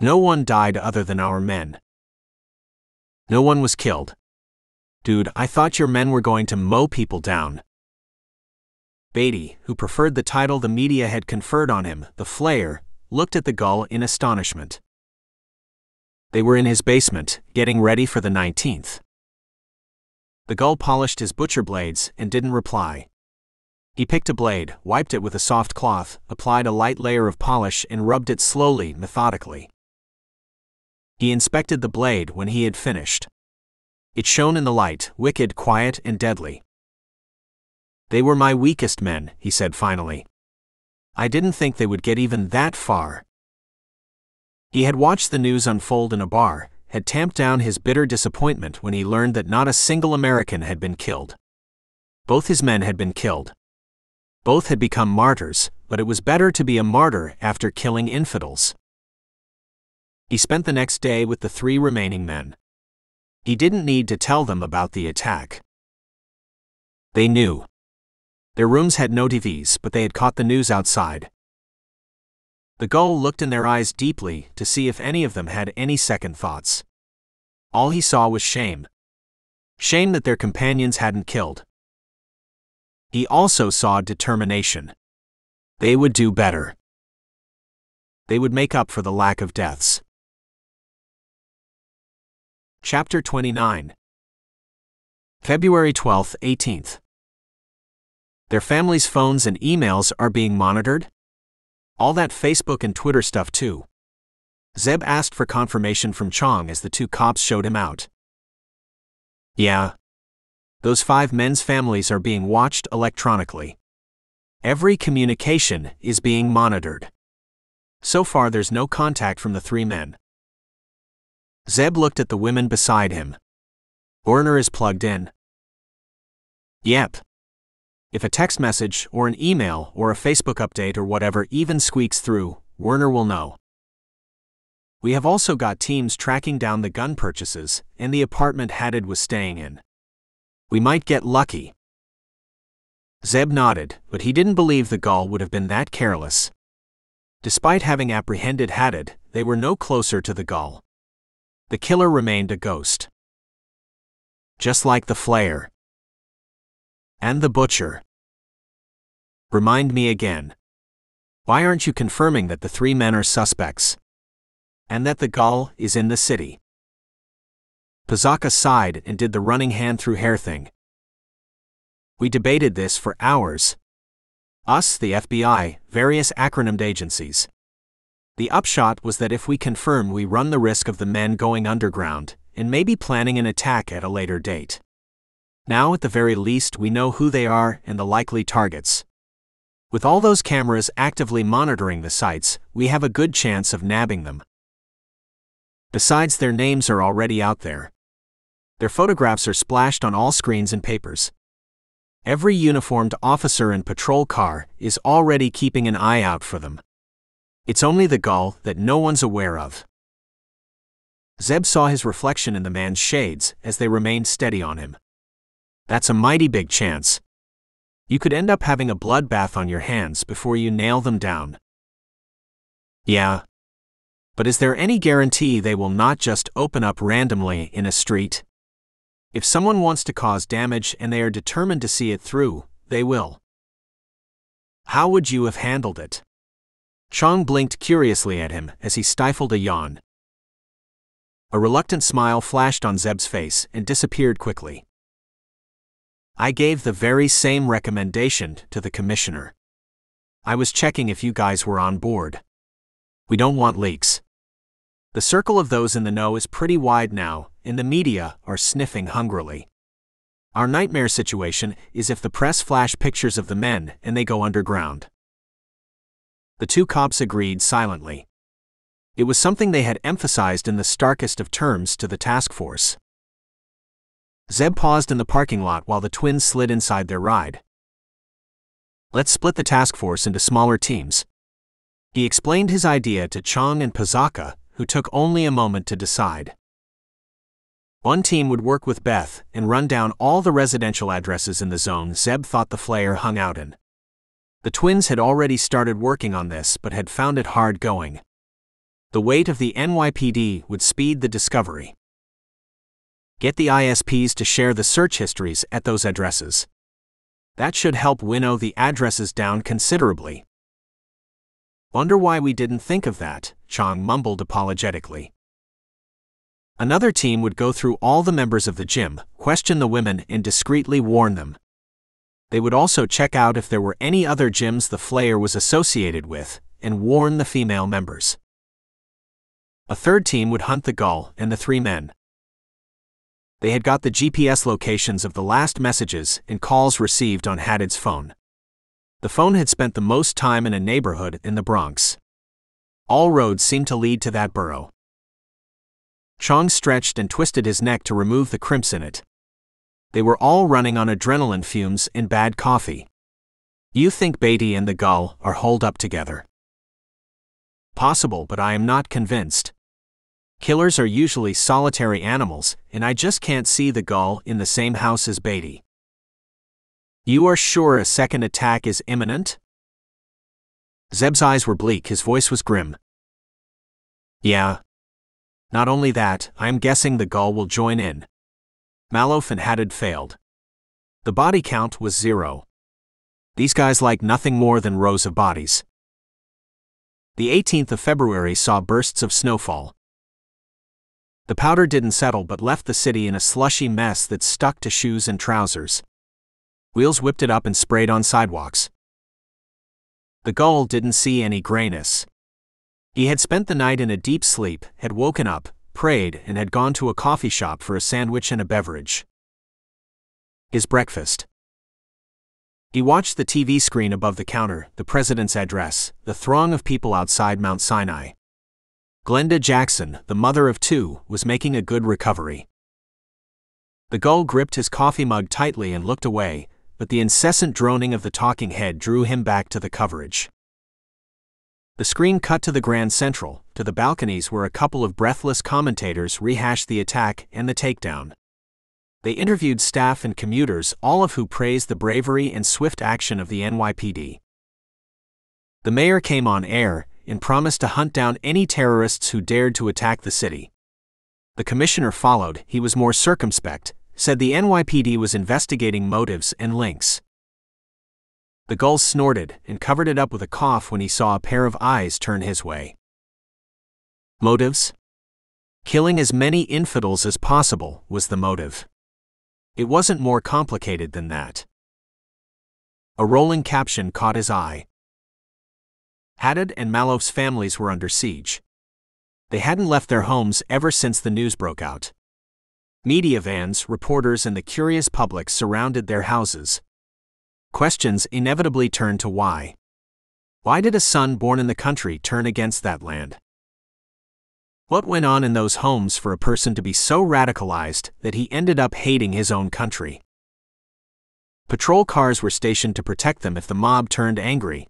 No one died other than our men. No one was killed. Dude, I thought your men were going to mow people down. Beatty, who preferred the title the media had conferred on him, the Flayer, looked at the gull in astonishment. They were in his basement, getting ready for the 19th. The gull polished his butcher blades and didn't reply. He picked a blade, wiped it with a soft cloth, applied a light layer of polish and rubbed it slowly, methodically. He inspected the blade when he had finished. It shone in the light, wicked, quiet, and deadly. They were my weakest men, he said finally. I didn't think they would get even that far. He had watched the news unfold in a bar, had tamped down his bitter disappointment when he learned that not a single American had been killed. Both his men had been killed. Both had become martyrs, but it was better to be a martyr after killing infidels. He spent the next day with the 3 remaining men. He didn't need to tell them about the attack. They knew. Their rooms had no TVs, but they had caught the news outside. The gull looked in their eyes deeply to see if any of them had any second thoughts. All he saw was shame. Shame that their companions hadn't killed. He also saw determination. They would do better. They would make up for the lack of deaths. Chapter 29. February 12th, 18th. Their families' phones and emails are being monitored? All that Facebook and Twitter stuff too. Zeb asked for confirmation from Chong as the 2 cops showed him out. Yeah. Those 5 men's families are being watched electronically. Every communication is being monitored. So far there's no contact from the 3 men. Zeb looked at the women beside him. Werner is plugged in. Yep. If a text message or an email or a Facebook update or whatever even squeaks through, Werner will know. We have also got teams tracking down the gun purchases and the apartment Haddad was staying in. We might get lucky. Zeb nodded, but he didn't believe the gull would have been that careless. Despite having apprehended Haddad, they were no closer to the gull. The killer remained a ghost. Just like the Flayer. And the butcher. Remind me again. Why aren't you confirming that the 3 men are suspects? And that the gull is in the city? Pazaka sighed and did the running hand through hair thing. We debated this for hours. Us, the FBI, various acronymed agencies. The upshot was that if we confirm, we run the risk of the men going underground, and maybe planning an attack at a later date. Now at the very least we know who they are and the likely targets. With all those cameras actively monitoring the sites, we have a good chance of nabbing them. Besides, their names are already out there. Their photographs are splashed on all screens and papers. Every uniformed officer and patrol car is already keeping an eye out for them. It's only the gull that no one's aware of. Zeb saw his reflection in the man's shades as they remained steady on him. That's a mighty big chance. You could end up having a bloodbath on your hands before you nail them down. Yeah. But is there any guarantee they will not just open up randomly in a street? If someone wants to cause damage and they are determined to see it through, they will. How would you have handled it? Chong blinked curiously at him as he stifled a yawn. A reluctant smile flashed on Zeb's face and disappeared quickly. I gave the very same recommendation to the commissioner. I was checking if you guys were on board. We don't want leaks. The circle of those in the know is pretty wide now, and the media are sniffing hungrily. Our nightmare situation is if the press flash pictures of the men and they go underground. The 2 cops agreed silently. It was something they had emphasized in the starkest of terms to the task force. Zeb paused in the parking lot while the twins slid inside their ride. Let's split the task force into smaller teams. He explained his idea to Chong and Pazaka, who took only a moment to decide. One team would work with Beth and run down all the residential addresses in the zone Zeb thought the Flayer hung out in. The twins had already started working on this but had found it hard going. The weight of the NYPD would speed the discovery. Get the ISPs to share the search histories at those addresses. That should help winnow the addresses down considerably. Wonder why we didn't think of that, Chong mumbled apologetically. Another team would go through all the members of the gym, question the women, and discreetly warn them. They would also check out if there were any other gyms the Flayer was associated with, and warn the female members. A third team would hunt the gull and the three men. They had got the GPS locations of the last messages and calls received on Haddad's phone. The phone had spent the most time in a neighborhood in the Bronx. All roads seemed to lead to that borough. Chong stretched and twisted his neck to remove the crimps in it. They were all running on adrenaline fumes and bad coffee. You think Beatty and the gull are holed up together? Possible, but I am not convinced. Killers are usually solitary animals, and I just can't see the gull in the same house as Beatty. You are sure a second attack is imminent? Zeb's eyes were bleak, his voice was grim. Yeah. Not only that, I am guessing the gull will join in. Malouf and Haddad failed. The body count was 0. These guys like nothing more than rows of bodies. The 18th of February saw bursts of snowfall. The powder didn't settle but left the city in a slushy mess that stuck to shoes and trousers. Wheels whipped it up and sprayed on sidewalks. The gull didn't see any grayness. He had spent the night in a deep sleep, had woken up, prayed, and had gone to a coffee shop for a sandwich and a beverage. His breakfast. He watched the TV screen above the counter, the president's address, the throng of people outside Mount Sinai. Glenda Jackson, the mother of 2, was making a good recovery. The gull gripped his coffee mug tightly and looked away, but the incessant droning of the talking head drew him back to the coverage. The screen cut to the Grand Central, to the balconies where a couple of breathless commentators rehashed the attack and the takedown. They interviewed staff and commuters, all of who praised the bravery and swift action of the NYPD. The mayor came on air and promised to hunt down any terrorists who dared to attack the city. The commissioner followed. He was more circumspect, said the NYPD was investigating motives and links. The gull snorted and covered it up with a cough when he saw a pair of eyes turn his way. Motives? Killing as many infidels as possible was the motive. It wasn't more complicated than that. A rolling caption caught his eye. Haddad and Malouf's families were under siege. They hadn't left their homes ever since the news broke out. Media vans, reporters, and the curious public surrounded their houses. Questions inevitably turned to why. Why did a son born in the country turn against that land? What went on in those homes for a person to be so radicalized that he ended up hating his own country? Patrol cars were stationed to protect them if the mob turned angry.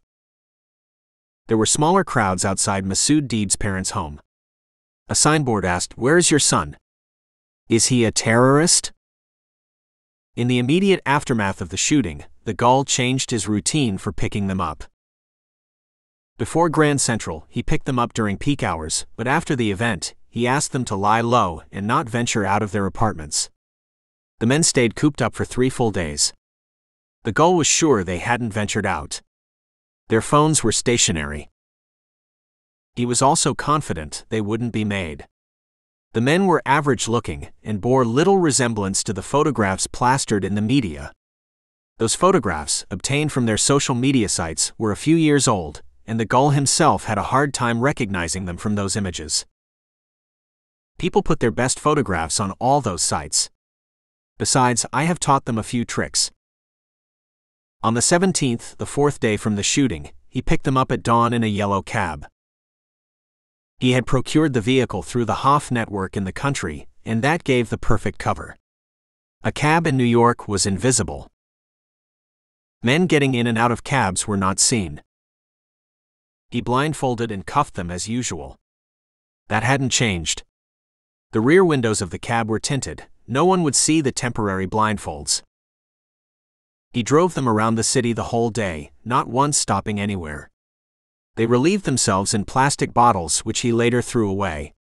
There were smaller crowds outside Masood Deeb's parents' home. A signboard asked, "Where's your son? Is he a terrorist?" In the immediate aftermath of the shooting, the gull changed his routine for picking them up. Before Grand Central, he picked them up during peak hours, but after the event, he asked them to lie low and not venture out of their apartments. The men stayed cooped up for 3 full days. The gull was sure they hadn't ventured out. Their phones were stationary. He was also confident they wouldn't be made. The men were average-looking and bore little resemblance to the photographs plastered in the media. Those photographs, obtained from their social media sites, were a few years old, and the gull himself had a hard time recognizing them from those images. People put their best photographs on all those sites. Besides, I have taught them a few tricks. On the 17th, the 4th day from the shooting, he picked them up at dawn in a yellow cab. He had procured the vehicle through the Hoff network in the country, and that gave the perfect cover. A cab in New York was invisible. Men getting in and out of cabs were not seen. He blindfolded and cuffed them as usual. That hadn't changed. The rear windows of the cab were tinted. No one would see the temporary blindfolds. He drove them around the city the whole day, not once stopping anywhere. They relieved themselves in plastic bottles which he later threw away.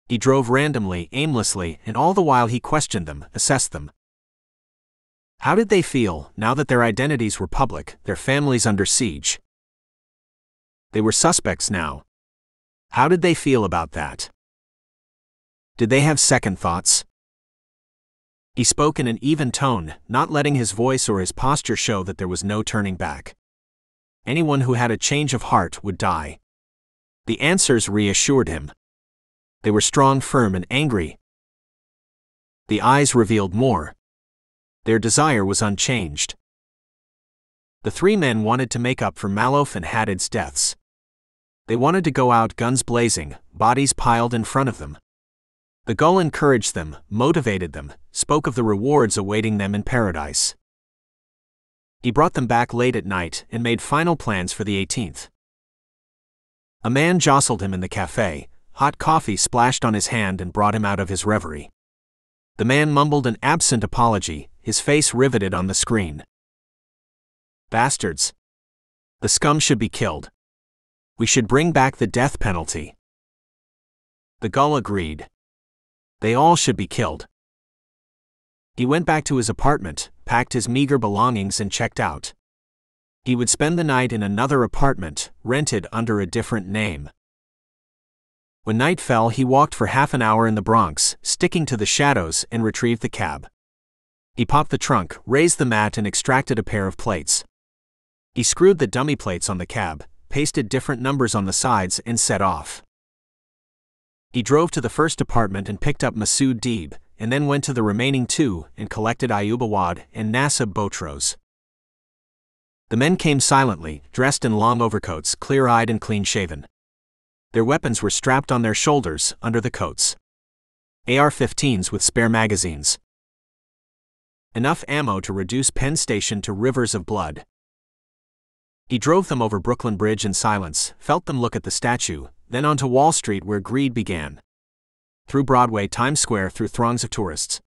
He drove randomly, aimlessly, and all the while he questioned them, assessed them. How did they feel, now that their identities were public, their families under siege? They were suspects now. How did they feel about that? Did they have second thoughts? He spoke in an even tone, not letting his voice or his posture show that there was no turning back. Anyone who had a change of heart would die. The answers reassured him. They were strong, firm, and angry. The eyes revealed more. Their desire was unchanged. The three men wanted to make up for Malouf and Haddad's deaths. They wanted to go out guns blazing, bodies piled in front of them. The gull encouraged them, motivated them, spoke of the rewards awaiting them in paradise. He brought them back late at night and made final plans for the 18th. A man jostled him in the cafe, hot coffee splashed on his hand and brought him out of his reverie. The man mumbled an absent apology, his face riveted on the screen. Bastards. The scum should be killed. We should bring back the death penalty. The gull agreed. They all should be killed. He went back to his apartment, packed his meager belongings and checked out. He would spend the night in another apartment, rented under a different name. When night fell, he walked for half an hour in the Bronx, sticking to the shadows, and retrieved the cab. He popped the trunk, raised the mat and extracted a pair of plates. He screwed the dummy plates on the cab, pasted different numbers on the sides and set off. He drove to the first apartment and picked up Masood Deeb, and then went to the remaining two and collected Ayub Awad and Nasib Botros. The men came silently, dressed in long overcoats, clear-eyed and clean-shaven. Their weapons were strapped on their shoulders, under the coats. AR-15s with spare magazines. Enough ammo to reduce Penn Station to rivers of blood. He drove them over Brooklyn Bridge in silence, felt them look at the statue, then onto Wall Street where greed began. Through Broadway, Times Square, through throngs of tourists.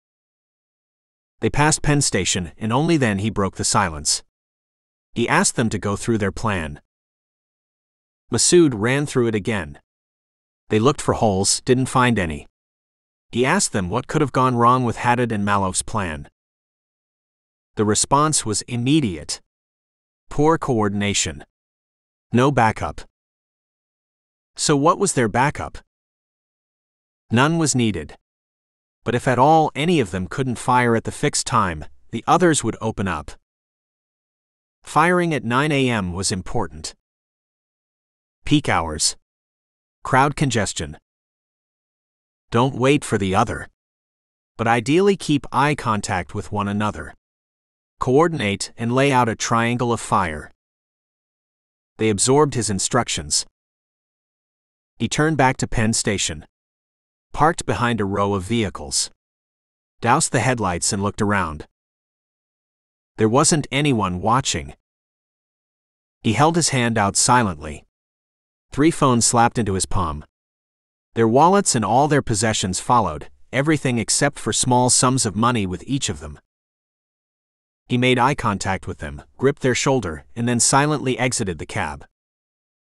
They passed Penn Station, and only then he broke the silence. He asked them to go through their plan. Masood ran through it again. They looked for holes, didn't find any. He asked them what could have gone wrong with Haddad and Malouf's plan. The response was immediate. Poor coordination. No backup. So what was their backup? None was needed. But if at all any of them couldn't fire at the fixed time, the others would open up. Firing at 9 a.m. was important. Peak hours. Crowd congestion. Don't wait for the other. But ideally keep eye contact with one another. Coordinate and lay out a triangle of fire. They absorbed his instructions. He turned back to Penn Station. Parked behind a row of vehicles. Doused the headlights and looked around. There wasn't anyone watching. He held his hand out silently. 3 phones slapped into his palm. Their wallets and all their possessions followed, everything except for small sums of money with each of them. He made eye contact with them, gripped their shoulder, and then silently exited the cab.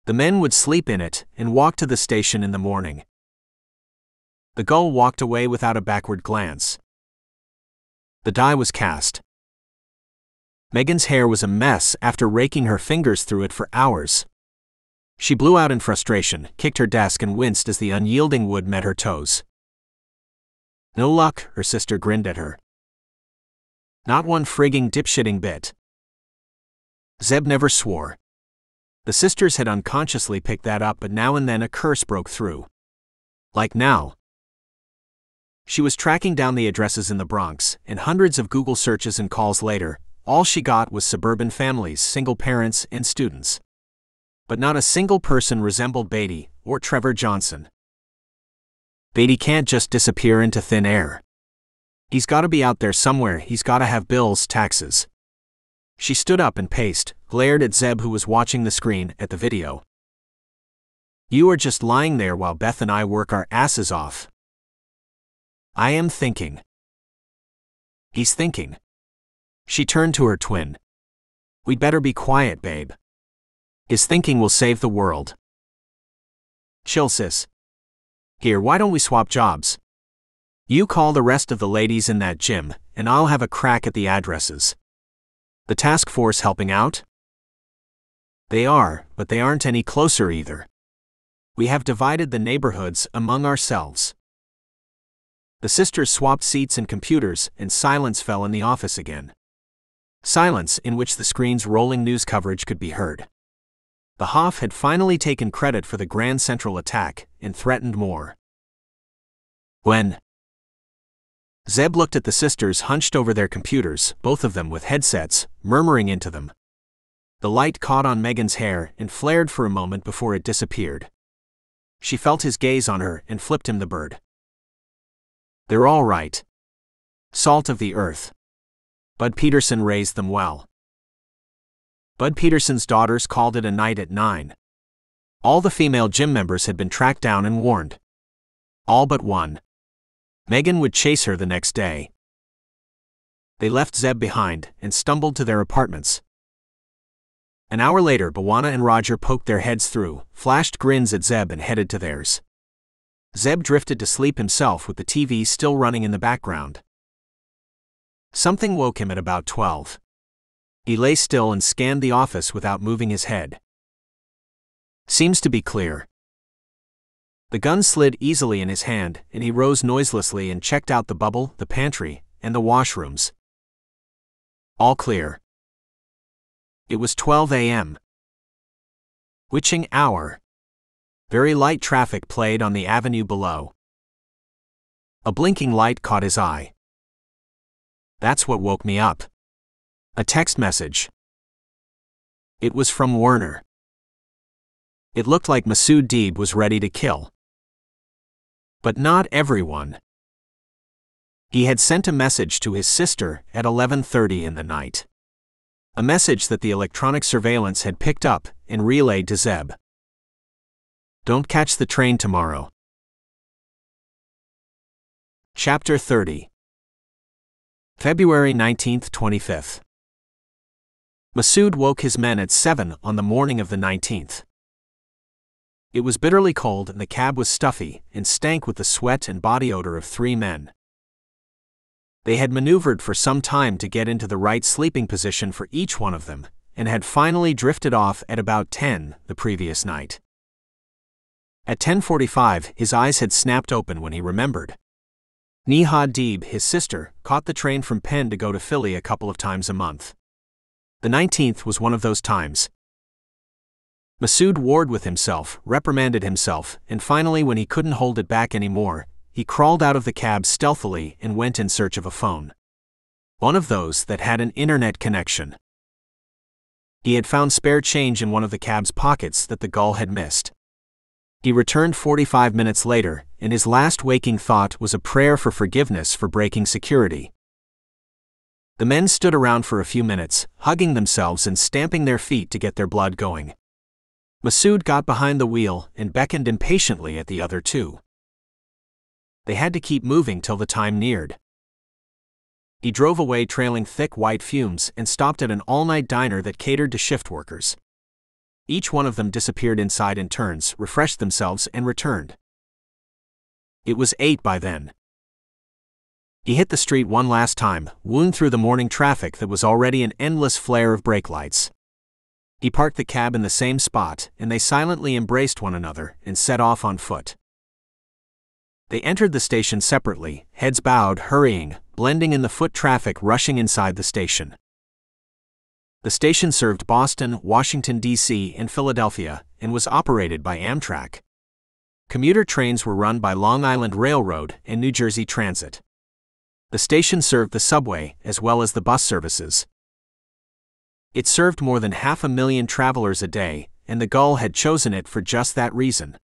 The men would sleep in it and walk to the station in the morning. The gull walked away without a backward glance. The die was cast. Megan's hair was a mess after raking her fingers through it for hours. She blew out in frustration, kicked her desk and winced as the unyielding wood met her toes. No luck, her sister grinned at her. Not one frigging dipshitting bit. Zeb never swore. The sisters had unconsciously picked that up, but now and then a curse broke through. Like now. She was tracking down the addresses in the Bronx, and hundreds of Google searches and calls later, all she got was suburban families, single parents, and students. But not a single person resembled Beatty or Trevor Johnson. Beatty can't just disappear into thin air. He's got to be out there somewhere, he's got to have bills, taxes. She stood up and paced, glared at Zeb who was watching the screen, at the video. You are just lying there while Beth and I work our asses off. I am thinking. He's thinking. She turned to her twin. We'd better be quiet, babe. His thinking will save the world. Chill, sis. Here, why don't we swap jobs? You call the rest of the ladies in that gym, and I'll have a crack at the addresses. The task force helping out? They are, but they aren't any closer either. We have divided the neighborhoods among ourselves. The sisters swapped seats and computers, and silence fell in the office again. Silence in which the screen's rolling news coverage could be heard. The Hoff had finally taken credit for the Grand Central attack, and threatened more. When Zeb looked at the sisters hunched over their computers, both of them with headsets, murmuring into them. The light caught on Megan's hair and flared for a moment before it disappeared. She felt his gaze on her and flipped him the bird. They're all right. Salt of the earth. Bud Peterson raised them well. Bud Peterson's daughters called it a night at 9. All the female gym members had been tracked down and warned. All but one. Megan would chase her the next day. They left Zeb behind and stumbled to their apartments. An hour later, Bawana and Roger poked their heads through, flashed grins at Zeb and headed to theirs. Zeb drifted to sleep himself with the TV still running in the background. Something woke him at about 12. He lay still and scanned the office without moving his head. Seems to be clear. The gun slid easily in his hand, and he rose noiselessly and checked out the bubble, the pantry, and the washrooms. All clear. It was 12 a.m. Witching hour. Very light traffic played on the avenue below. A blinking light caught his eye. That's what woke me up. A text message. It was from Werner. It looked like Masood Deeb was ready to kill. But not everyone. He had sent a message to his sister at 11:30 in the night. A message that the electronic surveillance had picked up and relayed to Zeb. Don't catch the train tomorrow. Chapter 30. February 19th, 25th. Masood woke his men at 7 on the morning of the 19th. It was bitterly cold and the cab was stuffy and stank with the sweat and body odor of 3 men. They had maneuvered for some time to get into the right sleeping position for each one of them, and had finally drifted off at about 10 the previous night. At 10:45, his eyes had snapped open when he remembered. Neha Deeb, his sister, caught the train from Penn to go to Philly a couple of times a month. The 19th was one of those times. Masood warred with himself, reprimanded himself, and finally, when he couldn't hold it back anymore, he crawled out of the cab stealthily and went in search of a phone. One of those that had an internet connection. He had found spare change in one of the cab's pockets that the gull had missed. He returned 45 minutes later, and his last waking thought was a prayer for forgiveness for breaking security. The men stood around for a few minutes, hugging themselves and stamping their feet to get their blood going. Masood got behind the wheel and beckoned impatiently at the other two. They had to keep moving till the time neared. He drove away trailing thick white fumes and stopped at an all-night diner that catered to shift workers. Each one of them disappeared inside in turns, refreshed themselves and returned. It was 8 by then. He hit the street one last time, wound through the morning traffic that was already an endless flare of brake lights. He parked the cab in the same spot, and they silently embraced one another and set off on foot. They entered the station separately, heads bowed, hurrying, blending in the foot traffic rushing inside the station. The station served Boston, Washington, D.C., and Philadelphia, and was operated by Amtrak. Commuter trains were run by Long Island Railroad and New Jersey Transit. The station served the subway, as well as the bus services. It served more than 500,000 travelers a day, and the Gull had chosen it for just that reason.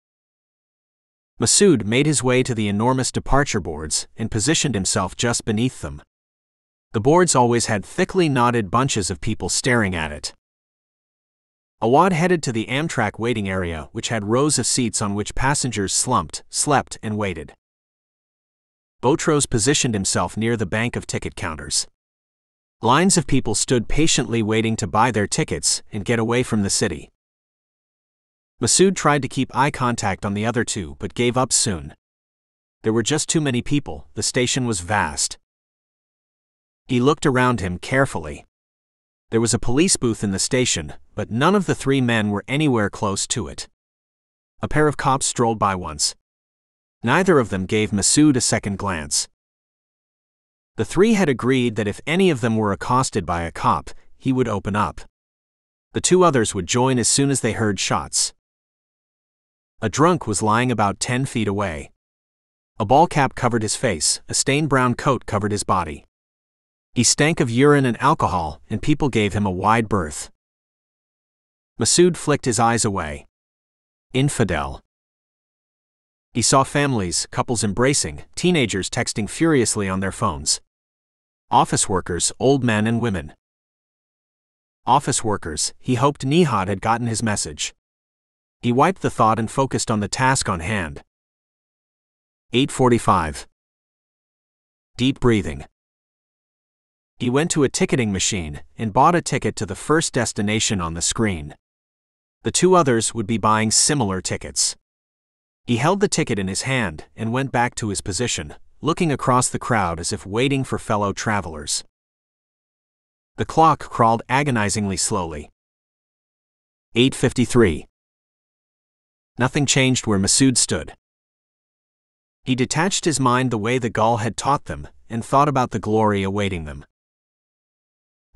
Masood made his way to the enormous departure boards and positioned himself just beneath them. The boards always had thickly knotted bunches of people staring at it. Awad headed to the Amtrak waiting area, which had rows of seats on which passengers slumped, slept, and waited. Botros positioned himself near the bank of ticket counters. Lines of people stood patiently waiting to buy their tickets and get away from the city. Masood tried to keep eye contact on the other two but gave up soon. There were just too many people, the station was vast. He looked around him carefully. There was a police booth in the station, but none of the three men were anywhere close to it. A pair of cops strolled by once. Neither of them gave Masood a second glance. The three had agreed that if any of them were accosted by a cop, he would open up. The two others would join as soon as they heard shots. A drunk was lying about 10 feet away. A ball cap covered his face, a stained brown coat covered his body. He stank of urine and alcohol, and people gave him a wide berth. Masood flicked his eyes away. Infidel. He saw families, couples embracing, teenagers texting furiously on their phones. Office workers, old men and women. Office workers, he hoped Nihad had gotten his message. He wiped the thought and focused on the task on hand. 8:45. Deep breathing. He went to a ticketing machine and bought a ticket to the first destination on the screen. The two others would be buying similar tickets. He held the ticket in his hand and went back to his position, looking across the crowd as if waiting for fellow travelers. The clock crawled agonizingly slowly. 8:53. Nothing changed where Masood stood. He detached his mind the way the Gull had taught them and thought about the glory awaiting them.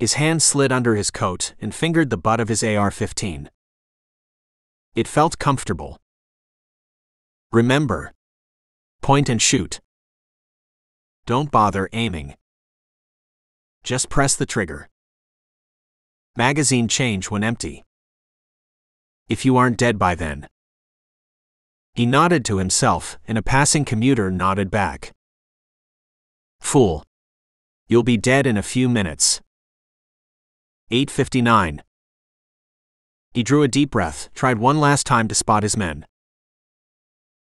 His hand slid under his coat and fingered the butt of his AR-15. It felt comfortable. Remember. Point and shoot. Don't bother aiming. Just press the trigger. Magazine change when empty. If you aren't dead by then. He nodded to himself, and a passing commuter nodded back. Fool. You'll be dead in a few minutes. 8:59. He drew a deep breath, tried one last time to spot his men.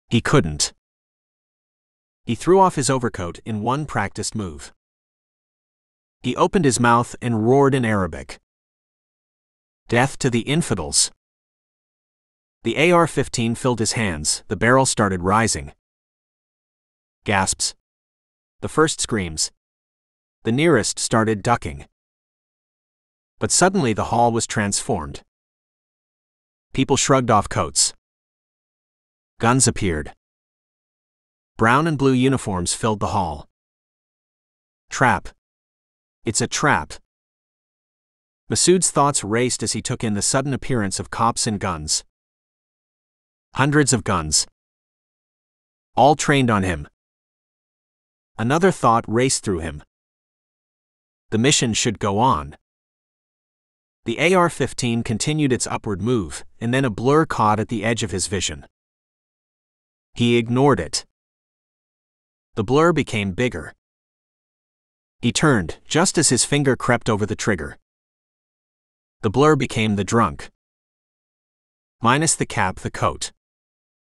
He couldn't. He threw off his overcoat in one practiced move. He opened his mouth and roared in Arabic. Death to the infidels. The AR-15 filled his hands, the barrel started rising. Gasps. The first screams. The nearest started ducking. But suddenly the hall was transformed. People shrugged off coats. Guns appeared. Brown and blue uniforms filled the hall. Trap. It's a trap. Masood's thoughts raced as he took in the sudden appearance of cops and guns. Hundreds of guns. All trained on him. Another thought raced through him. The mission should go on. The AR-15 continued its upward move, and then a blur caught at the edge of his vision. He ignored it. The blur became bigger. He turned, just as his finger crept over the trigger. The blur became the drunk. Minus the cap, the coat.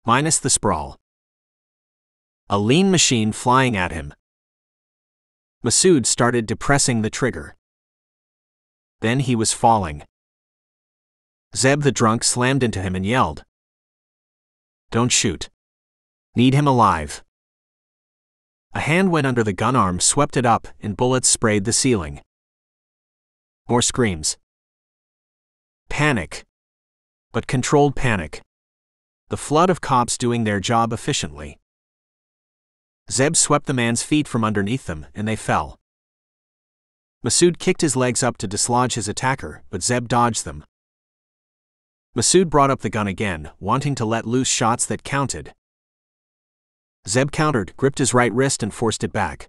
Minus the sprawl. A lean machine flying at him. Masood started depressing the trigger. Then he was falling. Zeb the drunk slammed into him and yelled. Don't shoot. Need him alive. A hand went under the gun arm, swept it up, and bullets sprayed the ceiling. More screams. Panic. But controlled panic. The flood of cops doing their job efficiently. Zeb swept the man's feet from underneath them, and they fell. Masood kicked his legs up to dislodge his attacker, but Zeb dodged them. Masood brought up the gun again, wanting to let loose shots that counted. Zeb countered, gripped his right wrist and forced it back.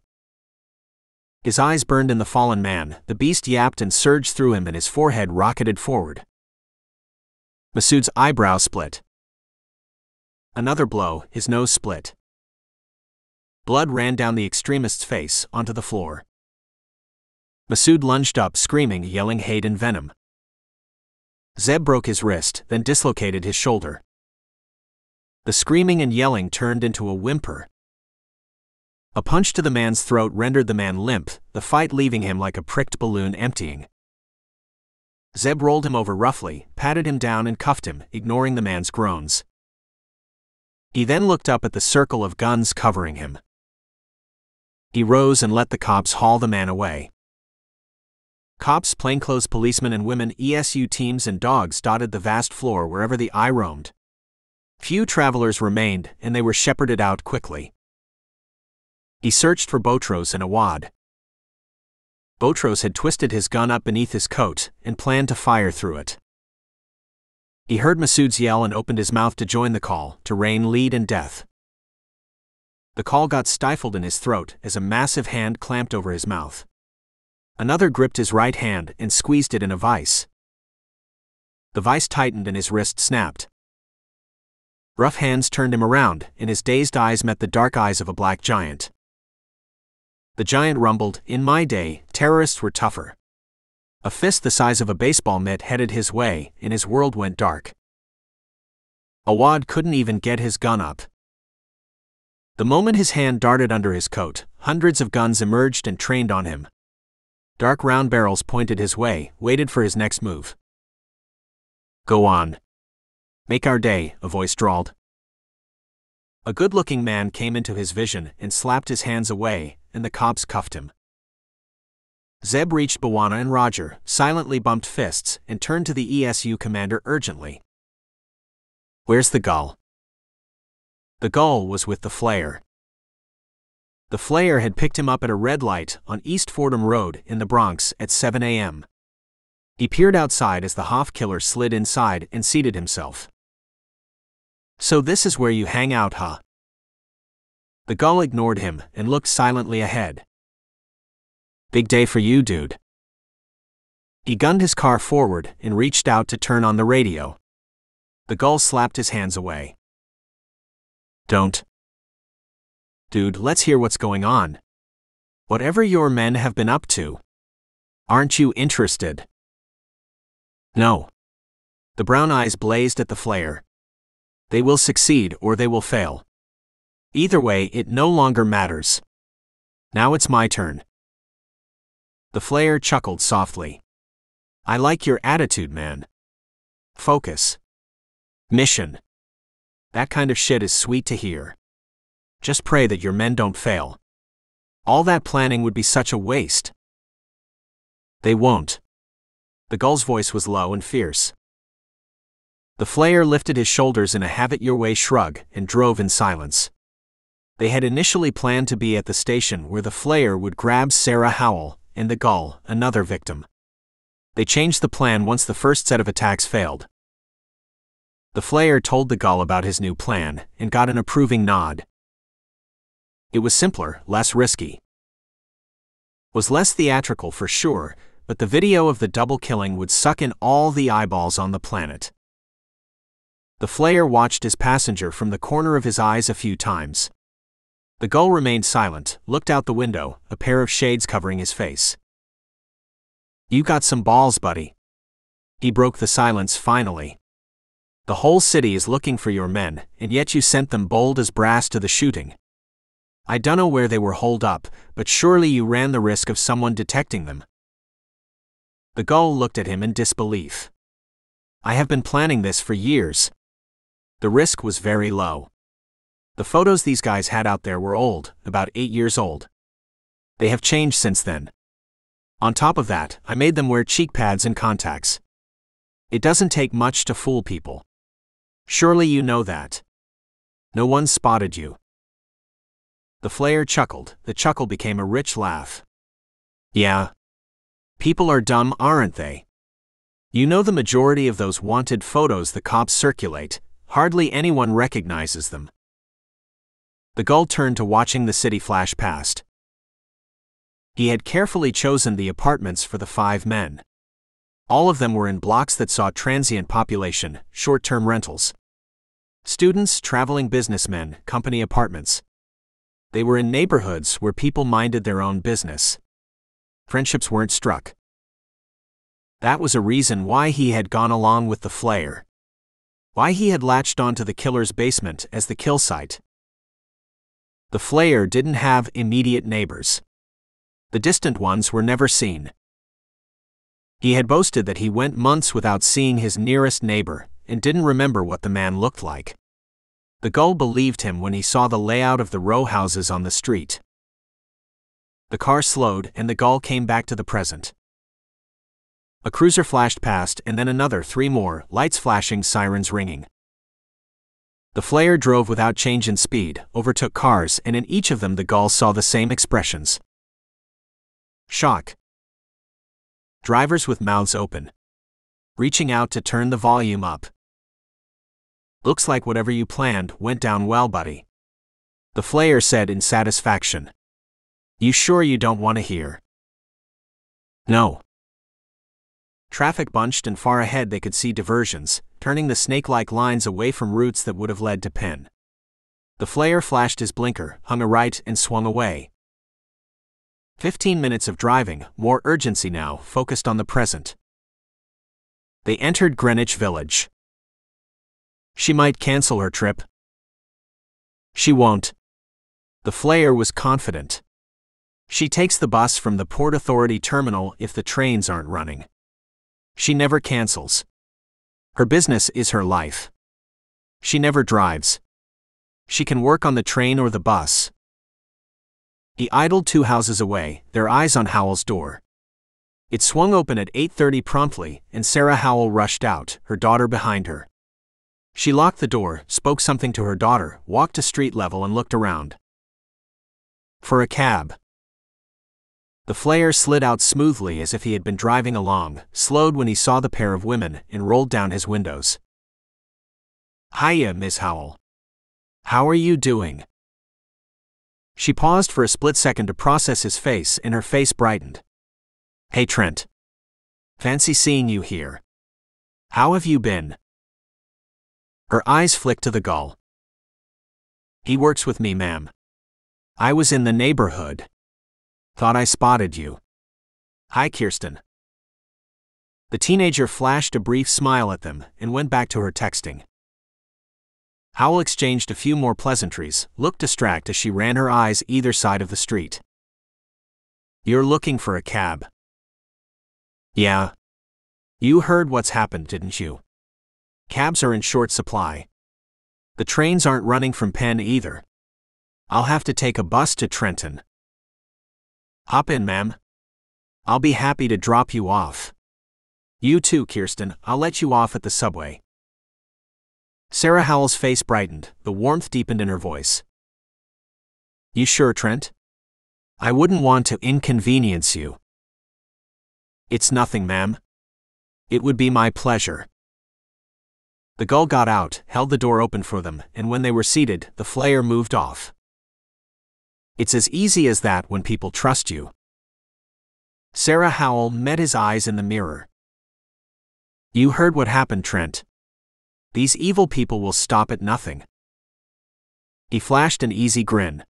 His eyes burned in the fallen man, the beast yapped and surged through him and his forehead rocketed forward. Masood's eyebrow split. Another blow, his nose split. Blood ran down the extremist's face, onto the floor. Masood lunged up, screaming, yelling hate and venom. Zeb broke his wrist, then dislocated his shoulder. The screaming and yelling turned into a whimper. A punch to the man's throat rendered the man limp, the fight leaving him like a pricked balloon emptying. Zeb rolled him over roughly, patted him down and cuffed him, ignoring the man's groans. He then looked up at the circle of guns covering him. He rose and let the cops haul the man away. Cops, plainclothes policemen and women, ESU teams and dogs dotted the vast floor wherever the eye roamed. Few travelers remained, and they were shepherded out quickly. He searched for Botros and Awad. Botros had twisted his gun up beneath his coat and planned to fire through it. He heard Masood's yell and opened his mouth to join the call to rain lead and death. The call got stifled in his throat as a massive hand clamped over his mouth. Another gripped his right hand and squeezed it in a vice. The vice tightened and his wrist snapped. Rough hands turned him around, and his dazed eyes met the dark eyes of a black giant. The giant rumbled, "In my day, terrorists were tougher." A fist the size of a baseball mitt headed his way, and his world went dark. Awad couldn't even get his gun up. The moment his hand darted under his coat, hundreds of guns emerged and trained on him. Dark round barrels pointed his way, waited for his next move. "Go on. Make our day," a voice drawled. A good-looking man came into his vision and slapped his hands away, and the cops cuffed him. Zeb reached Bawana and Roger, silently bumped fists, and turned to the ESU commander urgently. "Where's the gull?" The gull was with the Flayer. The Flayer had picked him up at a red light on East Fordham Road in the Bronx at 7 a.m. He peered outside as the Hoff killer slid inside and seated himself. "So this is where you hang out, huh?" The gull ignored him and looked silently ahead. "Big day for you, dude." He gunned his car forward and reached out to turn on the radio. The gull slapped his hands away. "Don't. Dude, let's hear what's going on. Whatever your men have been up to. Aren't you interested?" "No." The brown eyes blazed at the Flayer. "They will succeed or they will fail. Either way, it no longer matters. Now it's my turn." The Flayer chuckled softly. "I like your attitude, man. Focus. Mission. That kind of shit is sweet to hear. Just pray that your men don't fail. All that planning would be such a waste." "They won't." The gull's voice was low and fierce. The Flayer lifted his shoulders in a have-it-your-way shrug and drove in silence. They had initially planned to be at the station where the Flayer would grab Sarah Howell and the gull, another victim. They changed the plan once the first set of attacks failed. The Flayer told the gull about his new plan and got an approving nod. It was simpler, less risky. Was less theatrical for sure, but the video of the double killing would suck in all the eyeballs on the planet. The Flayer watched his passenger from the corner of his eyes a few times. The gull remained silent, looked out the window, a pair of shades covering his face. "You got some balls, buddy." He broke the silence finally. "The whole city is looking for your men, and yet you sent them bold as brass to the shooting. I dunno where they were holed up, but surely you ran the risk of someone detecting them." The gull looked at him in disbelief. "I have been planning this for years." The risk was very low. The photos these guys had out there were old, about 8 years old. They have changed since then. On top of that, I made them wear cheek pads and contacts. It doesn't take much to fool people. Surely you know that. No one spotted you. The Flayer chuckled. The chuckle became a rich laugh. "Yeah. People are dumb, aren't they? You know the majority of those wanted photos the cops circulate, hardly anyone recognizes them." The gull turned to watching the city flash past. He had carefully chosen the apartments for the 5 men. All of them were in blocks that saw transient population, short-term rentals. Students, traveling businessmen, company apartments. They were in neighborhoods where people minded their own business. Friendships weren't struck. That was a reason why he had gone along with the Flayer. Why he had latched onto the killer's basement as the kill site. The Flayer didn't have immediate neighbors. The distant ones were never seen. He had boasted that he went months without seeing his nearest neighbor and didn't remember what the man looked like. The gull believed him when he saw the layout of the row houses on the street. The car slowed and the gull came back to the present. A cruiser flashed past and then another, 3 more, lights flashing, sirens ringing. The Flayer drove without change in speed, overtook cars, and in each of them the gull saw the same expressions. Shock. Drivers with mouths open, reaching out to turn the volume up. Looks like whatever you planned went down well, buddy, the Flayer said in satisfaction. You sure you don't want to hear? No. Traffic bunched and far ahead they could see diversions, turning the snake-like lines away from routes that would have led to Penn. The Flayer flashed his blinker, hung a right, and swung away. 15 minutes of driving, more urgency now, focused on the present. They entered Greenwich Village. She might cancel her trip. She won't. The Flayer was confident. She takes the bus from the Port Authority terminal if the trains aren't running. She never cancels. Her business is her life. She never drives. She can work on the train or the bus. He idled 2 houses away, their eyes on Howell's door. It swung open at 8:30 promptly, and Sarah Howell rushed out, her daughter behind her. She locked the door, spoke something to her daughter, walked to street level and looked around. For a cab. The Flayer slid out smoothly as if he had been driving along, slowed when he saw the pair of women, and rolled down his windows. Hiya, Miss Howell. How are you doing? She paused for a split second to process his face, and her face brightened. Hey, Trent. Fancy seeing you here. How have you been? Her eyes flicked to the gull. He works with me, ma'am. I was in the neighborhood. Thought I spotted you. Hi, Kirsten. The teenager flashed a brief smile at them and went back to her texting. Howell exchanged a few more pleasantries, looked distracted as she ran her eyes either side of the street. You're looking for a cab. Yeah. You heard what's happened, didn't you? Cabs are in short supply. The trains aren't running from Penn either. I'll have to take a bus to Trenton. Hop in, ma'am. I'll be happy to drop you off. You too, Kirsten, I'll let you off at the subway. Sarah Howell's face brightened, the warmth deepened in her voice. You sure, Trent? I wouldn't want to inconvenience you. It's nothing, ma'am. It would be my pleasure. The gull got out, held the door open for them, and when they were seated, the Flayer moved off. It's as easy as that when people trust you. Sarah Howell met his eyes in the mirror. You heard what happened, Trent. These evil people will stop at nothing. He flashed an easy grin.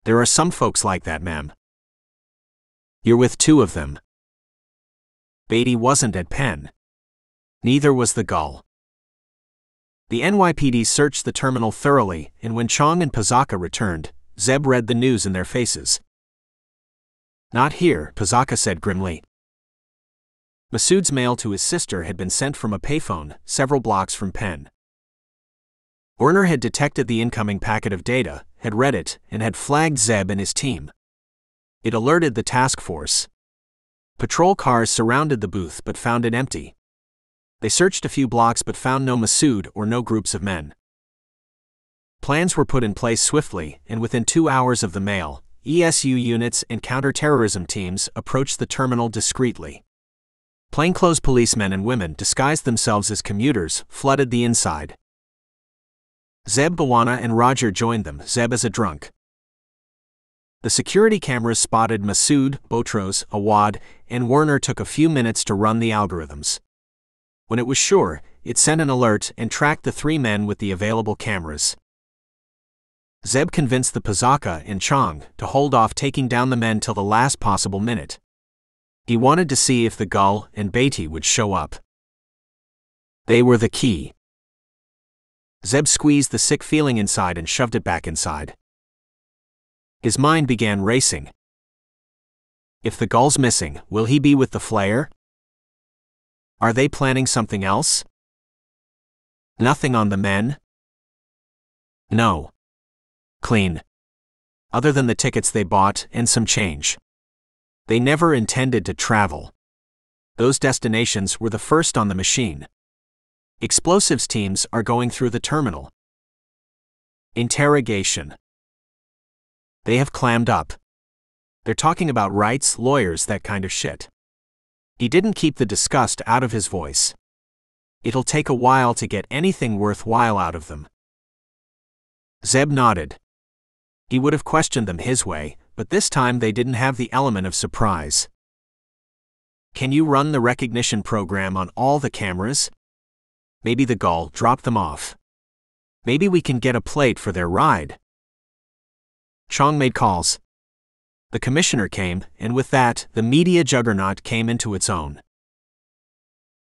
There are some folks like that, ma'am. You're with 2 of them. Beatty wasn't at Penn. Neither was the gull. The NYPD searched the terminal thoroughly, and when Chong and Pazaka returned, Zeb read the news in their faces. Not here, Pazaka said grimly. Masood's mail to his sister had been sent from a payphone, several blocks from Penn. Werner had detected the incoming packet of data, had read it, and had flagged Zeb and his team. It alerted the task force. Patrol cars surrounded the booth but found it empty. They searched a few blocks but found no Masood or no groups of men. Plans were put in place swiftly, and within 2 hours of the mail, ESU units and counter-terrorism teams approached the terminal discreetly. Plainclothes policemen and women disguised themselves as commuters, flooded the inside. Zeb, Bawana and Roger joined them, Zeb as a drunk. The security cameras spotted Masood, Botros, Awad, and Werner took a few minutes to run the algorithms. When it was sure, it sent an alert and tracked the 3 men with the available cameras. Zeb convinced the Pazaka and Chong to hold off taking down the men till the last possible minute. He wanted to see if the gull and Beatty would show up. They were the key. Zeb squeezed the sick feeling inside and shoved it back inside. His mind began racing. If the gull's missing, will he be with the Flayer? Are they planning something else? Nothing on the men? No. Clean. Other than the tickets they bought and some change. They never intended to travel. Those destinations were the first on the machine. Explosives teams are going through the terminal. Interrogation. They have clammed up. They're talking about rights, lawyers, that kind of shit. He didn't keep the disgust out of his voice. It'll take a while to get anything worthwhile out of them. Zeb nodded. He would have questioned them his way, but this time they didn't have the element of surprise. Can you run the recognition program on all the cameras? Maybe the gull dropped them off. Maybe we can get a plate for their ride. Chong made calls. The commissioner came, and with that, the media juggernaut came into its own.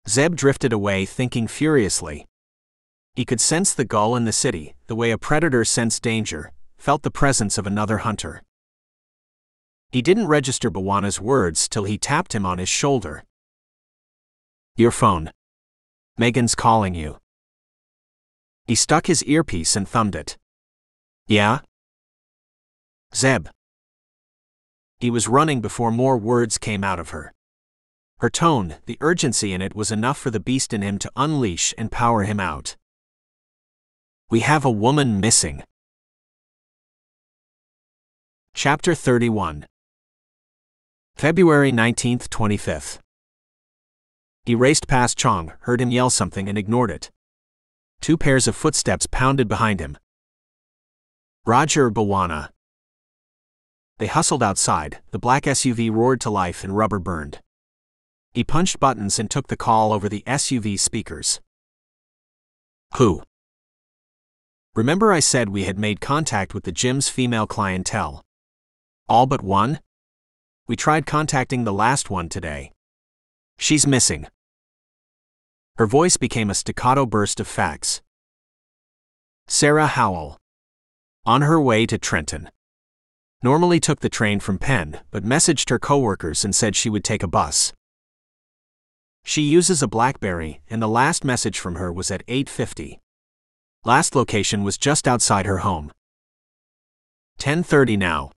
Zeb drifted away thinking furiously. He could sense the gull in the city, the way a predator sensed danger, felt the presence of another hunter. He didn't register Bawana's words till he tapped him on his shoulder. Your phone. Megan's calling you. He stuck his earpiece and thumbed it. Yeah? Zeb. He was running before more words came out of her. Her tone, the urgency in it was enough for the beast in him to unleash and power him out. We have a woman missing. Chapter 31. February 19th, 25th. He raced past Chong, heard him yell something and ignored it. 2 pairs of footsteps pounded behind him. Roger, Bawana. They hustled outside, the black SUV roared to life and rubber burned. He punched buttons and took the call over the SUV speakers. Who? Remember I said we had made contact with the gym's female clientele? All but one? We tried contacting the last one today. She's missing. Her voice became a staccato burst of facts. Sarah Howell. On her way to Trenton. Normally took the train from Penn, but messaged her coworkers and said she would take a bus. She uses a BlackBerry, and the last message from her was at 8:50. Last location was just outside her home. 10:30 now.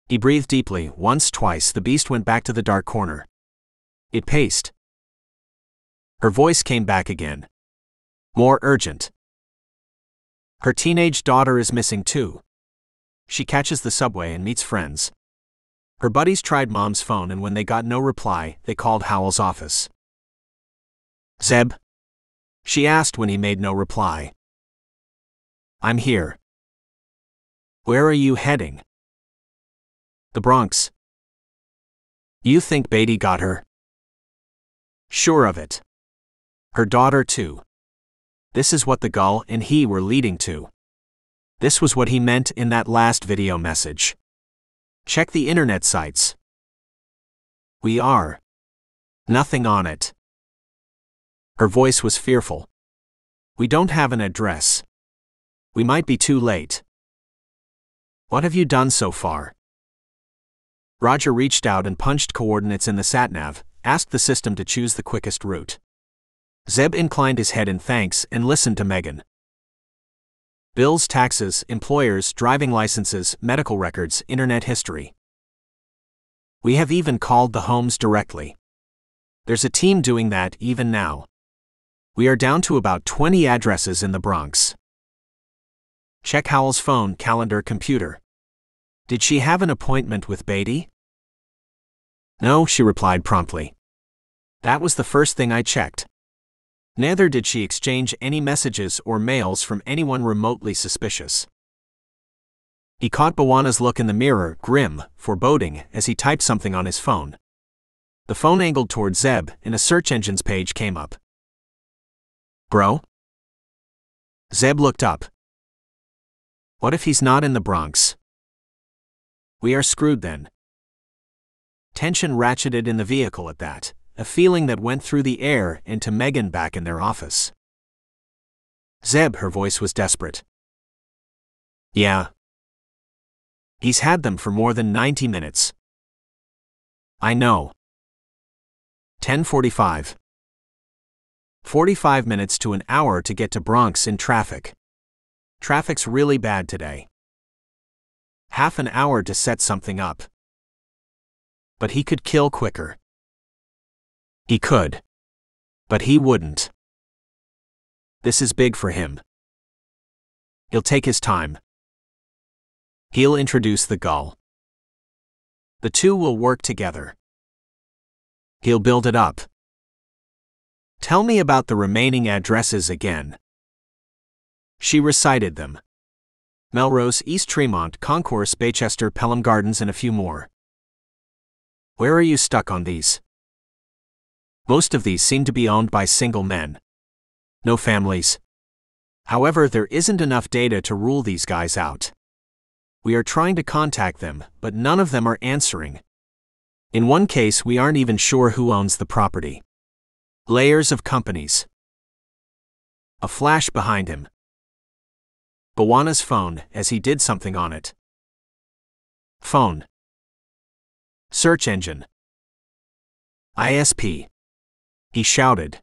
He breathed deeply. Once, twice, the beast went back to the dark corner. It paced. Her voice came back again. More urgent. Her teenage daughter is missing too. She catches the subway and meets friends. Her buddies tried Mom's phone, and when they got no reply, they called Howell's office. Zeb? She asked when he made no reply. I'm here. Where are you heading? The Bronx. You think Beatty got her? Sure of it. Her daughter too. This is what the gull and he were leading to. This was what he meant in that last video message. Check the internet sites. We are. Nothing on it. Her voice was fearful. We don't have an address. We might be too late. What have you done so far? Roger reached out and punched coordinates in the satnav, asked the system to choose the quickest route. Zeb inclined his head in thanks and listened to Megan. Bills, taxes, employers, driving licenses, medical records, internet history. We have even called the homes directly. There's a team doing that even now. We are down to about 20 addresses in the Bronx. Check Howell's phone, calendar, computer. Did she have an appointment with Beatty? No, she replied promptly. That was the first thing I checked. Neither did she exchange any messages or mails from anyone remotely suspicious. He caught Bawana's look in the mirror, grim, foreboding, as he typed something on his phone. The phone angled toward Zeb, and a search engine's page came up. Bro? Zeb looked up. What if he's not in the Bronx? We are screwed then. Tension ratcheted in the vehicle at that, a feeling that went through the air and to Megan back in their office. Zeb, her voice was desperate. Yeah. He's had them for more than 90 minutes. I know. 10:45. 45 minutes to an hour to get to Bronx in traffic. Traffic's really bad today. Half an hour to set something up. But he could kill quicker. He could. But he wouldn't. This is big for him. He'll take his time. He'll introduce the gull. The two will work together. He'll build it up. Tell me about the remaining addresses again. She recited them. Melrose, East Tremont, Concourse, Baychester, Pelham Gardens, and a few more. Where are you stuck on these? Most of these seem to be owned by single men. No families. However, there isn't enough data to rule these guys out. We are trying to contact them, but none of them are answering. In one case, we aren't even sure who owns the property. Layers of companies. A flash behind him. Bawana's phone, as he did something on it. Phone. Search engine. ISP. He shouted.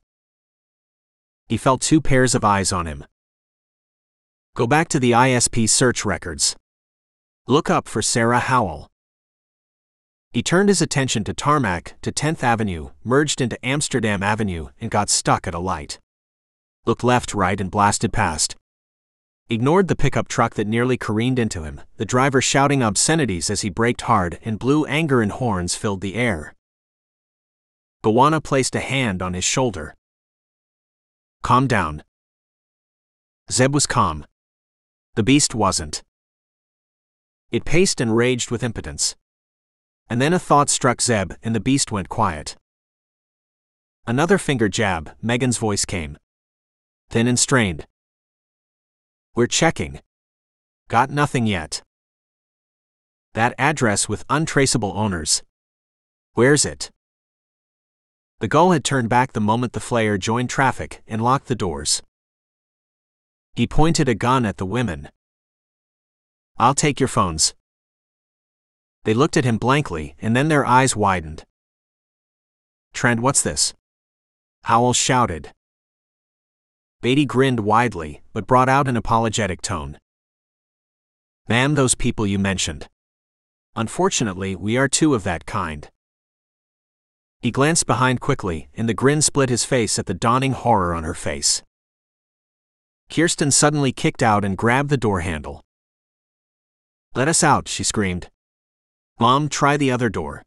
He felt two pairs of eyes on him. Go back to the ISP search records. Look up for Sarah Howell. He turned his attention to tarmac, to 10th Avenue, merged into Amsterdam Avenue, and got stuck at a light. Looked left, right, and blasted past. Ignored the pickup truck that nearly careened into him, the driver shouting obscenities as he braked hard, and blew anger and horns filled the air. Bawana placed a hand on his shoulder. Calm down. Zeb was calm. The beast wasn't. It paced and raged with impotence. And then a thought struck Zeb, and the beast went quiet. Another finger jab, Megan's voice came. Thin and strained. We're checking. Got nothing yet. That address with untraceable owners. Where's it? The gull had turned back the moment the Flayer joined traffic and locked the doors. He pointed a gun at the women. I'll take your phones. They looked at him blankly, and then their eyes widened. Trent, what's this? Howell shouted. Beatty grinned widely, but brought out an apologetic tone. Ma'am, those people you mentioned. Unfortunately, we are two of that kind. He glanced behind quickly, and the grin split his face at the dawning horror on her face. Kirsten suddenly kicked out and grabbed the door handle. Let us out, she screamed. Mom, try the other door.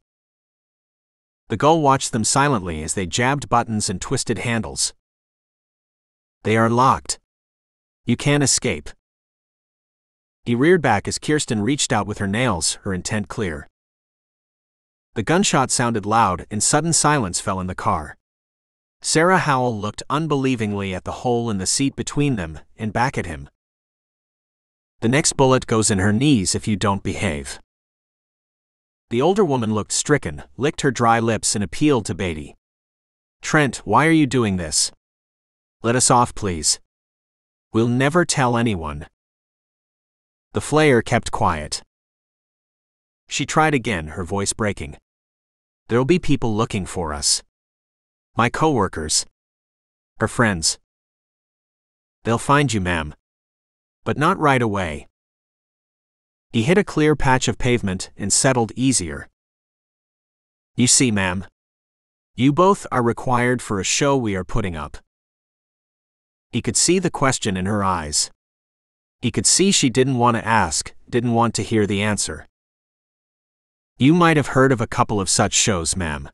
The gull watched them silently as they jabbed buttons and twisted handles. They are locked. You can't escape. He reared back as Kirsten reached out with her nails, her intent clear. The gunshot sounded loud, and sudden silence fell in the car. Sarah Howell looked unbelievingly at the hole in the seat between them, and back at him. The next bullet goes in her knees if you don't behave. The older woman looked stricken, licked her dry lips, and appealed to Beatty. Trent, why are you doing this? Let us off, please. We'll never tell anyone. The Flayer kept quiet. She tried again, her voice breaking. There'll be people looking for us. My co-workers. Her friends. They'll find you, ma'am. But not right away. He hit a clear patch of pavement and settled easier. You see, ma'am. You both are required for a show we are putting up. He could see the question in her eyes. He could see she didn't want to ask, didn't want to hear the answer. You might have heard of a couple of such shows, ma'am.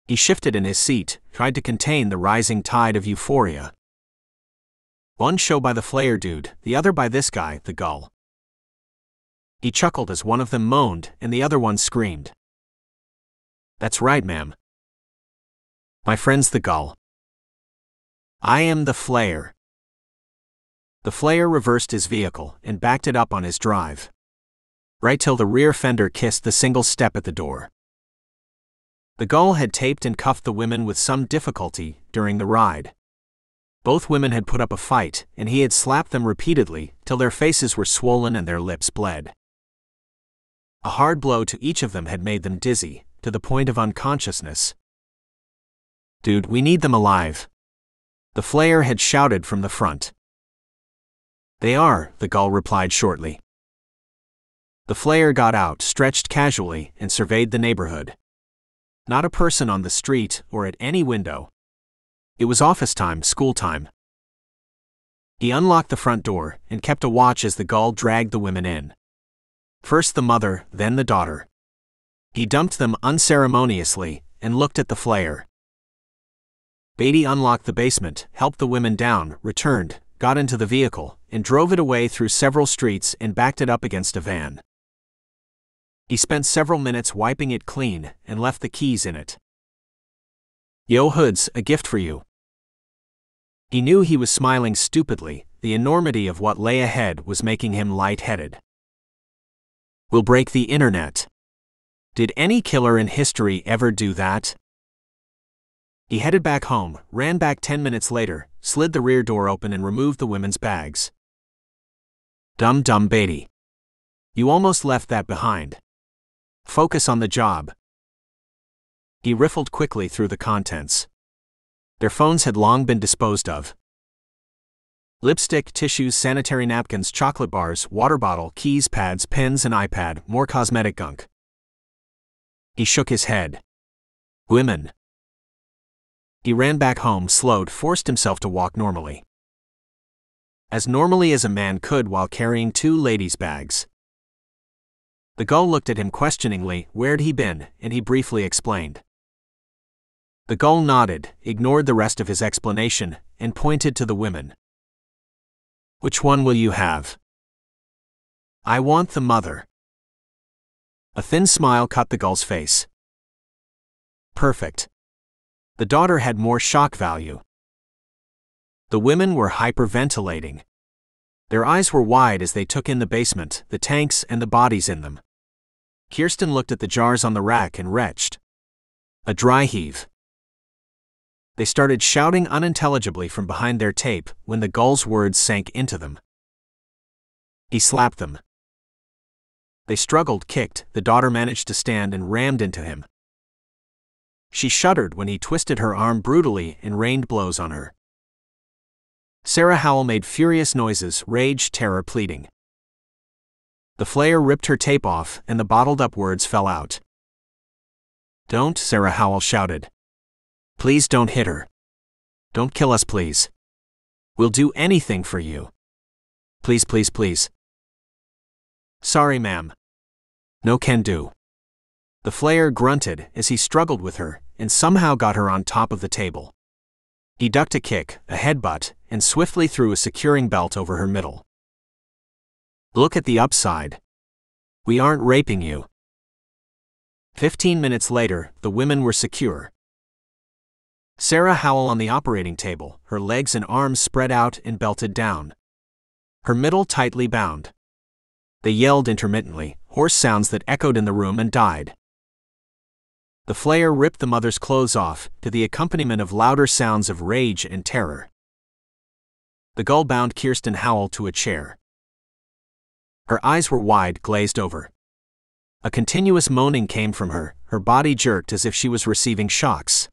He shifted in his seat, tried to contain the rising tide of euphoria. One show by the Flayer dude, the other by this guy, the gull. He chuckled as one of them moaned, and the other one screamed. That's right, ma'am. My friend's the gull. I am the Flayer. The Flayer reversed his vehicle and backed it up on his drive. Right till the rear fender kissed the single step at the door. The gull had taped and cuffed the women with some difficulty during the ride. Both women had put up a fight, and he had slapped them repeatedly till their faces were swollen and their lips bled. A hard blow to each of them had made them dizzy, to the point of unconsciousness. Dude, we need them alive. The Flayer had shouted from the front. They are, the gull replied shortly. The Flayer got out, stretched casually, and surveyed the neighborhood. Not a person on the street or at any window. It was office time, school time. He unlocked the front door and kept a watch as the gull dragged the women in. First the mother, then the daughter. He dumped them unceremoniously and looked at the Flayer. Beatty unlocked the basement, helped the women down, returned, got into the vehicle, and drove it away through several streets and backed it up against a van. He spent several minutes wiping it clean and left the keys in it. "Yo hoods, a gift for you." He knew he was smiling stupidly. The enormity of what lay ahead was making him lightheaded. "We'll break the internet." Did any killer in history ever do that? He headed back home, ran back 10 minutes later, slid the rear door open and removed the women's bags. Dumb Beatty. You almost left that behind. Focus on the job. He riffled quickly through the contents. Their phones had long been disposed of. Lipstick, tissues, sanitary napkins, chocolate bars, water bottle, keys, pads, pens, and iPad, more cosmetic gunk. He shook his head. Women. He ran back home, slowed, forced himself to walk normally. As normally as a man could while carrying 2 ladies' bags. The gull looked at him questioningly. Where'd he been? And he briefly explained. The gull nodded, ignored the rest of his explanation, and pointed to the women. Which one will you have? I want the mother. A thin smile cut the gull's face. Perfect. The daughter had more shock value. The women were hyperventilating. Their eyes were wide as they took in the basement, the tanks, and the bodies in them. Kirsten looked at the jars on the rack and retched. A dry heave. They started shouting unintelligibly from behind their tape when the gull's words sank into them. He slapped them. They struggled, kicked. The daughter managed to stand and rammed into him. She shuddered when he twisted her arm brutally and rained blows on her. Sarah Howell made furious noises, rage, terror, pleading. The Flayer ripped her tape off and the bottled-up words fell out. Don't, Sarah Howell shouted. Please don't hit her. Don't kill us, please. We'll do anything for you. Please, please, please. Sorry, ma'am. No can do. The Flayer grunted as he struggled with her and somehow got her on top of the table. He ducked a kick, a headbutt, and swiftly threw a securing belt over her middle. Look at the upside. We aren't raping you. 15 minutes later, the women were secure. Sarah Howell on the operating table, her legs and arms spread out and belted down. Her middle tightly bound. They yelled intermittently, hoarse sounds that echoed in the room and died. The Flayer ripped the mother's clothes off, to the accompaniment of louder sounds of rage and terror. The gull bound Kirsten Howell to a chair. Her eyes were wide, glazed over. A continuous moaning came from her, her body jerked as if she was receiving shocks.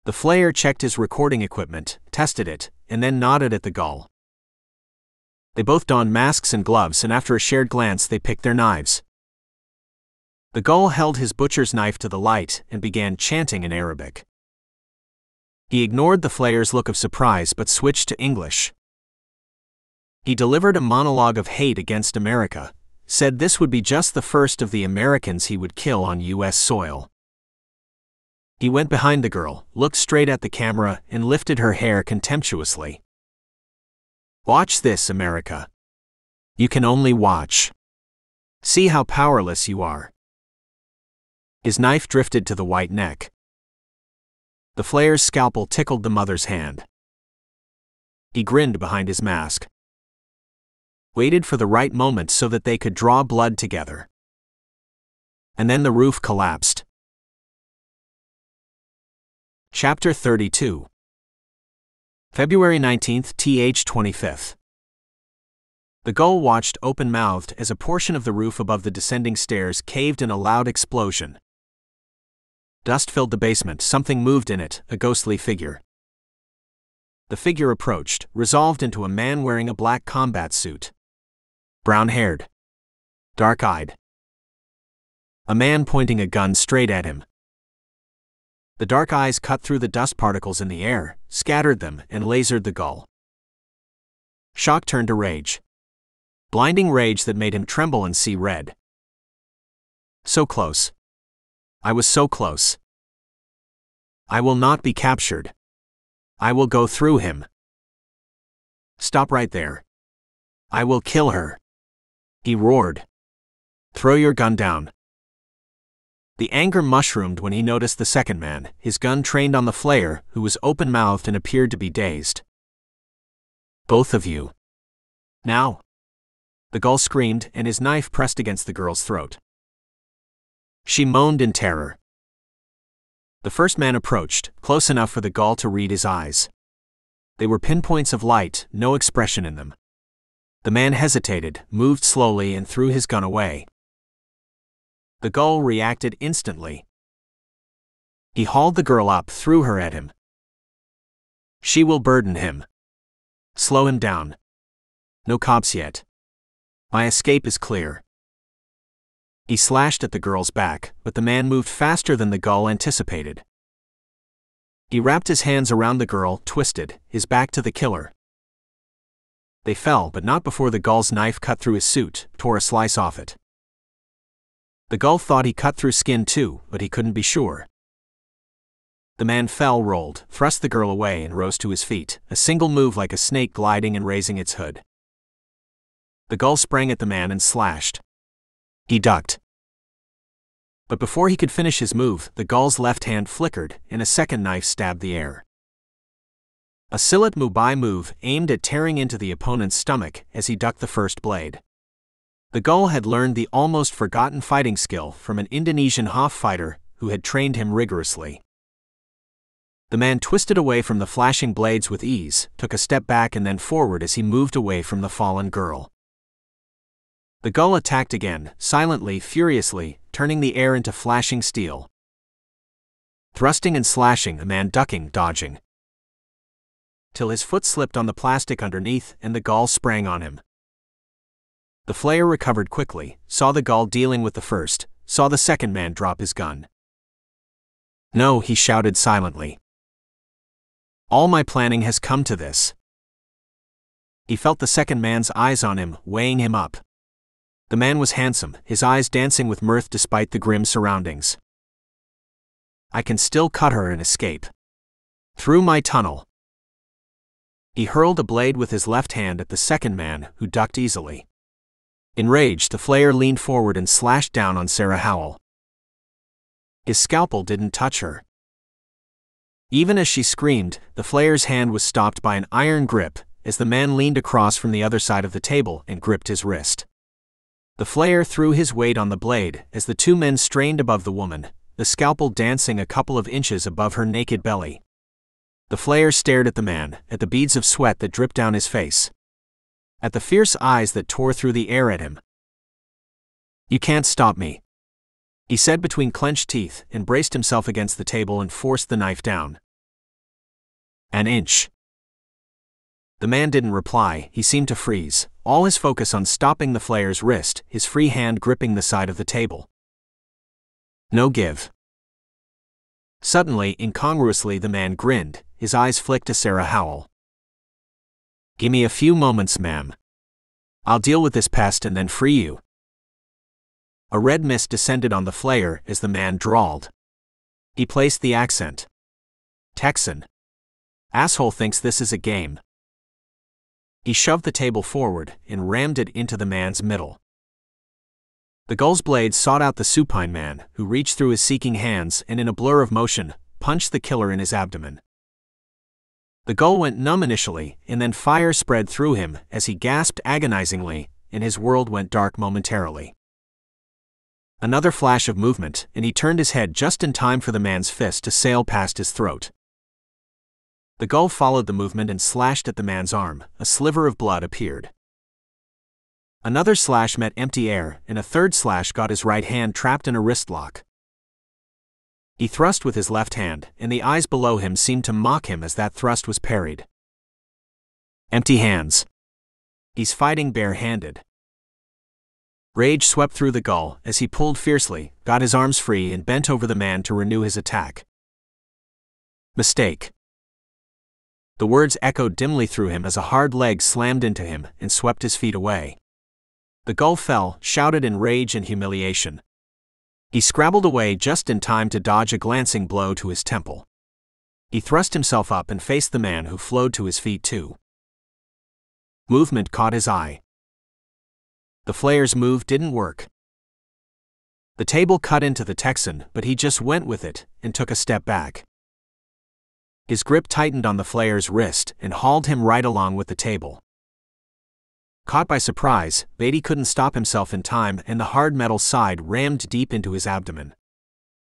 The Flayer checked his recording equipment, tested it, and then nodded at the gull. They both donned masks and gloves, and after a shared glance they picked their knives. The gull held his butcher's knife to the light and began chanting in Arabic. He ignored the Flayer's look of surprise but switched to English. He delivered a monologue of hate against America, said this would be just the first of the Americans he would kill on U.S. soil. He went behind the girl, looked straight at the camera, and lifted her hair contemptuously. Watch this, America. You can only watch. See how powerless you are. His knife drifted to the white neck. The Flayer's scalpel tickled the mother's hand. He grinned behind his mask. Waited for the right moment so that they could draw blood together. And then the roof collapsed. Chapter 32. February 19th, th 25th. The gull watched open-mouthed as a portion of the roof above the descending stairs caved in a loud explosion. Dust filled the basement, something moved in it, a ghostly figure. The figure approached, resolved into a man wearing a black combat suit. Brown-haired. Dark-eyed. A man pointing a gun straight at him. The dark eyes cut through the dust particles in the air, scattered them, and lasered the gull. Shock turned to rage. Blinding rage that made him tremble and see red. So close. I was so close. I will not be captured. I will go through him. Stop right there. I will kill her. He roared. Throw your gun down. The anger mushroomed when he noticed the second man, his gun trained on the Flayer, who was open-mouthed and appeared to be dazed. Both of you. Now. The gull screamed, and his knife pressed against the girl's throat. She moaned in terror. The first man approached, close enough for the gull to read his eyes. They were pinpoints of light, no expression in them. The man hesitated, moved slowly, and threw his gun away. The gull reacted instantly. He hauled the girl up, threw her at him. She will burden him. Slow him down. No cops yet. My escape is clear. He slashed at the girl's back, but the man moved faster than the gull anticipated. He wrapped his hands around the girl, twisted, his back to the killer. They fell, but not before the gull's knife cut through his suit, tore a slice off it. The gull thought he cut through skin too, but he couldn't be sure. The man fell, rolled, thrust the girl away, and rose to his feet, a single move like a snake gliding and raising its hood. The gull sprang at the man and slashed. He ducked. But before he could finish his move, the gull's left hand flickered, and a second knife stabbed the air. A Silat Mubai move aimed at tearing into the opponent's stomach as he ducked the first blade. The gull had learned the almost forgotten fighting skill from an Indonesian Hof fighter who had trained him rigorously. The man twisted away from the flashing blades with ease, took a step back and then forward as he moved away from the fallen girl. The gull attacked again, silently, furiously, turning the air into flashing steel. Thrusting and slashing, the man ducking, dodging. Till his foot slipped on the plastic underneath and the gull sprang on him. The Flayer recovered quickly, saw the gull dealing with the first, saw the second man drop his gun. No, he shouted silently. All my planning has come to this. He felt the second man's eyes on him, weighing him up. The man was handsome, his eyes dancing with mirth despite the grim surroundings. I can still cut her and escape. Through my tunnel. He hurled a blade with his left hand at the second man, who ducked easily. Enraged, the Flayer leaned forward and slashed down on Sarah Howell. His scalpel didn't touch her. Even as she screamed, the Flayer's hand was stopped by an iron grip, as the man leaned across from the other side of the table and gripped his wrist. The Flayer threw his weight on the blade as the two men strained above the woman, the scalpel dancing a couple of inches above her naked belly. The Flayer stared at the man, at the beads of sweat that dripped down his face, at the fierce eyes that tore through the air at him. You can't stop me, he said between clenched teeth, and braced himself against the table and forced the knife down. An inch. The man didn't reply, he seemed to freeze, all his focus on stopping the Flayer's wrist, his free hand gripping the side of the table. No give. Suddenly, incongruously, the man grinned, his eyes flicked to Sarah Howell. Gimme a few moments, ma'am. I'll deal with this pest and then free you. A red mist descended on the Flayer as the man drawled. He placed the accent. Texan. Asshole thinks this is a game. He shoved the table forward and rammed it into the man's middle. The gull's blade sought out the supine man, who reached through his seeking hands and in a blur of motion, punched the killer in his abdomen. The gull went numb initially, and then fire spread through him as he gasped agonizingly, and his world went dark momentarily. Another flash of movement, and he turned his head just in time for the man's fist to sail past his throat. The gull followed the movement and slashed at the man's arm, a sliver of blood appeared. Another slash met empty air, and a third slash got his right hand trapped in a wrist lock. He thrust with his left hand, and the eyes below him seemed to mock him as that thrust was parried. Empty hands. He's fighting bare-handed. Rage swept through the gull as he pulled fiercely, got his arms free and bent over the man to renew his attack. Mistake. The words echoed dimly through him as a hard leg slammed into him and swept his feet away. The gull fell, shouted in rage and humiliation. He scrabbled away just in time to dodge a glancing blow to his temple. He thrust himself up and faced the man who flowed to his feet too. Movement caught his eye. The Flayer's move didn't work. The table cut into the Texan, but he just went with it and took a step back. His grip tightened on the Flayer's wrist and hauled him right along with the table. Caught by surprise, Beatty couldn't stop himself in time and the hard metal side rammed deep into his abdomen.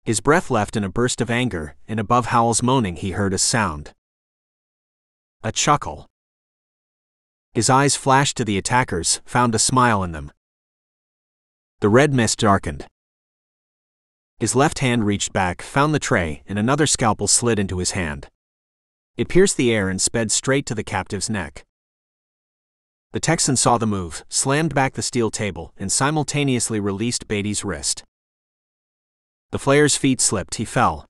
His breath left in a burst of anger, and above Howell's moaning he heard a sound. A chuckle. His eyes flashed to the attackers, found a smile in them. The red mist darkened. His left hand reached back, found the tray, and another scalpel slid into his hand. It pierced the air and sped straight to the captive's neck. The Texan saw the move, slammed back the steel table, and simultaneously released Beatty's wrist. The Flayer's feet slipped, he fell.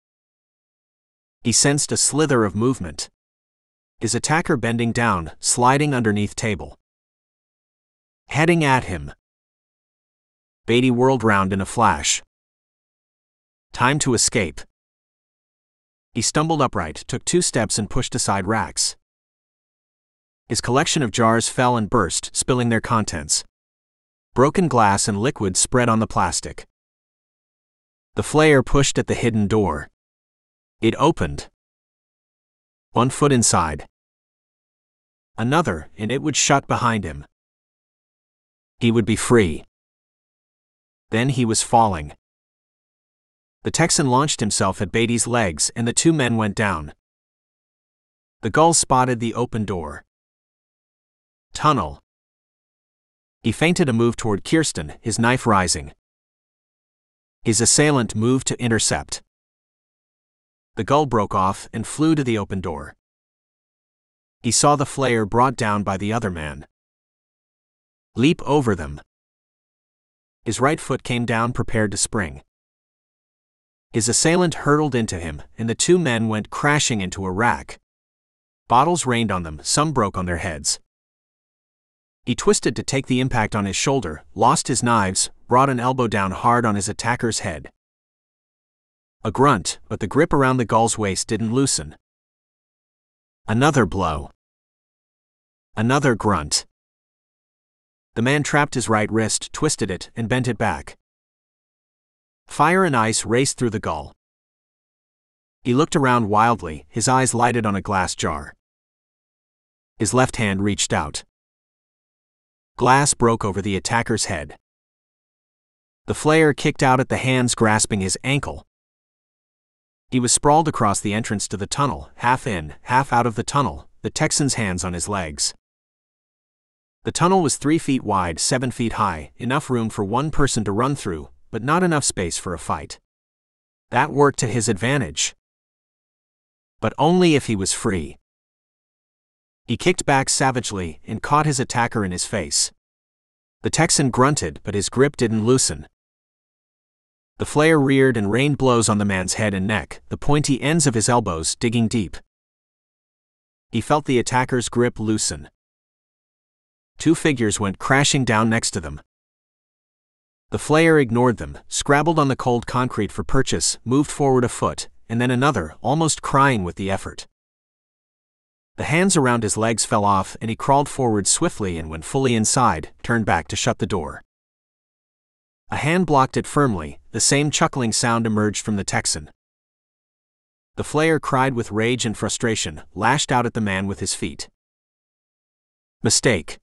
He sensed a slither of movement. His attacker bending down, sliding underneath table. Heading at him. Beatty whirled round in a flash. Time to escape. He stumbled upright, took 2 steps and pushed aside racks. His collection of jars fell and burst, spilling their contents. Broken glass and liquid spread on the plastic. The Flayer pushed at the hidden door. It opened. 1 foot inside. Another, and it would shut behind him. He would be free. Then he was falling. The Texan launched himself at Beatty's legs and the 2 men went down. The gull spotted the open door. Tunnel. He feinted a move toward Kirsten, his knife rising. His assailant moved to intercept. The gull broke off and flew to the open door. He saw the Flayer brought down by the other man. Leap over them. His right foot came down prepared to spring. His assailant hurtled into him, and the 2 men went crashing into a rack. Bottles rained on them, some broke on their heads. He twisted to take the impact on his shoulder, lost his knives, brought an elbow down hard on his attacker's head. A grunt, but the grip around the gull's waist didn't loosen. Another blow. Another grunt. The man trapped his right wrist, twisted it, and bent it back. Fire and ice raced through the gull. He looked around wildly, his eyes lighted on a glass jar. His left hand reached out. Glass broke over the attacker's head. The Flayer kicked out at the hands grasping his ankle. He was sprawled across the entrance to the tunnel, half in, half out of the tunnel, the Texan's hands on his legs. The tunnel was 3 feet wide, 7 feet high, enough room for 1 person to run through, but not enough space for a fight. That worked to his advantage. But only if he was free. He kicked back savagely and caught his attacker in his face. The Texan grunted, but his grip didn't loosen. The Flayer reared and rained blows on the man's head and neck, the pointy ends of his elbows digging deep. He felt the attacker's grip loosen. 2 figures went crashing down next to them. The Flayer ignored them, scrabbled on the cold concrete for purchase, moved forward a foot, and then another, almost crying with the effort. The hands around his legs fell off and he crawled forward swiftly and when fully inside, turned back to shut the door. A hand blocked it firmly, the same chuckling sound emerged from the Texan. The Flayer cried with rage and frustration, lashed out at the man with his feet. Mistake.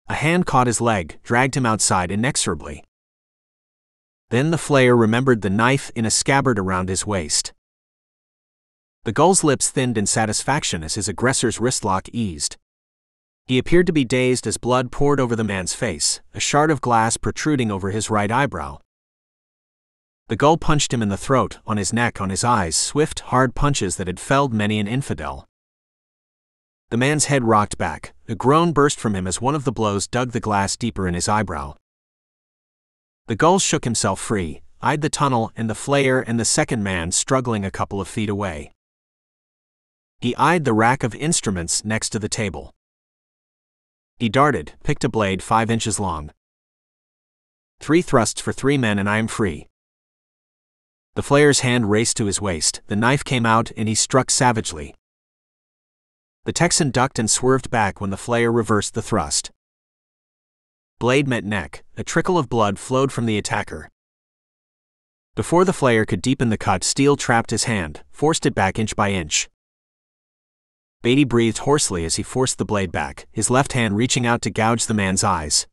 A hand caught his leg, dragged him outside inexorably. Then the Flayer remembered the knife in a scabbard around his waist. The gull's lips thinned in satisfaction as his aggressor's wristlock eased. He appeared to be dazed as blood poured over the man's face, a shard of glass protruding over his right eyebrow. The gull punched him in the throat, on his neck, on his eyes, swift, hard punches that had felled many an infidel. The man's head rocked back. A groan burst from him as one of the blows dug the glass deeper in his eyebrow. The gull shook himself free, eyed the tunnel and the Flayer and the second man struggling a couple of feet away. He eyed the rack of instruments next to the table. He darted, picked a blade 5 inches long. 3 thrusts for 3 men and I am free. The Flayer's hand raced to his waist, the knife came out and he struck savagely. The Texan ducked and swerved back when the Flayer reversed the thrust. Blade met neck, a trickle of blood flowed from the attacker. Before the Flayer could deepen the cut, steel trapped his hand, forced it back inch by inch. Beatty breathed hoarsely as he forced the blade back, his left hand reaching out to gouge the man's eyes.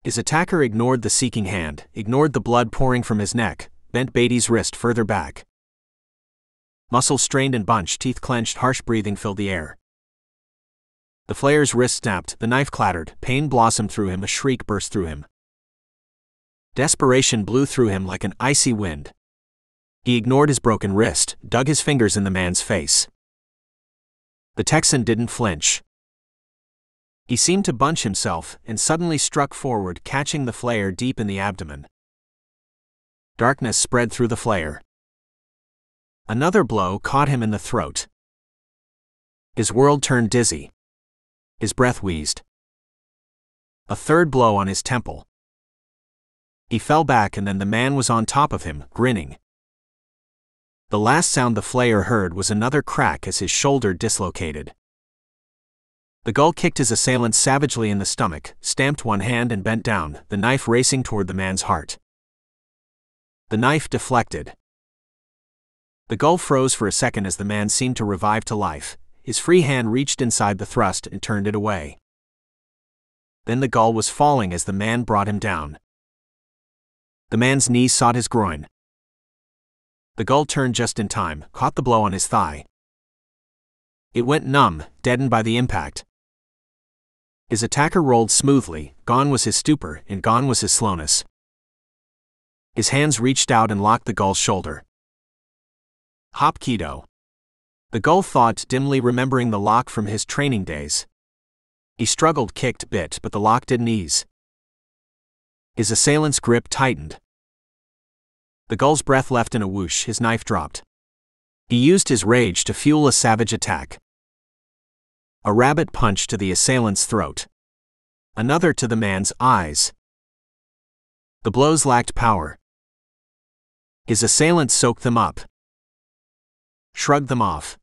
His attacker ignored the seeking hand, ignored the blood pouring from his neck, bent Beatty's wrist further back. Muscles strained and bunched, teeth clenched, harsh breathing filled the air. The Flayer's wrist snapped, the knife clattered, pain blossomed through him, a shriek burst through him. Desperation blew through him like an icy wind. He ignored his broken wrist, dug his fingers in the man's face. The Texan didn't flinch. He seemed to bunch himself and suddenly struck forward, catching the Flayer deep in the abdomen. Darkness spread through the Flayer. Another blow caught him in the throat. His world turned dizzy. His breath wheezed. A third blow on his temple. He fell back and then the man was on top of him, grinning. The last sound the Flayer heard was another crack as his shoulder dislocated. The gull kicked his assailant savagely in the stomach, stamped one hand and bent down, the knife racing toward the man's heart. The knife deflected. The gull froze for a second as the man seemed to revive to life. His free hand reached inside the thrust and turned it away. Then the gull was falling as the man brought him down. The man's knees sought his groin. The gull turned just in time, caught the blow on his thigh. It went numb, deadened by the impact. His attacker rolled smoothly, gone was his stupor, and gone was his slowness. His hands reached out and locked the gull's shoulder. Hopkido. The gull thought, dimly remembering the lock from his training days. He struggled, kicked, bit, but the lock didn't ease. His assailant's grip tightened. The gull's breath left in a whoosh, his knife dropped. He used his rage to fuel a savage attack. A rabbit punch to the assailant's throat. Another to the man's eyes. The blows lacked power. His assailant soaked them up. Shrugged them off.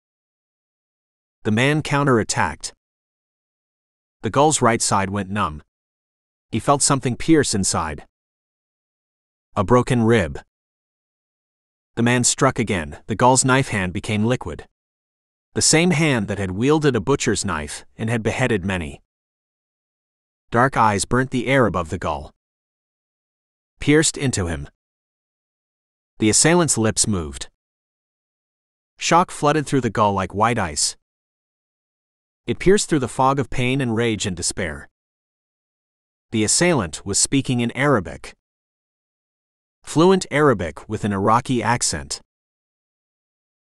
The man counter-attacked. The gull's right side went numb. He felt something pierce inside. A broken rib. The man struck again, the gull's knife hand became liquid. The same hand that had wielded a butcher's knife and had beheaded many. Dark eyes burnt the air above the gull. Pierced into him. The assailant's lips moved. Shock flooded through the gull like white ice. It pierced through the fog of pain and rage and despair. The assailant was speaking in Arabic. Fluent Arabic with an Iraqi accent.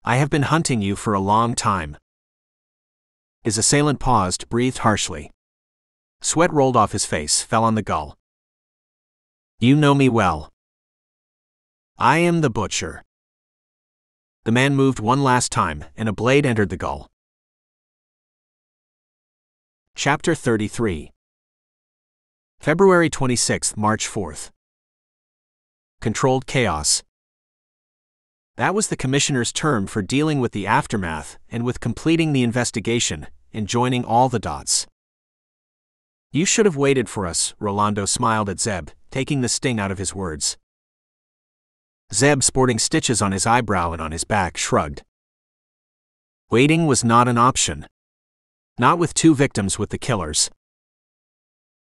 I have been hunting you for a long time. His assailant paused, breathed harshly. Sweat rolled off his face, fell on the gull. You know me well. I am the butcher. The man moved one last time, and a blade entered the gull. Chapter 33. February 26, March 4th. Controlled chaos. That was the commissioner's term for dealing with the aftermath and with completing the investigation and joining all the dots. You should have waited for us, Rolando smiled at Zeb, taking the sting out of his words. Zeb, sporting stitches on his eyebrow and on his back, shrugged. Waiting was not an option. Not with 2 victims with the killers.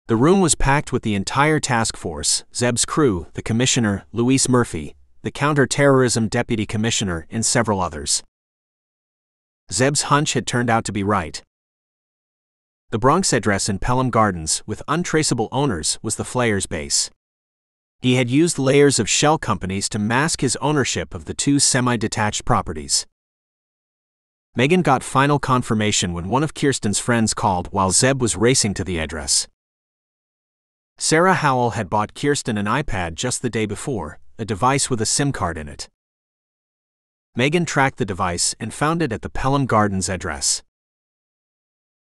The room was packed with the entire task force, Zeb's crew, the commissioner, Luis Murphy, the counter-terrorism deputy commissioner, and several others. Zeb's hunch had turned out to be right. The Bronx address in Pelham Gardens, with untraceable owners, was the Flayer's base. He had used layers of shell companies to mask his ownership of the 2 semi-detached properties. Megan got final confirmation when one of Kirsten's friends called while Zeb was racing to the address. Sarah Howell had bought Kirsten an iPad just the day before, a device with a SIM card in it. Megan tracked the device and found it at the Pelham Gardens address.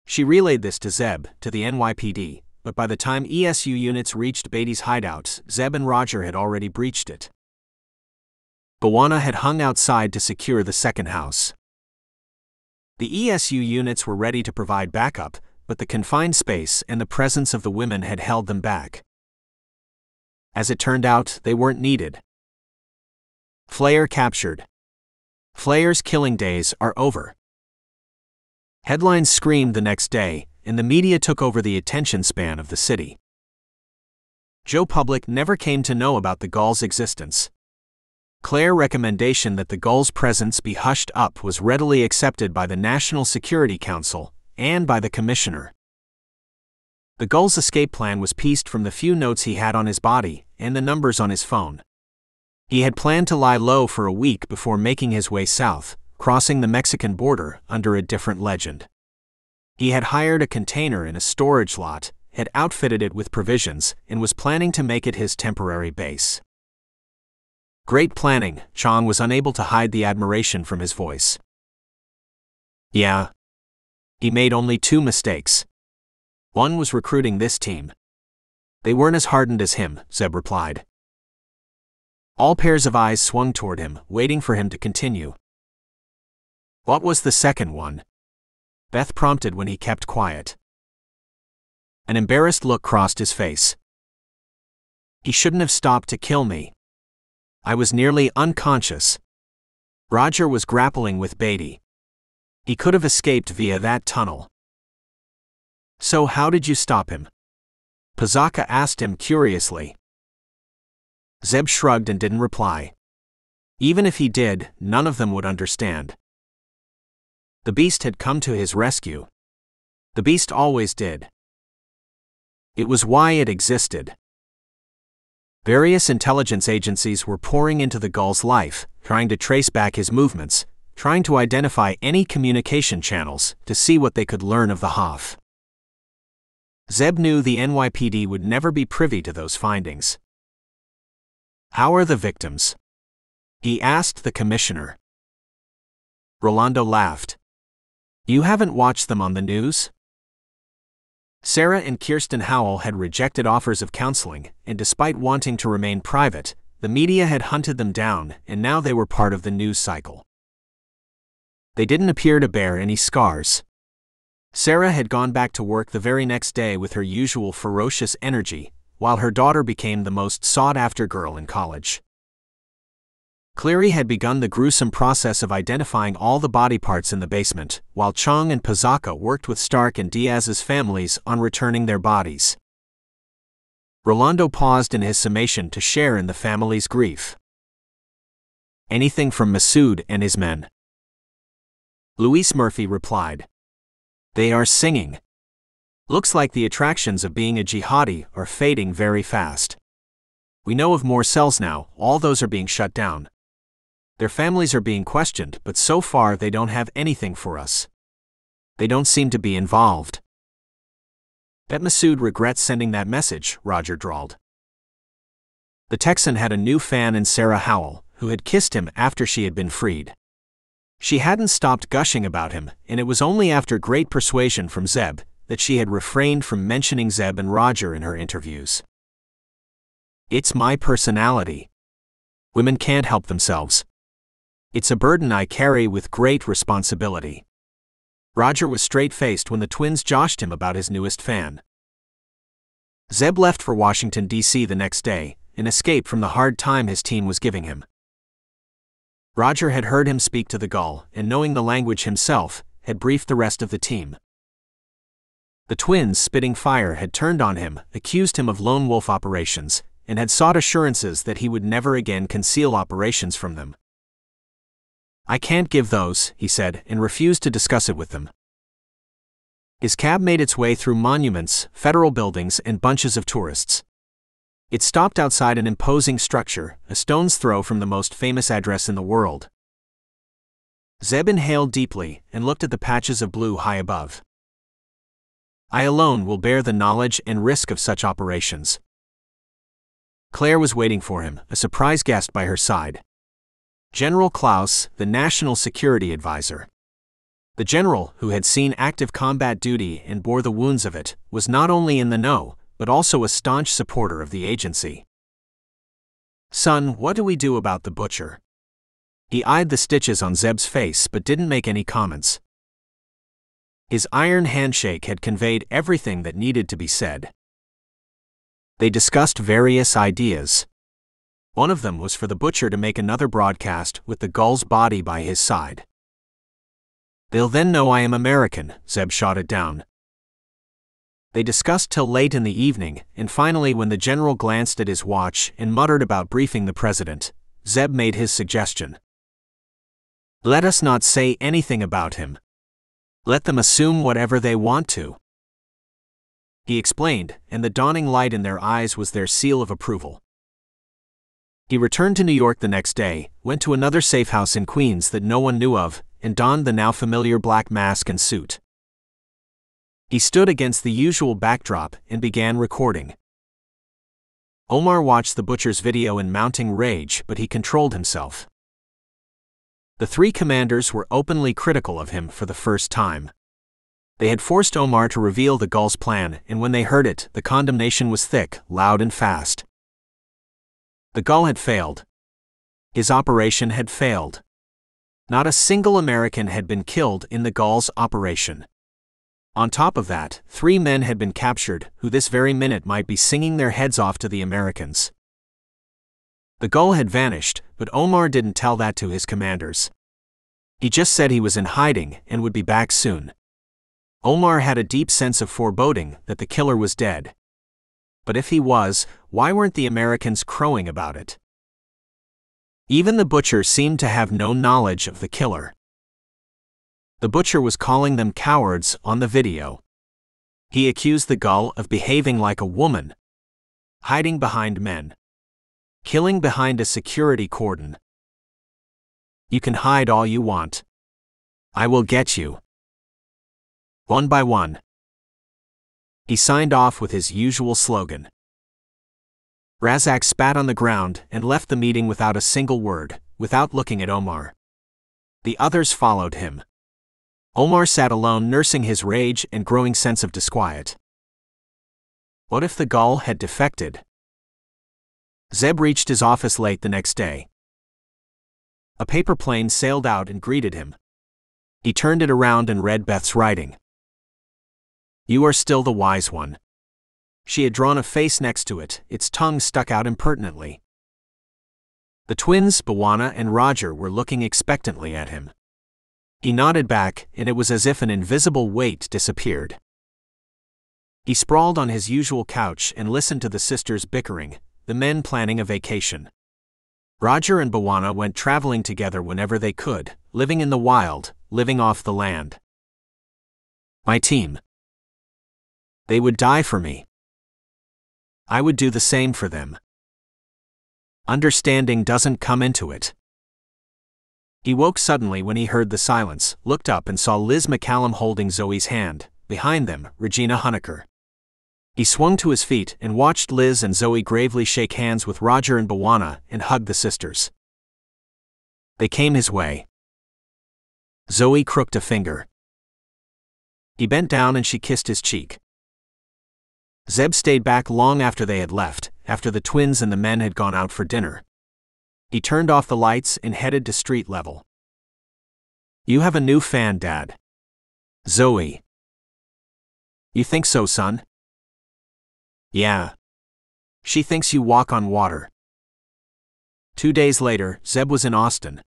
She relayed this to Zeb, to the NYPD, but by the time ESU units reached Beatty's hideout, Zeb and Roger had already breached it. Bawana had hung outside to secure the second house. The ESU units were ready to provide backup, but the confined space and the presence of the women had held them back. As it turned out, they weren't needed. Flayer captured. Flayer's killing days are over. Headlines screamed the next day, and the media took over the attention span of the city. Joe Public never came to know about the Gull's existence. Claire's recommendation that the Gull's presence be hushed up was readily accepted by the National Security Council and by the Commissioner. The Gull's escape plan was pieced from the few notes he had on his body and the numbers on his phone. He had planned to lie low for a week before making his way south, crossing the Mexican border under a different legend. He had hired a container in a storage lot, had outfitted it with provisions, and was planning to make it his temporary base. Great planning, Chong was unable to hide the admiration from his voice. Yeah. He made only 2 mistakes. One was recruiting this team. They weren't as hardened as him, Zeb replied. All pairs of eyes swung toward him, waiting for him to continue. What was the second one? Beth prompted when he kept quiet. An embarrassed look crossed his face. He shouldn't have stopped to kill me. I was nearly unconscious. Roger was grappling with Beatty. He could have escaped via that tunnel. So how did you stop him? Pazaka asked him curiously. Zeb shrugged and didn't reply. Even if he did, none of them would understand. The beast had come to his rescue. The beast always did. It was why it existed. Various intelligence agencies were pouring into the Gull's life, trying to trace back his movements, trying to identify any communication channels to see what they could learn of the Hoff. Zeb knew the NYPD would never be privy to those findings. How are the victims? He asked the commissioner. Rolando laughed. You haven't watched them on the news? Sarah and Kirsten Howell had rejected offers of counseling, and despite wanting to remain private, the media had hunted them down, and now they were part of the news cycle. They didn't appear to bear any scars. Sarah had gone back to work the very next day with her usual ferocious energy, while her daughter became the most sought-after girl in college. Cleary had begun the gruesome process of identifying all the body parts in the basement, while Chong and Pazaka worked with Stark and Diaz's families on returning their bodies. Rolando paused in his summation to share in the family's grief. Anything from Masood and his men? Luis Murphy replied. They are singing. Looks like the attractions of being a jihadi are fading very fast. We know of more cells now, all those are being shut down. Their families are being questioned, but so far they don't have anything for us. They don't seem to be involved. Bet Masood regrets sending that message, Roger drawled. The Texan had a new fan in Sarah Howell, who had kissed him after she had been freed. She hadn't stopped gushing about him, and it was only after great persuasion from Zeb that she had refrained from mentioning Zeb and Roger in her interviews. It's my personality. Women can't help themselves. It's a burden I carry with great responsibility. Roger was straight-faced when the twins joshed him about his newest fan. Zeb left for Washington, D.C. the next day, an escape from the hard time his team was giving him. Roger had heard him speak to the Gull, and knowing the language himself, had briefed the rest of the team. The twins, spitting fire, had turned on him, accused him of lone wolf operations, and had sought assurances that he would never again conceal operations from them. I can't give those, he said, and refused to discuss it with them. His cab made its way through monuments, federal buildings, and bunches of tourists. It stopped outside an imposing structure, a stone's throw from the most famous address in the world. Zeb inhaled deeply and looked at the patches of blue high above. I alone will bear the knowledge and risk of such operations. Claire was waiting for him, a surprise guest by her side. General Klaus, the National Security Advisor. The general, who had seen active combat duty and bore the wounds of it, was not only in the know, but also a staunch supporter of the agency. Son, what do we do about the butcher? He eyed the stitches on Zeb's face but didn't make any comments. His iron handshake had conveyed everything that needed to be said. They discussed various ideas. One of them was for the butcher to make another broadcast with the gull's body by his side. They'll then know I am American, Zeb shouted down. They discussed till late in the evening, and finally when the general glanced at his watch and muttered about briefing the president, Zeb made his suggestion. Let us not say anything about him. Let them assume whatever they want to. He explained, and the dawning light in their eyes was their seal of approval. He returned to New York the next day, went to another safe house in Queens that no one knew of, and donned the now familiar black mask and suit. He stood against the usual backdrop and began recording. Omar watched the butcher's video in mounting rage, but he controlled himself. The three commanders were openly critical of him for the first time. They had forced Omar to reveal the gull's plan, and when they heard it, the condemnation was thick, loud and fast. The gull had failed. His operation had failed. Not a single American had been killed in the gull's operation. On top of that, 3 men had been captured, who this very minute might be singing their heads off to the Americans. The gull had vanished, but Omar didn't tell that to his commanders. He just said he was in hiding and would be back soon. Omar had a deep sense of foreboding that the killer was dead. But if he was, why weren't the Americans crowing about it? Even the butcher seemed to have no knowledge of the killer. The butcher was calling them cowards on the video. He accused the gull of behaving like a woman, hiding behind men, killing behind a security cordon. You can hide all you want. I will get you. One by one. He signed off with his usual slogan. Razak spat on the ground and left the meeting without a single word, without looking at Omar. The others followed him. Omar sat alone nursing his rage and growing sense of disquiet. What if the gull had defected? Zeb reached his office late the next day. A paper plane sailed out and greeted him. He turned it around and read Beth's writing. You are still the wise one. She had drawn a face next to it, its tongue stuck out impertinently. The twins, Bawana and Roger, were looking expectantly at him. He nodded back, and it was as if an invisible weight disappeared. He sprawled on his usual couch and listened to the sisters bickering, the men planning a vacation. Roger and Bawana went traveling together whenever they could, living in the wild, living off the land. My team. They would die for me. I would do the same for them. Understanding doesn't come into it. He woke suddenly when he heard the silence, looked up and saw Liz McCallum holding Zoe's hand, behind them, Regina Honecker. He swung to his feet and watched Liz and Zoe gravely shake hands with Roger and Bawana and hug the sisters. They came his way. Zoe crooked a finger. He bent down and she kissed his cheek. Zeb stayed back long after they had left, after the twins and the men had gone out for dinner. He turned off the lights and headed to street level. You have a new fan, Dad. Zoe. You think so, son? Yeah. She thinks you walk on water. 2 days later, Zeb was in Austin.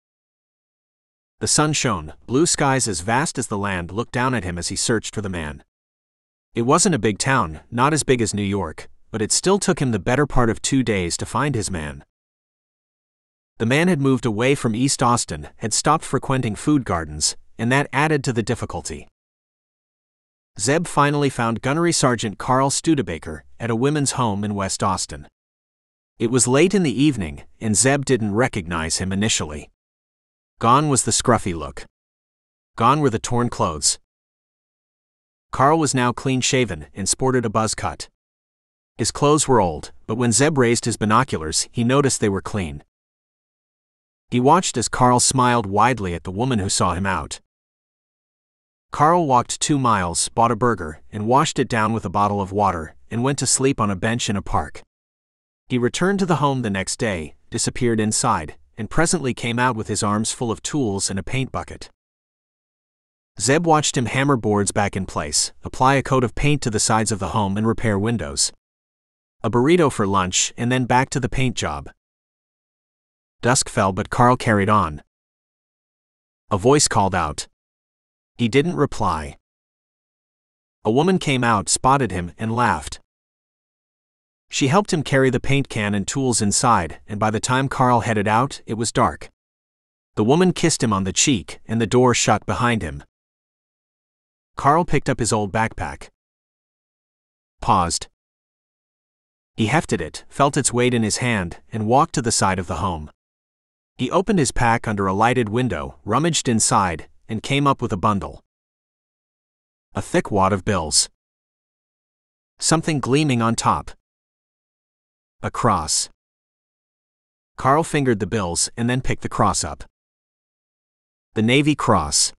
The sun shone, blue skies as vast as the land looked down at him as he searched for the man. It wasn't a big town, not as big as New York, but it still took him the better part of 2 days to find his man. The man had moved away from East Austin, had stopped frequenting food gardens, and that added to the difficulty. Zeb finally found Gunnery Sergeant Carl Studebaker at a women's home in West Austin. It was late in the evening, and Zeb didn't recognize him initially. Gone was the scruffy look. Gone were the torn clothes. Carl was now clean-shaven and sported a buzz cut. His clothes were old, but when Zeb raised his binoculars, he noticed they were clean. He watched as Carl smiled widely at the woman who saw him out. Carl walked 2 miles, bought a burger, and washed it down with a bottle of water, and went to sleep on a bench in a park. He returned to the home the next day, disappeared inside, and presently came out with his arms full of tools and a paint bucket. Zeb watched him hammer boards back in place, apply a coat of paint to the sides of the home and repair windows. A burrito for lunch, and then back to the paint job. Dusk fell, but Carl carried on. A voice called out. He didn't reply. A woman came out, spotted him, and laughed. She helped him carry the paint can and tools inside, and by the time Carl headed out, it was dark. The woman kissed him on the cheek, and the door shut behind him. Carl picked up his old backpack. Paused. He hefted it, felt its weight in his hand, and walked to the side of the home. He opened his pack under a lighted window, rummaged inside, and came up with a bundle. A thick wad of bills. Something gleaming on top. A cross. Carl fingered the bills and then picked the cross up. The Navy Cross.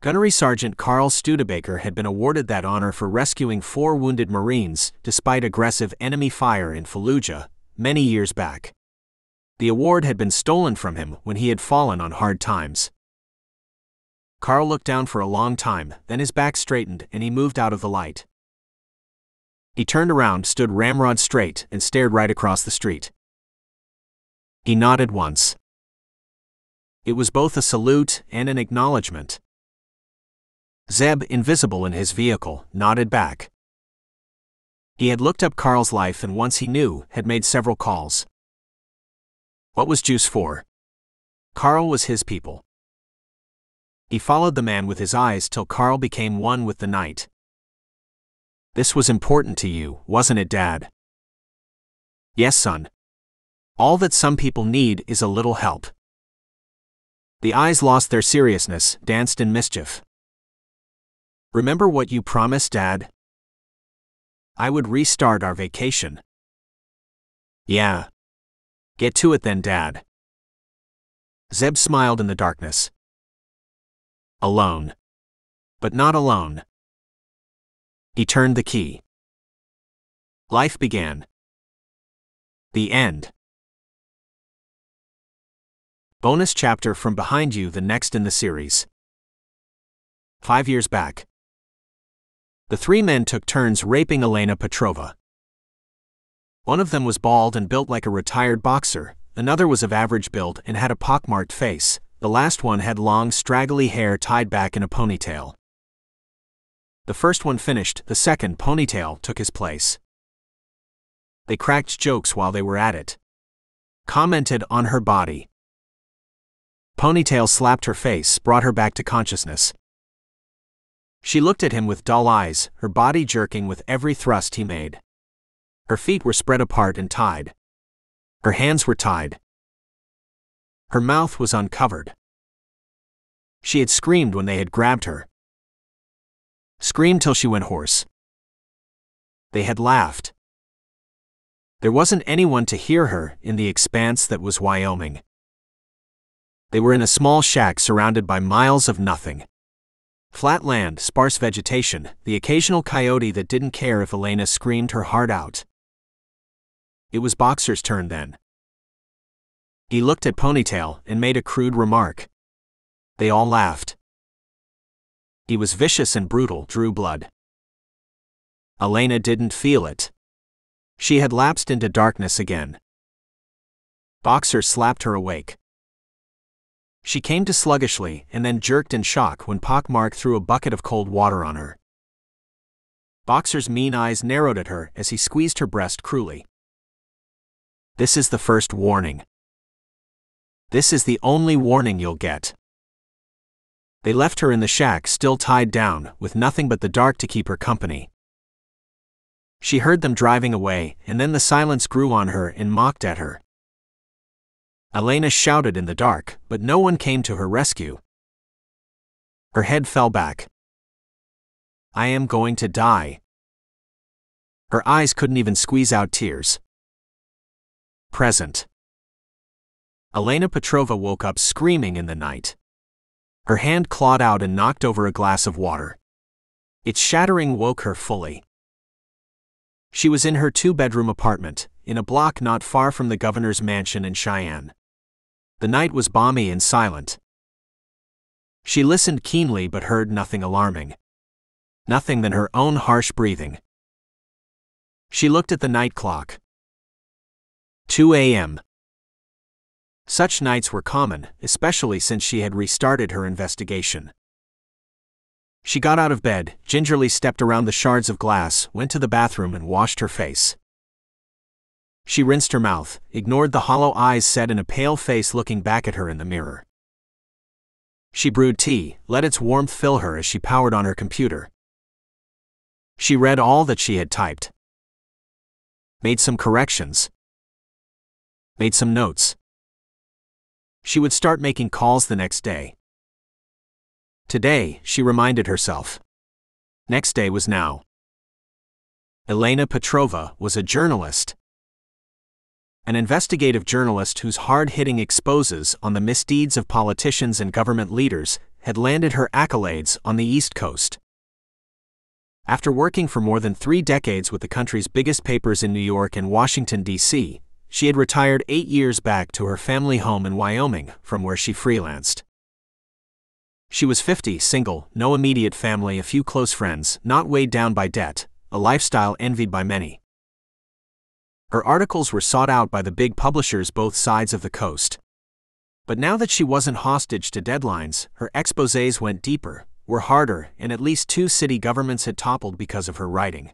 Gunnery Sergeant Carl Studebaker had been awarded that honor for rescuing 4 wounded Marines, despite aggressive enemy fire in Fallujah, many years back. The award had been stolen from him when he had fallen on hard times. Carl looked down for a long time, then his back straightened and he moved out of the light. He turned around, stood ramrod straight, and stared right across the street. He nodded once. It was both a salute and an acknowledgement. Zeb, invisible in his vehicle, nodded back. He had looked up Carl's life and once he knew, had made several calls. What was Juice for? Carl was his people. He followed the man with his eyes till Carl became one with the night. This was important to you, wasn't it, Dad? Yes, son. All that some people need is a little help. The eyes lost their seriousness, danced in mischief. Remember what you promised, Dad? I would restart our vacation. Yeah. Get to it then, Dad. Zeb smiled in the darkness. Alone. But not alone. He turned the key. Life began. The end. Bonus chapter from behind you, the next in the series. 5 years back. The 3 men took turns raping Elena Petrova. One of them was bald and built like a retired boxer, another was of average build and had a pockmarked face, the last one had long straggly hair tied back in a ponytail. The first one finished, the second ponytail took his place. They cracked jokes while they were at it. Commented on her body. Ponytail slapped her face, brought her back to consciousness. She looked at him with dull eyes, her body jerking with every thrust he made. Her feet were spread apart and tied. Her hands were tied. Her mouth was uncovered. She had screamed when they had grabbed her. Screamed till she went hoarse. They had laughed. There wasn't anyone to hear her in the expanse that was Wyoming. They were in a small shack surrounded by miles of nothing. Flat land, sparse vegetation, the occasional coyote that didn't care if Elena screamed her heart out. It was Boxer's turn then. He looked at Ponytail and made a crude remark. They all laughed. He was vicious and brutal, drew blood. Elena didn't feel it. She had lapsed into darkness again. Boxer slapped her awake. She came to sluggishly and then jerked in shock when Pockmark threw a bucket of cold water on her. Boxer's mean eyes narrowed at her as he squeezed her breast cruelly. This is the first warning. This is the only warning you'll get. They left her in the shack still tied down, with nothing but the dark to keep her company. She heard them driving away, and then the silence grew on her and mocked at her. Elena shouted in the dark, but no one came to her rescue. Her head fell back. I am going to die. Her eyes couldn't even squeeze out tears. Present. Elena Petrova woke up screaming in the night. Her hand clawed out and knocked over a glass of water. Its shattering woke her fully. She was in her 2-bedroom apartment, in a block not far from the governor's mansion in Cheyenne. The night was balmy and silent. She listened keenly but heard nothing alarming. Nothing than her own harsh breathing. She looked at the night clock. 2 a.m. Such nights were common, especially since she had restarted her investigation. She got out of bed, gingerly stepped around the shards of glass, went to the bathroom and washed her face. She rinsed her mouth, ignored the hollow eyes set in a pale face looking back at her in the mirror. She brewed tea, let its warmth fill her as she powered on her computer. She read all that she had typed. Made some corrections. Made some notes. She would start making calls the next day. Today, she reminded herself. Next day was now. Elena Petrova was a journalist. An investigative journalist whose hard-hitting exposes on the misdeeds of politicians and government leaders had landed her accolades on the East Coast. After working for more than 3 decades with the country's biggest papers in New York and Washington, D.C., she had retired 8 years back to her family home in Wyoming, from where she freelanced. She was 50, single, no immediate family, a few close friends, not weighed down by debt, a lifestyle envied by many. Her articles were sought out by the big publishers both sides of the coast. But now that she wasn't hostage to deadlines, her exposés went deeper, were harder, and at least 2 city governments had toppled because of her writing.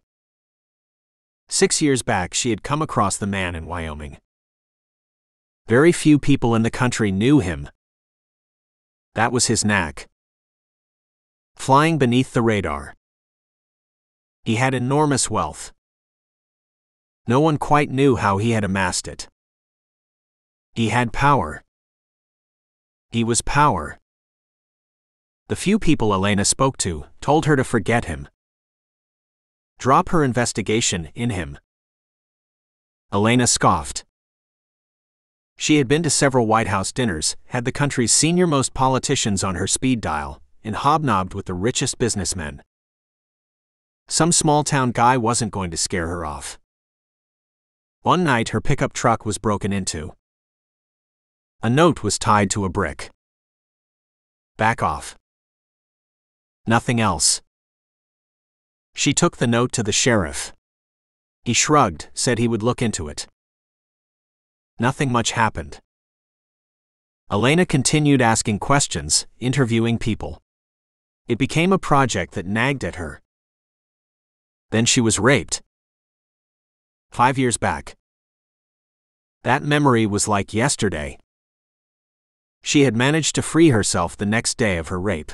6 years back she had come across the man in Wyoming. Very few people in the country knew him. That was his knack. Flying beneath the radar. He had enormous wealth. No one quite knew how he had amassed it. He had power. He was power. The few people Elena spoke to told her to forget him. Drop her investigation in him. Elena scoffed. She had been to several White House dinners, had the country's senior-most politicians on her speed dial, and hobnobbed with the richest businessmen. Some small-town guy wasn't going to scare her off. One night her pickup truck was broken into. A note was tied to a brick. Back off. Nothing else. She took the note to the sheriff. He shrugged, said he would look into it. Nothing much happened. Elena continued asking questions, interviewing people. It became a project that nagged at her. Then she was raped. 5 years back. That memory was like yesterday. She had managed to free herself the next day of her rape.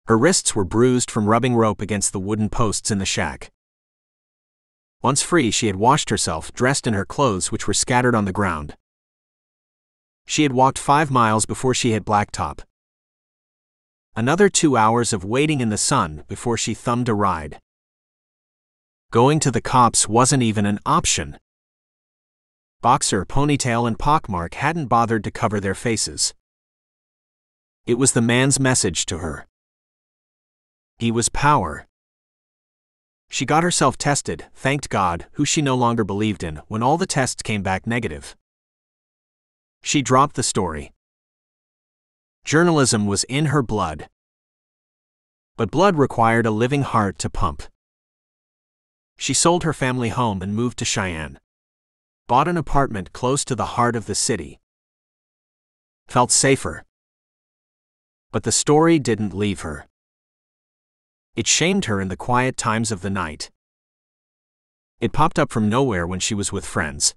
Her wrists were bruised from rubbing rope against the wooden posts in the shack. Once free, she had washed herself, dressed in her clothes which were scattered on the ground. She had walked 5 miles before she hit blacktop. Another 2 hours of waiting in the sun before she thumbed a ride. Going to the cops wasn't even an option. Boxer, ponytail and pockmark hadn't bothered to cover their faces. It was the man's message to her. He was power. She got herself tested, thanked God, who she no longer believed in, when all the tests came back negative. She dropped the story. Journalism was in her blood. But blood required a living heart to pump. She sold her family home and moved to Cheyenne. Bought an apartment close to the heart of the city. Felt safer. But the story didn't leave her. It shamed her in the quiet times of the night. It popped up from nowhere when she was with friends.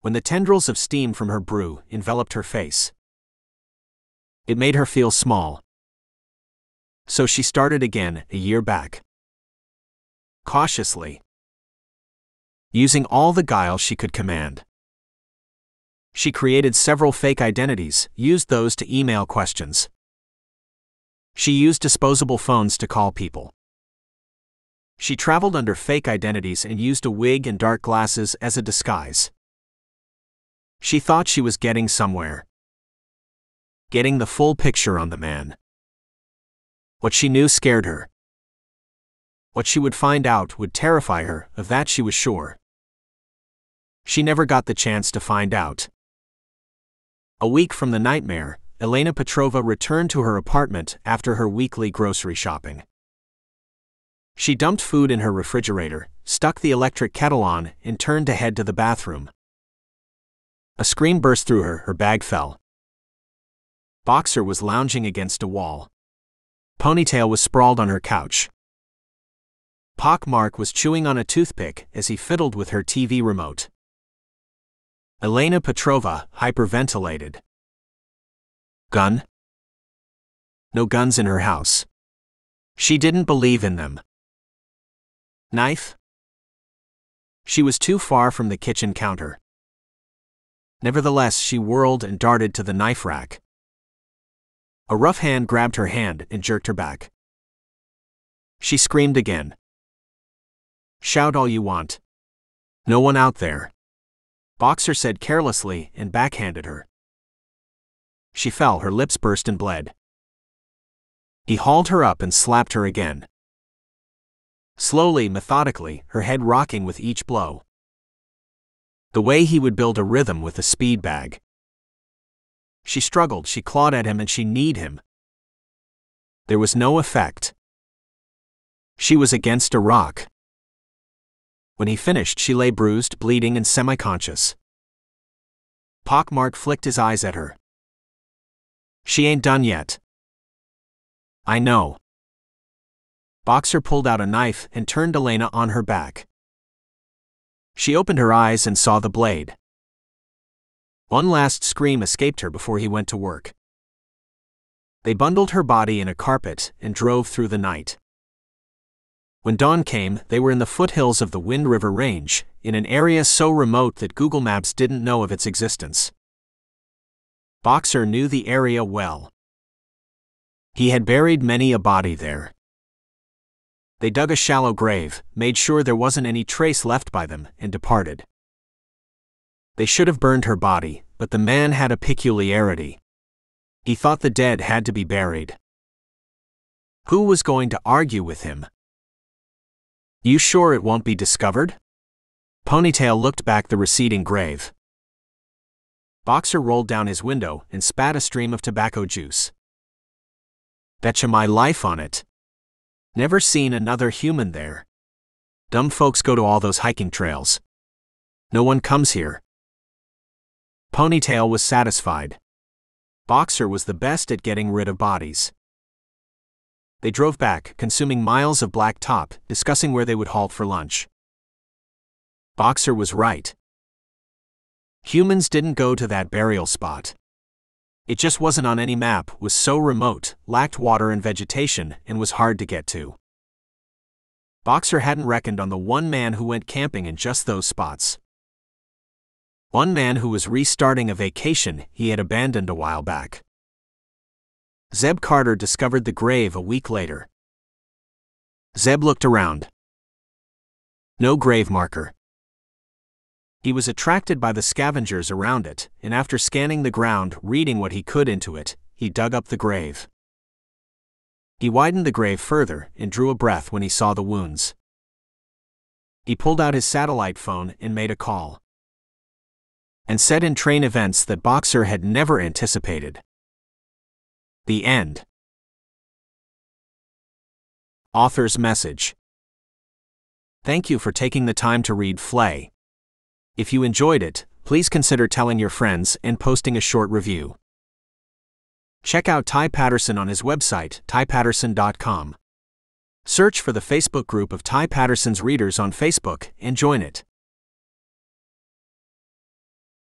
When the tendrils of steam from her brew enveloped her face. It made her feel small. So she started again a year back. Cautiously. Using all the guile she could command. She created several fake identities, used those to email questions. She used disposable phones to call people. She traveled under fake identities and used a wig and dark glasses as a disguise. She thought she was getting somewhere. Getting the full picture on the man. What she knew scared her. What she would find out would terrify her, of that she was sure. She never got the chance to find out. A week from the nightmare, Elena Petrova returned to her apartment after her weekly grocery shopping. She dumped food in her refrigerator, stuck the electric kettle on, and turned to head to the bathroom. A scream burst through her, her bag fell. Boxer was lounging against a wall. Ponytail was sprawled on her couch. Pockmark was chewing on a toothpick as he fiddled with her TV remote. Elena Petrova hyperventilated. Gun? No guns in her house. She didn't believe in them. Knife? She was too far from the kitchen counter. Nevertheless, she whirled and darted to the knife rack. A rough hand grabbed her hand and jerked her back. She screamed again. Shout all you want. No one out there. Boxer said carelessly and backhanded her. She fell, her lips burst and bled. He hauled her up and slapped her again. Slowly, methodically, her head rocking with each blow. The way he would build a rhythm with a speed bag. She struggled, she clawed at him and she kneed him. There was no effect. She was against a rock. When he finished, she lay bruised, bleeding and semi-conscious. Pockmark flicked his eyes at her. She ain't done yet. I know. Boxer pulled out a knife and turned Elena on her back. She opened her eyes and saw the blade. One last scream escaped her before he went to work. They bundled her body in a carpet and drove through the night. When dawn came, they were in the foothills of the Wind River Range, in an area so remote that Google Maps didn't know of its existence. Boxer knew the area well. He had buried many a body there. They dug a shallow grave, made sure there wasn't any trace left by them, and departed. They should have burned her body, but the man had a peculiarity. He thought the dead had to be buried. Who was going to argue with him? You sure it won't be discovered? Ponytail looked back the receding grave. Boxer rolled down his window and spat a stream of tobacco juice. Betcha my life on it. Never seen another human there. Dumb folks go to all those hiking trails. No one comes here. Ponytail was satisfied. Boxer was the best at getting rid of bodies. They drove back, consuming miles of black top, discussing where they would halt for lunch. Boxer was right. Humans didn't go to that burial spot. It just wasn't on any map, was so remote, lacked water and vegetation, and was hard to get to. Boxer hadn't reckoned on the one man who went camping in just those spots. One man who was restarting a vacation he had abandoned a while back. Zeb Carter discovered the grave a week later. Zeb looked around. No grave marker. He was attracted by the scavengers around it, and after scanning the ground, reading what he could into it, he dug up the grave. He widened the grave further and drew a breath when he saw the wounds. He pulled out his satellite phone and made a call. And said in train events that Boxer had never anticipated. The end. Author's message. Thank you for taking the time to read Flay. If you enjoyed it, please consider telling your friends and posting a short review. Check out Ty Patterson on his website, typatterson.com. Search for the Facebook group of Ty Patterson's readers on Facebook and join it.